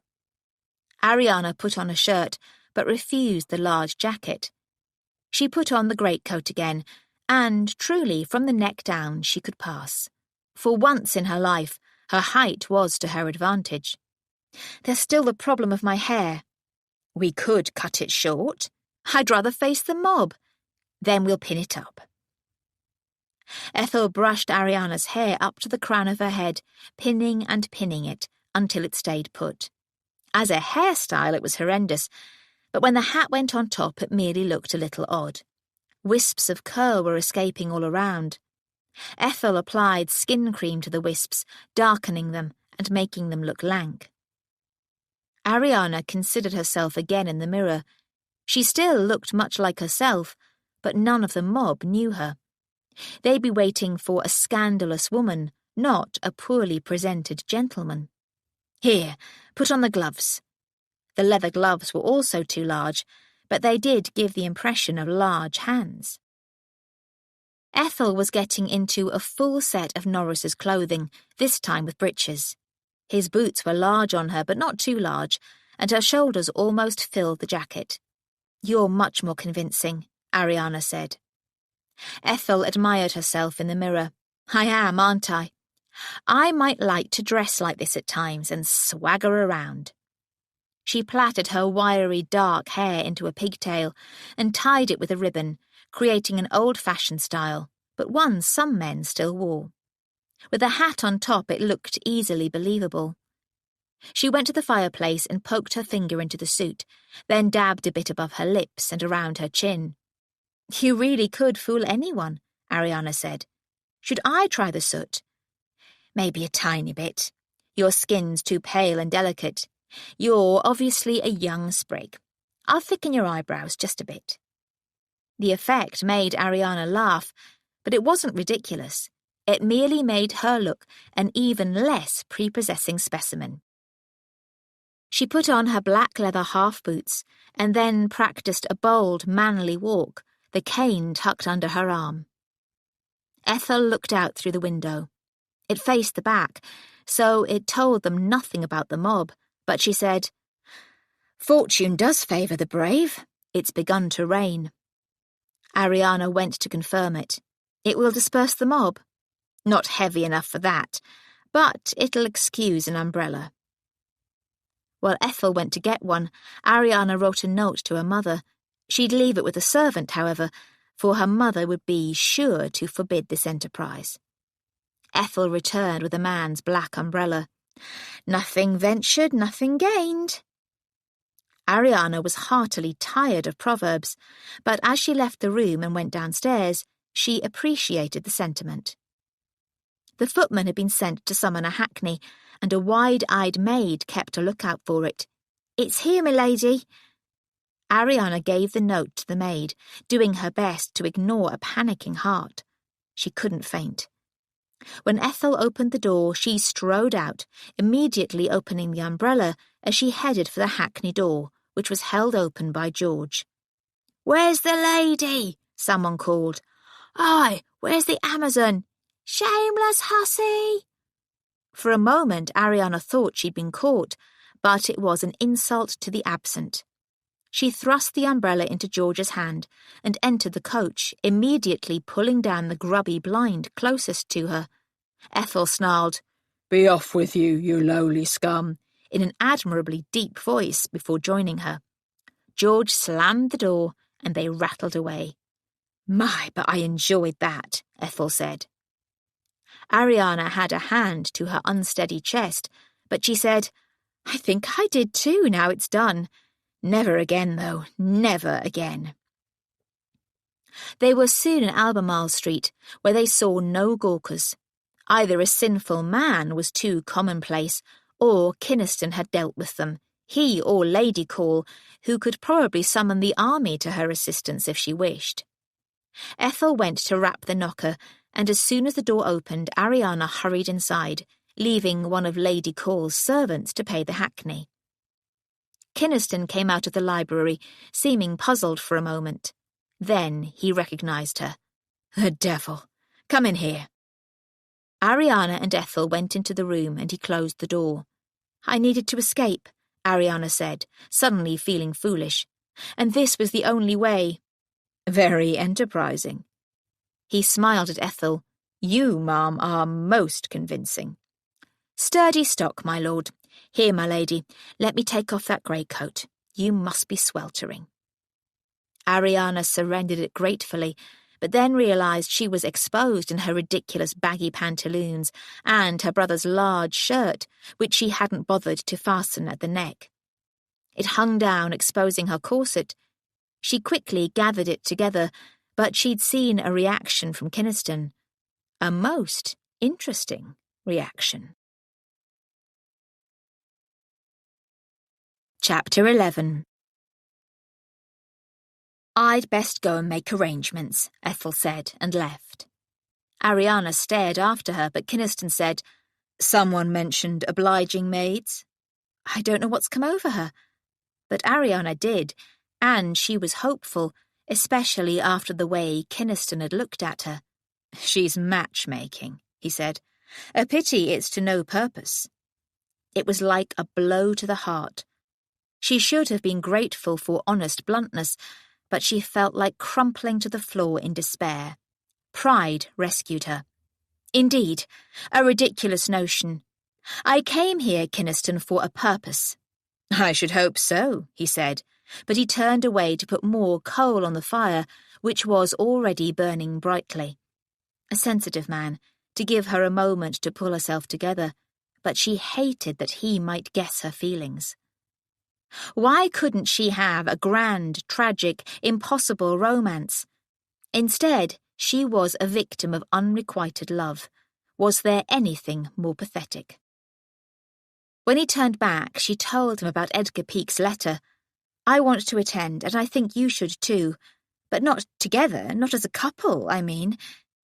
Ariana put on a shirt, but refused the large jacket. She put on the greatcoat again, and truly, from the neck down, she could pass. For once in her life, her height was to her advantage. "There's still the problem of my hair." "We could cut it short." "I'd rather face the mob." "Then we'll pin it up." Ethel brushed Ariana's hair up to the crown of her head, pinning and pinning it until it stayed put. As a hairstyle, it was horrendous, but when the hat went on top, it merely looked a little odd. Wisps of curl were escaping all around. Ethel applied skin cream to the wisps, darkening them and making them look lank. Ariana considered herself again in the mirror. She still looked much like herself, but none of the mob knew her. They'd be waiting for a scandalous woman, not a poorly presented gentleman. "Here, put on the gloves." The leather gloves were also too large, but they did give the impression of large hands. Ethel was getting into a full set of Norris's clothing, this time with breeches. His boots were large on her, but not too large, and her shoulders almost filled the jacket. "You're much more convincing," Ariana said. Ethel admired herself in the mirror. "I am, aren't I? I might like to dress like this at times and swagger around." She plaited her wiry dark hair into a pigtail and tied it with a ribbon, creating an old-fashioned style, but one some men still wore. With a hat on top, it looked easily believable. She went to the fireplace and poked her finger into the suit, then dabbed a bit above her lips and around her chin. "You really could fool anyone," Ariana said. "Should I try the soot?" "Maybe a tiny bit. Your skin's too pale and delicate. You're obviously a young sprig. I'll thicken your eyebrows just a bit." The effect made Ariana laugh, but it wasn't ridiculous. It merely made her look an even less prepossessing specimen. She put on her black leather half-boots and then practiced a bold, manly walk, the cane tucked under her arm. Ethel looked out through the window. It faced the back, so it told them nothing about the mob, but she said, "Fortune does favour the brave. It's begun to rain." Ariana went to confirm it. "It will disperse the mob." "Not heavy enough for that, but it'll excuse an umbrella." While Ethel went to get one, Ariana wrote a note to her mother. She'd leave it with a servant, however, for her mother would be sure to forbid this enterprise. Ethel returned with a man's black umbrella. Nothing ventured, nothing gained. Ariana was heartily tired of proverbs, but as she left the room and went downstairs, she appreciated the sentiment. The footman had been sent to summon a hackney, and a wide-eyed maid kept a lookout for it. "It's here, milady." Ariana gave the note to the maid, doing her best to ignore a panicking heart. She couldn't faint. When Ethel opened the door, she strode out, immediately opening the umbrella as she headed for the hackney door, which was held open by George. "Where's the lady?" someone called. "Aye, where's the Amazon?" "Shameless hussy!" For a moment, Ariana thought she'd been caught, but it was an insult to the absent. She thrust the umbrella into George's hand and entered the coach, immediately pulling down the grubby blind closest to her. Ethel snarled, "Be off with you, you lowly scum," in an admirably deep voice before joining her. George slammed the door and they rattled away. "My, but I enjoyed that," Ethel said. Ariana had a hand to her unsteady chest, but she said, "I think I did too, now it's done. Never again, though, never again." They were soon in Albemarle Street, where they saw no gawkers. Either a sinful man was too commonplace, or Kynaston had dealt with them, he or Lady Call, who could probably summon the army to her assistance if she wished. Ethel went to rap the knocker, and as soon as the door opened, Ariana hurried inside, leaving one of Lady Call's servants to pay the hackney. Kynaston came out of the library, seeming puzzled for a moment. Then he recognised her. "The devil! Come in here." Ariana and Ethel went into the room and he closed the door. "I needed to escape," Ariana said, suddenly feeling foolish. "And this was the only way." "Very enterprising." He smiled at Ethel. "You, ma'am, are most convincing." "Sturdy stock, my lord. Here, my lady, let me take off that greatcoat. You must be sweltering." Ariana surrendered it gratefully, but then realised she was exposed in her ridiculous baggy pantaloons and her brother's large shirt, which she hadn't bothered to fasten at the neck. It hung down, exposing her corset. She quickly gathered it together, but she'd seen a reaction from Kynaston. A most interesting reaction. Chapter 11. "I'd best go and make arrangements," Ethel said, and left. Ariana stared after her, but Kynaston said, "Someone mentioned obliging maids." "I don't know what's come over her." But Ariana did, and she was hopeful, especially after the way Kynaston had looked at her. "She's matchmaking," he said. "A pity it's to no purpose." It was like a blow to the heart. She should have been grateful for honest bluntness, but she felt like crumpling to the floor in despair. Pride rescued her. "Indeed, a ridiculous notion. I came here, Kynaston, for a purpose." "I should hope so," he said, but he turned away to put more coal on the fire, which was already burning brightly. A sensitive man, to give her a moment to pull herself together, but she hated that he might guess her feelings. Why couldn't she have a grand, tragic, impossible romance? Instead, she was a victim of unrequited love. Was there anything more pathetic? When he turned back, she told him about Edgar Peake's letter. "I want to attend, and I think you should too. But not together, not as a couple, I mean."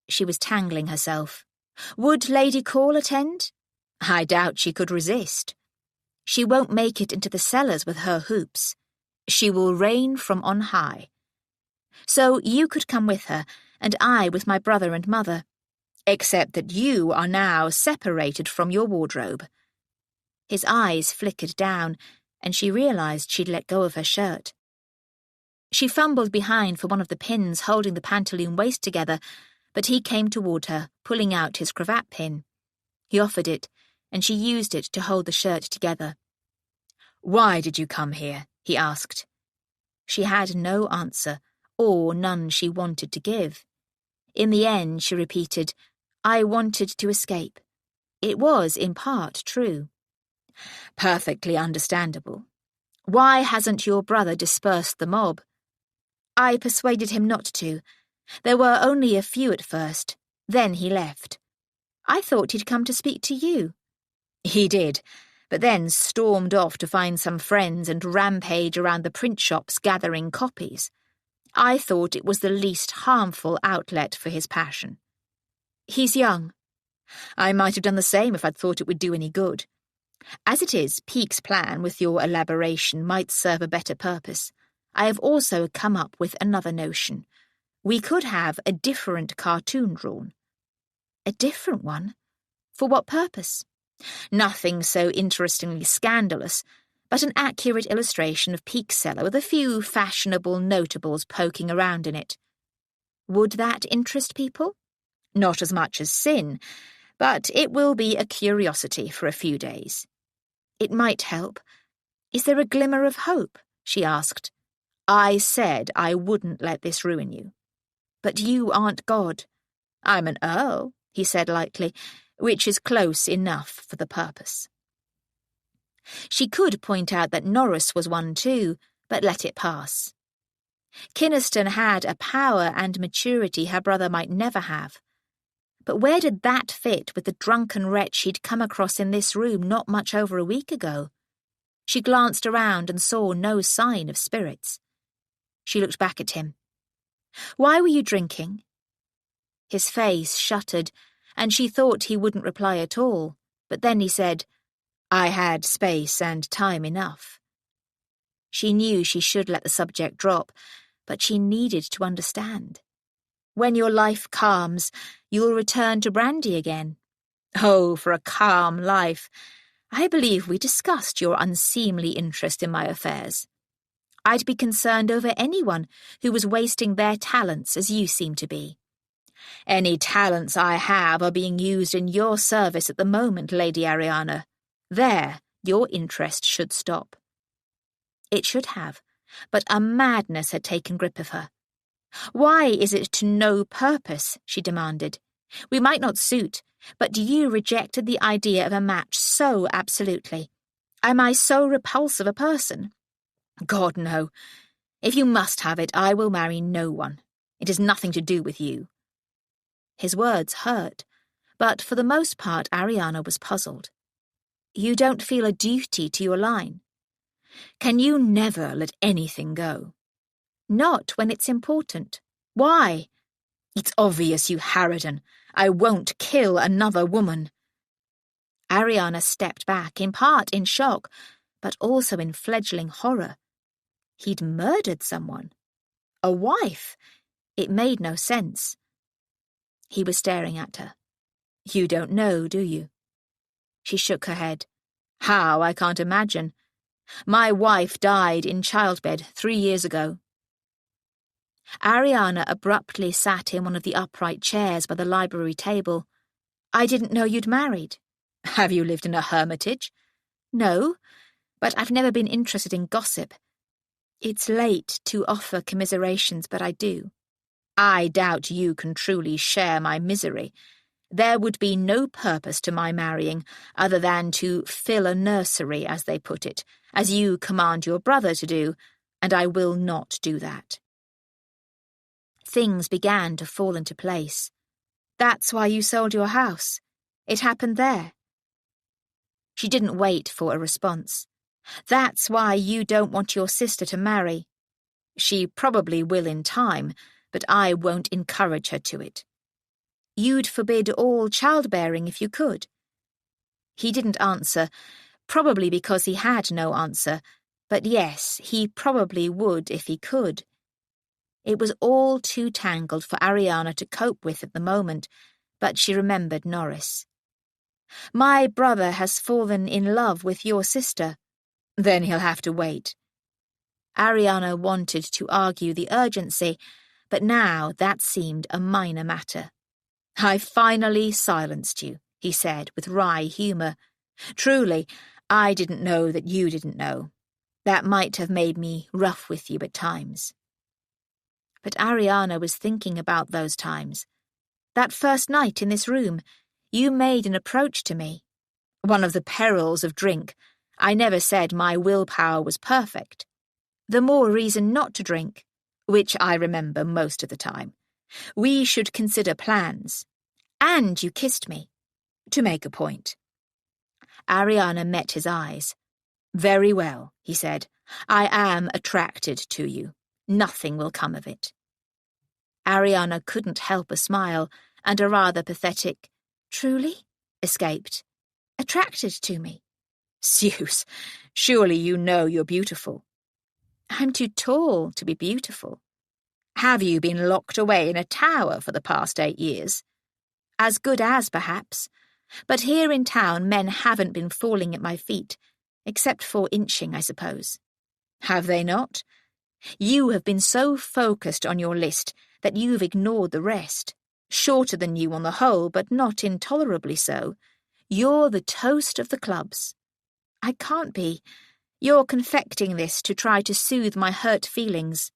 She was tangling herself. "Would Lady Call attend?" "I doubt she could resist." "She won't make it into the cellars with her hoops. She will reign from on high. So you could come with her, and I with my brother and mother. Except that you are now separated from your wardrobe." His eyes flickered down, and she realised she'd let go of her shirt. She fumbled behind for one of the pins holding the pantaloon waist together, but he came toward her, pulling out his cravat pin. He offered it, and she used it to hold the shirt together. "Why did you come here?" he asked. She had no answer. or none she wanted to give. In the end, she repeated, "I wanted to escape." It was, in part, true. "Perfectly understandable. Why hasn't your brother dispersed the mob?" "I persuaded him not to. There were only a few at first. Then he left. I thought he'd come to speak to you." "He did, but then stormed off to find some friends and rampage around the print shops gathering copies. I thought it was the least harmful outlet for his passion." "He's young." "I might have done the same if I'd thought it would do any good. As it is, Peake's plan with your elaboration might serve a better purpose. I have also come up with another notion. We could have a different cartoon drawn." "A different one? For what purpose?" "Nothing so interestingly scandalous, but an accurate illustration of Peake's cellar with a few fashionable notables poking around in it." "Would that interest people?" "Not as much as Sin, but it will be a curiosity for a few days." "It might help. Is there a glimmer of hope?" she asked. "I said I wouldn't let this ruin you." "But you aren't God." "I'm an earl," he said lightly, "which is close enough for the purpose." She could point out that Norris was one too, but let it pass. Kynaston had a power and maturity her brother might never have. But where did that fit with the drunken wretch he'd come across in this room not much over a week ago? She glanced around and saw no sign of spirits. She looked back at him. "Why were you drinking?" His face shuttered, and she thought he wouldn't reply at all, but then he said, "I had space and time enough." She knew she should let the subject drop, but she needed to understand. "When your life calms, you'll return to brandy again." "Oh, for a calm life. I believe we discussed your unseemly interest in my affairs. I'd be concerned over anyone who was wasting their talents as you seem to be." "Any talents I have are being used in your service at the moment, Lady Ariana. There, your interest should stop." It should have, but a madness had taken grip of her. "Why is it to no purpose?" she demanded. "We might not suit, but you rejected the idea of a match so absolutely. Am I so repulsive a person?" "God, no. If you must have it, I will marry no one. It has nothing to do with you." His words hurt, but for the most part Ariana was puzzled. "You don't feel a duty to your line?" "Can you never let anything go?" "Not when it's important. Why?" "It's obvious, you harridan. I won't kill another woman." Ariana stepped back, in part in shock, but also in fledgling horror. He'd murdered someone. A wife. It made no sense. He was staring at her. "You don't know, do you?" She shook her head. "How, I can't imagine. My wife died in childbed 3 years ago." Ariana abruptly sat in one of the upright chairs by the library table. "I didn't know you'd married." "Have you lived in a hermitage?" "No, but I've never been interested in gossip. It's late to offer commiserations, but I do." "I doubt you can truly share my misery. There would be no purpose to my marrying other than to fill a nursery, as they put it, as you command your brother to do, and I will not do that." Things began to fall into place. "That's why you sold your house. It happened there." She didn't wait for a response. "That's why you don't want your sister to marry." "She probably will in time, but I won't encourage her to it." "You'd forbid all childbearing if you could." He didn't answer, probably because he had no answer, but yes, he probably would if he could. It was all too tangled for Ariana to cope with at the moment, but she remembered Norris. "My brother has fallen in love with your sister." "Then he'll have to wait." Ariana wanted to argue the urgency, but now that seemed a minor matter. "I finally silenced you," he said with wry humour. "Truly, I didn't know that you didn't know. That might have made me rough with you at times." But Ariana was thinking about those times. That first night in this room, you made an approach to me. One of the perils of drink. I never said my willpower was perfect. The more reason not to drink, which I remember most of the time. We should consider plans. And you kissed me, to make a point. Ariana met his eyes. Very well, he said. I am attracted to you. Nothing will come of it. Ariana couldn't help a smile, and a rather pathetic, truly? Escaped. Attracted to me? Zeus, surely you know you're beautiful. I'm too tall to be beautiful. Have you been locked away in a tower for the past 8 years? As good as, perhaps. But here in town men haven't been falling at my feet, except for inching, I suppose. Have they not? You have been so focused on your list that you've ignored the rest. Shorter than you on the whole, but not intolerably so. You're the toast of the clubs. I can't be. You're confecting this to try to soothe my hurt feelings.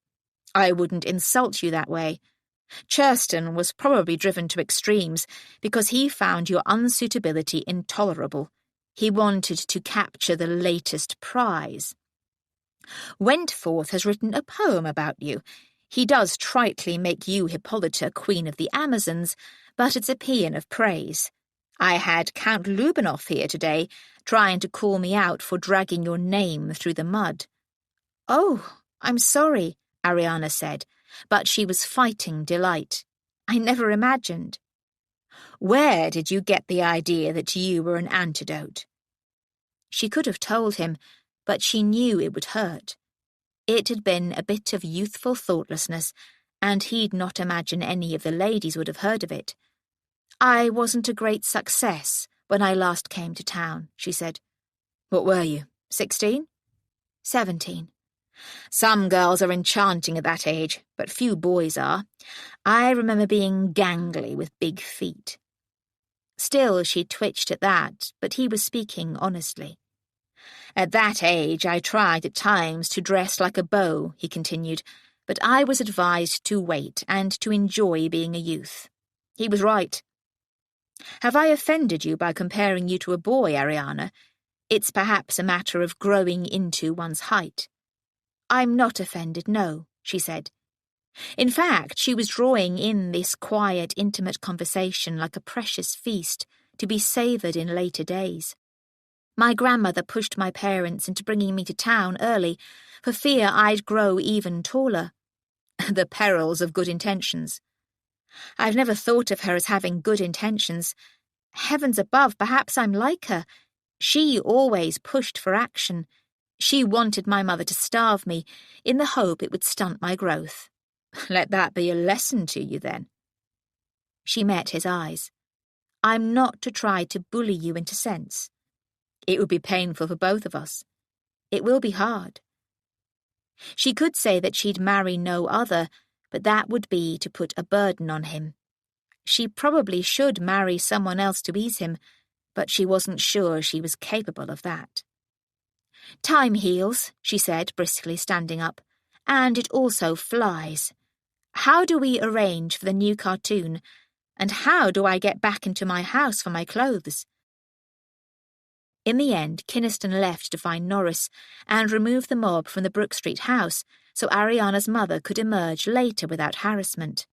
I wouldn't insult you that way. Churston was probably driven to extremes because he found your unsuitability intolerable. He wanted to capture the latest prize. Wentforth has written a poem about you. He does tritely make you Hippolyta, Queen of the Amazons, but it's a paean of praise. I had Count Lubinoff here today, trying to call me out for dragging your name through the mud. Oh, I'm sorry, Ariana said, but she was fighting delight. I never imagined. Where did you get the idea that you were an antidote? She could have told him, but she knew it would hurt. It had been a bit of youthful thoughtlessness, and he'd not imagined any of the ladies would have heard of it. I wasn't a great success when I last came to town, she said. What were you, 16? 17. Some girls are enchanting at that age, but few boys are. I remember being gangly with big feet. Still, she twitched at that, but he was speaking honestly. At that age, I tried at times to dress like a beau, he continued, but I was advised to wait and to enjoy being a youth. He was right. Have I offended you by comparing you to a boy, Ariana? It's perhaps a matter of growing into one's height. I'm not offended, no, she said. In fact, she was drawing in this quiet, intimate conversation like a precious feast to be savoured in later days. My grandmother pushed my parents into bringing me to town early for fear I'd grow even taller. The perils of good intentions. I've never thought of her as having good intentions. Heavens above, perhaps I'm like her. She always pushed for action. She wanted my mother to starve me, in the hope it would stunt my growth. Let that be a lesson to you, then. She met his eyes. I'm not to try to bully you into sense. It would be painful for both of us. It will be hard. She could say that she'd marry no other, but that would be to put a burden on him. She probably should marry someone else to ease him, but she wasn't sure she was capable of that. Time heals, she said, briskly standing up, and it also flies. How do we arrange for the new cartoon, and how do I get back into my house for my clothes? In the end, Kynaston left to find Norris and remove the mob from the Brook Street house so Ariana's mother could emerge later without harassment.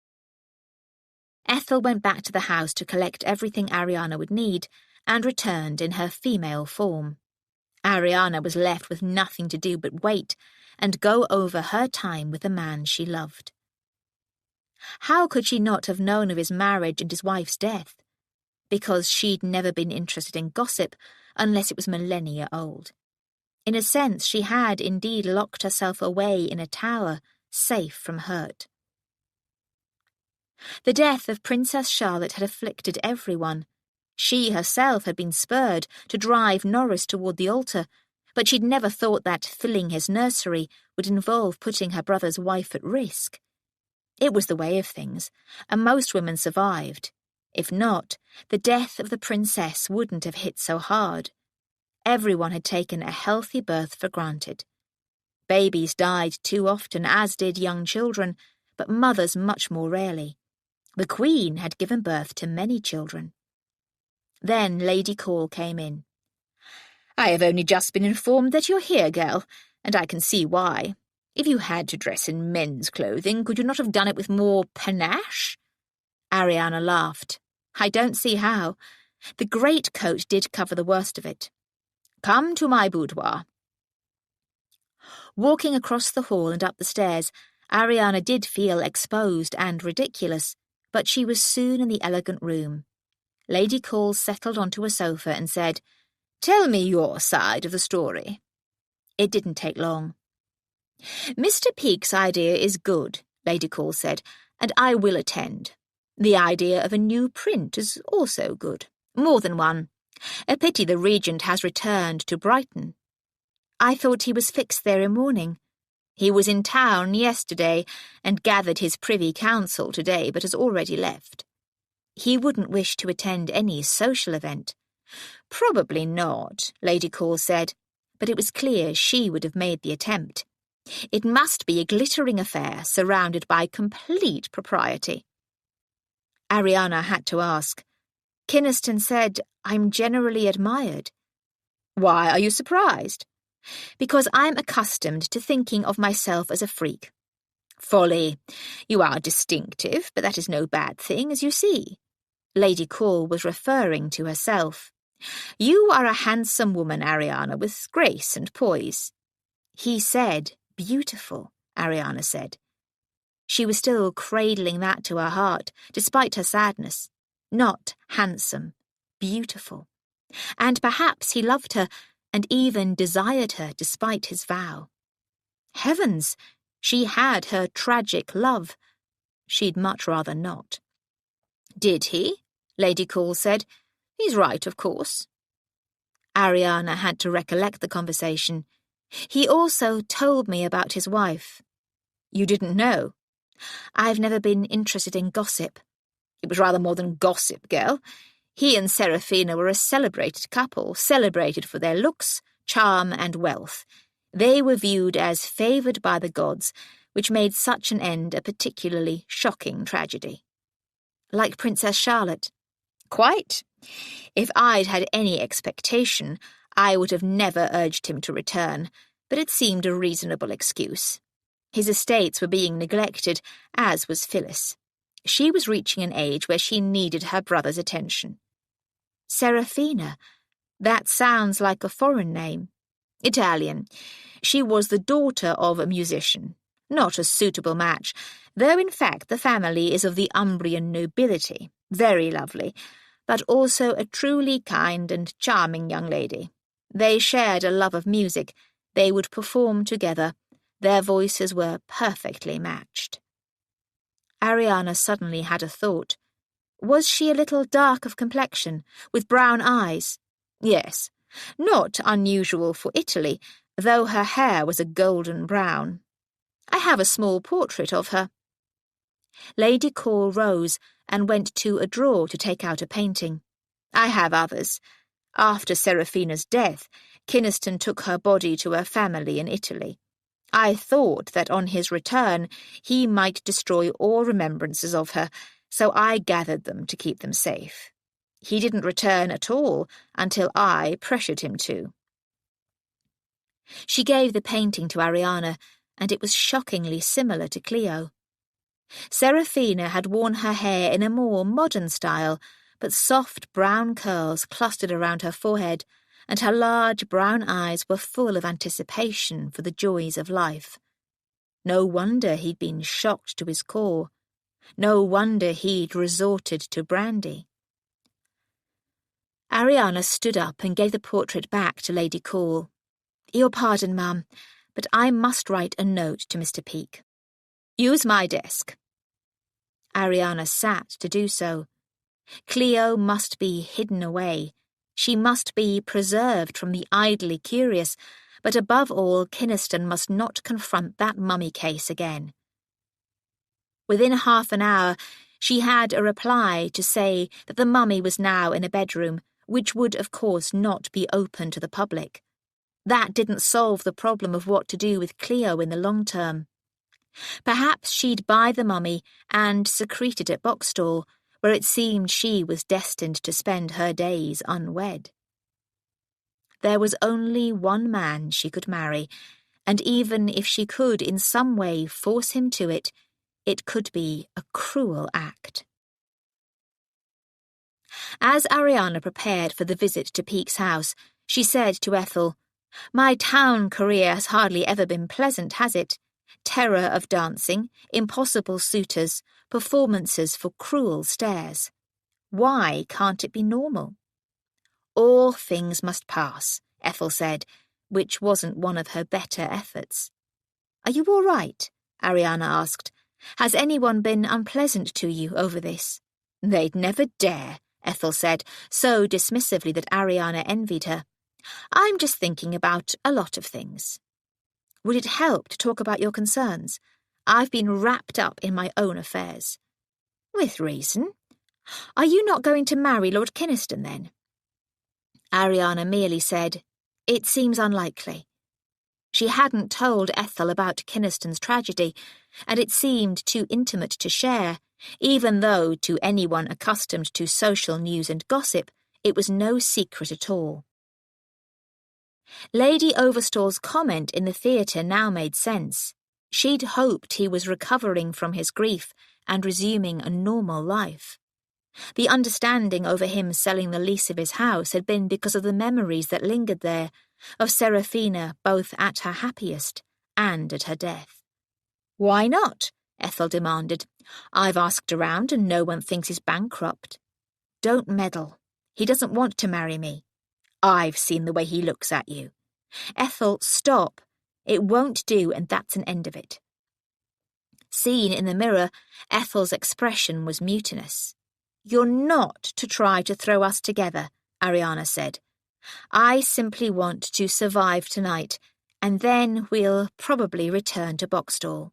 Ethel went back to the house to collect everything Ariana would need and returned in her female form. Ariana was left with nothing to do but wait and go over her time with the man she loved. How could she not have known of his marriage and his wife's death? Because she'd never been interested in gossip unless it was millennia old. In a sense, she had indeed locked herself away in a tower, safe from hurt. The death of Princess Charlotte had afflicted everyone. She herself had been spurred to drive Norris toward the altar, but she'd never thought that filling his nursery would involve putting her brother's wife at risk. It was the way of things, and most women survived. If not, the death of the princess wouldn't have hit so hard. Everyone had taken a healthy birth for granted. Babies died too often, as did young children, but mothers much more rarely. The Queen had given birth to many children. Then Lady Call came in. "I have only just been informed that you're here, girl, and I can see why. If you had to dress in men's clothing, could you not have done it with more panache?" Ariana laughed. "I don't see how. The greatcoat did cover the worst of it. Come to my boudoir." Walking across the hall and up the stairs, Ariana did feel exposed and ridiculous, but she was soon in the elegant room. Lady Call settled onto a sofa and said, "Tell me your side of the story." It didn't take long. "Mr. Peake's idea is good," Lady Call said, "and I will attend. The idea of a new print is also good. More than one. A pity the Regent has returned to Brighton. I thought he was fixed there in mourning. He was in town yesterday and gathered his Privy Council today, but has already left. He wouldn't wish to attend any social event." "Probably not," Lady Call said, but it was clear she would have made the attempt. It must be a glittering affair surrounded by complete propriety. Ariana had to ask. "Kynaston said, 'I'm generally admired.'" "Why are you surprised?" "Because I'm accustomed to thinking of myself as a freak." "Folly. You are distinctive, but that is no bad thing, as you see." Lady Call was referring to herself. "You are a handsome woman, Ariana, with grace and poise." "He said beautiful," Ariana said. She was still cradling that to her heart, despite her sadness. Not handsome, beautiful. And perhaps he loved her and even desired her despite his vow. Heavens, she had her tragic love. She'd much rather not. "Did he?" Lady Call said. "He's right, of course." Ariana had to recollect the conversation. "He also told me about his wife." "You didn't know?" "I've never been interested in gossip." "It was rather more than gossip, girl. He and Seraphina were a celebrated couple, celebrated for their looks, charm, and wealth. They were viewed as favoured by the gods, which made such an end a particularly shocking tragedy." "Like Princess Charlotte?" "Quite. If I'd had any expectation, I would have never urged him to return, but it seemed a reasonable excuse. His estates were being neglected, as was Phyllis. She was reaching an age where she needed her brother's attention." "Seraphina? That sounds like a foreign name." "Italian. She was the daughter of a musician. Not a suitable match, though in fact the family is of the Umbrian nobility. Very lovely, but also a truly kind and charming young lady. They shared a love of music. They would perform together. Their voices were perfectly matched." Ariana suddenly had a thought. Was she a little dark of complexion, with brown eyes? Yes. Not unusual for Italy, though her hair was a golden brown. "I have a small portrait of her." Lady Call rose and went to a drawer to take out a painting. "I have others. After Seraphina's death, Kynaston took her body to her family in Italy. I thought that on his return he might destroy all remembrances of her, so I gathered them to keep them safe. He didn't return at all until I pressured him to." She gave the painting to Ariana, and it was shockingly similar to Cleo. Seraphina had worn her hair in a more modern style, but soft brown curls clustered around her forehead, and her large brown eyes were full of anticipation for the joys of life. No wonder he'd been shocked to his core. No wonder he'd resorted to brandy. Ariana stood up and gave the portrait back to Lady Call. "Your pardon, ma'am, but I must write a note to Mr. Peake." "Use my desk." Ariana sat to do so. Cleo must be hidden away. She must be preserved from the idly curious, but above all, Kynaston must not confront that mummy case again. Within half an hour, she had a reply to say that the mummy was now in a bedroom, which would, of course, not be open to the public. That didn't solve the problem of what to do with Cleo in the long term. Perhaps she'd buy the mummy and secrete it at Boxstall, where it seemed she was destined to spend her days unwed. There was only one man she could marry, and even if she could in some way force him to it, it could be a cruel act. As Ariana prepared for the visit to Peake's house, she said to Ethel, "My town career has hardly ever been pleasant, has it? Terror of dancing, impossible suitors, performances for cruel stares. Why can't it be normal?" "All things must pass," Ethel said, which wasn't one of her better efforts. "Are you all right?" Ariana asked. "Has anyone been unpleasant to you over this?" "They'd never dare," Ethel said, so dismissively that Ariana envied her. "I'm just thinking about a lot of things." "Would it help to talk about your concerns? I've been wrapped up in my own affairs." "With reason. Are you not going to marry Lord Kynaston, then?" Ariana merely said, "It seems unlikely." She hadn't told Ethel about Kynaston's tragedy, and it seemed too intimate to share, even though to anyone accustomed to social news and gossip, it was no secret at all. Lady Overstall's comment in the theatre now made sense. She'd hoped he was recovering from his grief and resuming a normal life. The understanding over him selling the lease of his house had been because of the memories that lingered there, of Seraphina both at her happiest and at her death. "Why not?" Ethel demanded. "I've asked around and no one thinks he's bankrupt." "Don't meddle. He doesn't want to marry me." "I've seen the way he looks at you." "Ethel, stop. It won't do, and that's an end of it." Seen in the mirror, Ethel's expression was mutinous. "You're not to try to throw us together," Ariana said. "I simply want to survive tonight, and then we'll probably return to Boxstall."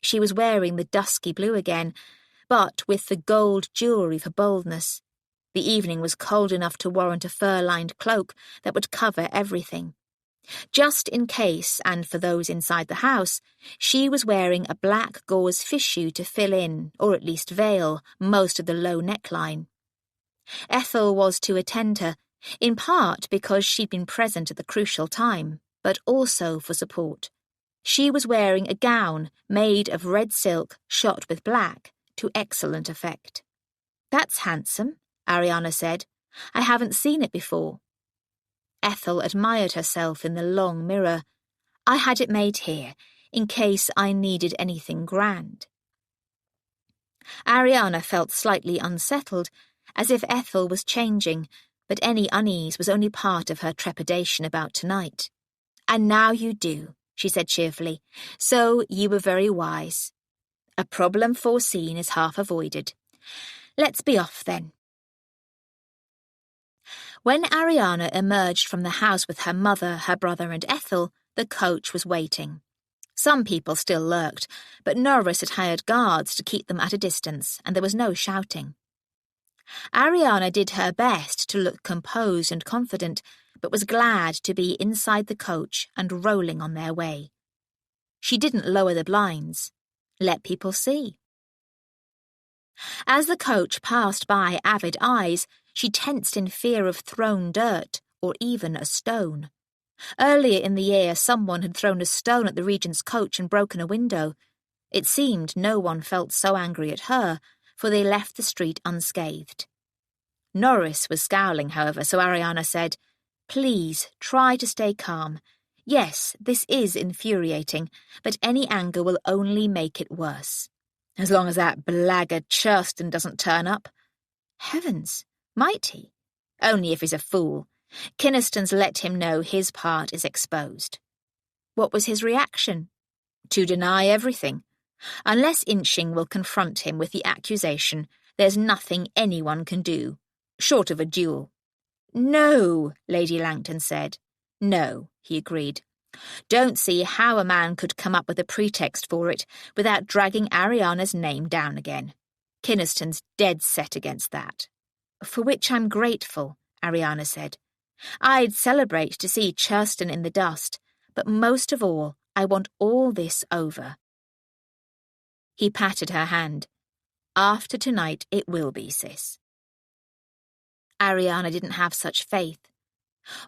She was wearing the dusky blue again, but with the gold jewellery for boldness. The evening was cold enough to warrant a fur-lined cloak that would cover everything. Just in case, and for those inside the house, she was wearing a black gauze fichu to fill in, or at least veil, most of the low neckline. Ethel was to attend her, in part because she'd been present at the crucial time, but also for support. She was wearing a gown made of red silk shot with black, to excellent effect. "That's handsome," Ariana said. "I haven't seen it before." Ethel admired herself in the long mirror. "I had it made here, in case I needed anything grand." Ariana felt slightly unsettled, as if Ethel was changing, but any unease was only part of her trepidation about tonight. "And now you do," she said cheerfully. "So you were very wise. A problem foreseen is half avoided. Let's be off, then." When Ariana emerged from the house with her mother, her brother and Ethel, the coach was waiting. Some people still lurked, but Norris had hired guards to keep them at a distance, and there was no shouting. Ariana did her best to look composed and confident, but was glad to be inside the coach and rolling on their way. She didn't lower the blinds. Let people see. As the coach passed by avid eyes, she tensed in fear of thrown dirt or even a stone. Earlier in the year, someone had thrown a stone at the Regent's coach and broken a window. It seemed no one felt so angry at her, for they left the street unscathed. Norris was scowling, however, so Ariana said, "Please, try to stay calm. Yes, this is infuriating, but any anger will only make it worse. As long as that blackguard Churston doesn't turn up." "Heavens, might he?" "Only if he's a fool. Kynaston's let him know his part is exposed." "What was his reaction?" "To deny everything. Unless Inching will confront him with the accusation, there's nothing anyone can do, short of a duel." "No," Lady Langton said. "No," he agreed. "Don't see how a man could come up with a pretext for it without dragging Ariana's name down again. Kynaston's dead set against that." "For which I'm grateful," Ariana said. "I'd celebrate to see Churston in the dust, but most of all, I want all this over. He patted her hand. "After tonight it will be, sis." Ariana didn't have such faith.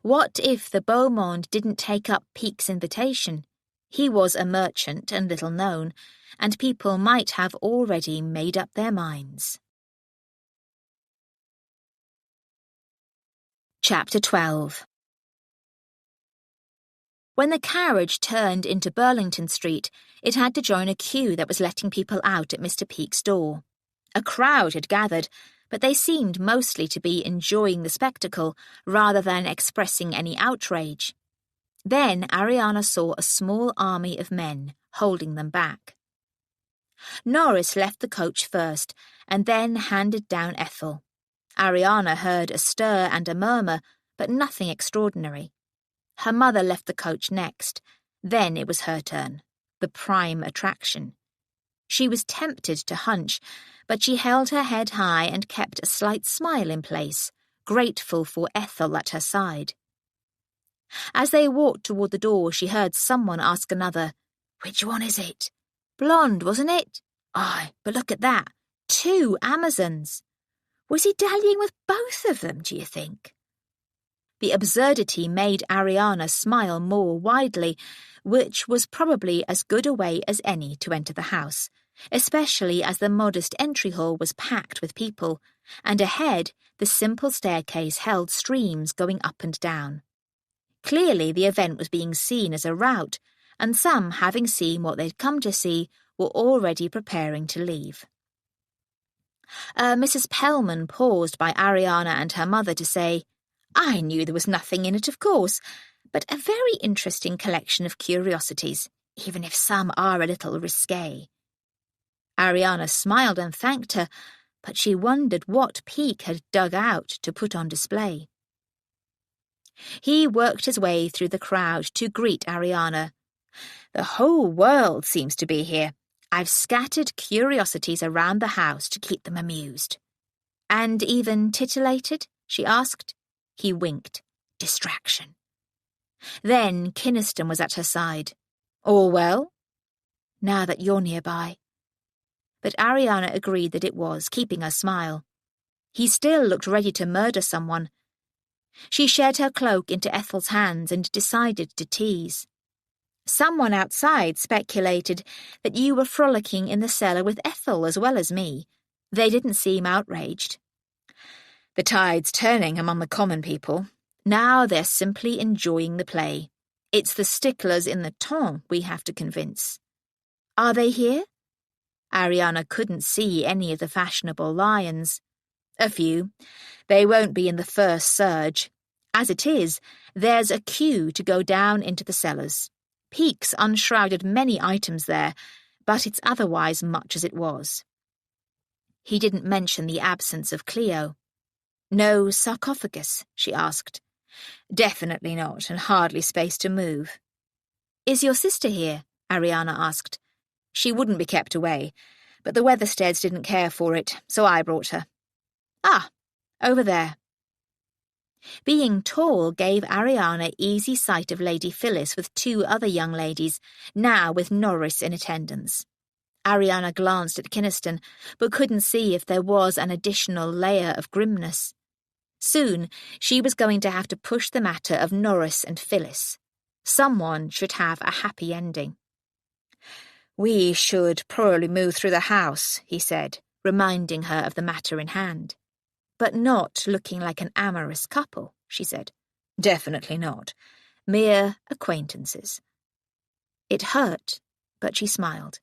What if the beau monde didn't take up Peake's invitation? He was a merchant and little known, and people might have already made up their minds. Chapter 12. When the carriage turned into Burlington Street, it had to join a queue that was letting people out at Mr. Peake's door. A crowd had gathered, but they seemed mostly to be enjoying the spectacle rather than expressing any outrage. Then Ariana saw a small army of men holding them back. Norris left the coach first and then handed down Ethel. Ariana heard a stir and a murmur, but nothing extraordinary. Her mother left the coach next. Then it was her turn, the prime attraction. She was tempted to hunch, but she held her head high and kept a slight smile in place, grateful for Ethel at her side. As they walked toward the door, she heard someone ask another, "Which one is it? Blonde, wasn't it? Aye, but look at that. 2 Amazons. Was he dallying with both of them, do you think?" The absurdity made Ariana smile more widely, which was probably as good a way as any to enter the house, especially as the modest entry hall was packed with people, and ahead the simple staircase held streams going up and down. Clearly the event was being seen as a rout, and some, having seen what they'd come to see, were already preparing to leave. Mrs. Pellman paused by Ariana and her mother to say, "I knew there was nothing in it, of course, but a very interesting collection of curiosities, even if some are a little risque." Ariana smiled and thanked her, but she wondered what Peake had dug out to put on display. He worked his way through the crowd to greet Ariana. "The whole world seems to be here. I've scattered curiosities around the house to keep them amused." "And even titillated?" she asked. He winked. "Distraction." Then Kynaston was at her side. "All well?" "Now that you're nearby." But Ariana agreed that it was, keeping her smile. He still looked ready to murder someone. She shared her cloak into Ethel's hands and decided to tease. "Someone outside speculated that you were frolicking in the cellar with Ethel as well as me. They didn't seem outraged." "The tide's turning among the common people. Now they're simply enjoying the play. It's the sticklers in the ton we have to convince." "Are they here?" Ariana couldn't see any of the fashionable lions. "A few. They won't be in the first surge. As it is, there's a queue to go down into the cellars. Peake's unshrouded many items there, but it's otherwise much as it was." He didn't mention the absence of Cleo. "No sarcophagus?" she asked. "Definitely not, and hardly space to move." "Is your sister here?" Ariana asked. "She wouldn't be kept away, but the Weathersteads didn't care for it, so I brought her." "Ah, over there." Being tall gave Ariana easy sight of Lady Phyllis with 2 other young ladies, now with Norris in attendance. Ariana glanced at Kynaston, but couldn't see if there was an additional layer of grimness. Soon she was going to have to push the matter of Norris and Phyllis. Someone should have a happy ending. "We should probably move through the house," he said, reminding her of the matter in hand. "But not looking like an amorous couple," she said. "Definitely not. Mere acquaintances." It hurt, but she smiled.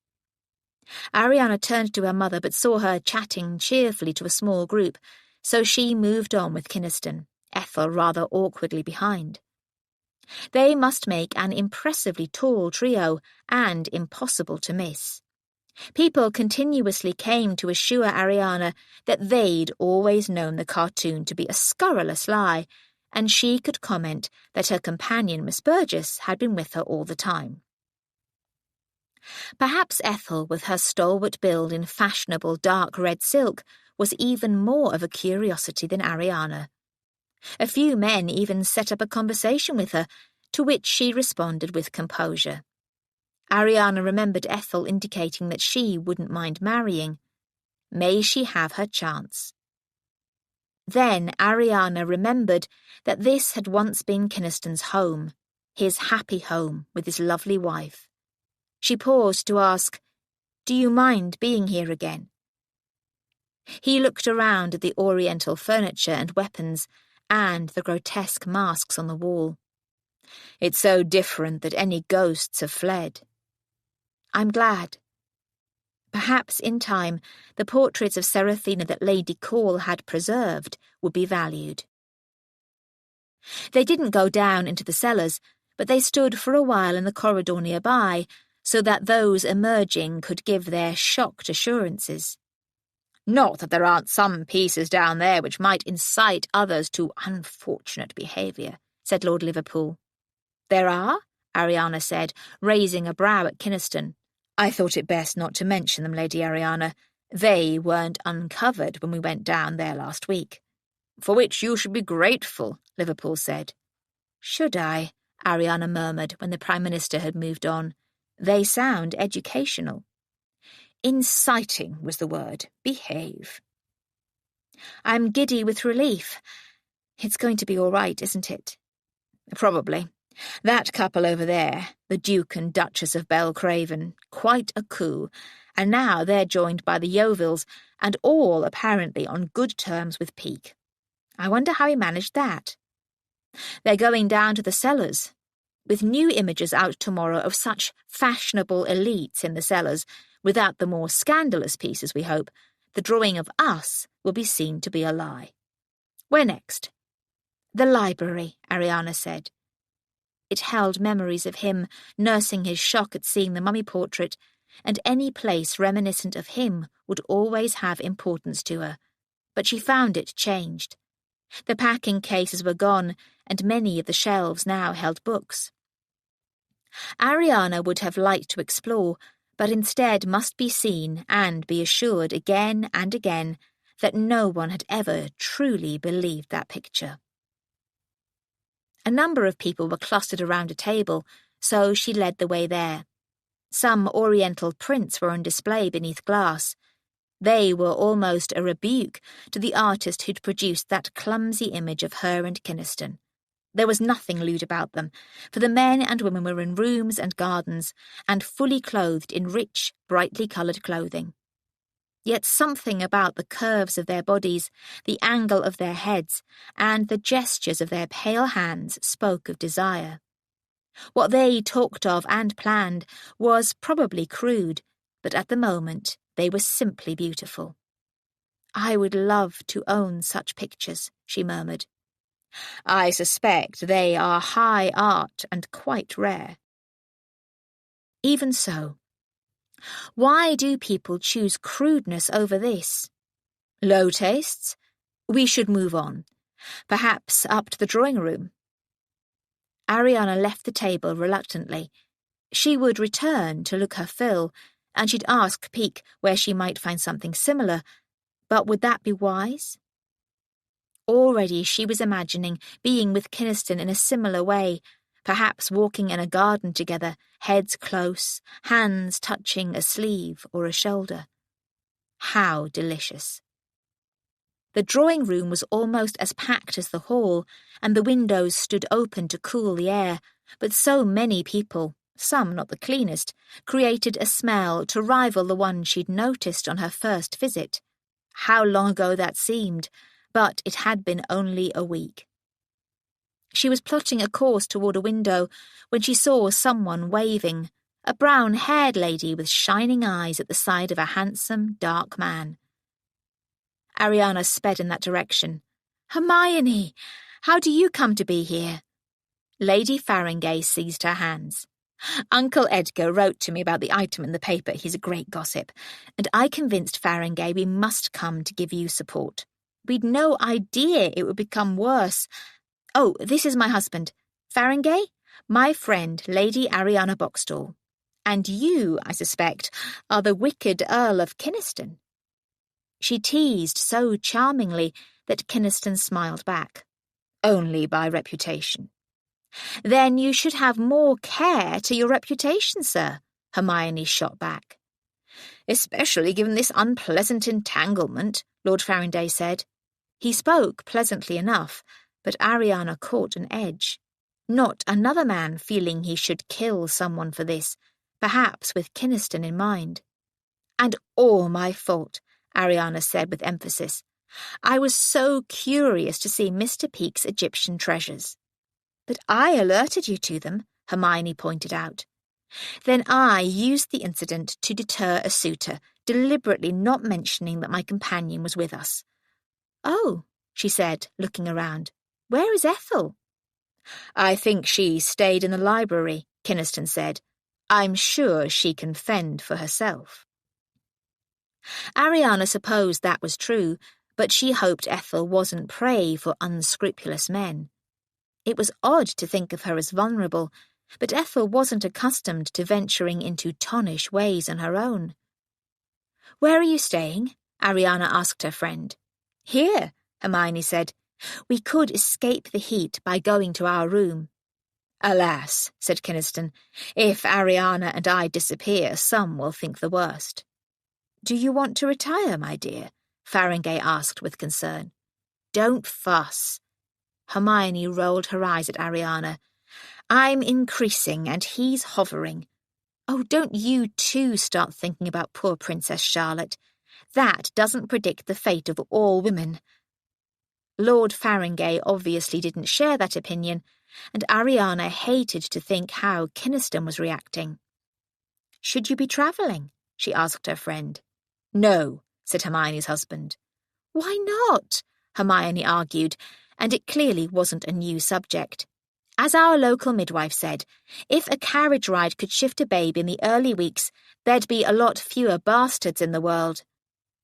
Ariana turned to her mother but saw her chatting cheerfully to a small group, so she moved on with Kynaston, Ethel rather awkwardly behind. They must make an impressively tall trio and impossible to miss. People continuously came to assure Ariana that they'd always known the cartoon to be a scurrilous lie, and she could comment that her companion Miss Burgess had been with her all the time. Perhaps Ethel, with her stalwart build in fashionable dark red silk, was even more of a curiosity than Ariana. A few men even set up a conversation with her, to which she responded with composure. Ariana remembered Ethel indicating that she wouldn't mind marrying. May she have her chance. Then Ariana remembered that this had once been Kynaston's home, his happy home with his lovely wife. She paused to ask, "Do you mind being here again?" He looked around at the oriental furniture and weapons and the grotesque masks on the wall. "It's so different that any ghosts have fled." "I'm glad." Perhaps in time the portraits of Seraphina that Lady Call had preserved would be valued. They didn't go down into the cellars, but they stood for a while in the corridor nearby, so that those emerging could give their shocked assurances. "Not that there aren't some pieces down there which might incite others to unfortunate behaviour," said Lord Liverpool. "There are?" Ariana said, raising a brow at Kynaston. "I thought it best not to mention them, Lady Ariana. They weren't uncovered when we went down there last week." "For which you should be grateful," Liverpool said. "Should I?" Ariana murmured when the Prime Minister had moved on. "They sound educational." "Inciting was the word. Behave." "I'm giddy with relief. It's going to be all right, isn't it?" "Probably. That couple over there, the Duke and Duchess of Belcraven, quite a coup, and now they're joined by the Yeovilles, and all apparently on good terms with Peake. I wonder how he managed that. They're going down to the cellars, with new images out tomorrow of such fashionable elites in the cellars. Without the more scandalous pieces, we hope, the drawing of us will be seen to be a lie. Where next?" "The library," Ariana said. It held memories of him nursing his shock at seeing the mummy portrait, and any place reminiscent of him would always have importance to her. But she found it changed. The packing cases were gone, and many of the shelves now held books. Ariana would have liked to explore, but instead must be seen and be assured again and again that no one had ever truly believed that picture. A number of people were clustered around a table, so she led the way there. Some oriental prints were on display beneath glass. They were almost a rebuke to the artist who'd produced that clumsy image of her and Kynaston. There was nothing lewd about them, for the men and women were in rooms and gardens, and fully clothed in rich, brightly coloured clothing. Yet something about the curves of their bodies, the angle of their heads, and the gestures of their pale hands spoke of desire. What they talked of and planned was probably crude, but at the moment they were simply beautiful. "I would love to own such pictures," she murmured. "I suspect they are high art and quite rare." Even so. Why do people choose crudeness over this? Low tastes? We should move on. Perhaps up to the drawing room. Ariana left the table reluctantly. She would return to look her fill, and she'd ask Peake where she might find something similar, but would that be wise? Already she was imagining being with Kynaston in a similar way, perhaps walking in a garden together, heads close, hands touching a sleeve or a shoulder. How delicious. The drawing room was almost as packed as the hall, and the windows stood open to cool the air, but so many people, some not the cleanest, created a smell to rival the one she'd noticed on her first visit. How long ago that seemed, but it had been only a week. She was plotting a course toward a window when she saw someone waving, a brown-haired lady with shining eyes at the side of a handsome, dark man. Ariana sped in that direction. "Hermione! How do you come to be here?" Lady Farringay seized her hands. "Uncle Edgar wrote to me about the item in the paper. He's a great gossip, and I convinced Farringay we must come to give you support. We'd no idea it would become worse. Oh, this is my husband, Farringay, my friend, Lady Ariana Boxstall. And you, I suspect, are the wicked Earl of Kynaston." She teased so charmingly that Kynaston smiled back. "Only by reputation." "Then you should have more care to your reputation, sir," Hermione shot back. Especially given this unpleasant entanglement, Lord Farringay said. He spoke pleasantly enough, but Ariana caught an edge. Not another man feeling he should kill someone for this, perhaps with Kynaston in mind. And all my fault, Ariana said with emphasis. I was so curious to see Mr. Peake's Egyptian treasures. But I alerted you to them, Hermione pointed out. Then I used the incident to deter a suitor, deliberately not mentioning that my companion was with us. Oh, she said, looking around. Where is Ethel? I think she stayed in the library, Kynaston said. I'm sure she can fend for herself. Ariana supposed that was true, but she hoped Ethel wasn't prey for unscrupulous men. It was odd to think of her as vulnerable, but Ethel wasn't accustomed to venturing into tonnish ways on her own. Where are you staying? Ariana asked her friend. Here, Hermione said. We could escape the heat by going to our room. Alas, said Kynaston, if Ariana and I disappear, some will think the worst. Do you want to retire, my dear? Farringay asked with concern. Don't fuss. Hermione rolled her eyes at Ariana. I'm increasing and he's hovering. Oh, don't you too start thinking about poor Princess Charlotte. That doesn't predict the fate of all women. Lord Farringay obviously didn't share that opinion, and Ariana hated to think how Kynaston was reacting. Should you be travelling? She asked her friend. No, said Hermione's husband. Why not? Hermione argued, and it clearly wasn't a new subject. As our local midwife said, if a carriage ride could shift a baby in the early weeks, there'd be a lot fewer bastards in the world.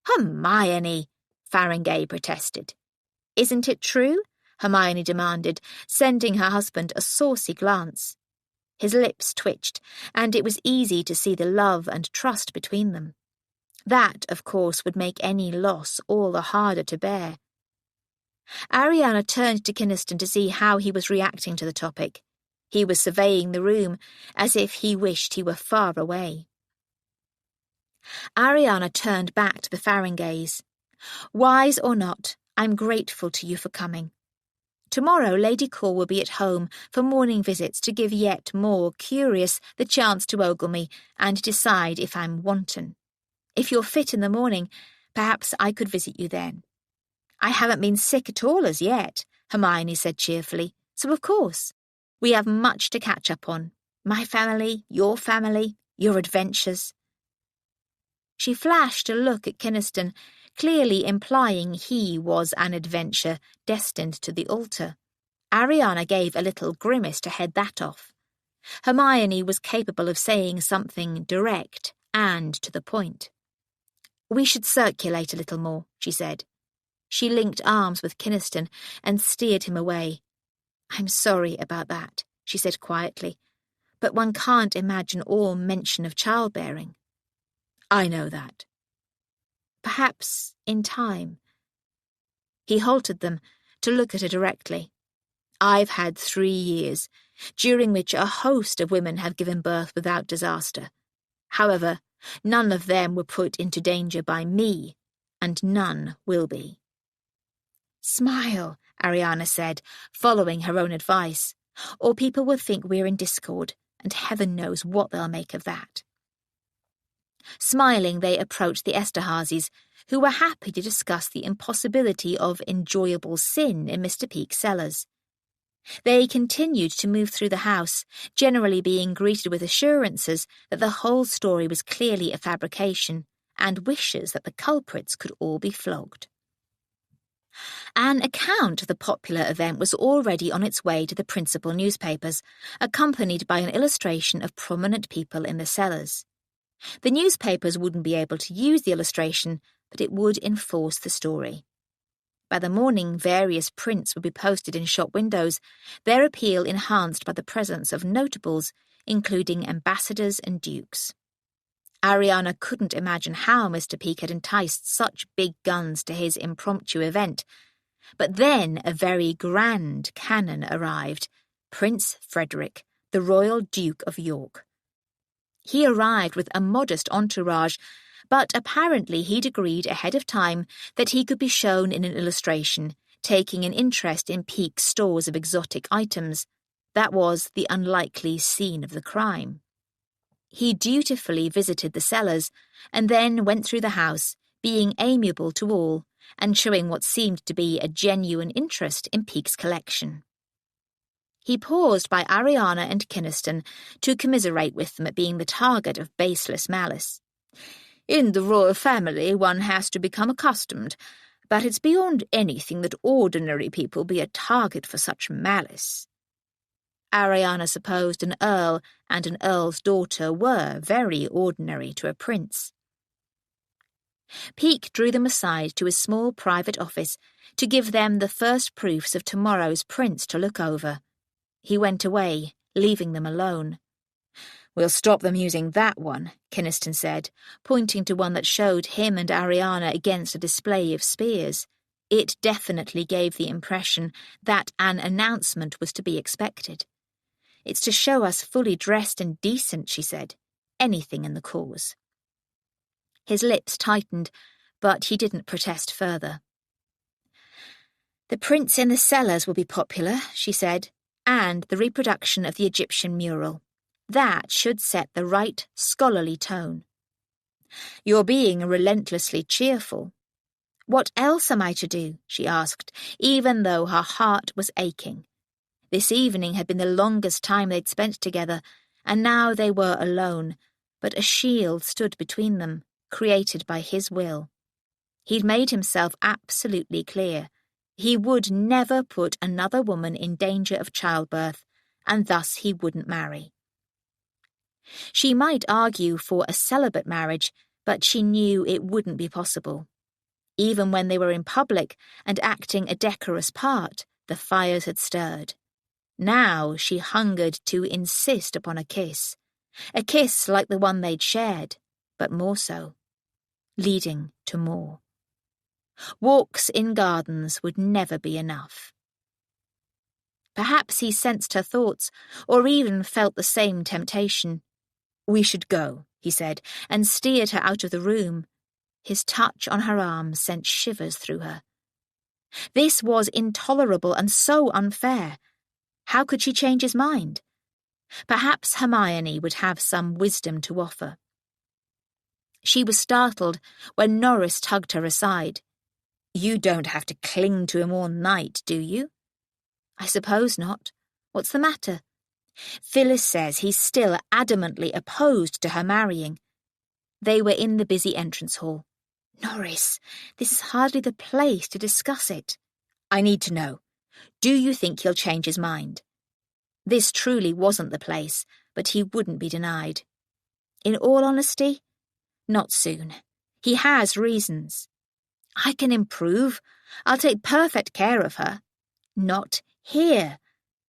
Hermione, Farringay protested. Isn't it true? Hermione demanded, sending her husband a saucy glance. His lips twitched, and it was easy to see the love and trust between them. That, of course, would make any loss all the harder to bear. Ariana turned to Kynaston to see how he was reacting to the topic. He was surveying the room, as if he wished he were far away. Ariana turned back to the Farringays. Wise or not, I'm grateful to you for coming. Tomorrow Lady Call will be at home for morning visits to give yet more curious the chance to ogle me and decide if I'm wanton. If you're fit in the morning, perhaps I could visit you then. I haven't been sick at all as yet, Hermione said cheerfully, so of course. We have much to catch up on. My family, your adventures. She flashed a look at Kynaston, clearly implying he was an adventure destined to the altar. Ariana gave a little grimace to head that off. Hermione was capable of saying something direct and to the point. We should circulate a little more, she said. She linked arms with Kynaston and steered him away. I'm sorry about that, she said quietly, but one can't imagine all mention of childbearing. I know that. Perhaps in time. He halted them to look at her directly. I've had 3 years, during which a host of women have given birth without disaster. However, none of them were put into danger by me, and none will be. Smile, Ariana said, following her own advice, or people will think we're in discord, and heaven knows what they'll make of that. Smiling, they approached the Esterházys, who were happy to discuss the impossibility of enjoyable sin in Mr. Peake's cellars. They continued to move through the house, generally being greeted with assurances that the whole story was clearly a fabrication, and wishes that the culprits could all be flogged. An account of the popular event was already on its way to the principal newspapers, accompanied by an illustration of prominent people in the cellars. The newspapers wouldn't be able to use the illustration, but it would enforce the story. By the morning, various prints would be posted in shop windows, their appeal enhanced by the presence of notables, including ambassadors and dukes. Ariana couldn't imagine how Mr. Peake had enticed such big guns to his impromptu event. But then a very grand canon arrived, Prince Frederick, the Royal Duke of York. He arrived with a modest entourage, but apparently he'd agreed ahead of time that he could be shown in an illustration, taking an interest in Peake's stores of exotic items. That was the unlikely scene of the crime. He dutifully visited the cellars and then went through the house, being amiable to all and showing what seemed to be a genuine interest in Peake's collection. He paused by Ariana and Kynaston to commiserate with them at being the target of baseless malice. "In the royal family one has to become accustomed, but it's beyond anything that ordinary people be a target for such malice." Ariana supposed an earl and an earl's daughter were very ordinary to a prince. Peake drew them aside to his small private office to give them the first proofs of tomorrow's prints to look over. He went away, leaving them alone. "We'll stop them using that one," Kynaston said, pointing to one that showed him and Ariana against a display of spears. It definitely gave the impression that an announcement was to be expected. "It's to show us fully dressed and decent," she said. "Anything in the cause." His lips tightened, but he didn't protest further. "The prints in the cellars will be popular," she said, "and the reproduction of the Egyptian mural. That should set the right scholarly tone." "You're being relentlessly cheerful." "What else am I to do?" she asked, even though her heart was aching. This evening had been the longest time they'd spent together, and now they were alone, but a shield stood between them, created by his will. He'd made himself absolutely clear. He would never put another woman in danger of childbirth, and thus he wouldn't marry. She might argue for a celibate marriage, but she knew it wouldn't be possible. Even when they were in public and acting a decorous part, the fires had stirred. Now she hungered to insist upon a kiss like the one they'd shared, but more so, leading to more. Walks in gardens would never be enough. Perhaps he sensed her thoughts, or even felt the same temptation. "We should go," he said, and steered her out of the room. His touch on her arm sent shivers through her. This was intolerable and so unfair. How could she change his mind? Perhaps Hermione would have some wisdom to offer. She was startled when Norris tugged her aside. "You don't have to cling to him all night, do you?" "I suppose not. What's the matter?" "Phyllis says he's still adamantly opposed to her marrying." They were in the busy entrance hall. "Norris, this is hardly the place to discuss it." "I need to know. Do you think he'll change his mind?" This truly wasn't the place, but he wouldn't be denied. "In all honesty, not soon. He has reasons." "I can improve. I'll take perfect care of her." "Not here.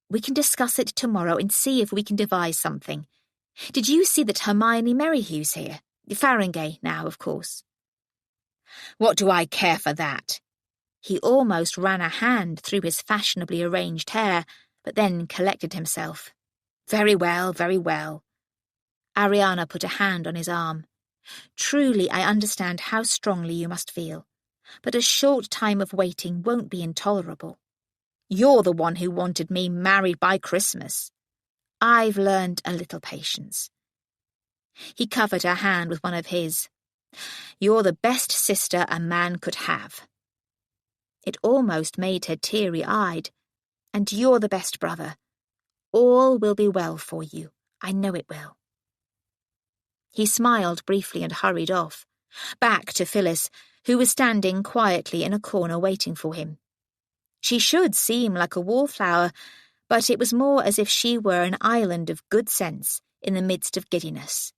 We can discuss it tomorrow and see if we can devise something. Did you see that Hermione Merryhugh's here? Farringay now, of course." "What do I care for that?" He almost ran a hand through his fashionably arranged hair, but then collected himself. Very well, very well." Ariana put a hand on his arm. "Truly, I understand how strongly you must feel, but a short time of waiting won't be intolerable. You're the one who wanted me married by Christmas." "I've learned a little patience." He covered her hand with one of his. "You're the best sister a man could have." It almost made her teary-eyed. "And you're the best brother. All will be well for you. I know it will." He smiled briefly and hurried off, back to Phyllis, who was standing quietly in a corner waiting for him. She should seem like a wallflower, but it was more as if she were an island of good sense in the midst of giddiness.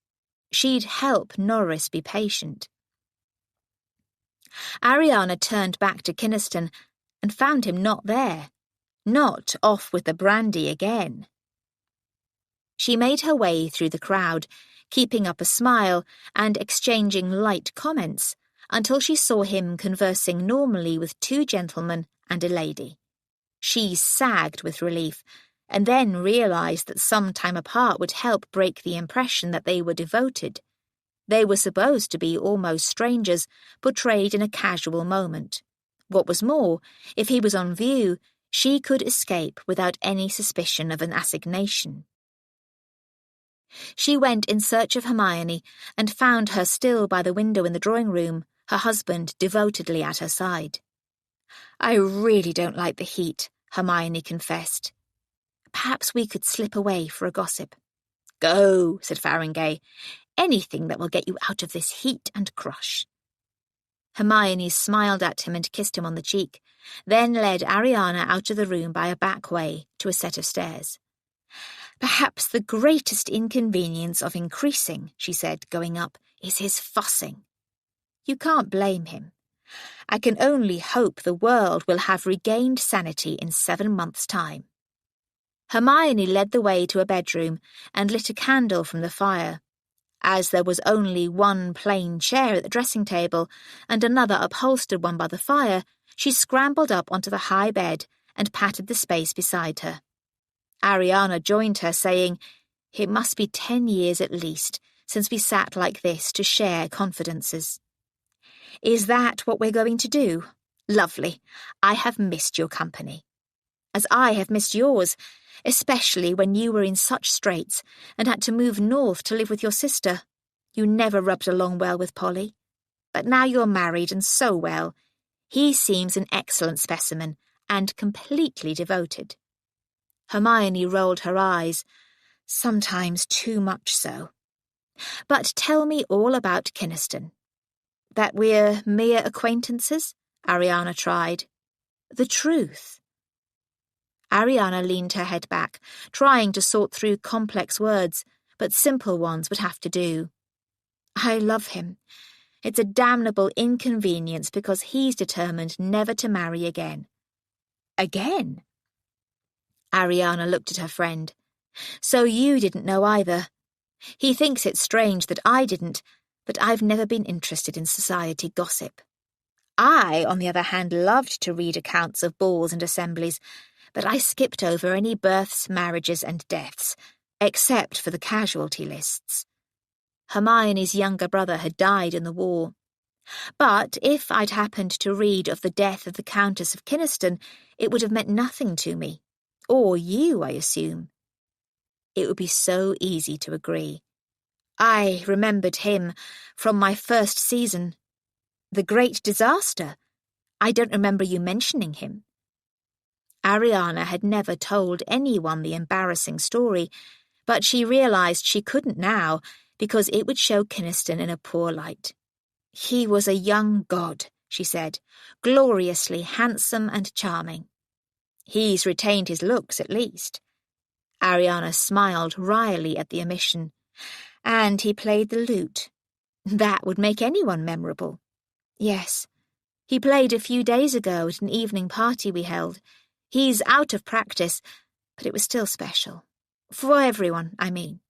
She'd help Norris be patient. Ariana turned back to Kynaston and found him not there, not off with the brandy again. She made her way through the crowd, keeping up a smile and exchanging light comments, until she saw him conversing normally with two gentlemen and a lady. She sagged with relief, and then realised that some time apart would help break the impression that they were devoted. They were supposed to be almost strangers, portrayed in a casual moment. What was more, if he was on view, she could escape without any suspicion of an assignation. She went in search of Hermione and found her still by the window in the drawing-room, her husband devotedly at her side. "I really don't like the heat," Hermione confessed. "Perhaps we could slip away for a gossip." "Go," said Faringe. "Anything that will get you out of this heat and crush." Hermione smiled at him and kissed him on the cheek, then led Ariana out of the room by a back way to a set of stairs. "Perhaps the greatest inconvenience of increasing," she said, going up, "is his fussing. You can't blame him. I can only hope the world will have regained sanity in 7 months' time." Hermione led the way to a bedroom and lit a candle from the fire. As there was only one plain chair at the dressing table and another upholstered one by the fire, she scrambled up onto the high bed and patted the space beside her. Ariana joined her, saying, "It must be 10 years at least since we sat like this to share confidences." "Is that what we're going to do? Lovely. I have missed your company." "As I have missed yours, especially when you were in such straits and had to move north to live with your sister. You never rubbed along well with Polly. But now you're married and so well. He seems an excellent specimen and completely devoted." Hermione rolled her eyes, sometimes too much so. "But tell me all about Kynaston." "That we're mere acquaintances?" Ariana tried. "The truth." Ariana leaned her head back, trying to sort through complex words, but simple ones would have to do. "I love him. It's a damnable inconvenience because he's determined never to marry again." "Again?" Ariana looked at her friend. "So you didn't know either. He thinks it strange that I didn't, but I've never been interested in society gossip. I, on the other hand, loved to read accounts of balls and assemblies, but I skipped over any births, marriages, and deaths, except for the casualty lists. Hermione's younger brother had died in the war. But if I'd happened to read of the death of the Countess of Kynaston, it would have meant nothing to me. Or you, I assume." It would be so easy to agree. "I remembered him from my first season. The Great Disaster. I don't remember you mentioning him." Ariana had never told anyone the embarrassing story, but she realised she couldn't now because it would show Kynaston in a poor light. "He was a young god," she said, "gloriously handsome and charming. He's retained his looks, at least." Ariana smiled wryly at the omission. "And he played the lute. That would make anyone memorable." "Yes. He played a few days ago at an evening party we held. He's out of practice, but it was still special. For everyone, I mean.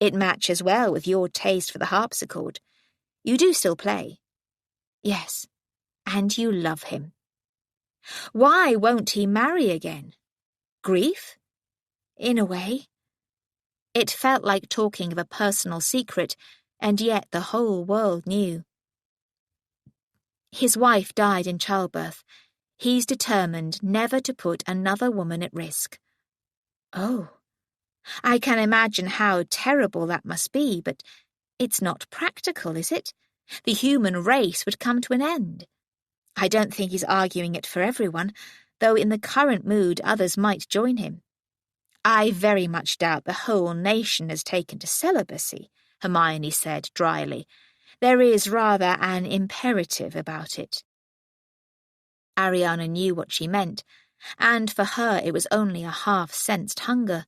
It matches well with your taste for the harpsichord. You do still play." "Yes. And you love him." "Why won't he marry again? Grief?" "In a way." It felt like talking of a personal secret, and yet the whole world knew. "His wife died in childbirth. He's determined never to put another woman at risk." "Oh. I can imagine how terrible that must be, but it's not practical, is it? The human race would come to an end. I don't think he's arguing it for everyone, though in the current mood others might join him." "I very much doubt the whole nation has taken to celibacy," Hermione said dryly. "There is rather an imperative about it." Ariana knew what she meant, and for her it was only a half-sensed hunger.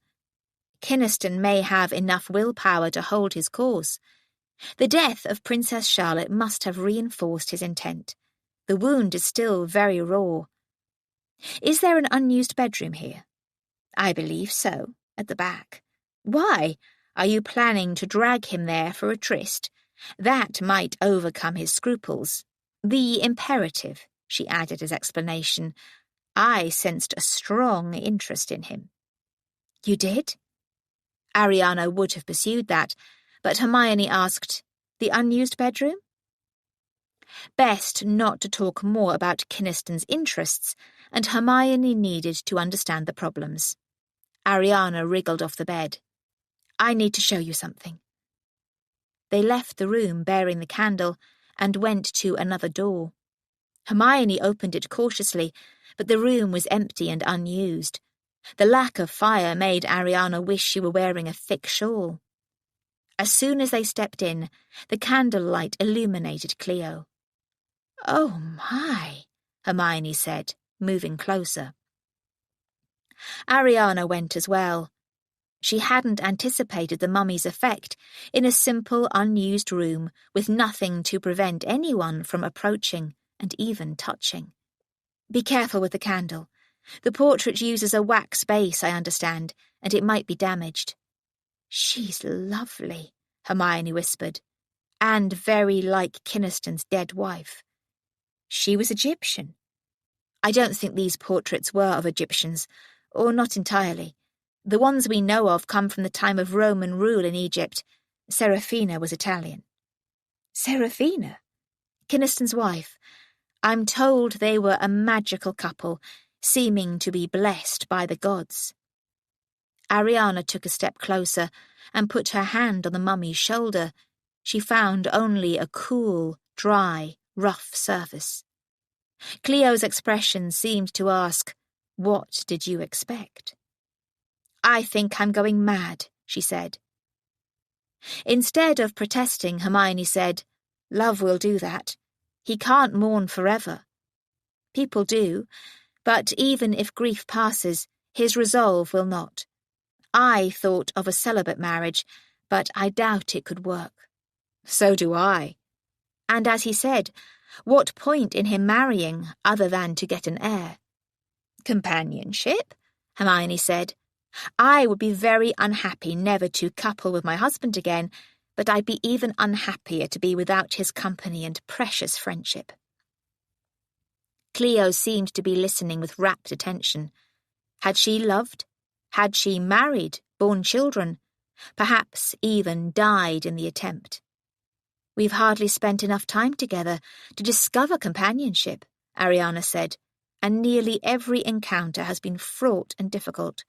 Kynaston may have enough willpower to hold his course. The death of Princess Charlotte must have reinforced his intent. The wound is still very raw. "Is there an unused bedroom here?" "I believe so, at the back." "Why? Are you planning to drag him there for a tryst? That might overcome his scruples. The imperative," she added as explanation. "I sensed a strong interest in him." You did? Ariana would have pursued that, but Hermione asked, The unused bedroom? Best not to talk more about Kynaston's interests, and Hermione needed to understand the problems. Ariana wriggled off the bed. I need to show you something. They left the room bearing the candle and went to another door. Hermione opened it cautiously, but the room was empty and unused. The lack of fire made Ariana wish she were wearing a thick shawl. As soon as they stepped in, the candlelight illuminated Cleo. Oh my, Hermione said, moving closer. Ariana went as well. She hadn't anticipated the mummy's effect in a simple, unused room with nothing to prevent anyone from approaching and even touching. Be careful with the candle. The portrait uses a wax base, I understand, and it might be damaged. She's lovely, Hermione whispered, and very like Kynaston's dead wife. She was Egyptian. I don't think these portraits were of Egyptians, or not entirely. The ones we know of come from the time of Roman rule in Egypt. Serafina was Italian. Serafina? Kynaston's wife. I'm told they were a magical couple, seeming to be blessed by the gods. Ariana took a step closer and put her hand on the mummy's shoulder. She found only a cool, dry, rough surface. Cleo's expression seemed to ask, What did you expect? I think I'm going mad, she said. Instead of protesting, Hermione said, Love will do that. He can't mourn forever. People do, but even if grief passes, his resolve will not. I thought of a celibate marriage, but I doubt it could work. So do I. And as he said, what point in him marrying other than to get an heir? Companionship, Hermione said. I would be very unhappy never to couple with my husband again, but I'd be even unhappier to be without his company and precious friendship. Cleo seemed to be listening with rapt attention. Had she loved? Had she married, borne children? Perhaps even died in the attempt? We've hardly spent enough time together to discover companionship, Ariana said, and nearly every encounter has been fraught and difficult.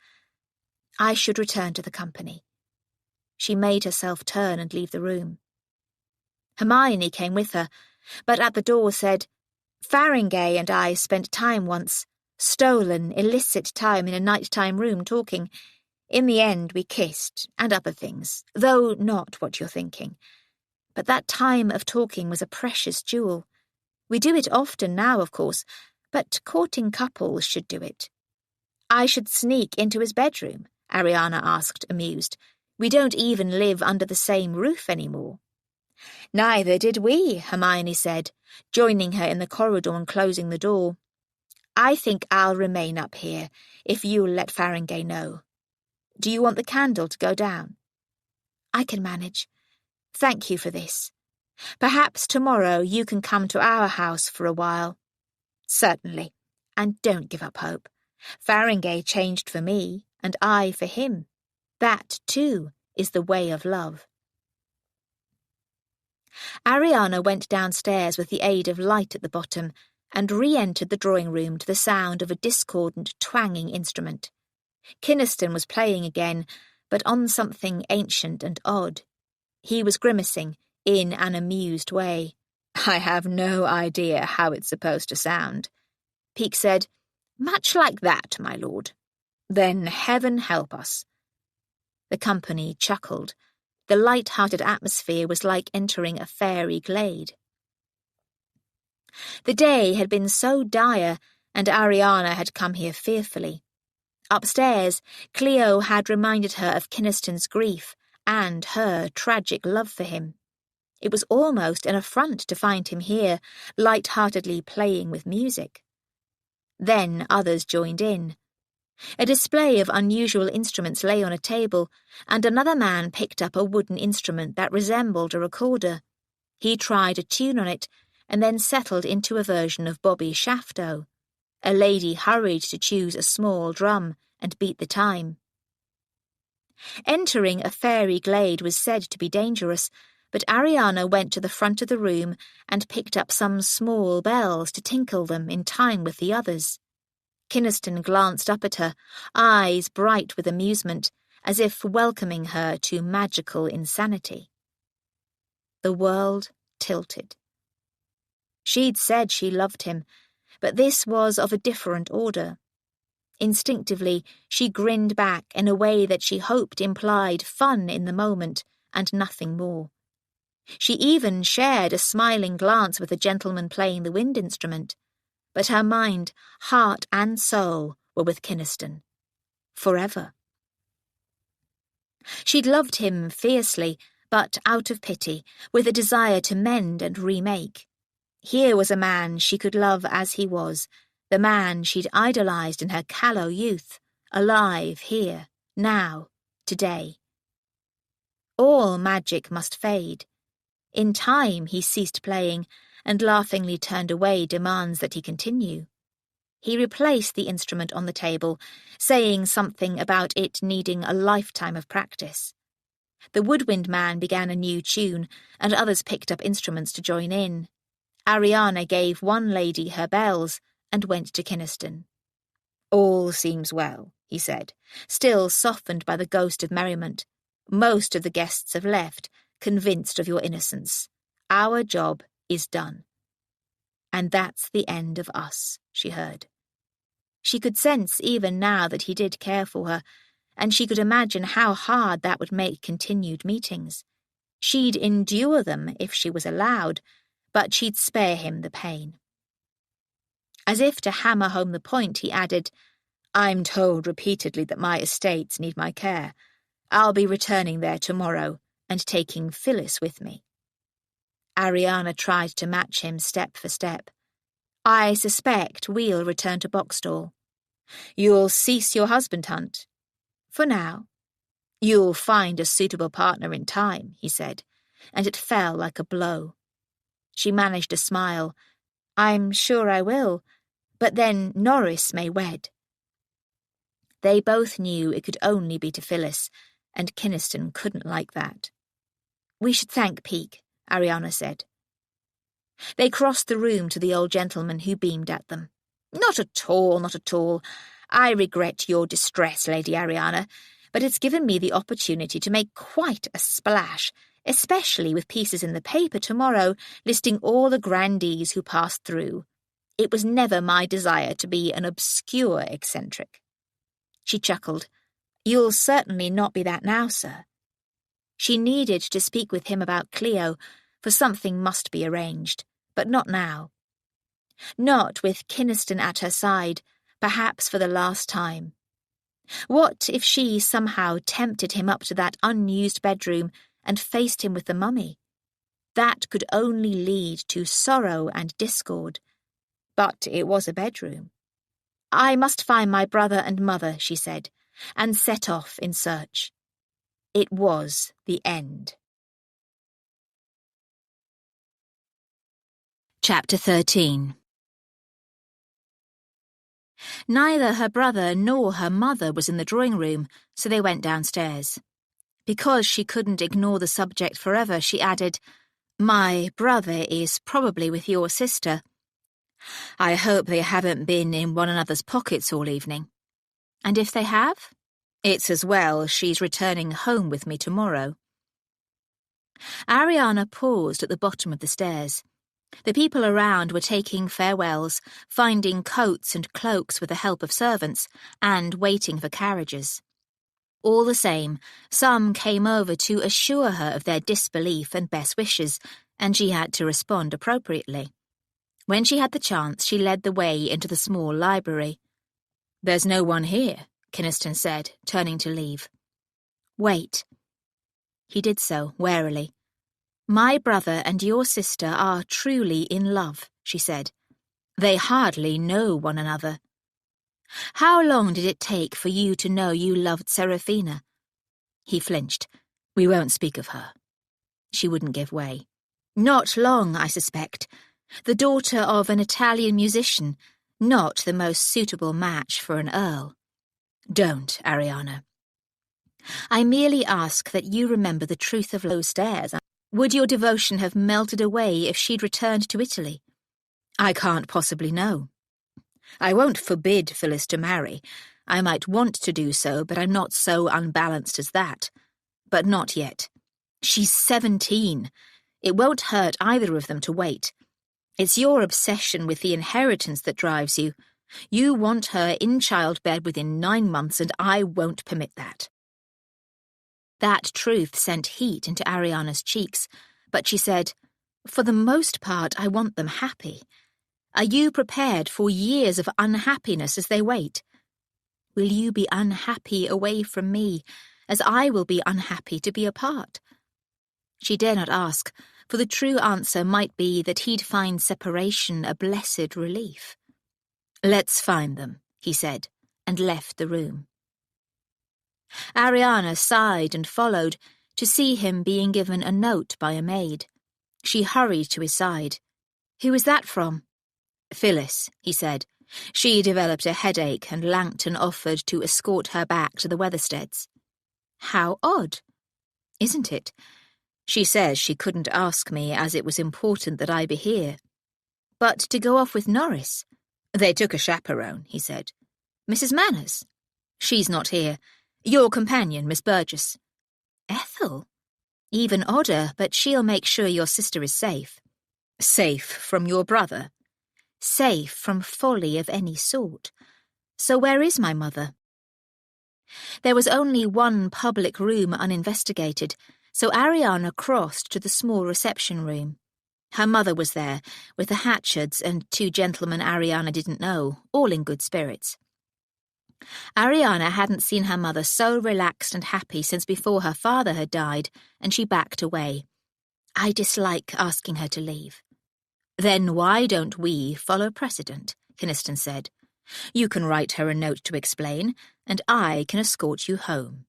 I should return to the company. She made herself turn and leave the room. Hermione came with her, but at the door said, Faringay and I spent time once, stolen, illicit time in a nighttime room talking. In the end we kissed, and other things, though not what you're thinking. But that time of talking was a precious jewel. We do it often now, of course, but courting couples should do it. I should sneak into his bedroom, Ariana asked, amused. We don't even live under the same roof anymore. Neither did we, Hermione said, joining her in the corridor and closing the door. I think I'll remain up here, if you'll let Faringay know. Do you want the candle to go down? I can manage. Thank you for this. Perhaps tomorrow you can come to our house for a while. Certainly, and don't give up hope. Faringay changed for me, and I for him. That, too, is the way of love. Ariana went downstairs with the aid of light at the bottom and re-entered the drawing-room to the sound of a discordant, twanging instrument. Kynaston was playing again, but on something ancient and odd. He was grimacing, in an amused way. I have no idea how it's supposed to sound. Peake said, Much like that, my lord. Then heaven help us. The company chuckled. The light-hearted atmosphere was like entering a fairy glade. The day had been so dire, and Ariana had come here fearfully. Upstairs, Cleo had reminded her of Kynaston's grief and her tragic love for him. It was almost an affront to find him here, light-heartedly playing with music. Then others joined in. A display of unusual instruments lay on a table, and another man picked up a wooden instrument that resembled a recorder. He tried a tune on it, and then settled into a version of Bobby Shafto. A lady hurried to choose a small drum and beat the time. Entering a fairy glade was said to be dangerous, but Ariana went to the front of the room and picked up some small bells to tinkle them in time with the others. Kynaston glanced up at her, eyes bright with amusement, as if welcoming her to magical insanity. The world tilted. She'd said she loved him, but this was of a different order. Instinctively, she grinned back in a way that she hoped implied fun in the moment and nothing more. She even shared a smiling glance with the gentleman playing the wind instrument, but her mind, heart and soul were with Kynaston. Forever. She'd loved him fiercely, but out of pity, with a desire to mend and remake. Here was a man she could love as he was, the man she'd idolized in her callow youth, alive here, now, today. All magic must fade. In time he ceased playing, and laughingly turned away demands that he continue. He replaced the instrument on the table, saying something about it needing a lifetime of practice. The woodwind man began a new tune, and others picked up instruments to join in. Ariana gave one lady her bells and went to Kynaston. "All seems well," he said, still softened by the ghost of merriment. "Most of the guests have left, convinced of your innocence. Our job is done." "And that's the end of us," she heard. She could sense even now that he did care for her, and she could imagine how hard that would make continued meetings. She'd endure them if she was allowed, but she'd spare him the pain. As if to hammer home the point, he added, "I'm told repeatedly that my estates need my care. I'll be returning there tomorrow and taking Phyllis with me." Ariana tried to match him step for step. "I suspect we'll return to Boxstall." "You'll cease your husband hunt?" "For now." "You'll find a suitable partner in time," he said, and it fell like a blow. She managed a smile. "I'm sure I will, but then Norris may wed." They both knew it could only be to Phyllis, and Kynaston couldn't like that. "We should thank Peake," Ariana said. They crossed the room to the old gentleman who beamed at them. "Not at all, not at all. I regret your distress, Lady Ariana, but it's given me the opportunity to make quite a splash, especially with pieces in the paper tomorrow listing all the grandees who passed through. It was never my desire to be an obscure eccentric." She chuckled. "You'll certainly not be that now, sir." She needed to speak with him about Cleo, for something must be arranged, but not now. Not with Kynaston at her side, perhaps for the last time. What if she somehow tempted him up to that unused bedroom and faced him with the mummy? That could only lead to sorrow and discord. But it was a bedroom. "I must find my brother and mother," she said, and set off in search. It was the end. Chapter 13. Neither her brother nor her mother was in the drawing room, so they went downstairs. Because she couldn't ignore the subject forever, she added, "My brother is probably with your sister. I hope they haven't been in one another's pockets all evening. And if they have, it's as well she's returning home with me tomorrow." Ariana paused at the bottom of the stairs. The people around were taking farewells, finding coats and cloaks with the help of servants, and waiting for carriages. All the same, some came over to assure her of their disbelief and best wishes, and she had to respond appropriately. When she had the chance, she led the way into the small library. "There's no one here," Kynaston said, turning to leave. "Wait." He did so, warily. "My brother and your sister are truly in love," she said. "They hardly know one another. How long did it take for you to know you loved Serafina?" He flinched. "We won't speak of her." She wouldn't give way. "Not long, I suspect. The daughter of an Italian musician, not the most suitable match for an earl." "Don't, Ariana." I merely ask that you remember the truth of low stairs. Would your devotion have melted away if she'd returned to Italy? I can't possibly know. I won't forbid Phyllis to marry. I might want to do so, but I'm not so unbalanced as that. But not yet. She's 17. It won't hurt either of them to wait. It's your obsession with the inheritance that drives you. You want her in childbed within 9 months, and I won't permit that. That truth sent heat into Ariana's cheeks, but she said, For the most part, I want them happy. Are you prepared for years of unhappiness as they wait? Will you be unhappy away from me, as I will be unhappy to be apart? She dare not ask, for the true answer might be that he'd find separation a blessed relief. Let's find them, he said, and left the room. Ariana sighed and followed, to see him being given a note by a maid. She hurried to his side. Who was that from? Phyllis, he said. She developed a headache and Langton offered to escort her back to the Weathersteads. How odd. Isn't it? She says she couldn't ask me as it was important that I be here. But to go off with Norris? They took a chaperone, he said. Mrs. Manners? She's not here. Your companion, Miss Burgess. Ethel? Even odder, but she'll make sure your sister is safe. Safe from your brother? Safe from folly of any sort. So where is my mother? There was only one public room uninvestigated, so Ariana crossed to the small reception room. Her mother was there, with the Hatchards and 2 gentlemen Ariana didn't know, all in good spirits. Ariana hadn't seen her mother so relaxed and happy since before her father had died, and she backed away. I dislike asking her to leave. Then why don't we follow precedent? Kynaston said. You can write her a note to explain, and I can escort you home.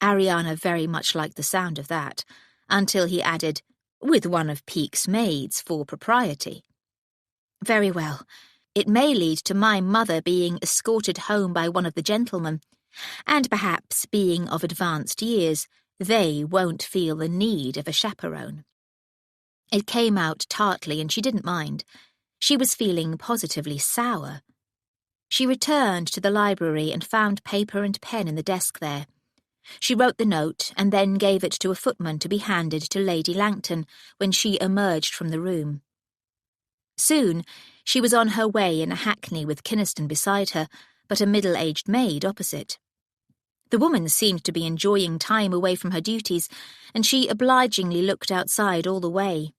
Ariana very much liked the sound of that, until he added, with one of Peake's maids for propriety. Very well. It may lead to my mother being escorted home by one of the gentlemen, and perhaps being of advanced years, they won't feel the need of a chaperone. It came out tartly, and she didn't mind. She was feeling positively sour. She returned to the library and found paper and pen in the desk there. She wrote the note and then gave it to a footman to be handed to Lady Langton when she emerged from the room. Soon, she was on her way in a hackney with Kynaston beside her, but a middle-aged maid opposite. The woman seemed to be enjoying time away from her duties, and she obligingly looked outside all the way.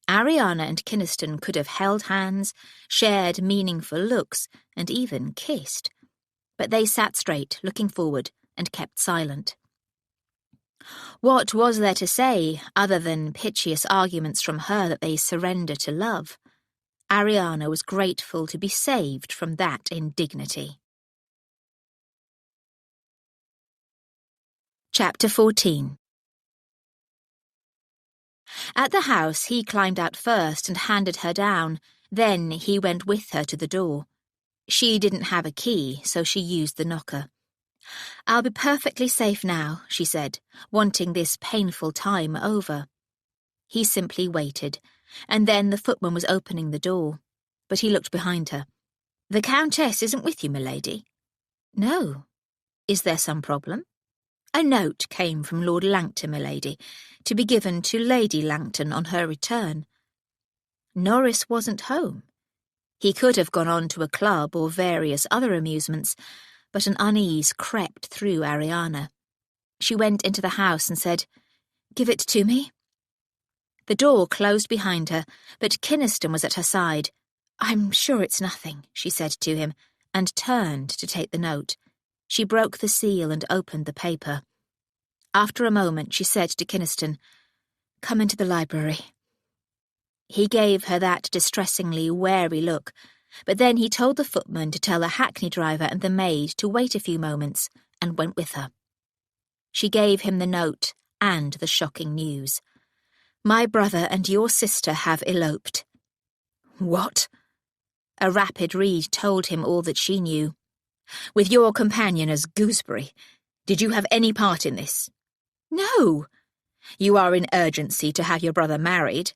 Ariana and Kynaston could have held hands, shared meaningful looks, and even kissed. But they sat straight, looking forward, and kept silent. What was there to say, other than piteous arguments from her that they surrender to love? Ariana was grateful to be saved from that indignity. Chapter 14. At the house, he climbed out first and handed her down. Then he went with her to the door. She didn't have a key, so she used the knocker. I'll be perfectly safe now, she said, wanting this painful time over. He simply waited, and then the footman was opening the door. But he looked behind her. The Countess isn't with you, milady? No. Is there some problem? A note came from Lord Langton, milady, to be given to Lady Langton on her return. Norris wasn't home. He could have gone on to a club or various other amusements, but an unease crept through Ariana. She went into the house and said, "Give it to me." The door closed behind her, but Kynaston was at her side. "I'm sure it's nothing," she said to him, and turned to take the note. She broke the seal and opened the paper. After a moment, she said to Kynaston, "Come into the library." He gave her that distressingly wary look, but then he told the footman to tell the hackney driver and the maid to wait a few moments, and went with her. She gave him the note and the shocking news. "My brother and your sister have eloped." "What?" A rapid read told him all that she knew. "With your companion as Gooseberry. Did you have any part in this? No. You are in urgency to have your brother married.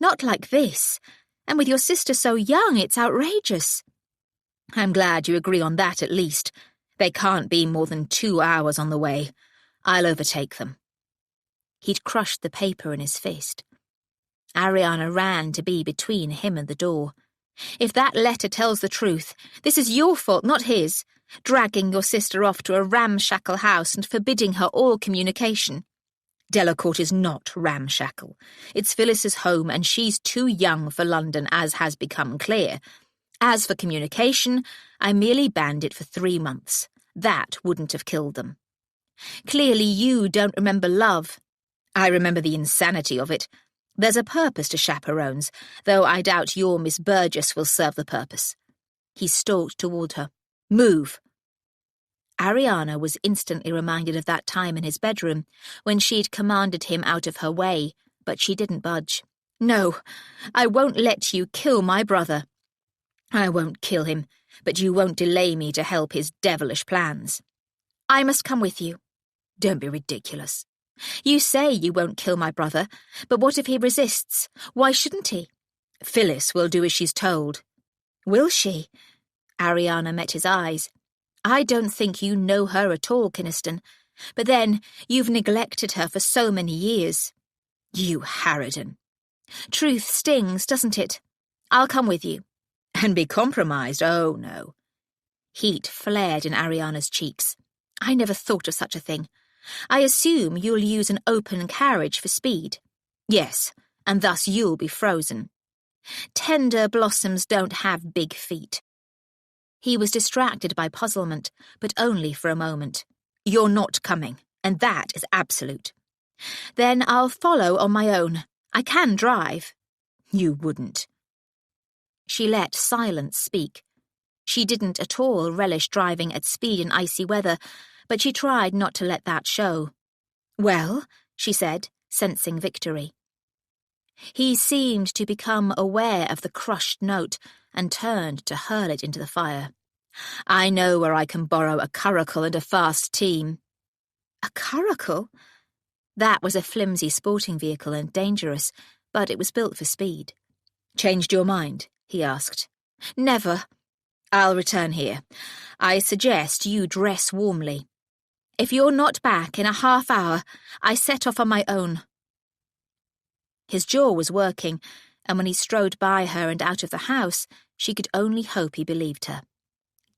Not like this. And with your sister so young, it's outrageous. I'm glad you agree on that at least. They can't be more than 2 hours on the way. I'll overtake them. He'd crushed the paper in his fist. Ariana ran to be between him and the door. If that letter tells the truth, this is your fault, not his, dragging your sister off to a ramshackle house and forbidding her all communication. Delacourt is not ramshackle. It's Phyllis's home, and she's too young for London, as has become clear. As for communication, I merely banned it for 3 months. That wouldn't have killed them. Clearly you don't remember love. I remember the insanity of it. There's a purpose to chaperones, though I doubt your Miss Burgess will serve the purpose. He stalked toward her. Move! Ariana was instantly reminded of that time in his bedroom, when she'd commanded him out of her way, but she didn't budge. No, I won't let you kill my brother. I won't kill him, but you won't delay me to help his devilish plans. I must come with you. Don't be ridiculous. You say you won't kill my brother, but what if he resists? Why shouldn't he? Phyllis will do as she's told. Will she? Ariana met his eyes. I don't think you know her at all, Kynaston. But then, you've neglected her for so many years. You harridan. Truth stings, doesn't it? I'll come with you. And be compromised? Oh, no. Heat flared in Ariana's cheeks. I never thought of such a thing. I assume you'll use an open carriage for speed. Yes, and thus you'll be frozen. Tender blossoms don't have big feet. He was distracted by puzzlement, but only for a moment. You're not coming, and that is absolute. Then I'll follow on my own. I can drive. You wouldn't. She let silence speak. She didn't at all relish driving at speed in icy weather, but she tried not to let that show. Well, she said, sensing victory. He seemed to become aware of the crushed note and turned to hurl it into the fire. I know where I can borrow a curricle and a fast team. A curricle? That was a flimsy sporting vehicle and dangerous, but it was built for speed. Changed your mind? He asked. Never. I'll return here. I suggest you dress warmly. If you're not back in a half hour, I set off on my own. His jaw was working, and when he strode by her and out of the house, she could only hope he believed her.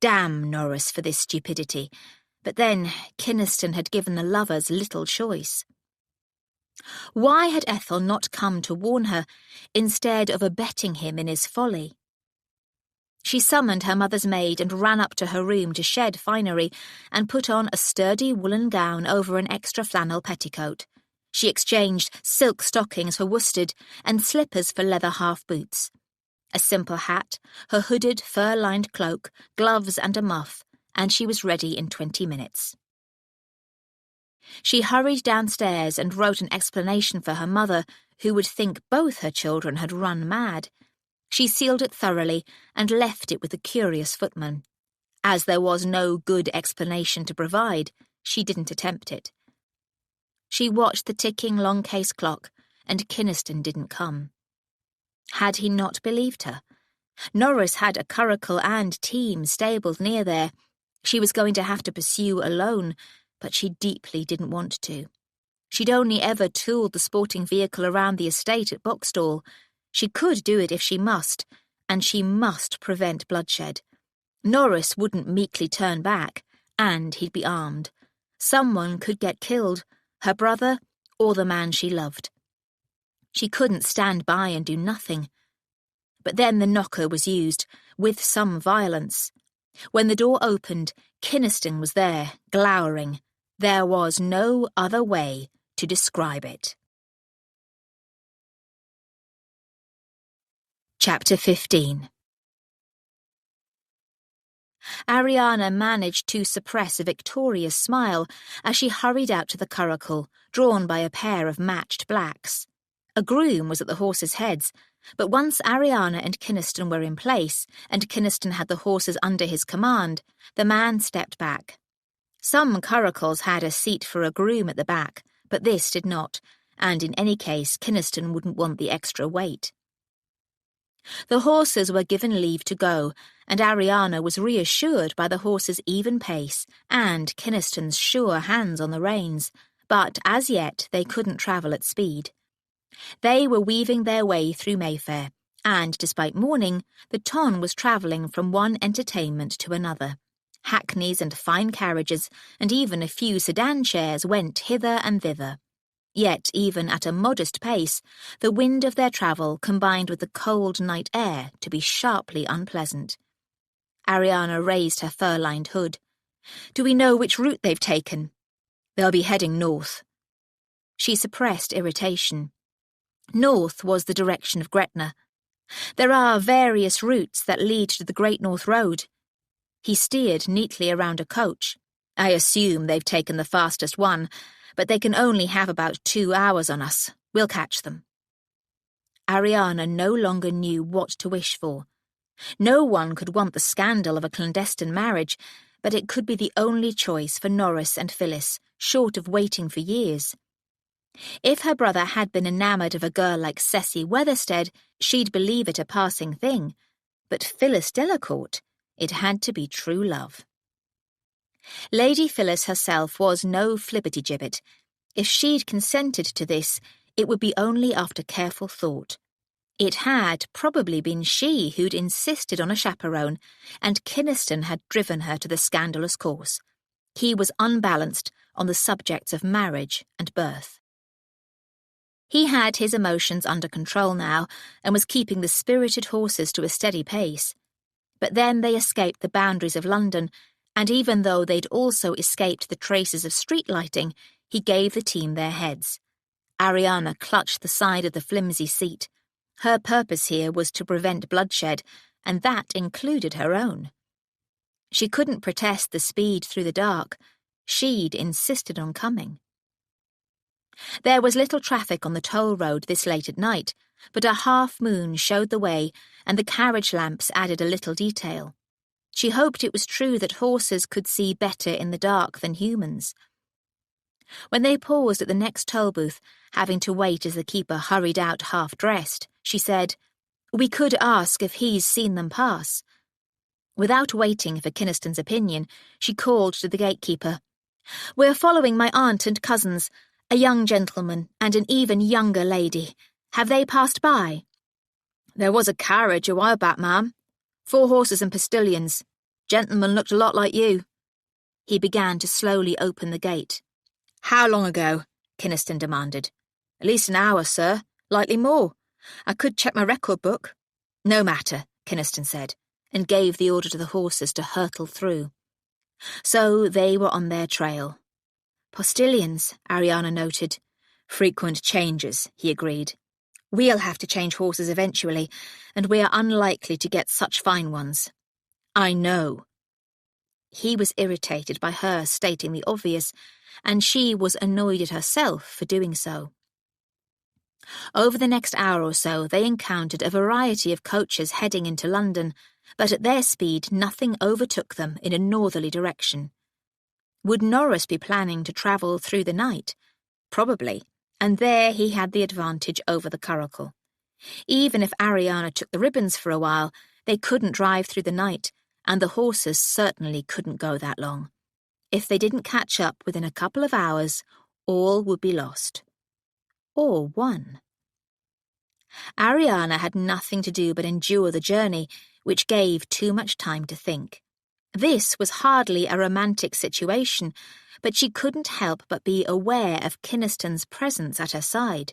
Damn Norris for this stupidity, but then Kynaston had given the lovers little choice. Why had Ethel not come to warn her, instead of abetting him in his folly? She summoned her mother's maid and ran up to her room to shed finery and put on a sturdy woolen gown over an extra flannel petticoat. She exchanged silk stockings for worsted and slippers for leather half-boots. A simple hat, her hooded, fur-lined cloak, gloves and a muff, and she was ready in 20 minutes. She hurried downstairs and wrote an explanation for her mother, who would think both her children had run mad. She sealed it thoroughly and left it with the curious footman. As there was no good explanation to provide, she didn't attempt it. She watched the ticking long-case clock, and Kynaston didn't come. Had he not believed her? Norris had a curricle and team stabled near there. She was going to have to pursue alone, but she deeply didn't want to. She'd only ever tooled the sporting vehicle around the estate at Boxstall. She could do it if she must, and she must prevent bloodshed. Norris wouldn't meekly turn back, and he'd be armed. Someone could get killed, her brother or the man she loved. She couldn't stand by and do nothing. But then the knocker was used, with some violence. When the door opened, Kynaston was there, glowering. There was no other way to describe it. Chapter 15. Ariana managed to suppress a victorious smile as she hurried out to the curricle, drawn by a pair of matched blacks. A groom was at the horses' heads, but once Ariana and Kynaston were in place, and Kynaston had the horses under his command, the man stepped back. Some curricles had a seat for a groom at the back, but this did not, and in any case Kynaston wouldn't want the extra weight. The horses were given leave to go, and Ariana was reassured by the horses' even pace and Kynaston's sure hands on the reins, but as yet they couldn't travel at speed. They were weaving their way through Mayfair, and despite mourning, the ton was travelling from one entertainment to another. Hackneys and fine carriages, and even a few sedan chairs went hither and thither. Yet, even at a modest pace, the wind of their travel combined with the cold night air to be sharply unpleasant. Ariana raised her fur-lined hood. "Do we know which route they've taken?" "They'll be heading north." She suppressed irritation. North was the direction of Gretna. "There are various routes that lead to the Great North Road." He steered neatly around a coach. "I assume they've taken the fastest one, but they can only have about 2 hours on us. We'll catch them." Ariana no longer knew what to wish for. No one could want the scandal of a clandestine marriage, but it could be the only choice for Norris and Phyllis, short of waiting for years. If her brother had been enamoured of a girl like Ceci Weatherstead, she'd believe it a passing thing. But Phyllis Delacourt, it had to be true love. Lady Phyllis herself was no flibberty-gibbet. If she'd consented to this, it would be only after careful thought. It had probably been she who'd insisted on a chaperone, and Kynaston had driven her to the scandalous course. He was unbalanced on the subjects of marriage and birth. He had his emotions under control now, and was keeping the spirited horses to a steady pace. But then they escaped the boundaries of London, and even though they'd also escaped the traces of street lighting, he gave the team their heads. Ariana clutched the side of the flimsy seat. Her purpose here was to prevent bloodshed, and that included her own. She couldn't protest the speed through the dark. She'd insisted on coming. There was little traffic on the toll road this late at night, but a half-moon showed the way, and the carriage lamps added a little detail. She hoped it was true that horses could see better in the dark than humans. When they paused at the next toll booth, having to wait as the keeper hurried out half-dressed, she said, "We could ask if he's seen them pass." Without waiting for Kynaston's opinion, she called to the gatekeeper. "We're following my aunt and cousins, a young gentleman and an even younger lady. Have they passed by?" "There was a carriage a while back, ma'am. 4 horses and postilions. Gentleman looked a lot like you." He began to slowly open the gate. "How long ago?" Kynaston demanded. "At least an hour, sir. Likely more. I could check my record book." "No matter," Kynaston said, and gave the order to the horses to hurtle through. So they were on their trail. "Postilions," Ariana noted. "Frequent changes," he agreed. "We'll have to change horses eventually, and we are unlikely to get such fine ones." "I know." He was irritated by her stating the obvious, and she was annoyed at herself for doing so. Over the next hour or so, they encountered a variety of coaches heading into London, but at their speed nothing overtook them in a northerly direction. Would Norris be planning to travel through the night? Probably, and there he had the advantage over the curricle. Even if Ariana took the ribbons for a while, they couldn't drive through the night, and the horses certainly couldn't go that long. If they didn't catch up within a couple of hours, all would be lost. Or won. Ariana had nothing to do but endure the journey, which gave too much time to think. This was hardly a romantic situation, but she couldn't help but be aware of Kynaston's presence at her side.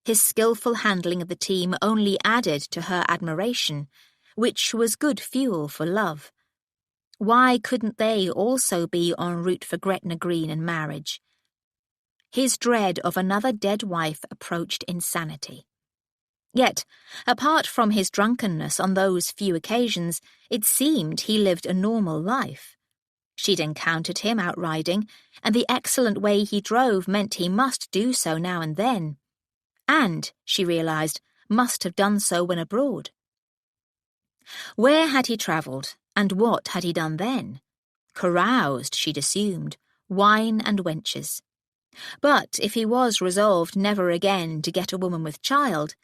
His skillful handling of the team only added to her admiration, which was good fuel for love. Why couldn't they also be en route for Gretna Green and marriage? His dread of another dead wife approached insanity. Yet, apart from his drunkenness on those few occasions, it seemed he lived a normal life. She'd encountered him out riding, and the excellent way he drove meant he must do so now and then. And, she realised, must have done so when abroad. Where had he travelled, and what had he done then? Caroused, she'd assumed, wine and wenches. But if he was resolved never again to get a woman with child,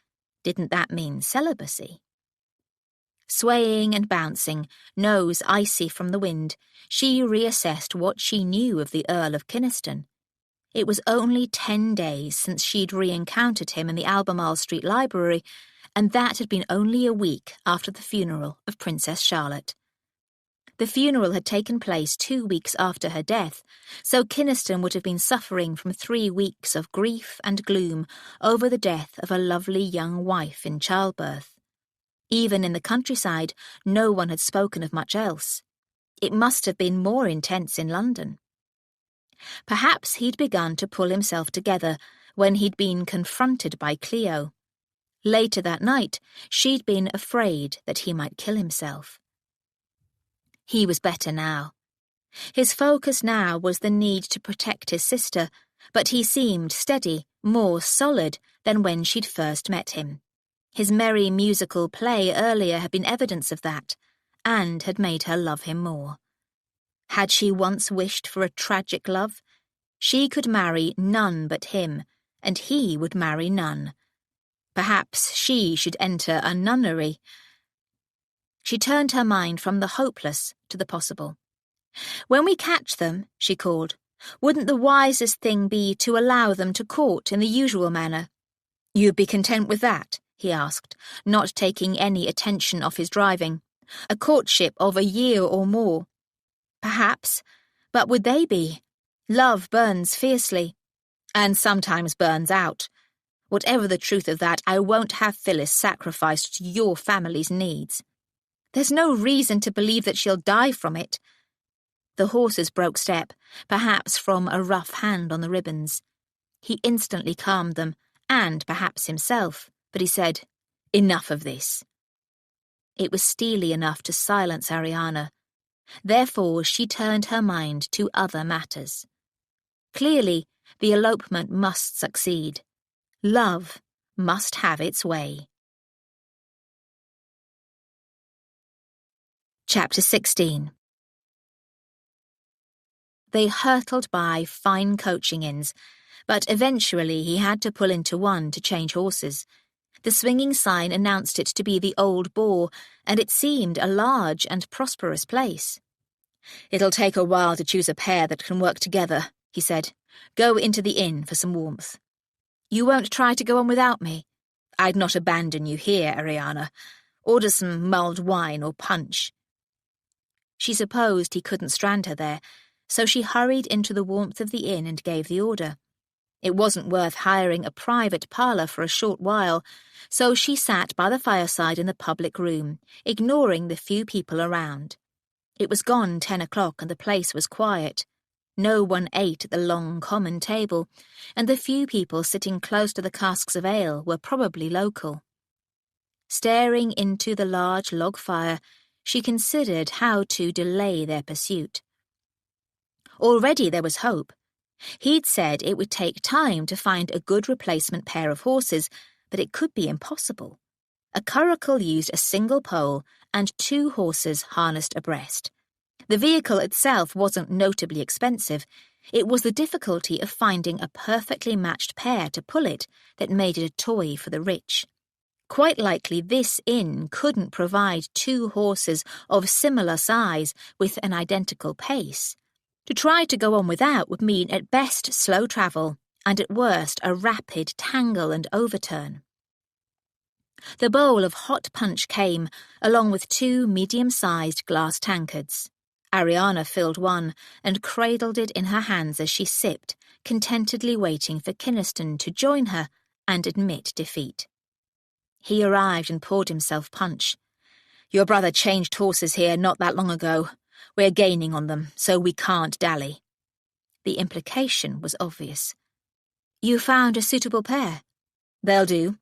didn't that mean celibacy? Swaying and bouncing, nose icy from the wind, she reassessed what she knew of the Earl of Kynaston. It was only 10 days since she'd re-encountered him in the Albemarle Street Library, and that had been only a week after the funeral of Princess Charlotte. The funeral had taken place 2 weeks after her death, so Kynaston would have been suffering from 3 weeks of grief and gloom over the death of a lovely young wife in childbirth. Even in the countryside, no one had spoken of much else. It must have been more intense in London. Perhaps he'd begun to pull himself together when he'd been confronted by Cleo. Later that night, she'd been afraid that he might kill himself. He was better now. His focus now was the need to protect his sister, but he seemed steady, more solid than when she'd first met him. His merry musical play earlier had been evidence of that, and had made her love him more. Had she once wished for a tragic love? She could marry none but him, and he would marry none. Perhaps she should enter a nunnery. She turned her mind from the hopeless to the possible. "When we catch them," she called, "wouldn't the wisest thing be to allow them to court in the usual manner?" "You'd be content with that?" he asked, not taking any attention off his driving. "A courtship of a year or more?" "Perhaps, but would they be? Love burns fiercely, and sometimes burns out. Whatever the truth of that, I won't have Phyllis sacrificed to your family's needs. There's no reason to believe that she'll die from it." The horses broke step, perhaps from a rough hand on the ribbons. He instantly calmed them, and perhaps himself, but he said, "Enough of this." It was steely enough to silence Ariana. Therefore, she turned her mind to other matters. Clearly, the elopement must succeed. Love must have its way. Chapter 16. They hurtled by fine coaching inns, but eventually he had to pull into one to change horses. The swinging sign announced it to be the Old Boar, and it seemed a large and prosperous place. "It'll take a while to choose a pair that can work together," he said. "Go into the inn for some warmth." "You won't try to go on without me?" "I'd not abandon you here, Ariana. Order some mulled wine or punch." She supposed he couldn't strand her there, so she hurried into the warmth of the inn and gave the order. It wasn't worth hiring a private parlour for a short while, so she sat by the fireside in the public room, ignoring the few people around. It was gone 10 o'clock and the place was quiet. No one ate at the long common table, and the few people sitting close to the casks of ale were probably local. Staring into the large log fire, she considered how to delay their pursuit. Already there was hope. He'd said it would take time to find a good replacement pair of horses, but it could be impossible. A curricle used a single pole and 2 horses harnessed abreast. The vehicle itself wasn't notably expensive. It was the difficulty of finding a perfectly matched pair to pull it that made it a toy for the rich. Quite likely this inn couldn't provide 2 horses of similar size with an identical pace. To try to go on without would mean at best slow travel, and at worst a rapid tangle and overturn. The bowl of hot punch came, along with 2 medium-sized glass tankards. Ariana filled one and cradled it in her hands as she sipped, contentedly waiting for Kynaston to join her and admit defeat. He arrived and poured himself punch. "Your brother changed horses here not that long ago. We're gaining on them, so we can't dally." The implication was obvious. "You found a suitable pair?" "They'll do.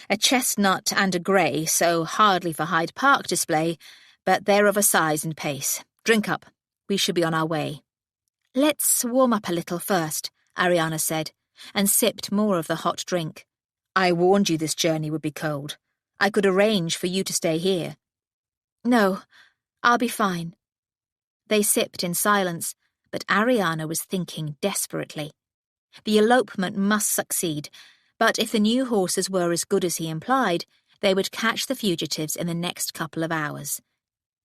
A chestnut and a grey, so hardly for Hyde Park display, but they're of a size and pace. Drink up. We should be on our way." "Let's warm up a little first," Ariana said, and sipped more of the hot drink. "I warned you this journey would be cold. I could arrange for you to stay here." "No, I'll be fine." They sipped in silence, but Ariana was thinking desperately. The elopement must succeed, but if the new horses were as good as he implied, they would catch the fugitives in the next couple of hours.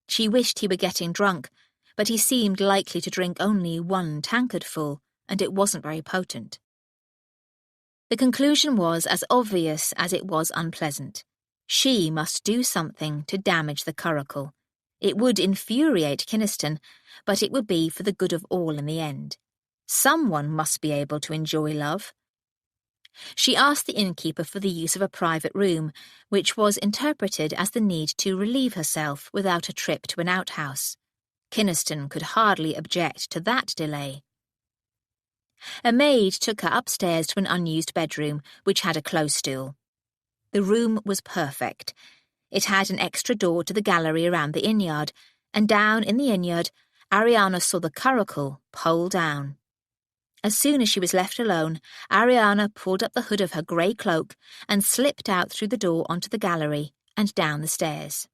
She wished he were getting drunk, but he seemed likely to drink only 1 tankard full, and it wasn't very potent. The conclusion was as obvious as it was unpleasant. She must do something to damage the curricle. It would infuriate Kynaston, but it would be for the good of all in the end. Someone must be able to enjoy love. She asked the innkeeper for the use of a private room, which was interpreted as the need to relieve herself without a trip to an outhouse. Kynaston could hardly object to that delay. A maid took her upstairs to an unused bedroom, which had a clothes stool. The room was perfect. It had an extra door to the gallery around the inn-yard, and down in the inn-yard, Ariana saw the curricle pole down. As soon as she was left alone, Ariana pulled up the hood of her grey cloak and slipped out through the door onto the gallery and down the stairs.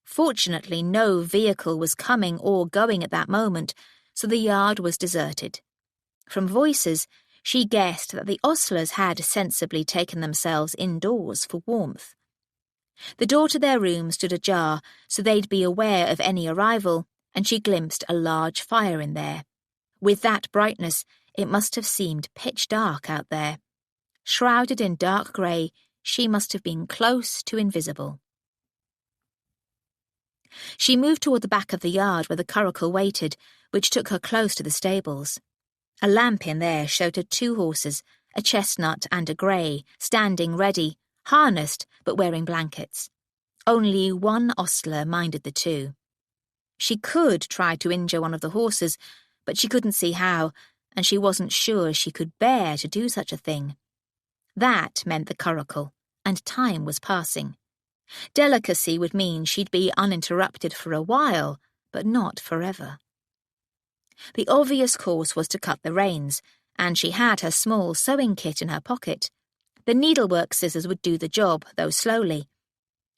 Fortunately, no vehicle was coming or going at that moment, so the yard was deserted. From voices, she guessed that the ostlers had sensibly taken themselves indoors for warmth. The door to their room stood ajar, so they'd be aware of any arrival, and she glimpsed a large fire in there. With that brightness, it must have seemed pitch dark out there. Shrouded in dark grey, she must have been close to invisible. She moved toward the back of the yard where the curricle waited, which took her close to the stables. A lamp in there showed her 2 horses, a chestnut and a grey, standing ready, harnessed but wearing blankets. Only one ostler minded the 2. She could try to injure one of the horses, but she couldn't see how, and she wasn't sure she could bear to do such a thing. That meant the curricle, and time was passing. Delicacy would mean she'd be uninterrupted for a while, but not forever. The obvious course was to cut the reins, and she had her small sewing kit in her pocket. The needlework scissors would do the job, though slowly.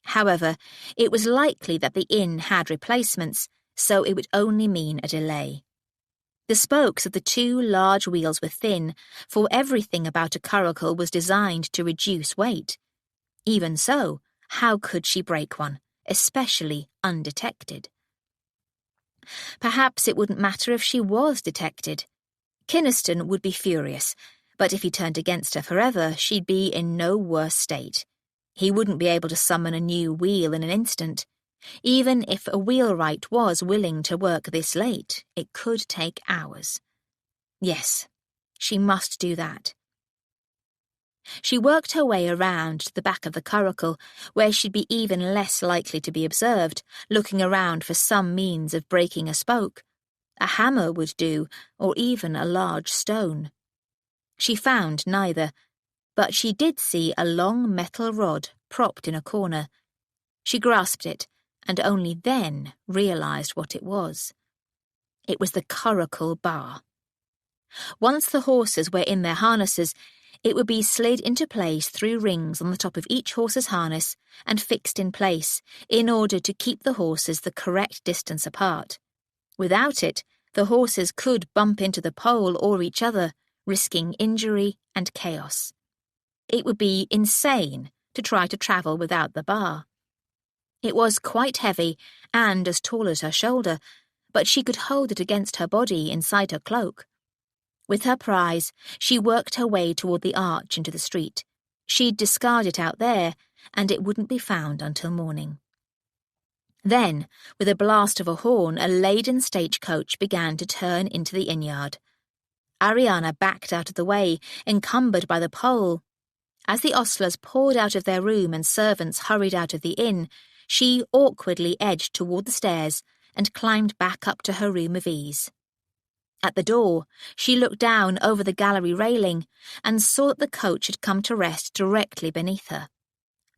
However, it was likely that the inn had replacements, so it would only mean a delay. The spokes of the 2 large wheels were thin, for everything about a curricle was designed to reduce weight. Even so, how could she break one, especially undetected? Perhaps it wouldn't matter if she was detected. Kynaston would be furious, but if he turned against her forever, she'd be in no worse state. He wouldn't be able to summon a new wheel in an instant. Even if a wheelwright was willing to work this late, it could take hours. Yes, she must do that. She worked her way around to the back of the curricle, where she'd be even less likely to be observed, looking around for some means of breaking a spoke. A hammer would do, or even a large stone. She found neither, but she did see a long metal rod propped in a corner. She grasped it, and only then realised what it was. It was the curricle bar. Once the horses were in their harnesses, it would be slid into place through rings on the top of each horse's harness and fixed in place in order to keep the horses the correct distance apart. Without it, the horses could bump into the pole or each other, risking injury and chaos. It would be insane to try to travel without the bar. It was quite heavy and as tall as her shoulder, but she could hold it against her body inside her cloak. With her prize, she worked her way toward the arch into the street. She'd discard it out there, and it wouldn't be found until morning. Then, with a blast of a horn, a laden stagecoach began to turn into the inn-yard. Ariana backed out of the way, encumbered by the pole. As the ostlers poured out of their room and servants hurried out of the inn, she awkwardly edged toward the stairs and climbed back up to her room of ease. At the door, she looked down over the gallery railing and saw that the coach had come to rest directly beneath her.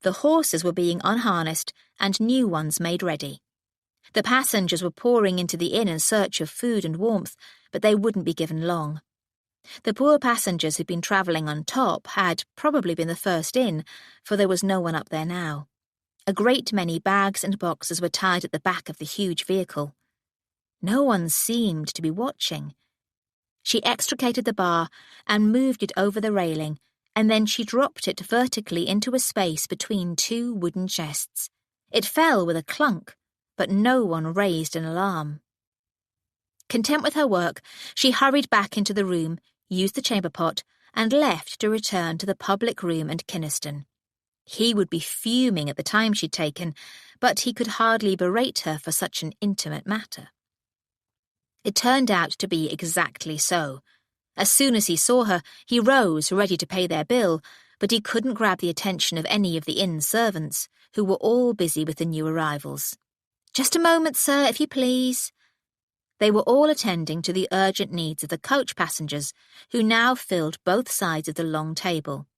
The horses were being unharnessed and new ones made ready. The passengers were pouring into the inn in search of food and warmth, but they wouldn't be given long. The poor passengers who'd been travelling on top had probably been the first in, for there was no one up there now. A great many bags and boxes were tied at the back of the huge vehicle. No one seemed to be watching. She extricated the bar and moved it over the railing, and then she dropped it vertically into a space between two wooden chests. It fell with a clunk, but no one raised an alarm. Content with her work, she hurried back into the room, used the chamber pot, and left to return to the public room and Kynaston. He would be fuming at the time she'd taken, but he could hardly berate her for such an intimate matter. It turned out to be exactly so. As soon as he saw her, he rose, ready to pay their bill, but he couldn't grab the attention of any of the inn servants, who were all busy with the new arrivals. "Just a moment, sir, if you please." They were all attending to the urgent needs of the coach passengers, who now filled both sides of the long table.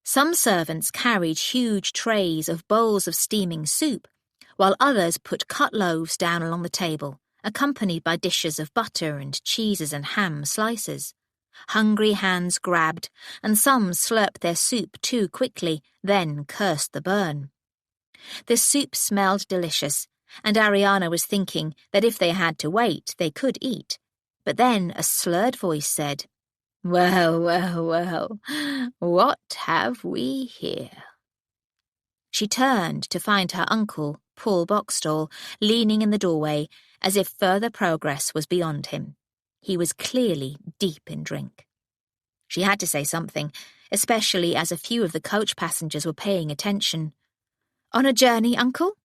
Some servants carried huge trays of bowls of steaming soup, while others put cut loaves down along the table, accompanied by dishes of butter and cheeses and ham slices. Hungry hands grabbed, and some slurped their soup too quickly, then cursed the burn. The soup smelled delicious, and Ariana was thinking that if they had to wait, they could eat. But then a slurred voice said, "Well, well, well, what have we here?" She turned to find her uncle, Paul Boxstall, leaning in the doorway, as if further progress was beyond him. He was clearly deep in drink. She had to say something, especially as a few of the coach passengers were paying attention. "On a journey, uncle?"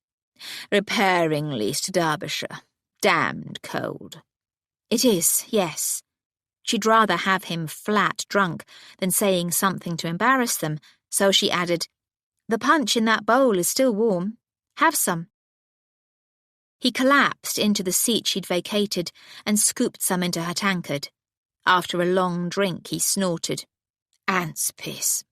"Repairing lease to Derbyshire. Damned cold." "It is, yes." She'd rather have him flat drunk than saying something to embarrass them, so she added, "The punch in that bowl is still warm. Have some." He collapsed into the seat she'd vacated and scooped some into her tankard. After a long drink, he snorted. "Ant's piss.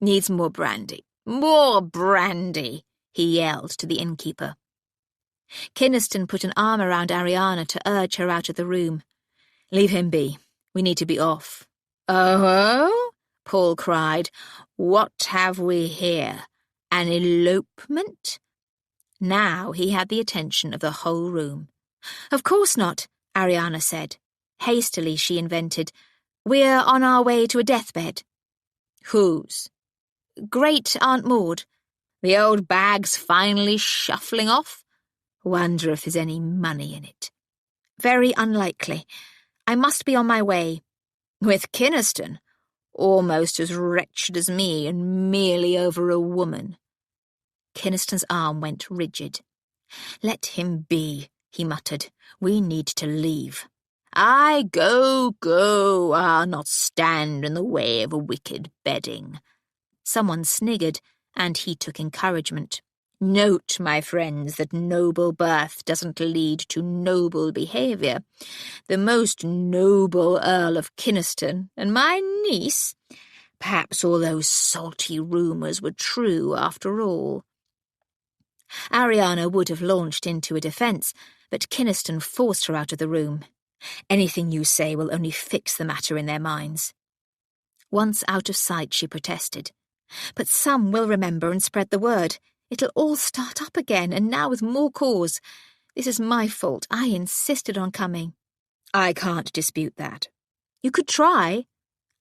Needs more brandy. More brandy," he yelled to the innkeeper. Kynaston put an arm around Ariana to urge her out of the room. "Leave him be. We need to be off." "Oh?" Paul cried. "What have we here? An elopement?" Now he had the attention of the whole room. "Of course not," Ariana said. Hastily she invented, "We're on our way to a deathbed." "Whose?" "Great Aunt Maud." "The old bag's finally shuffling off? Wonder if there's any money in it." "Very unlikely. I must be on my way." "With Kynaston? Almost as wretched as me and merely over a woman." Kynaston's arm went rigid. "Let him be," he muttered. "We need to leave." "I go, I'll not stand in the way of a wicked bedding." Someone sniggered, and he took encouragement. "Note, my friends, that noble birth doesn't lead to noble behaviour. The most noble Earl of Kynaston and my niece. Perhaps all those salty rumours were true after all." Ariana would have launched into a defence, but Kynaston forced her out of the room. "Anything you say will only fix the matter in their minds." Once out of sight, she protested. "But some will remember and spread the word. It'll all start up again, and now with more cause. This is my fault. I insisted on coming." "I can't dispute that." "You could try."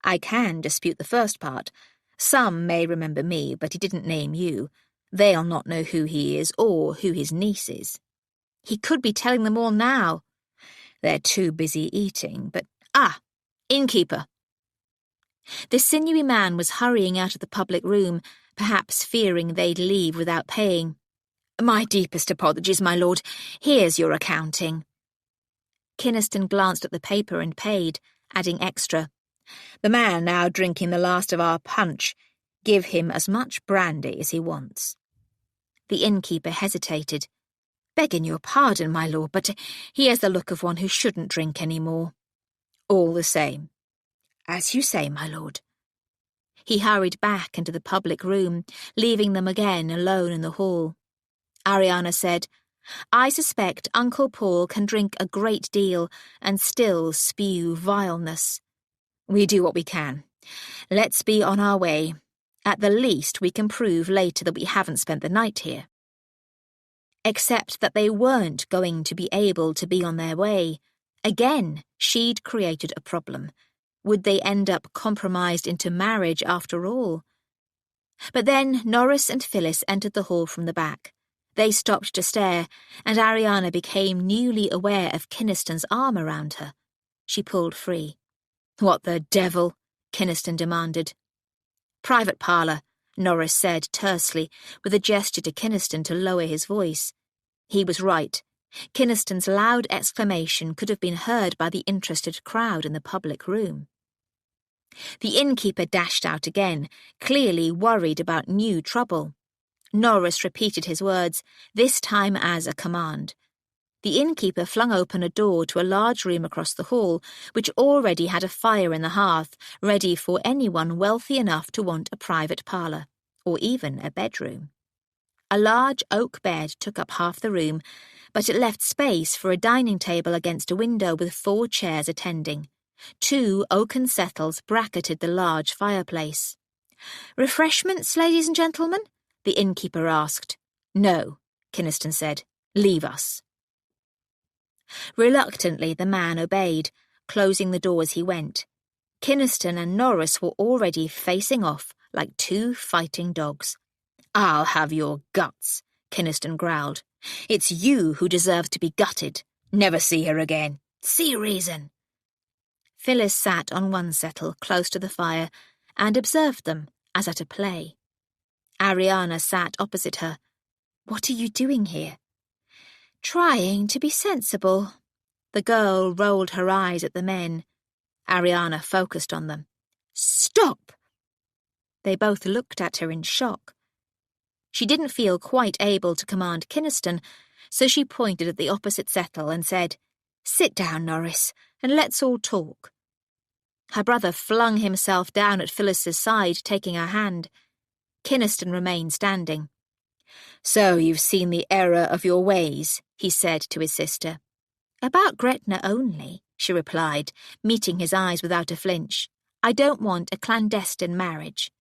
"I can dispute the first part. Some may remember me, but he didn't name you. They'll not know who he is or who his niece is." "He could be telling them all now." "They're too busy eating, but—" "Innkeeper!" The sinewy man was hurrying out of the public room, perhaps fearing they'd leave without paying. "My deepest apologies, my lord. Here's your accounting." Kynaston glanced at the paper and paid, adding extra. "The man now drinking the last of our punch. Give him as much brandy as he wants." The innkeeper hesitated. "Begging your pardon, my lord, but he has the look of one who shouldn't drink any more." "All the same." "As you say, my lord." He hurried back into the public room, leaving them again alone in the hall. Ariana said, "I suspect Uncle Paul can drink a great deal and still spew vileness. We do what we can. Let's be on our way. At the least, we can prove later that we haven't spent the night here." Except that they weren't going to be able to be on their way. Again, she'd created a problem. Would they end up compromised into marriage after all? But then Norris and Phyllis entered the hall from the back. They stopped to stare, and Ariana became newly aware of Kynaston's arm around her. She pulled free. "What the devil?" Kynaston demanded. "Private parlour," Norris said tersely, with a gesture to Kynaston to lower his voice. He was right. Kynaston's loud exclamation could have been heard by the interested crowd in the public room. The innkeeper dashed out again, clearly worried about new trouble. Norris repeated his words, this time as a command. The innkeeper flung open a door to a large room across the hall, which already had a fire in the hearth, ready for anyone wealthy enough to want a private parlour, or even a bedroom. A large oak bed took up half the room, but it left space for a dining table against a window with 4 chairs attending. 2 oaken settles bracketed the large fireplace. "Refreshments, ladies and gentlemen?" the innkeeper asked. "No," Kynaston said. "Leave us." Reluctantly, the man obeyed, closing the door as he went. Kynaston and Norris were already facing off like 2 fighting dogs. "I'll have your guts," Kynaston growled. "It's you who deserve to be gutted. Never see her again. See reason." Phyllis sat on one settle close to the fire and observed them as at a play. Ariana sat opposite her. "What are you doing here?" "Trying to be sensible." The girl rolled her eyes at the men. Ariana focused on them. "Stop!" They both looked at her in shock. She didn't feel quite able to command Kynaston, so she pointed at the opposite settle and said, "Sit down, Norris, and let's all talk." Her brother flung himself down at Phyllis's side, taking her hand. Kynaston remained standing. "So you've seen the error of your ways," he said to his sister. "About Gretna only," she replied, meeting his eyes without a flinch. "I don't want a clandestine marriage."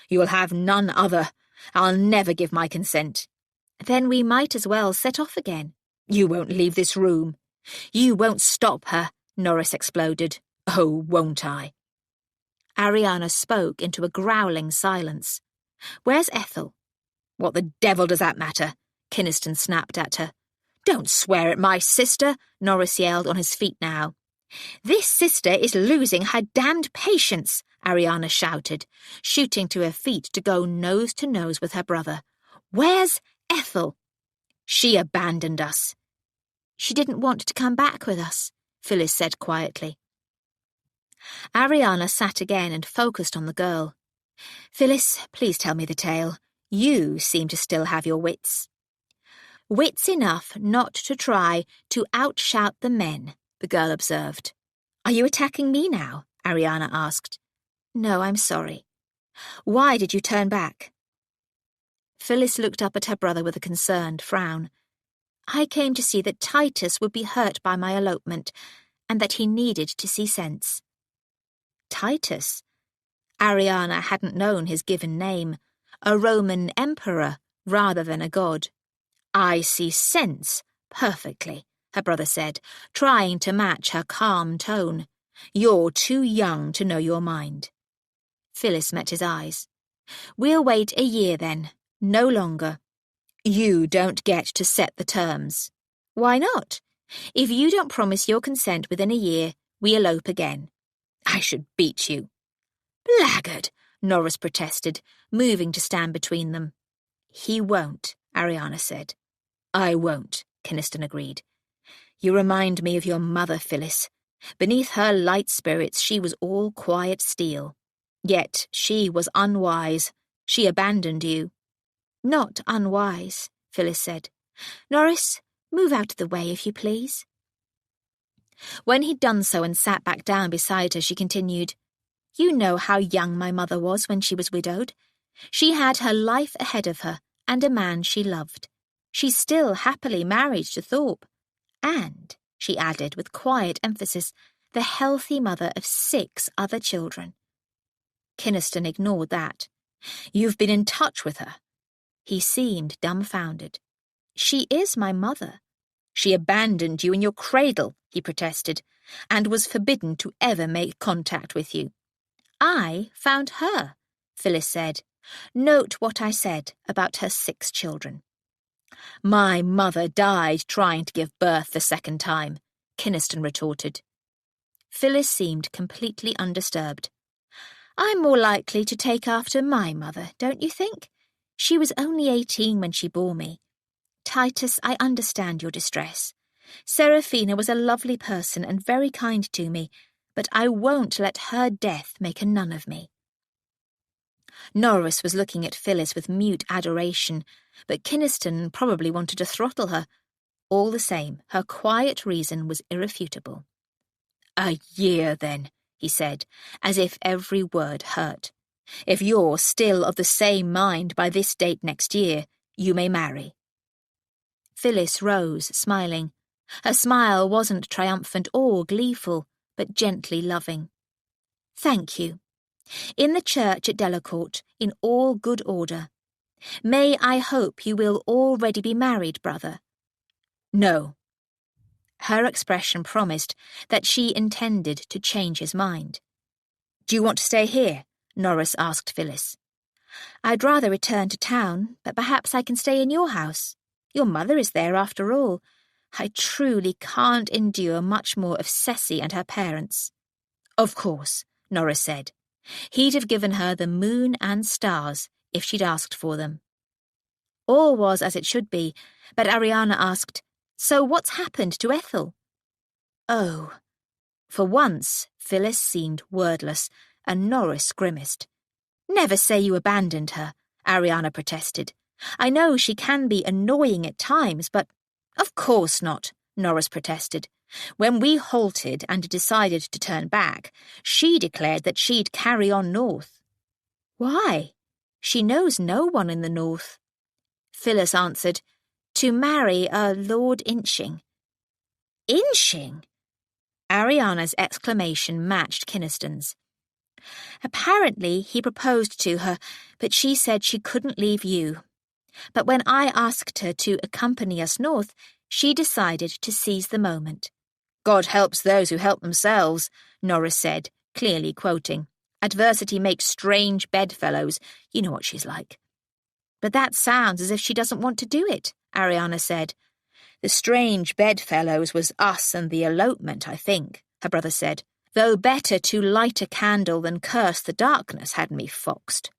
"You'll have none other. I'll never give my consent." "Then we might as well set off again." "You won't leave this room." "You won't stop her," Norris exploded. "Oh, won't I?" Ariana spoke into a growling silence. "Where's Ethel?" "What the devil does that matter?" Kynaston snapped at her. "Don't swear at my sister," Norris yelled, on his feet now. "This sister is losing her damned patience," Ariana shouted, shooting to her feet to go nose to nose with her brother. "Where's Ethel?" "She abandoned us." "She didn't want to come back with us," Phyllis said quietly. Ariana sat again and focused on the girl. "Phyllis, please tell me the tale. You seem to still have your wits." "Wits enough not to try to outshout the men," the girl observed. "Are you attacking me now?" Ariana asked. "No, I'm sorry." "Why did you turn back?" Phyllis looked up at her brother with a concerned frown. "I came to see that Titus would be hurt by my elopement, and that he needed to see sense." Titus? Ariana hadn't known his given name, a Roman emperor rather than a god. "I see sense perfectly," her brother said, trying to match her calm tone. "You're too young to know your mind." Phyllis met his eyes. "We'll wait a year then, no longer." "You don't get to set the terms." "Why not? If you don't promise your consent within a year, we elope again." "I should beat you." "Blackguard," Norris protested, moving to stand between them. "He won't," Ariana said. "I won't," Kynaston agreed. "You remind me of your mother, Phyllis. Beneath her light spirits she was all quiet steel. Yet she was unwise. She abandoned you." "Not unwise," Phyllis said. "Norris, move out of the way, if you please." When he'd done so and sat back down beside her, she continued, "You know how young my mother was when she was widowed. She had her life ahead of her and a man she loved. She's still happily married to Thorpe. And," she added with quiet emphasis, "the healthy mother of 6 other children." Kynaston ignored that. "You've been in touch with her?" He seemed dumbfounded. "She is my mother." "She abandoned you in your cradle," he protested. and was forbidden to ever make contact with you. I found her, Phyllis said. Note what I said about her 6 children. My mother died trying to give birth the second time, Kynaston retorted. Phyllis seemed completely undisturbed. I'm more likely to take after my mother, don't you think? She was only 18 when she bore me. Titus, I understand your distress. Seraphina was a lovely person and very kind to me, but I won't let her death make a nun of me. Norris was looking at Phyllis with mute adoration, but Kynaston probably wanted to throttle her. All the same, her quiet reason was irrefutable. A year, then, he said, as if every word hurt. If you're still of the same mind by this date next year, you may marry. Phyllis rose, smiling. Her smile wasn't triumphant or gleeful, but gently loving. Thank you. In the church at Delacourt, in all good order. May I hope you will already be married, brother? No. Her expression promised that she intended to change his mind. Do you want to stay here? Norris asked Phyllis. I'd rather return to town, but perhaps I can stay in your house. Your mother is there after all. I truly can't endure much more of Ceci and her parents. Of course, Norris said. He'd have given her the moon and stars if she'd asked for them. All was as it should be, but Ariana asked, So what's happened to Ethel? Oh. For once, Phyllis seemed wordless, and Norris grimaced. Never say you abandoned her, Ariana protested. I know she can be annoying at times, but— Of course not, Norris protested. When we halted and decided to turn back, she declared that she'd carry on north. Why? She knows no one in the north. Phyllis answered, To marry a Lord Inching. Inching? Ariana's exclamation matched Kynaston's. Apparently he proposed to her, but she said she couldn't leave you. But when I asked her to accompany us north, she decided to seize the moment. God helps those who help themselves, Norris said, clearly quoting. Adversity makes strange bedfellows. You know what she's like. But that sounds as if she doesn't want to do it, Ariana said. The strange bedfellows was us and the elopement, I think, her brother said. Though better to light a candle than curse the darkness had me foxed.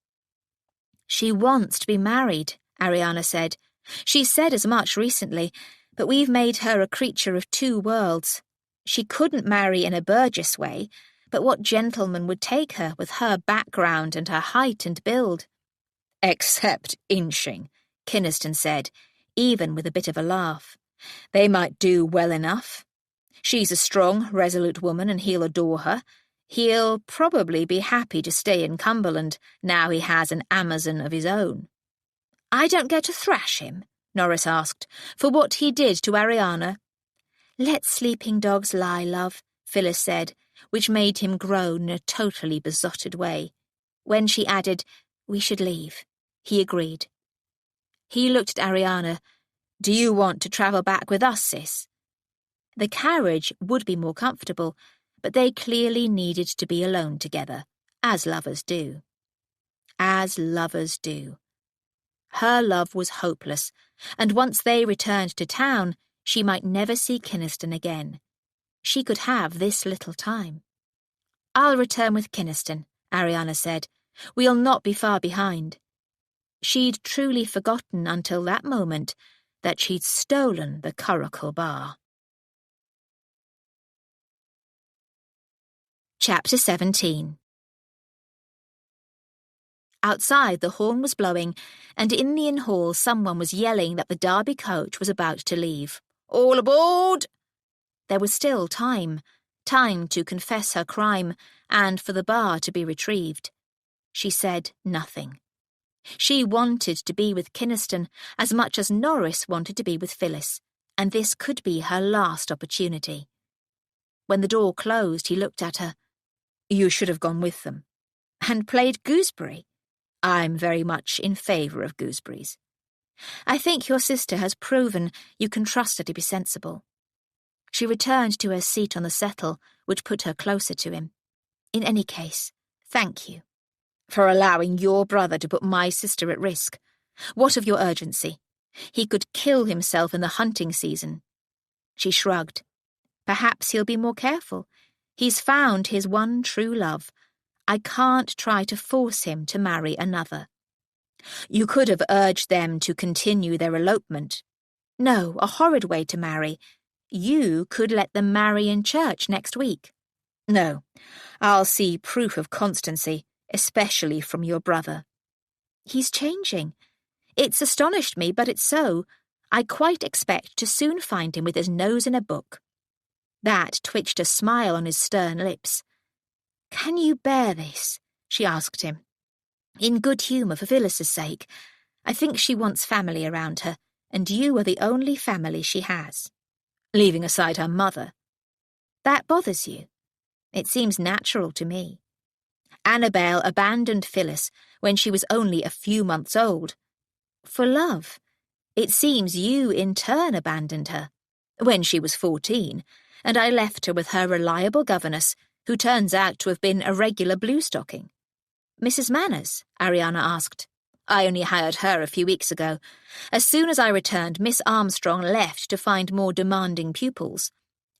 She wants to be married, Ariana said. She said as much recently, but we've made her a creature of 2 worlds. She couldn't marry in a Burgess way, but what gentleman would take her with her background and her height and build? Except Inching, Kynaston said, even with a bit of a laugh. They might do well enough. She's a strong, resolute woman and he'll adore her. He'll probably be happy to stay in Cumberland now he has an Amazon of his own. I don't get to thrash him, Norris asked, for what he did to Ariana. Let sleeping dogs lie, love, Phyllis said, which made him groan in a totally besotted way. When she added, we should leave, he agreed. He looked at Ariana. Do you want to travel back with us, sis? The carriage would be more comfortable, but they clearly needed to be alone together, as lovers do. As lovers do. Her love was hopeless, and once they returned to town, she might never see Kynaston again. She could have this little time. I'll return with Kynaston, Ariana said. We'll not be far behind. She'd truly forgotten until that moment that she'd stolen the curricle bar. Chapter 17. Outside the horn was blowing, and in the inn hall someone was yelling that the Derby coach was about to leave. All aboard! There was still time to confess her crime, and for the bar to be retrieved. She said nothing. She wanted to be with Kynaston as much as Norris wanted to be with Phyllis, and this could be her last opportunity. When the door closed, he looked at her. You should have gone with them. And played gooseberry. I'm very much in favour of gooseberries. I think your sister has proven you can trust her to be sensible. She returned to her seat on the settle, which put her closer to him. In any case, thank you for allowing your brother to put my sister at risk. What of your urgency? He could kill himself in the hunting season. She shrugged. Perhaps he'll be more careful. He's found his one true love. I can't try to force him to marry another. You could have urged them to continue their elopement. No, a horrid way to marry. You could let them marry in church next week. No, I'll see proof of constancy, especially from your brother. He's changing. It's astonished me, but it's so. I quite expect to soon find him with his nose in a book. That twitched a smile on his stern lips. Can you bear this? She asked him. In good humour for Phyllis's sake. I think she wants family around her, and you are the only family she has. Leaving aside her mother. That bothers you. It seems natural to me. Annabel abandoned Phyllis when she was only a few months old. For love. It seems you in turn abandoned her when she was 14, and I left her with her reliable governess, who turns out to have been a regular bluestocking. Mrs. Manners? Ariana asked. I only hired her a few weeks ago. As soon as I returned, Miss Armstrong left to find more demanding pupils.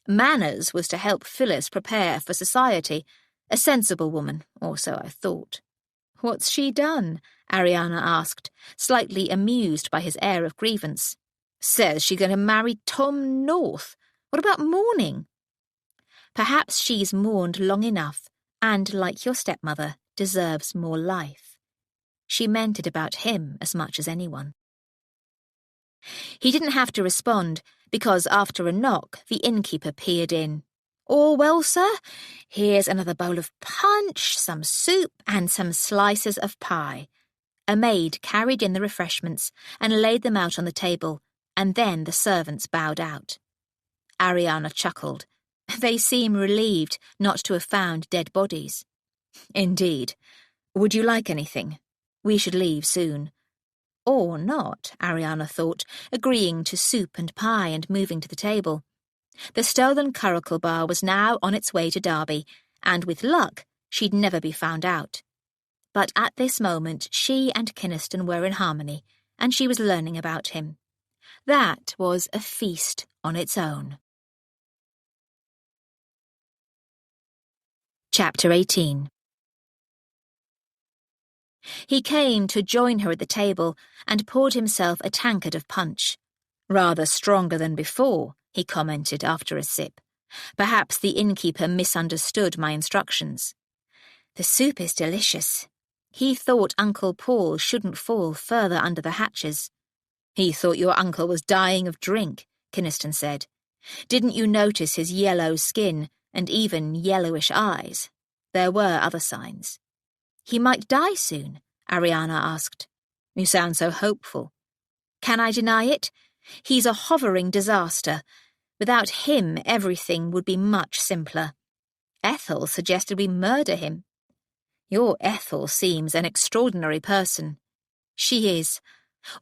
Manners was to help Phyllis prepare for society. A sensible woman, or so I thought. What's she done? Ariana asked, slightly amused by his air of grievance. Says she's going to marry Tom North. What about mourning? Perhaps she's mourned long enough, and, like your stepmother, deserves more life. She meant it about him as much as anyone. He didn't have to respond, because after a knock, the innkeeper peered in. All well, sir? Here's another bowl of punch, some soup, and some slices of pie. A maid carried in the refreshments and laid them out on the table, and then the servants bowed out. Ariana chuckled. They seem relieved not to have found dead bodies. Indeed. Would you like anything? We should leave soon. Or not, Ariana thought, agreeing to soup and pie and moving to the table. The stolen curricle bar was now on its way to Derby, and with luck, she'd never be found out. But at this moment, she and Kynaston were in harmony, and she was learning about him. That was a feast on its own. Chapter 18. He came to join her at the table and poured himself a tankard of punch. Rather stronger than before, he commented after a sip. Perhaps the innkeeper misunderstood my instructions. The soup is delicious. He thought Uncle Paul shouldn't fall further under the hatches. He thought your uncle was dying of drink, Kynaston said. Didn't you notice his yellow skin and even yellowish eyes? There were other signs. He might die soon, Ariana asked. You sound so hopeful. Can I deny it? He's a hovering disaster. Without him, everything would be much simpler. Ethel suggested we murder him. Your Ethel seems an extraordinary person. She is.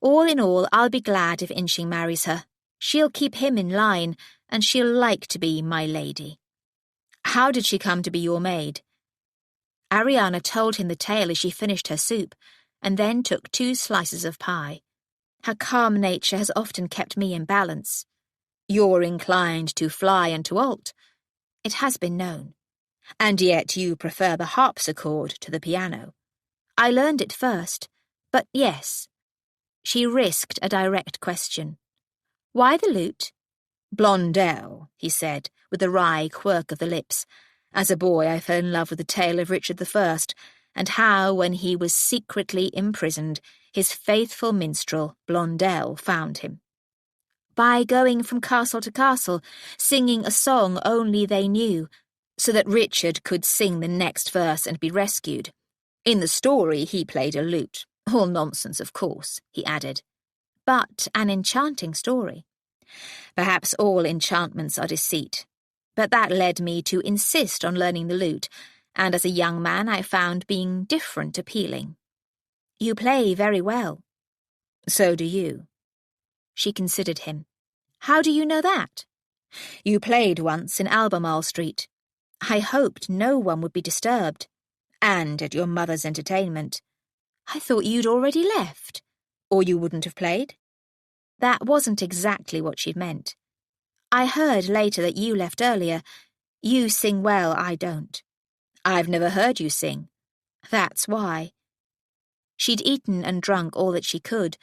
All in all, I'll be glad if Inching marries her. She'll keep him in line, and she'll like to be my lady. How did she come to be your maid? Ariana told him the tale as she finished her soup, and then took 2 slices of pie. Her calm nature has often kept me in balance. You're inclined to fly and to alt. It has been known. And yet you prefer the harpsichord to the piano. I learned it first, but yes. She risked a direct question. Why the lute? Blondel, he said, with a wry quirk of the lips. As a boy, I fell in love with the tale of Richard I, and how, when he was secretly imprisoned, his faithful minstrel, Blondel, found him. By going from castle to castle, singing a song only they knew, so that Richard could sing the next verse and be rescued. In the story, he played a lute. All nonsense, of course, he added. But an enchanting story. Perhaps all enchantments are deceit. But that led me to insist on learning the lute, and as a young man I found being different appealing. You play very well. So do you. She considered him. How do you know that? You played once in Albemarle Street. I hoped no one would be disturbed. And at your mother's entertainment. I thought you'd already left. Or you wouldn't have played? That wasn't exactly what she'd meant. I heard later that you left earlier. You sing well, I don't. I've never heard you sing. That's why. She'd eaten and drunk all that she could,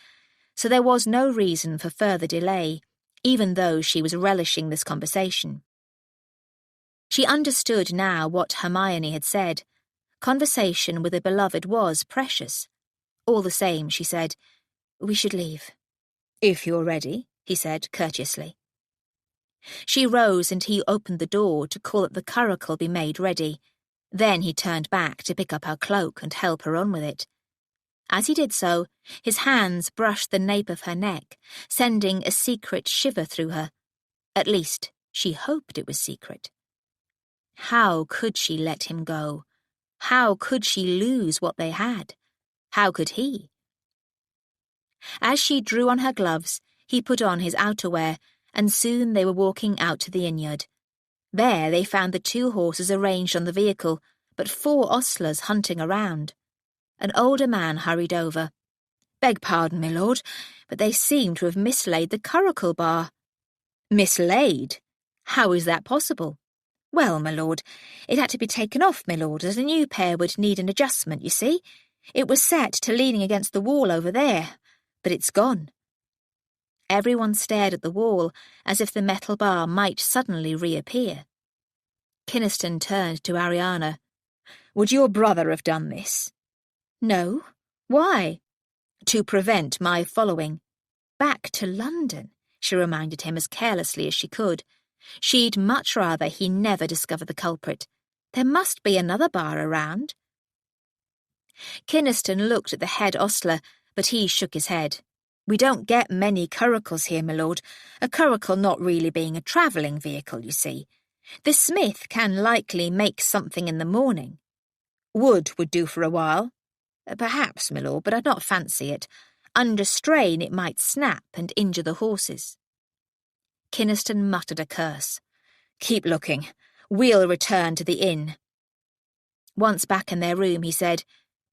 so there was no reason for further delay, even though she was relishing this conversation. She understood now what Hermione had said. Conversation with a beloved was precious. All the same, she said, "We should leave." "If you're ready," he said courteously. She rose and he opened the door to call that the curricle be made ready. Then he turned back to pick up her cloak and help her on with it. As he did so, his hands brushed the nape of her neck, sending a secret shiver through her. At least, she hoped it was secret. How could she let him go? How could she lose what they had? How could he? As she drew on her gloves, he put on his outerwear, and soon they were walking out to the innyard. There they found the 2 horses arranged on the vehicle, but 4 ostlers hunting around. An older man hurried over. "Beg pardon, my lord, but they seem to have mislaid the curricle bar." "Mislaid? How is that possible?" "Well, my lord, it had to be taken off, my lord, as a new pair would need an adjustment, you see. It was set to leaning against the wall over there, but it's gone." Everyone stared at the wall, as if the metal bar might suddenly reappear. Kynaston turned to Ariana. "Would your brother have done this?" "No. Why?" "To prevent my following." "Back to London," she reminded him as carelessly as she could. She'd much rather he never discover the culprit. There must be another bar around. Kynaston looked at the head ostler, but he shook his head. "We don't get many curricles here, my lord, a curricle not really being a travelling vehicle, you see. The smith can likely make something in the morning. Wood would do for a while." "Perhaps, my lord, but I'd not fancy it. Under strain it might snap and injure the horses." Kynaston muttered a curse. "Keep looking. We'll return to the inn." Once back in their room, he said,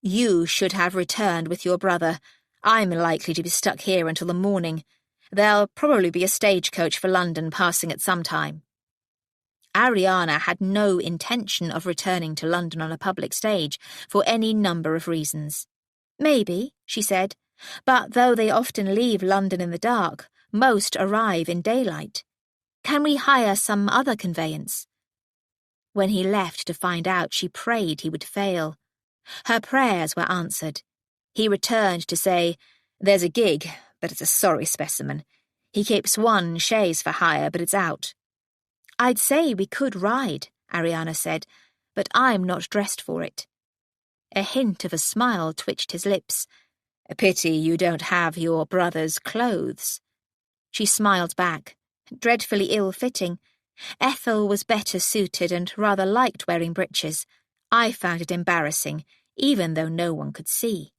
"You should have returned with your brother. I'm likely to be stuck here until the morning. There'll probably be a stagecoach for London passing at some time." Ariana had no intention of returning to London on a public stage for any number of reasons. "Maybe," she said, "but though they often leave London in the dark, most arrive in daylight. Can we hire some other conveyance?" When he left to find out, she prayed he would fail. Her prayers were answered. He returned to say, "There's a gig, but it's a sorry specimen. He keeps 1 chaise for hire, but it's out." "I'd say we could ride," Ariana said, "but I'm not dressed for it." A hint of a smile twitched his lips. "A pity you don't have your brother's clothes." She smiled back, dreadfully ill-fitting. Ethel was better suited and rather liked wearing breeches. I found it embarrassing, even though no one could see.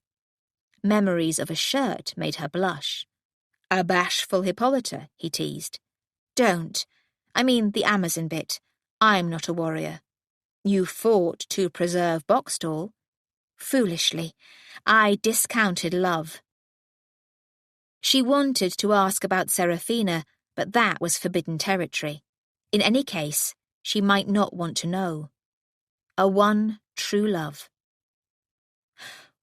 Memories of a shirt made her blush. "A bashful Hippolyta," he teased. "Don't. I mean the Amazon bit. I'm not a warrior." "You fought to preserve Boxstall." "Foolishly. I discounted love." She wanted to ask about Seraphina, but that was forbidden territory. In any case, she might not want to know. A one true love.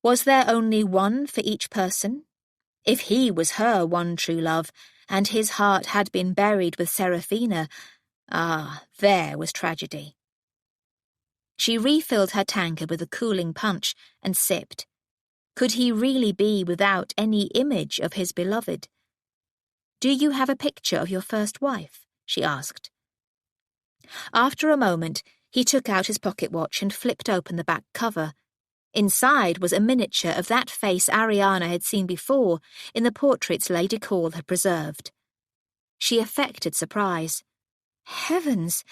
Was there only one for each person? If he was her one true love, and his heart had been buried with Seraphina, there was tragedy. She refilled her tankard with a cooling punch and sipped. Could he really be without any image of his beloved? "Do you have a picture of your first wife?" she asked. After a moment, he took out his pocket watch and flipped open the back cover. Inside was a miniature of that face Ariana had seen before in the portraits Lady Call had preserved. She affected surprise. "Heavens,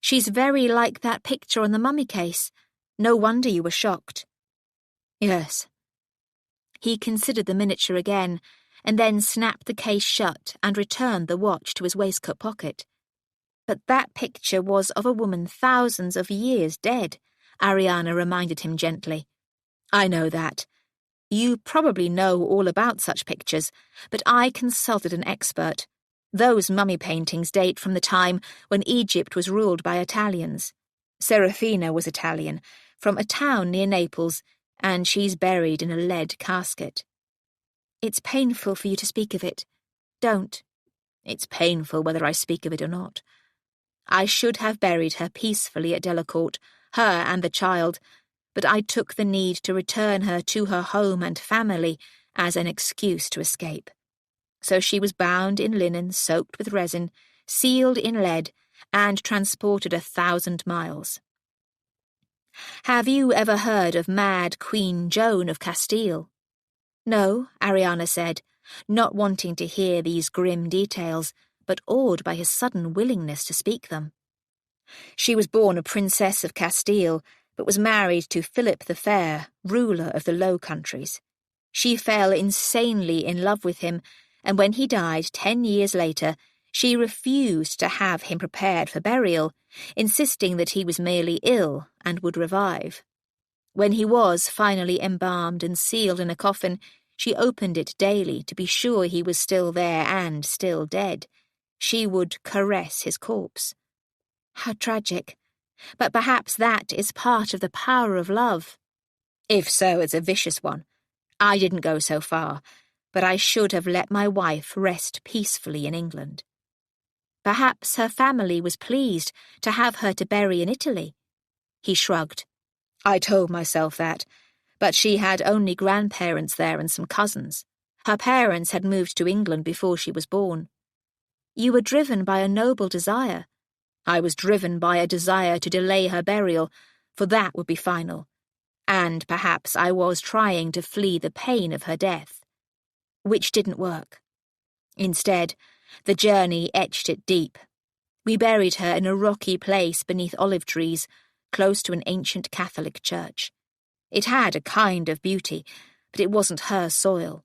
she's very like that picture on the mummy case. No wonder you were shocked." "Yes." He considered the miniature again, and then snapped the case shut and returned the watch to his waistcoat pocket. But that picture was of a woman thousands of years dead, Ariana reminded him gently. I know that. You probably know all about such pictures, but I consulted an expert. Those mummy paintings date from the time when Egypt was ruled by Italians. Serafina was Italian, from a town near Naples, and she's buried in a lead casket. It's painful for you to speak of it. Don't. It's painful whether I speak of it or not. I should have buried her peacefully at Delacourt, her and the child, but I took the need to return her to her home and family as an excuse to escape. So she was bound in linen soaked with resin, sealed in lead, and transported 1,000 miles. Have you ever heard of Mad Queen Joan of Castile? No, Ariana said, not wanting to hear these grim details, but awed by his sudden willingness to speak them. She was born a princess of Castile, but was married to Philip the Fair, ruler of the Low Countries. She fell insanely in love with him, and when he died 10 years later, she refused to have him prepared for burial, insisting that he was merely ill and would revive. When he was finally embalmed and sealed in a coffin, she opened it daily to be sure he was still there and still dead. She would caress his corpse. How tragic. But perhaps that is part of the power of love. If so, it's a vicious one. I didn't go so far, but I should have let my wife rest peacefully in England. Perhaps her family was pleased to have her to bury in Italy. He shrugged. I told myself that, but she had only grandparents there and some cousins. Her parents had moved to England before she was born. You were driven by a noble desire. I was driven by a desire to delay her burial, for that would be final. And perhaps I was trying to flee the pain of her death, which didn't work. Instead, the journey etched it deep. We buried her in a rocky place beneath olive trees, close to an ancient Catholic church. It had a kind of beauty, but it wasn't her soil.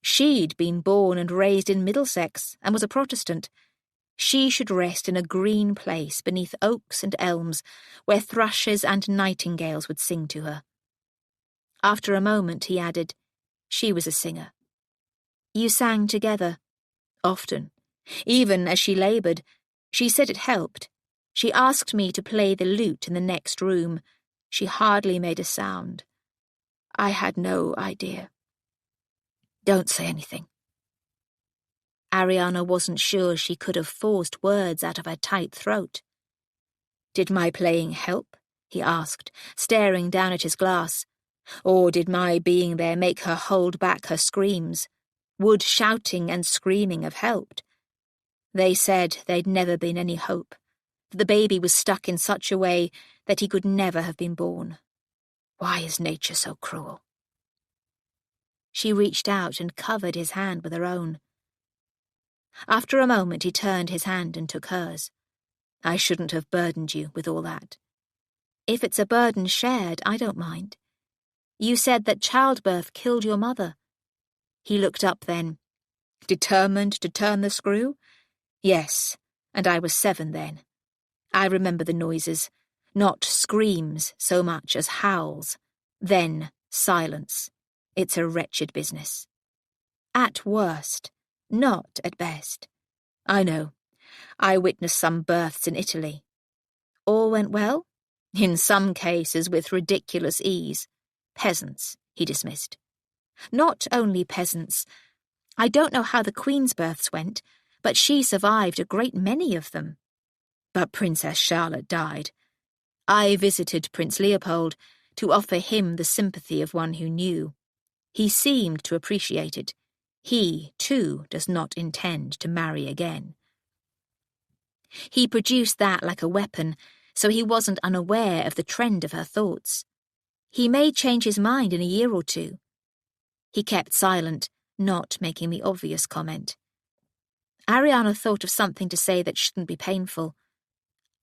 She'd been born and raised in Middlesex and was a Protestant. She should rest in a green place beneath oaks and elms, where thrushes and nightingales would sing to her. After a moment, he added, she was a singer. You sang together. Often. Even as she laboured. She said it helped. She asked me to play the lute in the next room. She hardly made a sound. I had no idea. Don't say anything. Ariana wasn't sure she could have forced words out of her tight throat. Did my playing help? He asked, staring down at his glass. Or did my being there make her hold back her screams? Would shouting and screaming have helped? They said there'd never been any hope, that the baby was stuck in such a way that he could never have been born. Why is nature so cruel? She reached out and covered his hand with her own. After a moment, he turned his hand and took hers. I shouldn't have burdened you with all that. If it's a burden shared, I don't mind. You said that childbirth killed your mother. He looked up then. Determined to turn the screw? Yes, and I was 7 then. I remember the noises, not screams so much as howls. Then silence. It's a wretched business. At worst, not at best. I know. I witnessed some births in Italy. All went well? In some cases with ridiculous ease. Peasants, he dismissed. Not only peasants. I don't know how the Queen's births went, but she survived a great many of them. But Princess Charlotte died. I visited Prince Leopold to offer him the sympathy of one who knew. He seemed to appreciate it. He, too, does not intend to marry again. He produced that like a weapon, so he wasn't unaware of the trend of her thoughts. He may change his mind in a year or 2. He kept silent, not making the obvious comment. Ariana thought of something to say that shouldn't be painful.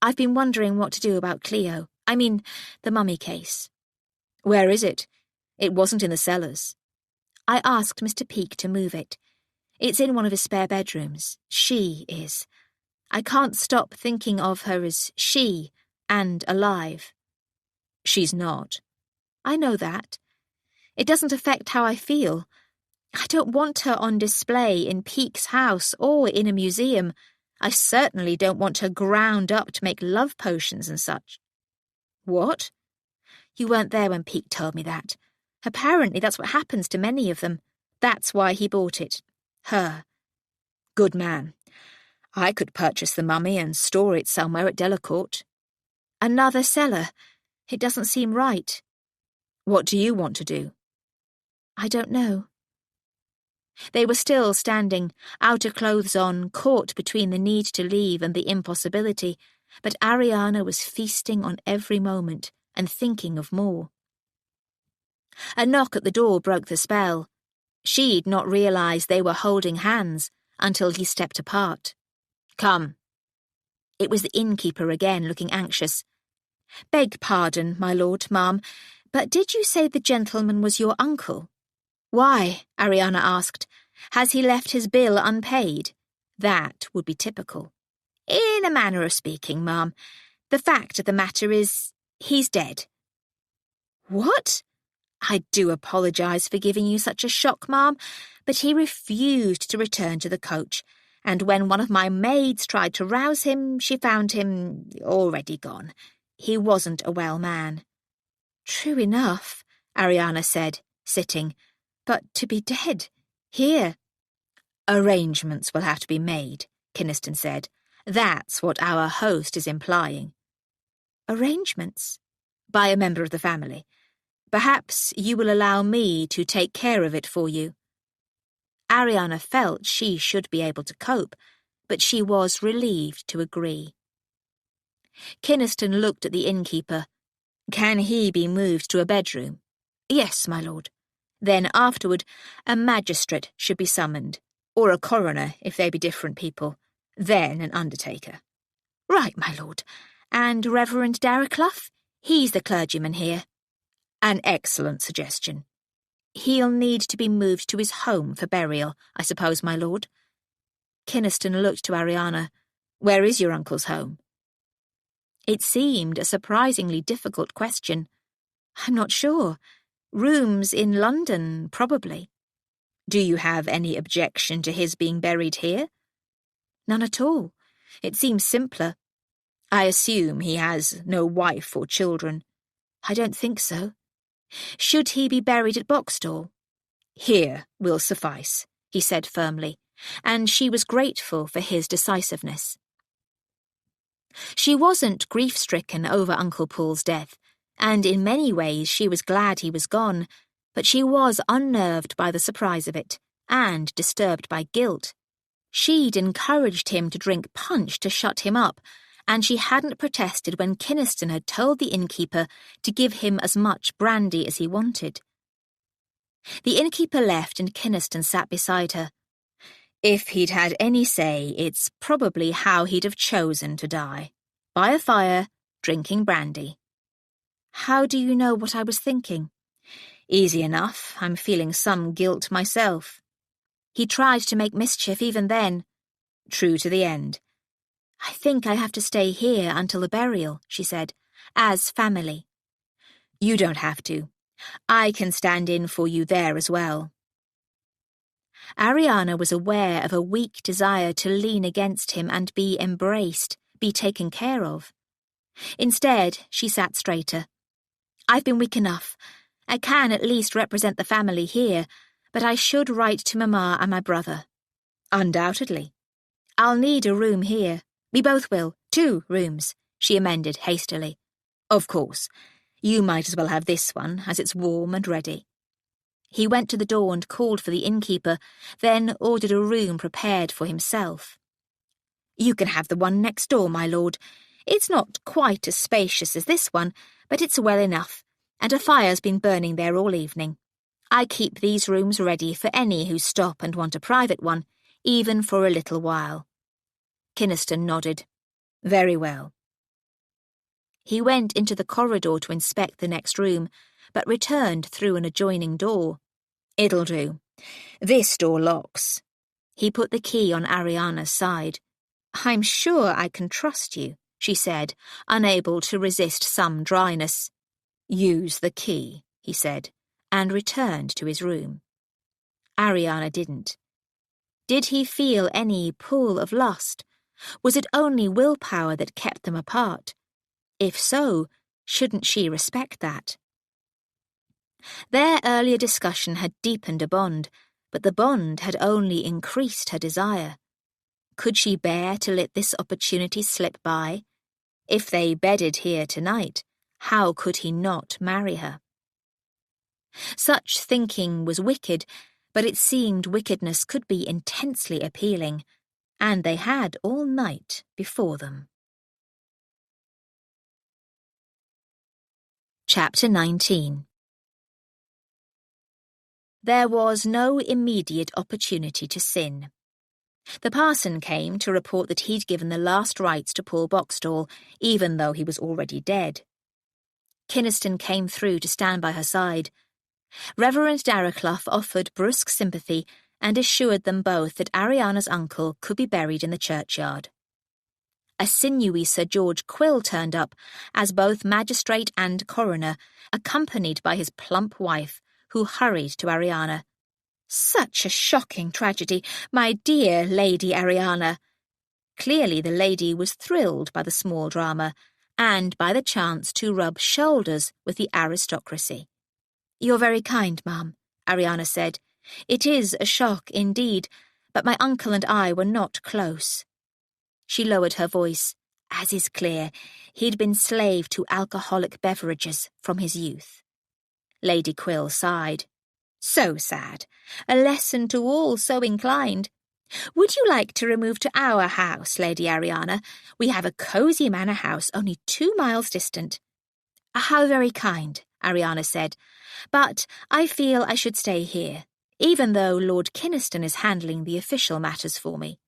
I've been wondering what to do about Cleo. I mean, the mummy case. Where is it? It wasn't in the cellars. I asked Mr. Peake to move it. It's in one of his spare bedrooms. She is. I can't stop thinking of her as she and alive. She's not. I know that. It doesn't affect how I feel. I don't want her on display in Peake's house or in a museum. I certainly don't want her ground up to make love potions and such. What? You weren't there when Peake told me that. Apparently that's what happens to many of them. That's why he bought it. Her. Good man. I could purchase the mummy and store it somewhere at Delacourt. Another cellar. It doesn't seem right. What do you want to do? I don't know. They were still standing, outer clothes on, caught between the need to leave and the impossibility, but Ariana was feasting on every moment and thinking of more. A knock at the door broke the spell. She'd not realised they were holding hands until he stepped apart. Come. It was the innkeeper again, looking anxious. Beg pardon, my lord, ma'am, but did you say the gentleman was your uncle? Why? Ariana asked. Has he left his bill unpaid? That would be typical. In a manner of speaking, ma'am. The fact of the matter is, he's dead. What? I do apologise for giving you such a shock, ma'am, but he refused to return to the coach, and when one of my maids tried to rouse him, she found him already gone. He wasn't a well man. True enough, Ariana said, sitting. But to be dead, here. Arrangements will have to be made, Kynaston said. That's what our host is implying. Arrangements? By a member of the family. Perhaps you will allow me to take care of it for you. Ariana felt she should be able to cope, but she was relieved to agree. Kynaston looked at the innkeeper. Can he be moved to a bedroom? Yes, my lord. Then afterward, a magistrate should be summoned, or a coroner if they be different people, then an undertaker. Right, my lord. And Reverend Darraclough? He's the clergyman here. An excellent suggestion. He'll need to be moved to his home for burial, I suppose, my lord. Kynaston looked to Ariana. Where is your uncle's home? It seemed a surprisingly difficult question. I'm not sure. Rooms in London, probably. Do you have any objection to his being buried here? None at all. It seems simpler. I assume he has no wife or children. I don't think so. Should he be buried at Boxstall? Here will suffice, he said firmly, and she was grateful for his decisiveness. She wasn't grief-stricken over Uncle Paul's death, and in many ways she was glad he was gone, but she was unnerved by the surprise of it, and disturbed by guilt. She'd encouraged him to drink punch to shut him up, and she hadn't protested when Kynaston had told the innkeeper to give him as much brandy as he wanted. The innkeeper left and Kynaston sat beside her. If he'd had any say, it's probably how he'd have chosen to die. By a fire, drinking brandy. How do you know what I was thinking? Easy enough. I'm feeling some guilt myself. He tried to make mischief even then. True to the end. I think I have to stay here until the burial, she said, as family. You don't have to. I can stand in for you there as well. Ariana was aware of a weak desire to lean against him and be embraced, be taken care of. Instead, she sat straighter. I've been weak enough. I can at least represent the family here, but I should write to Mamma and my brother. Undoubtedly. I'll need a room here. We both will. 2 rooms, she amended hastily. Of course. You might as well have this one, as it's warm and ready. He went to the door and called for the innkeeper, then ordered a room prepared for himself. You can have the one next door, my lord. It's not quite as spacious as this one, but it's well enough, and a fire's been burning there all evening. I keep these rooms ready for any who stop and want a private one, even for a little while. Kynaston nodded. Very well. He went into the corridor to inspect the next room, but returned through an adjoining door. It'll do. This door locks. He put the key on Ariana's side. "I'm sure I can trust you," she said, unable to resist some dryness. "Use the key," he said, and returned to his room. Ariana didn't. Did he feel any pull of lust? Was it only willpower that kept them apart? If so, shouldn't she respect that? Their earlier discussion had deepened a bond, but the bond had only increased her desire. Could she bear to let this opportunity slip by? If they bedded here tonight, how could he not marry her? Such thinking was wicked, but it seemed wickedness could be intensely appealing, and they had all night before them. Chapter 19. There was no immediate opportunity to sin. The parson came to report that he'd given the last rites to Paul Boxstall, even though he was already dead. Kynaston came through to stand by her side. Reverend Darraclough offered brusque sympathy and assured them both that Ariana's uncle could be buried in the churchyard. A sinewy Sir George Quill turned up as both magistrate and coroner, accompanied by his plump wife, who hurried to Ariana. "Such a shocking tragedy, my dear Lady Ariana." Clearly the lady was thrilled by the small drama and by the chance to rub shoulders with the aristocracy. "You're very kind, ma'am," Ariana said. "It is a shock indeed, but my uncle and I were not close." She lowered her voice. As is clear, he'd been slave to alcoholic beverages from his youth. Lady Quill sighed. "So sad. A lesson to all so inclined. Would you like to remove to our house, Lady Ariana? We have a cosy manor house only 2 miles distant." "How very kind," Ariana said. "But I feel I should stay here, even though Lord Kynaston is handling the official matters for me."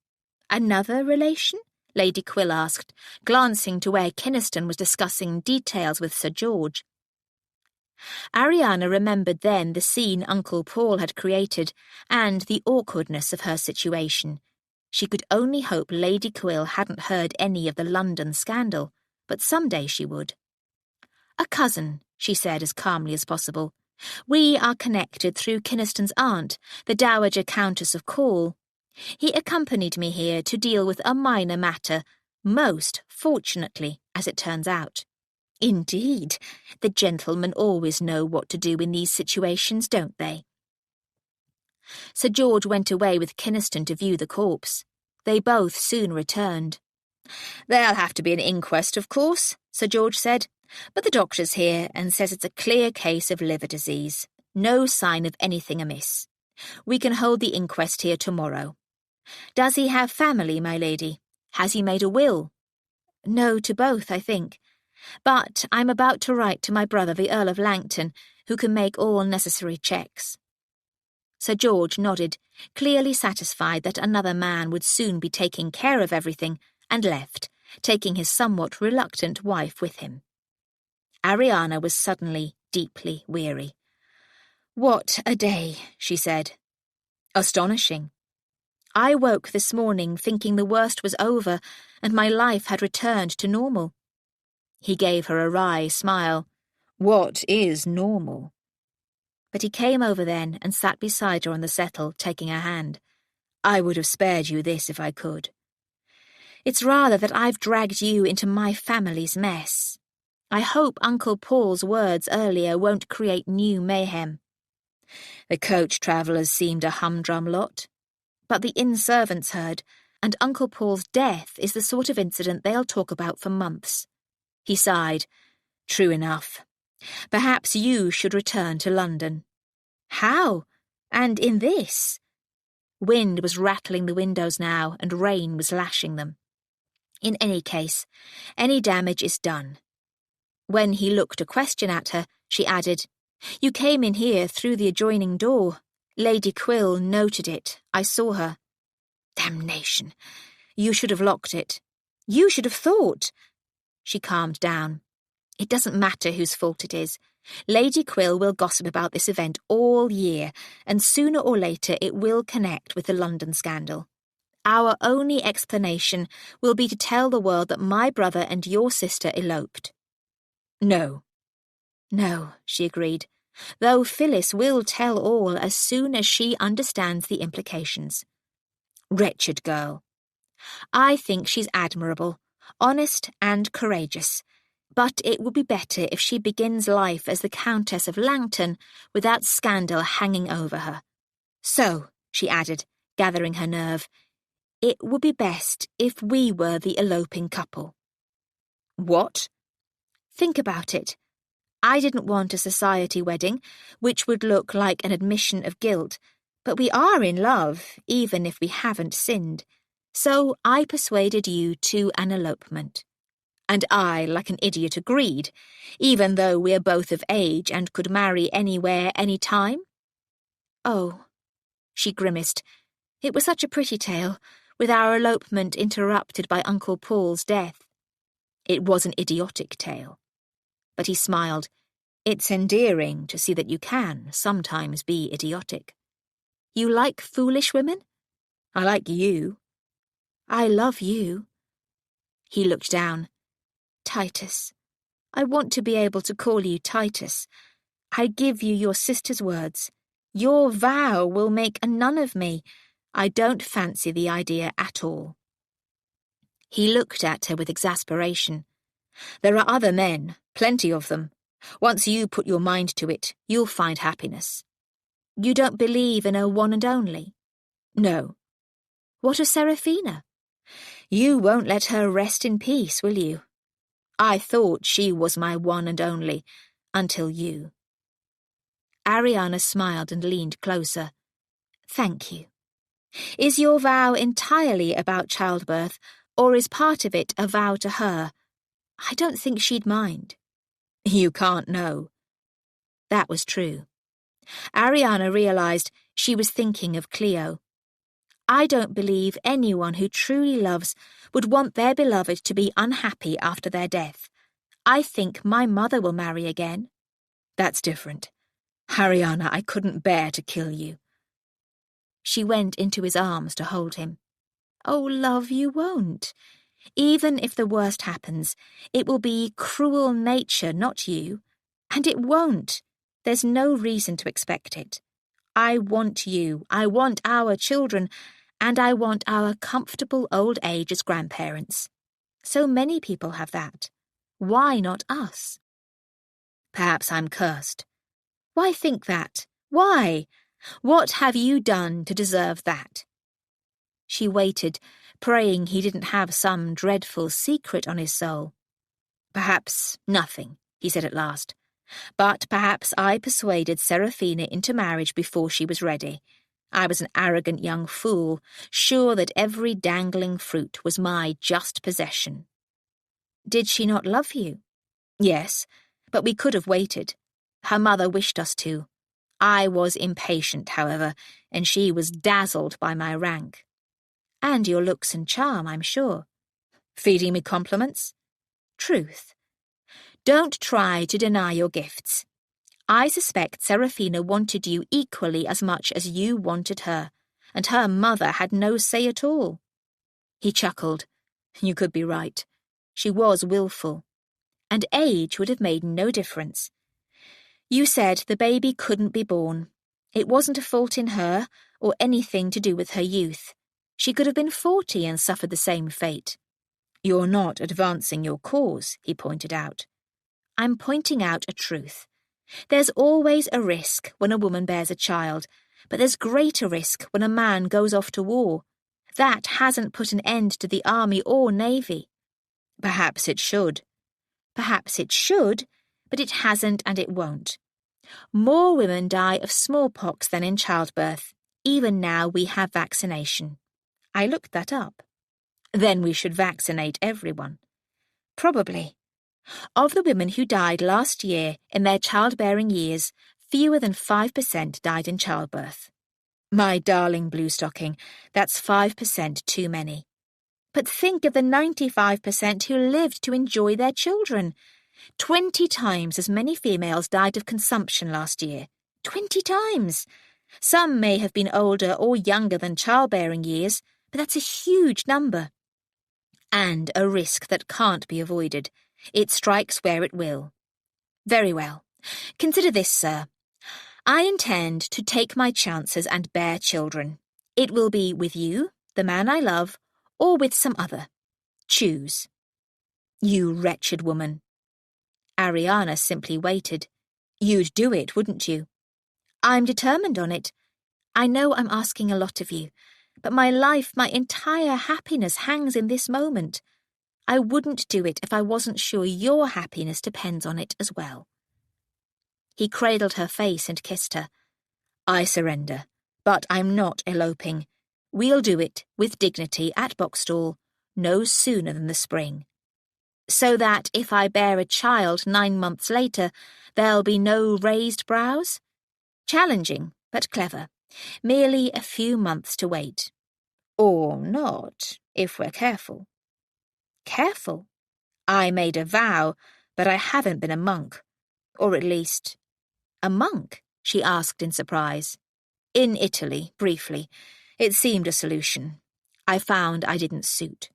"Another relation?" Lady Quill asked, glancing to where Kynaston was discussing details with Sir George. Ariana remembered then the scene Uncle Paul had created and the awkwardness of her situation. She could only hope Lady Quill hadn't heard any of the London scandal, but someday she would. "A cousin," she said as calmly as possible. "We are connected through Kynaston's aunt, the Dowager Countess of Call. He accompanied me here to deal with a minor matter, most fortunately, as it turns out." "Indeed. The gentlemen always know what to do in these situations, don't they?" Sir George went away with Kynaston to view the corpse. They both soon returned. "There'll have to be an inquest, of course," Sir George said, "but the doctor's here and says it's a clear case of liver disease. No sign of anything amiss. We can hold the inquest here tomorrow. Does he have family, my lady? Has he made a will?" "No to both, I think. But I'm about to write to my brother, the Earl of Langton, who can make all necessary checks." Sir George nodded, clearly satisfied that another man would soon be taking care of everything, and left, taking his somewhat reluctant wife with him. Ariana was suddenly deeply weary. "What a day," she said. "Astonishing. I woke this morning thinking the worst was over and my life had returned to normal." He gave her a wry smile. "What is normal?" But he came over then and sat beside her on the settle, taking her hand. "I would have spared you this if I could. It's rather that I've dragged you into my family's mess. I hope Uncle Paul's words earlier won't create new mayhem." The coach travellers seemed a humdrum lot. But the inn servants heard, and Uncle Paul's death is the sort of incident they'll talk about for months. He sighed. "True enough. Perhaps you should return to London." "How? And in this?" Wind was rattling the windows now, and rain was lashing them. "In any case, any damage is done." When he looked a question at her, she added, "You came in here through the adjoining door. Lady Quill noted it. I saw her." "Damnation! You should have locked it. You should have thought." She calmed down. "It doesn't matter whose fault it is. Lady Quill will gossip about this event all year, and sooner or later it will connect with the London scandal. Our only explanation will be to tell the world that my brother and your sister eloped." "No." "No," she agreed, "though Phyllis will tell all as soon as she understands the implications." "Wretched girl." "I think she's admirable, honest and courageous, but it would be better if she begins life as the Countess of Langton without scandal hanging over her. So," she added, gathering her nerve, "it would be best if we were the eloping couple." "What?" "Think about it. I didn't want a society wedding, which would look like an admission of guilt, but we are in love, even if we haven't sinned. So I persuaded you to an elopement." "And I, like an idiot, agreed, even though we are both of age and could marry anywhere, any time?" "Oh," she grimaced. "It was such a pretty tale, with our elopement interrupted by Uncle Paul's death." "It was an idiotic tale." But he smiled. "It's endearing to see that you can sometimes be idiotic." "You like foolish women?" "I like you." "I love you." He looked down. "Titus. I want to be able to call you Titus. I give you your sister's words. Your vow will make a nun of me. I don't fancy the idea at all." He looked at her with exasperation. "There are other men, plenty of them. Once you put your mind to it, you'll find happiness." "You don't believe in a one and only?" "No." "What of Seraphina?" "You won't let her rest in peace, will you? I thought she was my one and only, until you." Ariana smiled and leaned closer. "Thank you. Is your vow entirely about childbirth, or is part of it a vow to her? I don't think she'd mind." "You can't know." That was true. Ariana realized she was thinking of Cleo. "I don't believe anyone who truly loves would want their beloved to be unhappy after their death. I think my mother will marry again." "That's different. Ariana, I couldn't bear to kill you." She went into his arms to hold him. "Oh, love, you won't. Even if the worst happens, it will be cruel nature, not you. And it won't. There's no reason to expect it. I want you, I want our children, and I want our comfortable old age as grandparents. So many people have that. Why not us?" "Perhaps I'm cursed." "Why think that? Why? What have you done to deserve that?" She waited, praying he didn't have some dreadful secret on his soul. "Perhaps nothing," he said at last. "But perhaps I persuaded Seraphina into marriage before she was ready. I was an arrogant young fool, sure that every dangling fruit was my just possession." "Did she not love you?" "Yes, but we could have waited. Her mother wished us to. I was impatient, however, and she was dazzled by my rank." "And your looks and charm, I'm sure." "Feeding me compliments?" "Truth. Don't try to deny your gifts. I suspect Seraphina wanted you equally as much as you wanted her, and her mother had no say at all." He chuckled. "You could be right. She was willful. And age would have made no difference. You said the baby couldn't be born. It wasn't a fault in her, or anything to do with her youth. She could have been 40 and suffered the same fate." "You're not advancing your cause," he pointed out. "I'm pointing out a truth. There's always a risk when a woman bears a child, but there's greater risk when a man goes off to war. That hasn't put an end to the army or navy." "Perhaps it should." "Perhaps it should, but it hasn't and it won't. More women die of smallpox than in childbirth. Even now we have vaccination. I looked that up." "Then we should vaccinate everyone." "Probably. Of the women who died last year in their childbearing years, fewer than 5% died in childbirth." "My darling Bluestocking, that's 5% too many." "But think of the 95% who lived to enjoy their children. 20 times as many females died of consumption last year. 20 times. Some may have been older or younger than childbearing years, but that's a huge number. And a risk that can't be avoided. It strikes where it will. Very well. Consider this, sir. I intend to take my chances and bear children. It will be with you, the man I love, or with some other. Choose. You wretched woman. Ariana simply waited. You'd do it, wouldn't you? I'm determined on it. I know I'm asking a lot of you, but my life, my entire happiness hangs in this moment. I wouldn't do it if I wasn't sure your happiness depends on it as well. He cradled her face and kissed her. I surrender, but I'm not eloping. We'll do it, with dignity, at Boxstall, no sooner than the spring. So that if I bear a child 9 months later, there'll be no raised brows? Challenging, but clever. Merely a few months to wait. Or not, if we're careful. Careful? I made a vow, but I haven't been a monk. Or at least... A monk? She asked in surprise. In Italy, briefly. It seemed a solution. I found I didn't suit.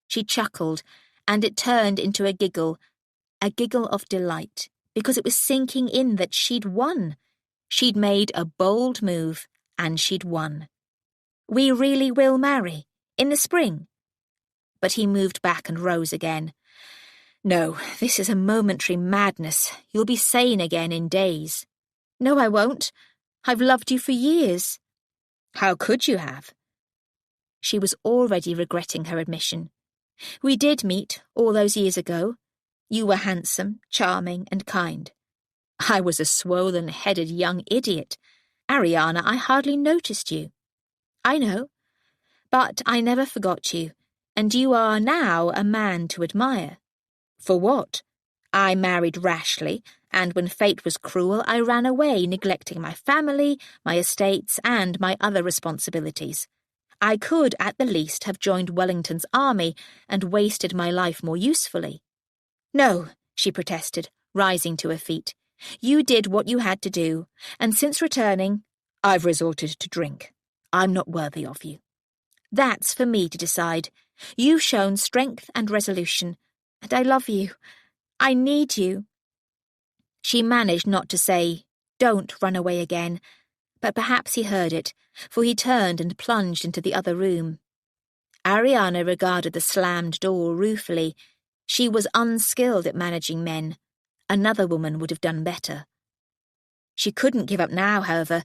She chuckled, and it turned into a giggle of delight, because it was sinking in that she'd won. She'd made a bold move, and she'd won. We really will marry, in the spring. But he moved back and rose again. No, this is a momentary madness. You'll be sane again in days. No, I won't. I've loved you for years. How could you have? She was already regretting her admission. We did meet all those years ago. You were handsome, charming, and kind. I was a swollen-headed young idiot. Ariana, I hardly noticed you. I know. But I never forgot you, and you are now a man to admire. For what? I married rashly, and when fate was cruel, I ran away, neglecting my family, my estates, and my other responsibilities. I could, at the least, have joined Wellington's army and wasted my life more usefully. No, she protested, rising to her feet. You did what you had to do, and since returning, I've resorted to drink. I'm not worthy of you. That's for me to decide. You've shown strength and resolution, and I love you. I need you. She managed not to say, don't run away again, but perhaps he heard it, for he turned and plunged into the other room. Ariana regarded the slammed door ruefully. She was unskilled at managing men. Another woman would have done better. She couldn't give up now, however.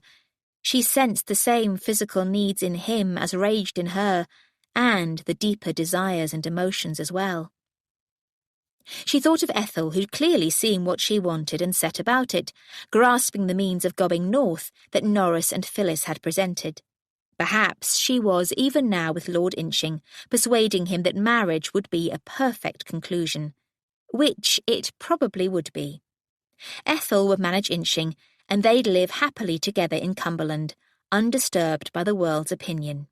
She sensed the same physical needs in him as raged in her, and the deeper desires and emotions as well. She thought of Ethel, who'd clearly seen what she wanted and set about it, grasping the means of going north that Norris and Phyllis had presented. Perhaps she was, even now with Lord Inching, persuading him that marriage would be a perfect conclusion, which it probably would be. Ethel would manage Inching, and they'd live happily together in Cumberland, undisturbed by the world's opinion.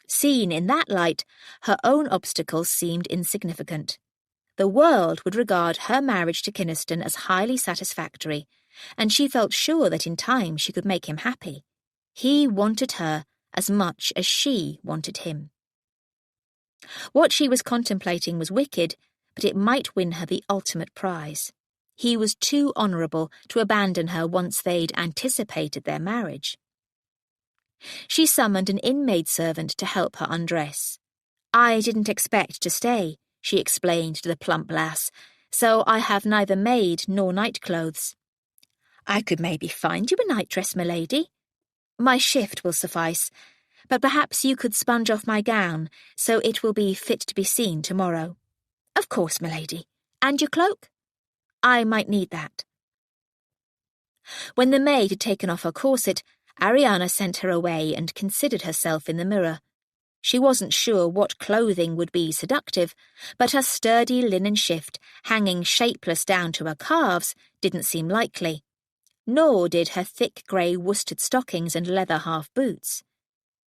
Seen in that light, her own obstacles seemed insignificant. The world would regard her marriage to Kynaston as highly satisfactory, and she felt sure that in time she could make him happy. He wanted her as much as she wanted him. What she was contemplating was wicked, but it might win her the ultimate prize. He was too honourable to abandon her once they'd anticipated their marriage. She summoned an inn-maid servant to help her undress. I didn't expect to stay, she explained to the plump lass, so I have neither maid nor nightclothes. I could maybe find you a nightdress, milady. My shift will suffice, but perhaps you could sponge off my gown, so it will be fit to be seen tomorrow. Of course, milady. And your cloak? I might need that. When the maid had taken off her corset, Ariana sent her away and considered herself in the mirror. She wasn't sure what clothing would be seductive, but her sturdy linen shift, hanging shapeless down to her calves, didn't seem likely. Nor did her thick grey worsted stockings and leather half-boots.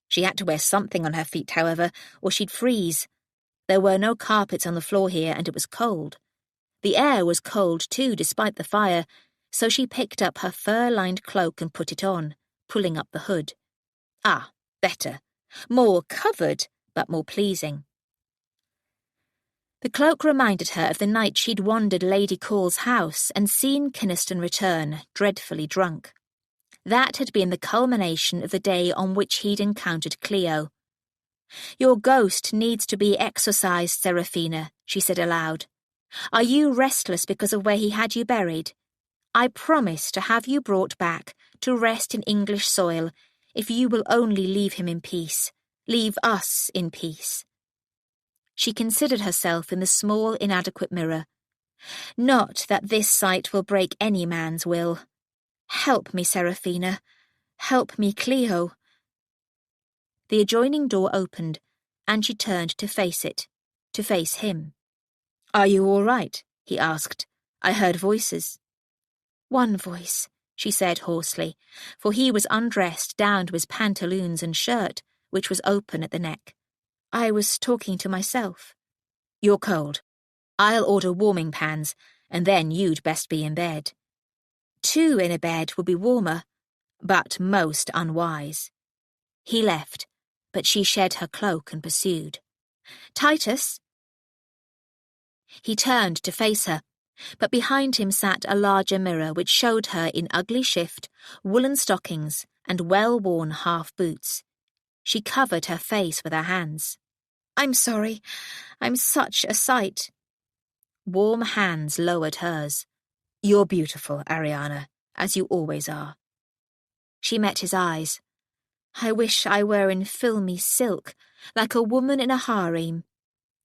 She had to wear something on her feet, however, or she'd freeze. There were no carpets on the floor here, and it was cold. The air was cold too, despite the fire, so she picked up her fur-lined cloak and put it on, pulling up the hood. Ah, better. more covered, but more pleasing. The cloak reminded her of the night she'd wandered Lady Call's house and seen Kynaston return, dreadfully drunk. That had been the culmination of the day on which he'd encountered Cleo. "Your ghost needs to be exorcised, Seraphina," she said aloud. "Are you restless because of where he had you buried? I promise to have you brought back to rest in English soil if you will only leave him in peace, leave us in peace." She considered herself in the small, inadequate mirror. "Not that this sight will break any man's will. Help me, Seraphina. Help me, Cleo." The adjoining door opened, and she turned to face it, to face him. "Are you all right?" he asked. "I heard voices." "One voice," she said hoarsely, for he was undressed down to his pantaloons and shirt, which was open at the neck. "I was talking to myself." "You're cold. I'll order warming pans, and then you'd best be in bed." "Two in a bed would be warmer, but most unwise." He left, but she shed her cloak and pursued. "Titus!" He turned to face her, but behind him sat a larger mirror which showed her in ugly shift, woolen stockings, and well-worn half-boots. She covered her face with her hands. "I'm sorry. I'm such a sight." Warm hands lowered hers. "You're beautiful, Ariana, as you always are." She met his eyes. "I wish I were in filmy silk, like a woman in a harem."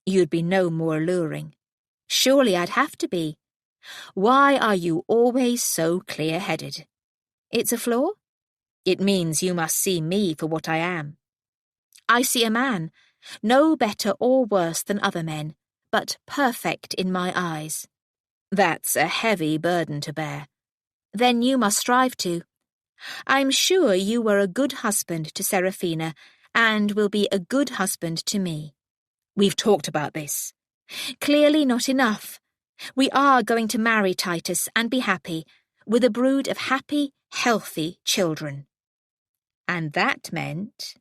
"You'd be no more alluring." "Surely I'd have to be." "Why are you always so clear-headed?" "It's a flaw?" "It means you must see me for what I am." "I see a man, no better or worse than other men, but perfect in my eyes." "That's a heavy burden to bear." "Then you must strive to. I'm sure you were a good husband to Seraphina, and will be a good husband to me." "We've talked about this." "Clearly not enough. We are going to marry Titus and be happy, with a brood of happy, healthy children." And that meant...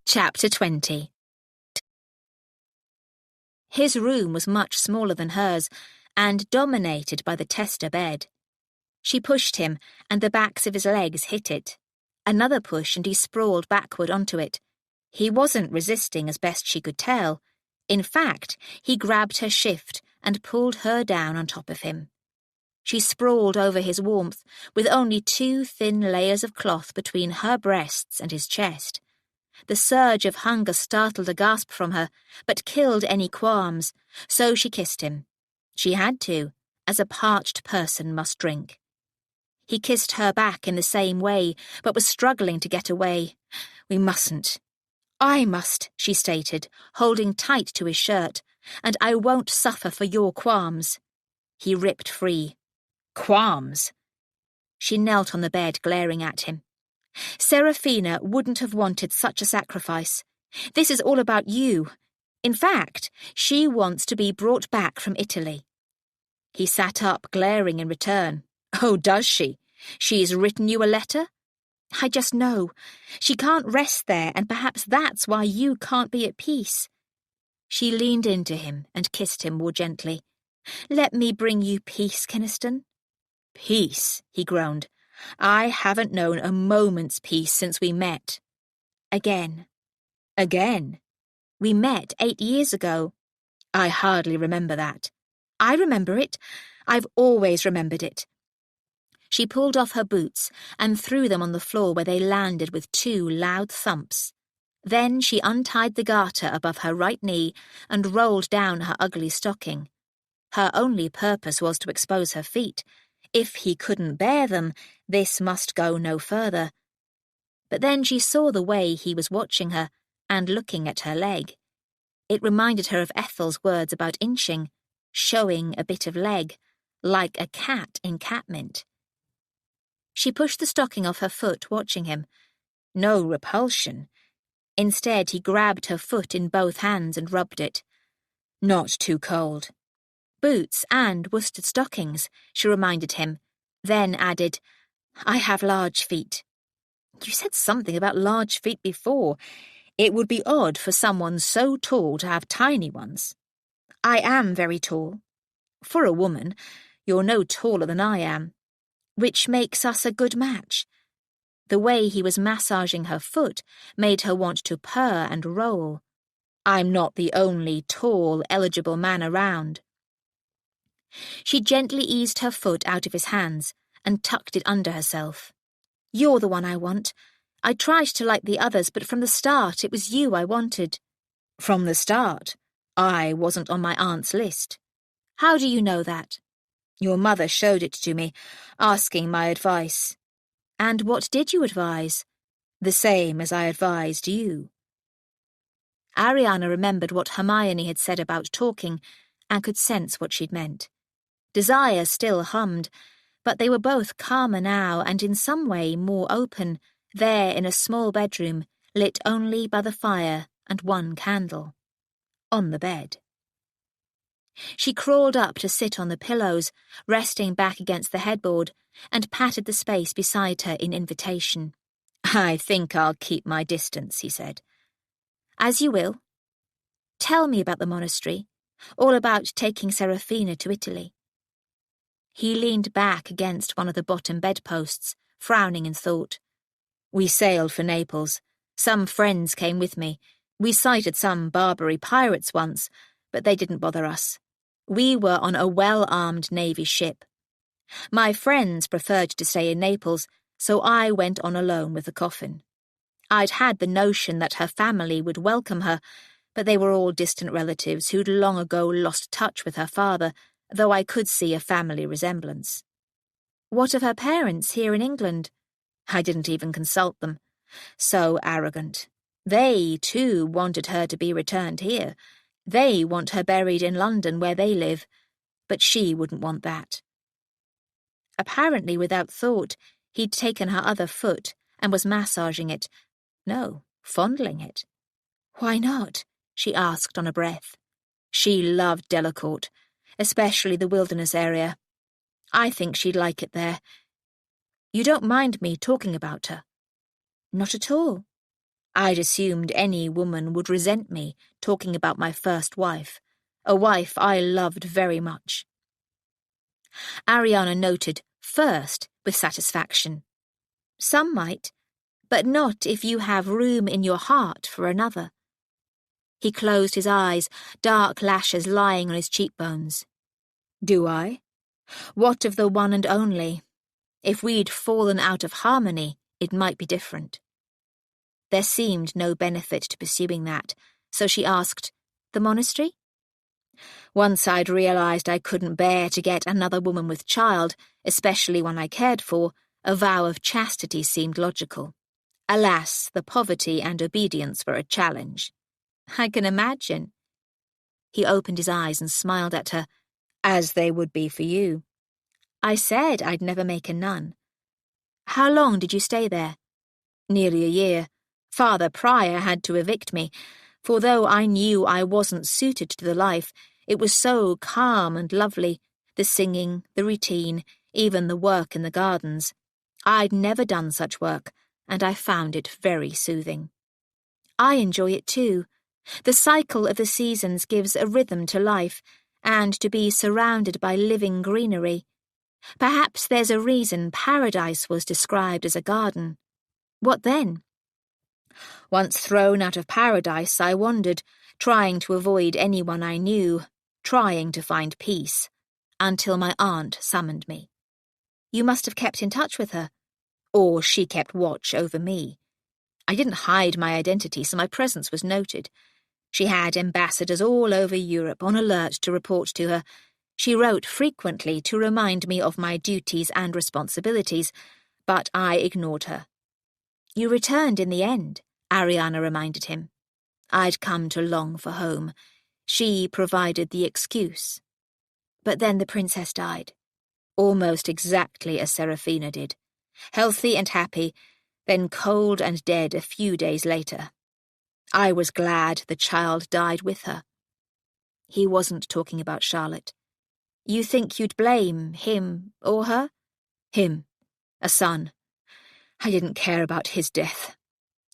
Chapter 20. His room was much smaller than hers, and dominated by the tester bed. She pushed him, and the backs of his legs hit it. Another push, and he sprawled backward onto it. He wasn't resisting as best she could tell. In fact, he grabbed her shift and pulled her down on top of him. She sprawled over his warmth, with only 2 thin layers of cloth between her breasts and his chest. The surge of hunger startled a gasp from her, but killed any qualms, so she kissed him. She had to, as a parched person must drink. He kissed her back in the same way, but was struggling to get away. "We mustn't." "I must," she stated, holding tight to his shirt, "and I won't suffer for your qualms." He ripped free. "Qualms?" She knelt on the bed, glaring at him. "Seraphina wouldn't have wanted such a sacrifice. This is all about you. In fact, she wants to be brought back from Italy." He sat up, glaring in return. "Oh, does she? She's written you a letter?" "I just know. She can't rest there, and perhaps that's why you can't be at peace." She leaned into him and kissed him more gently. "Let me bring you peace, Kynaston." "Peace," he groaned. I haven't known a moment's peace since we met. Again. Again. We met 8 years ago. I hardly remember that. I remember it. I've always remembered it. She pulled off her boots and threw them on the floor where they landed with 2 loud thumps. Then she untied the garter above her right knee and rolled down her ugly stocking. Her only purpose was to expose her feet. If he couldn't bear them, this must go no further. But then she saw the way he was watching her and looking at her leg. It reminded her of Ethel's words about inching, showing a bit of leg, like a cat in catmint. She pushed the stocking off her foot, watching him. No repulsion. Instead, he grabbed her foot in both hands and rubbed it. Not too cold. Boots and worsted stockings, she reminded him, then added, I have large feet. You said something about large feet before. It would be odd for someone so tall to have tiny ones. I am very tall. For a woman, you're no taller than I am, which makes us a good match. The way he was massaging her foot made her want to purr and roll. I'm not the only tall, eligible man around. She gently eased her foot out of his hands and tucked it under herself. You're the one I want. I tried to like the others, but from the start it was you I wanted. From the start? I wasn't on my aunt's list. How do you know that? Your mother showed it to me, asking my advice. And what did you advise? The same as I advised you. Ariana remembered what Hermione had said about talking and could sense what she'd meant. Desire still hummed, but they were both calmer now and in some way more open, there in a small bedroom, lit only by the fire and 1 candle. On the bed. She crawled up to sit on the pillows, resting back against the headboard, and patted the space beside her in invitation. I think I'll keep my distance, he said. As you will. Tell me about the monastery, all about taking Seraphina to Italy. He leaned back against one of the bottom bedposts, frowning in thought. We sailed for Naples. Some friends came with me. We sighted some Barbary pirates once, but they didn't bother us. We were on a well-armed Navy ship. My friends preferred to stay in Naples, so I went on alone with the coffin. I'd had the notion that her family would welcome her, but they were all distant relatives who'd long ago lost touch with her father, though I could see a family resemblance. What of her parents here in England? I didn't even consult them. So arrogant. They, too, wanted her to be returned here. They want her buried in London where they live, but she wouldn't want that. Apparently without thought, he'd taken her other foot and was massaging it. No, fondling it. Why not? She asked on a breath. She loved Delacourt, especially the wilderness area. I think she'd like it there. You don't mind me talking about her? Not at all. I'd assumed any woman would resent me talking about my first wife, a wife I loved very much. Ariana noted first with satisfaction. Some might, but not if you have room in your heart for another. He closed his eyes, dark lashes lying on his cheekbones. Do I? What of the one and only? If we'd fallen out of harmony, it might be different. There seemed no benefit to pursuing that, so she asked, The monastery? Once I'd realized I couldn't bear to get another woman with child, especially one I cared for, a vow of chastity seemed logical. Alas, the poverty and obedience were a challenge. I can imagine. He opened his eyes and smiled at her, as they would be for you. I said I'd never make a nun. How long did you stay there? Nearly a year. Father Prior had to evict me, for though I knew I wasn't suited to the life, it was so calm and lovely, the singing, the routine, even the work in the gardens. I'd never done such work, and I found it very soothing. I enjoy it too. The cycle of the seasons gives a rhythm to life, and to be surrounded by living greenery. Perhaps there's a reason paradise was described as a garden. What then? Once thrown out of paradise, I wandered, trying to avoid anyone I knew, trying to find peace, until my aunt summoned me. You must have kept in touch with her, or she kept watch over me. I didn't hide my identity, so my presence was noted. She had ambassadors all over Europe on alert to report to her. She wrote frequently to remind me of my duties and responsibilities, but I ignored her. You returned in the end, Ariana reminded him. I'd come to long for home. She provided the excuse. But then the princess died, almost exactly as Serafina did. Healthy and happy, then cold and dead a few days later. I was glad the child died with her. He wasn't talking about Charlotte. You think you'd blame him or her? Him, a son. I didn't care about his death.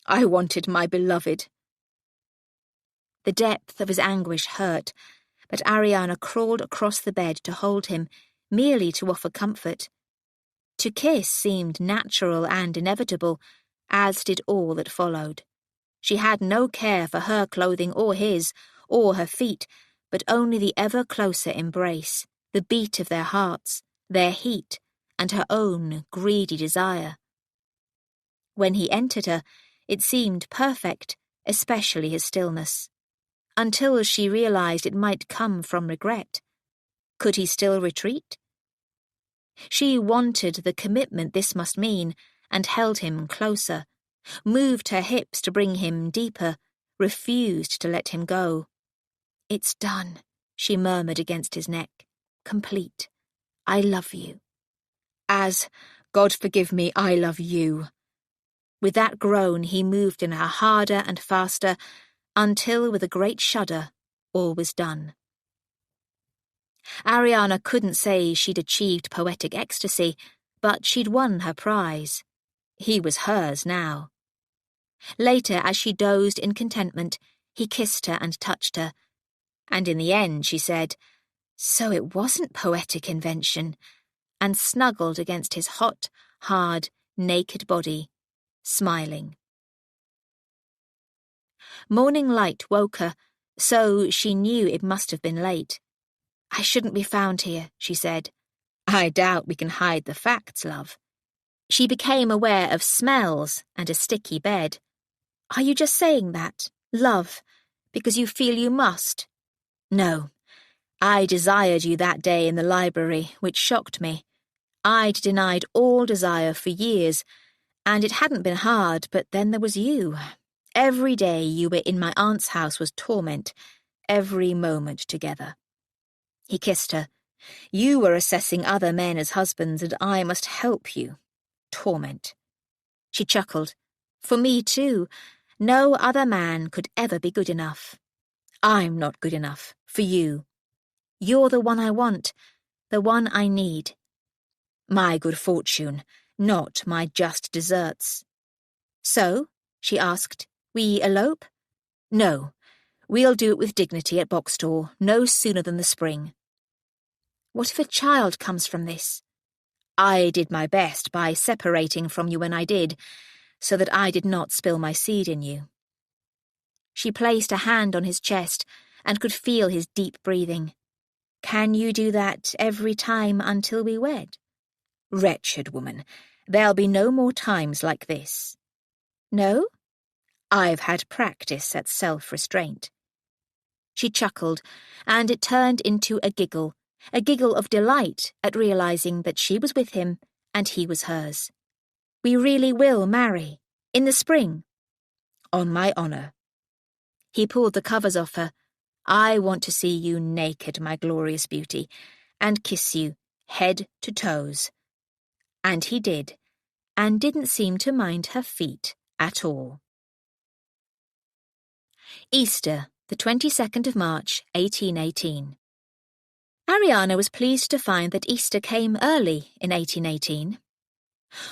I wanted my beloved. The depth of his anguish hurt, but Ariana crawled across the bed to hold him, merely to offer comfort. To kiss seemed natural and inevitable, as did all that followed. She had no care for her clothing or his, or her feet, but only the ever closer embrace, the beat of their hearts, their heat, and her own greedy desire. When he entered her, it seemed perfect, especially his stillness, until she realized it might come from regret. Could he still retreat? She wanted the commitment this must mean, and held him closer, moved her hips to bring him deeper, refused to let him go. It's done, she murmured against his neck. Complete. I love you. As, God forgive me, I love you. With that groan he moved in her harder and faster, until with a great shudder, all was done. Ariana couldn't say she'd achieved poetic ecstasy, but she'd won her prize. He was hers now. Later, as she dozed in contentment, he kissed her and touched her. And in the end, she said, "So it wasn't poetic invention," and snuggled against his hot, hard, naked body, smiling. Morning light woke her, so she knew it must have been late. "I shouldn't be found here," she said. "I doubt we can hide the facts, love." She became aware of smells and a sticky bed. "Are you just saying that, love, because you feel you must?" "No. I desired you that day in the library, which shocked me. I'd denied all desire for years, and it hadn't been hard, but then there was you. Every day you were in my aunt's house was torment, every moment together." He kissed her. "You were assessing other men as husbands, and I must help you. Torment." She chuckled. "For me too. No other man could ever be good enough. I'm not good enough for you. You're the one I want, the one I need. My good fortune, not my just deserts." "So," she asked, "we elope?" "No. We'll do it with dignity at Boxtor, no sooner than the spring." "What if a child comes from this?" "I did my best by separating from you when I did, so that I did not spill my seed in you." She placed a hand on his chest and could feel his deep breathing. "Can you do that every time until we wed?" "Wretched woman, there'll be no more times like this." "No?" "I've had practice at self-restraint." She chuckled, and it turned into a giggle of delight at realizing that she was with him and he was hers. "We really will marry, in the spring?" "On my honor." He pulled the covers off her. "I want to see you naked, my glorious beauty, and kiss you, head to toes." And he did, and didn't seem to mind her feet at all. Easter, the 22nd of March, 1818. Ariana was pleased to find that Easter came early in 1818.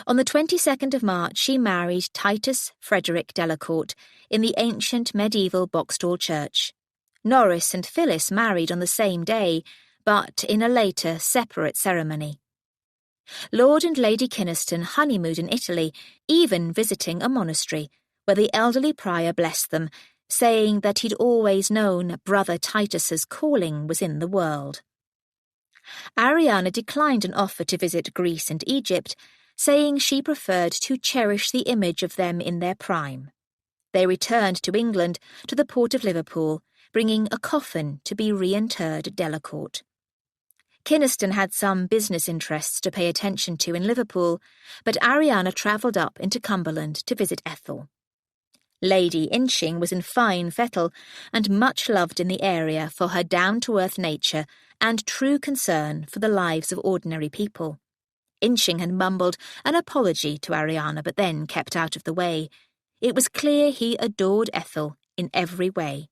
On the 22nd of March, she married Titus Frederick Delacourt in the ancient medieval Boxall Church. Norris and Phyllis married on the same day, but in a later, separate ceremony. Lord and Lady Kynaston honeymooned in Italy, even visiting a monastery, where the elderly prior blessed them, saying that he'd always known Brother Titus's calling was in the world. Ariana declined an offer to visit Greece and Egypt, saying she preferred to cherish the image of them in their prime. They returned to England, to the port of Liverpool, bringing a coffin to be reinterred at Delacourt. Kynaston had some business interests to pay attention to in Liverpool, but Ariana travelled up into Cumberland to visit Ethel. Lady Inching was in fine fettle and much loved in the area for her down-to-earth nature and true concern for the lives of ordinary people. Inching had mumbled an apology to Ariana but then kept out of the way. It was clear he adored Ethel in every way.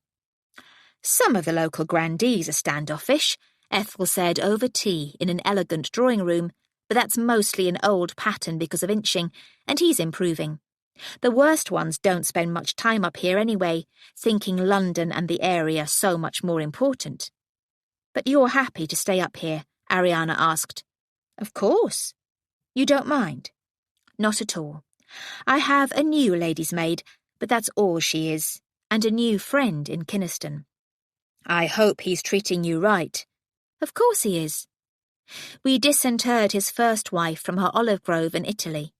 "Some of the local grandees are standoffish," Ethel said over tea in an elegant drawing-room, "but that's mostly an old pattern because of Inching, and he's improving. The worst ones don't spend much time up here anyway, thinking London and the area so much more important." "But you're happy to stay up here?" Ariana asked. "Of course. You don't mind?" "Not at all. I have a new lady's maid, but that's all she is, and a new friend in Kynaston." "I hope he's treating you right." "Of course he is. We disinterred his first wife from her olive grove in Italy."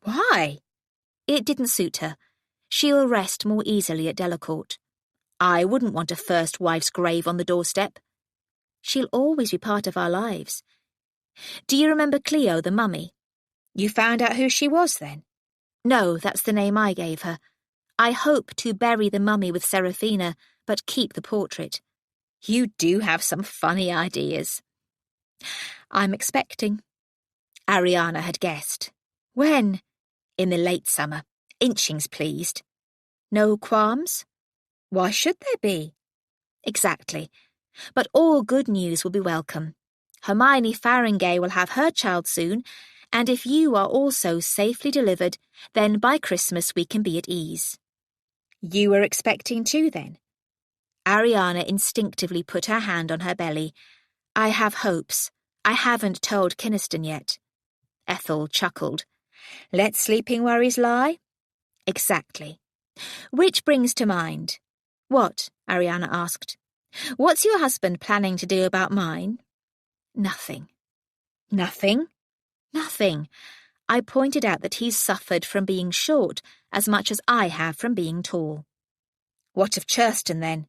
"Why?" "It didn't suit her. She'll rest more easily at Delacourt." "I wouldn't want a first wife's grave on the doorstep." "She'll always be part of our lives. Do you remember Cleo the mummy?" "You found out who she was then?" "No, that's the name I gave her. I hope to bury the mummy with Seraphina, but keep the portrait." "You do have some funny ideas." "I'm expecting." Ariana had guessed. "When?" "In the late summer. Inching's pleased." "No qualms?" "Why should there be?" "Exactly. But all good news will be welcome. Hermione Faringay will have her child soon, and if you are also safely delivered, then by Christmas we can be at ease." "You were expecting too, then?" Ariana instinctively put her hand on her belly. "I have hopes. I haven't told Kynaston yet." Ethel chuckled. "Let sleeping worries lie?" "Exactly. Which brings to mind—" "What?" Ariana asked. "What's your husband planning to do about mine?" "Nothing." "Nothing?" "Nothing. I pointed out that he's suffered from being short as much as I have from being tall." "What of Churston, then?"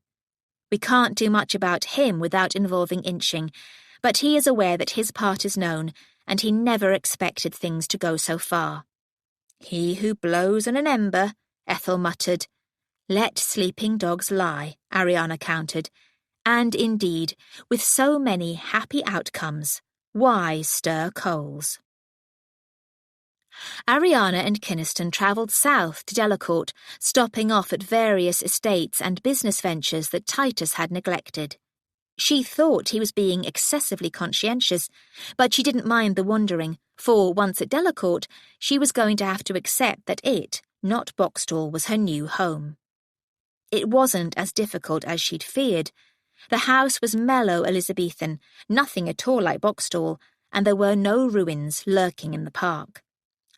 "We can't do much about him without involving Inching, but he is aware that his part is known, and he never expected things to go so far." "He who blows on an ember," Ethel muttered. "Let sleeping dogs lie," Ariana countered. And indeed, with so many happy outcomes, why stir coals? Ariana and Kynaston travelled south to Delacourt, stopping off at various estates and business ventures that Titus had neglected. She thought he was being excessively conscientious, but she didn't mind the wandering, for once at Delacourt, she was going to have to accept that it, not Boxstall, was her new home. It wasn't as difficult as she'd feared. The house was mellow Elizabethan, nothing at all like Boxstall, and there were no ruins lurking in the park.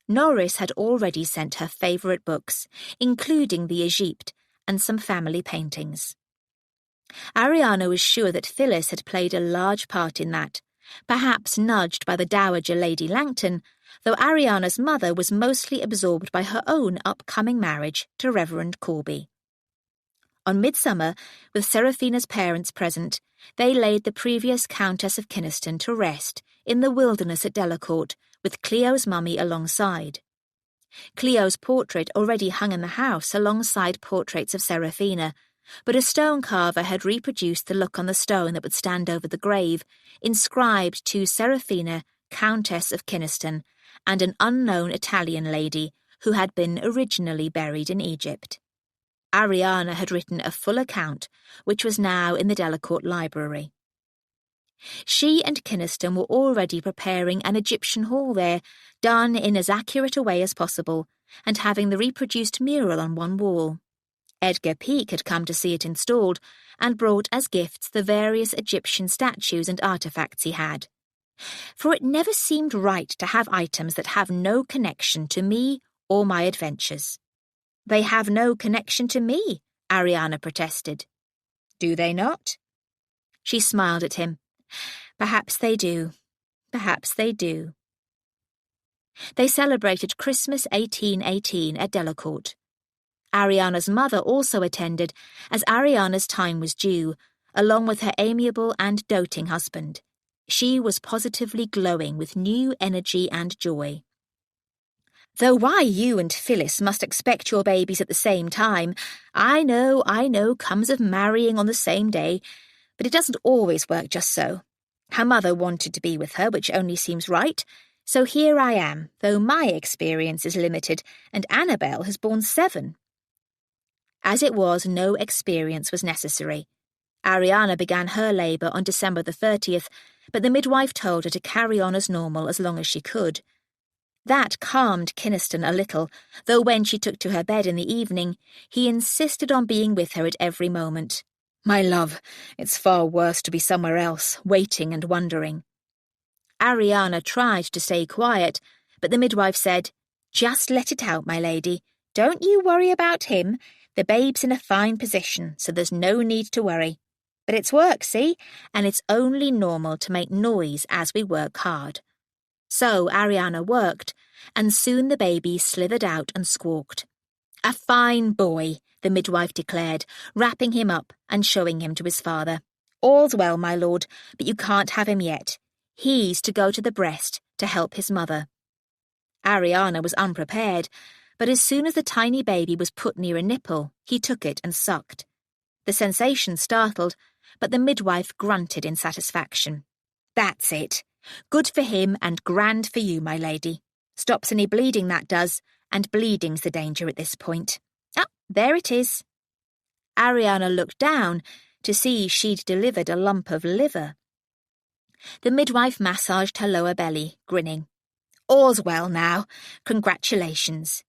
Norris had already sent her favourite books, including the Egypte and some family paintings. Ariana was sure that Phyllis had played a large part in that, perhaps nudged by the Dowager Lady Langton, though Ariana's mother was mostly absorbed by her own upcoming marriage to Reverend Corby. On midsummer, with Seraphina's parents present, they laid the previous Countess of Kynaston to rest in the wilderness at Delacourt, with Cleo's mummy alongside. Cleo's portrait already hung in the house alongside portraits of Seraphina, but a stone carver had reproduced the look on the stone that would stand over the grave, inscribed to Seraphina, Countess of Kynaston, and an unknown Italian lady who had been originally buried in Egypt. Ariana had written a full account, which was now in the Delacourt Library. She and Kynaston were already preparing an Egyptian hall there, done in as accurate a way as possible, and having the reproduced mural on one wall. Edgar Peake had come to see it installed, and brought as gifts the various Egyptian statues and artefacts he had. for it never seemed right to have items that have no connection to me or my adventures. They have no connection to me, Ariana protested. Do they not? She smiled at him. Perhaps they do. Perhaps they do. They celebrated Christmas 1818 at Delacourt. Ariana's mother also attended, as Ariana's time was due, along with her amiable and doting husband. She was positively glowing with new energy and joy. Though why you and Phyllis must expect your babies at the same time, I know, comes of marrying on the same day, but it doesn't always work just so. Her mother wanted to be with her, which only seems right, so here I am, though my experience is limited, and Annabel has borne 7. As it was, no experience was necessary. Ariana began her labour on December the 30th, but the midwife told her to carry on as normal as long as she could. That calmed Kynaston a little, though when she took to her bed in the evening, he insisted on being with her at every moment. My love, it's far worse to be somewhere else, waiting and wondering. Ariana tried to stay quiet, but the midwife said, Just let it out, my lady. Don't you worry about him. The babe's in a fine position, so there's no need to worry. But it's work, see? And it's only normal to make noise as we work hard. So Ariana worked, and soon the baby slithered out and squawked. A fine boy, the midwife declared, wrapping him up and showing him to his father. All's well, my lord, but you can't have him yet. He's to go to the breast to help his mother. Ariana was unprepared, but as soon as the tiny baby was put near a nipple, he took it and sucked. The sensation startled, but the midwife grunted in satisfaction. That's it. Good for him and grand for you, my lady. Stops any bleeding, that does, and bleeding's the danger at this point. Ah, there it is. Ariana looked down to see she'd delivered a lump of liver. The midwife massaged her lower belly, grinning. All's well now. Congratulations.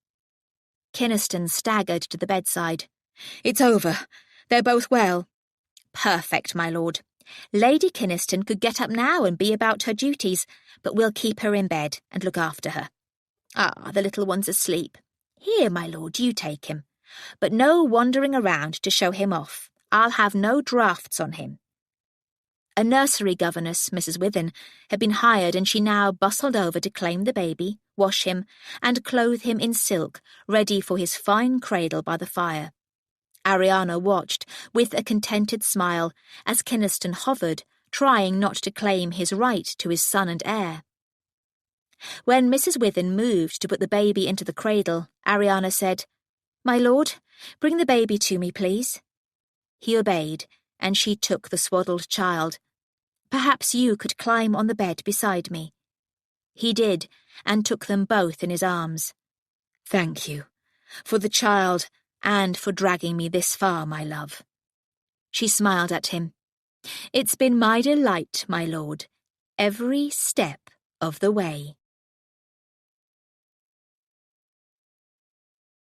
Kynaston staggered to the bedside. It's over. They're both well. Perfect, my lord. Lady Kynaston could get up now and be about her duties, but we'll keep her in bed and look after her. Ah, the little one's asleep. Here, my lord, you take him. But no wandering around to show him off. I'll have no drafts on him. A nursery governess, Mrs. Withen, had been hired, and she now bustled over to claim the baby, wash him, and clothe him in silk, ready for his fine cradle by the fire. Ariana watched, with a contented smile, as Kynaston hovered, trying not to claim his right to his son and heir. When Mrs. Withen moved to put the baby into the cradle, Ariana said, My lord, bring the baby to me, please. He obeyed, and she took the swaddled child. Perhaps you could climb on the bed beside me. He did, and took them both in his arms. Thank you, for the child, and for dragging me this far, my love. She smiled at him. It's been my delight, my lord, every step of the way.